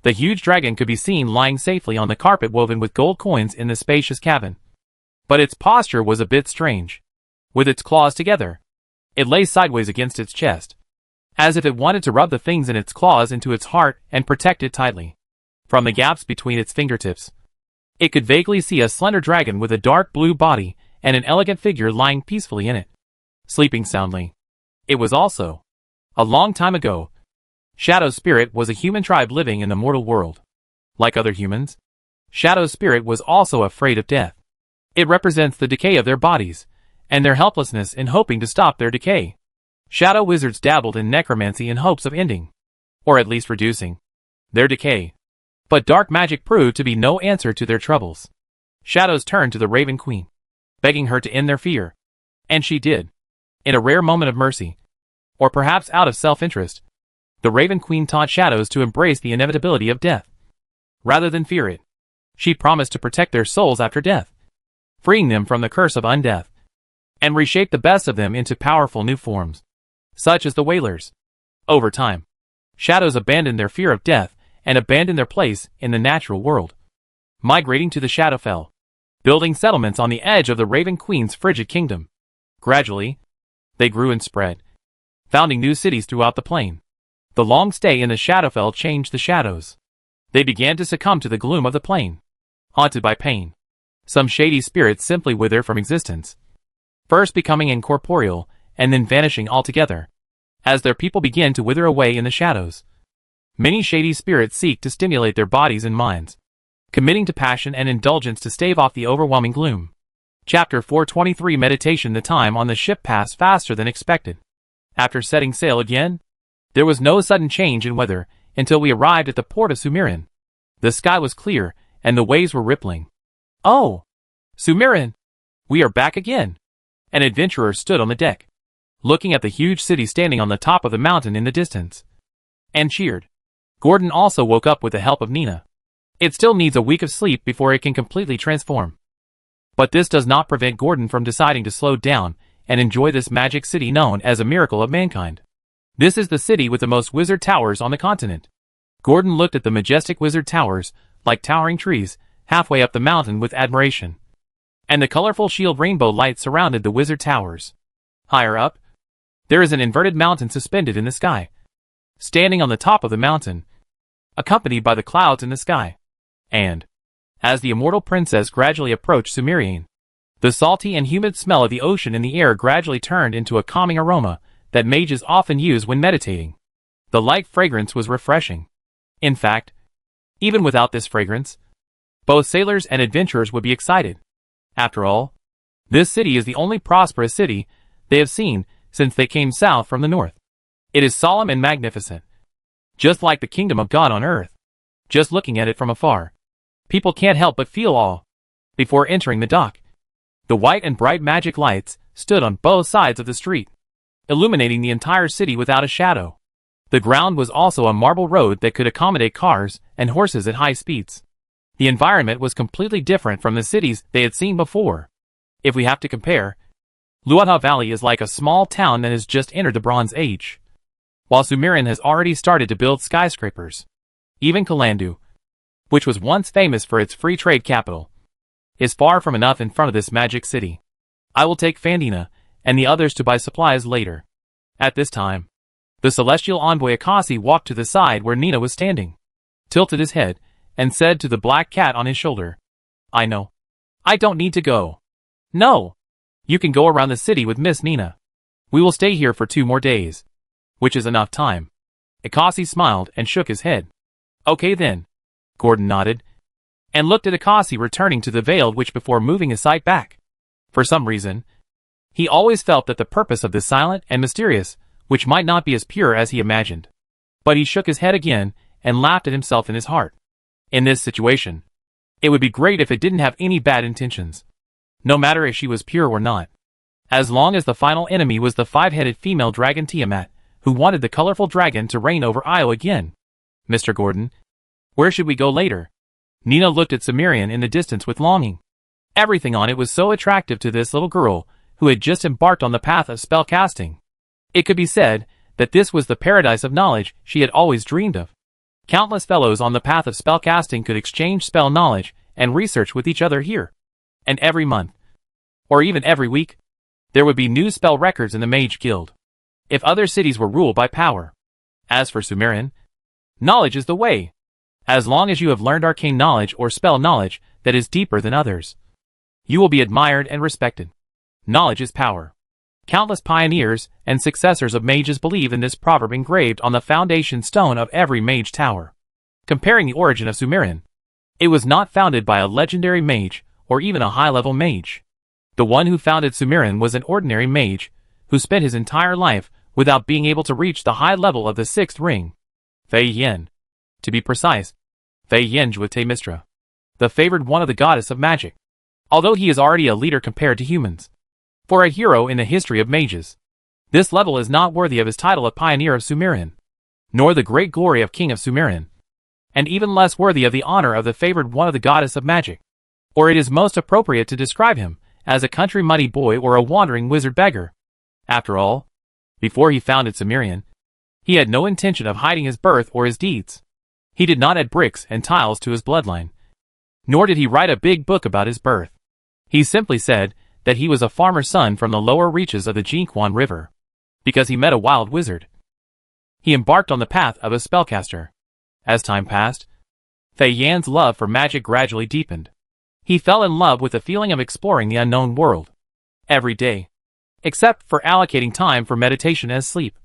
the huge dragon could be seen lying safely on the carpet woven with gold coins in the spacious cabin. But its posture was a bit strange. With its claws together, it lay sideways against its chest, as if it wanted to rub the things in its claws into its heart and protect it tightly. From the gaps between its fingertips, it could vaguely see a slender dragon with a dark blue body and an elegant figure lying peacefully in it, sleeping soundly. It was also, a long time ago, Shadow's spirit was a human tribe living in the mortal world. Like other humans, Shadow's spirit was also afraid of death. It represents the decay of their bodies, and their helplessness in hoping to stop their decay. Shadow wizards dabbled in necromancy in hopes of ending, or at least reducing, their decay. But dark magic proved to be no answer to their troubles. Shadows turned to the Raven Queen, begging her to end their fear. And she did. In a rare moment of mercy, or perhaps out of self-interest, the Raven Queen taught Shadows to embrace the inevitability of death, rather than fear it. She promised to protect their souls after death, freeing them from the curse of undeath, and reshape the best of them into powerful new forms, such as the Wailers. Over time, Shadows abandoned their fear of death and abandoned their place in the natural world, migrating to the Shadowfell, building settlements on the edge of the Raven Queen's frigid kingdom. Gradually, they grew and spread, founding new cities throughout the plain. The long stay in the Shadowfell changed the shadows. They began to succumb to the gloom of the plain, haunted by pain. Some shady spirits simply wither from existence, first becoming incorporeal and then vanishing altogether, as their people begin to wither away in the shadows. Many shady spirits seek to stimulate their bodies and minds, committing to passion and indulgence to stave off the overwhelming gloom. Chapter 423 Meditation. The time on the ship passed faster than expected. After setting sail again, there was no sudden change in weather until we arrived at the port of Sumirin. The sky was clear, and the waves were rippling. "Oh! Sumirin! We are back again!" An adventurer stood on the deck, looking at the huge city standing on the top of the mountain in the distance, and cheered. Gordon also woke up with the help of Nina. It still needs a week of sleep before it can completely transform. But this does not prevent Gordon from deciding to slow down and enjoy this magic city known as a miracle of mankind. This is the city with the most wizard towers on the continent. Gordon looked at the majestic wizard towers, like towering trees, halfway up the mountain with admiration. And the colorful shield rainbow lights surrounded the wizard towers. Higher up, there is an inverted mountain suspended in the sky. Standing on the top of the mountain, accompanied by the clouds in the sky. And, as the immortal princess gradually approached Sumerian, the salty and humid smell of the ocean in the air gradually turned into a calming aroma that mages often use when meditating. The light fragrance was refreshing. In fact, even without this fragrance, both sailors and adventurers would be excited. After all, this city is the only prosperous city they have seen since they came south from the north. It is solemn and magnificent, just like the kingdom of God on earth. Just looking at it from afar, people can't help but feel awe. Before entering the dock, the white and bright magic lights stood on both sides of the street, illuminating the entire city without a shadow. The ground was also a marble road that could accommodate cars and horses at high speeds. The environment was completely different from the cities they had seen before. If we have to compare, Luata Valley is like a small town that has just entered the Bronze Age, while Sumerian has already started to build skyscrapers. Even Kalandu, which was once famous for its free trade capital, is far from enough in front of this magic city. I will take Fandina and the others to buy supplies later. At this time, the celestial envoy Akasi walked to the side where Nina was standing, tilted his head, and said to the black cat on his shoulder, "I know. I don't need to go." "No. You can go around the city with Miss Nina. We will stay here for 2 more days, which is enough time." Akasi smiled and shook his head. "Okay then." Gordon nodded, and looked at Akasi returning to the veiled witch before moving his sight back. For some reason, he always felt that the purpose of this silent and mysterious witch might not be as pure as he imagined. But he shook his head again and laughed at himself in his heart. In this situation, it would be great if it didn't have any bad intentions, no matter if she was pure or not. As long as the final enemy was the 5-headed female dragon Tiamat, who wanted the colorful dragon to reign over Io again. "Mr. Gordon, where should we go later?" Nina looked at Sumerian in the distance with longing. Everything on it was so attractive to this little girl who had just embarked on the path of spellcasting. It could be said that this was the paradise of knowledge she had always dreamed of. Countless fellows on the path of spellcasting could exchange spell knowledge and research with each other here. And every month, or even every week, there would be new spell records in the Mage Guild, if other cities were ruled by power. As for Sumerian, knowledge is the way. As long as you have learned arcane knowledge or spell knowledge that is deeper than others, you will be admired and respected. Knowledge is power. Countless pioneers and successors of mages believe in this proverb engraved on the foundation stone of every mage tower. Comparing the origin of Sumerian, it was not founded by a legendary mage or even a high-level mage. The one who founded Sumerian was an ordinary mage who spent his entire life without being able to reach the high level of the 6th ring. Fei Yen. To be precise, Fei Yen Juete Mistra, the favored one of the goddess of magic. Although he is already a leader compared to humans, for a hero in the history of mages, this level is not worthy of his title of Pioneer of Sumerian, nor the great glory of King of Sumerian, and even less worthy of the honor of the favored one of the goddess of magic. Or it is most appropriate to describe him as a country muddy boy or a wandering wizard beggar. After all, before he founded Sumerian, he had no intention of hiding his birth or his deeds. He did not add bricks and tiles to his bloodline, nor did he write a big book about his birth. He simply said that he was a farmer's son from the lower reaches of the Jinquan River, because he met a wild wizard. He embarked on the path of a spellcaster. As time passed, Fei Yan's love for magic gradually deepened. He fell in love with the feeling of exploring the unknown world. Every day, except for allocating time for meditation as sleep,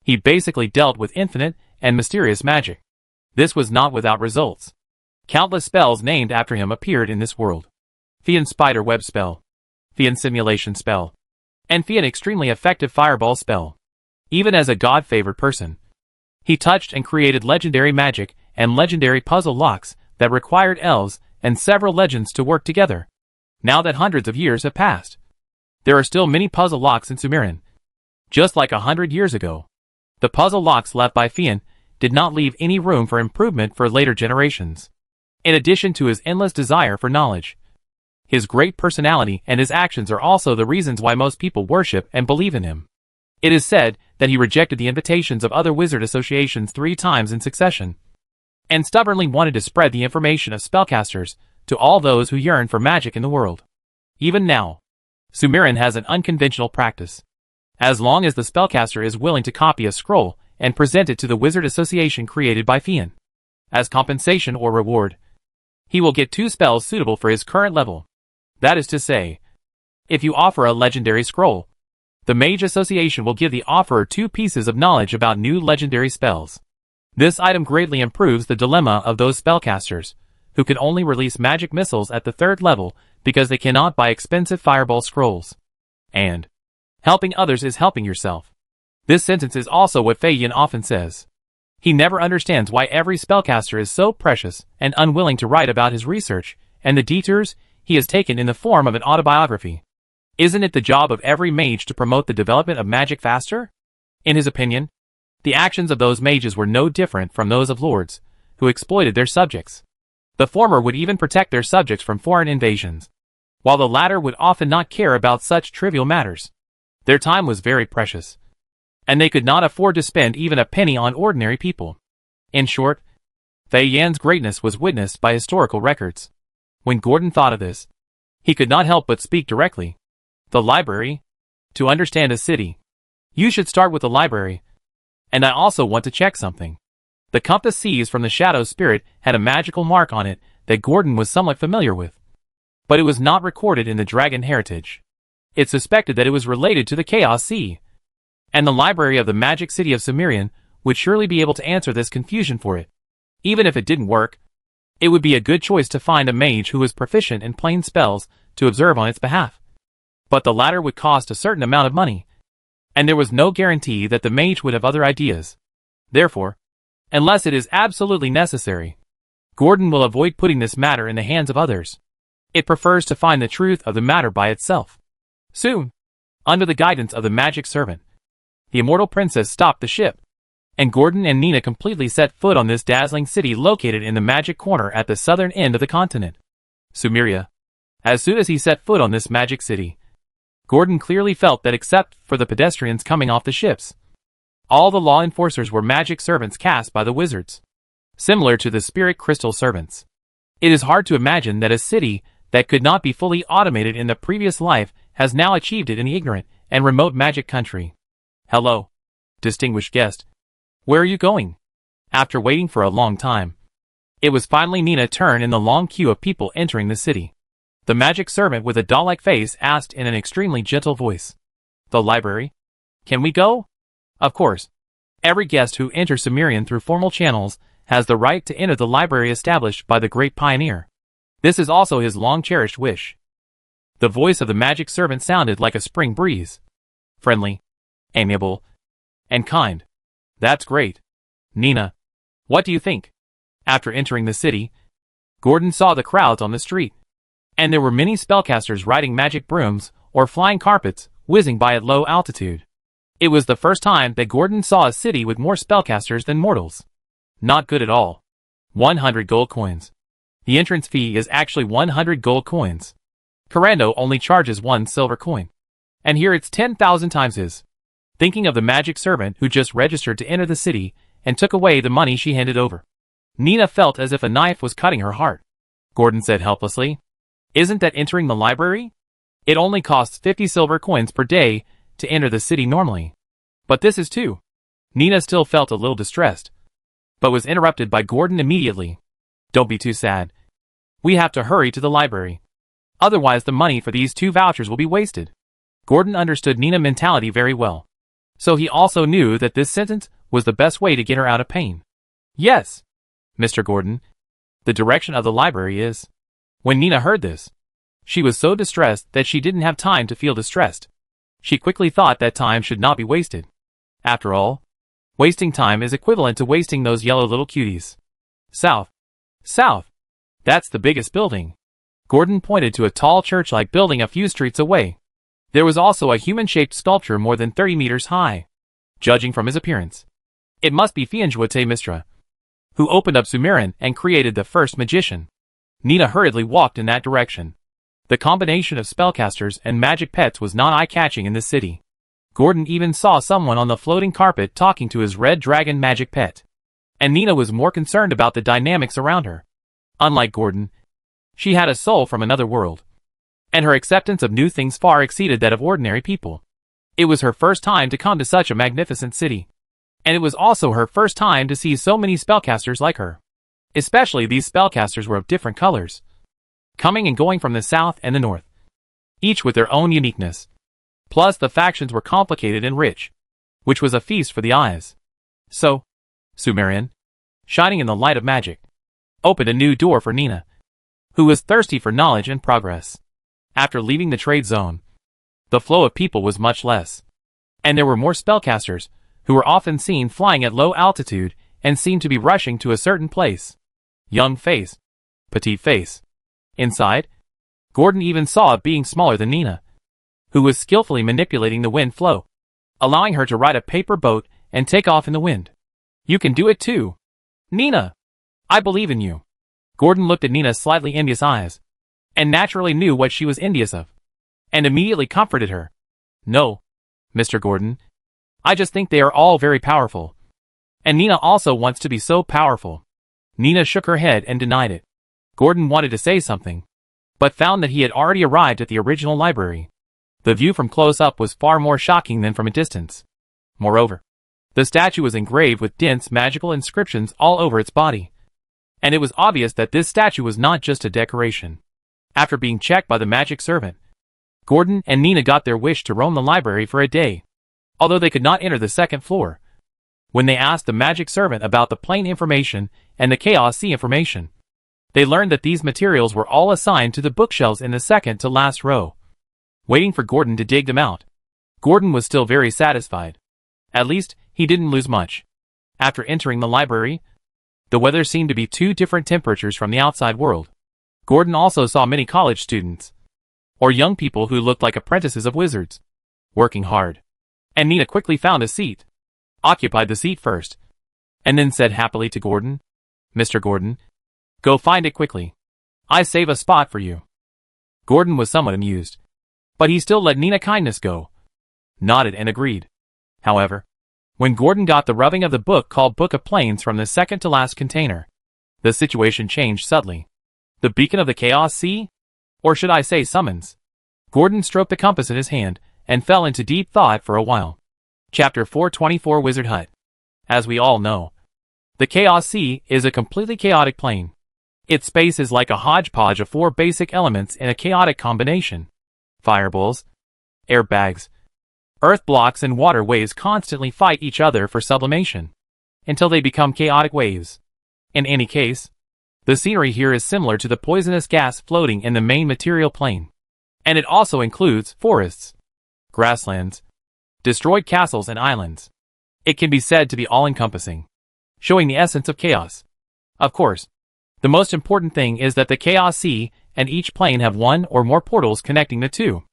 he basically dealt with infinite and mysterious magic. This was not without results. Countless spells named after him appeared in this world. Fian Spider Web Spell, Fian Simulation Spell, and Fian Extremely Effective Fireball Spell. Even as a god-favored person, he touched and created legendary magic and legendary puzzle locks that required elves and several legends to work together. Now that hundreds of years have passed, there are still many puzzle locks in Sumerian. Just like 100 years ago, the puzzle locks left by Fian did not leave any room for improvement for later generations. In addition to his endless desire for knowledge, His great personality and his actions are also the reasons why most people worship and believe in him. It is said that he rejected the invitations of other wizard associations 3 times in succession, and stubbornly wanted to spread the information of spellcasters to all those who yearn for magic in the world. Even now, Sumerian has an unconventional practice. As long as the spellcaster is willing to copy a scroll and present it to the wizard association created by Fian, as compensation or reward, he will get 2 spells suitable for his current level. That is to say, if you offer a legendary scroll, the Mage Association will give the offerer 2 pieces of knowledge about new legendary spells. This item greatly improves the dilemma of those spellcasters, who can only release magic missiles at the 3rd level because they cannot buy expensive fireball scrolls. And helping others is helping yourself. This sentence is also what Fei Yin often says. He never understands why every spellcaster is so precious and unwilling to write about his research and the detours he has taken in the form of an autobiography. Isn't it the job of every mage to promote the development of magic faster? In his opinion, the actions of those mages were no different from those of lords, who exploited their subjects. The former would even protect their subjects from foreign invasions, while the latter would often not care about such trivial matters. Their time was very precious, and they could not afford to spend even a penny on ordinary people. In short, Fei Yan's greatness was witnessed by historical records. When Gordon thought of this, he could not help but speak directly. The library? To understand a city, you should start with the library. And I also want to check something. The compass seized from the Shadow Spirit had a magical mark on it that Gordon was somewhat familiar with. But it was not recorded in the Dragon Heritage. It suspected that it was related to the Chaos Sea. And the library of the Magic City of Sumerian would surely be able to answer this confusion for it. Even if it didn't work, it would be a good choice to find a mage who was proficient in plain spells to observe on its behalf. But the latter would cost a certain amount of money, and there was no guarantee that the mage would have other ideas. Therefore, unless it is absolutely necessary, Gordon will avoid putting this matter in the hands of others. It prefers to find the truth of the matter by itself. Soon, under the guidance of the magic servant, the immortal princess stopped the ship, and Gordon and Nina completely set foot on this dazzling city located in the magic corner at the southern end of the continent, Sumeria. As soon as he set foot on this magic city, Gordon clearly felt that except for the pedestrians coming off the ships, all the law enforcers were magic servants cast by the wizards, similar to the spirit crystal servants. It is hard to imagine that a city that could not be fully automated in the previous life has now achieved it in the ignorant and remote magic country. Hello, distinguished guest. Where are you going? After waiting for a long time, it was finally Nina's turn in the long queue of people entering the city. The magic servant with a doll-like face asked in an extremely gentle voice. The library? Can we go? Of course. Every guest who enters Sumerian through formal channels has the right to enter the library established by the great pioneer. This is also his long-cherished wish. The voice of the magic servant sounded like a spring breeze. Friendly, amiable, and kind. That's great. Nina, what do you think? After entering the city, Gordon saw the crowds on the street. And there were many spellcasters riding magic brooms or flying carpets, whizzing by at low altitude. It was the first time that Gordon saw a city with more spellcasters than mortals. Not good at all. 100 gold coins. The entrance fee is actually 100 gold coins. Corando only charges 1 silver coin. And here it's 10,000 times his. Thinking of the magic servant who just registered to enter the city and took away the money she handed over, Nina felt as if a knife was cutting her heart. Gordon said helplessly, "Isn't that entering the library? It only costs 50 silver coins per day to enter the city normally. But this is too." Nina still felt a little distressed, but was interrupted by Gordon immediately. "Don't be too sad. We have to hurry to the library. Otherwise the money for these 2 vouchers will be wasted." Gordon understood Nina's mentality very well, so he also knew that this sentence was the best way to get her out of pain. "Yes, Mr. Gordon. The direction of the library is..." When Nina heard this, she was so distressed that she didn't have time to feel distressed. She quickly thought that time should not be wasted. After all, wasting time is equivalent to wasting those yellow little cuties. South. South. That's the biggest building. Gordon pointed to a tall church-like building a few streets away. There was also a human-shaped sculpture more than 30 meters high. Judging from his appearance, it must be Fianjuate Mistra, who opened up Sumerian and created the first magician. Nina hurriedly walked in that direction. The combination of spellcasters and magic pets was not eye-catching in this city. Gordon even saw someone on the floating carpet talking to his red dragon magic pet. And Nina was more concerned about the dynamics around her. Unlike Gordon, she had a soul from another world. And her acceptance of new things far exceeded that of ordinary people. It was her first time to come to such a magnificent city. And it was also her first time to see so many spellcasters like her. Especially these spellcasters were of different colors, coming and going from the south and the north, each with their own uniqueness. Plus the factions were complicated and rich, which was a feast for the eyes. So, Sumerian, shining in the light of magic, opened a new door for Nina, who was thirsty for knowledge and progress. After leaving the trade zone, the flow of people was much less, and there were more spellcasters, who were often seen flying at low altitude and seemed to be rushing to a certain place. Young face, petite face. Inside, Gordon even saw a being smaller than Nina, who was skillfully manipulating the wind flow, allowing her to ride a paper boat and take off in the wind. You can do it too, Nina. I believe in you. Gordon looked at Nina's slightly envious eyes, and naturally knew what she was envious of, and immediately comforted her. No, Mr. Gordon. I just think they are all very powerful. And Nina also wants to be so powerful. Nina shook her head and denied it. Gordon wanted to say something, but found that he had already arrived at the original library. The view from close up was far more shocking than from a distance. Moreover, the statue was engraved with dense magical inscriptions all over its body. And it was obvious that this statue was not just a decoration. After being checked by the magic servant, Gordon and Nina got their wish to roam the library for a day, although they could not enter the second floor. When they asked the magic servant about the plane information and the Chaos Sea information, they learned that these materials were all assigned to the bookshelves in the second to last row, waiting for Gordon to dig them out. Gordon was still very satisfied. At least, he didn't lose much. After entering the library, the weather seemed to be two different temperatures from the outside world. Gordon also saw many college students, or young people who looked like apprentices of wizards, working hard. And Nina quickly found a seat, occupied the seat first, and then said happily to Gordon, Mr. Gordon, go find it quickly. I save a spot for you. Gordon was somewhat amused, but he still let Nina kindness go, nodded and agreed. However, when Gordon got the rubbing of the book called Book of Planes from the second to last container, the situation changed subtly. The beacon of the Chaos Sea? Or should I say summons? Gordon stroked the compass in his hand and fell into deep thought for a while. Chapter 424 Wizard Hut. As we all know, the Chaos Sea is a completely chaotic plane. Its space is like a hodgepodge of four basic elements in a chaotic combination. Fireballs, air bags, earth blocks and water waves constantly fight each other for sublimation, until they become chaotic waves. In any case, the scenery here is similar to the poisonous gas floating in the main material plane. And it also includes forests, grasslands, destroyed castles and islands. It can be said to be all-encompassing, showing the essence of chaos. Of course, the most important thing is that the Chaos Sea and each plane have one or more portals connecting the two.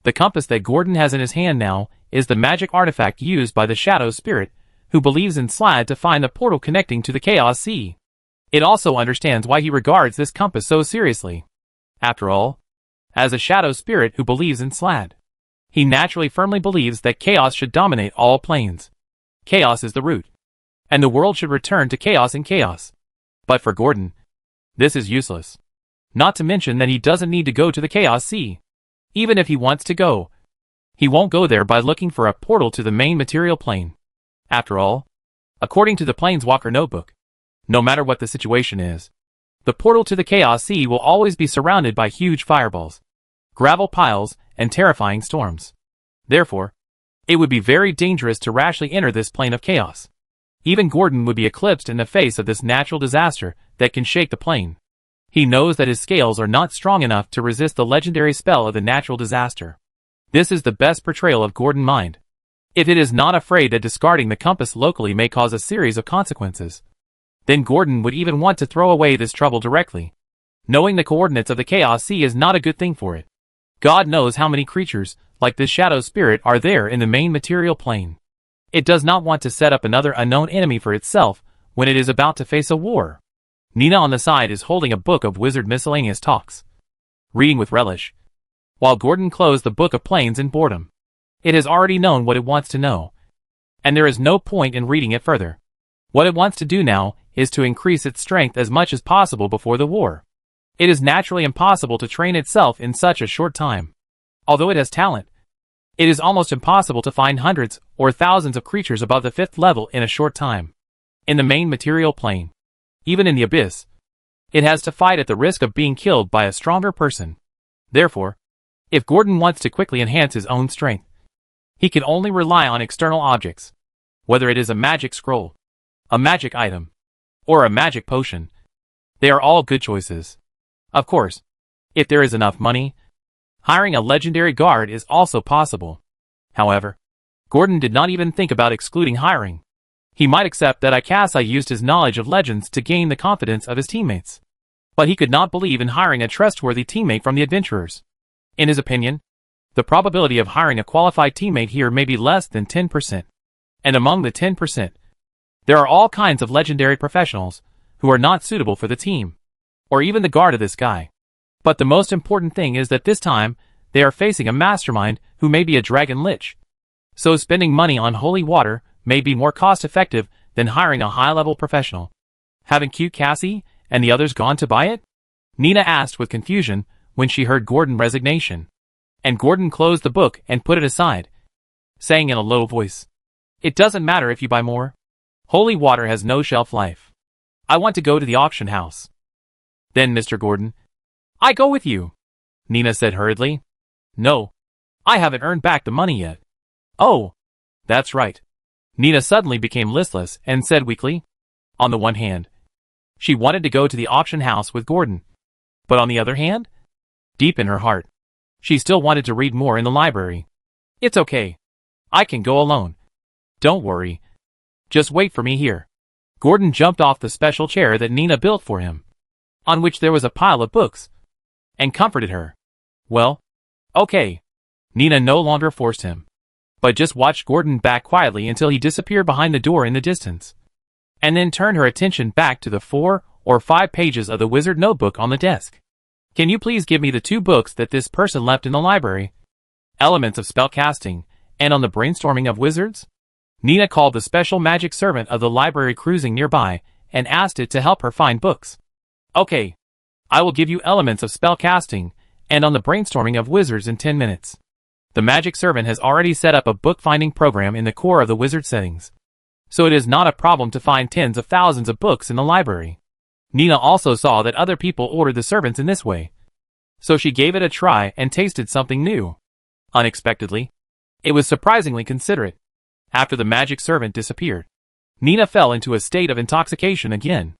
The compass that Gordon has in his hand now is the magic artifact used by the Shadow Spirit, who believes in Slad to find the portal connecting to the Chaos Sea. It also understands why he regards this compass so seriously. After all, as a Shadow Spirit who believes in Slad, he naturally firmly believes that chaos should dominate all planes. Chaos is the root, and the world should return to chaos in chaos. But for Gordon, this is useless. Not to mention that he doesn't need to go to the Chaos Sea. Even if he wants to go, he won't go there by looking for a portal to the main material plane. After all, according to the Planeswalker Notebook, no matter what the situation is, the portal to the Chaos Sea will always be surrounded by huge fireballs, gravel piles, and terrifying storms. Therefore, it would be very dangerous to rashly enter this plane of chaos. Even Gordon would be eclipsed in the face of this natural disaster that can shake the plane. He knows that his scales are not strong enough to resist the legendary spell of the natural disaster. This is the best portrayal of Gordon's mind. If it is not afraid that discarding the compass locally may cause a series of consequences, then Gordon would even want to throw away this trouble directly. Knowing the coordinates of the Chaos Sea is not a good thing for it. God knows how many creatures, like this Shadow Spirit, are there in the main material plane. It does not want to set up another unknown enemy for itself when it is about to face a war. Nina on the side is holding a book of wizard miscellaneous talks. Reading with relish, while Gordon closed the book of planes in boredom. It has already known what it wants to know, and there is no point in reading it further. What it wants to do now is to increase its strength as much as possible before the war. It is naturally impossible to train itself in such a short time. Although it has talent, it is almost impossible to find hundreds or thousands of creatures above the 5th level in a short time. In the main material plane, even in the abyss, it has to fight at the risk of being killed by a stronger person. Therefore, if Gordon wants to quickly enhance his own strength, he can only rely on external objects, whether it is a magic scroll, a magic item, or a magic potion. They are all good choices. Of course, if there is enough money, hiring a legendary guard is also possible. However, Gordon did not even think about excluding hiring. He might accept that Ikasa used his knowledge of legends to gain the confidence of his teammates. But he could not believe in hiring a trustworthy teammate from the adventurers. In his opinion, the probability of hiring a qualified teammate here may be less than 10%. And among the 10%, there are all kinds of legendary professionals who are not suitable for the team, or even the guard of this guy. But the most important thing is that this time, they are facing a mastermind who may be a dragon lich. So spending money on holy water may be more cost-effective than hiring a high-level professional. Haven't cute Cassie and the others gone to buy it? Nina asked with confusion when she heard Gordon's resignation. And Gordon closed the book and put it aside, saying in a low voice, "It doesn't matter if you buy more. Holy water has no shelf life. I want to go to the auction house." "Then, Mr. Gordon, I go with you," Nina said hurriedly. "No, I haven't earned back the money yet." "Oh, that's right." Nina suddenly became listless and said weakly. On the one hand, she wanted to go to the auction house with Gordon. But on the other hand, deep in her heart, she still wanted to read more in the library. "It's okay. I can go alone. Don't worry. Just wait for me here." Gordon jumped off the special chair that Nina built for him, on which there was a pile of books, and comforted her. "Well, okay." Nina no longer forced him, but just watched Gordon back quietly until he disappeared behind the door in the distance, and then turned her attention back to the 4 or 5 pages of the wizard notebook on the desk. "Can you please give me the 2 books that this person left in the library? Elements of Spellcasting, and On the Brainstorming of Wizards?" Nina called the special magic servant of the library cruising nearby, and asked it to help her find books. "Okay. I will give you Elements of Spellcasting, and On the Brainstorming of Wizards in 10 minutes. The magic servant has already set up a book-finding program in the core of the wizard settings, so it is not a problem to find tens of thousands of books in the library. Nina also saw that other people ordered the servants in this way, so she gave it a try and tasted something new. Unexpectedly, it was surprisingly considerate. After the magic servant disappeared, Nina fell into a state of intoxication again.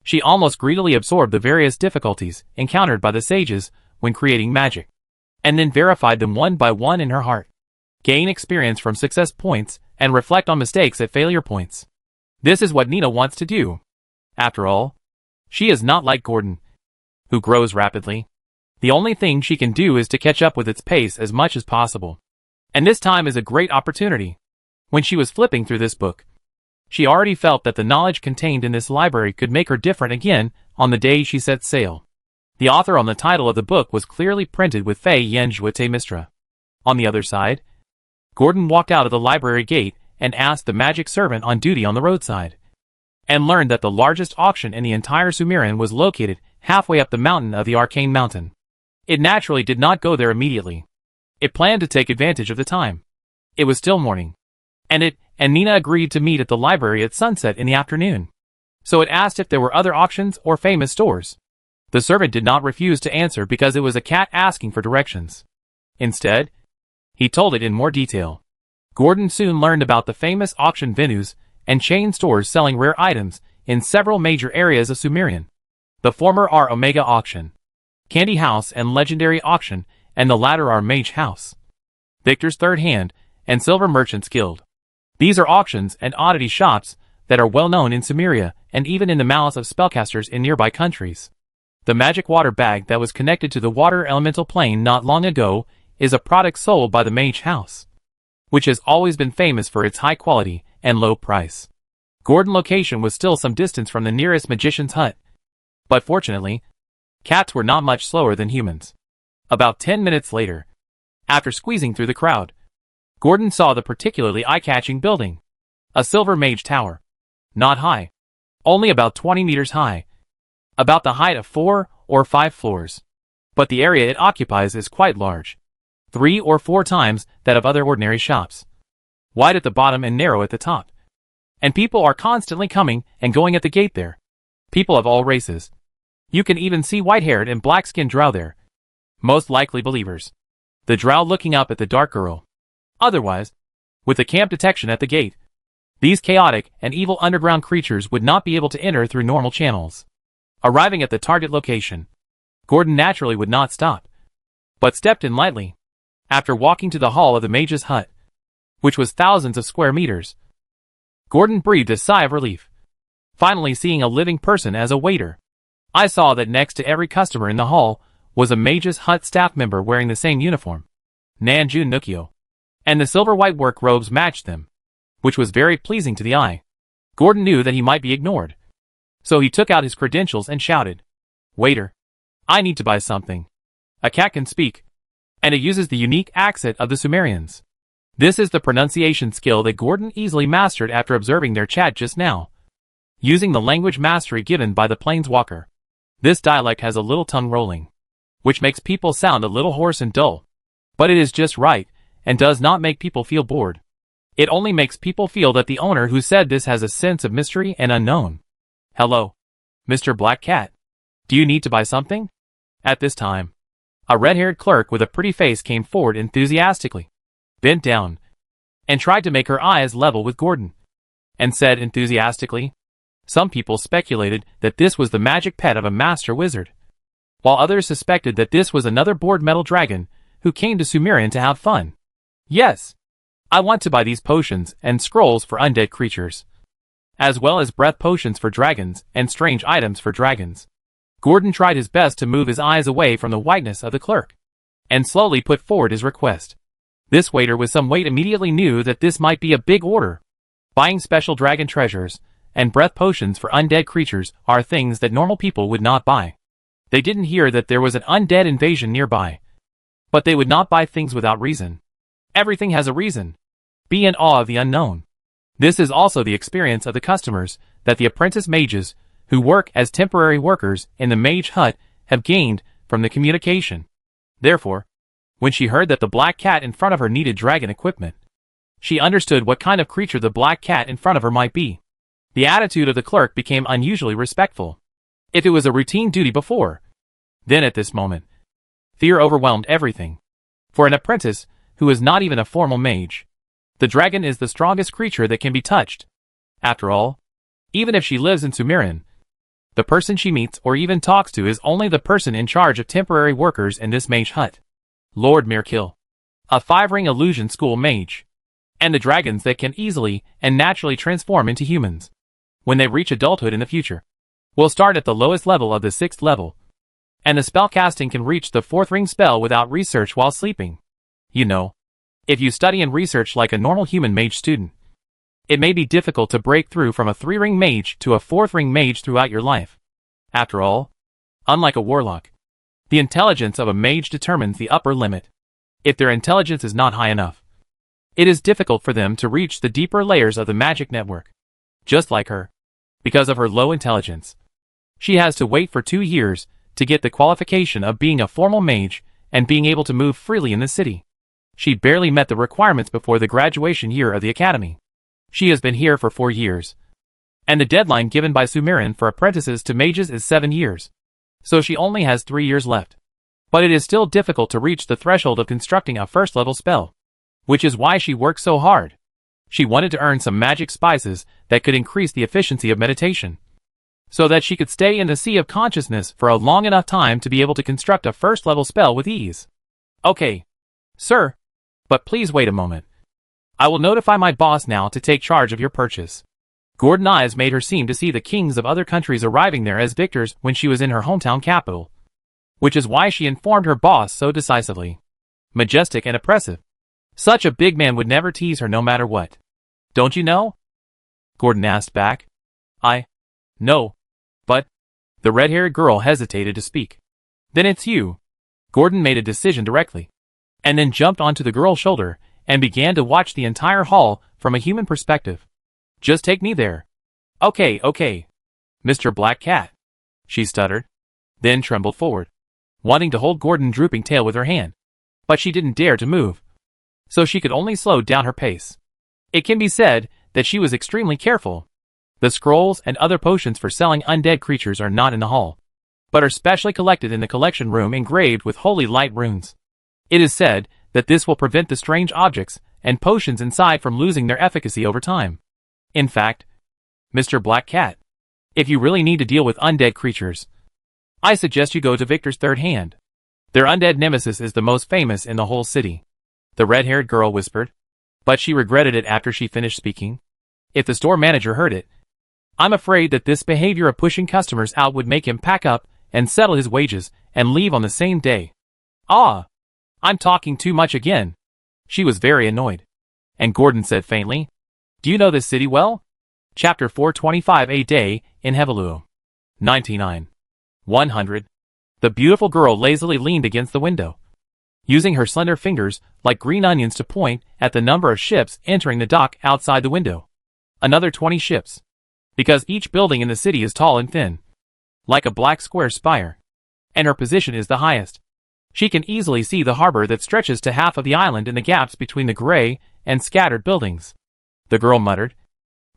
She almost greedily absorbed the various difficulties encountered by the sages when creating magic, and then verified them one by one in her heart. Gain experience from success points and reflect on mistakes at failure points. This is what Nina wants to do. After all, she is not like Gordon, who grows rapidly. The only thing she can do is to catch up with its pace as much as possible. And this time is a great opportunity. When she was flipping through this book, she already felt that the knowledge contained in this library could make her different again on the day she set sail. The author on the title of the book was clearly printed with Fei Yen Juete Mistra. On the other side, Gordon walked out of the library gate and asked the magic servant on duty on the roadside, and learned that the largest auction in the entire Sumerian was located halfway up the mountain of the Arcane Mountain. It naturally did not go there immediately. It planned to take advantage of the time. It was still morning, and Nina agreed to meet at the library at sunset in the afternoon. So it asked if there were other auctions or famous stores. The servant did not refuse to answer because it was a cat asking for directions. Instead, he told it in more detail. Gordon soon learned about the famous auction venues and chain stores selling rare items in several major areas of Sumerian. The former are Omega Auction, Candy House and Legendary Auction, and the latter are Mage House, Victor's Third Hand, and Silver Merchants Guild. These are auctions and oddity shops that are well known in Sumeria and even in the mouths of spellcasters in nearby countries. The magic water bag that was connected to the water elemental plane not long ago is a product sold by the Mage House, which has always been famous for its high quality and low price. Gordon's location was still some distance from the nearest magician's hut, but fortunately, cats were not much slower than humans. About 10 minutes later, after squeezing through the crowd, Gordon saw the particularly eye-catching building. A silver mage tower. Not high. Only about 20 meters high. About the height of 4 or 5 floors. But the area it occupies is quite large. 3 or 4 times that of other ordinary shops. Wide at the bottom and narrow at the top. And people are constantly coming and going at the gate there. People of all races. You can even see white-haired and black-skinned drow there. Most likely believers. The drow looking up at the dark girl. Otherwise, with the camp detection at the gate, these chaotic and evil underground creatures would not be able to enter through normal channels. Arriving at the target location, Gordon naturally would not stop, but stepped in lightly. After walking to the hall of the mage's hut, which was thousands of square meters, Gordon breathed a sigh of relief, finally seeing a living person as a waiter. I saw that next to every customer in the hall was a mage's hut staff member wearing the same uniform, Nanjun Nukio, and the silver-white work robes matched them, which was very pleasing to the eye. Gordon knew that he might be ignored, so he took out his credentials and shouted, "Waiter, I need to buy something." A cat can speak, and it uses the unique accent of the Sumerians. This is the pronunciation skill that Gordon easily mastered after observing their chat just now. Using the language mastery given by the Planeswalker, this dialect has a little tongue rolling, which makes people sound a little hoarse and dull. But it is just right, and does not make people feel bored. It only makes people feel that the owner who said this has a sense of mystery and unknown. "Hello, Mr. Black Cat. Do you need to buy something?" At this time, a red-haired clerk with a pretty face came forward enthusiastically, bent down, and tried to make her eyes level with Gordon, and said enthusiastically, some people speculated that this was the magic pet of a master wizard, while others suspected that this was another bored metal dragon who came to Sumerian to have fun. "Yes, I want to buy these potions and scrolls for undead creatures, as well as breath potions for dragons and strange items for dragons." Gordon tried his best to move his eyes away from the whiteness of the clerk, and slowly put forward his request. This waiter with some weight immediately knew that this might be a big order. Buying special dragon treasures and breath potions for undead creatures are things that normal people would not buy. They didn't hear that there was an undead invasion nearby, but they would not buy things without reason. Everything has a reason. Be in awe of the unknown. This is also the experience of the customers that the apprentice mages who work as temporary workers in the mage hut have gained from the communication. Therefore, when she heard that the black cat in front of her needed dragon equipment, she understood what kind of creature the black cat in front of her might be. The attitude of the clerk became unusually respectful. If it was a routine duty before, then at this moment, fear overwhelmed everything. For an apprentice who is not even a formal mage, the dragon is the strongest creature that can be touched. After all, even if she lives in Sumerian, the person she meets or even talks to is only the person in charge of temporary workers in this mage hut. Lord Mirkil, a 5-ring illusion school mage, and the dragons that can easily and naturally transform into humans when they reach adulthood in the future, will start at the lowest level of the 6th level, and the spellcasting can reach the 4th ring spell without research while sleeping. You know, if you study and research like a normal human mage student, it may be difficult to break through from a 3-ring mage to a 4th ring mage throughout your life. After all, unlike a warlock, the intelligence of a mage determines the upper limit. If their intelligence is not high enough, it is difficult for them to reach the deeper layers of the magic network. Just like her, because of her low intelligence, she has to wait for 2 years to get the qualification of being a formal mage and being able to move freely in the city. She barely met the requirements before the graduation year of the academy. She has been here for 4 years, and the deadline given by Sumerian for apprentices to mages is 7 years. So she only has 3 years left. But it is still difficult to reach the threshold of constructing a 1st level spell, which is why she worked so hard. She wanted to earn some magic spices that could increase the efficiency of meditation, so that she could stay in the sea of consciousness for a long enough time to be able to construct a 1st level spell with ease. "Okay, sir, but please wait a moment. I will notify my boss now to take charge of your purchase." Gordon's eyes made her seem to see the kings of other countries arriving there as victors when she was in her hometown capital, which is why she informed her boss so decisively. Majestic and oppressive. Such a big man would never tease her no matter what. "Don't you know?" Gordon asked back. No, but..." The red-haired girl hesitated to speak. "Then it's you. Gordon made a decision directly, and then jumped onto the girl's shoulder and began to watch the entire hall from a human perspective. Just take me there. Okay, Mr. Black Cat, she stuttered, then trembled forward, wanting to hold Gordon's drooping tail with her hand. But she didn't dare to move, so she could only slow down her pace. It can be said that she was extremely careful. The scrolls and other potions for selling undead creatures are not in the hall, but are specially collected in the collection room engraved with holy light runes. It is said that this will prevent the strange objects and potions inside from losing their efficacy over time. In fact, Mr. Black Cat, if you really need to deal with undead creatures, I suggest you go to Victor's Third Hand. Their undead nemesis is the most famous in the whole city, the red-haired girl whispered, but she regretted it after she finished speaking. If the store manager heard it, I'm afraid that this behavior of pushing customers out would make him pack up and settle his wages and leave on the same day. Ah, I'm talking too much again. She was very annoyed. And Gordon said faintly, Do you know this city well? Chapter 425 A Day in Heavaloo. 99. 100. The beautiful girl lazily leaned against the window, using her slender fingers like green onions to point at the number of ships entering the dock outside the window. Another 20 ships. Because each building in the city is tall and thin, like a black square spire, and her position is the highest. She can easily see the harbor that stretches to half of the island in the gaps between the gray and scattered buildings. The girl muttered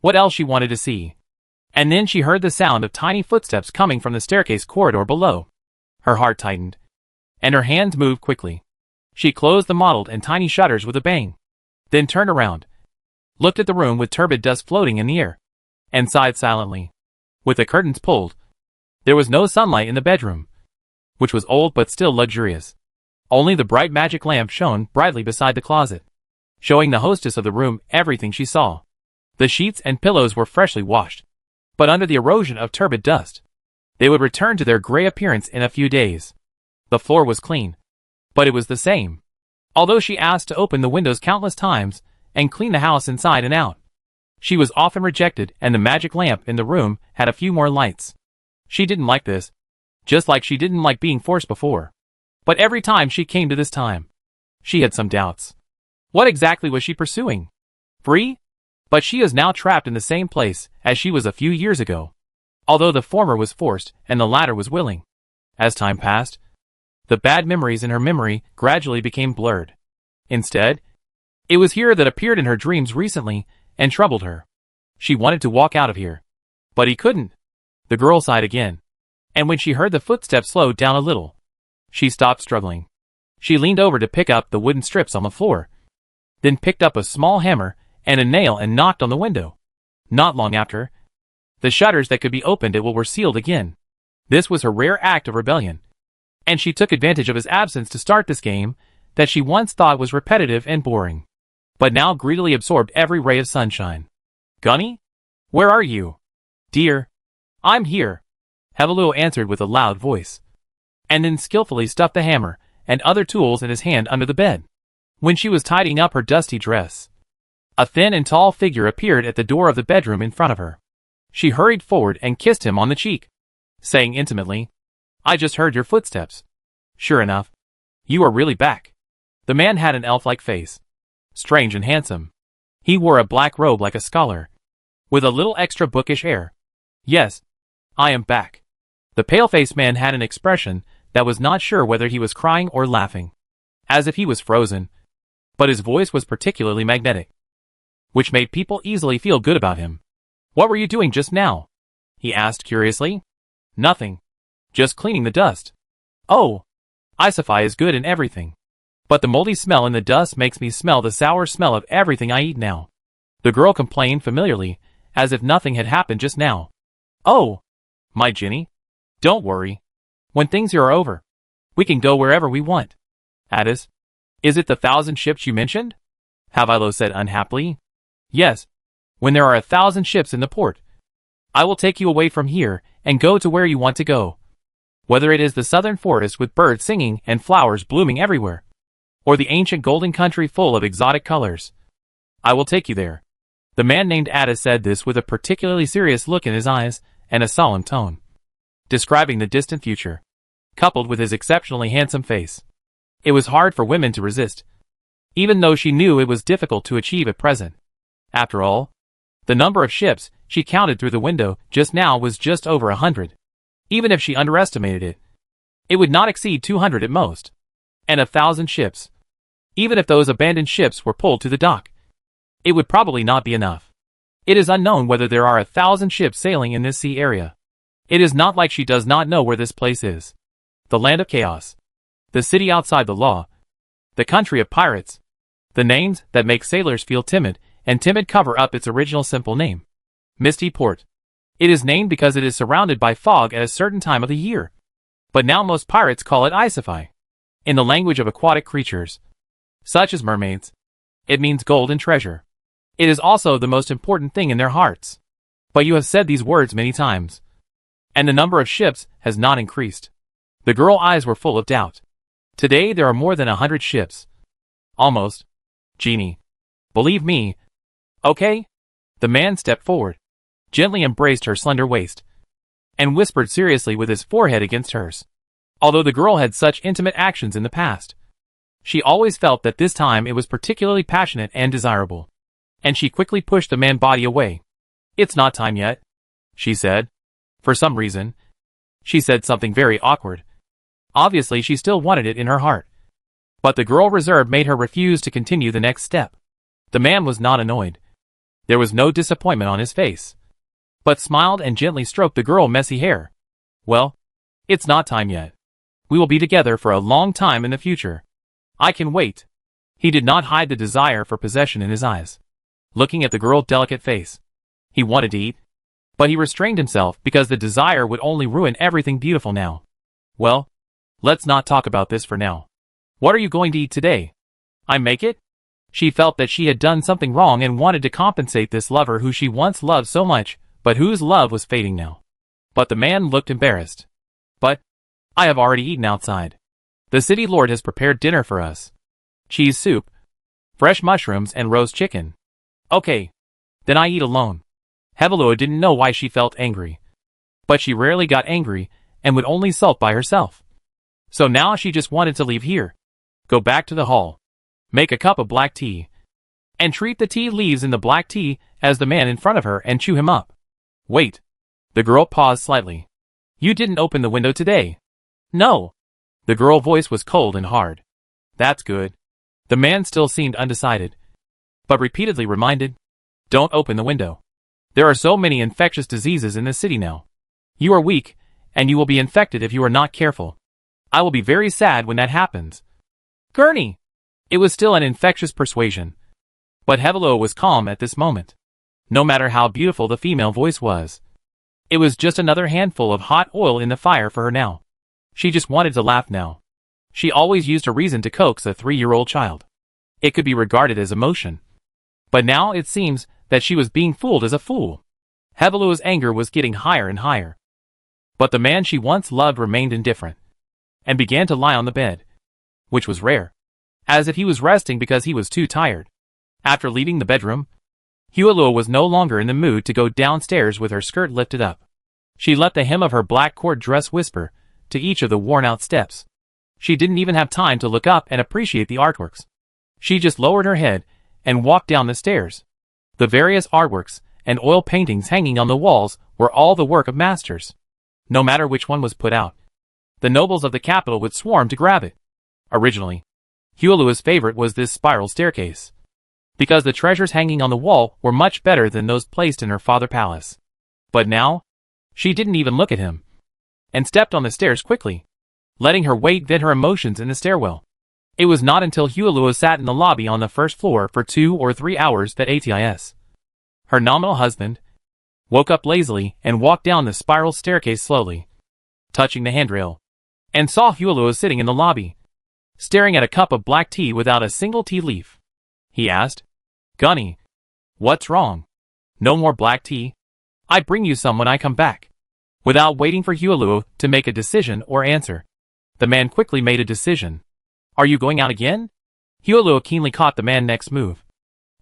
what else she wanted to see. And then she heard the sound of tiny footsteps coming from the staircase corridor below. Her heart tightened, and her hands moved quickly. She closed the mottled and tiny shutters with a bang, then turned around, looked at the room with turbid dust floating in the air, and sighed silently. With the curtains pulled, there was no sunlight in the bedroom, which was old but still luxurious. Only the bright magic lamp shone brightly beside the closet, showing the hostess of the room everything she saw. The sheets and pillows were freshly washed, but under the erosion of turbid dust, they would return to their gray appearance in a few days. The floor was clean, but it was the same, although she asked to open the windows countless times and clean the house inside and out. She was often rejected, and the magic lamp in the room had a few more lights. She didn't like this, just like she didn't like being forced before. But every time she came to this time, she had some doubts. What exactly was she pursuing? Free? But she is now trapped in the same place as she was a few years ago, although the former was forced and the latter was willing. As time passed, the bad memories in her memory gradually became blurred. Instead, it was here that appeared in her dreams recently and troubled her. She wanted to walk out of here, but he couldn't. The girl sighed again, and when she heard the footsteps slow down a little, she stopped struggling. She leaned over to pick up the wooden strips on the floor, then picked up a small hammer and a nail and knocked on the window. Not long after, the shutters that could be opened at will were sealed again. This was her rare act of rebellion, and she took advantage of his absence to start this game that she once thought was repetitive and boring, but now greedily absorbed every ray of sunshine. Gunny? Where are you? Dear, I'm here, Heavaloo answered with a loud voice, and then skillfully stuffed the hammer and other tools in his hand under the bed. When she was tidying up her dusty dress, a thin and tall figure appeared at the door of the bedroom in front of her. She hurried forward and kissed him on the cheek, saying intimately, I just heard your footsteps. Sure enough, you are really back. The man had an elf-like face, strange and handsome. He wore a black robe like a scholar, with a little extra bookish air. Yes, I am back. The pale-faced man had an expression that was not sure whether he was crying or laughing, as if he was frozen, but his voice was particularly magnetic, which made people easily feel good about him. What were you doing just now? He asked curiously. Nothing. Just cleaning the dust. Oh, Isophi is good in everything, but the moldy smell in the dust makes me smell the sour smell of everything I eat now. The girl complained familiarly, as if nothing had happened just now. Oh, my Ginny, don't worry. When things here are over, we can go wherever we want. Addis, is it the 1,000 ships you mentioned? Heavaloo said unhappily. Yes, when there are 1,000 ships in the port. I will take you away from here and go to where you want to go. Whether it is the southern forest with birds singing and flowers blooming everywhere, or the ancient golden country full of exotic colors, I will take you there. The man named Addis said this with a particularly serious look in his eyes and a solemn tone, describing the distant future. coupled with his exceptionally handsome face. It was hard for women to resist, even though she knew it was difficult to achieve at present. After all, the number of ships she counted through the window just now was just over 100. Even if she underestimated it, it would not exceed 200 at most. And 1,000 ships. Even if those abandoned ships were pulled to the dock, it would probably not be enough. It is unknown whether there are 1,000 ships sailing in this sea area. It is not like she does not know where this place is. The land of chaos. The city outside the law. The country of pirates. The names that make sailors feel timid, and timid cover up its original simple name. Misty Port. It is named because it is surrounded by fog at a certain time of the year. But now most pirates call it Isify. In the language of aquatic creatures, such as mermaids, it means gold and treasure. It is also the most important thing in their hearts. But you have said these words many times, and the number of ships has not increased. The girl's eyes were full of doubt. Today there are more than 100 ships. Almost. Genie. Believe me. Okay? The man stepped forward, gently embraced her slender waist, and whispered seriously with his forehead against hers. Although the girl had such intimate actions in the past, she always felt that this time it was particularly passionate and desirable. And she quickly pushed the man's body away. It's not time yet, she said. For some reason, she said something very awkward. Obviously she still wanted it in her heart. But the girl reserve made her refuse to continue the next step. The man was not annoyed. There was no disappointment on his face, but smiled and gently stroked the girl's messy hair. Well, it's not time yet. We will be together for a long time in the future. I can wait. He did not hide the desire for possession in his eyes. Looking at the girl's delicate face, he wanted to eat, but he restrained himself because the desire would only ruin everything beautiful now. Well, let's not talk about this for now. What are you going to eat today? I make it? She felt that she had done something wrong and wanted to compensate this lover who she once loved so much, but whose love was fading now. But the man looked embarrassed. But I have already eaten outside. The city lord has prepared dinner for us. Cheese soup, fresh mushrooms and roast chicken. Okay, then I eat alone. Hevelua didn't know why she felt angry. But she rarely got angry and would only sulk by herself. So now she just wanted to leave here, go back to the hall, make a cup of black tea, and treat the tea leaves in the black tea as the man in front of her and chew him up. Wait. The girl paused slightly. You didn't open the window today. No. The girl's voice was cold and hard. That's good. The man still seemed undecided, but repeatedly reminded, don't open the window. There are so many infectious diseases in this city now. You are weak, and you will be infected if you are not careful. I will be very sad when that happens. Gurney! It was still an infectious persuasion. But Hevelua was calm at this moment. No matter how beautiful the female voice was, it was just another handful of hot oil in the fire for her now. She just wanted to laugh now. She always used a reason to coax a 3-year-old child. It could be regarded as emotion. But now it seems that she was being fooled as a fool. Hevelua's anger was getting higher and higher. But the man she once loved remained indifferent, and began to lie on the bed, which was rare, as if he was resting because he was too tired. After leaving the bedroom, Hevelua was no longer in the mood to go downstairs with her skirt lifted up. She let the hem of her black cord dress whisper to each of the worn-out steps. She didn't even have time to look up and appreciate the artworks. She just lowered her head and walked down the stairs. The various artworks and oil paintings hanging on the walls were all the work of masters. No matter which one was put out, the nobles of the capital would swarm to grab it. Originally, Hevelua's favorite was this spiral staircase, because the treasures hanging on the wall were much better than those placed in her father's palace. But now, she didn't even look at him, and stepped on the stairs quickly, letting her weight vent her emotions in the stairwell. It was not until Hevelua sat in the lobby on the first floor for 2 or 3 hours that Atis, her nominal husband, woke up lazily and walked down the spiral staircase slowly, touching the handrail, and saw Hevelua sitting in the lobby, staring at a cup of black tea without a single tea leaf. He asked, Gunny, what's wrong? No more black tea? I bring you some when I come back. Without waiting for Hevelua to make a decision or answer, the man quickly made a decision. Are you going out again? Hevelua keenly caught the man's next move,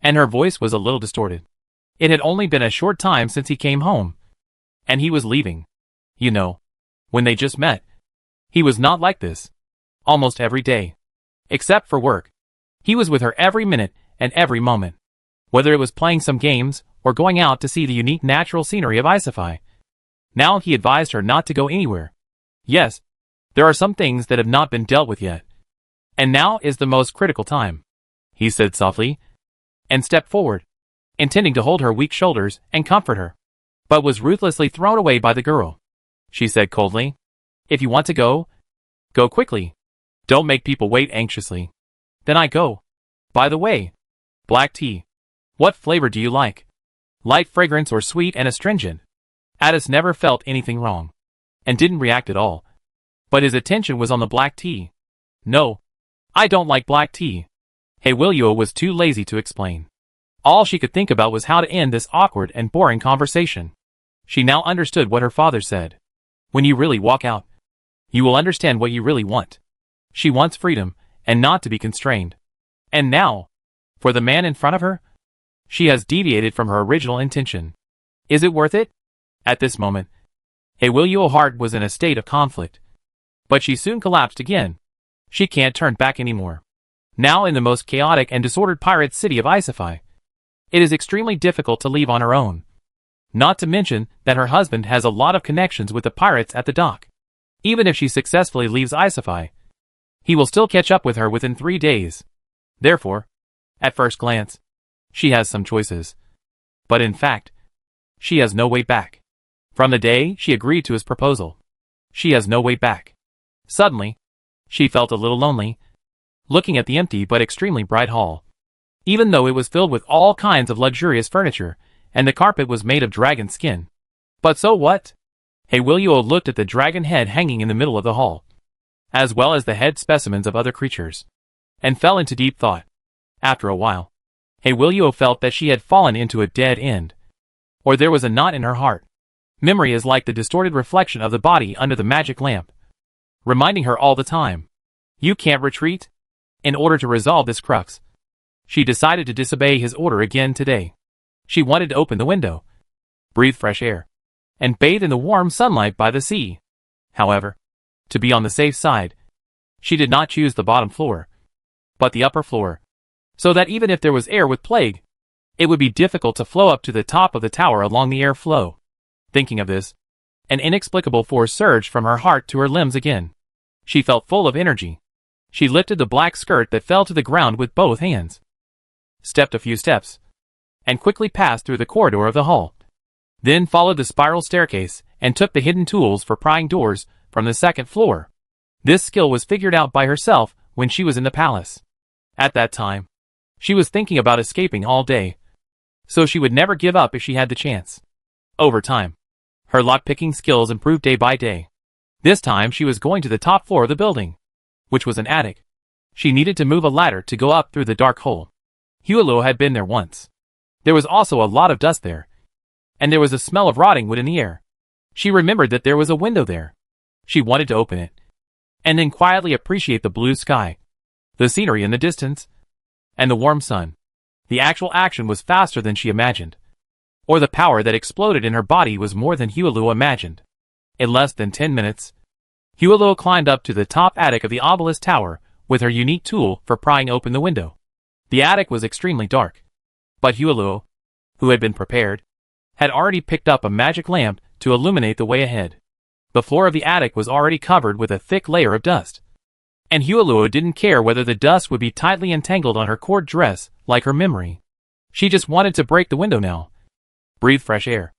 and her voice was a little distorted. It had only been a short time since he came home, and he was leaving. You know, when they just met. He was not like this. Almost every day. Except for work. He was with her every minute and every moment. Whether it was playing some games or going out to see the unique natural scenery of Isafai. Now he advised her not to go anywhere. Yes, there are some things that have not been dealt with yet. And now is the most critical time, he said softly, and stepped forward, intending to hold her weak shoulders and comfort her, but was ruthlessly thrown away by the girl. She said coldly, "If you want to go, go quickly. Don't make people wait anxiously. Then I go. By the way, black tea. What flavor do you like? Light fragrance or sweet and astringent?" Addis never felt anything wrong, and didn't react at all. But his attention was on the black tea. "No, I don't like black tea." Hewiliu was too lazy to explain. All she could think about was how to end this awkward and boring conversation. She now understood what her father said. When you really walk out, you will understand what you really want. She wants freedom, and not to be constrained. And now, for the man in front of her, she has deviated from her original intention. Is it worth it? At this moment, Hewiliu's heart was in a state of conflict. But she soon collapsed again. She can't turn back anymore. Now in the most chaotic and disordered pirate city of Isafai, it is extremely difficult to leave on her own. Not to mention that her husband has a lot of connections with the pirates at the dock. Even if she successfully leaves Isafai, he will still catch up with her within 3 days. Therefore, at first glance, she has some choices. But in fact, she has no way back. From the day she agreed to his proposal, she has no way back. Suddenly, she felt a little lonely, looking at the empty but extremely bright hall. Even though it was filled with all kinds of luxurious furniture, and the carpet was made of dragon skin. But so what? Hewiliu looked at the dragon head hanging in the middle of the hall, as well as the head specimens of other creatures, and fell into deep thought. After a while, Hewiliu felt that she had fallen into a dead end. Or there was a knot in her heart. Memory is like the distorted reflection of the body under the magic lamp, reminding her all the time, "You can't retreat." In order to resolve this crux, she decided to disobey his order again today. She wanted to open the window, breathe fresh air, and bathe in the warm sunlight by the sea. However, to be on the safe side, she did not choose the bottom floor, but the upper floor, so that even if there was air with plague, it would be difficult to flow up to the top of the tower along the air flow. Thinking of this, an inexplicable force surged from her heart to her limbs again. She felt full of energy. She lifted the black skirt that fell to the ground with both hands, stepped a few steps, and quickly passed through the corridor of the hall. Then followed the spiral staircase and took the hidden tools for prying doors from the second floor. This skill was figured out by herself when she was in the palace. At that time, she was thinking about escaping all day, so she would never give up if she had the chance. Over time, her lockpicking skills improved day by day. This time she was going to the top floor of the building, which was an attic. She needed to move a ladder to go up through the dark hole. Hewiliu had been there once. There was also a lot of dust there, and there was a smell of rotting wood in the air. She remembered that there was a window there. She wanted to open it, and then quietly appreciate the blue sky, the scenery in the distance, and the warm sun. The actual action was faster than she imagined, or the power that exploded in her body was more than Hewiliu imagined. In less than 10 minutes, Hewiliu climbed up to the top attic of the obelisk tower with her unique tool for prying open the window. The attic was extremely dark, but Hewiliu, who had been prepared, had already picked up a magic lamp to illuminate the way ahead. The floor of the attic was already covered with a thick layer of dust, and Hewiliu didn't care whether the dust would be tightly entangled on her cord dress like her memory. She just wanted to break the window now, breathe fresh air,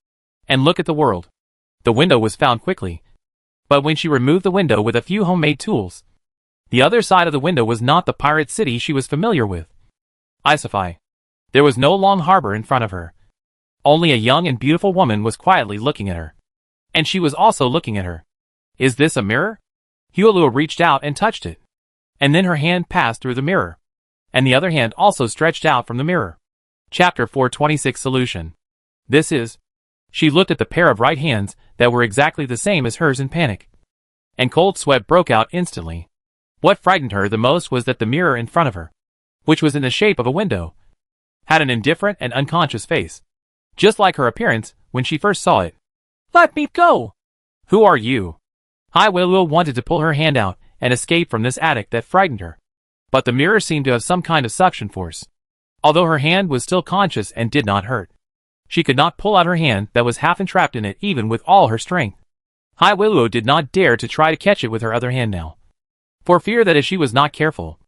and look at the world. The window was found quickly, but when she removed the window with a few homemade tools, the other side of the window was not the pirate city she was familiar with. Isafai. There was no long harbor in front of her. Only a young and beautiful woman was quietly looking at her. And she was also looking at her. Is this a mirror? Hewiliu reached out and touched it. And then her hand passed through the mirror, and the other hand also stretched out from the mirror. Chapter 426 Solution. This is. She looked at the pair of right hands that were exactly the same as hers in panic, and cold sweat broke out instantly. What frightened her the most was that the mirror in front of her, which was in the shape of a window, had an indifferent and unconscious face, just like her appearance when she first saw it. "Let me go!" "Who are you?" Hai Weiluo wanted to pull her hand out and escape from this attic that frightened her. But the mirror seemed to have some kind of suction force. Although her hand was still conscious and did not hurt, she could not pull out her hand that was half entrapped in it even with all her strength. Hai Weiluo did not dare to try to catch it with her other hand now, for fear that if she was not careful,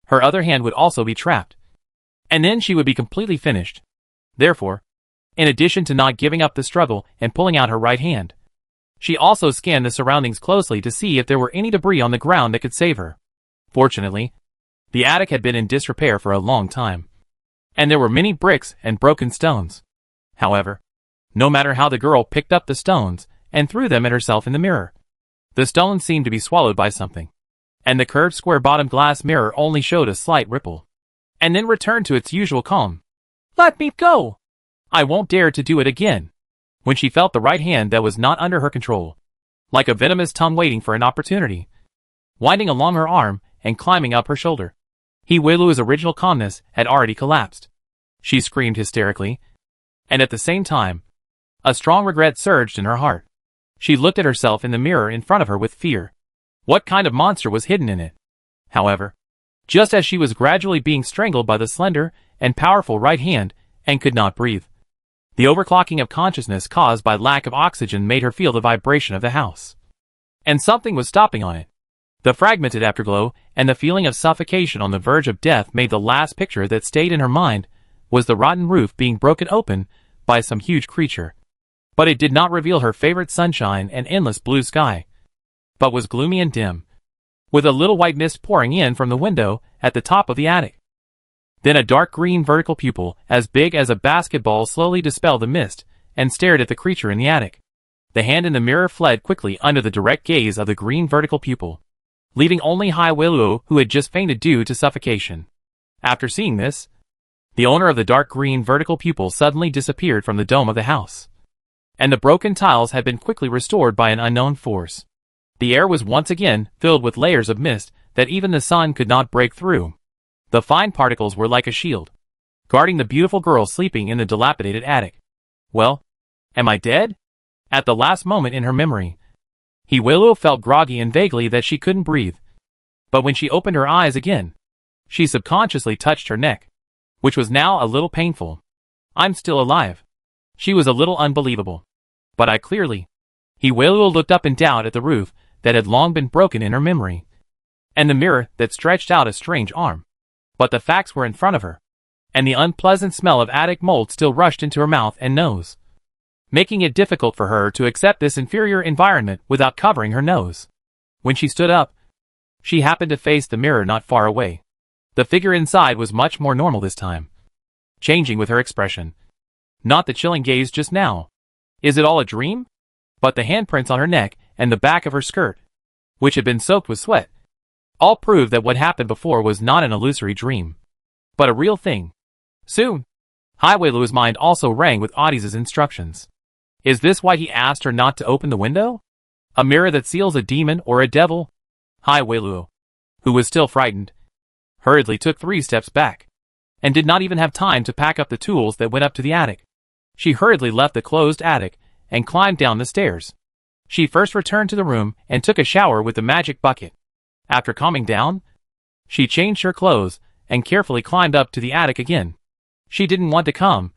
her other hand would also be trapped, and then she would be completely finished. Therefore, in addition to not giving up the struggle and pulling out her right hand, she also scanned the surroundings closely to see if there were any debris on the ground that could save her. Fortunately, the attic had been in disrepair for a long time, and there were many bricks and broken stones. However, no matter how the girl picked up the stones and threw them at herself in the mirror, the stones seemed to be swallowed by something, and the curved square-bottomed glass mirror only showed a slight ripple, and then returned to its usual calm. "Let me go! I won't dare to do it again," when she felt the right hand that was not under her control, like a venomous tongue waiting for an opportunity, winding along her arm and climbing up her shoulder. Hai Weiluo's original calmness had already collapsed. She screamed hysterically, and at the same time, a strong regret surged in her heart. She looked at herself in the mirror in front of her with fear. What kind of monster was hidden in it? However, just as she was gradually being strangled by the slender and powerful right hand and could not breathe, the overclocking of consciousness caused by lack of oxygen made her feel the vibration of the house, and something was stopping on it. The fragmented afterglow and the feeling of suffocation on the verge of death made the last picture that stayed in her mind was the rotten roof being broken open by some huge creature. But it did not reveal her favorite sunshine and endless blue sky, but was gloomy and dim, with a little white mist pouring in from the window at the top of the attic. Then a dark green vertical pupil as big as a basketball slowly dispelled the mist and stared at the creature in the attic. The hand in the mirror fled quickly under the direct gaze of the green vertical pupil, leaving only Hai Weiluo, who had just fainted due to suffocation. After seeing this, the owner of the dark green vertical pupil suddenly disappeared from the dome of the house, and the broken tiles had been quickly restored by an unknown force. The air was once again filled with layers of mist that even the sun could not break through. The fine particles were like a shield, guarding the beautiful girl sleeping in the dilapidated attic. Well, am I dead? At the last moment in her memory, Hai Weiluo felt groggy and vaguely that she couldn't breathe. But when she opened her eyes again, she subconsciously touched her neck, which was now a little painful. I'm still alive. She was a little unbelievable. But I clearly. Hai Weiluo looked up in doubt at the roof that had long been broken in her memory, and the mirror that stretched out a strange arm. But the facts were in front of her, and the unpleasant smell of attic mold still rushed into her mouth and nose, making it difficult for her to accept this inferior environment without covering her nose. When she stood up, she happened to face the mirror not far away. The figure inside was much more normal this time, changing with her expression. Not the chilling gaze just now. Is it all a dream? But the handprints on her neck and the back of her skirt, which had been soaked with sweat, all proved that what happened before was not an illusory dream, but a real thing. Soon, Hai Weiluo's mind also rang with Audie's instructions. Is this why he asked her not to open the window? A mirror that seals a demon or a devil? Hai Weiluo, who was still frightened, hurriedly took 3 steps back, and did not even have time to pack up the tools that went up to the attic. She hurriedly left the closed attic and climbed down the stairs. She first returned to the room and took a shower with the magic bucket. After calming down, she changed her clothes and carefully climbed up to the attic again. She didn't want to come,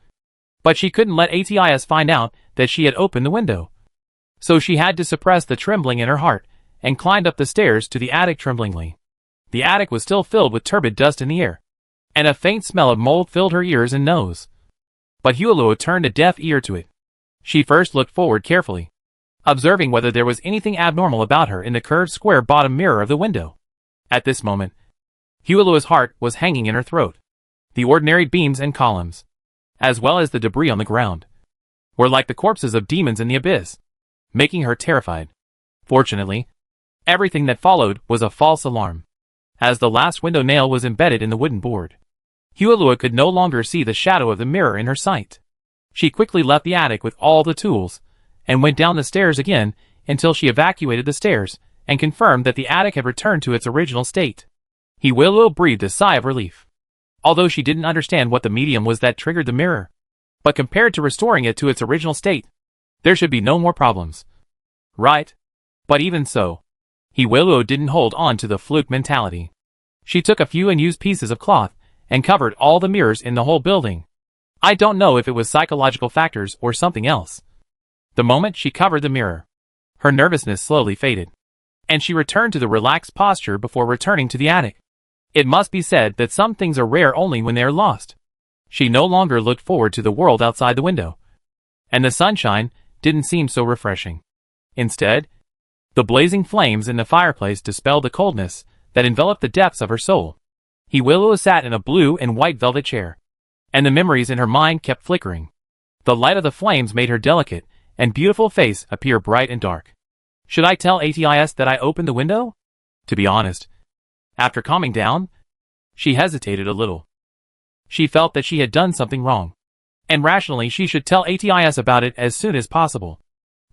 but she couldn't let Atis find out that she had opened the window. So she had to suppress the trembling in her heart and climbed up the stairs to the attic tremblingly. The attic was still filled with turbid dust in the air, and a faint smell of mold filled her ears and nose. But Hai Weiluo turned a deaf ear to it. She first looked forward carefully, observing whether there was anything abnormal about her in the curved square-bottom mirror of the window. At this moment, Hai Weiluo's heart was hanging in her throat. The ordinary beams and columns, as well as the debris on the ground, were like the corpses of demons in the abyss, making her terrified. Fortunately, everything that followed was a false alarm, as the last window nail was embedded in the wooden board. Hai Weiluo could no longer see the shadow of the mirror in her sight. She quickly left the attic with all the tools, and went down the stairs again until she evacuated the stairs and confirmed that the attic had returned to its original state. Hai Weiluo breathed a sigh of relief, although she didn't understand what the medium was that triggered the mirror. But compared to restoring it to its original state, there should be no more problems. Right? But even so, Hiwelu didn't hold on to the fluke mentality. She took a few unused pieces of cloth and covered all the mirrors in the whole building. I don't know if it was psychological factors or something else. The moment she covered the mirror, her nervousness slowly faded, and she returned to the relaxed posture before returning to the attic. It must be said that some things are rare only when they are lost. She no longer looked forward to the world outside the window, and the sunshine didn't seem so refreshing. Instead, the blazing flames in the fireplace dispelled the coldness that enveloped the depths of her soul. Hiwelu sat in a blue and white velvet chair, and the memories in her mind kept flickering. The light of the flames made her delicate and beautiful face appear bright and dark. Should I tell Atis that I opened the window? To be honest, after calming down, she hesitated a little. She felt that she had done something wrong, and rationally she should tell Atis about it as soon as possible,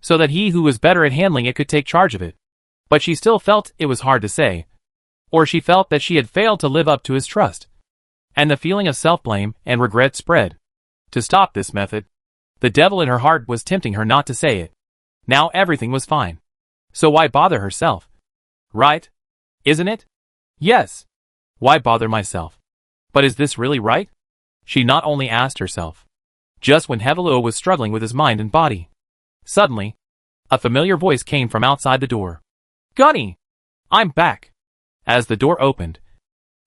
so that he who was better at handling it could take charge of it. But she still felt it was hard to say, or she felt that she had failed to live up to his trust, and the feeling of self-blame and regret spread. To stop this method, the devil in her heart was tempting her not to say it. Now everything was fine, so why bother herself? Right? Isn't it? Yes. Why bother myself? But is this really right? She not only asked herself, just when Hiwelu was struggling with his mind and body. Suddenly, a familiar voice came from outside the door. Gunny! I'm back! As the door opened,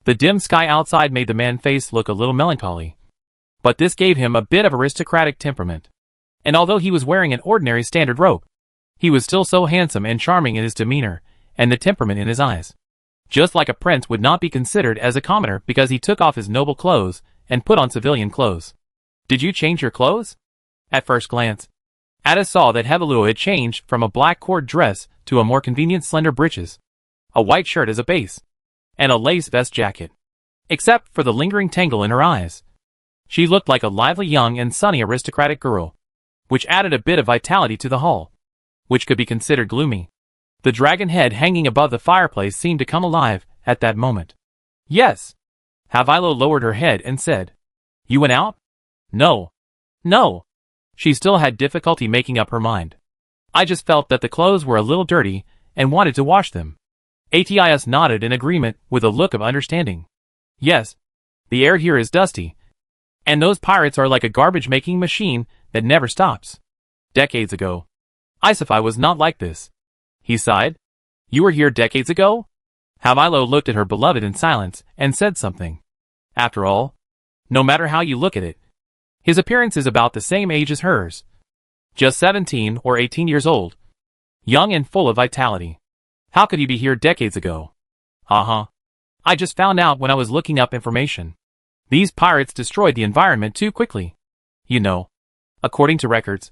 the dim sky outside made the man's face look a little melancholy. But this gave him a bit of aristocratic temperament. And although he was wearing an ordinary standard robe, he was still so handsome and charming in his demeanor and the temperament in his eyes. Just like a prince would not be considered as a commoner because he took off his noble clothes and put on civilian clothes. Did you change your clothes? At first glance, Ada saw that Hiwelu had changed from a black cord dress to a more convenient slender breeches, a white shirt as a base, and a lace vest jacket. Except for the lingering tangle in her eyes, she looked like a lively young and sunny aristocratic girl, which added a bit of vitality to the hall, which could be considered gloomy. The dragon head hanging above the fireplace seemed to come alive at that moment. Yes. Hiwelu lowered her head and said, You went out? No. No. She still had difficulty making up her mind. I just felt that the clothes were a little dirty and wanted to wash them. Atis nodded in agreement with a look of understanding. Yes. The air here is dusty, and those pirates are like a garbage-making machine that never stops. Decades ago, Isafai was not like this. He sighed. You were here decades ago? Hiwelu looked at her beloved in silence and said something. After all, no matter how you look at it, his appearance is about the same age as hers. Just 17 or 18 years old. Young and full of vitality. How could he be here decades ago? I just found out when I was looking up information. These pirates destroyed the environment too quickly. You know, according to records,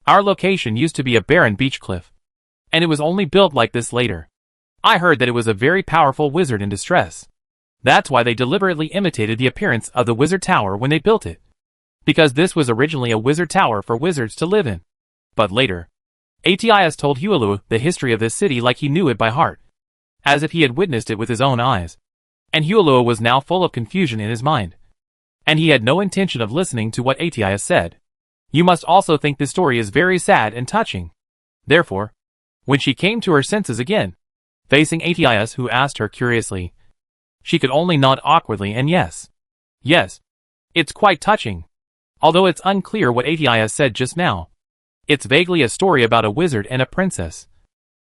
our location used to be a barren beach cliff, and it was only built like this later. I heard that it was a very powerful wizard in distress. That's why they deliberately imitated the appearance of the wizard tower when they built it. Because this was originally a wizard tower for wizards to live in. But later, Atis told Hiwelu the history of this city like he knew it by heart, as if he had witnessed it with his own eyes. And Hiwelu was now full of confusion in his mind, and he had no intention of listening to what Atis said. You must also think this story is very sad and touching. Therefore, when she came to her senses again, facing Atis who asked her curiously, she could only nod awkwardly and yes. Yes. It's quite touching. Although it's unclear what Atis said just now. It's vaguely a story about a wizard and a princess.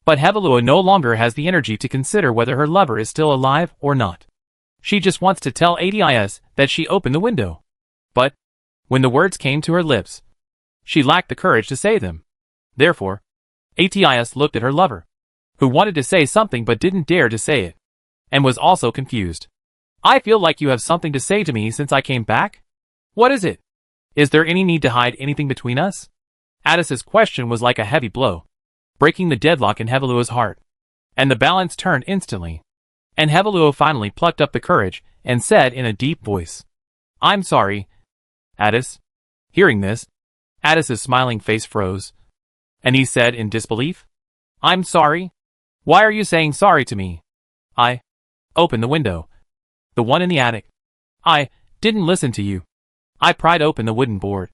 But Hiwelu no longer has the energy to consider whether her lover is still alive or not. She just wants to tell Atis that she opened the window. But, when the words came to her lips, she lacked the courage to say them. Therefore, Atis looked at her lover, who wanted to say something but didn't dare to say it, and was also confused. I feel like you have something to say to me since I came back? What is it? Is there any need to hide anything between us? Addis's question was like a heavy blow, breaking the deadlock in Hiwelu's heart, and the balance turned instantly. And Hiwelu finally plucked up the courage and said in a deep voice, I'm sorry, Addis. Hearing this, Addis's smiling face froze, and he said in disbelief, I'm sorry? Why are you saying sorry to me? I opened the window. The one in the attic. I didn't listen to you. I pried open the wooden board,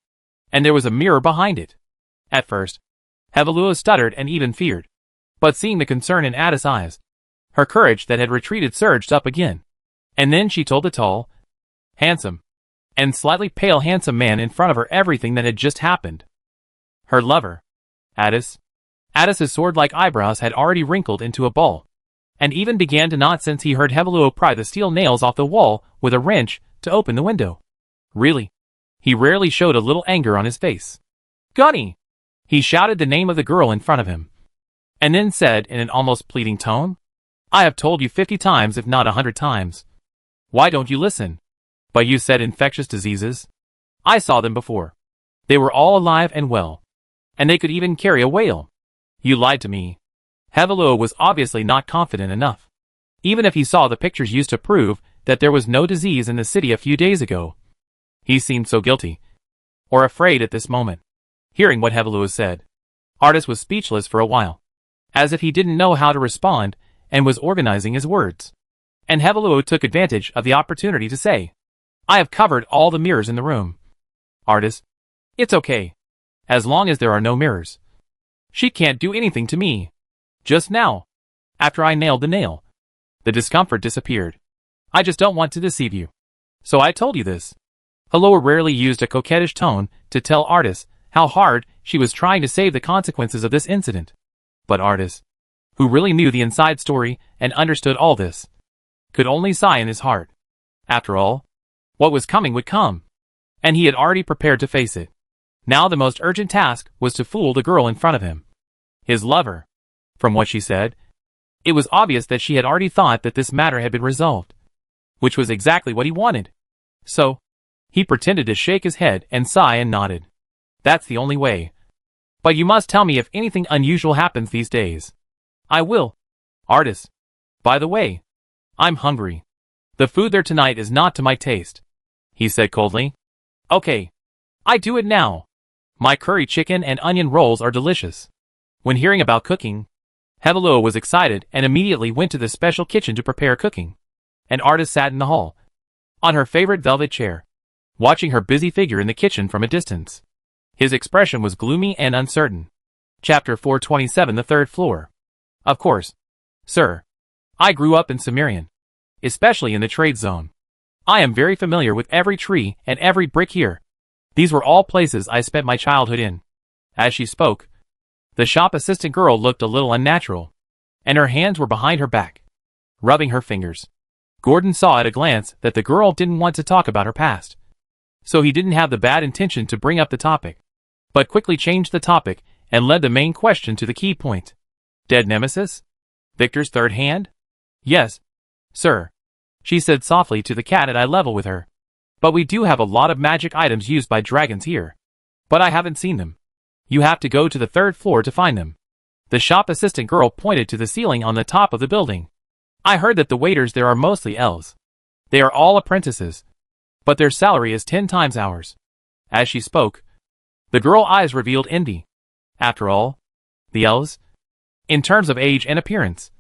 and there was a mirror behind it. At first, Hiwelu stuttered and even feared. But seeing the concern in Ada's eyes, her courage that had retreated surged up again. And then she told the tall, handsome, and slightly pale handsome man in front of her everything that had just happened. Her lover, Adis. Adis's sword-like eyebrows had already wrinkled into a ball, and even began to knot since he heard Hevaluo pry the steel nails off the wall with a wrench to open the window. Really? He rarely showed a little anger on his face. Gunny! He shouted the name of the girl in front of him, and then said in an almost pleading tone, I have told you 50 times if not 100 times. Why don't you listen? But you said infectious diseases. I saw them before. They were all alive and well, and they could even carry a whale. You lied to me. Hevaluo was obviously not confident enough. Even if he saw the pictures used to prove that there was no disease in the city a few days ago. He seemed so guilty, or afraid at this moment. Hearing what Hevaluo said, Artis was speechless for a while, as if he didn't know how to respond and was organizing his words. And Hevaluo took advantage of the opportunity to say, I have covered all the mirrors in the room. Artis, it's okay, as long as there are no mirrors. She can't do anything to me. Just now, after I nailed the nail, the discomfort disappeared. I just don't want to deceive you. So I told you this. Hevaluo rarely used a coquettish tone to tell Artis how hard she was trying to save the consequences of this incident. But Artis, who really knew the inside story and understood all this, could only sigh in his heart. After all, what was coming would come, and he had already prepared to face it. Now the most urgent task was to fool the girl in front of him. His lover. From what she said, it was obvious that she had already thought that this matter had been resolved, which was exactly what he wanted. So, he pretended to shake his head and sigh and nodded. That's the only way. But you must tell me if anything unusual happens these days. I will. Artis. By the way, I'm hungry. The food there tonight is not to my taste, he said coldly. Okay. I do it now. My curry chicken and onion rolls are delicious. When hearing about cooking, Hevaluo was excited and immediately went to the special kitchen to prepare cooking. And Artis sat in the hall, on her favorite velvet chair, watching her busy figure in the kitchen from a distance. His expression was gloomy and uncertain. Chapter 427, the third floor. Of course, sir. I grew up in Sumerian, especially in the trade zone. I am very familiar with every tree and every brick here. These were all places I spent my childhood in. As she spoke, the shop assistant girl looked a little unnatural, and her hands were behind her back, rubbing her fingers. Gordon saw at a glance that the girl didn't want to talk about her past, so he didn't have the bad intention to bring up the topic, but quickly changed the topic and led the main question to the key point. Dead Nemesis? Victor's third hand? Yes, sir, she said softly to the cat at eye level with her. But we do have a lot of magic items used by dragons here. But I haven't seen them. You have to go to the third floor to find them. The shop assistant girl pointed to the ceiling on the top of the building. I heard that the waiters there are mostly elves. They are all apprentices, but their salary is 10 times ours. As she spoke, the girl's eyes revealed envy. After all, the elves, in terms of age and appearance,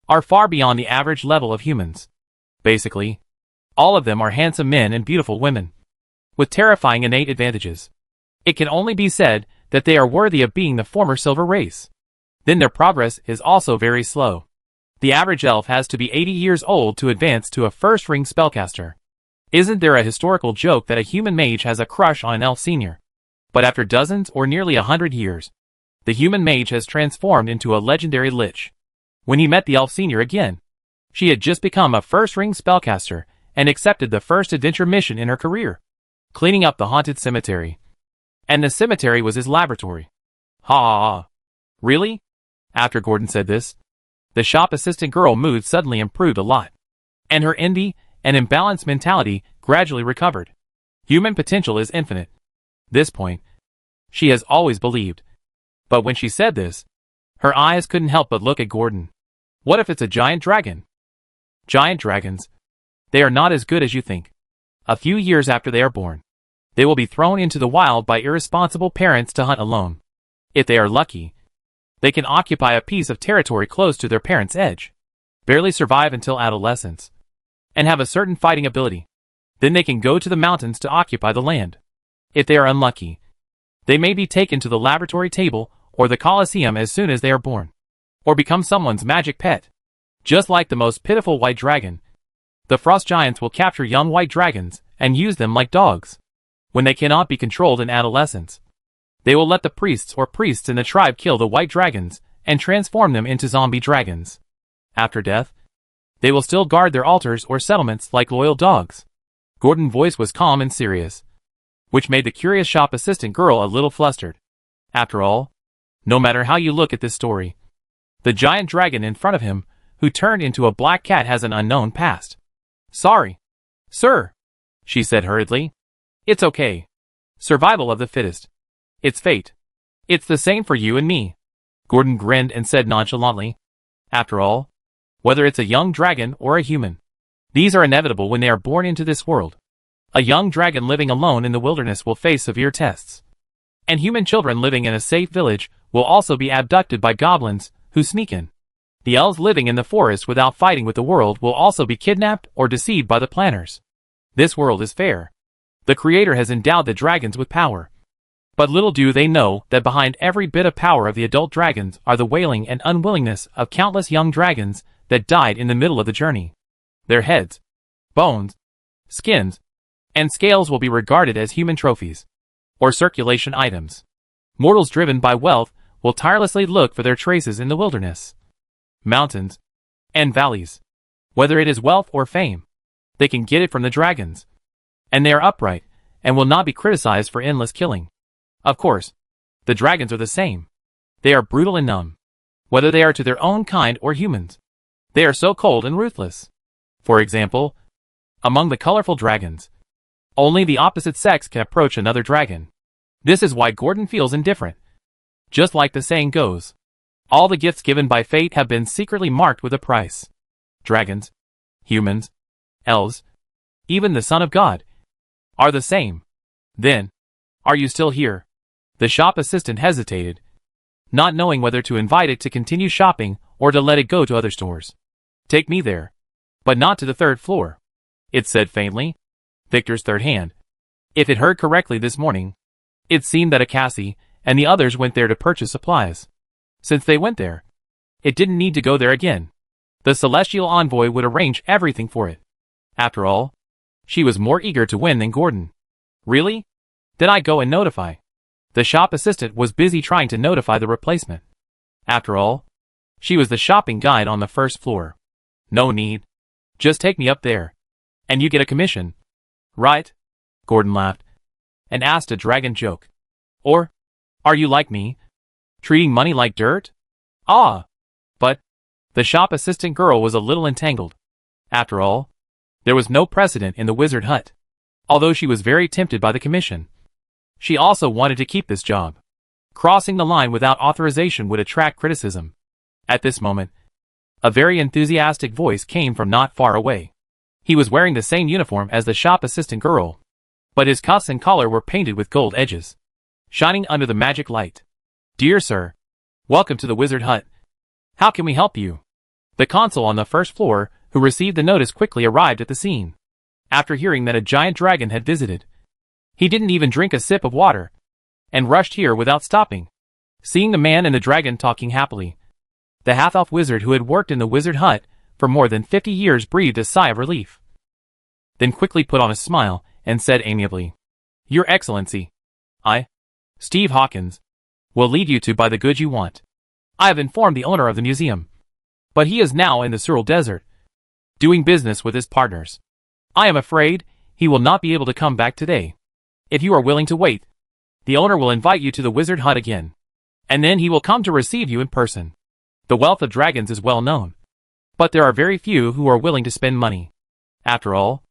are far beyond the average level of humans. Basically, all of them are handsome men and beautiful women, with terrifying innate advantages. It can only be said that they are worthy of being the former silver race. Then their progress is also very slow. The average elf has to be 80 years old to advance to a first-ring spellcaster. Isn't there a historical joke that a human mage has a crush on an elf senior? But after dozens or nearly 100 years, the human mage has transformed into a legendary lich. When he met the elf senior again, she had just become a first-ring spellcaster and accepted the first adventure mission in her career, cleaning up the haunted cemetery. And the cemetery was his laboratory. Ha ha ha. Really? After Gordon said this, the shop assistant girl mood suddenly improved a lot, and her envy and imbalanced mentality gradually recovered. Human potential is infinite. This point, she has always believed. But when she said this, her eyes couldn't help but look at Gordon. What if it's a giant dragon? Giant dragons. They are not as good as you think. A few years after they are born, they will be thrown into the wild by irresponsible parents to hunt alone. If they are lucky, they can occupy a piece of territory close to their parents' edge, barely survive until adolescence, and have a certain fighting ability. Then they can go to the mountains to occupy the land. If they are unlucky, they may be taken to the laboratory table or the Colosseum as soon as they are born. or become someone's magic pet. Just like the most pitiful white dragon, the frost giants will capture young white dragons and use them like dogs. When they cannot be controlled in adolescence, they will let the priests in the tribe kill the white dragons and transform them into zombie dragons. After death, they will still guard their altars or settlements like loyal dogs. Gordon's voice was calm and serious, which made the curious shop assistant girl a little flustered. After all, no matter how you look at this story, the giant dragon in front of him, who turned into a black cat, has an unknown past. "Sorry, sir," she said hurriedly. "It's okay. Survival of the fittest. It's fate. It's the same for you and me." Gordon grinned and said nonchalantly, "After all, whether it's a young dragon or a human, these are inevitable when they are born into this world. A young dragon living alone in the wilderness will face severe tests. And human children living in a safe village will also be abducted by goblins who sneak in. The elves living in the forest without fighting with the world will also be kidnapped or deceived by the planners. This world is fair. The Creator has endowed the dragons with power. But little do they know that behind every bit of power of the adult dragons are the wailing and unwillingness of countless young dragons that died in the middle of the journey. Their heads, bones, skins, and scales will be regarded as human trophies, or circulation items. Mortals driven by wealth will tirelessly look for their traces in the wilderness, mountains, and valleys. Whether it is wealth or fame, they can get it from the dragons. And they are upright, and will not be criticized for endless killing. Of course, the dragons are the same. They are brutal and numb, whether they are to their own kind or humans. They are so cold and ruthless. For example, among the colorful dragons, only the opposite sex can approach another dragon. This is why Gordon feels indifferent. Just like the saying goes, all the gifts given by fate have been secretly marked with a price. Dragons, humans, elves, even the Son of God, are the same. Then, are you still here? The shop assistant hesitated, not knowing whether to invite it to continue shopping or to let it go to other stores. "Take me there, but not to the third floor," it said faintly. Victor's third hand. If it heard correctly this morning, it seemed that Akasi and the others went there to purchase supplies. Since they went there, it didn't need to go there again. The celestial envoy would arrange everything for it. After all, she was more eager to win than Gordon. "Really? Then I go and notify." The shop assistant was busy trying to notify the replacement. After all, she was the shopping guide on the first floor. "No need. Just take me up there, and you get a commission." "Right?" Gordon laughed, and asked a dragon joke. "Or, are you like me, treating money like dirt?" "Ah! But," the shop assistant girl was a little entangled. After all, there was no precedent in the wizard hut. Although she was very tempted by the commission, she also wanted to keep this job. Crossing the line without authorization would attract criticism. At this moment, a very enthusiastic voice came from not far away. He was wearing the same uniform as the shop assistant girl, but his cuffs and collar were painted with gold edges, shining under the magic light. "Dear sir, welcome to the wizard hut. How can we help you?" The consul on the first floor, who received the notice, quickly arrived at the scene. After hearing that a giant dragon had visited, he didn't even drink a sip of water, and rushed here without stopping. Seeing the man and the dragon talking happily, the half-elf wizard who had worked in the wizard hut for more than 50 years breathed a sigh of relief. Then quickly put on a smile and said amiably, "Your Excellency, I, Steve Hawkins, will lead you to buy the goods you want. I have informed the owner of the museum, but he is now in the Surreal Desert, doing business with his partners. I am afraid he will not be able to come back today. If you are willing to wait, the owner will invite you to the wizard hut again, and then he will come to receive you in person. The wealth of dragons is well known, but there are very few who are willing to spend money. After all,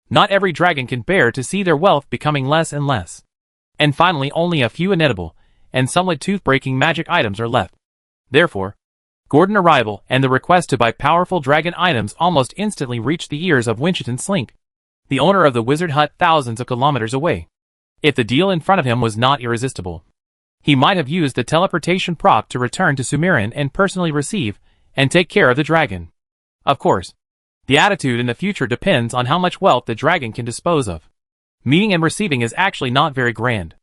not every dragon can bear to see their wealth becoming less and less. And finally, only a few inedible and somewhat tooth-breaking magic items are left. Therefore, Gordon's arrival and the request to buy powerful dragon items almost instantly reached the ears of Winchendon Slink, the owner of the wizard hut thousands of kilometers away. If the deal in front of him was not irresistible, he might have used the teleportation prop to return to Sumerian and personally receive and take care of the dragon. Of course, the attitude in the future depends on how much wealth the dragon can dispose of. Meeting and receiving is actually not very grand.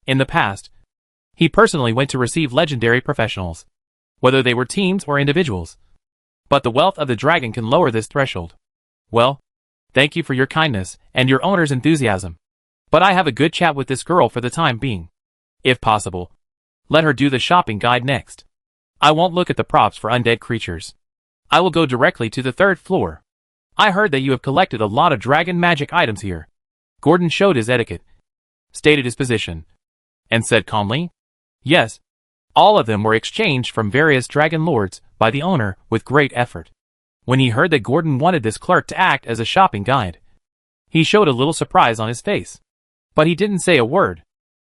In the past, he personally went to receive legendary professionals, whether they were teams or individuals. But the wealth of the dragon can lower this threshold. Well, thank you for your kindness and your owner's enthusiasm. But I have a good chat with this girl for the time being. If possible, let her do the shopping guide next. I won't look at the props for undead creatures. I will go directly to the 3rd floor. I heard that you have collected a lot of dragon magic items here. Gordon showed his etiquette, stated his position, and said calmly, yes. All of them were exchanged from various dragon lords by the owner with great effort. When he heard that Gordon wanted this clerk to act as a shopping guide, he showed a little surprise on his face. But he didn't say a word.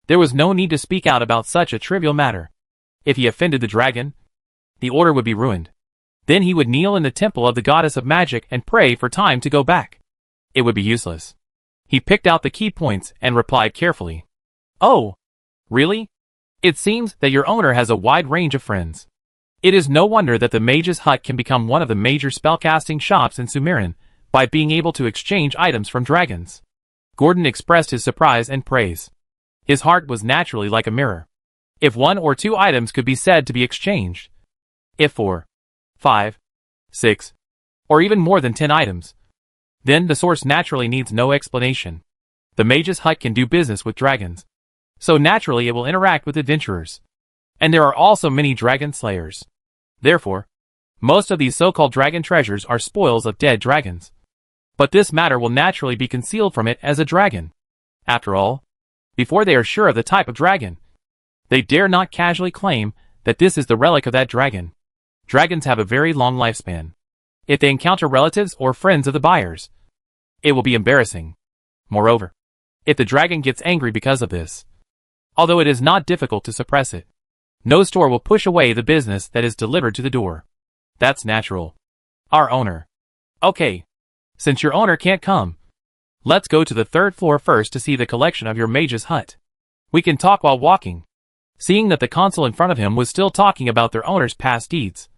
There was no need to speak out about such a trivial matter. If he offended the dragon, the order would be ruined. Then he would kneel in the temple of the goddess of magic and pray for time to go back. It would be useless. He picked out the key points and replied carefully. Oh, really? It seems that your owner has a wide range of friends. It is no wonder that the mage's hut can become one of the major spellcasting shops in Sumerin by being able to exchange items from dragons. Gordon expressed his surprise and praise. His heart was naturally like a mirror. If 1 or 2 items could be said to be exchanged, if 4, 5, 6, or even more than 10 items, then the source naturally needs no explanation. The mage's hut can do business with dragons, so naturally it will interact with adventurers. And there are also many dragon slayers. Therefore, most of these so-called dragon treasures are spoils of dead dragons. But this matter will naturally be concealed from it as a dragon. After all, before they are sure of the type of dragon, they dare not casually claim that this is the relic of that dragon. Dragons have a very long lifespan. If they encounter relatives or friends of the buyers, it will be embarrassing. Moreover, if the dragon gets angry because of this, although it is not difficult to suppress it, no store will push away the business that is delivered to the door. That's natural. Our owner. Okay. Since your owner can't come, let's go to the 3rd floor first to see the collection of your mage's hut. We can talk while walking. Seeing that the consul in front of him was still talking about their owner's past deeds,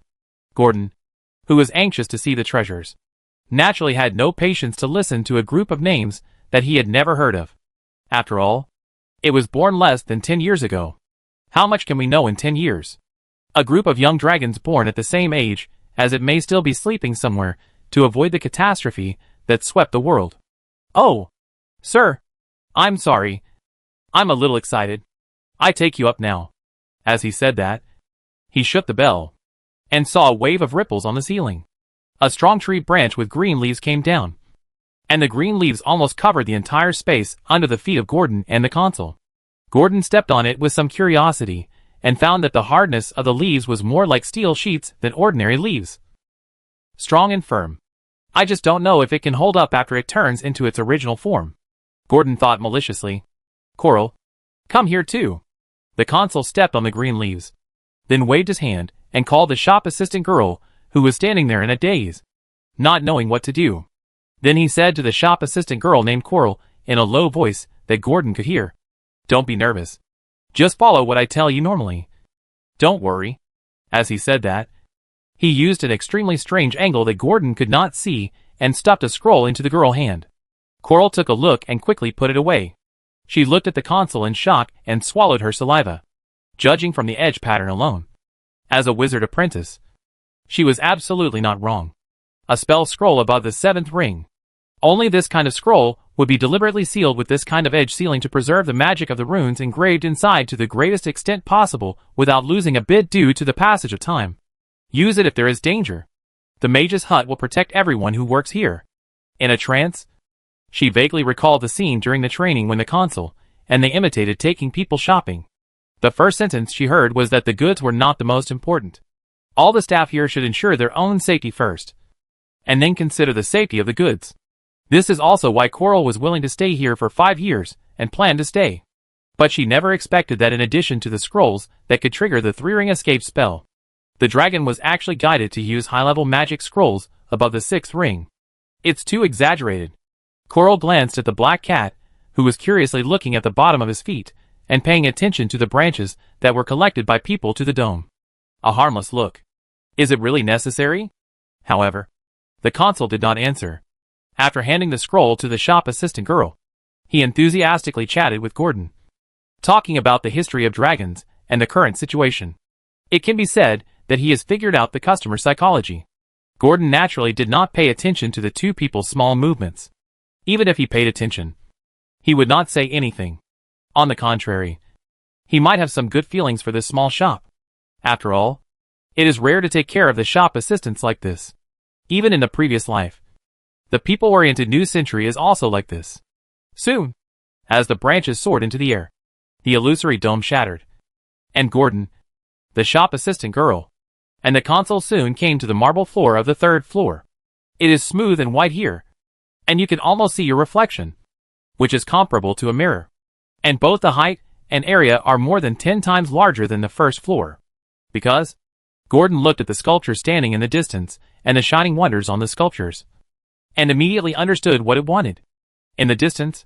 Gordon, who was anxious to see the treasures, naturally had no patience to listen to a group of names that he had never heard of. After all, it was born less than 10 years ago. How much can we know in 10 years? A group of young dragons born at the same age as it may still be sleeping somewhere to avoid the catastrophe that swept the world. Oh, sir, I'm sorry. I'm a little excited. I take you up now. As he said that, he shook the bell and saw a wave of ripples on the ceiling. A strong tree branch with green leaves came down, and the green leaves almost covered the entire space under the feet of Gordon and the consul. Gordon stepped on it with some curiosity and found that the hardness of the leaves was more like steel sheets than ordinary leaves. Strong and firm. I just don't know if it can hold up after it turns into its original form. Gordon thought maliciously. Coral, come here too. The consul stepped on the green leaves, then waved his hand and called the shop assistant girl who was standing there in a daze, not knowing what to do. Then he said to the shop assistant girl named Coral in a low voice that Gordon could hear, "Don't be nervous. Just follow what I tell you normally. Don't worry." As he said that, he used an extremely strange angle that Gordon could not see and stuffed a scroll into the girl's hand. Coral took a look and quickly put it away. She looked at the consul in shock and swallowed her saliva. Judging from the edge pattern alone, as a wizard apprentice, she was absolutely not wrong. A spell scroll above the 7th ring. Only this kind of scroll would be deliberately sealed with this kind of edge sealing to preserve the magic of the runes engraved inside to the greatest extent possible without losing a bit due to the passage of time. Use it if there is danger. The mage's hut will protect everyone who works here. In a trance, she vaguely recalled the scene during the training when the consul and they imitated taking people shopping. The first sentence she heard was that the goods were not the most important. All the staff here should ensure their own safety first, and then consider the safety of the goods. This is also why Coral was willing to stay here for 5 years and planned to stay. But she never expected that in addition to the scrolls that could trigger the 3-ring escape spell, the dragon was actually guided to use high-level magic scrolls above the 6th ring. It's too exaggerated. Coral glanced at the black cat, who was curiously looking at the bottom of his feet and paying attention to the branches that were collected by people to the dome. A harmless look. Is it really necessary? However, the consul did not answer. After handing the scroll to the shop assistant girl, he enthusiastically chatted with Gordon, talking about the history of dragons and the current situation. It can be said that he has figured out the customer psychology. Gordon naturally did not pay attention to the two people's small movements. Even if he paid attention, he would not say anything. On the contrary, he might have some good feelings for this small shop. After all, it is rare to take care of the shop assistants like this. Even in the previous life, the people-oriented new century is also like this. Soon, as the branches soared into the air, the illusory dome shattered, and Gordon, the shop assistant girl, and the console soon came to the marble floor of the third floor. It is smooth and white here, and you can almost see your reflection, which is comparable to a mirror. And both the height and area are more than 10 times larger than the first floor. Because Gordon looked at the sculpture standing in the distance and the shining wonders on the sculptures, and immediately understood what it wanted. In the distance,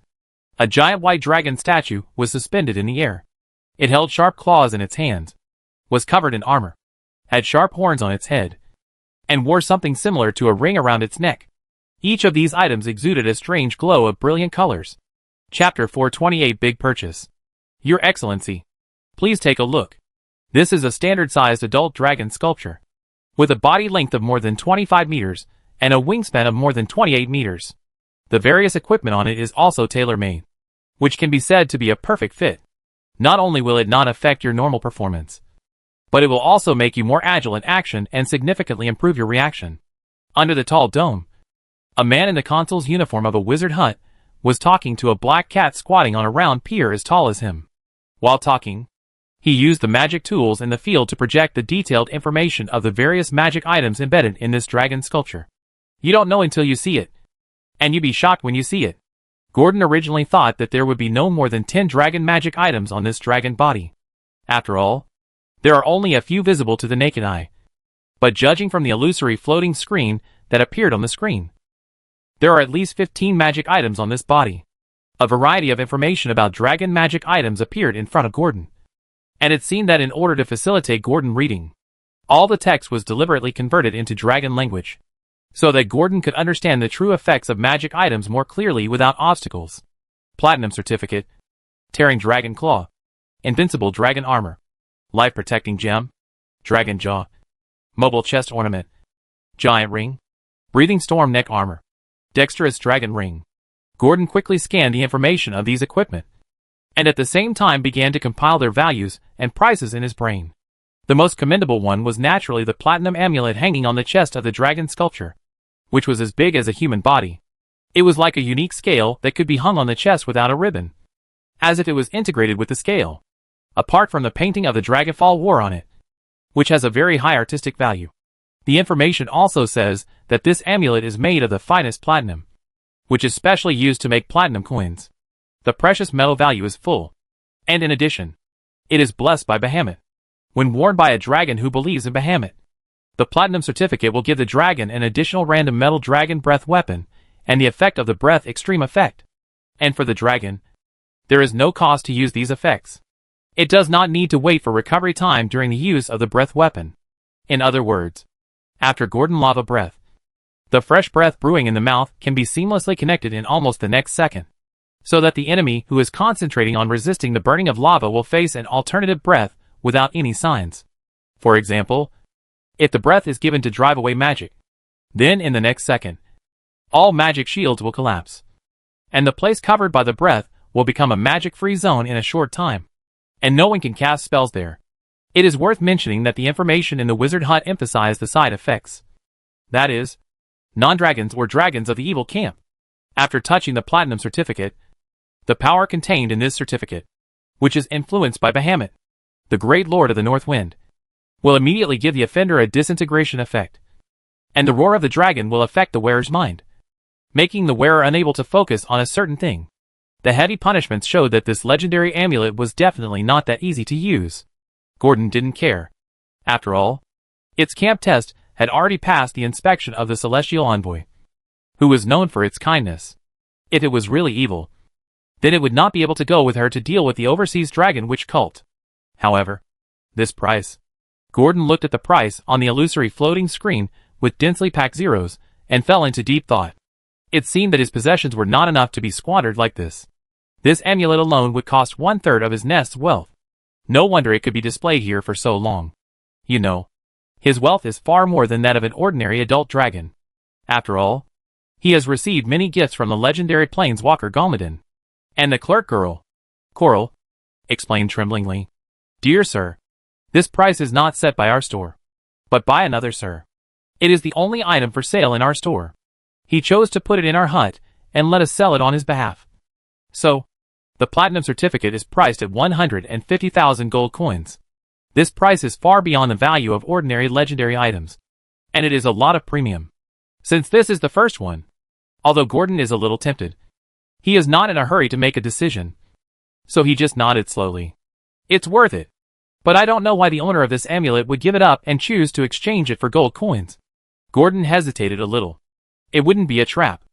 a giant white dragon statue was suspended in the air. It held sharp claws in its hands, was covered in armor, had sharp horns on its head, and wore something similar to a ring around its neck. Each of these items exuded a strange glow of brilliant colors. Chapter 428 Big Purchase. Your Excellency, please take a look. This is a standard-sized adult dragon sculpture, with a body length of more than 25 meters and a wingspan of more than 28 meters. The various equipment on it is also tailor-made, which can be said to be a perfect fit. Not only will it not affect your normal performance, but it will also make you more agile in action and significantly improve your reaction. Under the tall dome, a man in the consul's uniform of a wizard hut was talking to a black cat squatting on a round pier as tall as him. While talking, he used the magic tools in the field to project the detailed information of the various magic items embedded in this dragon sculpture. You don't know until you see it, and you'd be shocked when you see it. Gordon originally thought that there would be no more than 10 dragon magic items on this dragon body. After all, there are only a few visible to the naked eye. But judging from the illusory floating screen that appeared on the screen, there are at least 15 magic items on this body. A variety of information about dragon magic items appeared in front of Gordon, and it seemed that in order to facilitate Gordon reading, all the text was deliberately converted into dragon language, so that Gordon could understand the true effects of magic items more clearly without obstacles. Platinum Certificate, Tearing Dragon Claw, Invincible Dragon Armor, Life Protecting Gem, Dragon Jaw, Mobile Chest Ornament, Giant Ring, Breathing Storm Neck Armor, Dexterous Dragon Ring. Gordon quickly scanned the information of these equipment, and at the same time began to compile their values and prices in his brain. The most commendable one was naturally the platinum amulet hanging on the chest of the dragon sculpture, which was as big as a human body. It was like a unique scale that could be hung on the chest without a ribbon, as if it was integrated with the scale, apart from the painting of the Dragonfall War on it, which has a very high artistic value. The information also says that this amulet is made of the finest platinum, which is specially used to make platinum coins. The precious metal value is full, and in addition, it is blessed by Bahamut. When worn by a dragon who believes in Bahamut, the platinum certificate will give the dragon an additional random metal dragon breath weapon, and the effect of the breath extreme effect. And for the dragon, there is no cost to use these effects. It does not need to wait for recovery time during the use of the breath weapon. In other words, after Gordon Lava Breath, the fresh breath brewing in the mouth can be seamlessly connected in almost the next second, so that the enemy who is concentrating on resisting the burning of lava will face an alternative breath without any signs. For example, if the breath is given to drive away magic, then in the next second, all magic shields will collapse, and the place covered by the breath will become a magic-free zone in a short time, and no one can cast spells there. It is worth mentioning that the information in the wizard hut emphasized the side effects. That is, non-dragons or dragons of the evil camp, after touching the platinum certificate, the power contained in this certificate, which is influenced by Bahamut, the great lord of the north wind, will immediately give the offender a disintegration effect, and the roar of the dragon will affect the wearer's mind, making the wearer unable to focus on a certain thing. The heavy punishments showed that this legendary amulet was definitely not that easy to use. Gordon didn't care. After all, its camp test had already passed the inspection of the celestial envoy, who was known for its kindness. If it was really evil, then it would not be able to go with her to deal with the overseas dragon witch cult. However, this price. Gordon looked at the price on the illusory floating screen with densely packed zeros and fell into deep thought. It seemed that his possessions were not enough to be squandered like this. This amulet alone would cost 1/3 of his nest's wealth. No wonder it could be displayed here for so long. You know, His wealth is far more than that of an ordinary adult dragon. After all, he has received many gifts from the legendary planeswalker Galmadon. And the clerk girl, Coral, explained tremblingly. Dear sir, this price is not set by our store, but by another sir. It is the only item for sale in our store. He chose to put it in our hut and let us sell it on his behalf. So, the platinum certificate is priced at 150,000 gold coins. This price is far beyond the value of ordinary legendary items, and it is a lot of premium. Since this is the first one, although Gordon is a little tempted, he is not in a hurry to make a decision. So he just nodded slowly. It's worth it. But I don't know why the owner of this amulet would give it up and choose to exchange it for gold coins. Gordon hesitated a little. It wouldn't be a trap.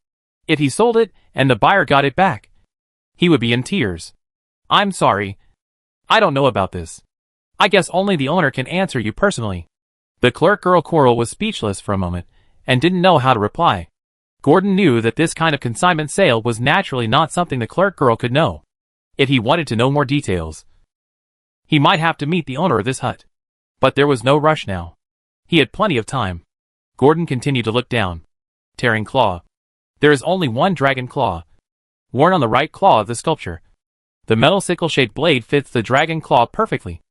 If he sold it and the buyer got it back, he would be in tears. I'm sorry. I don't know about this. I guess only the owner can answer you personally. The clerk girl Coral was speechless for a moment and didn't know how to reply. Gordon knew that this kind of consignment sale was naturally not something the clerk girl could know. If he wanted to know more details, he might have to meet the owner of this hut. But there was no rush now. He had plenty of time. Gordon continued to look down. Tearing claw. There is only one dragon claw, worn on the right claw of the sculpture. The metal sickle-shaped blade fits the dragon claw perfectly,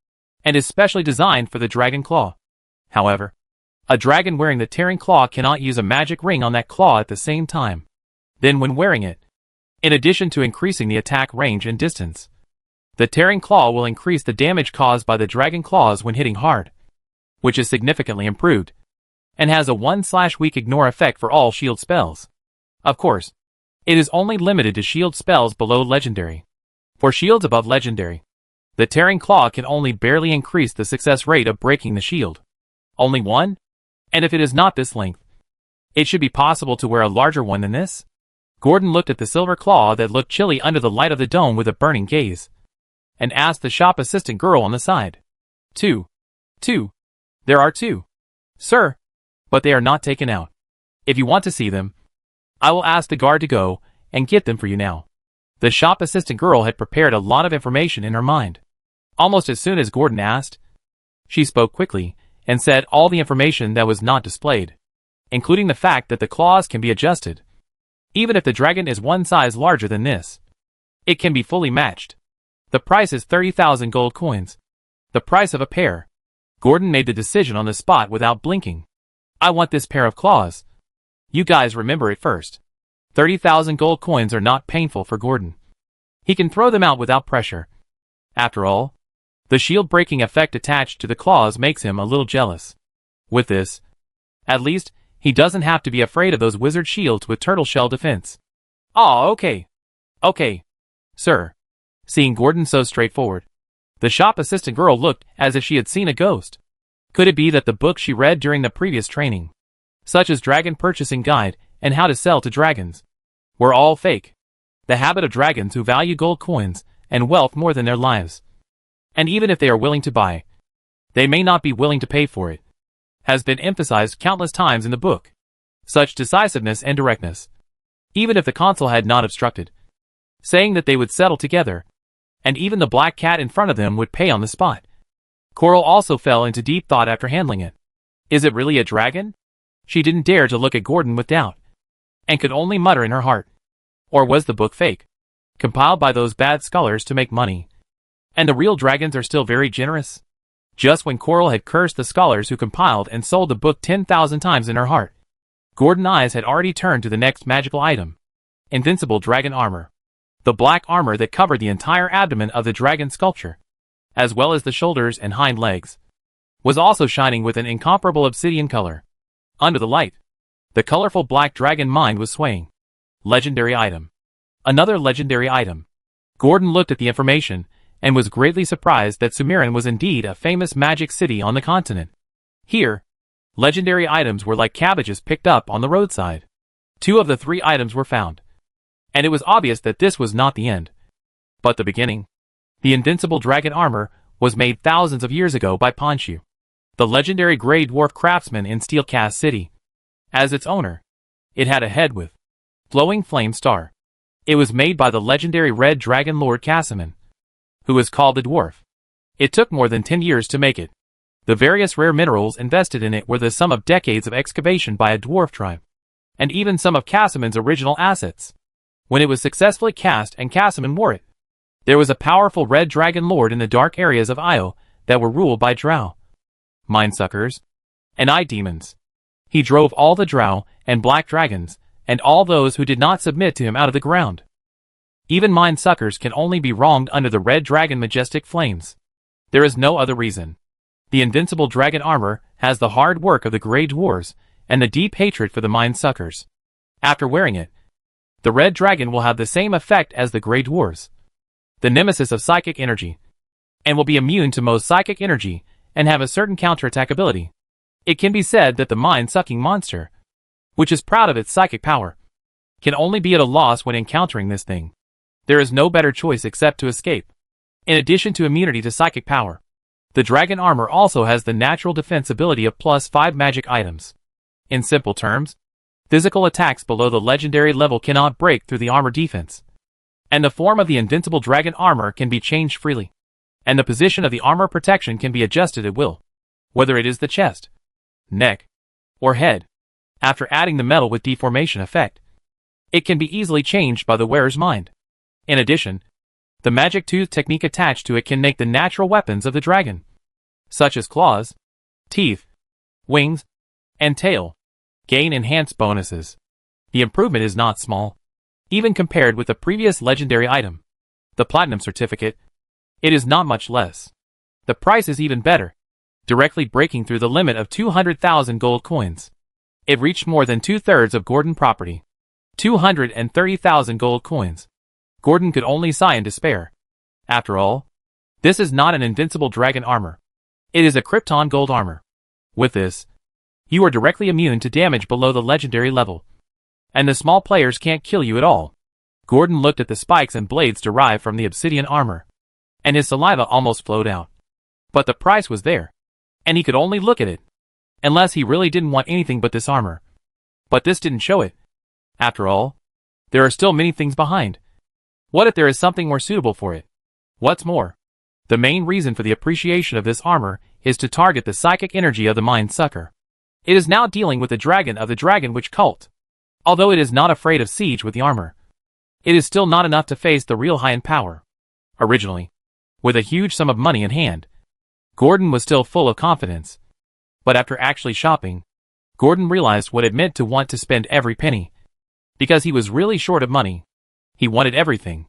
and is specially designed for the dragon claw. However, a dragon wearing the tearing claw cannot use a magic ring on that claw at the same time. Then when wearing it, in addition to increasing the attack range and distance, the tearing claw will increase the damage caused by the dragon claws when hitting hard, which is significantly improved, and has a 1/weak ignore effect for all shield spells. Of course, it is only limited to shield spells below legendary. For shields above legendary, the tearing claw can only barely increase the success rate of breaking the shield. Only one? And if it is not this length, it should be possible to wear a larger one than this? Gordon looked at the silver claw that looked chilly under the light of the dome with a burning gaze, and asked the shop assistant girl on the side. Two. There are two. Sir, but they are not taken out. If you want to see them, I will ask the guard to go and get them for you now. The shop assistant girl had prepared a lot of information in her mind. Almost as soon as Gordon asked, she spoke quickly and said all the information that was not displayed, including the fact that the claws can be adjusted. Even if the dragon is one size larger than this, it can be fully matched. The price is 30,000 gold coins. The price of a pair. Gordon made the decision on the spot without blinking. I want this pair of claws. You guys remember it first. 30,000 gold coins are not painful for Gordon. He can throw them out without pressure. After all, the shield-breaking effect attached to the claws makes him a little jealous. With this, at least, he doesn't have to be afraid of those wizard shields with turtle shell defense. Aw, okay. Okay. Sir. Seeing Gordon so straightforward, the shop assistant girl looked as if she had seen a ghost. Could it be that the books she read during the previous training, such as Dragon Purchasing Guide and How to Sell to Dragons, were all fake? The habit of dragons who value gold coins and wealth more than their lives, and even if they are willing to buy, they may not be willing to pay for it, has been emphasized countless times in the book. Such decisiveness and directness, even if the consul had not obstructed, saying that they would settle together, and even the black cat in front of them would pay on the spot. Coral also fell into deep thought after handling it. Is it really a dragon? She didn't dare to look at Gordon with doubt, and could only mutter in her heart. Or was the book fake, compiled by those bad scholars to make money, and the real dragons are still very generous? Just when Coral had cursed the scholars who compiled and sold the book 10,000 times in her heart, Gordon's eyes had already turned to the next magical item. Invincible dragon armor. The black armor that covered the entire abdomen of the dragon sculpture, as well as the shoulders and hind legs, was also shining with an incomparable obsidian color. Under the light, the colorful black dragon mind was swaying. Legendary item. Another legendary item. Gordon looked at the information and was greatly surprised that Sumeran was indeed a famous magic city on the continent. Here, legendary items were like cabbages picked up on the roadside. 2 of the 3 items were found, and it was obvious that this was not the end, but the beginning. The invincible dragon armor was made thousands of years ago by Ponshu, the legendary gray dwarf craftsman in Steelcast City. As its owner, it had a head with glowing flame star. It was made by the legendary red dragon lord Casimir, who was called the dwarf. It took more than 10 years to make it. The various rare minerals invested in it were the sum of decades of excavation by a dwarf tribe, and even some of Casimin's original assets. When it was successfully cast and Casimin wore it, there was a powerful red dragon lord in the dark areas of Io that were ruled by drow, mind-suckers, and eye demons. He drove all the drow and black dragons, and all those who did not submit to him out of the ground. Even mind-suckers can only be wronged under the red dragon majestic flames. There is no other reason. The invincible dragon armor has the hard work of the Grey Dwarves and the deep hatred for the mind-suckers. After wearing it, the red dragon will have the same effect as the Grey Dwarves, the nemesis of psychic energy, and will be immune to most psychic energy and have a certain counterattack ability. It can be said that the mind-sucking monster, which is proud of its psychic power, can only be at a loss when encountering this thing. There is no better choice except to escape. In addition to immunity to psychic power, the dragon armor also has the natural defense ability of +5 magic items. In simple terms, physical attacks below the legendary level cannot break through the armor defense, and the form of the invincible dragon armor can be changed freely, and the position of the armor protection can be adjusted at will, whether it is the chest, neck, or head. After adding the metal with deformation effect, it can be easily changed by the wearer's mind. In addition, the magic tooth technique attached to it can make the natural weapons of the dragon, such as claws, teeth, wings, and tail, gain enhanced bonuses. The improvement is not small, even compared with the previous legendary item, the Platinum Certificate. It is not much less. The price is even better, directly breaking through the limit of 200,000 gold coins. It reached more than 2/3 of Gordon property, 230,000 gold coins. Gordon could only sigh in despair. After all, this is not an invincible dragon armor. It is a Krypton gold armor. With this, you are directly immune to damage below the legendary level, and the small players can't kill you at all. Gordon looked at the spikes and blades derived from the obsidian armor, and his saliva almost flowed out. But the price was there, and he could only look at it, unless he really didn't want anything but this armor. But this didn't show it. After all, there are still many things behind. What if there is something more suitable for it? What's more, the main reason for the appreciation of this armor is to target the psychic energy of the mind sucker. It is now dealing with the dragon of the Dragon Witch cult. Although it is not afraid of siege with the armor, it is still not enough to face the real high in power. Originally, with a huge sum of money in hand, Gordon was still full of confidence. But after actually shopping, Gordon realized what it meant to want to spend every penny. Because he was really short of money. He wanted everything,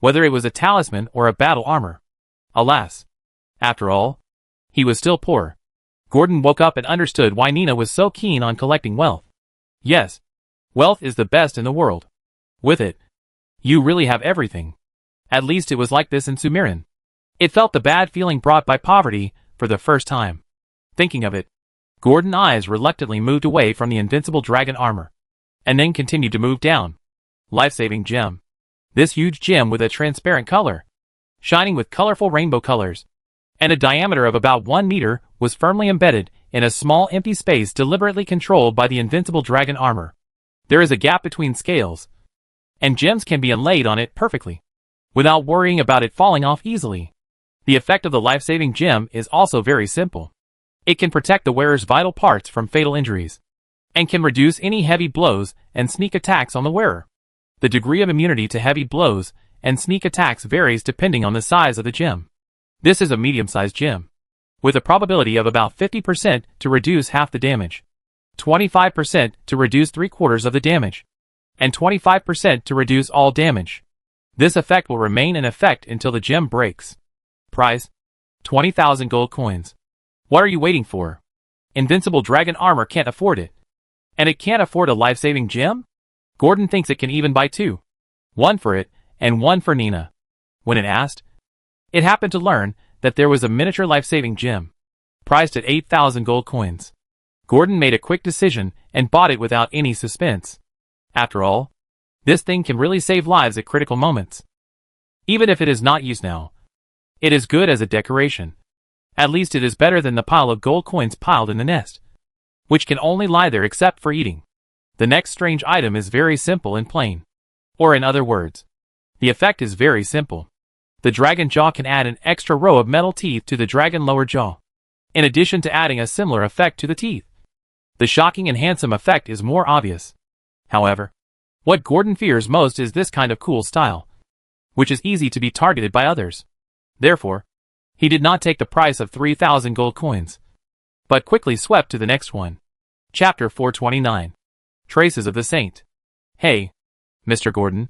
whether it was a talisman or a battle armor. Alas, after all, he was still poor. Gordon woke up and understood why Nina was so keen on collecting wealth. Yes, wealth is the best in the world. With it, you really have everything. At least it was like this in Sumerian. It felt the bad feeling brought by poverty for the first time. Thinking of it, Gordon's eyes reluctantly moved away from the invincible dragon armor, and then continued to move down. Life-saving gem. This huge gem with a transparent color, shining with colorful rainbow colors, and a diameter of about 1 meter, was firmly embedded in a small empty space deliberately controlled by the invincible dragon armor. There is a gap between scales, and gems can be inlaid on it perfectly, without worrying about it falling off easily. The effect of the life-saving gem is also very simple. It can protect the wearer's vital parts from fatal injuries, and can reduce any heavy blows and sneak attacks on the wearer. The degree of immunity to heavy blows and sneak attacks varies depending on the size of the gem. This is a medium-sized gem, with a probability of about 50% to reduce half the damage, 25% to reduce 3/4 of the damage, and 25% to reduce all damage. This effect will remain in effect until the gem breaks. Price: 20,000 gold coins. What are you waiting for? Invincible dragon armor can't afford it. And it can't afford a life-saving gem? Gordon thinks it can even buy two. One for it, and one for Nina. When it asked, it happened to learn that there was a miniature life-saving gem, priced at 8,000 gold coins. Gordon made a quick decision and bought it without any suspense. After all, this thing can really save lives at critical moments. Even if it is not used now, it is good as a decoration. At least it is better than the pile of gold coins piled in the nest, which can only lie there except for eating. The next strange item is very simple and plain. Or in other words, the effect is very simple. The dragon jaw can add an extra row of metal teeth to the dragon lower jaw. in addition to adding a similar effect to the teeth. The shocking and handsome effect is more obvious. However, what Gordon fears most is this kind of cool style, which is easy to be targeted by others. Therefore, he did not take the price of 3,000 gold coins, but quickly swept to the next one. Chapter 429. Traces of the Saint. Hey, Mr. Gordon.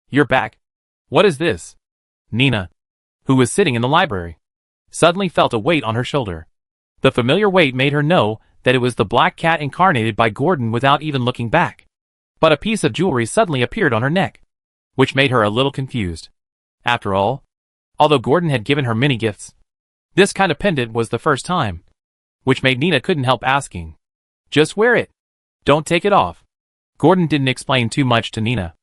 You're back. What is this? Nina, who was sitting in the library, suddenly felt a weight on her shoulder. The familiar weight made her know that it was the black cat incarnated by Gordon without even looking back. But a piece of jewelry suddenly appeared on her neck, which made her a little confused. After all, although Gordon had given her many gifts, this kind of pendant was the first time, which made Nina couldn't help asking, "Just wear it. Don't take it off." Gordon didn't explain too much to Nina.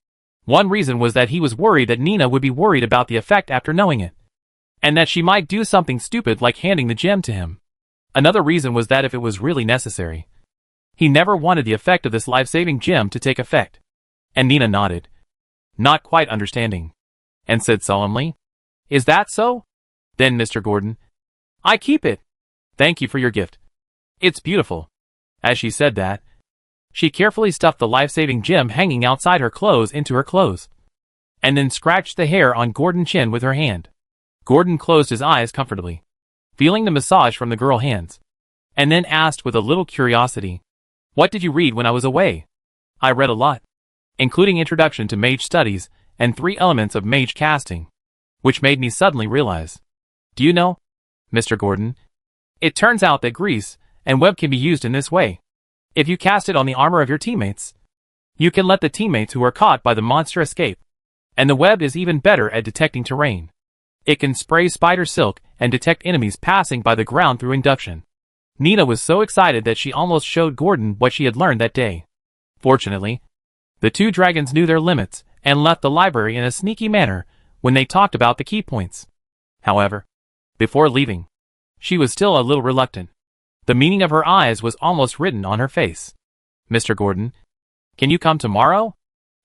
One reason was that he was worried that Nina would be worried about the effect after knowing it, and that she might do something stupid like handing the gem to him. Another reason was that if it was really necessary, he never wanted the effect of this life-saving gem to take effect. And Nina nodded, not quite understanding, and said solemnly, "Is that so? Then, Mr. Gordon, I keep it. Thank you for your gift. It's beautiful." As she said that, she carefully stuffed the life-saving gem hanging outside her clothes into her clothes, and then scratched the hair on Gordon's chin with her hand. Gordon closed his eyes comfortably, feeling the massage from the girl's hands, and then asked with a little curiosity, "What did you read when I was away?" "I read a lot, including Introduction to Mage Studies and 3 Elements of Mage Casting, which made me suddenly realize. Do you know, Mr. Gordon, it turns out that grease and web can be used in this way. If you cast it on the armor of your teammates, you can let the teammates who are caught by the monster escape. And the web is even better at detecting terrain. It can spray spider silk and detect enemies passing by the ground through induction." Nina was so excited that she almost showed Gordon what she had learned that day. Fortunately, the two dragons knew their limits and left the library in a sneaky manner when they talked about the key points. However, before leaving, she was still a little reluctant. The meaning of her eyes was almost written on her face. "Mr. Gordon, can you come tomorrow?"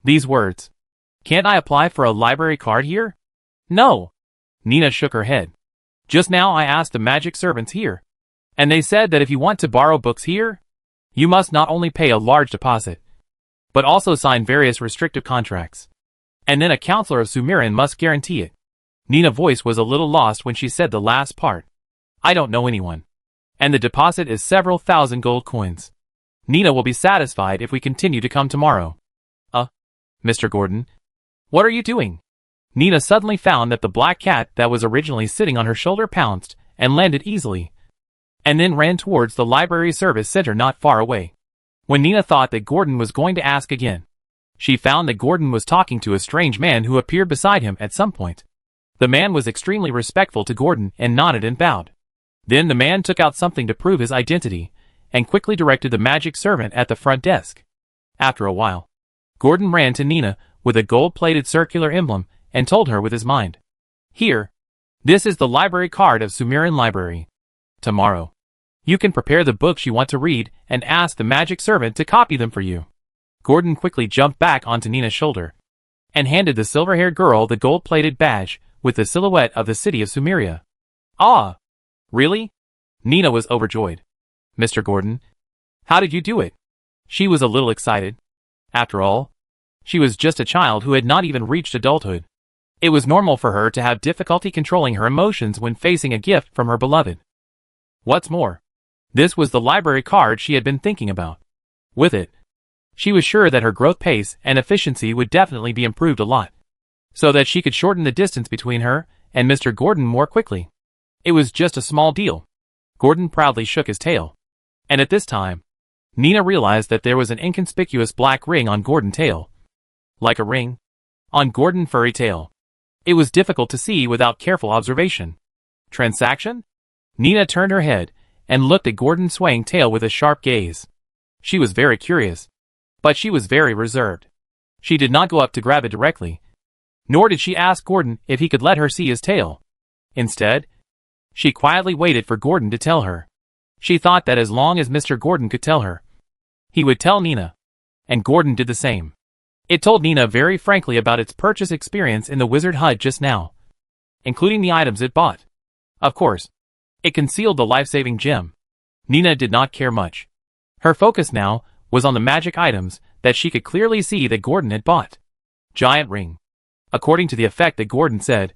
These words. "Can't I apply for a library card here?" "No." Nina shook her head. "Just now I asked the magic servants here, and they said that if you want to borrow books here, you must not only pay a large deposit, but also sign various restrictive contracts. And then a counselor of Sumerian must guarantee it." Nina's voice was a little lost when she said the last part. "I don't know anyone. And the deposit is several thousand gold coins. Nina will be satisfied if we continue to come tomorrow." Mr. Gordon, what are you doing?" Nina suddenly found that the black cat that was originally sitting on her shoulder pounced and landed easily, and then ran towards the library service center not far away. When Nina thought that Gordon was going to ask again, she found that Gordon was talking to a strange man who appeared beside him at some point. The man was extremely respectful to Gordon and nodded and bowed. Then the man took out something to prove his identity, and quickly directed the magic servant at the front desk. After a while, Gordon ran to Nina with a gold-plated circular emblem and told her with his mind, "Here, this is the library card of Sumerian Library. Tomorrow, you can prepare the books you want to read and ask the magic servant to copy them for you." Gordon quickly jumped back onto Nina's shoulder and handed the silver-haired girl the gold-plated badge with the silhouette of the city of Sumeria. "Ah! Really?" Nina was overjoyed. "Mr. Gordon, how did you do it?" She was a little excited. After all, she was just a child who had not even reached adulthood. It was normal for her to have difficulty controlling her emotions when facing a gift from her beloved. What's more, this was the library card she had been thinking about. With it, she was sure that her growth pace and efficiency would definitely be improved a lot, so that she could shorten the distance between her and Mr. Gordon more quickly. It was just a small deal. Gordon proudly shook his tail. And at this time, Nina realized that there was an inconspicuous black ring on Gordon's tail. Like a ring on Gordon's furry tail. It was difficult to see without careful observation. Transaction? Nina turned her head and looked at Gordon's swaying tail with a sharp gaze. She was very curious, but she was very reserved. She did not go up to grab it directly, nor did she ask Gordon if he could let her see his tail. Instead, she quietly waited for Gordon to tell her. She thought that as long as Mr. Gordon could tell her, he would tell Nina, and Gordon did the same. It told Nina very frankly about its purchase experience in the wizard hut just now, including the items it bought. Of course, It concealed the life-saving gem. Nina did not care much. Her focus now was on the magic items that she could clearly see that Gordon had bought. Giant ring. According to the effect that Gordon said,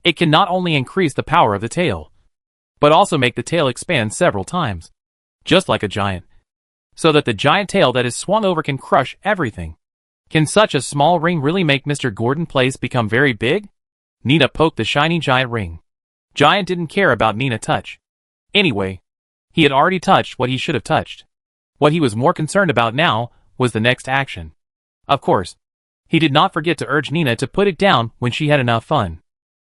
it can not only increase the power of the tail, but also make the tail expand several times, just like a giant, so that the giant tail that is swung over can crush everything. Can such a small ring really make Mr. Gordon's place become very big? Nina poked the shiny giant ring. Giant didn't care about Nina's touch. Anyway, he had already touched what he should have touched. What he was more concerned about now was the next action. Of course, he did not forget to urge Nina to put it down when she had enough fun.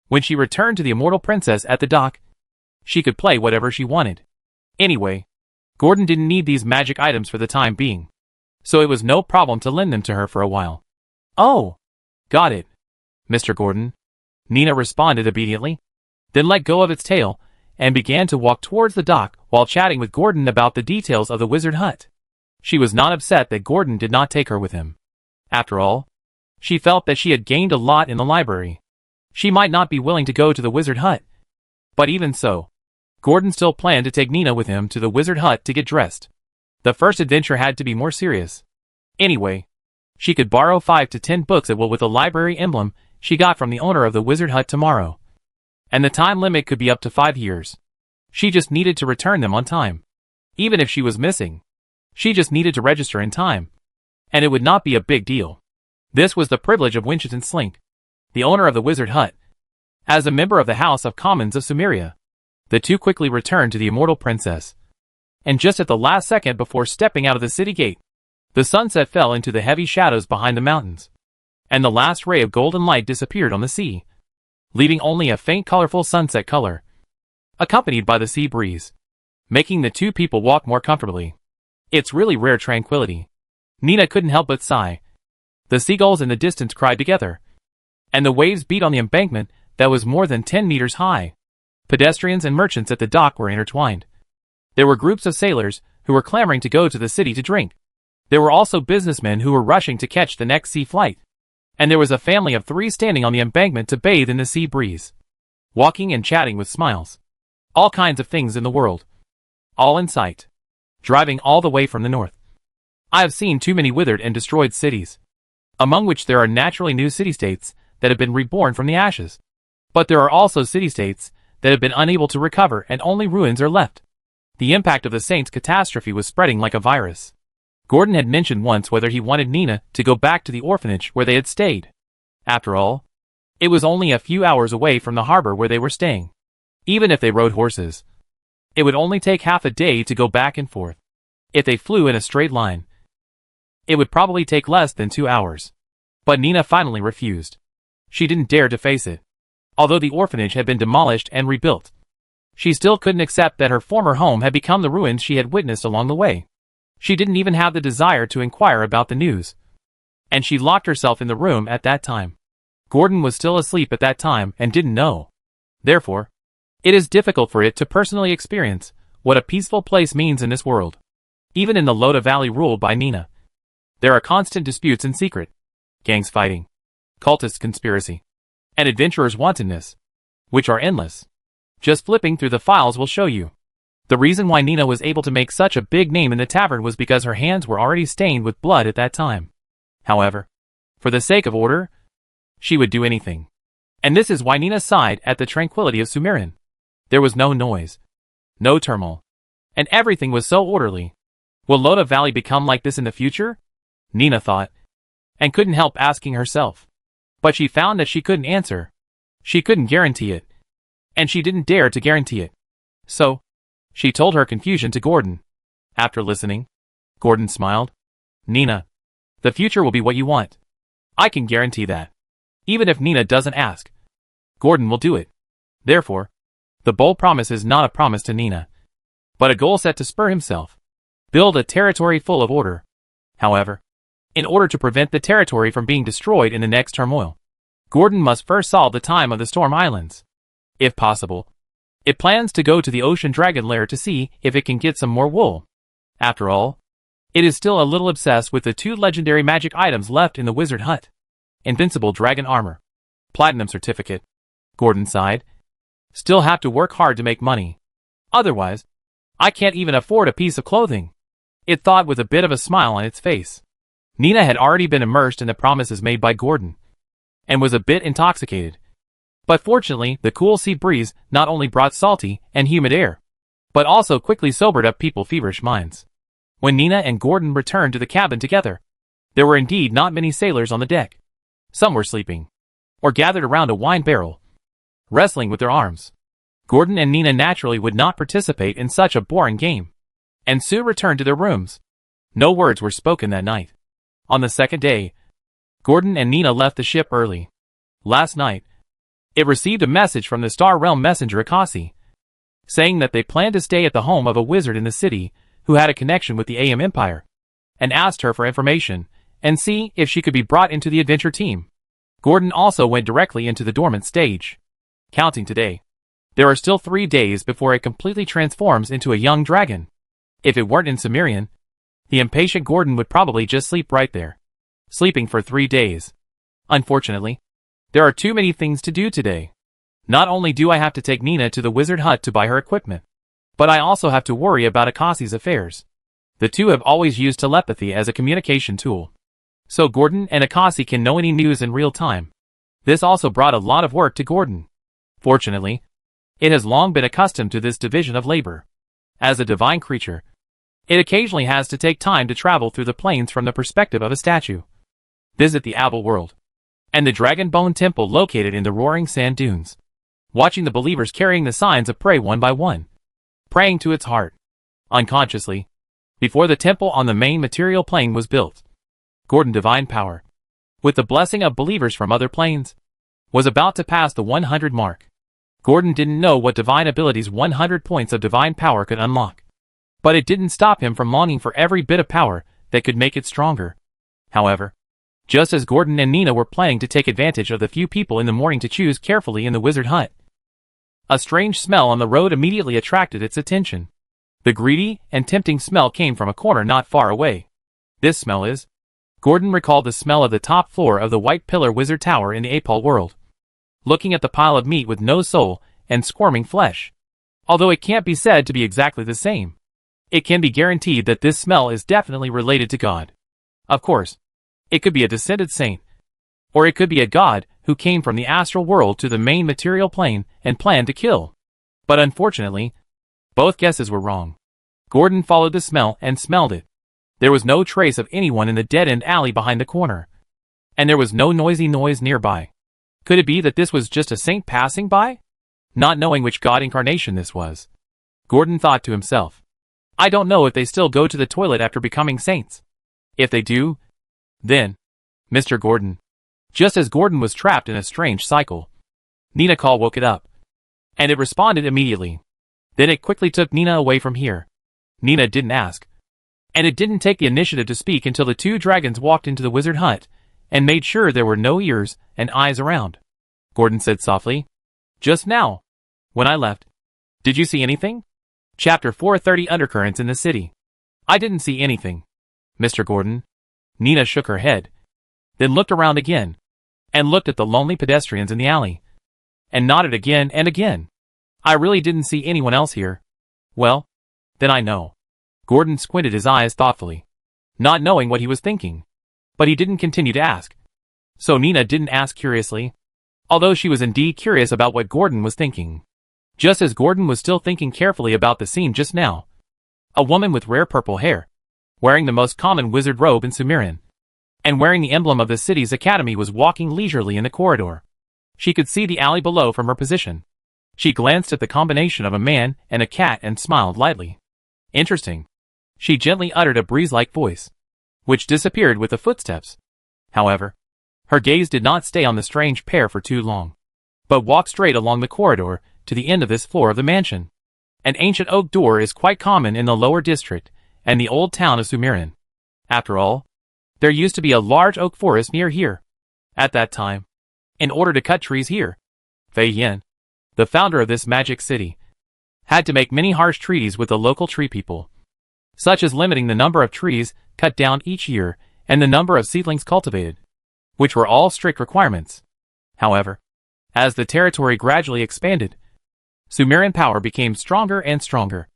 When she returned to the immortal princess at the dock, she could play whatever she wanted. Anyway, Gordon didn't need these magic items for the time being, so it was no problem to lend them to her for a while. Oh, got it, Mr. Gordon, Nina responded obediently, then let go of its tail and began to walk towards the dock while chatting with Gordon about the details of the wizard hut. She was not upset that Gordon did not take her with him. After all, she felt that she had gained a lot in the library. She might not be willing to go to the wizard hut, but even so, Gordon still planned to take Nina with him to the wizard hut to get dressed. The first adventure had to be more serious. Anyway, she could borrow 5 to 10 books at will with the library emblem she got from the owner of the wizard hut tomorrow. And the time limit could be up to 5 years. She just needed to return them on time. Even if she was missing, she just needed to register in time, and it would not be a big deal. This was the privilege of Winston Slink, the owner of the wizard hut. As a member of the House of Commons of Sumeria, the two quickly returned to the immortal princess. And just at the last second before stepping out of the city gate, the sunset fell into the heavy shadows behind the mountains, and the last ray of golden light disappeared on the sea, leaving only a faint colorful sunset color, accompanied by the sea breeze, making the two people walk more comfortably. It's really rare tranquility. Nina couldn't help but sigh. The seagulls in the distance cried together, and the waves beat on the embankment that was more than 10 meters high. Pedestrians and merchants at the dock were intertwined. There were groups of sailors who were clamoring to go to the city to drink. There were also businessmen who were rushing to catch the next sea flight. And there was a family of 3 standing on the embankment to bathe in the sea breeze, walking and chatting with smiles. All kinds of things in the world, all in sight, driving all the way from the north. I have seen too many withered and destroyed cities, among which there are naturally new city-states that have been reborn from the ashes. But there are also city-states that have been unable to recover and only ruins are left. The impact of the Saints' catastrophe was spreading like a virus. Gordon had mentioned once whether he wanted Nina to go back to the orphanage where they had stayed. After all, it was only a few hours away from the harbor where they were staying. Even if they rode horses, it would only take half a day to go back and forth. If they flew in a straight line, it would probably take less than 2 hours. But Nina finally refused. She didn't dare to face it. Although the orphanage had been demolished and rebuilt, she still couldn't accept that her former home had become the ruins she had witnessed along the way. She didn't even have the desire to inquire about the news. And she locked herself in the room at that time. Gordon was still asleep at that time and didn't know. Therefore, it is difficult for it to personally experience what a peaceful place means in this world. Even in the Loda Valley ruled by Nina, there are constant disputes in secret, gangs fighting, cultist conspiracy, and adventurers' wantonness, which are endless. Just flipping through the files will show you. The reason why Nina was able to make such a big name in the tavern was because her hands were already stained with blood at that time. However, for the sake of order, she would do anything. And this is why Nina sighed at the tranquility of Sumerian. There was no noise, no turmoil, and everything was so orderly. Will Loda Valley become like this in the future? Nina thought, and couldn't help asking herself. But she found that she couldn't answer. She couldn't guarantee it. And she didn't dare to guarantee it. So, she told her confusion to Gordon. After listening, Gordon smiled. Nina, the future will be what you want. I can guarantee that. Even if Nina doesn't ask, Gordon will do it. Therefore, the bold promise is not a promise to Nina, but a goal set to spur himself. Build a territory full of order. However, in order to prevent the territory from being destroyed in the next turmoil, Gordon must first solve the time of the Storm Islands. If possible, it plans to go to the Ocean Dragon Lair to see if it can get some more wool. After all, it is still a little obsessed with the 2 legendary magic items left in the wizard hut. Invincible dragon armor. Platinum certificate. Gordon sighed. Still have to work hard to make money. Otherwise, I can't even afford a piece of clothing," it thought with a bit of a smile on its face. Nina had already been immersed in the promises made by Gordon, and was a bit intoxicated. But fortunately, the cool sea breeze not only brought salty and humid air, but also quickly sobered up people's feverish minds. When Nina and Gordon returned to the cabin together, there were indeed not many sailors on the deck. Some were sleeping, or gathered around a wine barrel, wrestling with their arms. Gordon and Nina naturally would not participate in such a boring game, and soon returned to their rooms. No words were spoken that night. On the second day, Gordon and Nina left the ship early. Last night, it received a message from the Star Realm messenger Akasi, saying that they planned to stay at the home of a wizard in the city who had a connection with the AM Empire, and asked her for information and see if she could be brought into the adventure team. Gordon also went directly into the dormant stage. Counting today, there are still 3 days before it completely transforms into a young dragon. If it weren't in Sumerian, the impatient Gordon would probably just sleep right there. Sleeping for 3 days. Unfortunately, there are too many things to do today. Not only do I have to take Nina to the wizard hut to buy her equipment, but I also have to worry about Akasi's affairs. The two have always used telepathy as a communication tool, so Gordon and Akasi can know any news in real time. This also brought a lot of work to Gordon. Fortunately, it has long been accustomed to this division of labor. As a divine creature, it occasionally has to take time to travel through the plains from the perspective of a statue, visit the Abel world, and the Dragon Bone Temple located in the roaring sand dunes, watching the believers carrying the signs of prey one by one, praying to its heart, unconsciously, before the temple on the main material plane was built. Gordon Divine Power, with the blessing of believers from other planes, was about to pass the 100 mark. Gordon didn't know what divine abilities 100 points of divine power could unlock, but it didn't stop him from longing for every bit of power that could make it stronger. However, just as Gordon and Nina were planning to take advantage of the few people in the morning to choose carefully in the wizard hut, a strange smell on the road immediately attracted its attention. The greedy and tempting smell came from a corner not far away. This smell is... Gordon recalled the smell of the top floor of the White Pillar Wizard Tower in the Apal world. Looking at the pile of meat with no soul and squirming flesh. Although it can't be said to be exactly the same, it can be guaranteed that this smell is definitely related to God. Of course, it could be a descended saint, or it could be a god who came from the astral world to the main material plane and planned to kill. But unfortunately, both guesses were wrong. Gordon followed the smell and smelled it. There was no trace of anyone in the dead-end alley behind the corner, and there was no noisy noise nearby. Could it be that this was just a saint passing by? Not knowing which god incarnation this was, Gordon thought to himself, I don't know if they still go to the toilet after becoming saints. If they do, then, Mr. Gordon. Just as Gordon was trapped in a strange cycle, Nina call woke it up, and it responded immediately. Then it quickly took Nina away from here. Nina didn't ask, and it didn't take the initiative to speak until the two dragons walked into the wizard hut and made sure there were no ears and eyes around. Gordon said softly, Just now, when I left, did you see anything? Chapter 430 Undercurrents in the City. I didn't see anything, Mr. Gordon. Nina shook her head, then looked around again, and looked at the lonely pedestrians in the alley, and nodded again and again. I really didn't see anyone else here. Well, then I know. Gordon squinted his eyes thoughtfully, not knowing what he was thinking. But he didn't continue to ask. So Nina didn't ask curiously, although she was indeed curious about what Gordon was thinking. Just as Gordon was still thinking carefully about the scene just now, a woman with rare purple hair, wearing the most common wizard robe in Sumerian, and wearing the emblem of the city's academy was walking leisurely in the corridor. She could see the alley below from her position. She glanced at the combination of a man and a cat and smiled lightly. Interesting. She gently uttered a breeze-like voice, which disappeared with the footsteps. However, her gaze did not stay on the strange pair for too long, but walked straight along the corridor to the end of this floor of the mansion. An ancient oak door is quite common in the lower district and the old town of Sumerian. After all, there used to be a large oak forest near here. At that time, in order to cut trees here, Fei Yin, the founder of this magic city, had to make many harsh treaties with the local tree people, such as limiting the number of trees cut down each year and the number of seedlings cultivated, which were all strict requirements. However, as the territory gradually expanded, Sumerian power became stronger and stronger,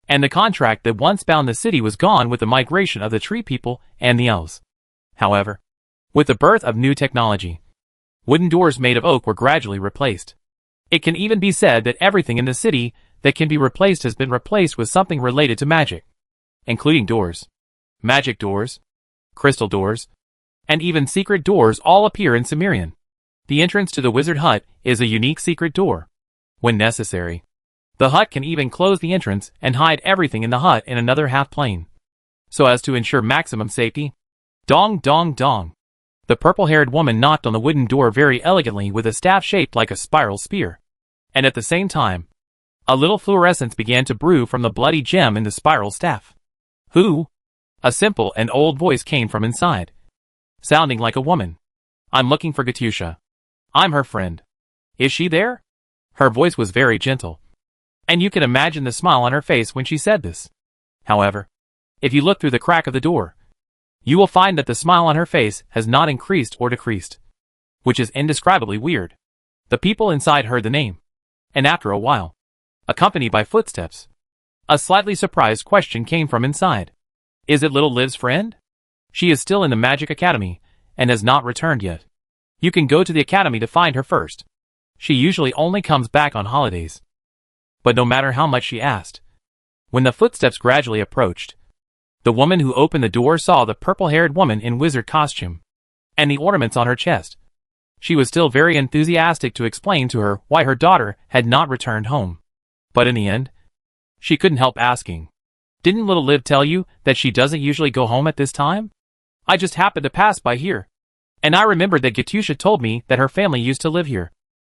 and the contract that once bound the city was gone with the migration of the tree people and the elves. However, with the birth of new technology, wooden doors made of oak were gradually replaced. It can even be said that everything in the city that can be replaced has been replaced with something related to magic, including doors, magic doors, crystal doors, and even secret doors all appear in Sumerian. The entrance to the wizard hut is a unique secret door. When necessary, the hut can even close the entrance and hide everything in the hut in another half plane, so as to ensure maximum safety. Dong dong dong. The purple-haired woman knocked on the wooden door very elegantly with a staff shaped like a spiral spear, and at the same time, a little fluorescence began to brew from the bloody gem in the spiral staff. Who? A simple and old voice came from inside, sounding like a woman. I'm looking for Katusha. I'm her friend. Is she there? Her voice was very gentle, and you can imagine the smile on her face when she said this. However, if you look through the crack of the door, you will find that the smile on her face has not increased or decreased, which is indescribably weird. The people inside heard the name, and after a while, accompanied by footsteps, a slightly surprised question came from inside. Is it Little Liv's friend? She is still in the Magic Academy, and has not returned yet. You can go to the academy to find her first. She usually only comes back on holidays. But no matter how much she asked, when the footsteps gradually approached, the woman who opened the door saw the purple-haired woman in wizard costume, and the ornaments on her chest. She was still very enthusiastic to explain to her why her daughter had not returned home. But in the end, she couldn't help asking, didn't Little Liv tell you that she doesn't usually go home at this time? I just happened to pass by here, and I remembered that Katusha told me that her family used to live here.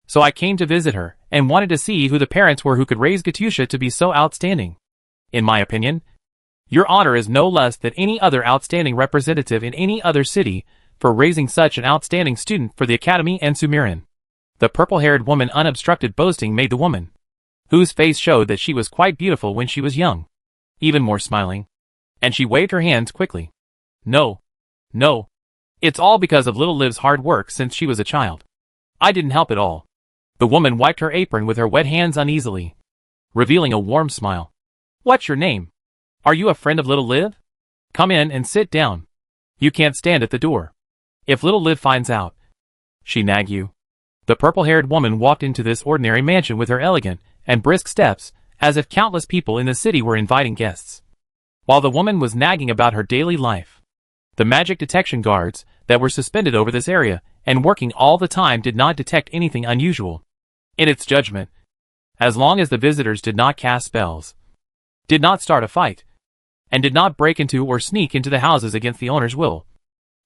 So I came to visit her, and wanted to see who the parents were who could raise Katusha to be so outstanding. In my opinion, your honor is no less than any other outstanding representative in any other city for raising such an outstanding student for the academy and Sumerian. The purple-haired woman unobstructed boasting made the woman, whose face showed that she was quite beautiful when she was young, even more smiling, and she waved her hands quickly. No. It's all because of Little Liv's hard work since she was a child. I didn't help at all. The woman wiped her apron with her wet hands uneasily, revealing a warm smile. What's your name? Are you a friend of Little Liv? Come in and sit down. You can't stand at the door. If Little Liv finds out, she nag you. The purple-haired woman walked into this ordinary mansion with her elegant and brisk steps, as if countless people in the city were inviting guests. While the woman was nagging about her daily life, the magic detection guards that were suspended over this area and working all the time did not detect anything unusual. In its judgment, as long as the visitors did not cast spells, did not start a fight, and did not break into or sneak into the houses against the owner's will,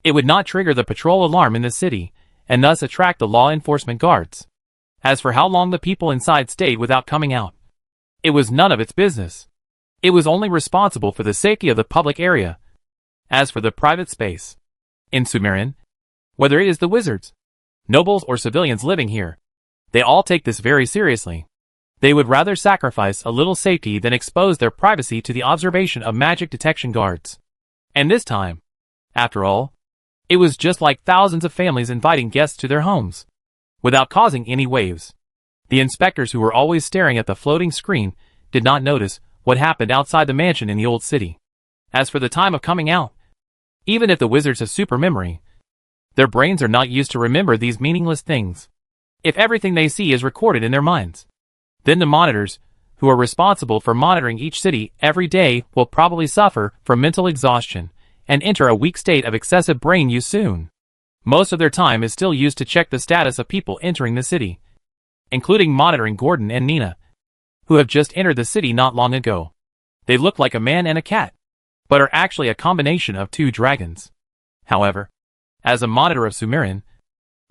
it would not trigger the patrol alarm in the city, and thus attract the law enforcement guards. As for how long the people inside stayed without coming out, it was none of its business. It was only responsible for the safety of the public area. As for the private space, in Sumerian, whether it is the wizards, nobles or civilians living here, they all take this very seriously. They would rather sacrifice a little safety than expose their privacy to the observation of magic detection guards. And this time, after all, it was just like thousands of families inviting guests to their homes, without causing any waves. The inspectors who were always staring at the floating screen did not notice what happened outside the mansion in the old city. As for the time of coming out, even if the wizards have super memory, their brains are not used to remember these meaningless things. If everything they see is recorded in their minds, then the monitors, who are responsible for monitoring each city every day, will probably suffer from mental exhaustion and enter a weak state of excessive brain use soon. Most of their time is still used to check the status of people entering the city, including monitoring Gordon and Nina, who have just entered the city not long ago. They look like a man and a cat, but are actually a combination of two dragons. However, as a monitor of Sumerian,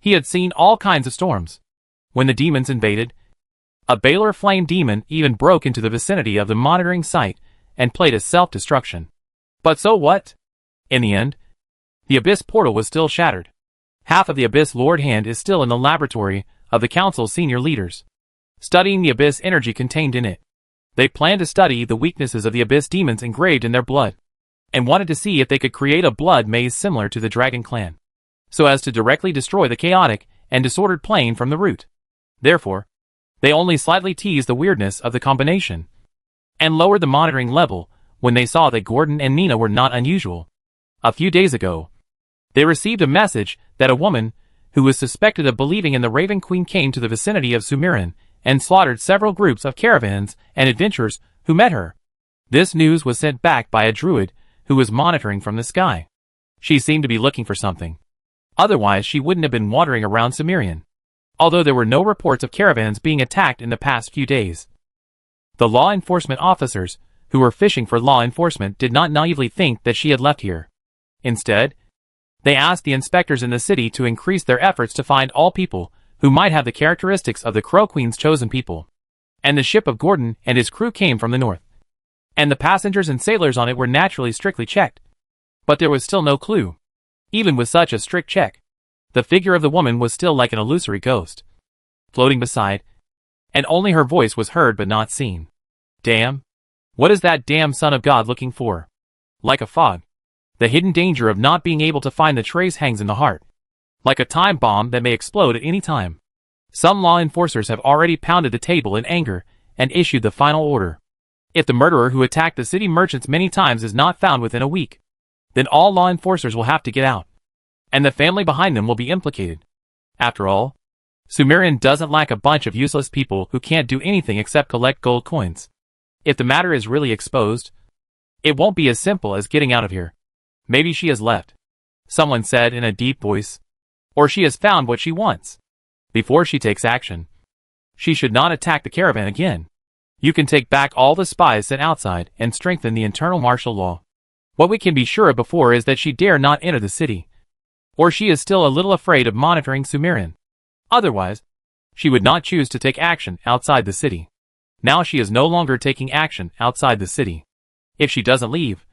he had seen all kinds of storms. When the demons invaded, a Baylor flame demon even broke into the vicinity of the monitoring site and played a self-destruction. But so what? In the end, the Abyss portal was still shattered. Half of the Abyss Lord Hand is still in the laboratory of the Council's senior leaders, studying the Abyss energy contained in it. They planned to study the weaknesses of the Abyss demons engraved in their blood, and wanted to see if they could create a blood maze similar to the Dragon Clan, so as to directly destroy the chaotic and disordered plane from the root. Therefore, They only slightly teased the weirdness of the combination and lowered the monitoring level when they saw that Gordon and Nina were not unusual. A few days ago, they received a message that a woman who was suspected of believing in the Raven Queen came to the vicinity of Sumerian and slaughtered several groups of caravans and adventurers who met her. This news was sent back by a druid who was monitoring from the sky. She seemed to be looking for something. Otherwise, she wouldn't have been wandering around Sumerian. Although there were no reports of caravans being attacked in the past few days. The law enforcement officers who were fishing for law enforcement did not naively think that she had left here. Instead, they asked the inspectors in the city to increase their efforts to find all people who might have the characteristics of the Crow Queen's chosen people. And the ship of Gordon and his crew came from the north. And the passengers and sailors on it were naturally strictly checked. But there was still no clue. Even with such a strict check, the figure of the woman was still like an illusory ghost, floating beside, and only her voice was heard but not seen. Damn. What is that damn son of God looking for? Like a fog. The hidden danger of not being able to find the trace hangs in the heart. Like a time bomb that may explode at any time. Some law enforcers have already pounded the table in anger and issued the final order. If the murderer who attacked the city merchants many times is not found within a week, then all law enforcers will have to get out. And the family behind them will be implicated. After all, Sumerian doesn't lack a bunch of useless people who can't do anything except collect gold coins. If the matter is really exposed, it won't be as simple as getting out of here. Maybe she has left, someone said in a deep voice. Or she has found what she wants. Before she takes action, she should not attack the caravan again. You can take back all the spies sent outside and strengthen the internal martial law. What we can be sure of before is that she dare not enter the city. Or she is still a little afraid of monitoring Sumerian. Otherwise, she would not choose to take action outside the city. Now she is no longer taking action outside the city. If she doesn't leave,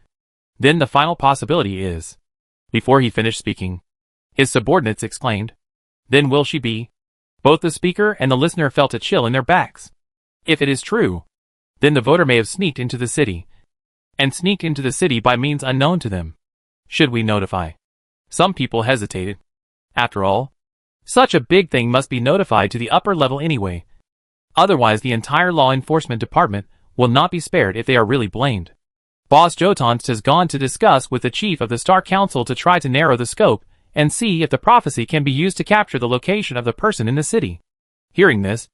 then the final possibility is... Before he finished speaking, his subordinates exclaimed, "Then will she be?" Both the speaker and the listener felt a chill in their backs. If it is true, then the voter may have sneaked into the city. And sneaked into the city by means unknown to them. Should we notify? Some people hesitated. After all, such a big thing must be notified to the upper level anyway. Otherwise the entire law enforcement department will not be spared if they are really blamed. Boss Jotanst has gone to discuss with the chief of the Star Council to try to narrow the scope and see if the prophecy can be used to capture the location of the person in the city. Hearing this,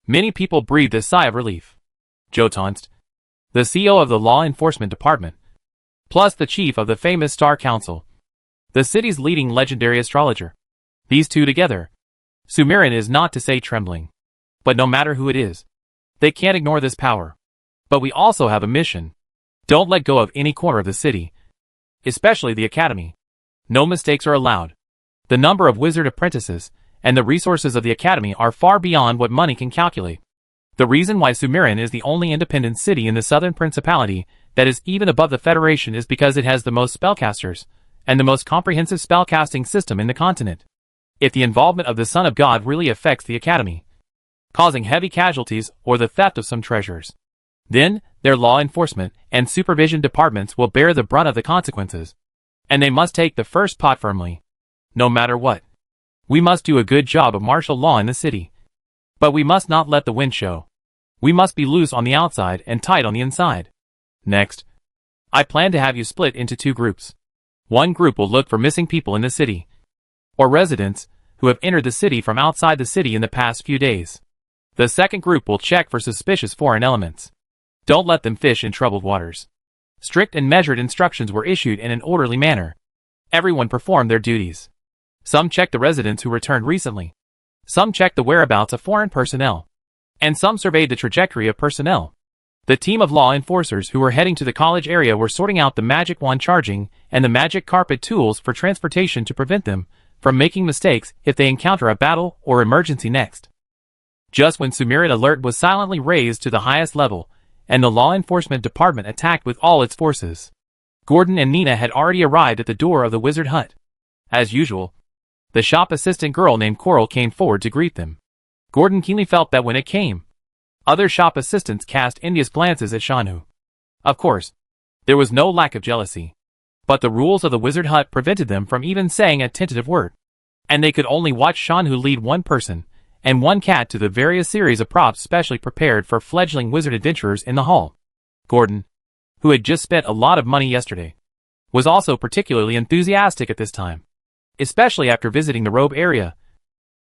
many people breathed a sigh of relief. Jotanst, the CEO of the law enforcement department, plus the chief of the famous Star Council, the city's leading legendary astrologer. These two together. Sumerian is not to say trembling. But no matter who it is, they can't ignore this power. But we also have a mission. Don't let go of any corner of the city, especially the academy. No mistakes are allowed. The number of wizard apprentices and the resources of the academy are far beyond what money can calculate. The reason why Sumerian is the only independent city in the southern principality that is even above the Federation is because it has the most spellcasters and the most comprehensive spellcasting system in the continent. If the involvement of the Son of God really affects the academy, causing heavy casualties or the theft of some treasures, then their law enforcement and supervision departments will bear the brunt of the consequences. And they must take the first pot firmly. No matter what. We must do a good job of martial law in the city. But we must not let the wind show. We must be loose on the outside and tight on the inside. Next, I plan to have you split into two groups. One group will look for missing people in the city, or residents who have entered the city from outside the city in the past few days. The second group will check for suspicious foreign elements. Don't let them fish in troubled waters. Strict and measured instructions were issued in an orderly manner. Everyone performed their duties. Some checked the residents who returned recently. Some checked the whereabouts of foreign personnel. And some surveyed the trajectory of personnel. The team of law enforcers who were heading to the college area were sorting out the magic wand charging and the magic carpet tools for transportation to prevent them from making mistakes if they encounter a battle or emergency next. Just when Sumerian alert was silently raised to the highest level, and the law enforcement department attacked with all its forces, Gordon and Nina had already arrived at the door of the wizard hut. As usual, the shop assistant girl named Coral came forward to greet them. Gordon keenly felt that when it came, other shop assistants cast envious glances at Shanu. Of course, there was no lack of jealousy. But the rules of the wizard hut prevented them from even saying a tentative word. And they could only watch Shanu lead one person, and one cat to the various series of props specially prepared for fledgling wizard adventurers in the hall. Gordon, who had just spent a lot of money yesterday, was also particularly enthusiastic at this time, especially after visiting the robe area.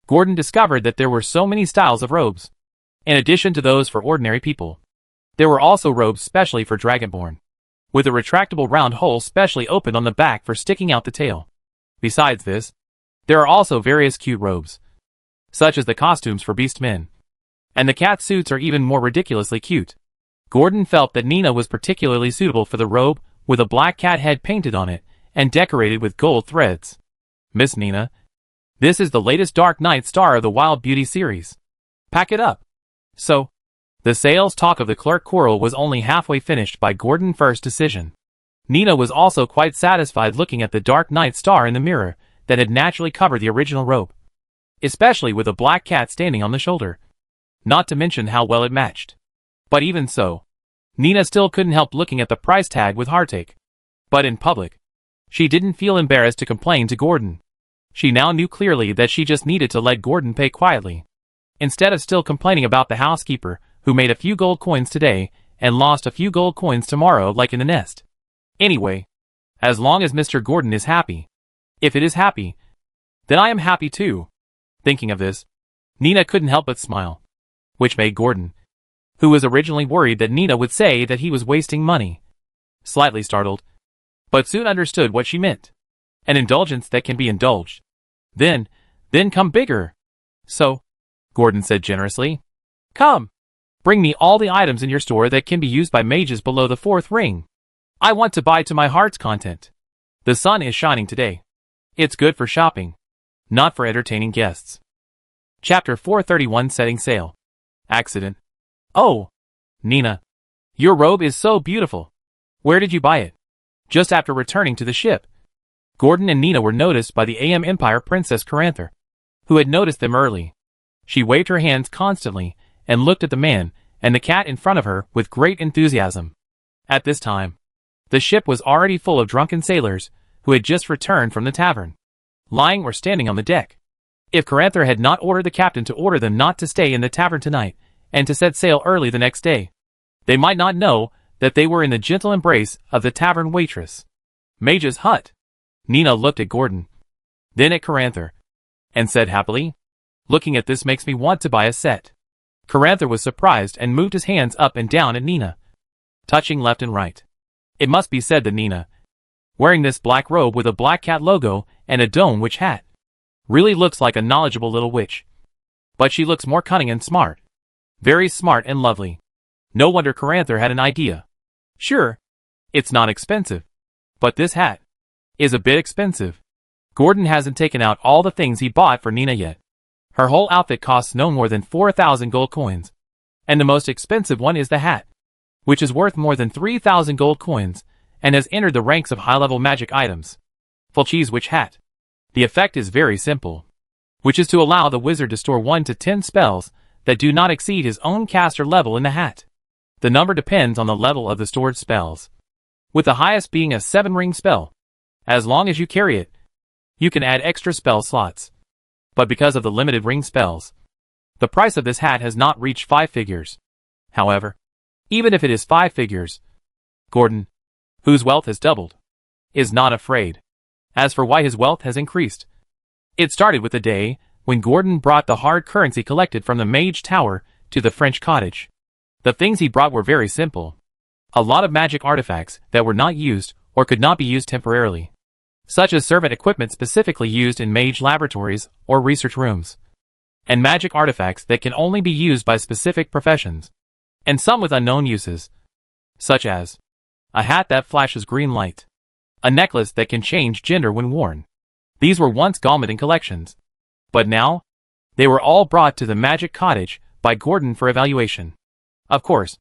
Gordon discovered that there were so many styles of robes. In addition to those for ordinary people, there were also robes specially for Dragonborn, with a retractable round hole specially opened on the back for sticking out the tail. Besides this, there are also various cute robes, such as the costumes for beast men. And the cat suits are even more ridiculously cute. Gordon felt that Nina was particularly suitable for the robe, with a black cat head painted on it, and decorated with gold threads. Miss Nina, this is the latest Dark Knight star of the Wild Beauty series. Pack it up. So, the sales talk of the clerk quarrel was only halfway finished by Gordon's first decision. Nina was also quite satisfied looking at the Dark Knight star in the mirror that had naturally covered the original robe, especially with a black cat standing on the shoulder. Not to mention how well it matched. But even so, Nina still couldn't help looking at the price tag with heartache. But in public, she didn't feel embarrassed to complain to Gordon. She now knew clearly that she just needed to let Gordon pay quietly, instead of still complaining about the housekeeper who made a few gold coins today and lost a few gold coins tomorrow like in the nest. Anyway, as long as Mr. Gordon is happy, if it is happy, then I am happy too. Thinking of this, Nina couldn't help but smile, which made Gordon, who was originally worried that Nina would say that he was wasting money, slightly startled, but soon understood what she meant. An indulgence that can be indulged. Then come bigger. So, Gordon said generously, come, bring me all the items in your store that can be used by mages below the 4th ring. I want to buy to my heart's content. The sun is shining today. It's good for shopping, not for entertaining guests. Chapter 431 Setting Sail. Accident. Oh, Nina, your robe is so beautiful. Where did you buy it? Just after returning to the ship, Gordon and Nina were noticed by the AM Empire Princess Caranther, who had noticed them early. She waved her hands constantly and looked at the man and the cat in front of her with great enthusiasm. At this time, the ship was already full of drunken sailors who had just returned from the tavern, lying or standing on the deck. If Caranther had not ordered the captain to order them not to stay in the tavern tonight and to set sail early the next day, they might not know that they were in the gentle embrace of the tavern waitress. Mage's hut. Nina looked at Gordon, then at Caranther, and said happily, looking at this makes me want to buy a set. Caranther was surprised and moved his hands up and down at Nina, touching left and right. It must be said that Nina, wearing this black robe with a black cat logo and a dome witch hat, really looks like a knowledgeable little witch. But she looks more cunning and smart. Very smart and lovely. No wonder Caranther had an idea. Sure, it's not expensive, but this hat is a bit expensive. Gordon hasn't taken out all the things he bought for Nina yet. Her whole outfit costs no more than 4,000 gold coins, and the most expensive one is the hat, which is worth more than 3,000 gold coins, and has entered the ranks of high-level magic items. Full cheese witch hat. The effect is very simple, which is to allow the wizard to store 1 to 10 spells that do not exceed his own caster level in the hat. The number depends on the level of the stored spells, with the highest being a 7-ring spell. As long as you carry it, you can add extra spell slots. But because of the limited ring spells, the price of this hat has not reached 5 figures. However, even if it is 5 figures, Gordon, whose wealth has doubled, is not afraid. As for why his wealth has increased, it started with the day when Gordon brought the hard currency collected from the Mage Tower to the French cottage. The things he brought were very simple. A lot of magic artifacts that were not used or could not be used temporarily, such as servant equipment specifically used in mage laboratories or research rooms, and magic artifacts that can only be used by specific professions, and some with unknown uses, such as a hat that flashes green light, a necklace that can change gender when worn. These were once Galmadin collections, but now, they were all brought to the magic cottage by Gordon for evaluation. Of course,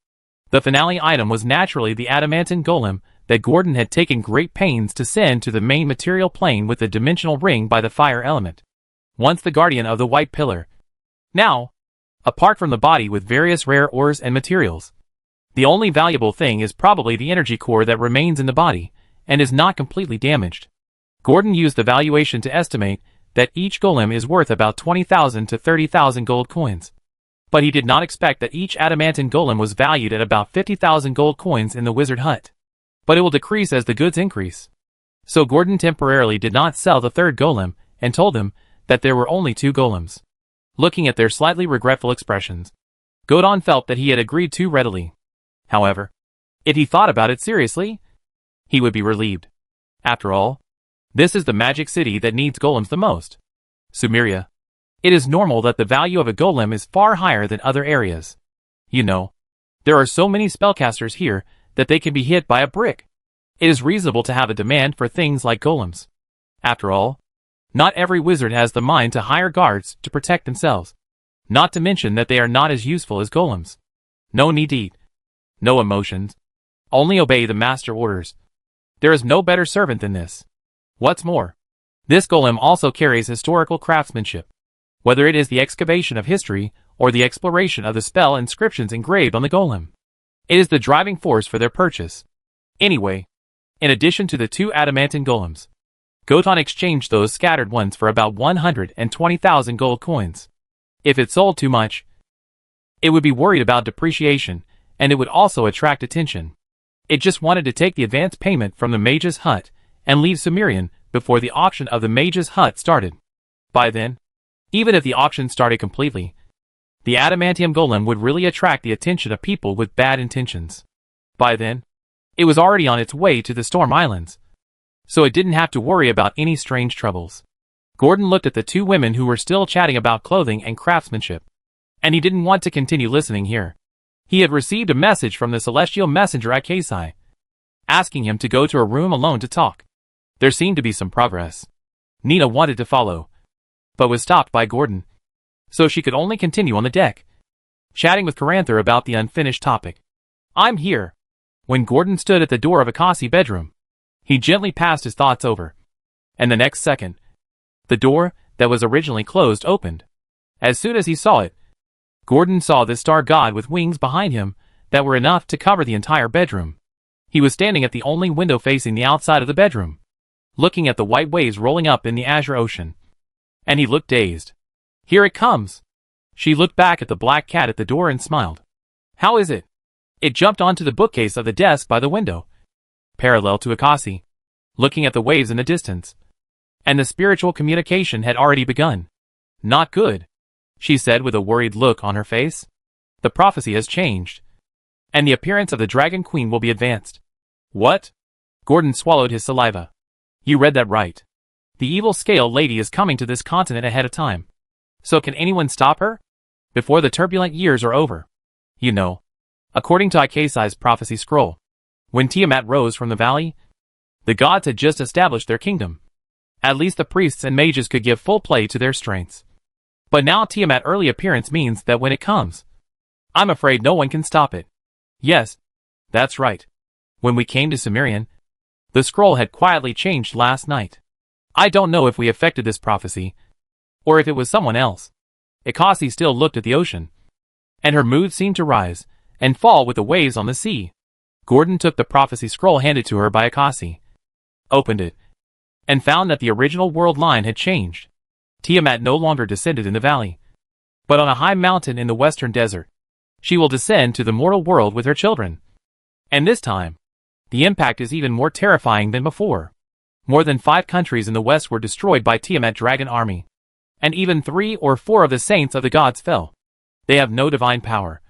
the finale item was naturally the adamantine golem that Gordon had taken great pains to send to the main material plane with the dimensional ring by the fire element, once the guardian of the white pillar. Now, apart from the body with various rare ores and materials, the only valuable thing is probably the energy core that remains in the body and is not completely damaged. Gordon used the valuation to estimate that each golem is worth about 20,000 to 30,000 gold coins. But he did not expect that each adamantine golem was valued at about 50,000 gold coins in the wizard hut. But it will decrease as the goods increase. So Gordon temporarily did not sell the third golem, and told them that there were only 2 golems. Looking at their slightly regretful expressions, Gordon felt that he had agreed too readily. However, if he thought about it seriously, he would be relieved. After all, this is the magic city that needs golems the most. Sumeria. It is normal that the value of a golem is far higher than other areas. You know, there are so many spellcasters here that they can be hit by a brick. It is reasonable to have a demand for things like golems. After all, not every wizard has the mind to hire guards to protect themselves. Not to mention that they are not as useful as golems. No need to eat. No emotions. Only obey the master orders. There is no better servant than this. What's more, this golem also carries historical craftsmanship. Whether it is the excavation of history or the exploration of the spell inscriptions engraved on the golem, it is the driving force for their purchase. Anyway, in addition to the 2 adamantine golems, Gordon exchanged those scattered ones for about 120,000 gold coins. If it sold too much, it would be worried about depreciation, and it would also attract attention. It just wanted to take the advance payment from the mage's hut and leave Sumerian before the auction of the mage's hut started. By then, even if the auction started completely, the adamantium golem would really attract the attention of people with bad intentions. By then, it was already on its way to the Storm Islands, so it didn't have to worry about any strange troubles. Gordon looked at the 2 women who were still chatting about clothing and craftsmanship, and he didn't want to continue listening here. He had received a message from the celestial messenger at Kasai, asking him to go to a room alone to talk. There seemed to be some progress. Nina wanted to follow, but was stopped by Gordon, so she could only continue on the deck, chatting with Caranther about the unfinished topic. I'm here. When Gordon stood at the door of Akasi's bedroom, he gently passed his thoughts over, and the next second, the door that was originally closed opened. As soon as he saw it, Gordon saw the star god with wings behind him that were enough to cover the entire bedroom. He was standing at the only window facing the outside of the bedroom, looking at the white waves rolling up in the azure ocean. And he looked dazed. Here it comes. She looked back at the black cat at the door and smiled. How is it? It jumped onto the bookcase of the desk by the window, parallel to Akasi, looking at the waves in the distance. And the spiritual communication had already begun. Not good, she said with a worried look on her face. The prophecy has changed, and the appearance of the Dragon Queen will be advanced. What? Gordon swallowed his saliva. You read that right. The evil scale lady is coming to this continent ahead of time. So can anyone stop her? Before the turbulent years are over. You know, according to Ikasai's prophecy scroll, when Tiamat rose from the valley, the gods had just established their kingdom. At least the priests and mages could give full play to their strengths. But now Tiamat's early appearance means that when it comes, I'm afraid no one can stop it. Yes, that's right. When we came to Sumerian, the scroll had quietly changed last night. I don't know if we affected this prophecy, or if it was someone else. Akasi still looked at the ocean, and her mood seemed to rise and fall with the waves on the sea. Gordon took the prophecy scroll handed to her by Akasi, opened it, and found that the original world line had changed. Tiamat no longer descended in the valley, but on a high mountain in the western desert. She will descend to the mortal world with her children. And this time, the impact is even more terrifying than before. More than 5 countries in the west were destroyed by Tiamat's dragon army, and even 3 or 4 of the saints of the gods fell. They have no divine power,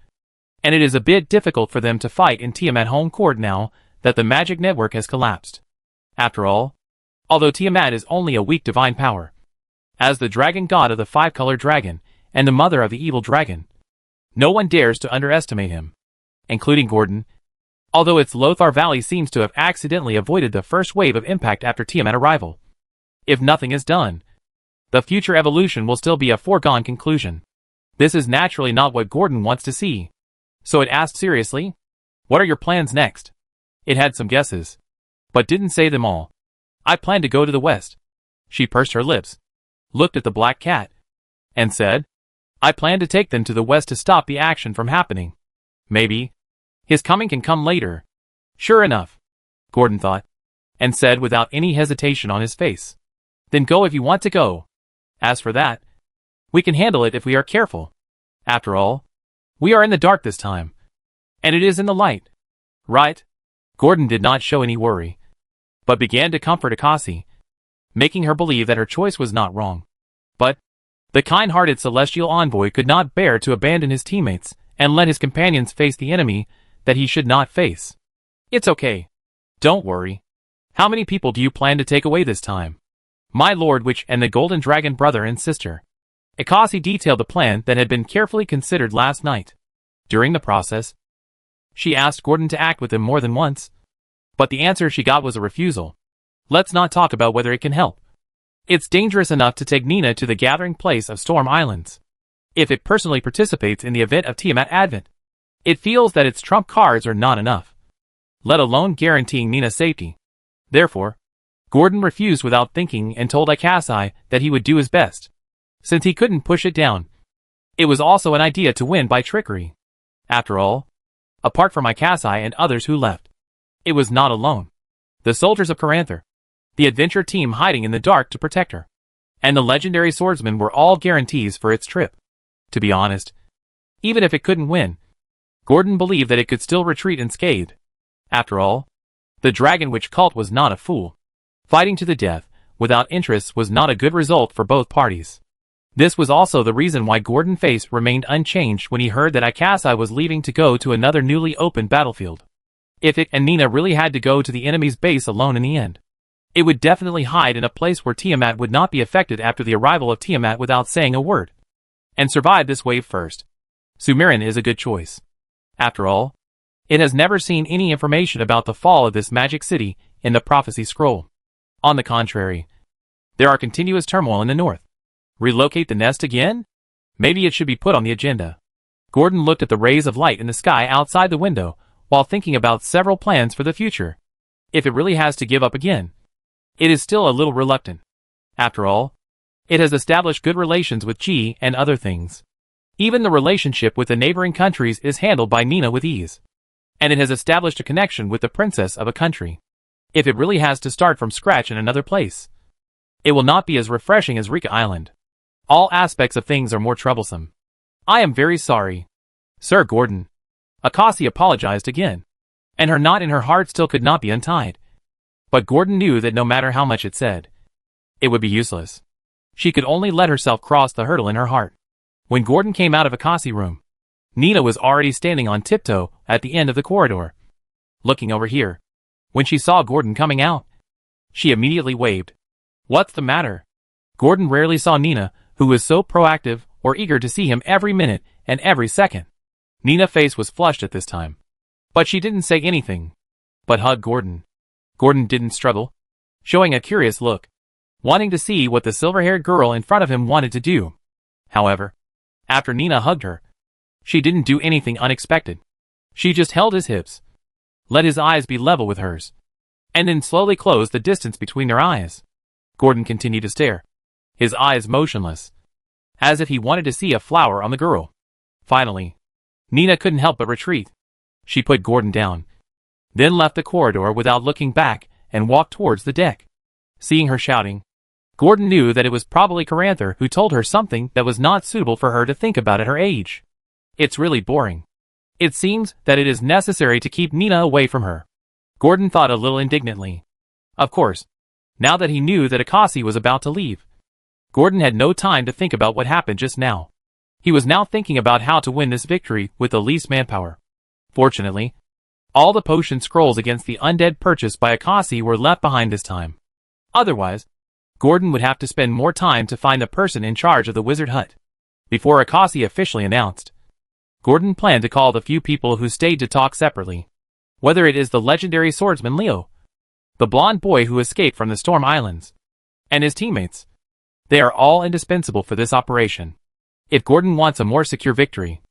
and it is a bit difficult for them to fight in Tiamat home court now that the magic network has collapsed. After all, although Tiamat is only a weak divine power, as the dragon god of the 5-colored dragon and the mother of the evil dragon, no one dares to underestimate him, including Gordon, although its Lothar Valley seems to have accidentally avoided the first wave of impact after Tiamat's arrival. If nothing is done, the future evolution will still be a foregone conclusion. This is naturally not what Gordon wants to see. So it asked seriously, "What are your plans next?" It had some guesses, but didn't say them all. "I plan to go to the west." She pursed her lips, looked at the black cat, and said, "I plan to take them to the west to stop the action from happening. Maybe his coming can come later." Sure enough, Gordon thought, and said without any hesitation on his face, "Then go if you want to go." As for that, we can handle it if we are careful. After all, we are in the dark this time. And it is in the light. Right? Gordon did not show any worry, but began to comfort Akasi, making her believe that her choice was not wrong. But the kind-hearted celestial envoy could not bear to abandon his teammates and let his companions face the enemy that he should not face. It's okay. Don't worry. How many people do you plan to take away this time? My Lord Witch and the Golden Dragon brother and sister. Akasi detailed the plan that had been carefully considered last night. During the process, she asked Gordon to act with them more than once, but the answer she got was a refusal. Let's not talk about whether it can help. It's dangerous enough to take Nina to the gathering place of Storm Islands. If it personally participates in the event of Tiamat Advent, it feels that its trump cards are not enough, let alone guaranteeing Nina's safety. Therefore, Gordon refused without thinking and told Akasi that he would do his best. Since he couldn't push it down, it was also an idea to win by trickery. After all, apart from Akasi and others who left, it was not alone. The soldiers of Caranther, the adventure team hiding in the dark to protect her, and the legendary swordsman were all guarantees for its trip. To be honest, even if it couldn't win, Gordon believed that it could still retreat unscathed. After all, the Dragon Witch cult was not a fool. Fighting to the death, without interest, was not a good result for both parties. This was also the reason why Gordon's face remained unchanged when he heard that Akasi was leaving to go to another newly opened battlefield. If it and Nina really had to go to the enemy's base alone in the end, it would definitely hide in a place where Tiamat would not be affected after the arrival of Tiamat without saying a word, and survive this wave first. Sumerian is a good choice. After all, it has never seen any information about the fall of this magic city in the prophecy scroll. On the contrary, there are continuous turmoil in the north. Relocate the nest again? Maybe it should be put on the agenda. Gordon looked at the rays of light in the sky outside the window while thinking about several plans for the future. If it really has to give up again, it is still a little reluctant. After all, it has established good relations with G and other things. Even the relationship with the neighboring countries is handled by Nina with ease. And it has established a connection with the princess of a country. If it really has to start from scratch in another place, it will not be as refreshing as Rika Island. All aspects of things are more troublesome. I am very sorry, Sir Gordon. Akasi apologized again, and her knot in her heart still could not be untied. But Gordon knew that no matter how much it said, it would be useless. She could only let herself cross the hurdle in her heart. When Gordon came out of Akasi's room, Nina was already standing on tiptoe at the end of the corridor, looking over here. When she saw Gordon coming out, she immediately waved. What's the matter? Gordon rarely saw Nina, who was so proactive or eager to see him every minute and every second. Nina's face was flushed at this time, but she didn't say anything, but hugged Gordon. Gordon didn't struggle, showing a curious look, wanting to see what the silver-haired girl in front of him wanted to do. However, after Nina hugged her, she didn't do anything unexpected. She just held his hips, let his eyes be level with hers, and then slowly closed the distance between their eyes. Gordon continued to stare, his eyes motionless, as if he wanted to see a flower on the girl. Finally, Nina couldn't help but retreat. She put Gordon down, then left the corridor without looking back and walked towards the deck. Seeing her shouting, Gordon knew that it was probably Caranther who told her something that was not suitable for her to think about at her age. It's really boring. It seems that it is necessary to keep Nina away from her. Gordon thought a little indignantly. Of course, now that he knew that Akasi was about to leave, Gordon had no time to think about what happened just now. He was now thinking about how to win this victory with the least manpower. Fortunately, all the potion scrolls against the undead purchased by Akasi were left behind this time. Otherwise, Gordon would have to spend more time to find the person in charge of the wizard hut. Before Akasi officially announced, Gordon planned to call the few people who stayed to talk separately. Whether it is the legendary swordsman Leo, the blonde boy who escaped from the Storm Islands, and his teammates, they are all indispensable for this operation. If Gordon wants a more secure victory,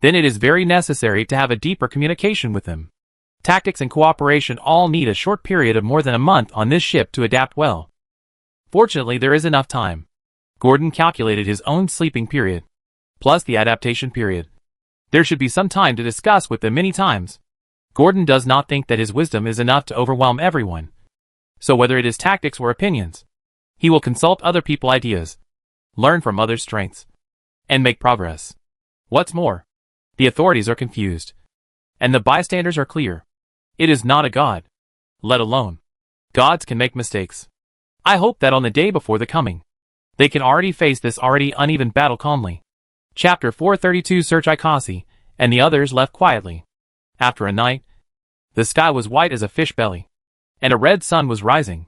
then it is very necessary to have a deeper communication with them. Tactics and cooperation all need a short period of more than a month on this ship to adapt well. Fortunately, there is enough time. Gordon calculated his own sleeping period, plus the adaptation period. There should be some time to discuss with them many times. Gordon does not think that his wisdom is enough to overwhelm everyone. So whether it is tactics or opinions, he will consult other people's ideas. learn from others' strengths, and make progress. What's more, the authorities are confused, and the bystanders are clear. It is not a god. Let alone, gods can make mistakes. I hope that on the day before the coming, they can already face this already uneven battle calmly. Chapter 432. Search Ikasi, and the others left quietly. After a night, the sky was white as a fish belly, and a red sun was rising.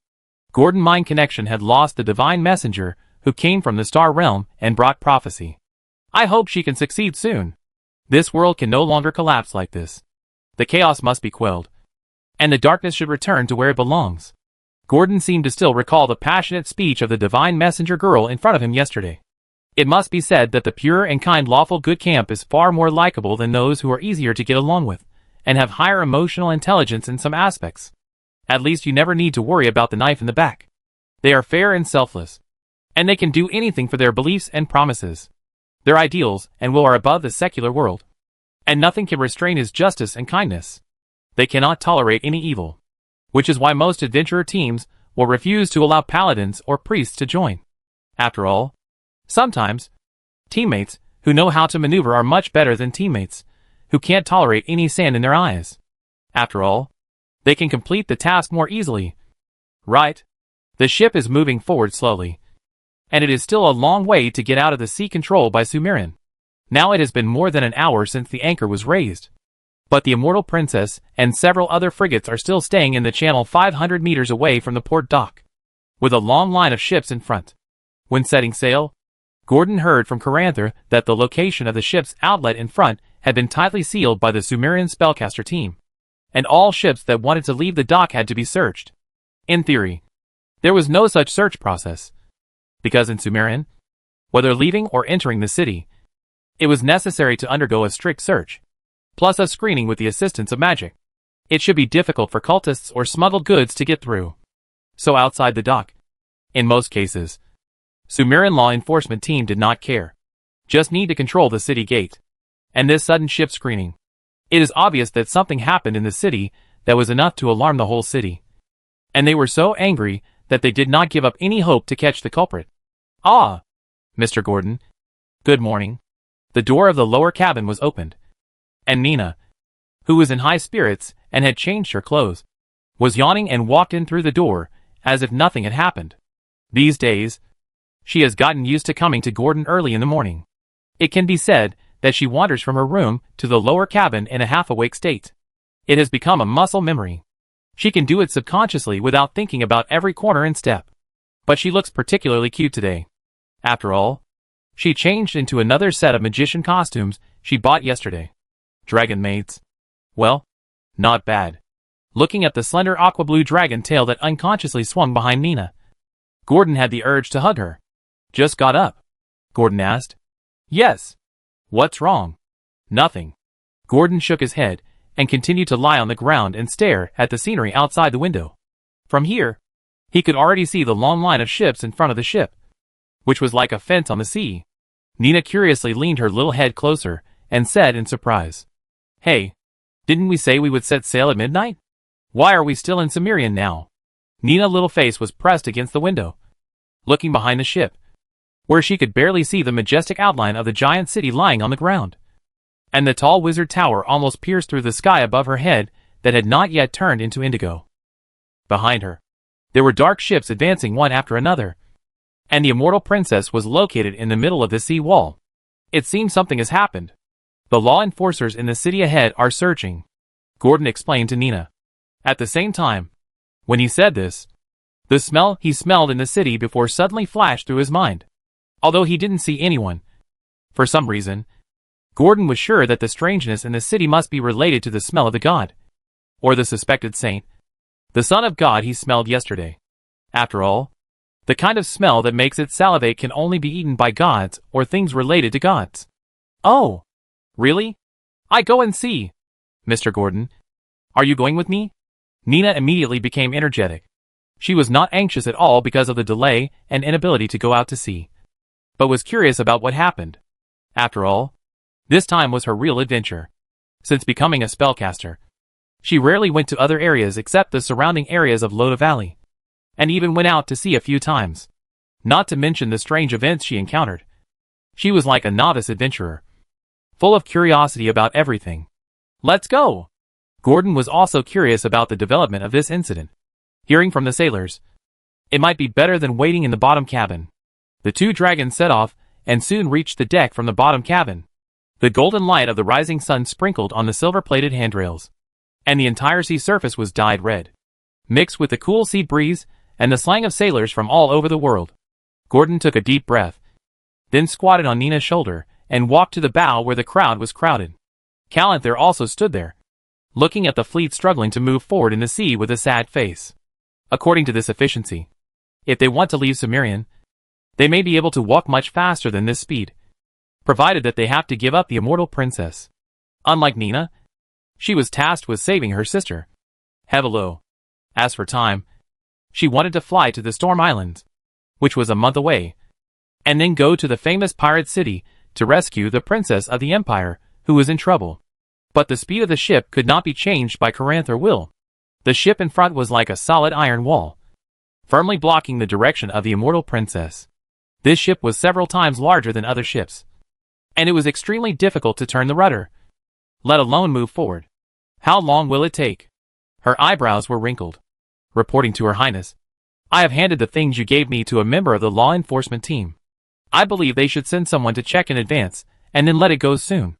Gordon Mind Connection had lost the divine messenger who came from the star realm and brought prophecy. I hope she can succeed soon. This world can no longer collapse like this. The chaos must be quelled, and the darkness should return to where it belongs. Gordon seemed to still recall the passionate speech of the divine messenger girl in front of him yesterday. It must be said that the pure and kind lawful good camp is far more likable than those who are easier to get along with, and have higher emotional intelligence in some aspects. At least you never need to worry about the knife in the back. They are fair and selfless, and they can do anything for their beliefs and promises. Their ideals and will are above the secular world, and nothing can restrain his justice and kindness. They cannot tolerate any evil, which is why most adventurer teams will refuse to allow paladins or priests to join. After all, sometimes, teammates who know how to maneuver are much better than teammates who can't tolerate any sand in their eyes. After all, they can complete the task more easily. Right? The ship is moving forward slowly, and it is still a long way to get out of the sea control by Sumerian. Now it has been more than an hour since the anchor was raised. But the Immortal Princess and several other frigates are still staying in the channel 500 meters away from the port dock, with a long line of ships in front. When setting sail, Gordon heard from Caranther that the location of the ship's outlet in front had been tightly sealed by the Sumerian spellcaster team, and all ships that wanted to leave the dock had to be searched. In theory, there was no such search process, because in Sumerian, whether leaving or entering the city, it was necessary to undergo a strict search, plus a screening with the assistance of magic. It should be difficult for cultists or smuggled goods to get through. So outside the dock, in most cases, Sumerian law enforcement team did not care. Just need to control the city gate. And this sudden ship screening. It is obvious that something happened in the city that was enough to alarm the whole city. And they were so angry that they did not give up any hope to catch the culprit. Ah, Mr. Gordon. Good morning. The door of the lower cabin was opened, and Nina, who was in high spirits and had changed her clothes, was yawning and walked in through the door as if nothing had happened. These days, she has gotten used to coming to Gordon early in the morning. It can be said that she wanders from her room to the lower cabin in a half-awake state. It has become a muscle memory. She can do it subconsciously without thinking about every corner and step. But she looks particularly cute today. After all, she changed into another set of magician costumes she bought yesterday. Dragon maids. Well, not bad. Looking at the slender aqua-blue dragon tail that unconsciously swung behind Nina, Gordon had the urge to hug her. Just got up? Gordon asked. Yes. What's wrong? Nothing. Gordon shook his head and continued to lie on the ground and stare at the scenery outside the window. From here, he could already see the long line of ships in front of the ship, which was like a fence on the sea. Nina curiously leaned her little head closer and said in surprise, "Hey, didn't we say we would set sail at midnight? Why are we still in Sumerian now?" Nina's little face was pressed against the window, looking behind the ship, where she could barely see the majestic outline of the giant city lying on the ground, and the tall wizard tower almost pierced through the sky above her head that had not yet turned into indigo. Behind her, there were dark ships advancing one after another, and the Immortal Princess was located in the middle of the sea wall. It seems something has happened. The law enforcers in the city ahead are searching, Gordon explained to Nina. At the same time, when he said this, the smell he smelled in the city before suddenly flashed through his mind. Although he didn't see anyone, for some reason, Gordon was sure that the strangeness in the city must be related to the smell of the god, or the suspected saint, the son of God he smelled yesterday. After all, the kind of smell that makes it salivate can only be eaten by gods or things related to gods. Oh, really? I go and see. Mr. Gordon, are you going with me? Nina immediately became energetic. She was not anxious at all because of the delay and inability to go out to sea, but was curious about what happened. After all, this time was her real adventure. Since becoming a spellcaster, she rarely went to other areas except the surrounding areas of Loda Valley, and even went out to sea a few times. not to mention the strange events she encountered. She was like a novice adventurer, full of curiosity about everything. Let's go! Gordon was also curious about the development of this incident. Hearing from the sailors, it might be better than waiting in the bottom cabin. The two dragons set off, and soon reached the deck from the bottom cabin. The golden light of the rising sun sprinkled on the silver-plated handrails, and the entire sea surface was dyed red, mixed with the cool sea breeze and the slang of sailors from all over the world. Gordon took a deep breath, then squatted on Nina's shoulder, and walked to the bow where the crowd was crowded. Calanther also stood there, looking at the fleet struggling to move forward in the sea with a sad face. According to this efficiency, if they want to leave Sumerian, they may be able to walk much faster than this speed, provided that they have to give up the immortal princess. Unlike Nina, she was tasked with saving her sister, Hevelo. As for time, she wanted to fly to the Storm Islands, which was a month away, and then go to the famous pirate city to rescue the princess of the empire, who was in trouble. But the speed of the ship could not be changed by Calanther's will. The ship in front was like a solid iron wall, firmly blocking the direction of the immortal princess. This ship was several times larger than other ships, and it was extremely difficult to turn the rudder, let alone move forward. How long will it take? Her eyebrows were wrinkled. Reporting to Her Highness, I have handed the things you gave me to a member of the law enforcement team. I believe they should send someone to check in advance, and then let it go soon.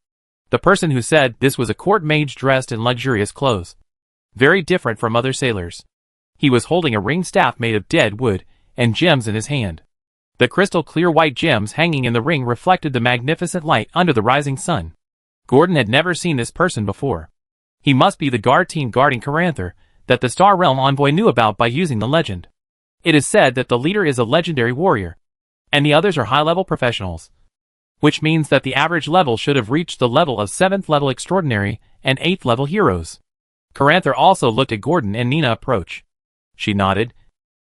The person who said this was a court mage dressed in luxurious clothes, very different from other sailors. He was holding a ringed staff made of dead wood, and gems in his hand. The crystal clear white gems hanging in the ring reflected the magnificent light under the rising sun. Gordon had never seen this person before. He must be the guard team guarding Calanther, that the Star Realm envoy knew about by using the legend. It is said that the leader is a legendary warrior, and the others are high-level professionals, which means that the average level should have reached the level of 7th level extraordinary and 8th level heroes. Calanther also looked at Gordon and Nina approach. She nodded,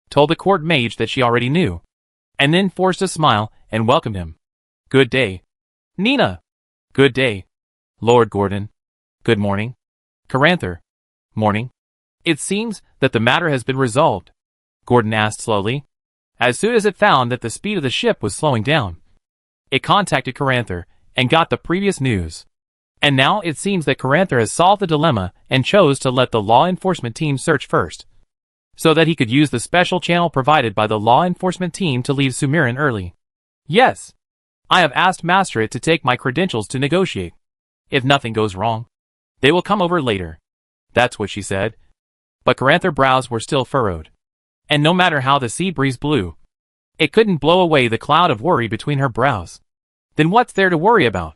told the court mage that she already knew, and then forced a smile and welcomed him. Good day. Nina. Good day. Lord Gordon. Good morning. Calanther. Morning. It seems that the matter has been resolved, Gordon asked slowly. As soon as it found that the speed of the ship was slowing down, it contacted Calanther and got the previous news. And now it seems that Calanther has solved the dilemma and chose to let the law enforcement team search first, so that he could use the special channel provided by the law enforcement team to leave Sumerian early. Yes. I have asked Master It to take my credentials to negotiate. If nothing goes wrong, they will come over later. That's what she said. But Calanther's brows were still furrowed, and no matter how the sea breeze blew, it couldn't blow away the cloud of worry between her brows. Then what's there to worry about?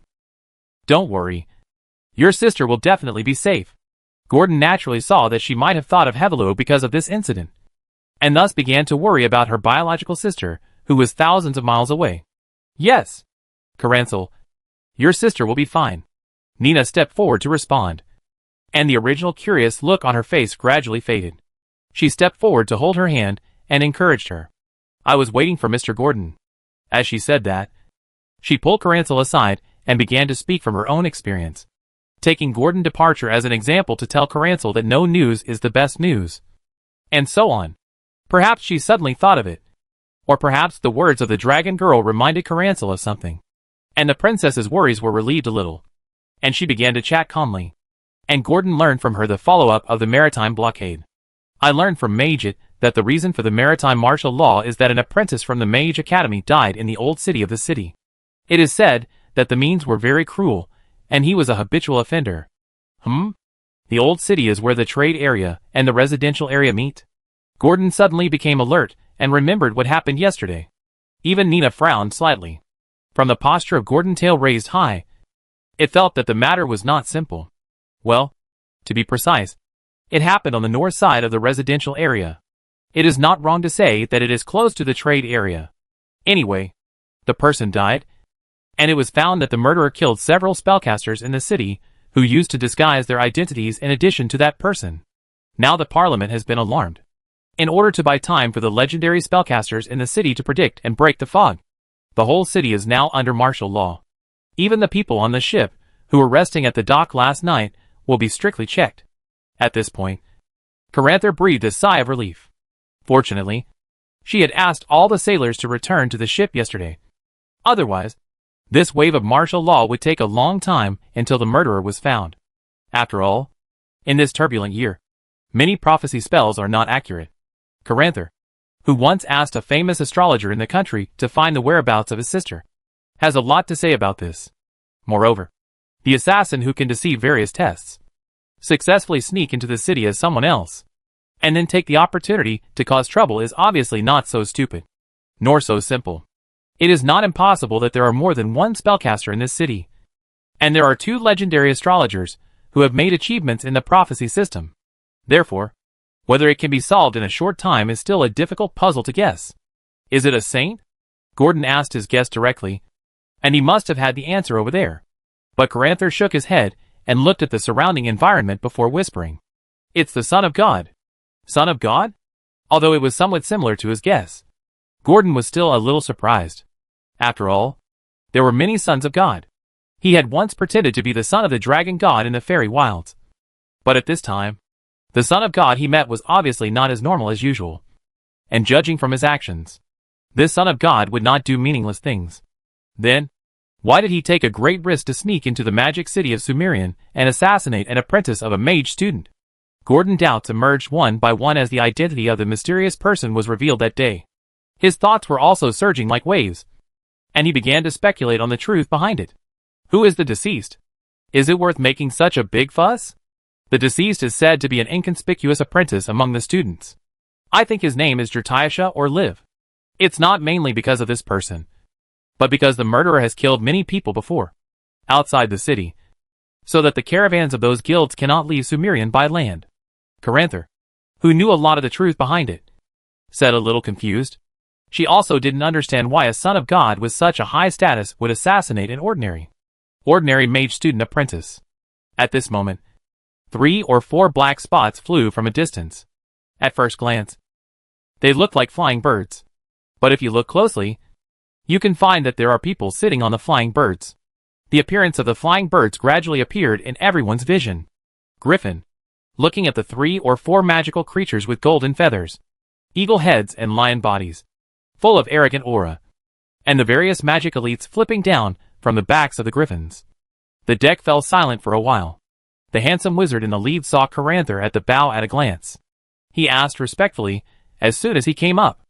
Don't worry. Your sister will definitely be safe. Gordon naturally saw that she might have thought of Hevelo because of this incident, and thus began to worry about her biological sister, who was thousands of miles away. Yes, Calanther, your sister will be fine. Nina stepped forward to respond, and the original curious look on her face gradually faded. She stepped forward to hold her hand and encouraged her. I was waiting for Mr. Gordon. As she said that, she pulled Calanther aside and began to speak from her own experience, taking Gordon's departure as an example to tell Calanther that no news is the best news, and so on. Perhaps she suddenly thought of it, or perhaps the words of the dragon girl reminded Calanther of something, and the princess's worries were relieved a little, and she began to chat calmly. And Gordon learned from her the follow-up of the maritime blockade. I learned from Mage that the reason for the maritime martial law is that an apprentice from the Mage Academy died in the old city of the city. It is said that the means were very cruel, and he was a habitual offender. The old city is where the trade area and the residential area meet. Gordon suddenly became alert and remembered what happened yesterday. Even Nina frowned slightly. From the posture of Gordon, tail raised high, it felt that the matter was not simple. Well, to be precise, it happened on the north side of the residential area. It is not wrong to say that it is close to the trade area. Anyway, the person died, and it was found that the murderer killed several spellcasters in the city who used to disguise their identities in addition to that person. Now the Parliament has been alarmed, in order to buy time for the legendary spellcasters in the city to predict and break the fog. The whole city is now under martial law. Even the people on the ship, who were resting at the dock last night, will be strictly checked. At this point, Calanther breathed a sigh of relief. Fortunately, She had asked all the sailors to return to the ship yesterday. Otherwise, this wave of martial law would take a long time until the murderer was found. After all, in this turbulent year, many prophecy spells are not accurate. Caranther, who once asked a famous astrologer in the country to find the whereabouts of his sister, has a lot to say about this. Moreover, the assassin who can deceive various tests, successfully sneak into the city as someone else, and then take the opportunity to cause trouble is obviously not so stupid, nor so simple. It is not impossible that there are more than one spellcaster in this city, and there are 2 legendary astrologers who have made achievements in the prophecy system. Therefore, whether it can be solved in a short time is still a difficult puzzle to guess. Is it a saint? Gordon asked his guest directly, and he must have had the answer over there. But Caranther shook his head and looked at the surrounding environment before whispering, "It's the Son of God." Son of God? Although it was somewhat similar to his guess, Gordon was still a little surprised. After all, there were many sons of God. He had once pretended to be the son of the dragon god in the fairy wilds. But at this time, the son of God he met was obviously not as normal as usual. And judging from his actions, this son of God would not do meaningless things. Then, why did he take a great risk to sneak into the magic city of Sumerian and assassinate an apprentice of a mage student? Gordon's doubts emerged one by one as the identity of the mysterious person was revealed that day. His thoughts were also surging like waves, and he began to speculate on the truth behind it. Who is the deceased? Is it worth making such a big fuss? The deceased is said to be an inconspicuous apprentice among the students. I think his name is Jertiasha or Liv. It's not mainly because of this person, but because the murderer has killed many people before, outside the city, so that the caravans of those guilds cannot leave Sumerian by land. Caranther, who knew a lot of the truth behind it, said a little confused. She also didn't understand why a son of God with such a high status would assassinate an ordinary mage student apprentice. At this moment, 3 or 4 black spots flew from a distance. At first glance, they looked like flying birds. But if you look closely, you can find that there are people sitting on the flying birds. The appearance of the flying birds gradually appeared in everyone's vision. Griffin, looking at the 3 or 4 magical creatures with golden feathers, eagle heads and lion bodies, full of arrogant aura, and the various magic elites flipping down from the backs of the griffins. The deck fell silent for a while. The handsome wizard in the lead saw Caranther at the bow at a glance. He asked respectfully, as soon as he came up,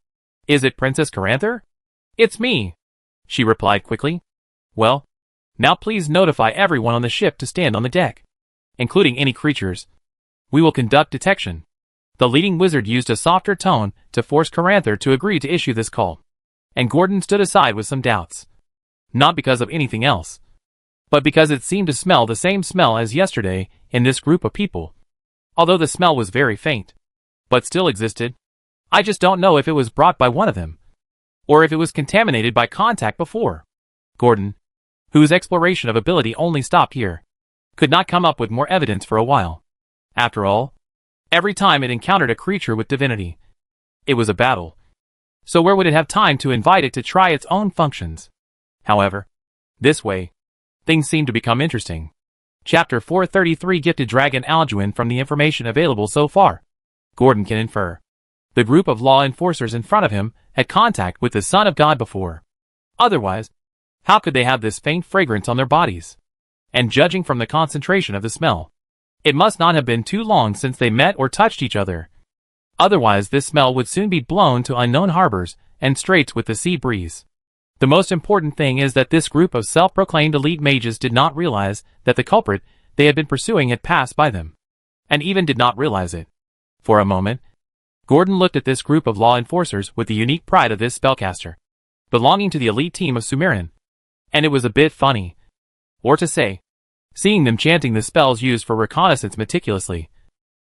"Is it Princess Caranther?" "It's me," she replied quickly. "Well, now please notify everyone on the ship to stand on the deck, including any creatures. We will conduct detection." The leading wizard used a softer tone to force Caranther to agree to issue this call, and Gordon stood aside with some doubts. Not because of anything else, but because it seemed to smell the same smell as yesterday in this group of people. Although the smell was very faint, but still existed. I just don't know if it was brought by one of them, or if it was contaminated by contact before. Gordon, whose exploration of ability only stopped here, could not come up with more evidence for a while. After all, every time it encountered a creature with divinity, it was a battle. So where would it have time to invite it to try its own functions? However, this way, things seemed to become interesting. Chapter 433 Gifted Dragon Alduin. From the information available so far, Gordon can infer the group of law enforcers in front of him had contact with the Son of God before. Otherwise, how could they have this faint fragrance on their bodies? And judging from the concentration of the smell, it must not have been too long since they met or touched each other. Otherwise, this smell would soon be blown to unknown harbors and straits with the sea breeze. The most important thing is that this group of self-proclaimed elite mages did not realize that the culprit they had been pursuing had passed by them, and even did not realize it. For a moment, Gordon looked at this group of law enforcers with the unique pride of this spellcaster, belonging to the elite team of Sumerian, and it was a bit funny, or to say, seeing them chanting the spells used for reconnaissance meticulously.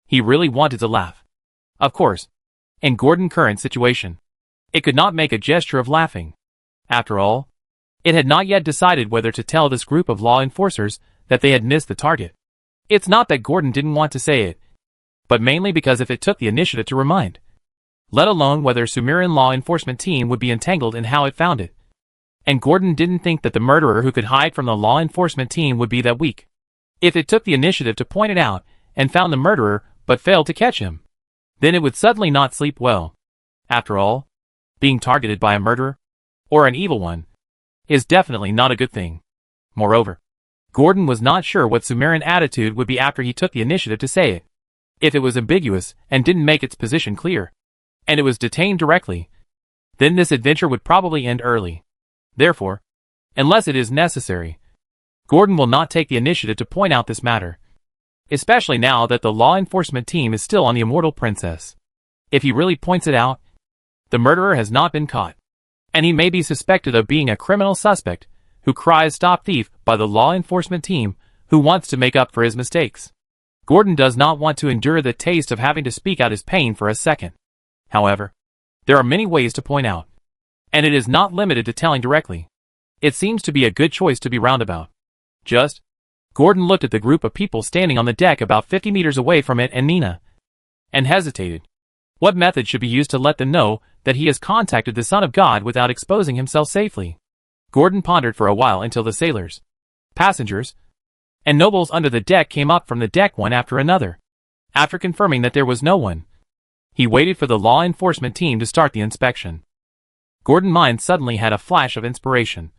He really wanted to laugh. Of course, in Gordon's current situation, it could not make a gesture of laughing. After all, it had not yet decided whether to tell this group of law enforcers that they had missed the target. It's not that Gordon didn't want to say it, but mainly because if it took the initiative to remind, let alone whether Sumerian law enforcement team would be entangled in how it found it. And Gordon didn't think that the murderer who could hide from the law enforcement team would be that weak. If it took the initiative to point it out and found the murderer but failed to catch him, then it would suddenly not sleep well. After all, being targeted by a murderer, or an evil one, is definitely not a good thing. Moreover, Gordon was not sure what Sumerian attitude would be after he took the initiative to say it. If it was ambiguous and didn't make its position clear, and it was detained directly, then this adventure would probably end early. Therefore, unless it is necessary, Gordon will not take the initiative to point out this matter, especially now that the law enforcement team is still on the immortal princess. If he really points it out, the murderer has not been caught, and he may be suspected of being a criminal suspect who cries "Stop thief" by the law enforcement team who wants to make up for his mistakes. Gordon does not want to endure the taste of having to speak out his pain for a second. However, there are many ways to point out, and it is not limited to telling directly. It seems to be a good choice to be roundabout. Gordon looked at the group of people standing on the deck about 50 meters away from it and Nina, and hesitated. What method should be used to let them know that he has contacted the Son of God without exposing himself safely? Gordon pondered for a while until the sailors, passengers, and nobles under the deck came up from the deck one after another. After confirming that there was no one, he waited for the law enforcement team to start the inspection. Gordon's mind suddenly had a flash of inspiration,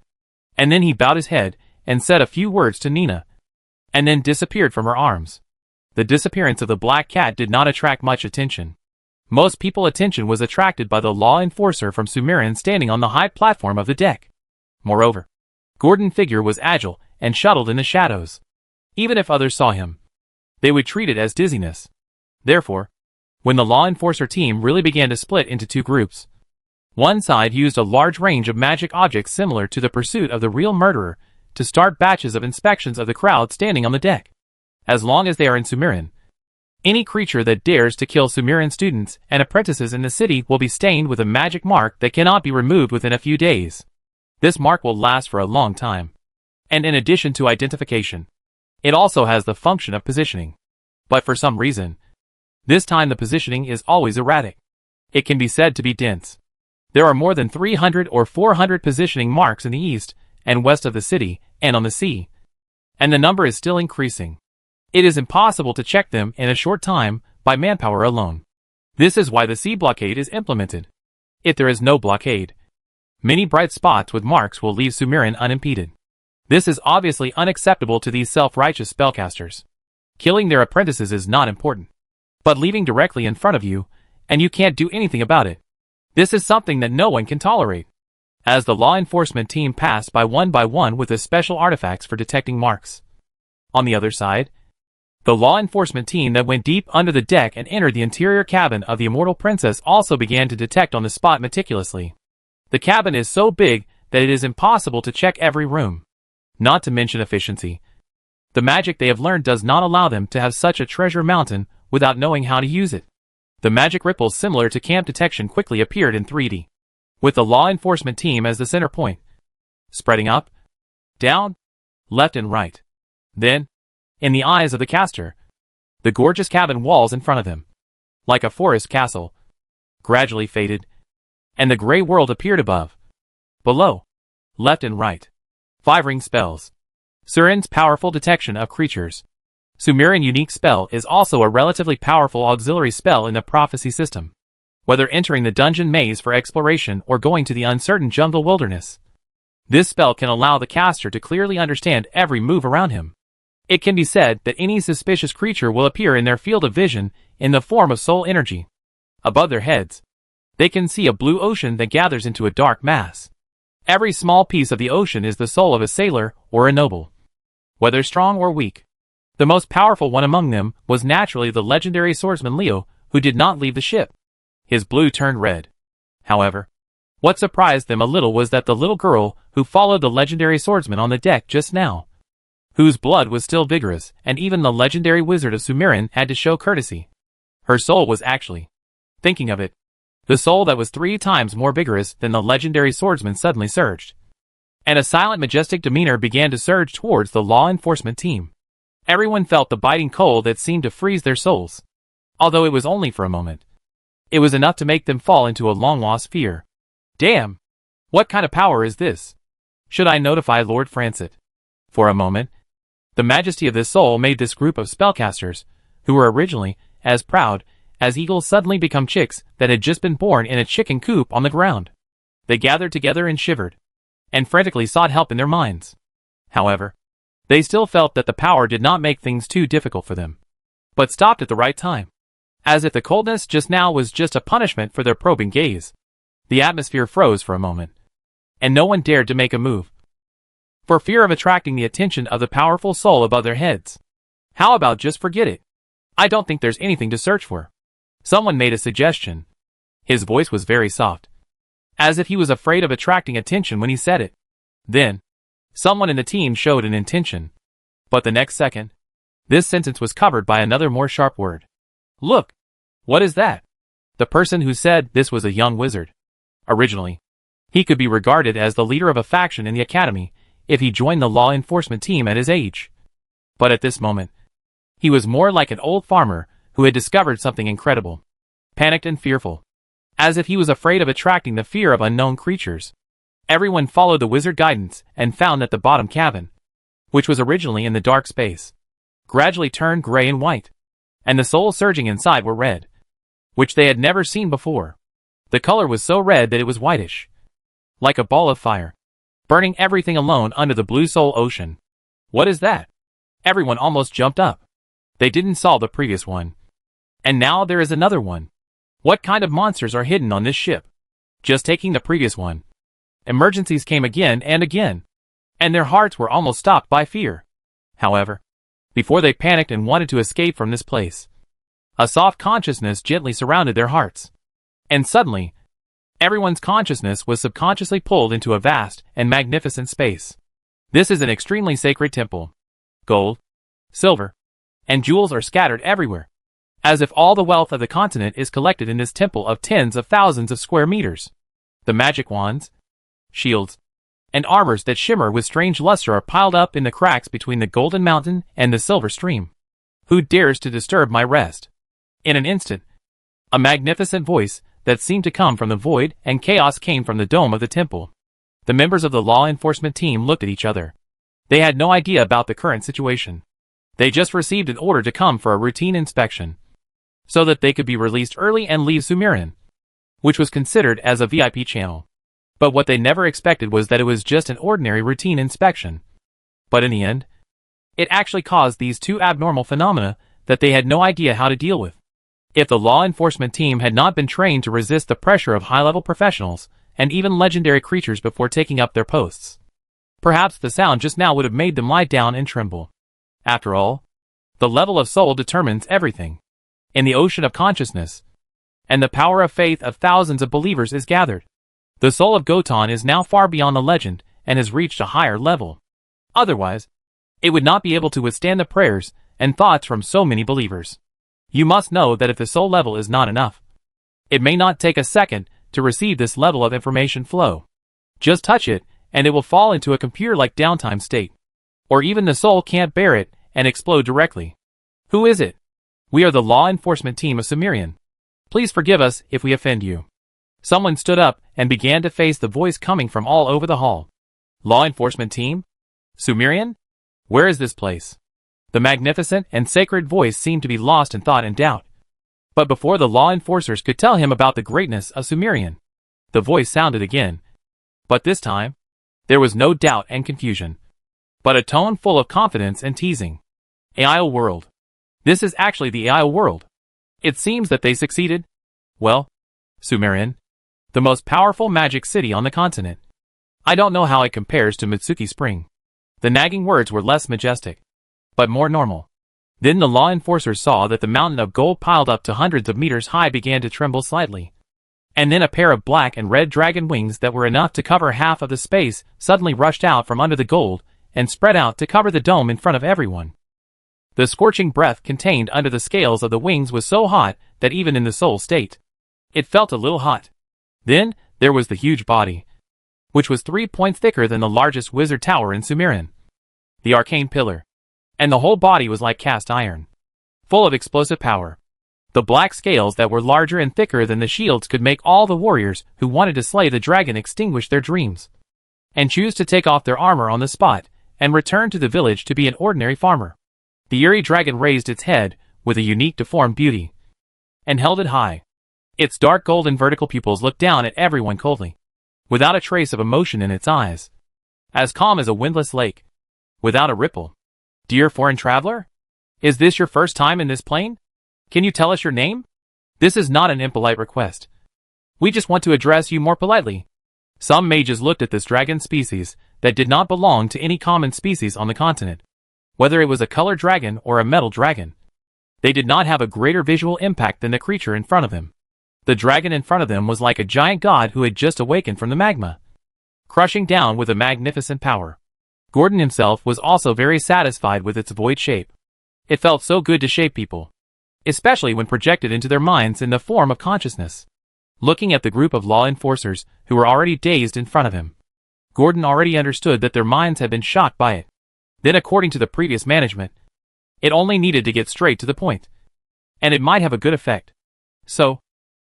and then he bowed his head and said a few words to Nina, and then disappeared from her arms. The disappearance of the black cat did not attract much attention. Most people's attention was attracted by the law enforcer from Sumerian standing on the high platform of the deck. Moreover, Gordon's figure was agile and shuttled in the shadows. Even if others saw him, they would treat it as dizziness. Therefore, when the law enforcer team really began to split into two groups, one side used a large range of magic objects similar to the pursuit of the real murderer to start batches of inspections of the crowd standing on the deck. As long as they are in Sumerian, any creature that dares to kill Sumerian students and apprentices in the city will be stained with a magic mark that cannot be removed within a few days. This mark will last for a long time. And in addition to identification, it also has the function of positioning. But for some reason, this time the positioning is always erratic. It can be said to be dense. There are more than 300 or 400 positioning marks in the east and west of the city and on the sea, and the number is still increasing. It is impossible to check them in a short time by manpower alone. This is why the sea blockade is implemented. If there is no blockade, many bright spots with marks will leave Sumerian unimpeded. This is obviously unacceptable to these self-righteous spellcasters. Killing their apprentices is not important, but leaving directly in front of you, and you can't do anything about it. This is something that no one can tolerate. As the law enforcement team passed by one with the special artifacts for detecting marks. On the other side, the law enforcement team that went deep under the deck and entered the interior cabin of the immortal princess also began to detect on the spot meticulously. The cabin is so big that it is impossible to check every room. Not to mention efficiency. The magic they have learned does not allow them to have such a treasure mountain without knowing how to use it. The magic ripples similar to camp detection quickly appeared in 3D, with the law enforcement team as the center point, spreading up, down, left and right. Then, in the eyes of the caster, the gorgeous cabin walls in front of them, like a forest castle, gradually faded, and the gray world appeared above, below, left and right. 5 ring spells. Surin's powerful detection of creatures. Sumerian unique spell is also a relatively powerful auxiliary spell in the prophecy system. Whether entering the dungeon maze for exploration or going to the uncertain jungle wilderness, this spell can allow the caster to clearly understand every move around him. It can be said that any suspicious creature will appear in their field of vision in the form of soul energy. Above their heads, they can see a blue ocean that gathers into a dark mass. Every small piece of the ocean is the soul of a sailor or a noble, whether strong or weak. The most powerful one among them was naturally the legendary swordsman Leo, who did not leave the ship. His blue turned red. However, what surprised them a little was that the little girl who followed the legendary swordsman on the deck just now, whose blood was still vigorous, and even the legendary wizard of Sumerian had to show courtesy. Her soul was actually, thinking of it, the soul that was 3 times more vigorous than the legendary swordsman suddenly surged, and a silent majestic demeanor began to surge towards the law enforcement team. Everyone felt the biting cold that seemed to freeze their souls. Although it was only for a moment, it was enough to make them fall into a long-lost fear. Damn! What kind of power is this? Should I notify Lord Francet? For a moment, the majesty of this soul made this group of spellcasters, who were originally as proud as eagles, suddenly become chicks that had just been born in a chicken coop on the ground. They gathered together and shivered, and frantically sought help in their minds. However, they still felt that the power did not make things too difficult for them, but stopped at the right time. As if the coldness just now was just a punishment for their probing gaze. The atmosphere froze for a moment, and no one dared to make a move, for fear of attracting the attention of the powerful soul above their heads. How about just forget it? I don't think there's anything to search for. Someone made a suggestion. His voice was very soft, as if he was afraid of attracting attention when he said it. Then, someone in the team showed an intention. But the next second, this sentence was covered by another more sharp word. Look! What is that? The person who said this was a young wizard. Originally, he could be regarded as the leader of a faction in the academy if he joined the law enforcement team at his age. But at this moment, he was more like an old farmer who had discovered something incredible, panicked and fearful, as if he was afraid of attracting the fear of unknown creatures. Everyone followed the wizard guidance and found that the bottom cabin, which was originally in the dark space, gradually turned gray and white, and the souls surging inside were red, which they had never seen before. The color was so red that it was whitish, like a ball of fire, burning everything alone under the blue soul ocean. What is that? Everyone almost jumped up. They didn't solve the previous one, and now there is another one. What kind of monsters are hidden on this ship? Just taking the previous one. Emergencies came again and again, and their hearts were almost stopped by fear. However, before they panicked and wanted to escape from this place, a soft consciousness gently surrounded their hearts. And suddenly, everyone's consciousness was subconsciously pulled into a vast and magnificent space. This is an extremely sacred temple. Gold, silver, and jewels are scattered everywhere, as if all the wealth of the continent is collected in this temple of tens of thousands of square meters. The magic wands, shields, and armors that shimmer with strange luster are piled up in the cracks between the golden mountain and the silver stream. Who dares to disturb my rest? In an instant, a magnificent voice that seemed to come from the void and chaos came from the dome of the temple. The members of the law enforcement team looked at each other. They had no idea about the current situation. They just received an order to come for a routine inspection, so that they could be released early and leave Sumerian, which was considered as a VIP channel. But what they never expected was that it was just an ordinary routine inspection. But in the end, it actually caused these two abnormal phenomena that they had no idea how to deal with. If the law enforcement team had not been trained to resist the pressure of high-level professionals and even legendary creatures before taking up their posts, perhaps the sound just now would have made them lie down and tremble. After all, the level of soul determines everything. In the ocean of consciousness, and the power of faith of thousands of believers is gathered. The soul of Gotan is now far beyond the legend and has reached a higher level. Otherwise, it would not be able to withstand the prayers and thoughts from so many believers. You must know that if the soul level is not enough, it may not take a second to receive this level of information flow. Just touch it, and it will fall into a computer-like downtime state. Or even the soul can't bear it and explode directly. Who is it? We are the law enforcement team of Sumerian. Please forgive us if we offend you. Someone stood up and began to face the voice coming from all over the hall. Law enforcement team? Sumerian? Where is this place? The magnificent and sacred voice seemed to be lost in thought and doubt. But before the law enforcers could tell him about the greatness of Sumerian, the voice sounded again. But this time, there was no doubt and confusion, but a tone full of confidence and teasing. AI world. This is actually the AI world. It seems that they succeeded. Well, Sumerian, the most powerful magic city on the continent. I don't know how it compares to Mitsuki Spring. The nagging words were less majestic, but more normal. Then the law enforcers saw that the mountain of gold piled up to hundreds of meters high began to tremble slightly. And then a pair of black and red dragon wings that were enough to cover half of the space suddenly rushed out from under the gold and spread out to cover the dome in front of everyone. The scorching breath contained under the scales of the wings was so hot that even in the soul state, it felt a little hot. Then, there was the huge body, which was 3 points thicker than the largest wizard tower in Sumerian. The arcane pillar. And the whole body was like cast iron, full of explosive power. The black scales that were larger and thicker than the shields could make all the warriors who wanted to slay the dragon extinguish their dreams, and choose to take off their armor on the spot, and return to the village to be an ordinary farmer. The eerie dragon raised its head with a unique deformed beauty, and held it high. Its dark golden vertical pupils looked down at everyone coldly. without a trace of emotion in its eyes. As calm as a windless lake, without a ripple. Dear foreign traveler? Is this your first time in this plane? Can you tell us your name? This is not an impolite request. We just want to address you more politely. Some mages looked at this dragon species that did not belong to any common species on the continent. Whether it was a colored dragon or a metal dragon, they did not have a greater visual impact than the creature in front of them. The dragon in front of them was like a giant god who had just awakened from the magma, crushing down with a magnificent power. Gordon himself was also very satisfied with its void shape. It felt so good to shape people, especially when projected into their minds in the form of consciousness. Looking at the group of law enforcers who were already dazed in front of him, Gordon already understood that their minds had been shocked by it. Then, according to the previous management, it only needed to get straight to the point, and it might have a good effect. So,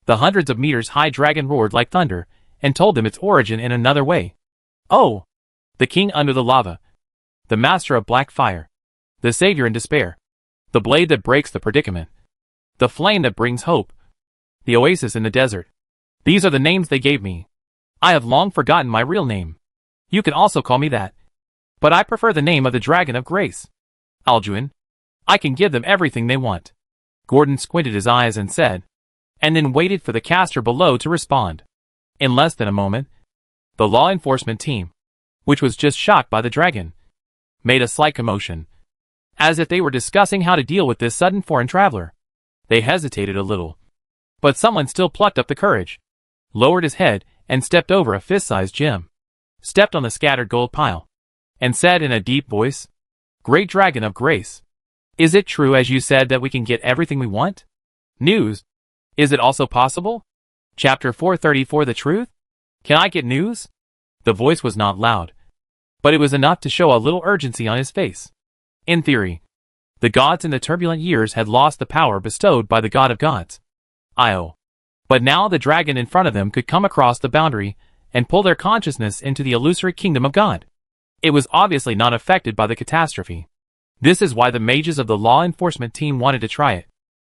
the hundreds of meters high dragon roared like thunder and told them its origin in another way. Oh! The king under the lava, the master of black fire, the savior in despair, the blade that breaks the predicament, the flame that brings hope, the oasis in the desert. These are the names they gave me. I have long forgotten my real name. You can also call me that, but I prefer the name of the Dragon of Grace. Alduin. I can give them everything they want. Gordon squinted his eyes and said, and then waited for the caster below to respond. In less than a moment, the law enforcement team, which was just shocked by the dragon, made a slight commotion, as if they were discussing how to deal with this sudden foreign traveler. They hesitated a little, but someone still plucked up the courage, lowered his head, and stepped over a fist-sized gem, stepped on the scattered gold pile, and said in a deep voice, Great Dragon of Grace, is it true as you said that we can get everything we want? News. Is it also possible? Chapter 434 The Truth? Can I get news? The voice was not loud, but it was enough to show a little urgency on his face. In theory, the gods in the turbulent years had lost the power bestowed by the God of Gods, Io. But now the dragon in front of them could come across the boundary and pull their consciousness into the illusory kingdom of God. It was obviously not affected by the catastrophe. This is why the mages of the law enforcement team wanted to try it.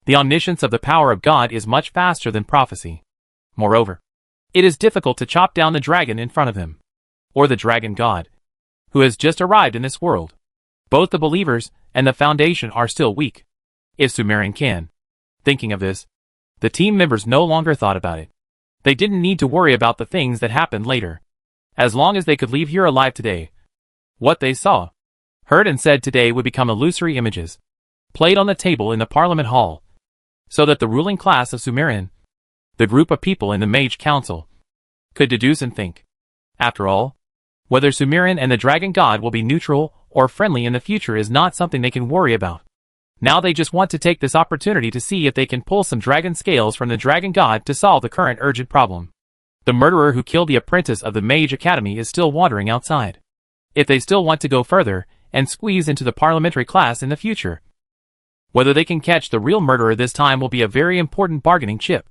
The omniscience of the power of God is much faster than prophecy. Moreover, it is difficult to chop down the dragon in front of them, or the dragon god, who has just arrived in this world. Both the believers and the Foundation are still weak, if Sumerian can. Thinking of this, the team members no longer thought about it. They didn't need to worry about the things that happened later, as long as they could leave here alive today. What they saw, heard and said today would become illusory images, played on the table in the Parliament Hall, so that the ruling class of Sumerian, the group of people in the Mage Council, could deduce and think. After all, whether Sumerian and the Dragon God will be neutral or friendly in the future is not something they can worry about. Now they just want to take this opportunity to see if they can pull some dragon scales from the Dragon God to solve the current urgent problem. The murderer who killed the apprentice of the Mage Academy is still wandering outside. If they still want to go further and squeeze into the parliamentary class in the future, whether they can catch the real murderer this time will be a very important bargaining chip.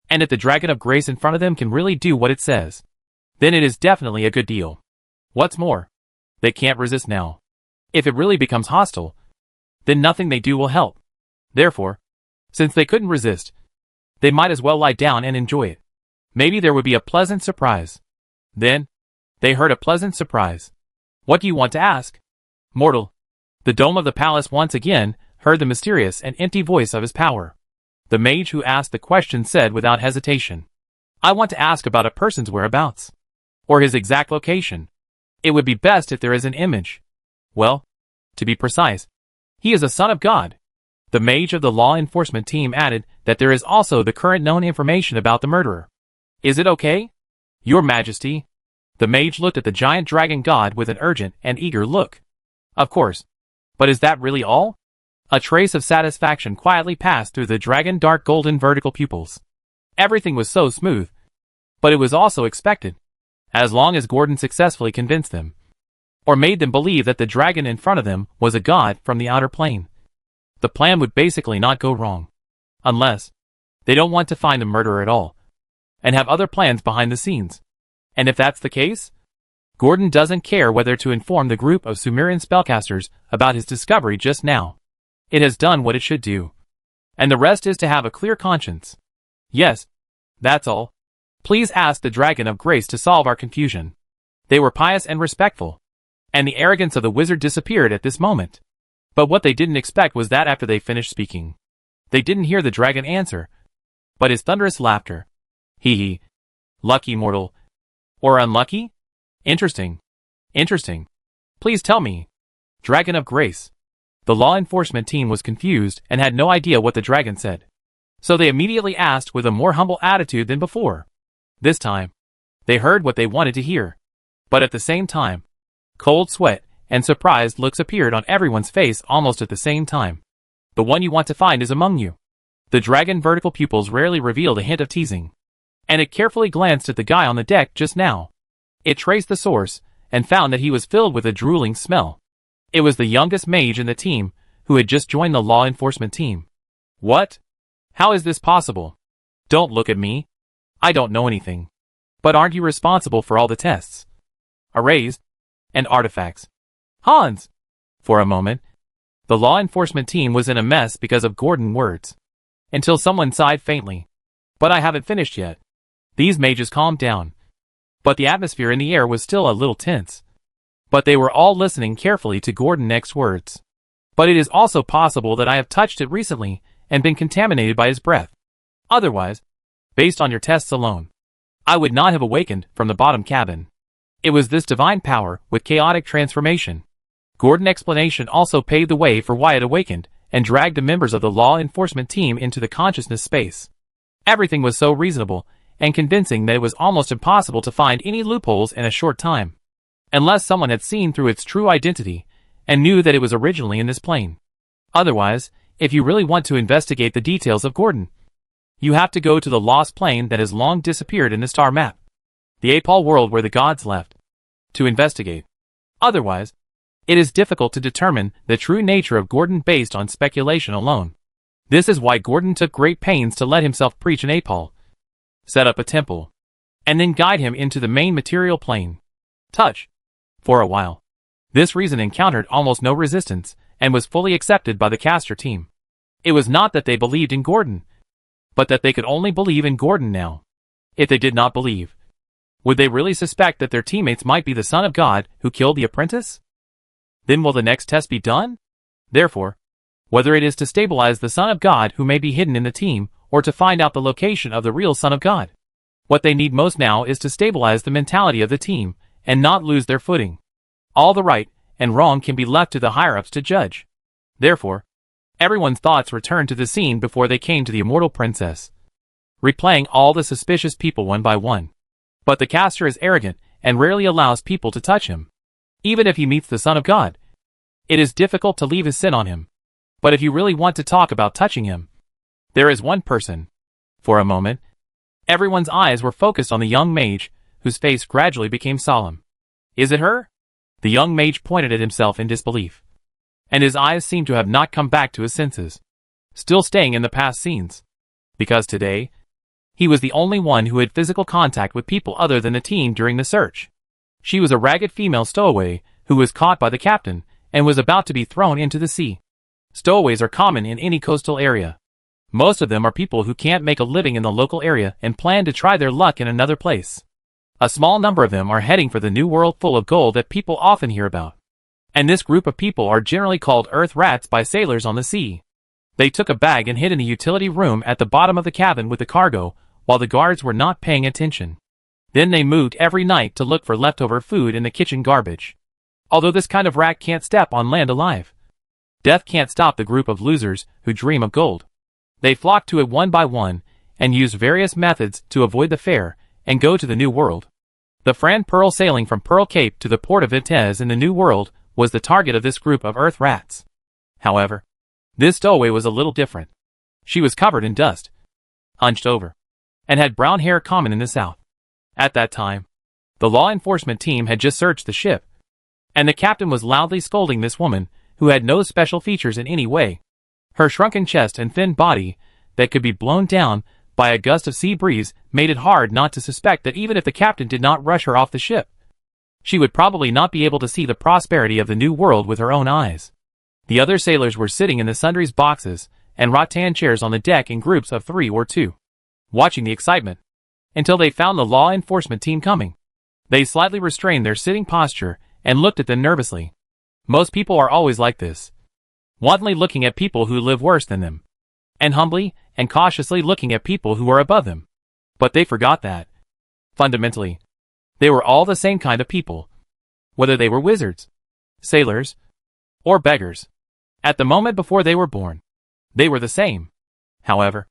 And if the Dragon of Grace in front of them can really do what it says, then it is definitely a good deal. What's more, they can't resist now. If it really becomes hostile, then nothing they do will help. Therefore, since they couldn't resist, they might as well lie down and enjoy it. Maybe there would be a pleasant surprise. Then, they heard a pleasant surprise. What do you want to ask? Mortal. The dome of the palace once again heard the mysterious and empty voice of his power. The mage who asked the question said without hesitation, I want to ask about a person's whereabouts, or his exact location. It would be best if there is an image. Well, to be precise, he is a son of God. The mage of the law enforcement team added that there is also the current known information about the murderer. Is it okay? Your Majesty. The mage looked at the giant dragon god with an urgent and eager look. Of course. But is that really all? A trace of satisfaction quietly passed through the dragon dark golden vertical pupils. Everything was so smooth. But it was also expected. As long as Gordon successfully convinced them, or made them believe that the dragon in front of them was a god from the outer plane, the plan would basically not go wrong. Unless they don't want to find the murderer at all, and have other plans behind the scenes. And if that's the case, Gordon doesn't care whether to inform the group of Sumerian spellcasters about his discovery just now. It has done what it should do. And the rest is to have a clear conscience. Yes, that's all. Please ask the Dragon of Grace to solve our confusion. They were pious and respectful, and the arrogance of the wizard disappeared at this moment. But what they didn't expect was that after they finished speaking, they didn't hear the dragon answer, but his thunderous laughter. Hee hee. Lucky mortal. Or unlucky? Interesting. Interesting. Please tell me. Dragon of Grace. The law enforcement team was confused and had no idea what the dragon said. So they immediately asked with a more humble attitude than before. This time, they heard what they wanted to hear. But at the same time, cold sweat and surprised looks appeared on everyone's face almost at the same time. The one you want to find is among you. The dragon vertical pupils rarely revealed a hint of teasing. And it carefully glanced at the guy on the deck just now. It traced the source and found that he was filled with a drooling smell. It was the youngest mage in the team, who had just joined the law enforcement team. What? How is this possible? Don't look at me. I don't know anything. But aren't you responsible for all the tests, arrays, and artifacts? Hans! For a moment, the law enforcement team was in a mess because of Gordon's words. Until someone sighed faintly. But I haven't finished yet. These mages calmed down. But the atmosphere in the air was still a little tense. But they were all listening carefully to Gordon's next words. But it is also possible that I have touched it recently and been contaminated by his breath. Otherwise, based on your tests alone, I would not have awakened from the bottom cabin. It was this divine power with chaotic transformation. Gordon's explanation also paved the way for why it awakened and dragged the members of the law enforcement team into the consciousness space. Everything was so reasonable and convincing that it was almost impossible to find any loopholes in a short time. Unless someone had seen through its true identity and knew that it was originally in this plane. Otherwise, if you really want to investigate the details of Gordon, you have to go to the lost plane that has long disappeared in the star map. The Apal world where the gods left. To investigate. Otherwise, it is difficult to determine the true nature of Gordon based on speculation alone. This is why Gordon took great pains to let himself preach in Apal, set up a temple, and then guide him into the main material plane. Touch. For a while, this reason encountered almost no resistance and was fully accepted by the caster team. It was not that they believed in Gordon, but that they could only believe in Gordon now. If they did not believe, would they really suspect that their teammates might be the son of God who killed the apprentice? Then will the next test be done? Therefore, whether it is to stabilize the son of God who may be hidden in the team or to find out the location of the real son of God, what they need most now is to stabilize the mentality of the team and not lose their footing. All the right and wrong can be left to the higher-ups to judge. Therefore, everyone's thoughts returned to the scene before they came to the immortal princess, replaying all the suspicious people one by one. But the caster is arrogant and rarely allows people to touch him. Even if he meets the Son of God, it is difficult to leave his sin on him. But if you really want to talk about touching him, there is one person. For a moment, everyone's eyes were focused on the young mage, whose face gradually became solemn. Is it her? The young mage pointed at himself in disbelief, and his eyes seemed to have not come back to his senses, still staying in the past scenes. Because today, he was the only one who had physical contact with people other than the team during the search. She was a ragged female stowaway who was caught by the captain and was about to be thrown into the sea. Stowaways are common in any coastal area. Most of them are people who can't make a living in the local area and plan to try their luck in another place. A small number of them are heading for the new world full of gold that people often hear about. And this group of people are generally called earth rats by sailors on the sea. They took a bag and hid in the utility room at the bottom of the cabin with the cargo, while the guards were not paying attention. Then they moved every night to look for leftover food in the kitchen garbage. Although this kind of rat can't step on land alive, death can't stop the group of losers who dream of gold. They flock to it one by one, and use various methods to avoid the fair and go to the New World. The Fran Pearl sailing from Pearl Cape to the port of Vitez in the New World was the target of this group of earth rats. However, this stowaway was a little different. She was covered in dust, hunched over, and had brown hair common in the south. At that time, the law enforcement team had just searched the ship, and the captain was loudly scolding this woman, who had no special features in any way. Her shrunken chest and thin body, that could be blown down by a gust of sea breeze, made it hard not to suspect that even if the captain did not rush her off the ship, she would probably not be able to see the prosperity of the New World with her own eyes. The other sailors were sitting in the sundries boxes and rattan chairs on the deck in groups of 3 or 2, watching the excitement. until they found the law enforcement team coming. They slightly restrained their sitting posture and looked at them nervously. Most people are always like this, wantonly looking at people who live worse than them, and humbly and cautiously looking at people who are above them. But they forgot that, fundamentally, they were all the same kind of people, whether they were wizards, sailors, or beggars. At the moment before they were born, they were the same. However,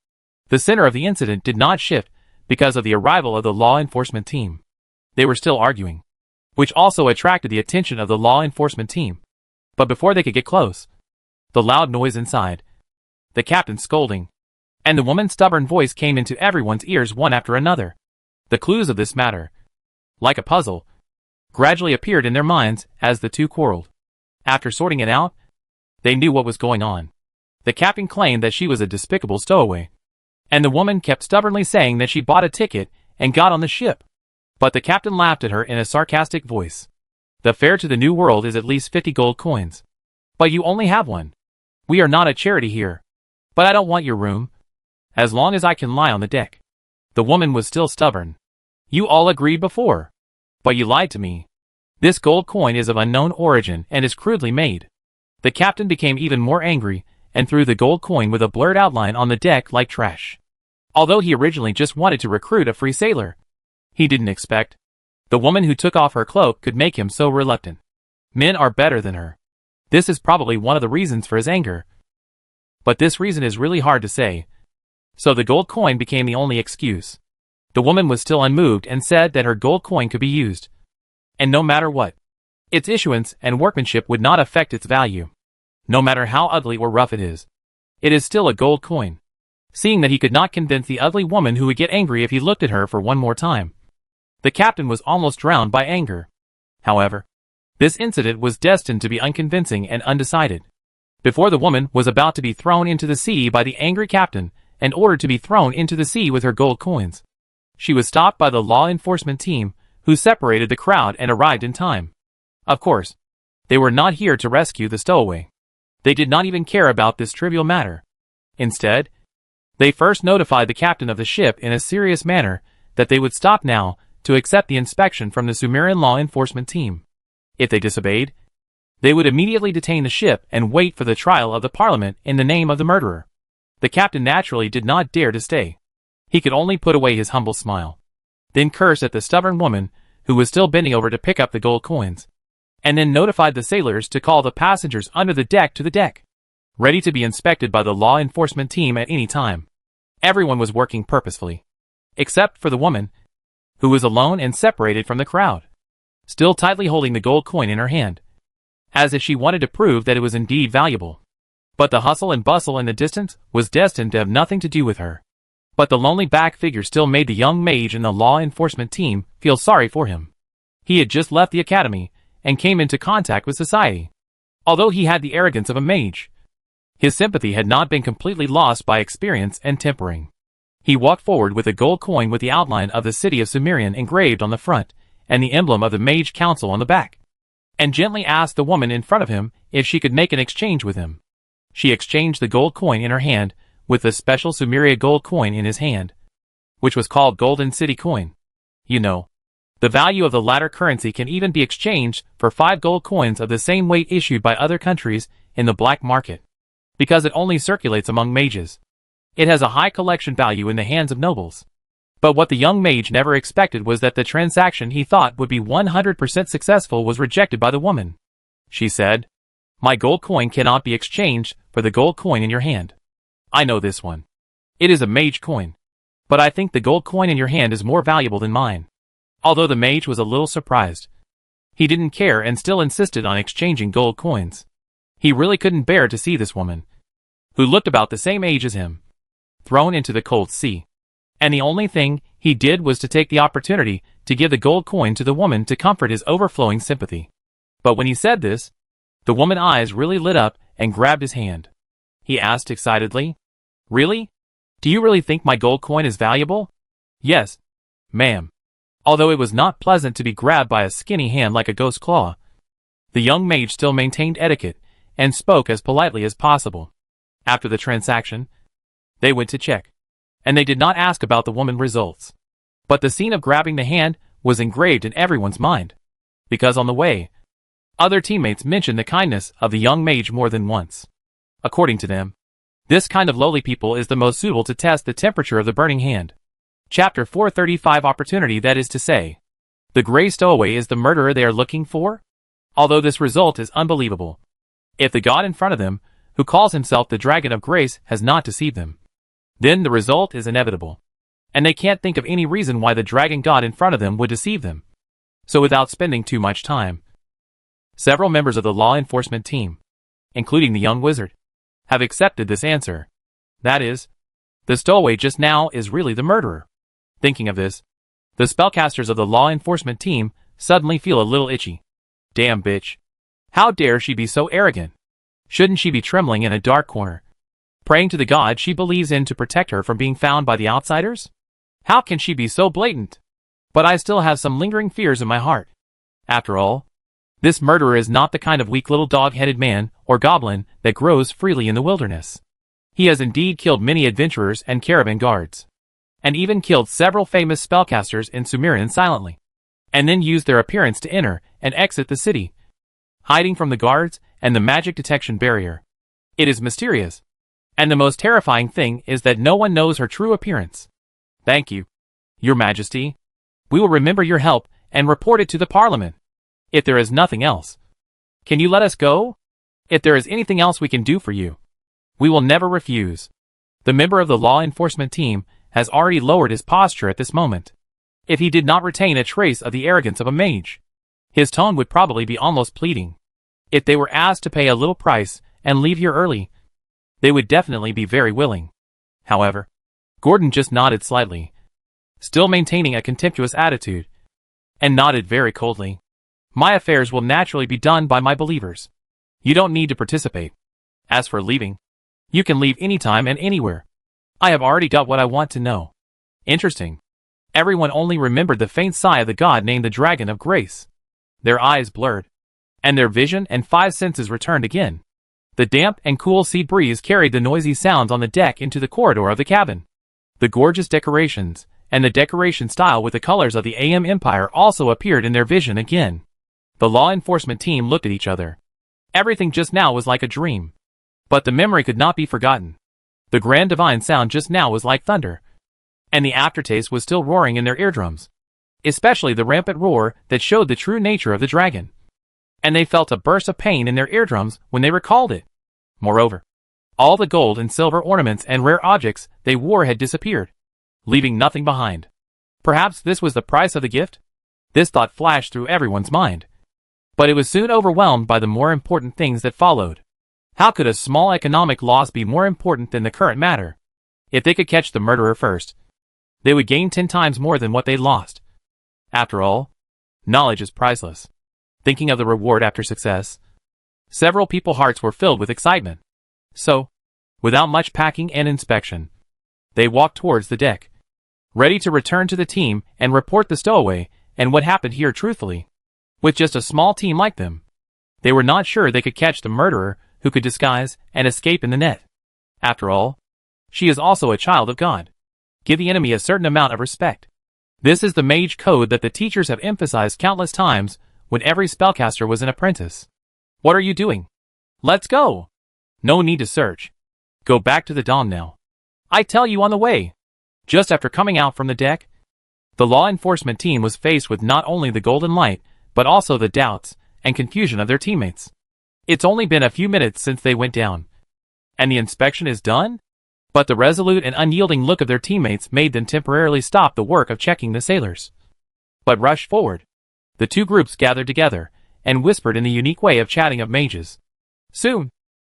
the center of the incident did not shift because of the arrival of the law enforcement team. They were still arguing, which also attracted the attention of the law enforcement team. But before they could get close, the loud noise inside, the captain scolding, and the woman's stubborn voice came into everyone's ears one after another. The clues of this matter, like a puzzle, gradually appeared in their minds as the two quarreled. After sorting it out, they knew what was going on. The captain claimed that she was a despicable stowaway, and the woman kept stubbornly saying that she bought a ticket and got on the ship. But the captain laughed at her in a sarcastic voice. The fare to the New World is at least 50 gold coins. But you only have one. We are not a charity here. But I don't want your room, as long as I can lie on the deck. The woman was still stubborn. You all agreed before. But you lied to me. This gold coin is of unknown origin and is crudely made. The captain became even more angry and threw the gold coin with a blurred outline on the deck like trash. Although he originally just wanted to recruit a free sailor, he didn't expect the woman who took off her cloak could make him so reluctant. Men are better than her. This is probably one of the reasons for his anger. But this reason is really hard to say. So the gold coin became the only excuse. The woman was still unmoved and said that her gold coin could be used, and no matter what, its issuance and workmanship would not affect its value. No matter how ugly or rough it is still a gold coin. Seeing that he could not convince the ugly woman who would get angry if he looked at her for one more time, the captain was almost drowned by anger. However, this incident was destined to be unconvincing and undecided. Before the woman was about to be thrown into the sea by the angry captain and ordered to be thrown into the sea with her gold coins, she was stopped by the law enforcement team, who separated the crowd and arrived in time. Of course, they were not here to rescue the stowaway. They did not even care about this trivial matter. Instead, they first notified the captain of the ship in a serious manner that they would stop now to accept the inspection from the Sumerian law enforcement team. If they disobeyed, they would immediately detain the ship and wait for the trial of the parliament in the name of the murderer. The captain naturally did not dare to stay. He could only put away his humble smile, then curse at the stubborn woman who was still bending over to pick up the gold coins, and then notified the sailors to call the passengers under the deck to the deck, ready to be inspected by the law enforcement team at any time. Everyone was working purposefully, except for the woman, who was alone and separated from the crowd, still tightly holding the gold coin in her hand, as if she wanted to prove that it was indeed valuable. But the hustle and bustle in the distance was destined to have nothing to do with her. But the lonely back figure still made the young mage in the law enforcement team feel sorry for him. He had just left the academy and came into contact with society. Although he had the arrogance of a mage, his sympathy had not been completely lost by experience and tempering. He walked forward with a gold coin with the outline of the city of Sumerian engraved on the front and the emblem of the Mage Council on the back, and gently asked the woman in front of him if she could make an exchange with him. She exchanged the gold coin in her hand with the special Sumeria gold coin in his hand, which was called Golden City coin. You know, the value of the latter currency can even be exchanged for 5 gold coins of the same weight issued by other countries in the black market, because it only circulates among mages. It has a high collection value in the hands of nobles. But what the young mage never expected was that the transaction he thought would be 100% successful was rejected by the woman. She said, "My gold coin cannot be exchanged for the gold coin in your hand. I know this one. It is a mage coin. But I think the gold coin in your hand is more valuable than mine." Although the mage was a little surprised, he didn't care and still insisted on exchanging gold coins. He really couldn't bear to see this woman, who looked about the same age as him, thrown into the cold sea. And the only thing he did was to take the opportunity to give the gold coin to the woman to comfort his overflowing sympathy. But when he said this, the woman's eyes really lit up and grabbed his hand. He asked excitedly, "Really? Do you really think my gold coin is valuable?" "Yes, ma'am." Although it was not pleasant to be grabbed by a skinny hand like a ghost claw, the young mage still maintained etiquette and spoke as politely as possible. After the transaction, they went to check, and they did not ask about the woman's results. But the scene of grabbing the hand was engraved in everyone's mind. Because on the way, other teammates mentioned the kindness of the young mage more than once. According to them, this kind of lowly people is the most suitable to test the temperature of the burning hand. Chapter 435 Opportunity, that is to say, the Grey Stowaway is the murderer they are looking for? Although this result is unbelievable. If the god in front of them, who calls himself the Dragon of Grace, has not deceived them, then the result is inevitable. And they can't think of any reason why the dragon god in front of them would deceive them. So without spending too much time, several members of the law enforcement team, including the young wizard, have accepted this answer. That is, the stowaway just now is really the murderer. Thinking of this, the spellcasters of the law enforcement team suddenly feel a little itchy. Damn bitch. How dare she be so arrogant? Shouldn't she be trembling in a dark corner, praying to the god she believes in to protect her from being found by the outsiders? How can she be so blatant? But I still have some lingering fears in my heart. After all, this murderer is not the kind of weak little dog-headed man or goblin that grows freely in the wilderness. He has indeed killed many adventurers and caravan guards, and even killed several famous spellcasters in Sumerian silently, and then used their appearance to enter and exit the city, hiding from the guards and the magic detection barrier. It is mysterious, and the most terrifying thing is that no one knows her true appearance. Thank you, Your Majesty. We will remember your help and report it to the Parliament. If there is nothing else, can you let us go? If there is anything else we can do for you, we will never refuse. The member of the law enforcement team has already lowered his posture at this moment. If he did not retain a trace of the arrogance of a mage, his tone would probably be almost pleading. If they were asked to pay a little price and leave here early, they would definitely be very willing. However, Gordon just nodded slightly, still maintaining a contemptuous attitude, and nodded very coldly. My affairs will naturally be done by my believers. You don't need to participate. As for leaving, you can leave anytime and anywhere. I have already got what I want to know. Interesting. Everyone only remembered the faint sigh of the god named the Dragon of Grace. Their eyes blurred, and their vision and five senses returned again. The damp and cool sea breeze carried the noisy sounds on the deck into the corridor of the cabin. The gorgeous decorations, and the decoration style with the colors of the AM Empire also appeared in their vision again. The law enforcement team looked at each other. Everything just now was like a dream. But the memory could not be forgotten. The grand divine sound just now was like thunder, and the aftertaste was still roaring in their eardrums, especially the rampant roar that showed the true nature of the dragon. And they felt a burst of pain in their eardrums when they recalled it. Moreover, all the gold and silver ornaments and rare objects they wore had disappeared, leaving nothing behind. Perhaps this was the price of the gift? This thought flashed through everyone's mind. But it was soon overwhelmed by the more important things that followed. How could a small economic loss be more important than the current matter? If they could catch the murderer first, they would gain 10 times more than what they lost. After all, knowledge is priceless. Thinking of the reward after success, several people's hearts were filled with excitement. So, without much packing and inspection, they walked towards the deck, ready to return to the team and report the stowaway and what happened here truthfully. With just a small team like them, they were not sure they could catch the murderer who could disguise and escape in the net. After all, she is also a child of God. Give the enemy a certain amount of respect. This is the mage code that the teachers have emphasized countless times when every spellcaster was an apprentice. What are you doing? Let's go. No need to search. Go back to the dom now. I tell you on the way. Just after coming out from the deck, the law enforcement team was faced with not only the golden light, but also the doubts and confusion of their teammates. It's only been a few minutes since they went down, and the inspection is done? But the resolute and unyielding look of their teammates made them temporarily stop the work of checking the sailors, but rushed forward. The two groups gathered together and whispered in the unique way of chatting of mages. Soon,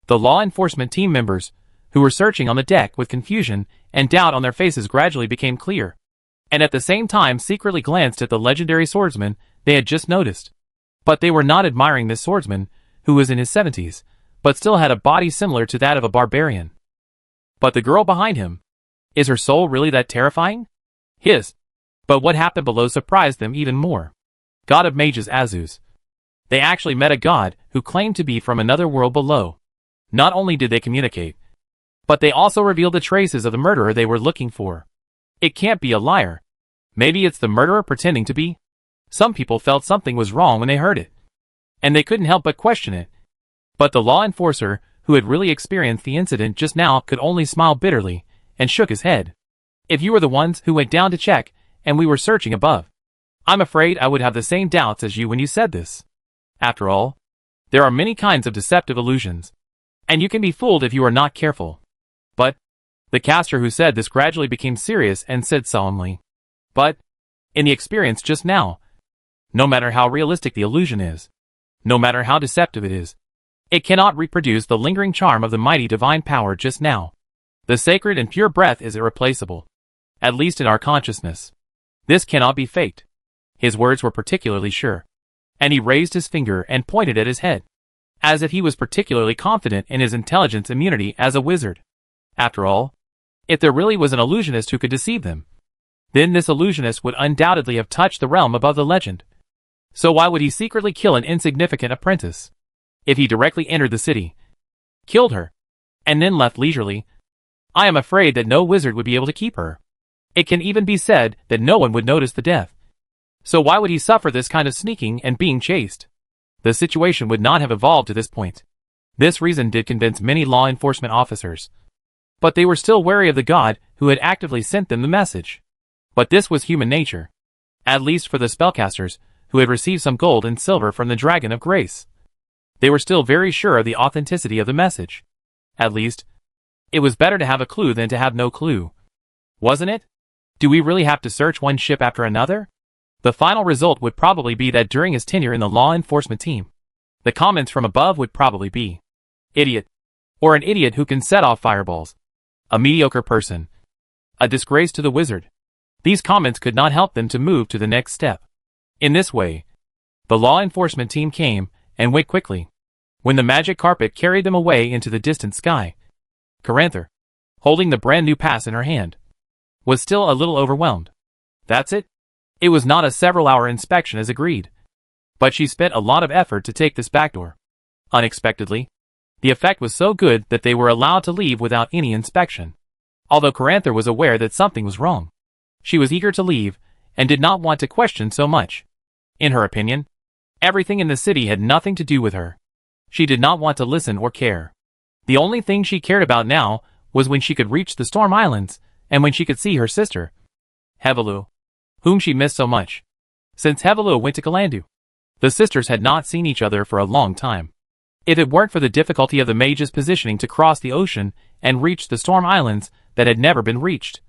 the law enforcement team members, who were searching on the deck with confusion and doubt on their faces, gradually became clear, and at the same time secretly glanced at the legendary swordsman they had just noticed. But they were not admiring this swordsman, who was in his 70s, but still had a body similar to that of a barbarian. But the girl behind him, is her soul really that terrifying? His. But what happened below surprised them even more. God of Mages Azus. They actually met a god who claimed to be from another world below. Not only did they communicate, but they also revealed the traces of the murderer they were looking for. It can't be a liar. Maybe it's the murderer pretending to be? Some people felt something was wrong when they heard it, and they couldn't help but question it. But the law enforcer, who had really experienced the incident just now, could only smile bitterly, and shook his head. If you were the ones who went down to check, and we were searching above, I'm afraid I would have the same doubts as you when you said this. After all, there are many kinds of deceptive illusions, and you can be fooled if you are not careful. But, the caster who said this gradually became serious and said solemnly, but, in the experience just now, no matter how realistic the illusion is, no matter how deceptive it is, it cannot reproduce the lingering charm of the mighty divine power just now. The sacred and pure breath is irreplaceable, at least in our consciousness. This cannot be faked. His words were particularly sure, and he raised his finger and pointed at his head, as if he was particularly confident in his intelligence immunity as a wizard. After all, if there really was an illusionist who could deceive them, then this illusionist would undoubtedly have touched the realm above the legend. So why would he secretly kill an insignificant apprentice? If he directly entered the city, killed her, and then left leisurely, I am afraid that no wizard would be able to keep her. It can even be said that no one would notice the death. So why would he suffer this kind of sneaking and being chased? The situation would not have evolved to this point. This reason did convince many law enforcement officers, but they were still wary of the god who had actively sent them the message. But this was human nature, at least for the spellcasters who had received some gold and silver from the Dragon of Grace. They were still very sure of the authenticity of the message. At least, it was better to have a clue than to have no clue. Wasn't it? Do we really have to search one ship after another? The final result would probably be that during his tenure in the law enforcement team, the comments from above would probably be, idiot, or an idiot who can set off fireballs, a mediocre person, a disgrace to the wizard. These comments could not help them to move to the next step. In this way, the law enforcement team came and went quickly. When the magic carpet carried them away into the distant sky, Caranther, holding the brand new pass in her hand, was still a little overwhelmed. That's it? It was not a several-hour inspection as agreed, but she spent a lot of effort to take this back door. Unexpectedly, the effect was so good that they were allowed to leave without any inspection. Although Caranther was aware that something was wrong, she was eager to leave and did not want to question so much. In her opinion, everything in the city had nothing to do with her. She did not want to listen or care. The only thing she cared about now was when she could reach the Storm Islands and when she could see her sister, Hevalu, whom she missed so much. Since Hevalu went to Kalandu, the sisters had not seen each other for a long time. If it weren't for the difficulty of the mage's positioning to cross the ocean and reach the Storm Islands that had never been reached,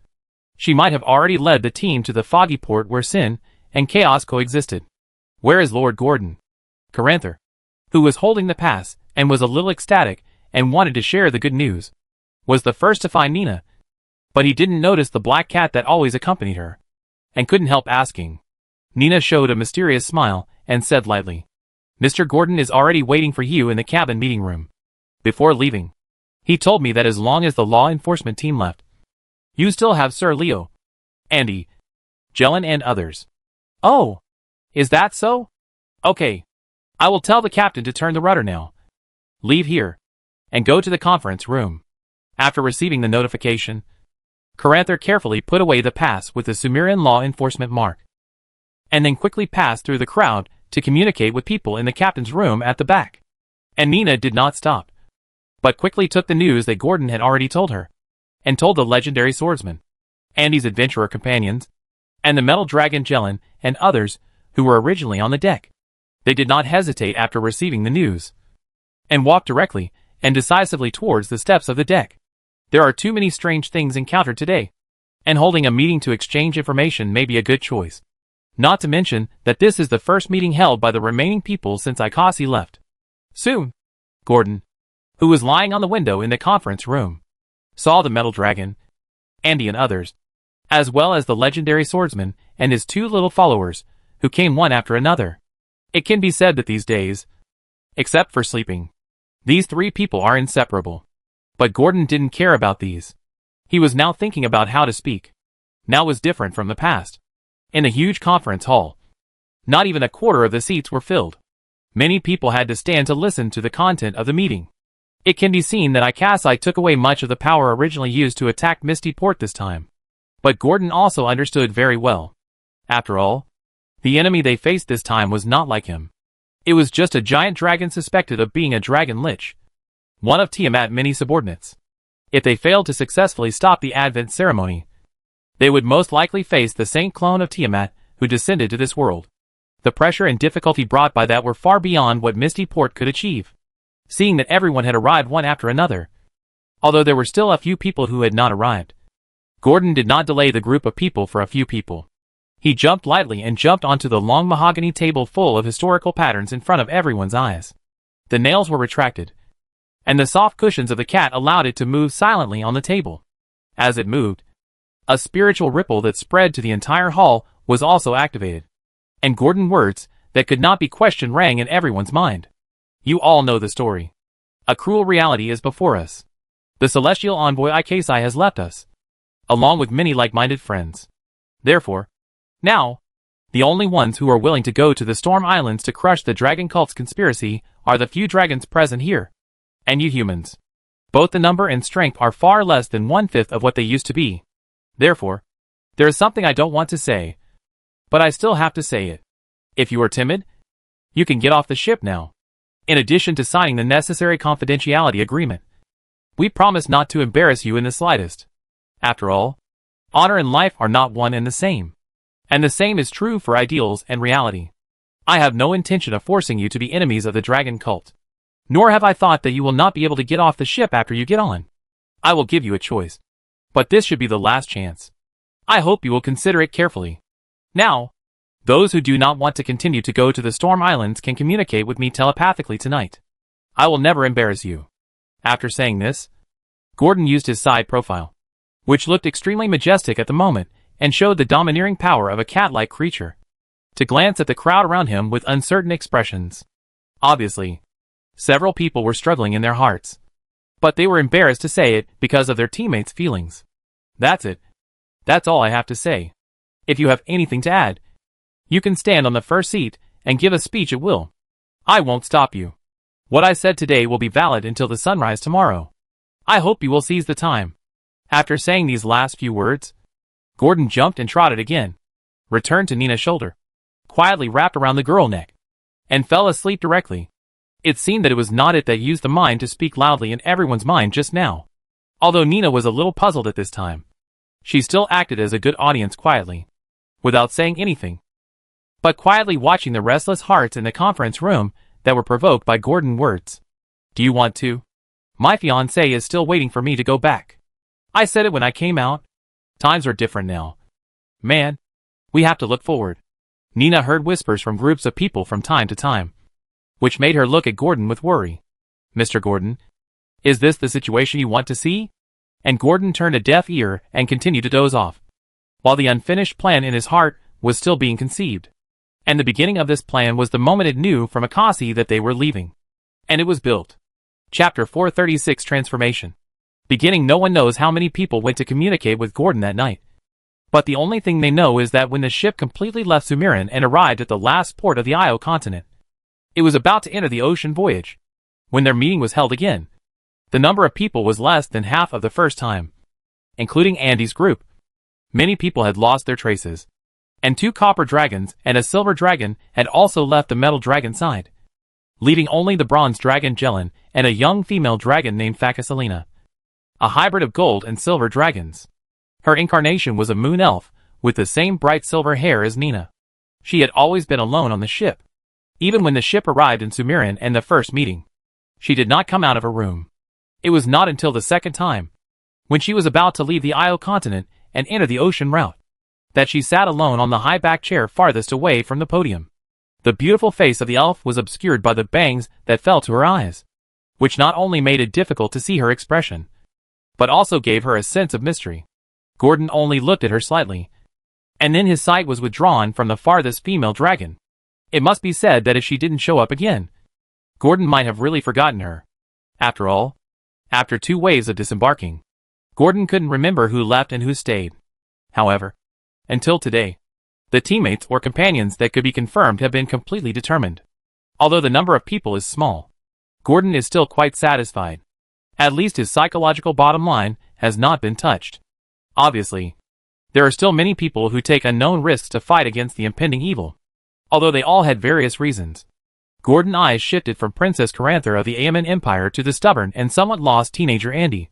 she might have already led the team to the foggy port where sin and chaos coexisted. Where is Lord Gordon? Caranther, who was holding the pass and was a little ecstatic and wanted to share the good news, was the first to find Nina, but he didn't notice the black cat that always accompanied her, and couldn't help asking. Nina showed a mysterious smile and said lightly, Mr. Gordon is already waiting for you in the cabin meeting room. Before leaving, he told me that as long as the law enforcement team left, you still have Sir Leo, Andy, Jelen and others. Oh, is that so? Okay. I will tell the captain to turn the rudder now. Leave here, and go to the conference room. After receiving the notification, Caranther carefully put away the pass with the Sumerian law enforcement mark, and then quickly passed through the crowd to communicate with people in the captain's room at the back. And Nina did not stop, but quickly took the news that Gordon had already told her, and told the legendary swordsman, Andy's adventurer companions, and the metal dragon Jelen and others who were originally on the deck. They did not hesitate after receiving the news, and walked directly and decisively towards the steps of the deck. There are too many strange things encountered today, and holding a meeting to exchange information may be a good choice. Not to mention that this is the first meeting held by the remaining people since Ikasi left. Soon, Gordon, who was lying on the window in the conference room, saw the metal dragon, Andy and others, as well as the legendary swordsman and his two little followers, who came one after another. It can be said that these days, except for sleeping, these three people are inseparable. But Gordon didn't care about these. He was now thinking about how to speak. Now was different from the past. In a huge conference hall, not even a quarter of the seats were filled. Many people had to stand to listen to the content of the meeting. It can be seen that Ikasi took away much of the power originally used to attack Misty Port this time. But Gordon also understood very well After all, the enemy they faced this time was not like him. It was just a giant dragon suspected of being a dragon lich, one of Tiamat's many subordinates. If they failed to successfully stop the Advent ceremony, they would most likely face the saint clone of Tiamat who descended to this world. The pressure and difficulty brought by that were far beyond what Misty Port could achieve. Seeing that everyone had arrived one after another, although there were still a few people who had not arrived, Gordon did not delay the group of people for a few people. He jumped lightly and jumped onto the long mahogany table full of historical patterns in front of everyone's eyes. The nails were retracted, and the soft cushions of the cat allowed it to move silently on the table. As it moved, a spiritual ripple that spread to the entire hall was also activated, and Gordon's words that could not be questioned rang in everyone's mind. You all know the story. A cruel reality is before us. The celestial envoy Ikasai has left us, along with many like-minded friends. Therefore, now, the only ones who are willing to go to the Storm Islands to crush the dragon cult's conspiracy are the few dragons present here, and you humans. Both the number and strength are far less than 1/5 of what they used to be. Therefore, there is something I don't want to say, but I still have to say it. If you are timid, you can get off the ship now. In addition to signing the necessary confidentiality agreement, we promise not to embarrass you in the slightest. After all, honor and life are not one and the same. And the same is true for ideals and reality. I have no intention of forcing you to be enemies of the dragon cult. Nor have I thought that you will not be able to get off the ship after you get on. I will give you a choice. But this should be the last chance. I hope you will consider it carefully. Now, those who do not want to continue to go to the Storm Islands can communicate with me telepathically tonight. I will never embarrass you. After saying this, Gordon used his side profile, which looked extremely majestic at the moment, and showed the domineering power of a cat-like creature, to glance at the crowd around him with uncertain expressions. Obviously, several people were struggling in their hearts, but they were embarrassed to say it because of their teammates' feelings. That's it. That's all I have to say. If you have anything to add, you can stand on the first seat and give a speech at will. I won't stop you. What I said today will be valid until the sunrise tomorrow. I hope you will seize the time. After saying these last few words, Gordon jumped and trotted again, returned to Nina's shoulder, quietly wrapped around the girl's neck, and fell asleep directly. It seemed that it was not it that used the mind to speak loudly in everyone's mind just now. Although Nina was a little puzzled at this time, she still acted as a good audience quietly, without saying anything, but quietly watching the restless hearts in the conference room that were provoked by Gordon's words. Do you want to? My fiancé is still waiting for me to go back. I said it when I came out. Times are different now. Man, we have to look forward. Nina heard whispers from groups of people from time to time, which made her look at Gordon with worry. Mr. Gordon, is this the situation you want to see? And Gordon turned a deaf ear and continued to doze off, while the unfinished plan in his heart was still being conceived. And the beginning of this plan was the moment it knew from Akasi that they were leaving. And it was built. Chapter 436 Transformation. Beginning, no one knows how many people went to communicate with Gordon that night. But the only thing they know is that when the ship completely left Sumeran and arrived at the last port of the Io continent, it was about to enter the ocean voyage. When their meeting was held again, the number of people was less than half of the first time, including Andy's group. Many people had lost their traces, and 2 copper dragons and a silver dragon had also left the metal dragon side, leaving only the bronze dragon Jelen and a young female dragon named Facasalina, a hybrid of gold and silver dragons. Her incarnation was a moon elf, with the same bright silver hair as Nina. She had always been alone on the ship. Even when the ship arrived in Sumeran and the first meeting, she did not come out of her room. It was not until the second time, when she was about to leave the Io continent and enter the ocean route, that she sat alone on the high back chair farthest away from the podium. The beautiful face of the elf was obscured by the bangs that fell to her eyes, which not only made it difficult to see her expression, but also gave her a sense of mystery. Gordon only looked at her slightly, and then his sight was withdrawn from the farthest female dragon. It must be said that if she didn't show up again, Gordon might have really forgotten her. After all, after 2 waves of disembarking, Gordon couldn't remember who left and who stayed. However, until today, the teammates or companions that could be confirmed have been completely determined. Although the number of people is small, Gordon is still quite satisfied. At least his psychological bottom line has not been touched. Obviously, There are still many people who take unknown risks to fight against the impending evil, although they all had various reasons. Gordon's eyes shifted from Princess Caranther of the Aemon Empire to the stubborn and somewhat lost teenager Andy,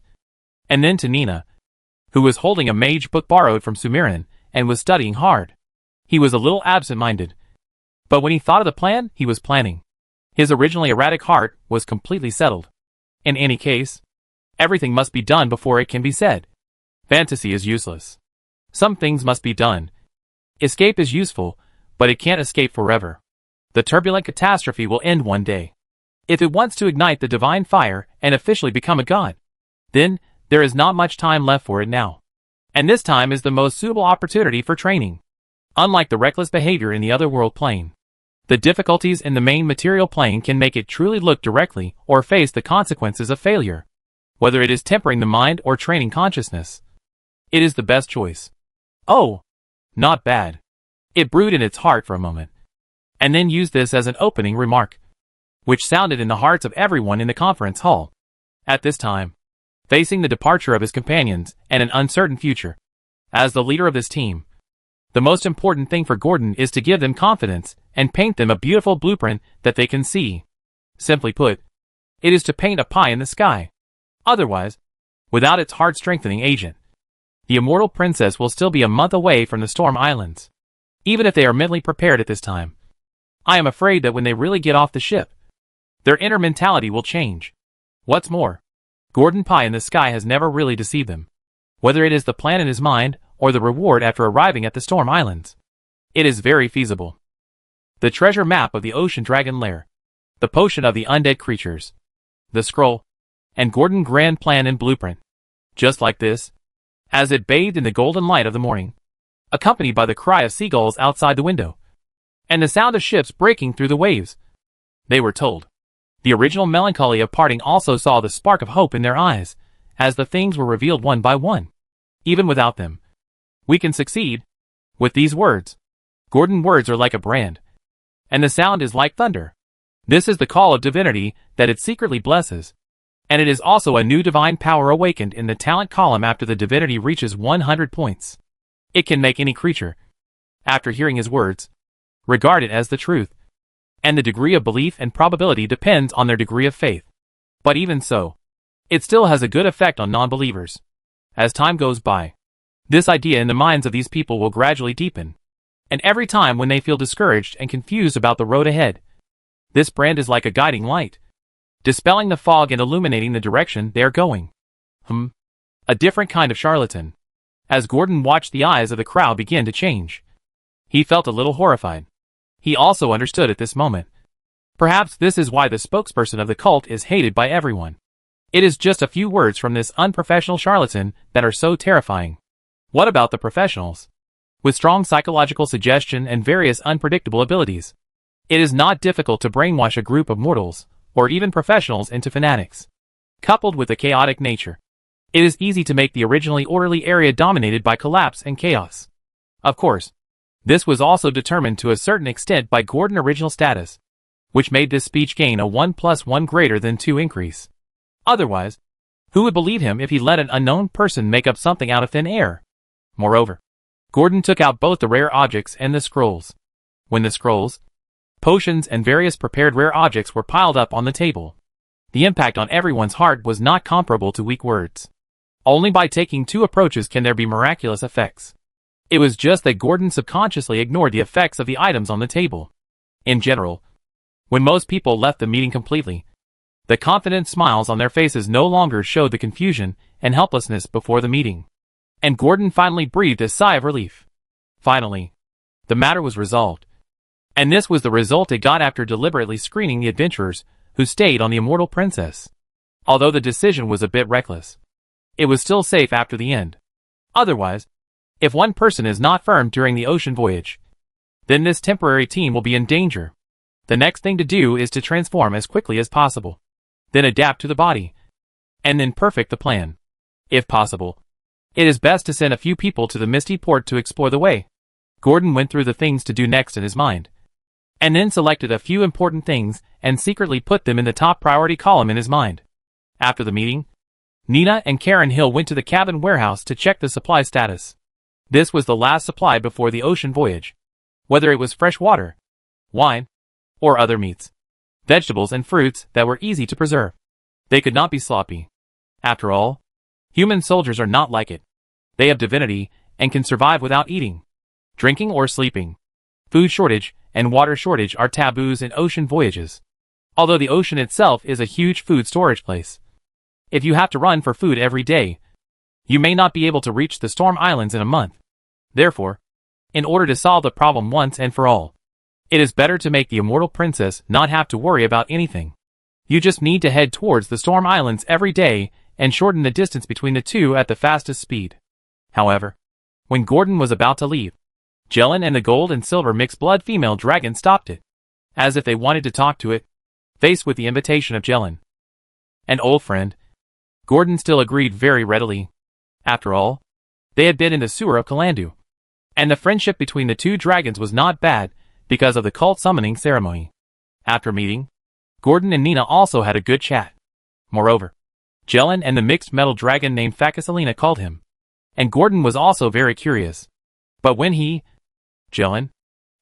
and then to Nina, who was holding a mage book borrowed from Sumerin and was studying hard. He was a little absent-minded, but when he thought of the plan, he was planning. His originally erratic heart was completely settled. In any case, everything must be done before it can be said. Fantasy is useless. Some things must be done. Escape is useful, but it can't escape forever. The turbulent catastrophe will end one day. If it wants to ignite the divine fire and officially become a god, then there is not much time left for it now. And this time is the most suitable opportunity for training. Unlike the reckless behavior in the otherworld plane, the difficulties in the main material plane can make it truly look directly or face the consequences of failure. Whether it is tempering the mind or training consciousness, it is the best choice. Oh, not bad. It brewed in its heart for a moment, and then used this as an opening remark, which sounded in the hearts of everyone in the conference hall. At this time, facing the departure of his companions and an uncertain future, as the leader of this team, the most important thing for Gordon is to give them confidence and paint them a beautiful blueprint that they can see. Simply put, it is to paint a pie in the sky. Otherwise, without its heart-strengthening agent, the immortal princess will still be a month away from the Storm Islands. Even if they are mentally prepared at this time, I am afraid that when they really get off the ship, their inner mentality will change. What's more, Gordon Pie in the Sky has never really deceived them. Whether it is the plan in his mind or the reward after arriving at the Storm Islands, it is very feasible. The treasure map of the Ocean Dragon Lair, the potion of the undead creatures, the scroll, and Gordon's grand plan and blueprint. Just like this, as it bathed in the golden light of the morning, accompanied by the cry of seagulls outside the window, and the sound of ships breaking through the waves. They were told. The original melancholy of parting also saw the spark of hope in their eyes, as the things were revealed one by one. Even without them, we can succeed. With these words, Gordon's words are like a brand, and the sound is like thunder. This is the call of divinity that it secretly blesses, and it is also a new divine power awakened in the talent column after the divinity reaches 100 points. It can make any creature, after hearing his words, regard it as the truth, and the degree of belief and probability depends on their degree of faith. But even so, it still has a good effect on non-believers. As time goes by, this idea in the minds of these people will gradually deepen, and every time when they feel discouraged and confused about the road ahead, this brand is like a guiding light, dispelling the fog and illuminating the direction they are going. A different kind of charlatan. As Gordon watched the eyes of the crowd begin to change, he felt a little horrified. He also understood at this moment. Perhaps this is why the spokesperson of the cult is hated by everyone. It is just a few words from this unprofessional charlatan that are so terrifying. What about the professionals? With strong psychological suggestion and various unpredictable abilities, it is not difficult to brainwash a group of mortals, or even professionals, into fanatics. Coupled with a chaotic nature, it is easy to make the originally orderly area dominated by collapse and chaos. Of course, this was also determined to a certain extent by Gordon's original status, which made this speech gain a 1 + 1 greater than 2 increase. Otherwise, who would believe him if he let an unknown person make up something out of thin air? Moreover, Gordon took out both the rare objects and the scrolls. When the scrolls, potions and various prepared rare objects were piled up on the table, the impact on everyone's heart was not comparable to weak words. Only by taking 2 approaches can there be miraculous effects. It was just that Gordon subconsciously ignored the effects of the items on the table. In general, when most people left the meeting completely, the confident smiles on their faces no longer showed the confusion and helplessness before the meeting. And Gordon finally breathed a sigh of relief. Finally, the matter was resolved. And this was the result it got after deliberately screening the adventurers who stayed on the Immortal Princess. Although the decision was a bit reckless, it was still safe after the end. Otherwise, if one person is not firm during the ocean voyage, then this temporary team will be in danger. The next thing to do is to transform as quickly as possible, then adapt to the body, and then perfect the plan. If possible, it is best to send a few people to the misty port to explore the way. Gordon went through the things to do next in his mind, and then selected a few important things and secretly put them in the top priority column in his mind. After the meeting, Nina and Karen Hill went to the cabin warehouse to check the supply status. This was the last supply before the ocean voyage. Whether it was fresh water, wine, or other meats, vegetables and fruits that were easy to preserve. They could not be sloppy. After all, human soldiers are not like it. They have divinity and can survive without eating, drinking or sleeping. Food shortage and water shortage are taboos in ocean voyages. Although the ocean itself is a huge food storage place. If you have to run for food every day, you may not be able to reach the Storm Islands in a month. Therefore, in order to solve the problem once and for all, it is better to make the immortal princess not have to worry about anything. You just need to head towards the Storm Islands every day and shorten the distance between the two at the fastest speed. However, when Gordon was about to leave, Jellin and the gold and silver mixed blood female dragon stopped it, as if they wanted to talk to it, faced with the invitation of Jellin. An old friend, Gordon still agreed very readily. After all, they had been in the sewer of Kalandu, and the friendship between the two dragons was not bad because of the cult summoning ceremony. After meeting, Gordon and Nina also had a good chat. Moreover, Jellin and the mixed metal dragon named Thakasalina called him, and Gordon was also very curious. But when he, Jellin,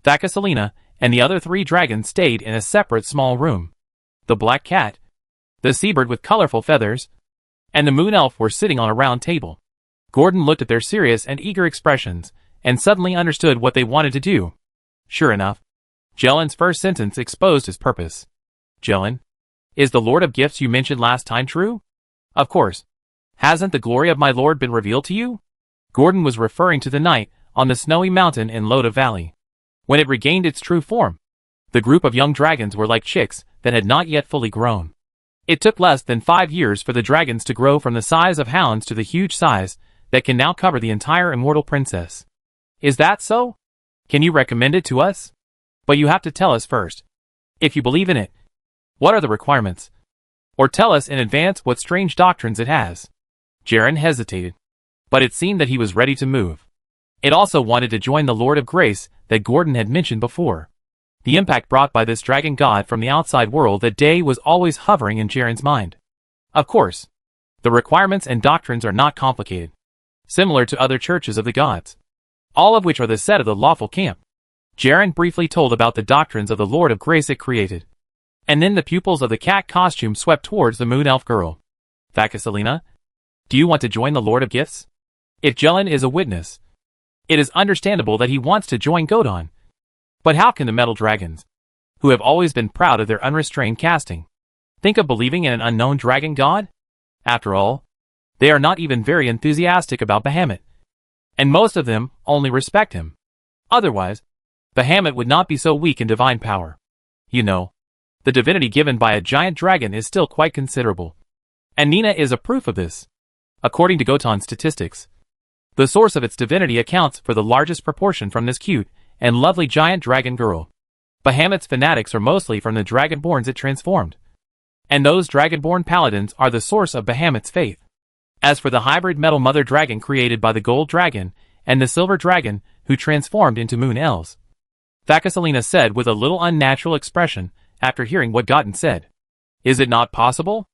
Thakasalina, and the other three dragons stayed in a separate small room, the black cat, the seabird with colorful feathers, and the moon elf were sitting on a round table. Gordon looked at their serious and eager expressions, and suddenly understood what they wanted to do. Sure enough, Jellin's first sentence exposed his purpose. Jellin, is the Lord of Gifts you mentioned last time true? Of course. Hasn't the glory of my lord been revealed to you? Gordon was referring to the night on the snowy mountain in Loda Valley. When it regained its true form, the group of young dragons were like chicks that had not yet fully grown. It took less than 5 years for the dragons to grow from the size of hounds to the huge size that can now cover the entire immortal princess. Is that so? Can you recommend it to us? But you have to tell us first. If you believe in it, what are the requirements? Or tell us in advance what strange doctrines it has. Jaren hesitated, but it seemed that he was ready to move. It also wanted to join the Lord of Grace that Gordon had mentioned before. The impact brought by this dragon god from the outside world that day was always hovering in Jaren's mind. Of course, the requirements and doctrines are not complicated, similar to other churches of the gods, all of which are the set of the lawful camp. Jaren briefly told about the doctrines of the Lord of Grace it created, and then the pupils of the cat costume swept towards the moon elf girl. Thakasalina, do you want to join the Lord of Gifts? If Jellin is a witness, it is understandable that he wants to join Godon. But how can the metal dragons, who have always been proud of their unrestrained casting, think of believing in an unknown dragon god? After all, they are not even very enthusiastic about Bahamut, and most of them only respect him. Otherwise, Bahamut would not be so weak in divine power. You know, the divinity given by a giant dragon is still quite considerable. And Nina is a proof of this. According to Goton's statistics, the source of its divinity accounts for the largest proportion from this cute and lovely giant dragon girl. Bahamut's fanatics are mostly from the dragonborns it transformed. And those dragonborn paladins are the source of Bahamut's faith. As for the hybrid metal mother dragon created by the gold dragon and the silver dragon who transformed into moon elves, Thakasalina said with a little unnatural expression after hearing what Goton said. Is it not possible?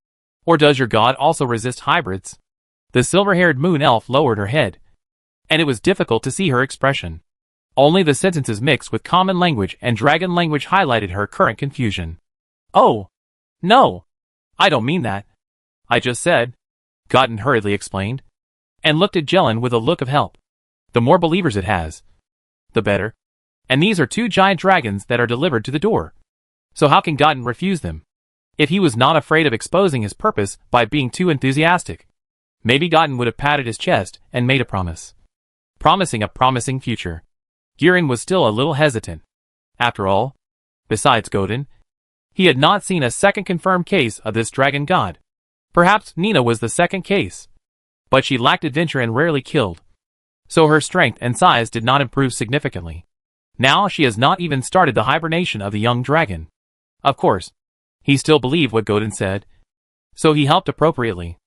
Or does your god also resist hybrids? The silver-haired moon elf lowered her head, and it was difficult to see her expression. Only the sentences mixed with common language and dragon language highlighted her current confusion. Oh, no, I don't mean that. I just said, Goton hurriedly explained, and looked at Jellin with a look of help. The more believers it has, the better. And these are 2 giant dragons that are delivered to the door. So how can Goton refuse them? If he was not afraid of exposing his purpose by being too enthusiastic, maybe Goton would have patted his chest and made a promise. Promising a promising future. Girin was still a little hesitant. After all, besides Godon, he had not seen a second confirmed case of this dragon god. Perhaps Nina was the second case, but she lacked adventure and rarely killed, so her strength and size did not improve significantly. Now she has not even started the hibernation of the young dragon. Of course, he still believed what Godon said, so he helped appropriately.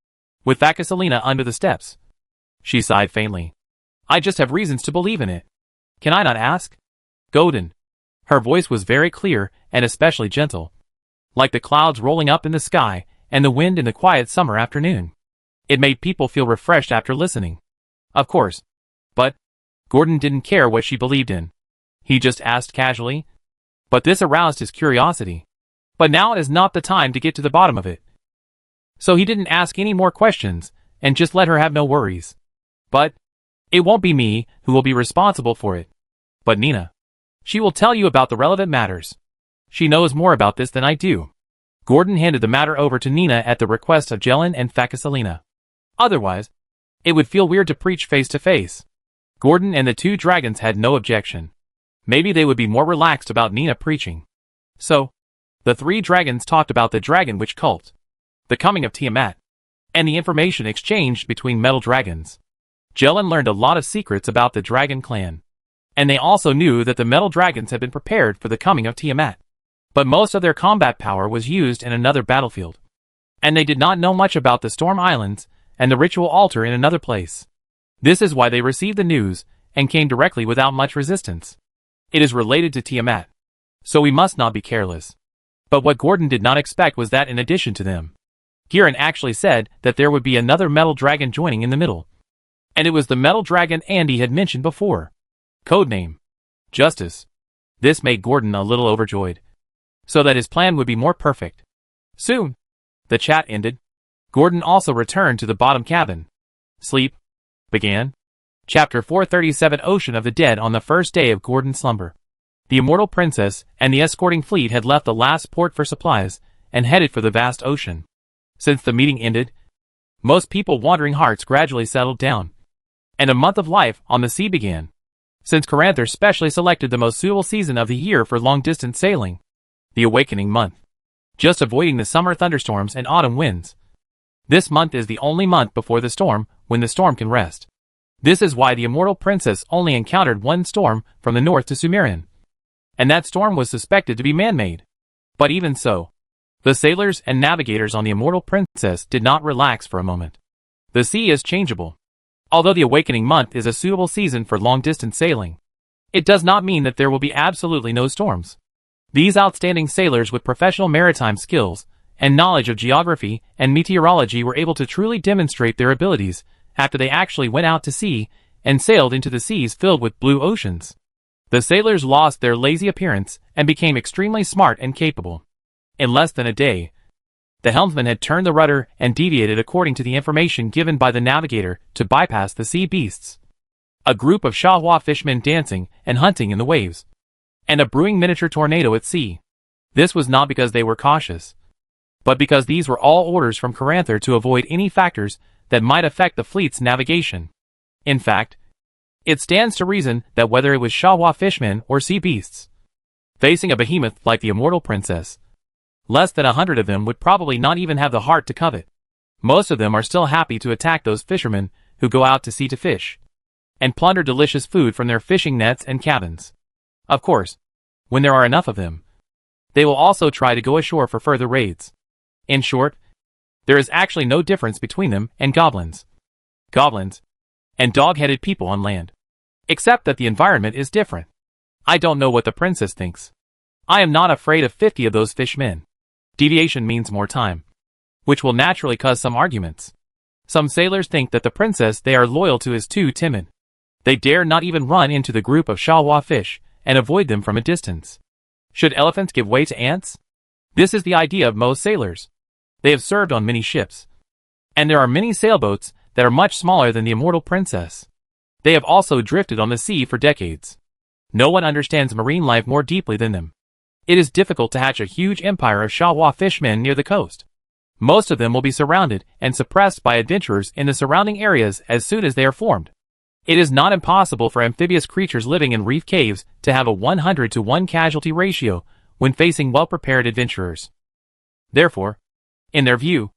With Thakasalina under the steps, she sighed faintly. I just have reasons to believe in it. Can I not ask? Godon. Her voice was very clear and especially gentle, like the clouds rolling up in the sky and the wind in the quiet summer afternoon. It made people feel refreshed after listening. Of course. But, Gordon didn't care what she believed in. He just asked casually. But this aroused his curiosity. But now is not the time to get to the bottom of it. So he didn't ask any more questions, and just let her have no worries. But it won't be me who will be responsible for it, but Nina. She will tell you about the relevant matters. She knows more about this than I do. Gordon handed the matter over to Nina at the request of Jelen and Fakasalina. Otherwise, it would feel weird to preach face to face. Gordon and the two dragons had no objection. Maybe they would be more relaxed about Nina preaching. So, the three dragons talked about the Dragon Witch cult, the coming of Tiamat, and the information exchanged between metal dragons. Jelen learned a lot of secrets about the dragon clan. And they also knew that the metal dragons had been prepared for the coming of Tiamat. But most of their combat power was used in another battlefield. And they did not know much about the Storm Islands and the ritual altar in another place. This is why they received the news and came directly without much resistance. It is related to Tiamat. So we must not be careless. But what Gordon did not expect was that in addition to them, Giran actually said that there would be another metal dragon joining in the middle. And it was the metal dragon Andy had mentioned before. Codename Justice. This made Gordon a little overjoyed, so that his plan would be more perfect. Soon, the chat ended. Gordon also returned to the bottom cabin. Sleep began. Chapter 437 Ocean of the Dead. On the first day of Gordon's slumber, the Immortal Princess and the escorting fleet had left the last port for supplies and headed for the vast ocean. Since the meeting ended, most people's wandering hearts gradually settled down, and a month of life on the sea began. Since Caranther specially selected the most suitable season of the year for long-distance sailing, the Awakening month, just avoiding the summer thunderstorms and autumn winds. This month is the only month before the storm when the storm can rest. This is why the Immortal Princess only encountered one storm from the north to Sumerian, and that storm was suspected to be man-made. But even so, the sailors and navigators on the Immortal Princess did not relax for a moment. The sea is changeable. Although the Awakening month is a suitable season for long-distance sailing, it does not mean that there will be absolutely no storms. These outstanding sailors with professional maritime skills and knowledge of geography and meteorology were able to truly demonstrate their abilities after they actually went out to sea and sailed into the seas filled with blue oceans. The sailors lost their lazy appearance and became extremely smart and capable. In less than a day, the helmsman had turned the rudder and deviated according to the information given by the navigator to bypass the sea beasts. A group of Shahwa fishermen dancing and hunting in the waves, and a brewing miniature tornado at sea. This was not because they were cautious, but because these were all orders from Caranther to avoid any factors that might affect the fleet's navigation. In fact, it stands to reason that whether it was Shahwa fishermen or sea beasts, facing a behemoth like the Immortal Princess, less than 100 of them would probably not even have the heart to covet. Most of them are still happy to attack those fishermen who go out to sea to fish, and plunder delicious food from their fishing nets and cabins. Of course, when there are enough of them, they will also try to go ashore for further raids. In short, there is actually no difference between them and goblins. Goblins and dog-headed people on land. Except that the environment is different. I don't know what the princess thinks. I am not afraid of 50 of those fishmen. Deviation means more time, which will naturally cause some arguments. Some sailors think that the princess they are loyal to is too timid. They dare not even run into the group of Shahwa fish and avoid them from a distance. Should elephants give way to ants? This is the idea of most sailors. They have served on many ships, and there are many sailboats that are much smaller than the Immortal Princess. They have also drifted on the sea for decades. No one understands marine life more deeply than them. It is difficult to hatch a huge empire of Shahwa fishmen near the coast. Most of them will be surrounded and suppressed by adventurers in the surrounding areas as soon as they are formed. It is not impossible for amphibious creatures living in reef caves to have a 100-to-1 casualty ratio when facing well-prepared adventurers. Therefore, in their view,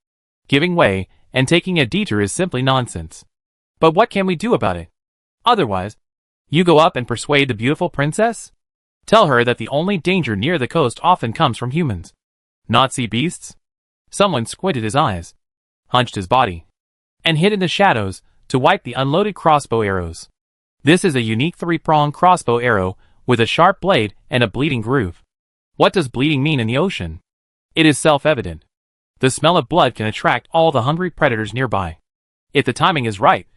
giving way and taking a detour is simply nonsense. But what can we do about it? Otherwise, you go up and persuade the beautiful princess? Tell her that the only danger near the coast often comes from humans, not sea beasts. Someone squinted his eyes, hunched his body, and hid in the shadows to wipe the unloaded crossbow arrows. This is a unique 3-pronged crossbow arrow with a sharp blade and a bleeding groove. What does bleeding mean in the ocean? It is self-evident. The smell of blood can attract all the hungry predators nearby. If the timing is right,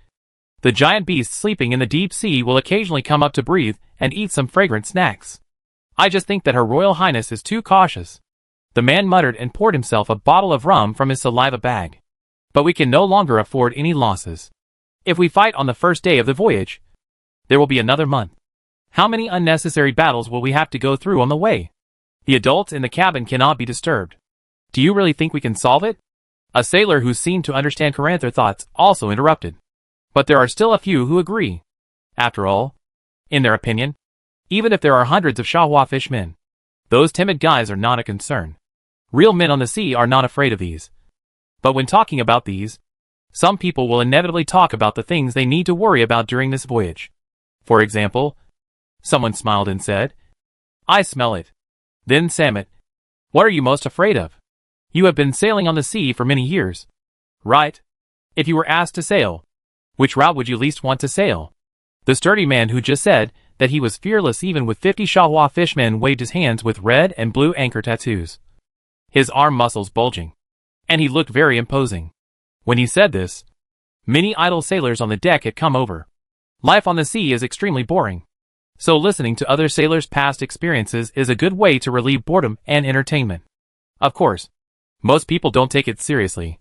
The giant beasts sleeping in the deep sea will occasionally come up to breathe and eat some fragrant snacks. I just think that Her Royal Highness is too cautious. The man muttered and poured himself a bottle of rum from his saliva bag. But we can no longer afford any losses. If we fight on the first day of the voyage, there will be another month. How many unnecessary battles will we have to go through on the way? The adults in the cabin cannot be disturbed. Do you really think we can solve it? A sailor who seemed to understand Caranther thoughts also interrupted. But there are still a few who agree. After all, in their opinion, even if there are hundreds of Shahwa fishmen, those timid guys are not a concern. Real men on the sea are not afraid of these. But when talking about these, some people will inevitably talk about the things they need to worry about during this voyage. For example, someone smiled and said, "I smell it." Then Samet, "What are you most afraid of? You have been sailing on the sea for many years, right? If you were asked to sail, which route would you least want to sail?" The sturdy man who just said that he was fearless even with 50 Shahwa fishmen waved his hands with red and blue anchor tattoos, his arm muscles bulging, and he looked very imposing. When he said this, many idle sailors on the deck had come over. Life on the sea is extremely boring, so listening to other sailors' past experiences is a good way to relieve boredom and entertainment. Of course, most people don't take it seriously.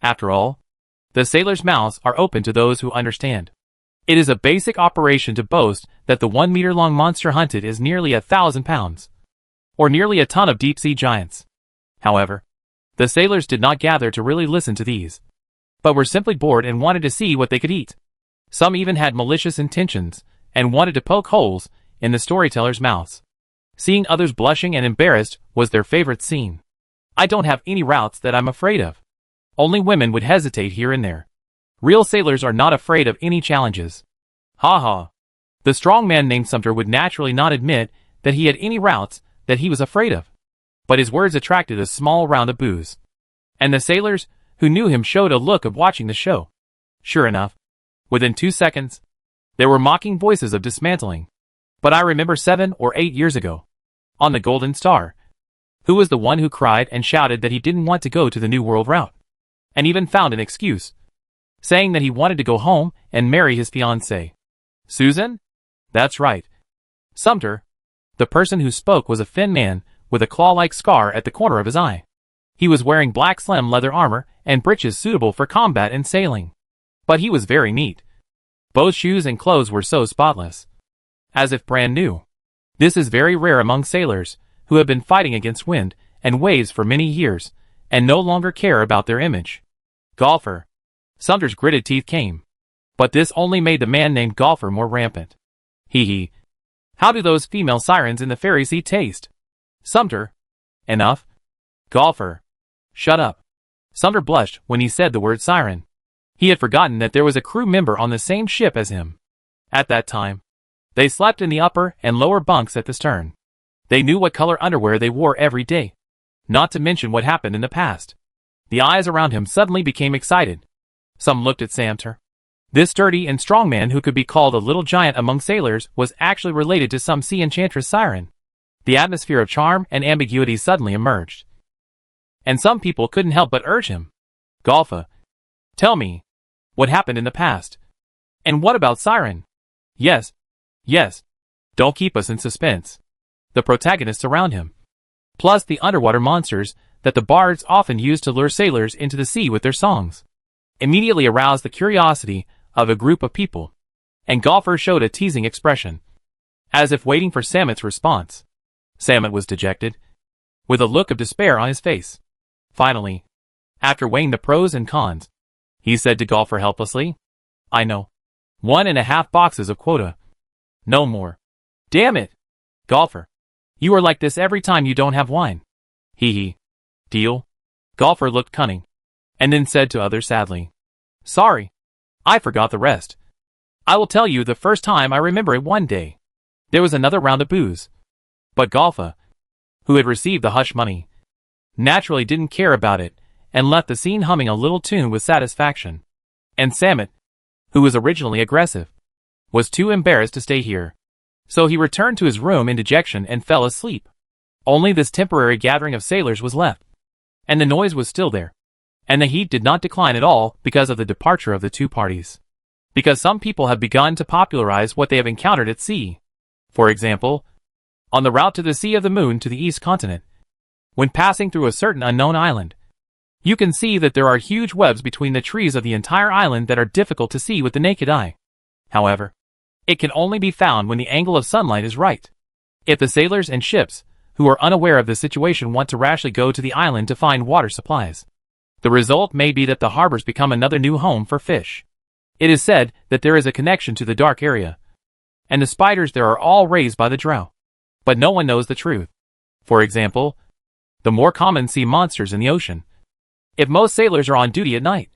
After all, the sailors' mouths are open to those who understand. It is a basic operation to boast that the 1-meter-long monster hunted is nearly 1,000 pounds, or nearly a ton of deep-sea giants. However, the sailors did not gather to really listen to these, but were simply bored and wanted to see what they could eat. Some even had malicious intentions, and wanted to poke holes in the storytellers' mouths. Seeing others blushing and embarrassed was their favorite scene. I don't have any routes that I'm afraid of. Only women would hesitate here and there. Real sailors are not afraid of any challenges. Ha ha. The strong man named Sumter would naturally not admit that he had any routes that he was afraid of. But his words attracted a small round of boos. And the sailors who knew him showed a look of watching the show. Sure enough, within 2 seconds, there were mocking voices of dismantling. But I remember 7 or 8 years ago, on the Golden Star, who was the one who cried and shouted that he didn't want to go to the New World route, and even found an excuse, saying that he wanted to go home and marry his fiancée. Susan? That's right. Sumter, the person who spoke, was a thin man with a claw-like scar at the corner of his eye. He was wearing black slim leather armor and breeches suitable for combat and sailing. But he was very neat. Both shoes and clothes were so spotless, as if brand new. This is very rare among sailors who have been fighting against wind and waves for many years and no longer care about their image. Golfer. Sumter's gritted teeth came. But this only made the man named Golfer more rampant. Hee hee. How do those female sirens in the ferry sea taste? Sumter. Enough. Golfer. Shut up. Sumter blushed when he said the word siren. He had forgotten that there was a crew member on the same ship as him. At that time, they slept in the upper and lower bunks at the stern. They knew what color underwear they wore every day. Not to mention what happened in the past. The eyes around him suddenly became excited. Some looked at Sumter. This sturdy and strong man, who could be called a little giant among sailors, was actually related to some sea enchantress siren. The atmosphere of charm and ambiguity suddenly emerged. And some people couldn't help but urge him. Golfa, tell me, what happened in the past? And what about Siren? Yes, yes. Don't keep us in suspense. The protagonists around him, plus the underwater monsters that the bards often use to lure sailors into the sea with their songs, immediately aroused the curiosity of a group of people, and Golfer showed a teasing expression, as if waiting for Samet's response. Samet was dejected, with a look of despair on his face. Finally, after weighing the pros and cons, he said to Golfer helplessly, I know. 1.5 boxes of quota. No more. Damn it! Golfer, you are like this every time you don't have wine. Hee hee. Deal? Golfer looked cunning, and then said to others sadly, Sorry, I forgot the rest. I will tell you the first time I remember it one day. There was another round of booze. But Golfa, who had received the hush money, naturally didn't care about it, and left the scene humming a little tune with satisfaction. And Samet, who was originally aggressive, was too embarrassed to stay here. So he returned to his room in dejection and fell asleep. Only this temporary gathering of sailors was left. And the noise was still there. And the heat did not decline at all because of the departure of the two parties. because some people have begun to popularize what they have encountered at sea. For example, on the route to the Sea of the Moon to the East Continent, when passing through a certain unknown island, you can see that there are huge webs between the trees of the entire island that are difficult to see with the naked eye. However, it can only be found when the angle of sunlight is right. If the sailors and ships, who are unaware of the situation, want to rashly go to the island to find water supplies, the result may be that the harbors become another new home for fish. It is said that there is a connection to the dark area, and the spiders there are all raised by the drow. But no one knows the truth. For example, the more common sea monsters in the ocean. If most sailors are on duty at night,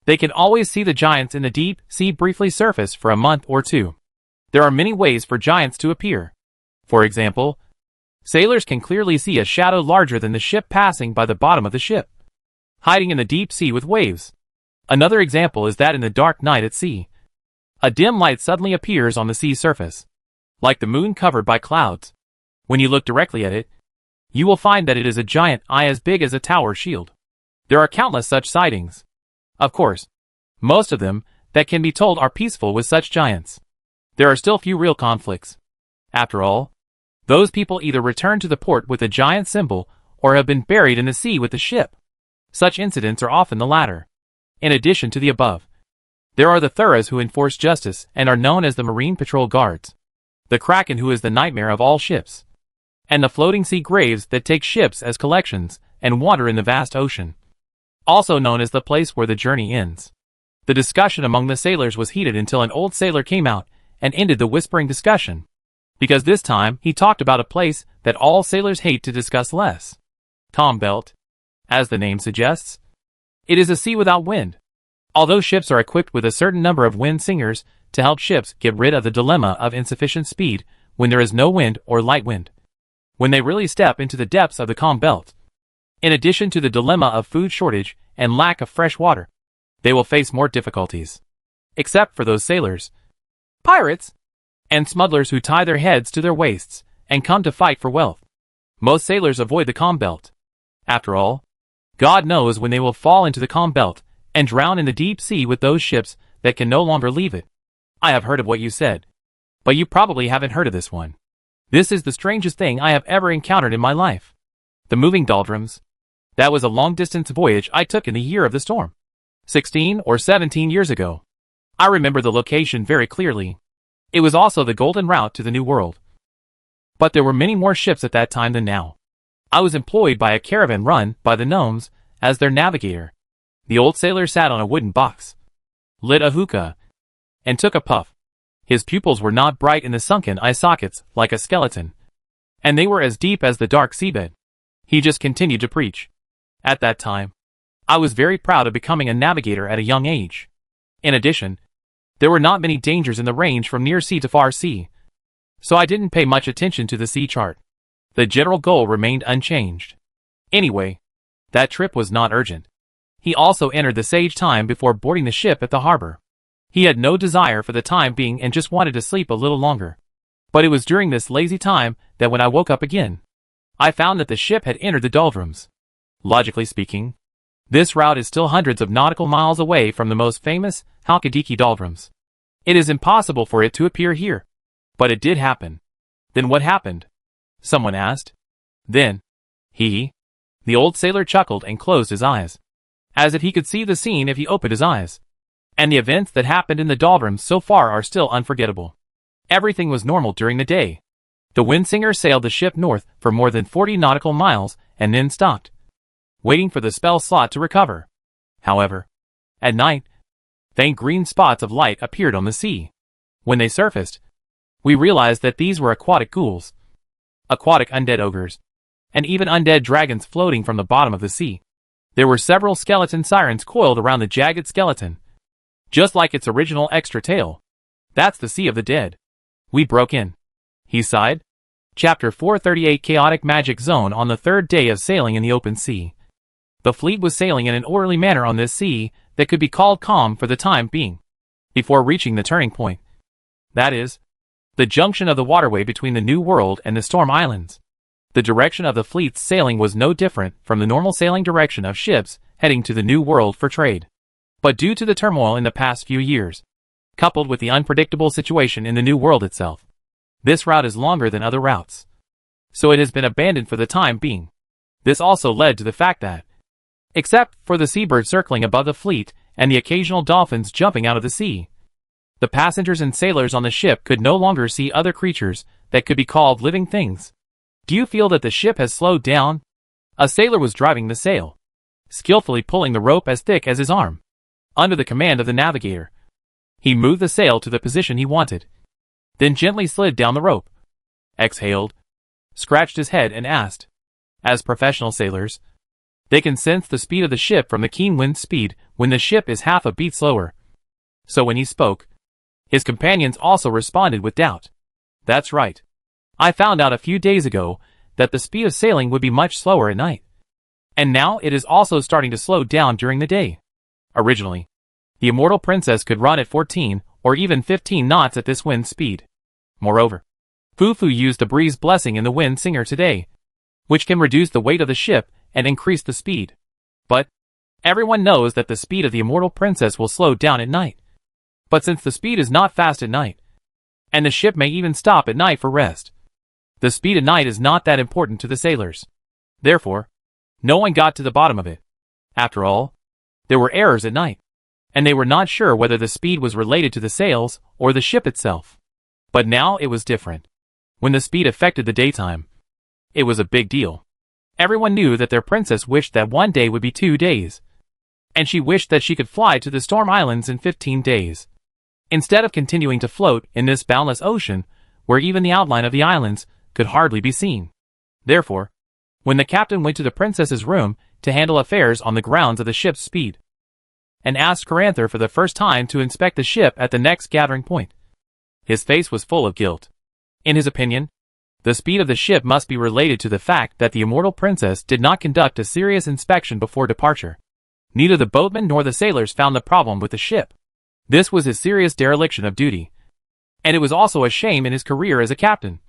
they can always see the giants in the deep sea briefly surface for a month or two. There are many ways for giants to appear. For example, sailors can clearly see a shadow larger than the ship passing by the bottom of the ship, hiding in the deep sea with waves. Another example is that in the dark night at sea, a dim light suddenly appears on the sea surface, like the moon covered by clouds. When you look directly at it, you will find that it is a giant eye as big as a tower shield. There are countless such sightings. Of course, most of them that can be told are peaceful with such giants. There are still few real conflicts. After all, those people either return to the port with the giant symbol or have been buried in the sea with the ship. Such incidents are often the latter. In addition to the above, there are the Thuras who enforce justice and are known as the Marine Patrol Guards, the Kraken who is the nightmare of all ships, and the floating sea graves that take ships as collections and wander in the vast ocean, also known as the place where the journey ends. The discussion among the sailors was heated until an old sailor came out and ended the whispering discussion, because this time he talked about a place that all sailors hate to discuss less. Calm Belt. As the name suggests, it is a sea without wind. Although ships are equipped with a certain number of wind singers to help ships get rid of the dilemma of insufficient speed when there is no wind or light wind, when they really step into the depths of the calm belt, in addition to the dilemma of food shortage and lack of fresh water, they will face more difficulties. Except for those sailors, pirates, and smugglers who tie their heads to their waists and come to fight for wealth. Most sailors avoid the calm belt. After all, God knows when they will fall into the calm belt and drown in the deep sea with those ships that can no longer leave it. I have heard of what you said, but you probably haven't heard of this one. This is the strangest thing I have ever encountered in my life. The moving doldrums. That was a long-distance voyage I took in the year of the storm. 16 or 17 years ago. I remember the location very clearly. It was also the golden route to the New World. But there were many more ships at that time than now. I was employed by a caravan run by the gnomes as their navigator. The old sailor sat on a wooden box, lit a hookah, and took a puff. His pupils were not bright in the sunken eye sockets like a skeleton, and they were as deep as the dark seabed. He just continued to preach. At that time, I was very proud of becoming a navigator at a young age. In addition, there were not many dangers in the range from near sea to far sea, so I didn't pay much attention to the sea chart. The general goal remained unchanged. Anyway, that trip was not urgent. He also entered the sage time before boarding the ship at the harbor. He had no desire for the time being and just wanted to sleep a little longer. But it was during this lazy time that when I woke up again, I found that the ship had entered the doldrums. Logically speaking, this route is still hundreds of nautical miles away from the most famous Halkidiki doldrums. It is impossible for it to appear here. But it did happen. Then what happened? Someone asked. Then, the old sailor chuckled and closed his eyes, as if he could see the scene if he opened his eyes. And the events that happened in the doldrums so far are still unforgettable. Everything was normal during the day. The windsinger sailed the ship north for more than 40 nautical miles and then stopped, waiting for the spell slot to recover. However, at night, faint green spots of light appeared on the sea. When they surfaced, we realized that these were aquatic ghouls, aquatic undead ogres, and even undead dragons floating from the bottom of the sea. There were several skeleton sirens coiled around the jagged skeleton, just like its original extra tail. That's the Sea of the Dead. We broke in. He sighed. Chapter 438 Chaotic Magic Zone. On the third day of sailing in the open sea, the fleet was sailing in an orderly manner on this sea that could be called calm for the time being, before reaching the turning point. That is, the junction of the waterway between the New World and the Storm Islands. The direction of the fleet's sailing was no different from the normal sailing direction of ships heading to the New World for trade. But due to the turmoil in the past few years, coupled with the unpredictable situation in the new world itself. This route is longer than other routes, so it has been abandoned for the time being. This also led to the fact that, except for the seabirds circling above the fleet and the occasional dolphins jumping out of the sea, the passengers and sailors on the ship could no longer see other creatures that could be called living things. Do you feel that the ship has slowed down? A sailor was driving the sail, skillfully pulling the rope as thick as his arm. Under the command of the navigator, he moved the sail to the position he wanted, then gently slid down the rope, exhaled, scratched his head and asked. As professional sailors, they can sense the speed of the ship from the keen wind speed when the ship is half a beat slower. So when he spoke, his companions also responded with doubt. That's right. I found out a few days ago that the speed of sailing would be much slower at night. And now it is also starting to slow down during the day. Originally, the Immortal Princess could run at 14 or even 15 knots at this wind speed. Moreover, Fufu used the breeze blessing in the wind singer today, which can reduce the weight of the ship and increase the speed. But everyone knows that the speed of the Immortal Princess will slow down at night. But since the speed is not fast at night, and the ship may even stop at night for rest, the speed at night is not that important to the sailors. Therefore, no one got to the bottom of it. After all, there were errors at night, and they were not sure whether the speed was related to the sails or the ship itself. But now it was different. When the speed affected the daytime, it was a big deal. Everyone knew that their princess wished that one day would be 2 days, and she wished that she could fly to the Storm Islands in 15 days. Instead of continuing to float in this boundless ocean, where even the outline of the islands could hardly be seen. Therefore, when the captain went to the princess's room to handle affairs on the grounds of the ship's speed, and asked Caranther for the first time to inspect the ship at the next gathering point, his face was full of guilt. In his opinion, the speed of the ship must be related to the fact that the Immortal Princess did not conduct a serious inspection before departure. Neither the boatmen nor the sailors found the problem with the ship. This was his serious dereliction of duty, and it was also a shame in his career as a captain.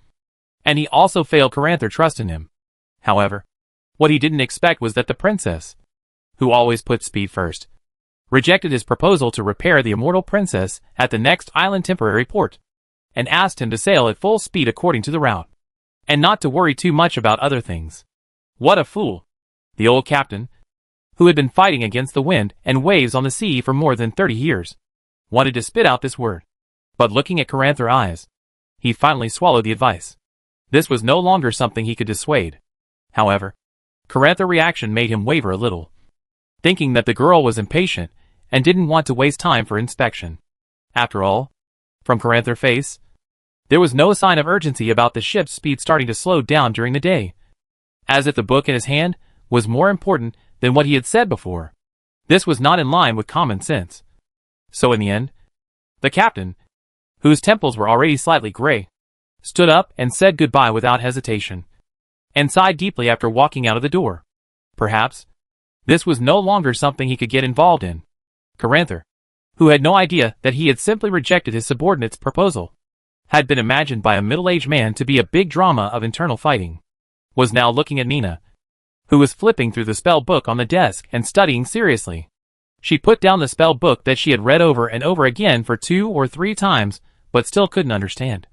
And he also failed Caranther trust in him. However, what he didn't expect was that the princess, who always put speed first, rejected his proposal to repair the Immortal Princess at the next island temporary port, and asked him to sail at full speed according to the route, and not to worry too much about other things. What a fool! The old captain, who had been fighting against the wind and waves on the sea for more than 30 years, wanted to spit out this word. But looking at Caranther's eyes, he finally swallowed the advice. This was no longer something he could dissuade. However, Caranther's reaction made him waver a little, thinking that the girl was impatient and didn't want to waste time for inspection. After all, from Caranther's face, there was no sign of urgency about the ship's speed starting to slow down during the day, as if the book in his hand was more important than what he had said before. This was not in line with common sense. So in the end, the captain, whose temples were already slightly gray, stood up and said goodbye without hesitation, and sighed deeply after walking out of the door. Perhaps this was no longer something he could get involved in. Caranther, who had no idea that he had simply rejected his subordinate's proposal, had been imagined by a middle-aged man to be a big drama of internal fighting, was now looking at Nina, who was flipping through the spell book on the desk and studying seriously. She put down the spell book that she had read over and over again for 2 or 3 times, but still couldn't understand.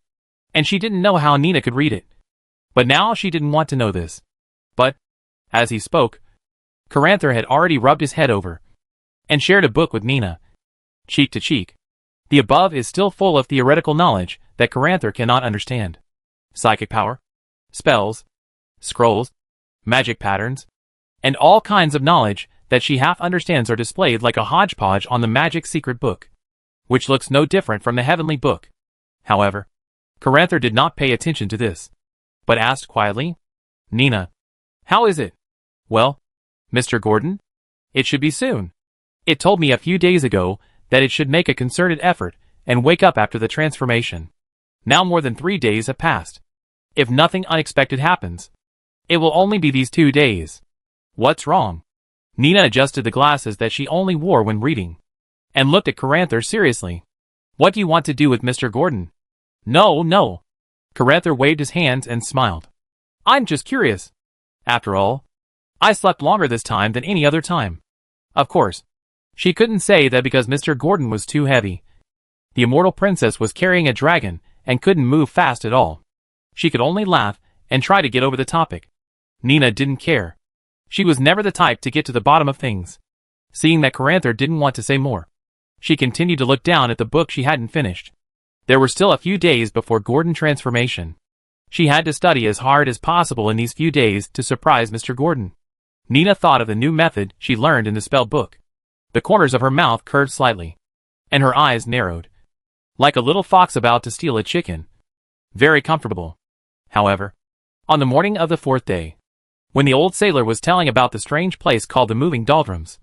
And she didn't know how Nina could read it. But now she didn't want to know this. But, as he spoke, Caranther had already rubbed his head over and shared a book with Nina, cheek to cheek. The above is still full of theoretical knowledge that Caranther cannot understand. Psychic power, spells, scrolls, magic patterns, and all kinds of knowledge that she half understands are displayed like a hodgepodge on the magic secret book, which looks no different from the heavenly book. However, Caranther did not pay attention to this, but asked quietly, "Nina, how is it?" "Well, Mr. Gordon, it should be soon. It told me a few days ago that it should make a concerted effort and wake up after the transformation. Now more than 3 days have passed. If nothing unexpected happens, it will only be these 2 days. What's wrong?" Nina adjusted the glasses that she only wore when reading, and looked at Caranther seriously. "What do you want to do with Mr. Gordon?" No. Caranther waved his hands and smiled. "I'm just curious. After all, I slept longer this time than any other time." Of course, she couldn't say that because Mr. Gordon was too heavy. The immortal princess was carrying a dragon and couldn't move fast at all. She could only laugh and try to get over the topic. Nina didn't care. She was never the type to get to the bottom of things. Seeing that Caranther didn't want to say more, she continued to look down at the book she hadn't finished. There were still a few days before Gordon transformation. She had to study as hard as possible in these few days to surprise Mr. Gordon. Nina thought of the new method she learned in the spell book. The corners of her mouth curved slightly, and her eyes narrowed, like a little fox about to steal a chicken. Very comfortable. However, on the morning of the fourth day, when the old sailor was telling about the strange place called the Moving Doldrums,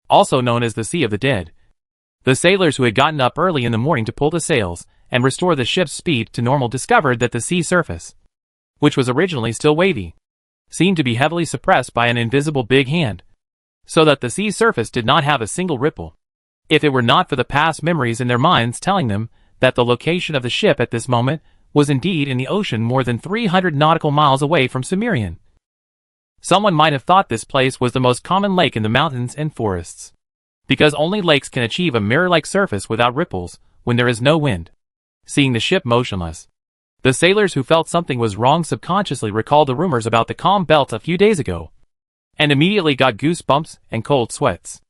also known as the Sea of the Dead, the sailors who had gotten up early in the morning to pull the sails and restore the ship's speed to normal discovered that the sea surface, which was originally still wavy, seemed to be heavily suppressed by an invisible big hand, so that the sea surface did not have a single ripple. If it were not for the past memories in their minds telling them that the location of the ship at this moment was indeed in the ocean more than 300 nautical miles away from Sumerian, someone might have thought this place was the most common lake in the mountains and forests, because only lakes can achieve a mirror-like surface without ripples when there is no wind. Seeing the ship motionless, the sailors who felt something was wrong subconsciously recalled the rumors about the calm belt a few days ago, and immediately got goosebumps and cold sweats.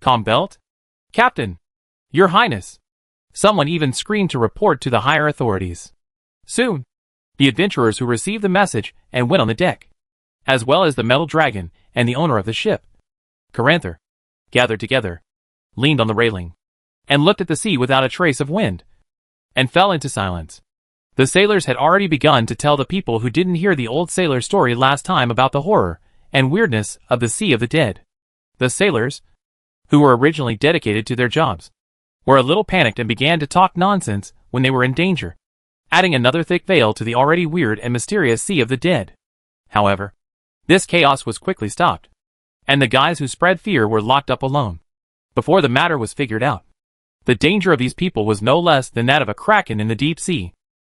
Calm belt? Captain! Your Highness! Someone even screamed to report to the higher authorities. Soon, the adventurers who received the message and went on the deck, as well as the metal dragon and the owner of the ship, Caranther, gathered together, leaned on the railing, and looked at the sea without a trace of wind, and fell into silence. The sailors had already begun to tell the people who didn't hear the old sailor story last time about the horror and weirdness of the Sea of the Dead. The sailors, who were originally dedicated to their jobs, were a little panicked and began to talk nonsense when they were in danger, adding another thick veil to the already weird and mysterious Sea of the Dead. However, this chaos was quickly stopped, and the guys who spread fear were locked up alone. Before the matter was figured out, the danger of these people was no less than that of a kraken in the deep sea.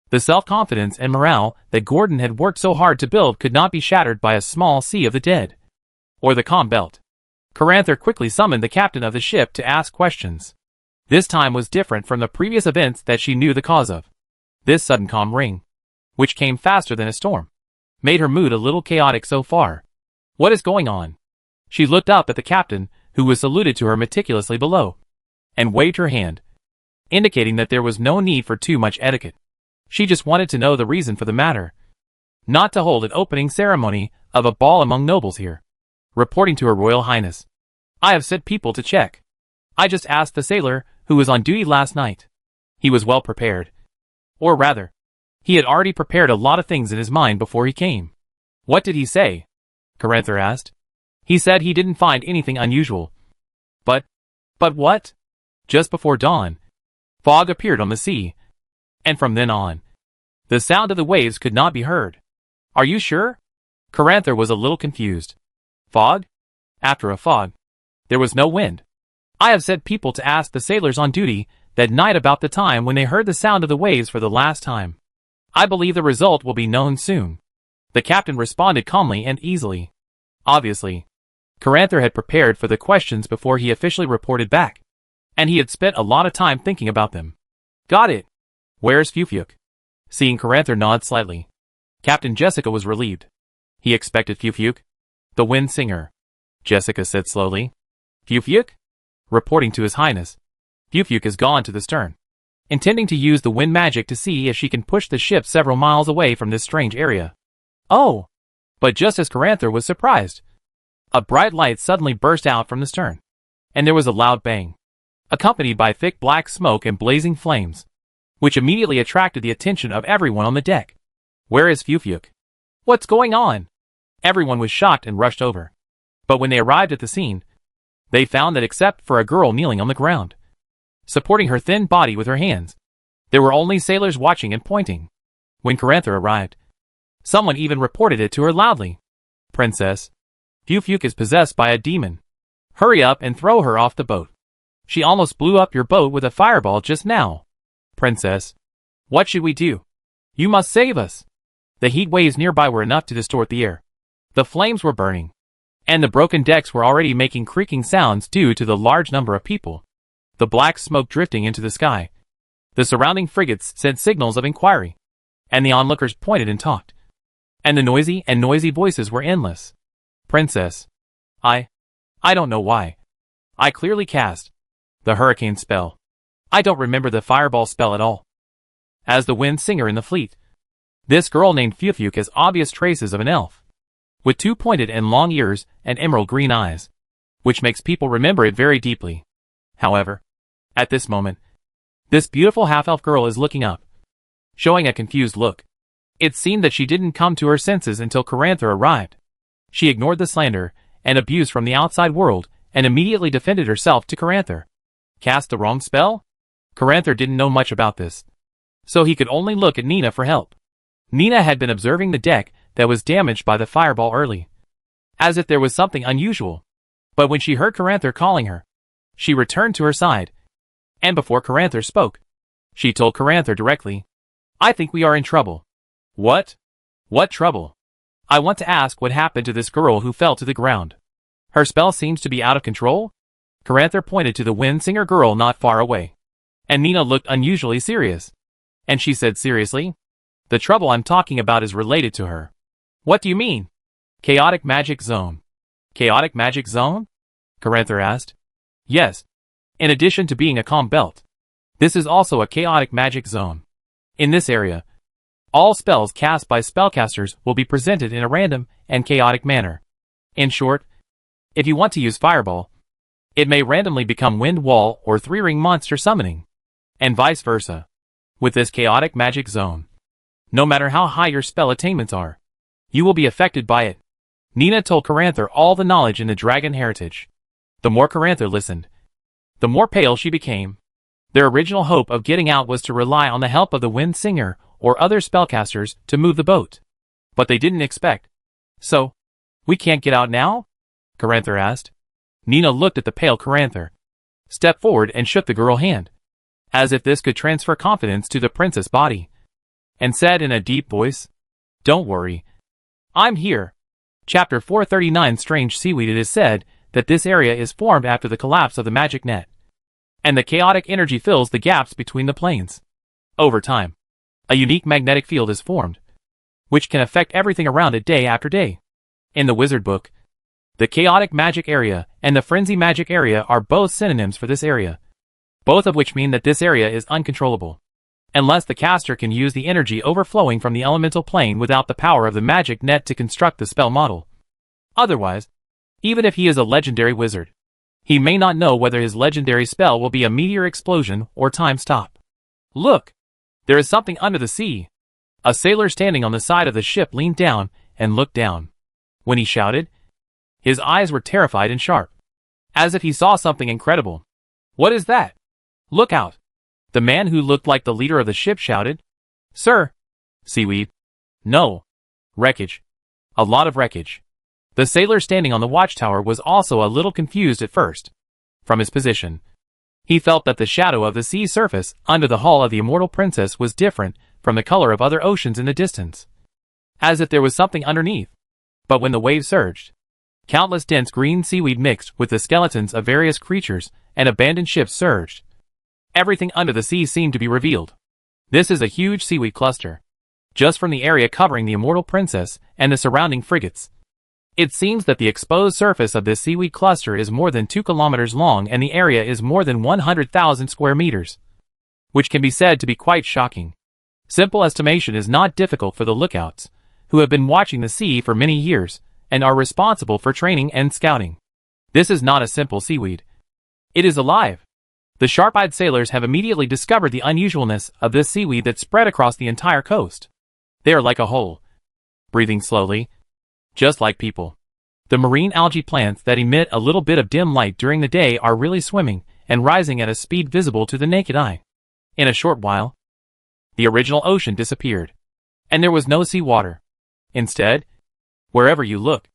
The self-confidence and morale that Gordon had worked so hard to build could not be shattered by a small Sea of the Dead, or the calm belt. Caranther quickly summoned the captain of the ship to ask questions. This time was different from the previous events that she knew the cause of. This sudden calm ring, which came faster than a storm, made her mood a little chaotic so far. What is going on? She looked up at the captain, who was saluted to her meticulously below, and waved her hand, indicating that there was no need for too much etiquette. She just wanted to know the reason for the matter, not to hold an opening ceremony of a ball among nobles here. Reporting to Her Royal Highness, I have sent people to check. I just asked the sailor who was on duty last night. He was well prepared. Or rather, he had already prepared a lot of things in his mind before he came. What did he say? Caranther asked. He said he didn't find anything unusual. But what? Just before dawn, fog appeared on the sea, and from then on, the sound of the waves could not be heard. Are you sure? Caranther was a little confused. Fog? After a fog, there was no wind. I have sent people to ask the sailors on duty that night about the time when they heard the sound of the waves for the last time. I believe the result will be known soon. The captain responded calmly and easily. Obviously, Caranther had prepared for the questions before he officially reported back, and he had spent a lot of time thinking about them. Got it. Where's Fufuk? Seeing Caranther nod slightly, Captain Jessica was relieved. He expected Fufuk, the wind singer. Jessica said slowly. Fufuk? Reporting to His Highness, Fufuk has gone to the stern, intending to use the wind magic to see if she can push the ship several miles away from this strange area. Oh! But just as Caranther was surprised, a bright light suddenly burst out from the stern, and there was a loud bang, accompanied by thick black smoke and blazing flames, which immediately attracted the attention of everyone on the deck. Where is Fufuk? What's going on? Everyone was shocked and rushed over. But when they arrived at the scene, they found that except for a girl kneeling on the ground, supporting her thin body with her hands, there were only sailors watching and pointing. When Caranther arrived, someone even reported it to her loudly. Princess, Fufuk is possessed by a demon. Hurry up and throw her off the boat. She almost blew up your boat with a fireball just now. Princess, what should we do? You must save us. The heat waves nearby were enough to distort the air. The flames were burning, and the broken decks were already making creaking sounds due to the large number of people. The black smoke drifting into the sky The surrounding frigates sent signals of inquiry, and the onlookers pointed and talked. And the noisy voices were endless. Princess. I don't know why. I clearly cast the hurricane spell. I don't remember the fireball spell at all. As the wind singer in the fleet. This girl named Fufuk has obvious traces of an elf, with 2 pointed and long ears and emerald green eyes, which makes people remember it very deeply. However, at this moment, this beautiful half-elf girl is looking up, showing a confused look. It seemed that she didn't come to her senses until Caranther arrived. She ignored the slander and abuse from the outside world and immediately defended herself to Caranther. Cast the wrong spell? Caranther didn't know much about this, so he could only look at Nina for help. Nina had been observing the deck that was damaged by the fireball early, as if there was something unusual. But when she heard Caranther calling her, she returned to her side, and before Caranther spoke, she told Caranther directly, I think we are in trouble. What? What trouble? I want to ask what happened to this girl who fell to the ground. Her spell seems to be out of control? Caranther pointed to the wind singer girl not far away, and Nina looked unusually serious. And she said seriously, the trouble I'm talking about is related to her. What do you mean? Chaotic magic zone. Chaotic magic zone? Caranther asked. Yes. In addition to being a calm belt, this is also a chaotic magic zone. In this area, all spells cast by spellcasters will be presented in a random and chaotic manner. In short, if you want to use Fireball, it may randomly become Wind Wall or 3-ring monster summoning, and vice versa. With this chaotic magic zone, no matter how high your spell attainments are, you will be affected by it. Nina told Caranther all the knowledge in the dragon heritage. The more Caranther listened, the more pale she became. Their original hope of getting out was to rely on the help of the Wind Singer or other spellcasters to move the boat. But they didn't expect. So, we can't get out now? Caranther asked. Nina looked at the pale Caranther, stepped forward and shook the girl's hand, as if this could transfer confidence to the princess' body, and said in a deep voice, Don't worry. I'm here. Chapter 439 Strange Seaweed. It is said that this area is formed after the collapse of the magic net, and the chaotic energy fills the gaps between the planes. Over time, a unique magnetic field is formed, which can affect everything around it day after day. In the Wizard Book, the chaotic magic area and the frenzy magic area are both synonyms for this area, both of which mean that this area is uncontrollable, unless the caster can use the energy overflowing from the elemental plane without the power of the magic net to construct the spell model. Otherwise, even if he is a legendary wizard, he may not know whether his legendary spell will be a meteor explosion or time stop. Look! There is something under the sea. A sailor standing on the side of the ship leaned down and looked down. When he shouted, his eyes were terrified and sharp, as if he saw something incredible. What is that? Look out! The man who looked like the leader of the ship shouted. Sir! Seaweed. No. Wreckage. A lot of wreckage. The sailor standing on the watchtower was also a little confused at first. From his position, he felt that the shadow of the sea surface under the hull of the immortal princess was different from the color of other oceans in the distance, as if there was something underneath. But when the waves surged, countless dense green seaweed mixed with the skeletons of various creatures and abandoned ships surged. Everything under the sea seemed to be revealed. This is a huge seaweed cluster, just from the area covering the immortal princess and the surrounding frigates. It seems that the exposed surface of this seaweed cluster is more than 2 kilometers long and the area is more than 100,000 square meters, which can be said to be quite shocking. Simple estimation is not difficult for the lookouts, who have been watching the sea for many years and are responsible for training and scouting. This is not a simple seaweed. It is alive. The sharp-eyed sailors have immediately discovered the unusualness of this seaweed that spread across the entire coast. They are like a whole, breathing slowly, just like people. The marine algae plants that emit a little bit of dim light during the day are really swimming and rising at a speed visible to the naked eye. In a short while, the original ocean disappeared, and there was no sea water. Instead, wherever you look,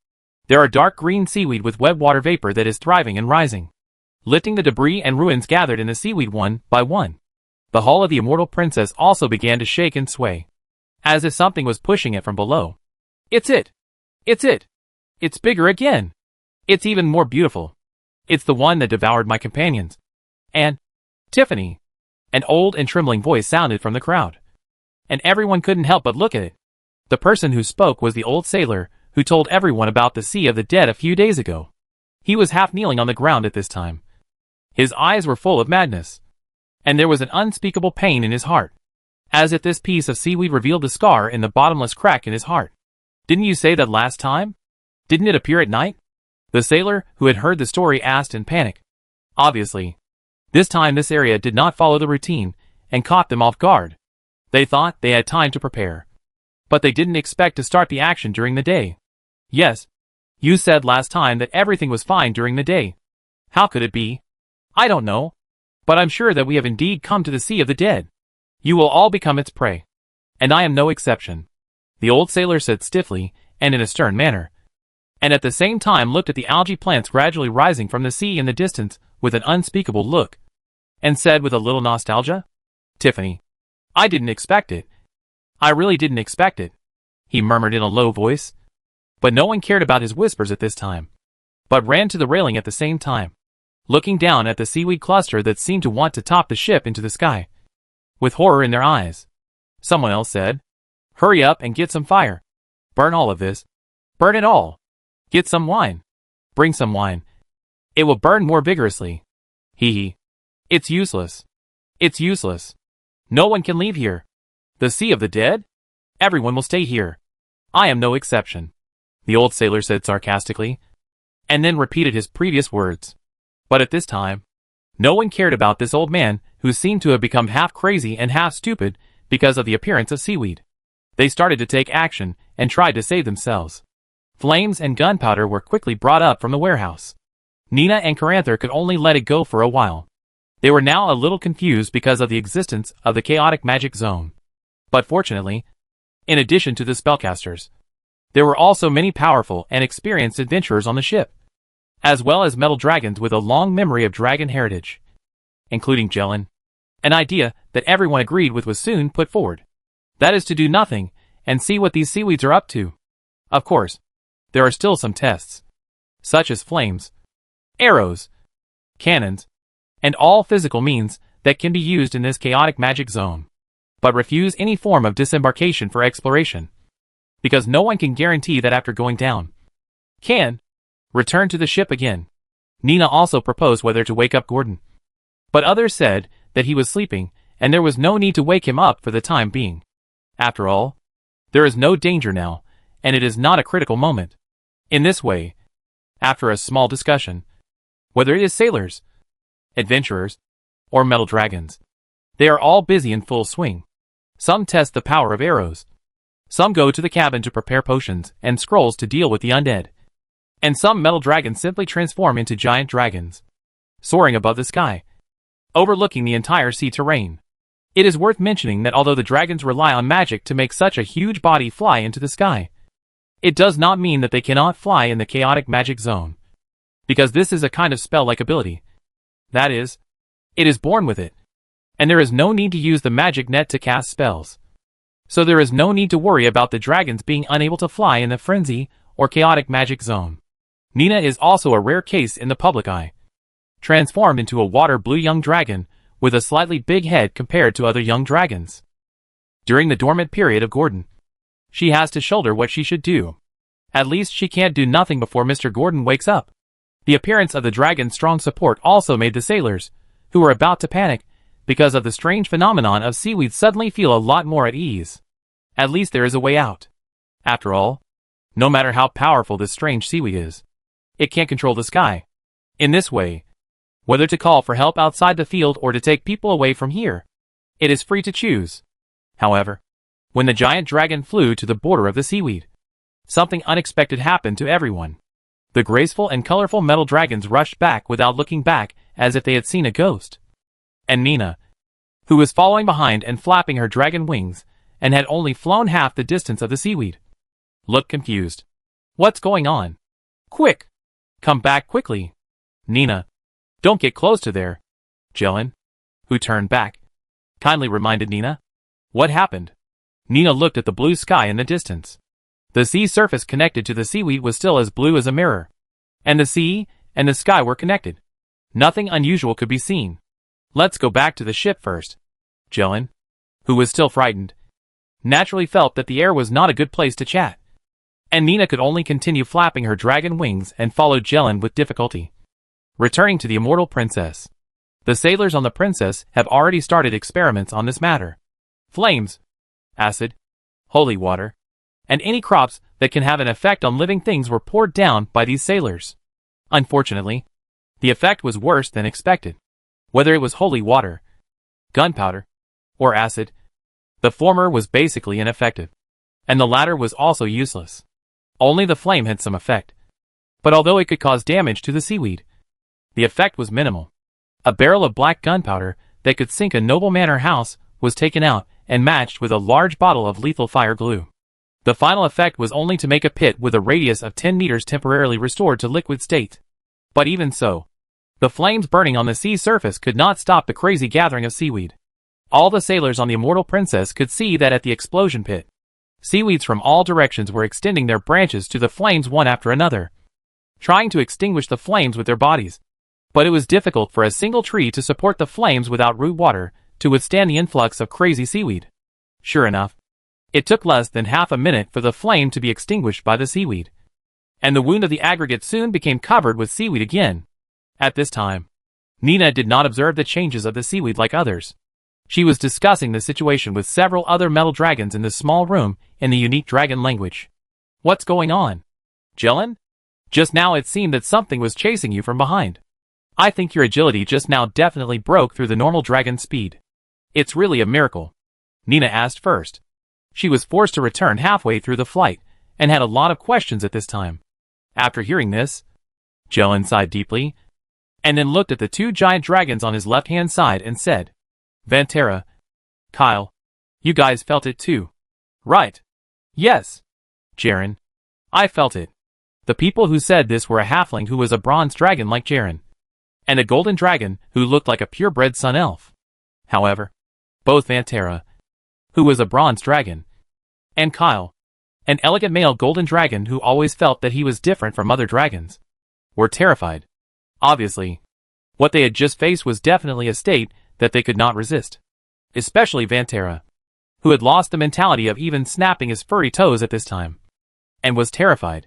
there are dark green seaweed with wet water vapor that is thriving and rising, lifting the debris and ruins gathered in the seaweed one by one. The hull of the immortal princess also began to shake and sway, as if something was pushing it from below. It's it! It's it! It's bigger again! It's even more beautiful. It's the one that devoured my companions. And Tiffany. An old and trembling voice sounded from the crowd. And everyone couldn't help but look at it. The person who spoke was the old sailor, who told everyone about the Sea of the Dead a few days ago. He was half kneeling on the ground at this time. His eyes were full of madness. And there was an unspeakable pain in his heart. As if this piece of seaweed revealed a scar in the bottomless crack in his heart. Didn't you say that last time? Didn't it appear at night? The sailor, who had heard the story, asked in panic. Obviously. This time this area did not follow the routine, and caught them off guard. They thought they had time to prepare. But they didn't expect to start the action during the day. Yes. You said last time that everything was fine during the day. How could it be? I don't know. But I'm sure that we have indeed come to the Sea of the Dead. You will all become its prey. And I am no exception. The old sailor said stiffly, and in a stern manner. And at the same time looked at the algae plants gradually rising from the sea in the distance with an unspeakable look. And said with a little nostalgia, Tiffany, I didn't expect it. I really didn't expect it. He murmured in a low voice. But no one cared about his whispers at this time. But ran to the railing at the same time. Looking down at the seaweed cluster that seemed to want to top the ship into the sky. With horror in their eyes. Someone else said, Hurry up and get some fire. Burn all of this. Burn it all. Get some wine. Bring some wine. It will burn more vigorously. Hee hee. It's useless. It's useless. No one can leave here. The Sea of the Dead? Everyone will stay here. I am no exception. The old sailor said sarcastically. And then repeated his previous words. But at this time, no one cared about this old man who seemed to have become half crazy and half stupid because of the appearance of seaweed. They started to take action and tried to save themselves. Flames and gunpowder were quickly brought up from the warehouse. Nina and Caranther could only let it go for a while. They were now a little confused because of the existence of the chaotic magic zone. But fortunately, in addition to the spellcasters, there were also many powerful and experienced adventurers on the ship, as well as metal dragons with a long memory of dragon heritage, including Jellin. An idea that everyone agreed with was soon put forward. That is to do nothing and see what these seaweeds are up to. Of course, there are still some tests, such as flames, arrows, cannons, and all physical means that can be used in this chaotic magic zone. But refuse any form of disembarkation for exploration, because no one can guarantee that after going down, can return to the ship again. Nina also proposed whether to wake up Gordon. But others said that he was sleeping, and there was no need to wake him up for the time being. After all, there is no danger now, and it is not a critical moment. In this way, after a small discussion, whether it is sailors, adventurers, or metal dragons, they are all busy in full swing. Some test the power of arrows. Some go to the cabin to prepare potions and scrolls to deal with the undead. And some metal dragons simply transform into giant dragons, soaring above the sky, overlooking the entire sea terrain. It is worth mentioning that although the dragons rely on magic to make such a huge body fly into the sky, it does not mean that they cannot fly in the chaotic magic zone, because this is a kind of spell-like ability. That is, it is born with it, and there is no need to use the magic net to cast spells. So there is no need to worry about the dragons being unable to fly in the frenzy or chaotic magic zone. Nina is also a rare case in the public eye, transformed into a water-blue young dragon with a slightly big head compared to other young dragons. During the dormant period of Gordon, she has to shoulder what she should do. At least she can't do nothing before Mr. Gordon wakes up. The appearance of the dragon's strong support also made the sailors, who were about to panic because of the strange phenomenon of seaweed, suddenly feel a lot more at ease. At least there is a way out. After all, no matter how powerful this strange seaweed is, it can't control the sky. In this way, whether to call for help outside the field or to take people away from here, it is free to choose. However, when the giant dragon flew to the border of the seaweed, something unexpected happened to everyone. The graceful and colorful metal dragons rushed back without looking back, as if they had seen a ghost. And Nina, who was following behind and flapping her dragon wings, and had only flown half the distance of the seaweed, looked confused. What's going on? Quick! Come back quickly! Nina, don't get close to there. Jellin, who turned back, kindly reminded Nina. What happened? Nina looked at the blue sky in the distance. The sea surface connected to the seaweed was still as blue as a mirror, and the sea and the sky were connected. Nothing unusual could be seen. Let's go back to the ship first. Jelen, who was still frightened, naturally felt that the air was not a good place to chat. And Nina could only continue flapping her dragon wings and followed Jelen with difficulty. Returning to the immortal princess. The sailors on the princess have already started experiments on this matter. Flames, acid, holy water, and any crops that can have an effect on living things were poured down by these sailors. Unfortunately, the effect was worse than expected. Whether it was holy water, gunpowder, or acid, the former was basically ineffective, and the latter was also useless. Only the flame had some effect. But although it could cause damage to the seaweed, the effect was minimal. A barrel of black gunpowder that could sink a noble manor house was taken out and matched with a large bottle of lethal fire glue. The final effect was only to make a pit with a radius of 10 meters temporarily restored to liquid state. But even so, the flames burning on the sea surface could not stop the crazy gathering of seaweed. All the sailors on the immortal princess could see that at the explosion pit, seaweeds from all directions were extending their branches to the flames one after another, trying to extinguish the flames with their bodies. But it was difficult for a single tree to support the flames without root water to withstand the influx of crazy seaweed. Sure enough, it took less than half a minute for the flame to be extinguished by the seaweed, and the wound of the aggregate soon became covered with seaweed again. At this time, Nina did not observe the changes of the seaweed like others. She was discussing the situation with several other metal dragons in the small room in the unique dragon language. What's going on? Jelen? Just now it seemed that something was chasing you from behind. I think your agility just now definitely broke through the normal dragon speed. It's really a miracle. Nina asked first. She was forced to return halfway through the flight, and had a lot of questions at this time. After hearing this, Jelen sighed deeply, and then looked at the two giant dragons on his left-hand side and said, Vantera, Kyle, you guys felt it too, right? Yes. Jaren, I felt it. The people who said this were a halfling who was a bronze dragon like Jaren, and a golden dragon who looked like a purebred sun elf. However, both Vantera, who was a bronze dragon, and Kyle, an elegant male golden dragon who always felt that he was different from other dragons, were terrified. Obviously, what they had just faced was definitely a state that they could not resist. Especially Vantera, who had lost the mentality of even snapping his furry toes at this time, and was terrified.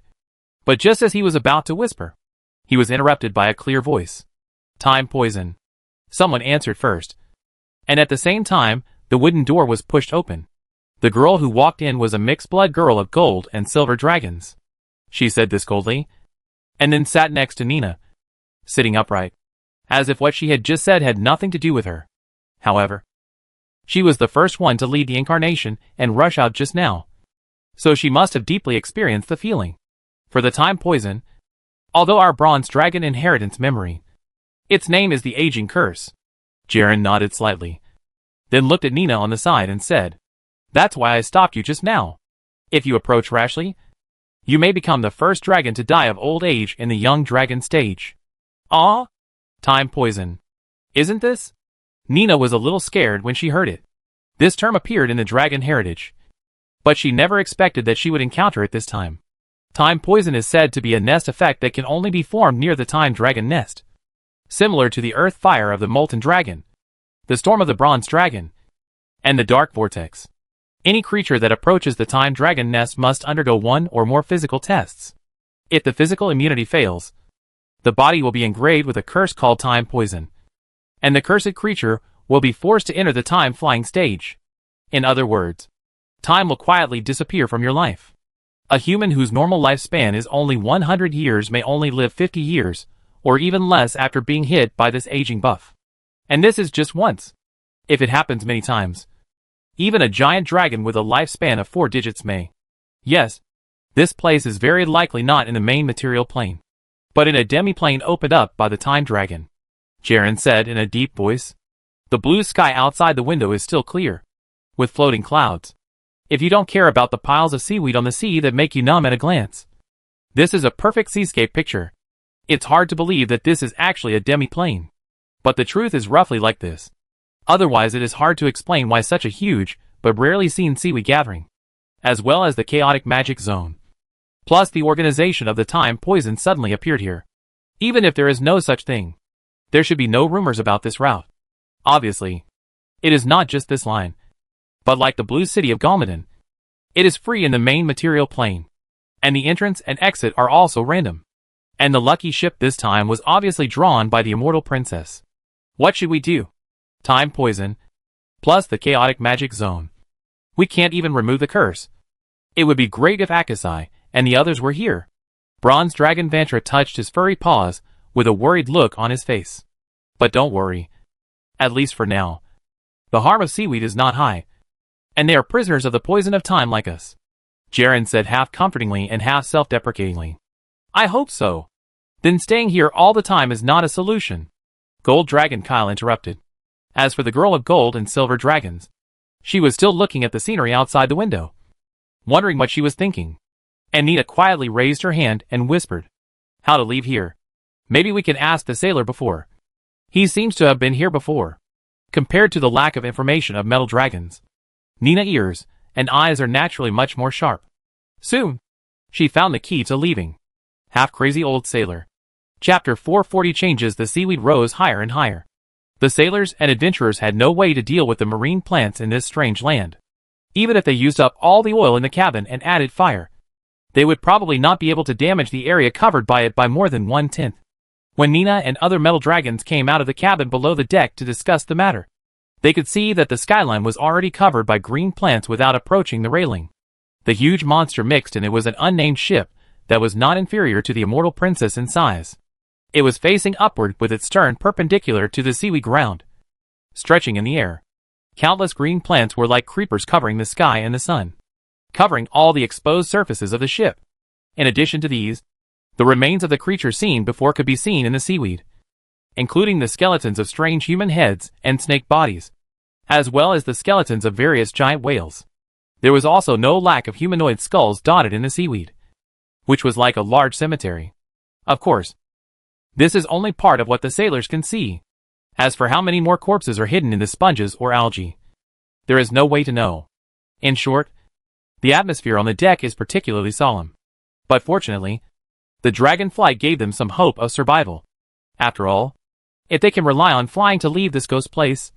But just as he was about to whisper, he was interrupted by a clear voice. Time poison. Someone answered first. And at the same time, the wooden door was pushed open. The girl who walked in was a mixed-blood girl of gold and silver dragons. She said this coldly, and then sat next to Nina, sitting upright, as if what she had just said had nothing to do with her. However, she was the first one to lead the incarnation and rush out just now, so she must have deeply experienced the feeling. For the time poison, although our bronze dragon inheritance memory, its name is the aging curse. Jaren nodded slightly, then looked at Nina on the side and said, That's why I stopped you just now. If you approach rashly, you may become the first dragon to die of old age in the young dragon stage. Ah? Time poison. Isn't this? Nina was a little scared when she heard it. This term appeared in the dragon heritage, but she never expected that she would encounter it this time. Time poison is said to be a nest effect that can only be formed near the time dragon nest, similar to the earth fire of the molten dragon, the storm of the bronze dragon, and the dark vortex. Any creature that approaches the time dragon nest must undergo one or more physical tests. If the physical immunity fails, the body will be engraved with a curse called time poison, and the cursed creature will be forced to enter the time flying stage. In other words, time will quietly disappear from your life. A human whose normal lifespan is only 100 years may only live 50 years, or even less after being hit by this aging buff. And this is just once. If it happens many times, even a giant dragon with a lifespan of 4 digits may. Yes, this place is very likely not in the main material plane, but in a demi-plane opened up by the time dragon. Jaren said in a deep voice. The blue sky outside the window is still clear, with floating clouds. If you don't care about the piles of seaweed on the sea that make you numb at a glance, this is a perfect seascape picture. It's hard to believe that this is actually a demi-plane, but the truth is roughly like this. Otherwise it is hard to explain why such a huge, but rarely seen seaweed gathering, as well as the chaotic magic zone, plus the organization of the time poison suddenly appeared here. Even if there is no such thing, there should be no rumors about this route. Obviously, it is not just this line, but like the blue city of Galmadon, it is free in the main material plane, and the entrance and exit are also random. And the lucky ship this time was obviously drawn by the immortal princess. What should we do? Time poison, plus the chaotic magic zone. We can't even remove the curse. It would be great if Akasai and the others were here. Bronze Dragon Vantra touched his furry paws with a worried look on his face. But don't worry. At least for now. The harm of seaweed is not high, and they are prisoners of the poison of time like us. Jaren said half comfortingly and half self-deprecatingly. I hope so. Then staying here all the time is not a solution. Gold Dragon Kyle interrupted. As for the girl of gold and silver dragons, she was still looking at the scenery outside the window, wondering what she was thinking. And Nina quietly raised her hand and whispered, how to leave here. Maybe we can ask the sailor before. He seems to have been here before. Compared to the lack of information of metal dragons, Nina's ears and eyes are naturally much more sharp. Soon, she found the key to leaving. Half-crazy old sailor. Chapter 440 changes. The seaweed rose higher and higher. The sailors and adventurers had no way to deal with the marine plants in this strange land. Even if they used up all the oil in the cabin and added fire, they would probably not be able to damage the area covered by it by more than 1/10. When Nina and other metal dragons came out of the cabin below the deck to discuss the matter, they could see that the skyline was already covered by green plants without approaching the railing. The huge monster mixed, and it was an unnamed ship that was not inferior to the immortal princess in size. It was facing upward with its stern perpendicular to the seaweed ground, stretching in the air. Countless green plants were like creepers covering the sky and the sun, covering all the exposed surfaces of the ship. In addition to these, the remains of the creature seen before could be seen in the seaweed, including the skeletons of strange human heads and snake bodies, as well as the skeletons of various giant whales. There was also no lack of humanoid skulls dotted in the seaweed, which was like a large cemetery. Of course, this is only part of what the sailors can see. As for how many more corpses are hidden in the sponges or algae, there is no way to know. In short, the atmosphere on the deck is particularly solemn. But fortunately, the dragon flight gave them some hope of survival. After all, if they can rely on flying to leave this ghost place,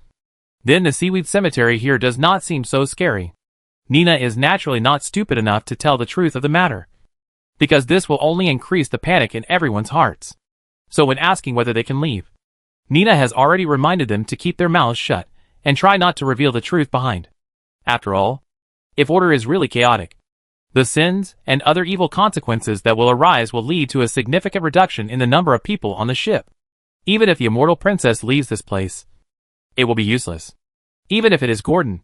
then the seaweed cemetery here does not seem so scary. Nina is naturally not stupid enough to tell the truth of the matter, because this will only increase the panic in everyone's hearts. So when asking whether they can leave, Nina has already reminded them to keep their mouths shut and try not to reveal the truth behind. After all, if order is really chaotic, the sins and other evil consequences that will arise will lead to a significant reduction in the number of people on the ship. Even if the immortal princess leaves this place, it will be useless. Even if it is Gordon,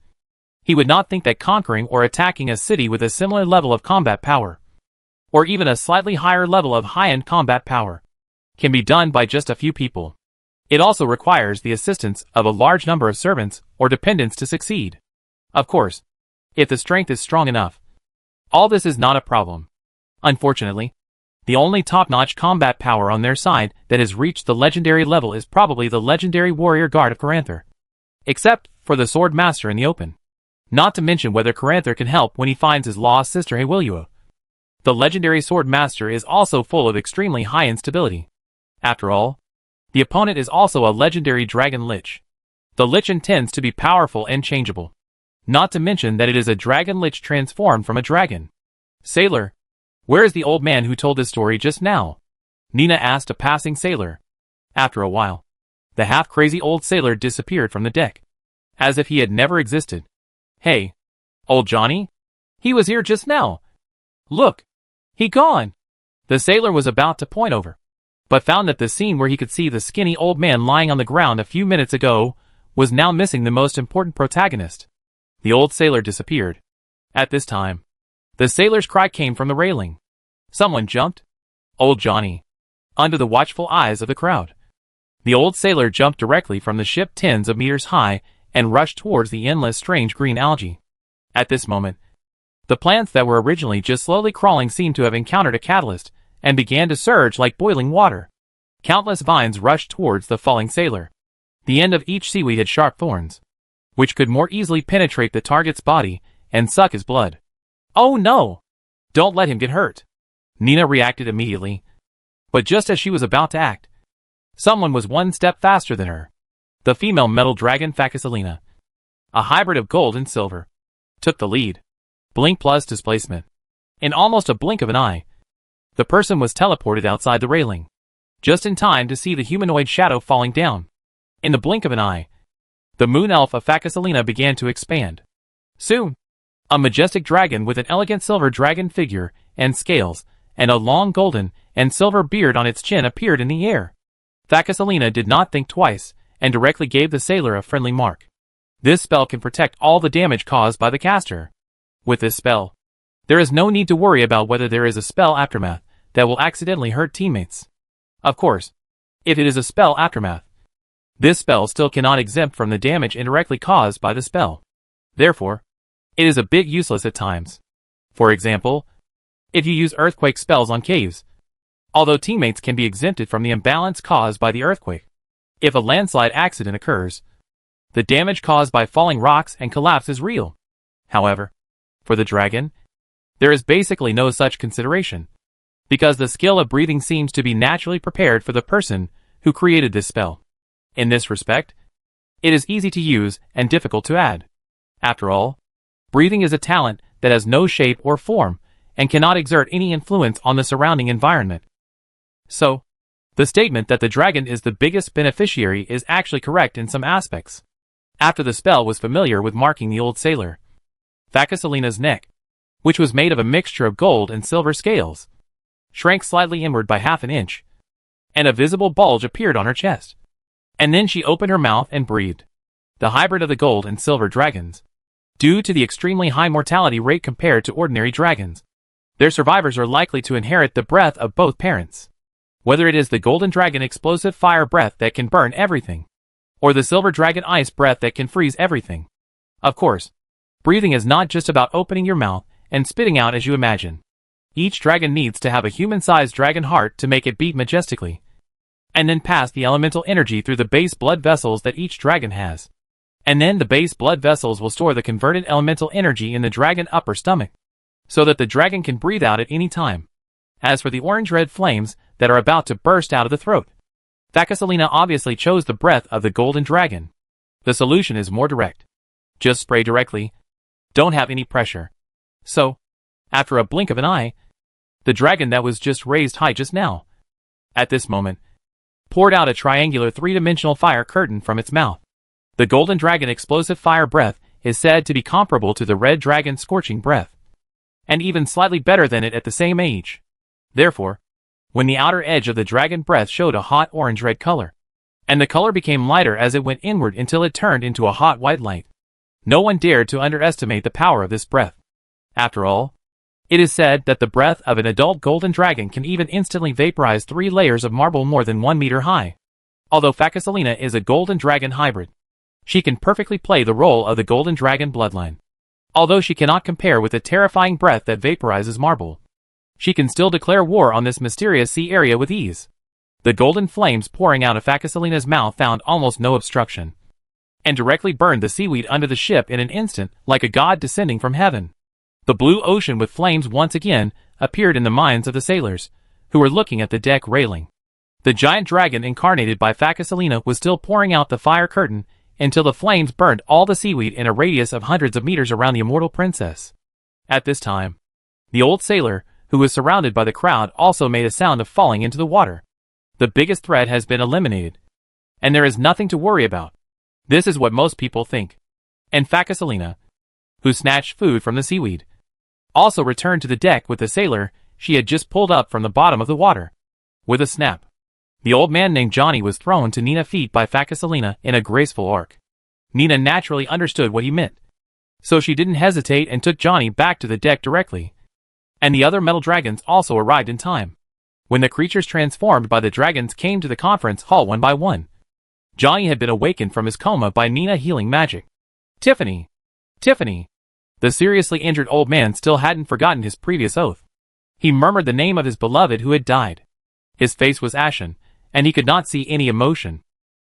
he would not think that conquering or attacking a city with a similar level of combat power, or even a slightly higher level of high-end combat power, can be done by just a few people. It also requires the assistance of a large number of servants or dependents to succeed. Of course, if the strength is strong enough, all this is not a problem. Unfortunately, the only top-notch combat power on their side that has reached the legendary level is probably the legendary warrior guard of Caranther, except for the sword master in the open. Not to mention whether Caranther can help when he finds his lost sister Hewilua. The legendary sword master is also full of extremely high instability. After all, the opponent is also a legendary dragon lich. The lich intends to be powerful and changeable. Not to mention that it is a dragon lich transformed from a dragon. Sailor, where is the old man who told this story just now? Nina asked a passing sailor. After a while, the half-crazy old sailor disappeared from the deck, as if he had never existed. Hey, old Johnny? He was here just now. Look, he gone. The sailor was about to point over, but found that the scene where he could see the skinny old man lying on the ground a few minutes ago was now missing the most important protagonist. The old sailor disappeared. At this time, the sailor's cry came from the railing. Someone jumped. Old Johnny. Under the watchful eyes of the crowd, the old sailor jumped directly from the ship tens of meters high and rushed towards the endless strange green algae. At this moment, the plants that were originally just slowly crawling seemed to have encountered a catalyst and began to surge like boiling water. Countless vines rushed towards the falling sailor. The end of each seaweed had sharp thorns, which could more easily penetrate the target's body and suck his blood. Oh no! Don't let him get hurt. Nina reacted immediately, but just as she was about to act, someone was one step faster than her. The female metal dragon Facasalina, a hybrid of gold and silver, took the lead. Blink plus displacement. In almost a blink of an eye, the person was teleported outside the railing, just in time to see the humanoid shadow falling down. In the blink of an eye, the moon elf of Facasalina began to expand. Soon, a majestic dragon with an elegant silver dragon figure and scales, and a long golden and silver beard on its chin appeared in the air. Facasalina did not think twice, and directly gave the sailor a friendly mark. This spell can protect all the damage caused by the caster. With this spell, there is no need to worry about whether there is a spell aftermath that will accidentally hurt teammates. Of course, if it is a spell aftermath, this spell still cannot exempt from the damage indirectly caused by the spell. Therefore, it is a bit useless at times. For example, if you use earthquake spells on caves, although teammates can be exempted from the imbalance caused by the earthquake, if a landslide accident occurs, the damage caused by falling rocks and collapse is real. However, for the dragon, there is basically no such consideration, because the skill of breathing seems to be naturally prepared for the person who created this spell. In this respect, it is easy to use and difficult to add. After all, breathing is a talent that has no shape or form and cannot exert any influence on the surrounding environment. So, the statement that the dragon is the biggest beneficiary is actually correct in some aspects. After the spell was familiar with marking the old sailor, Facasalina's neck, which was made of a mixture of gold and silver scales, shrank slightly inward by half an inch, and a visible bulge appeared on her chest. And then she opened her mouth and breathed. The hybrid of the gold and silver dragons, due to the extremely high mortality rate compared to ordinary dragons, their survivors are likely to inherit the breath of both parents. Whether it is the golden dragon explosive fire breath that can burn everything, or the silver dragon ice breath that can freeze everything. Of course, breathing is not just about opening your mouth and spitting out as you imagine. Each dragon needs to have a human-sized dragon heart to make it beat majestically, and then pass the elemental energy through the base blood vessels that each dragon has. And then the base blood vessels will store the converted elemental energy in the dragon upper stomach, so that the dragon can breathe out at any time. As for the orange-red flames that are about to burst out of the throat, Facasalina obviously chose the breath of the golden dragon. The solution is more direct. Just spray directly. Don't have any pressure. So, after a blink of an eye, the dragon that was just raised high just now, at this moment, poured out a triangular three-dimensional fire curtain from its mouth. The golden dragon explosive fire breath is said to be comparable to the red dragon scorching breath, and even slightly better than it at the same age. Therefore, when the outer edge of the dragon breath showed a hot orange-red color, and the color became lighter as it went inward until it turned into a hot white light, no one dared to underestimate the power of this breath. After all, it is said that the breath of an adult golden dragon can even instantly vaporize 3 layers of marble more than 1 meter high. Although Facasalina is a golden dragon hybrid, she can perfectly play the role of the golden dragon bloodline. Although she cannot compare with the terrifying breath that vaporizes marble, she can still declare war on this mysterious sea area with ease. The golden flames pouring out of Facasalina's mouth found almost no obstruction, and directly burned the seaweed under the ship in an instant like a god descending from heaven. The blue ocean with flames once again appeared in the minds of the sailors, who were looking at the deck railing. The giant dragon incarnated by Facasalina was still pouring out the fire curtain until the flames burned all the seaweed in a radius of hundreds of meters around the immortal princess. At this time, the old sailor, who was surrounded by the crowd, also made a sound of falling into the water. The biggest threat has been eliminated, and there is nothing to worry about. This is what most people think. And Facasalina, who snatched food from the seaweed, also returned to the deck with the sailor she had just pulled up from the bottom of the water. With a snap, the old man named Johnny was thrown to Nina's feet by Facasalina in a graceful arc. Nina naturally understood what he meant, so she didn't hesitate and took Johnny back to the deck directly. And the other metal dragons also arrived in time. When the creatures transformed by the dragons came to the conference hall one by one, Johnny had been awakened from his coma by Nina healing magic. Tiffany! Tiffany! The seriously injured old man still hadn't forgotten his previous oath. He murmured the name of his beloved who had died. His face was ashen, and he could not see any emotion.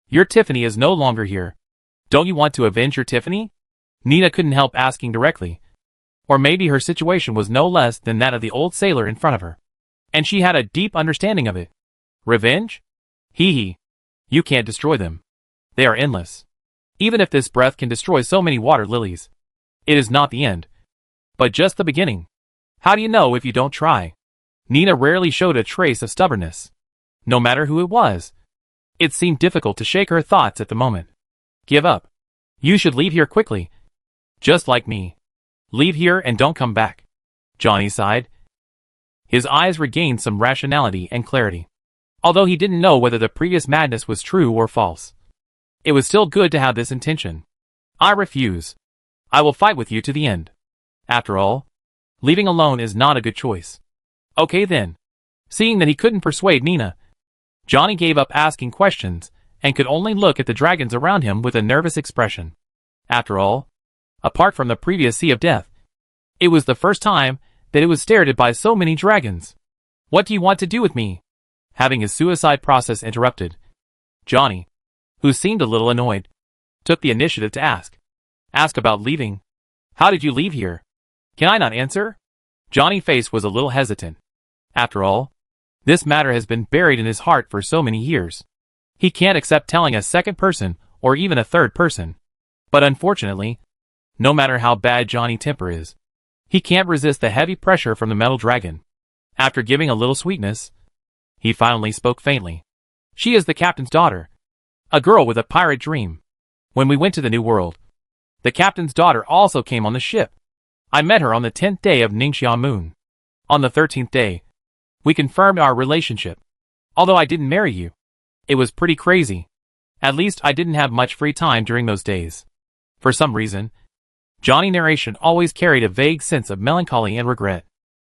Your Tiffany is no longer here. Don't you want to avenge your Tiffany? Nina couldn't help asking directly. Or maybe her situation was no less than that of the old sailor in front of her, and she had a deep understanding of it. Revenge? Hee hee. You can't destroy them. They are endless. Even if this breath can destroy so many water lilies, it is not the end, but just the beginning. How do you know if you don't try? Nina rarely showed a trace of stubbornness. No matter who it was, it seemed difficult to shake her thoughts at the moment. Give up. You should leave here quickly. Just like me. Leave here and don't come back. Johnny sighed. His eyes regained some rationality and clarity. Although he didn't know whether the previous madness was true or false, it was still good to have this intention. I refuse. I will fight with you to the end. After all, leaving alone is not a good choice. Okay then. Seeing that he couldn't persuade Nina, Johnny gave up asking questions and could only look at the dragons around him with a nervous expression. After all, apart from the previous Sea of Death, it was the first time that it was stared at by so many dragons. What do you want to do with me? Having his suicide process interrupted, Johnny, who seemed a little annoyed, took the initiative to ask. Ask about leaving. How did you leave here? Can I not answer? Johnny's face was a little hesitant. After all, this matter has been buried in his heart for so many years. He can't accept telling a second person or even a third person. But unfortunately, no matter how bad Johnny's temper is, he can't resist the heavy pressure from the metal dragon. After giving a little sweetness, he finally spoke faintly. She is the captain's daughter, a girl with a pirate dream. When we went to the New World, the captain's daughter also came on the ship. I met her on the 10th day of Ningxia Moon. On the 13th day, we confirmed our relationship. Although I didn't marry you, it was pretty crazy. At least I didn't have much free time during those days. For some reason, Johnny's narration always carried a vague sense of melancholy and regret.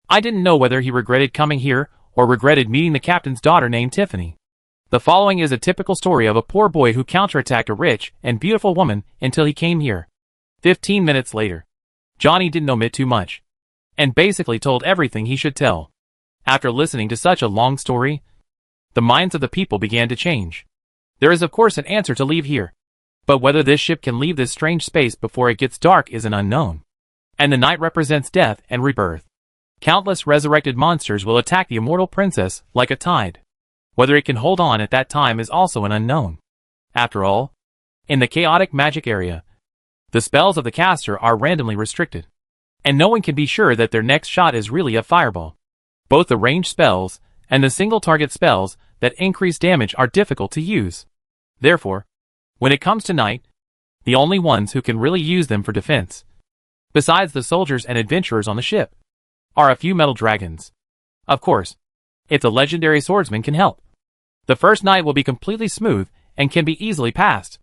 I didn't know whether he regretted coming here or regretted meeting the captain's daughter named Tiffany. The following is a typical story of a poor boy who counterattacked a rich and beautiful woman until he came here. 15 minutes later, Johnny didn't omit too much, and basically told everything he should tell. After listening to such a long story, the minds of the people began to change. There is of course an answer to leave here, but whether this ship can leave this strange space before it gets dark is an unknown. And the night represents death and rebirth. Countless resurrected monsters will attack the immortal princess like a tide. Whether it can hold on at that time is also an unknown. After all, in the chaotic magic area, the spells of the caster are randomly restricted, and no one can be sure that their next shot is really a fireball. Both the ranged spells and the single target spells that increase damage are difficult to use. Therefore, when it comes to night, the only ones who can really use them for defense, besides the soldiers and adventurers on the ship, are a few metal dragons. Of course, if the legendary swordsman can help, the first night will be completely smooth and can be easily passed.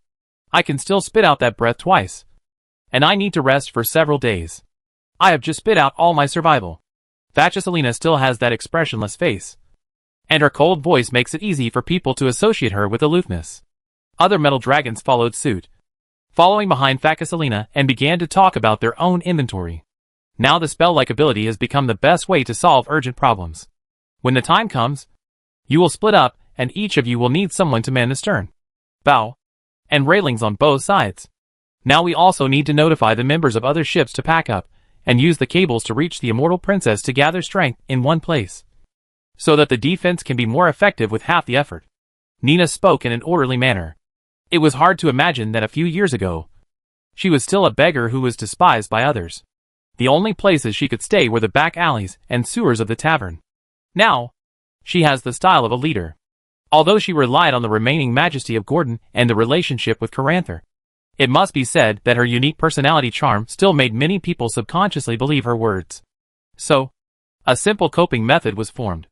I can still spit out that breath twice, and I need to rest for several days. I have just spit out all my survival. Vacheselina still has that expressionless face, and her cold voice makes it easy for people to associate her with aloofness. Other metal dragons followed suit, following behind Vacheselina, and began to talk about their own inventory. Now the spell-like ability has become the best way to solve urgent problems. When the time comes, you will split up, and each of you will need someone to man the stern, bow, and railings on both sides. Now we also need to notify the members of other ships to pack up, and use the cables to reach the immortal princess to gather strength in one place, so that the defense can be more effective with half the effort. Nina spoke in an orderly manner. It was hard to imagine that a few years ago, she was still a beggar who was despised by others. The only places she could stay were the back alleys and sewers of the tavern. Now, she has the style of a leader. Although she relied on the remaining majesty of Gordon and the relationship with Caranther, it must be said that her unique personality charm still made many people subconsciously believe her words. So, a simple coping method was formed.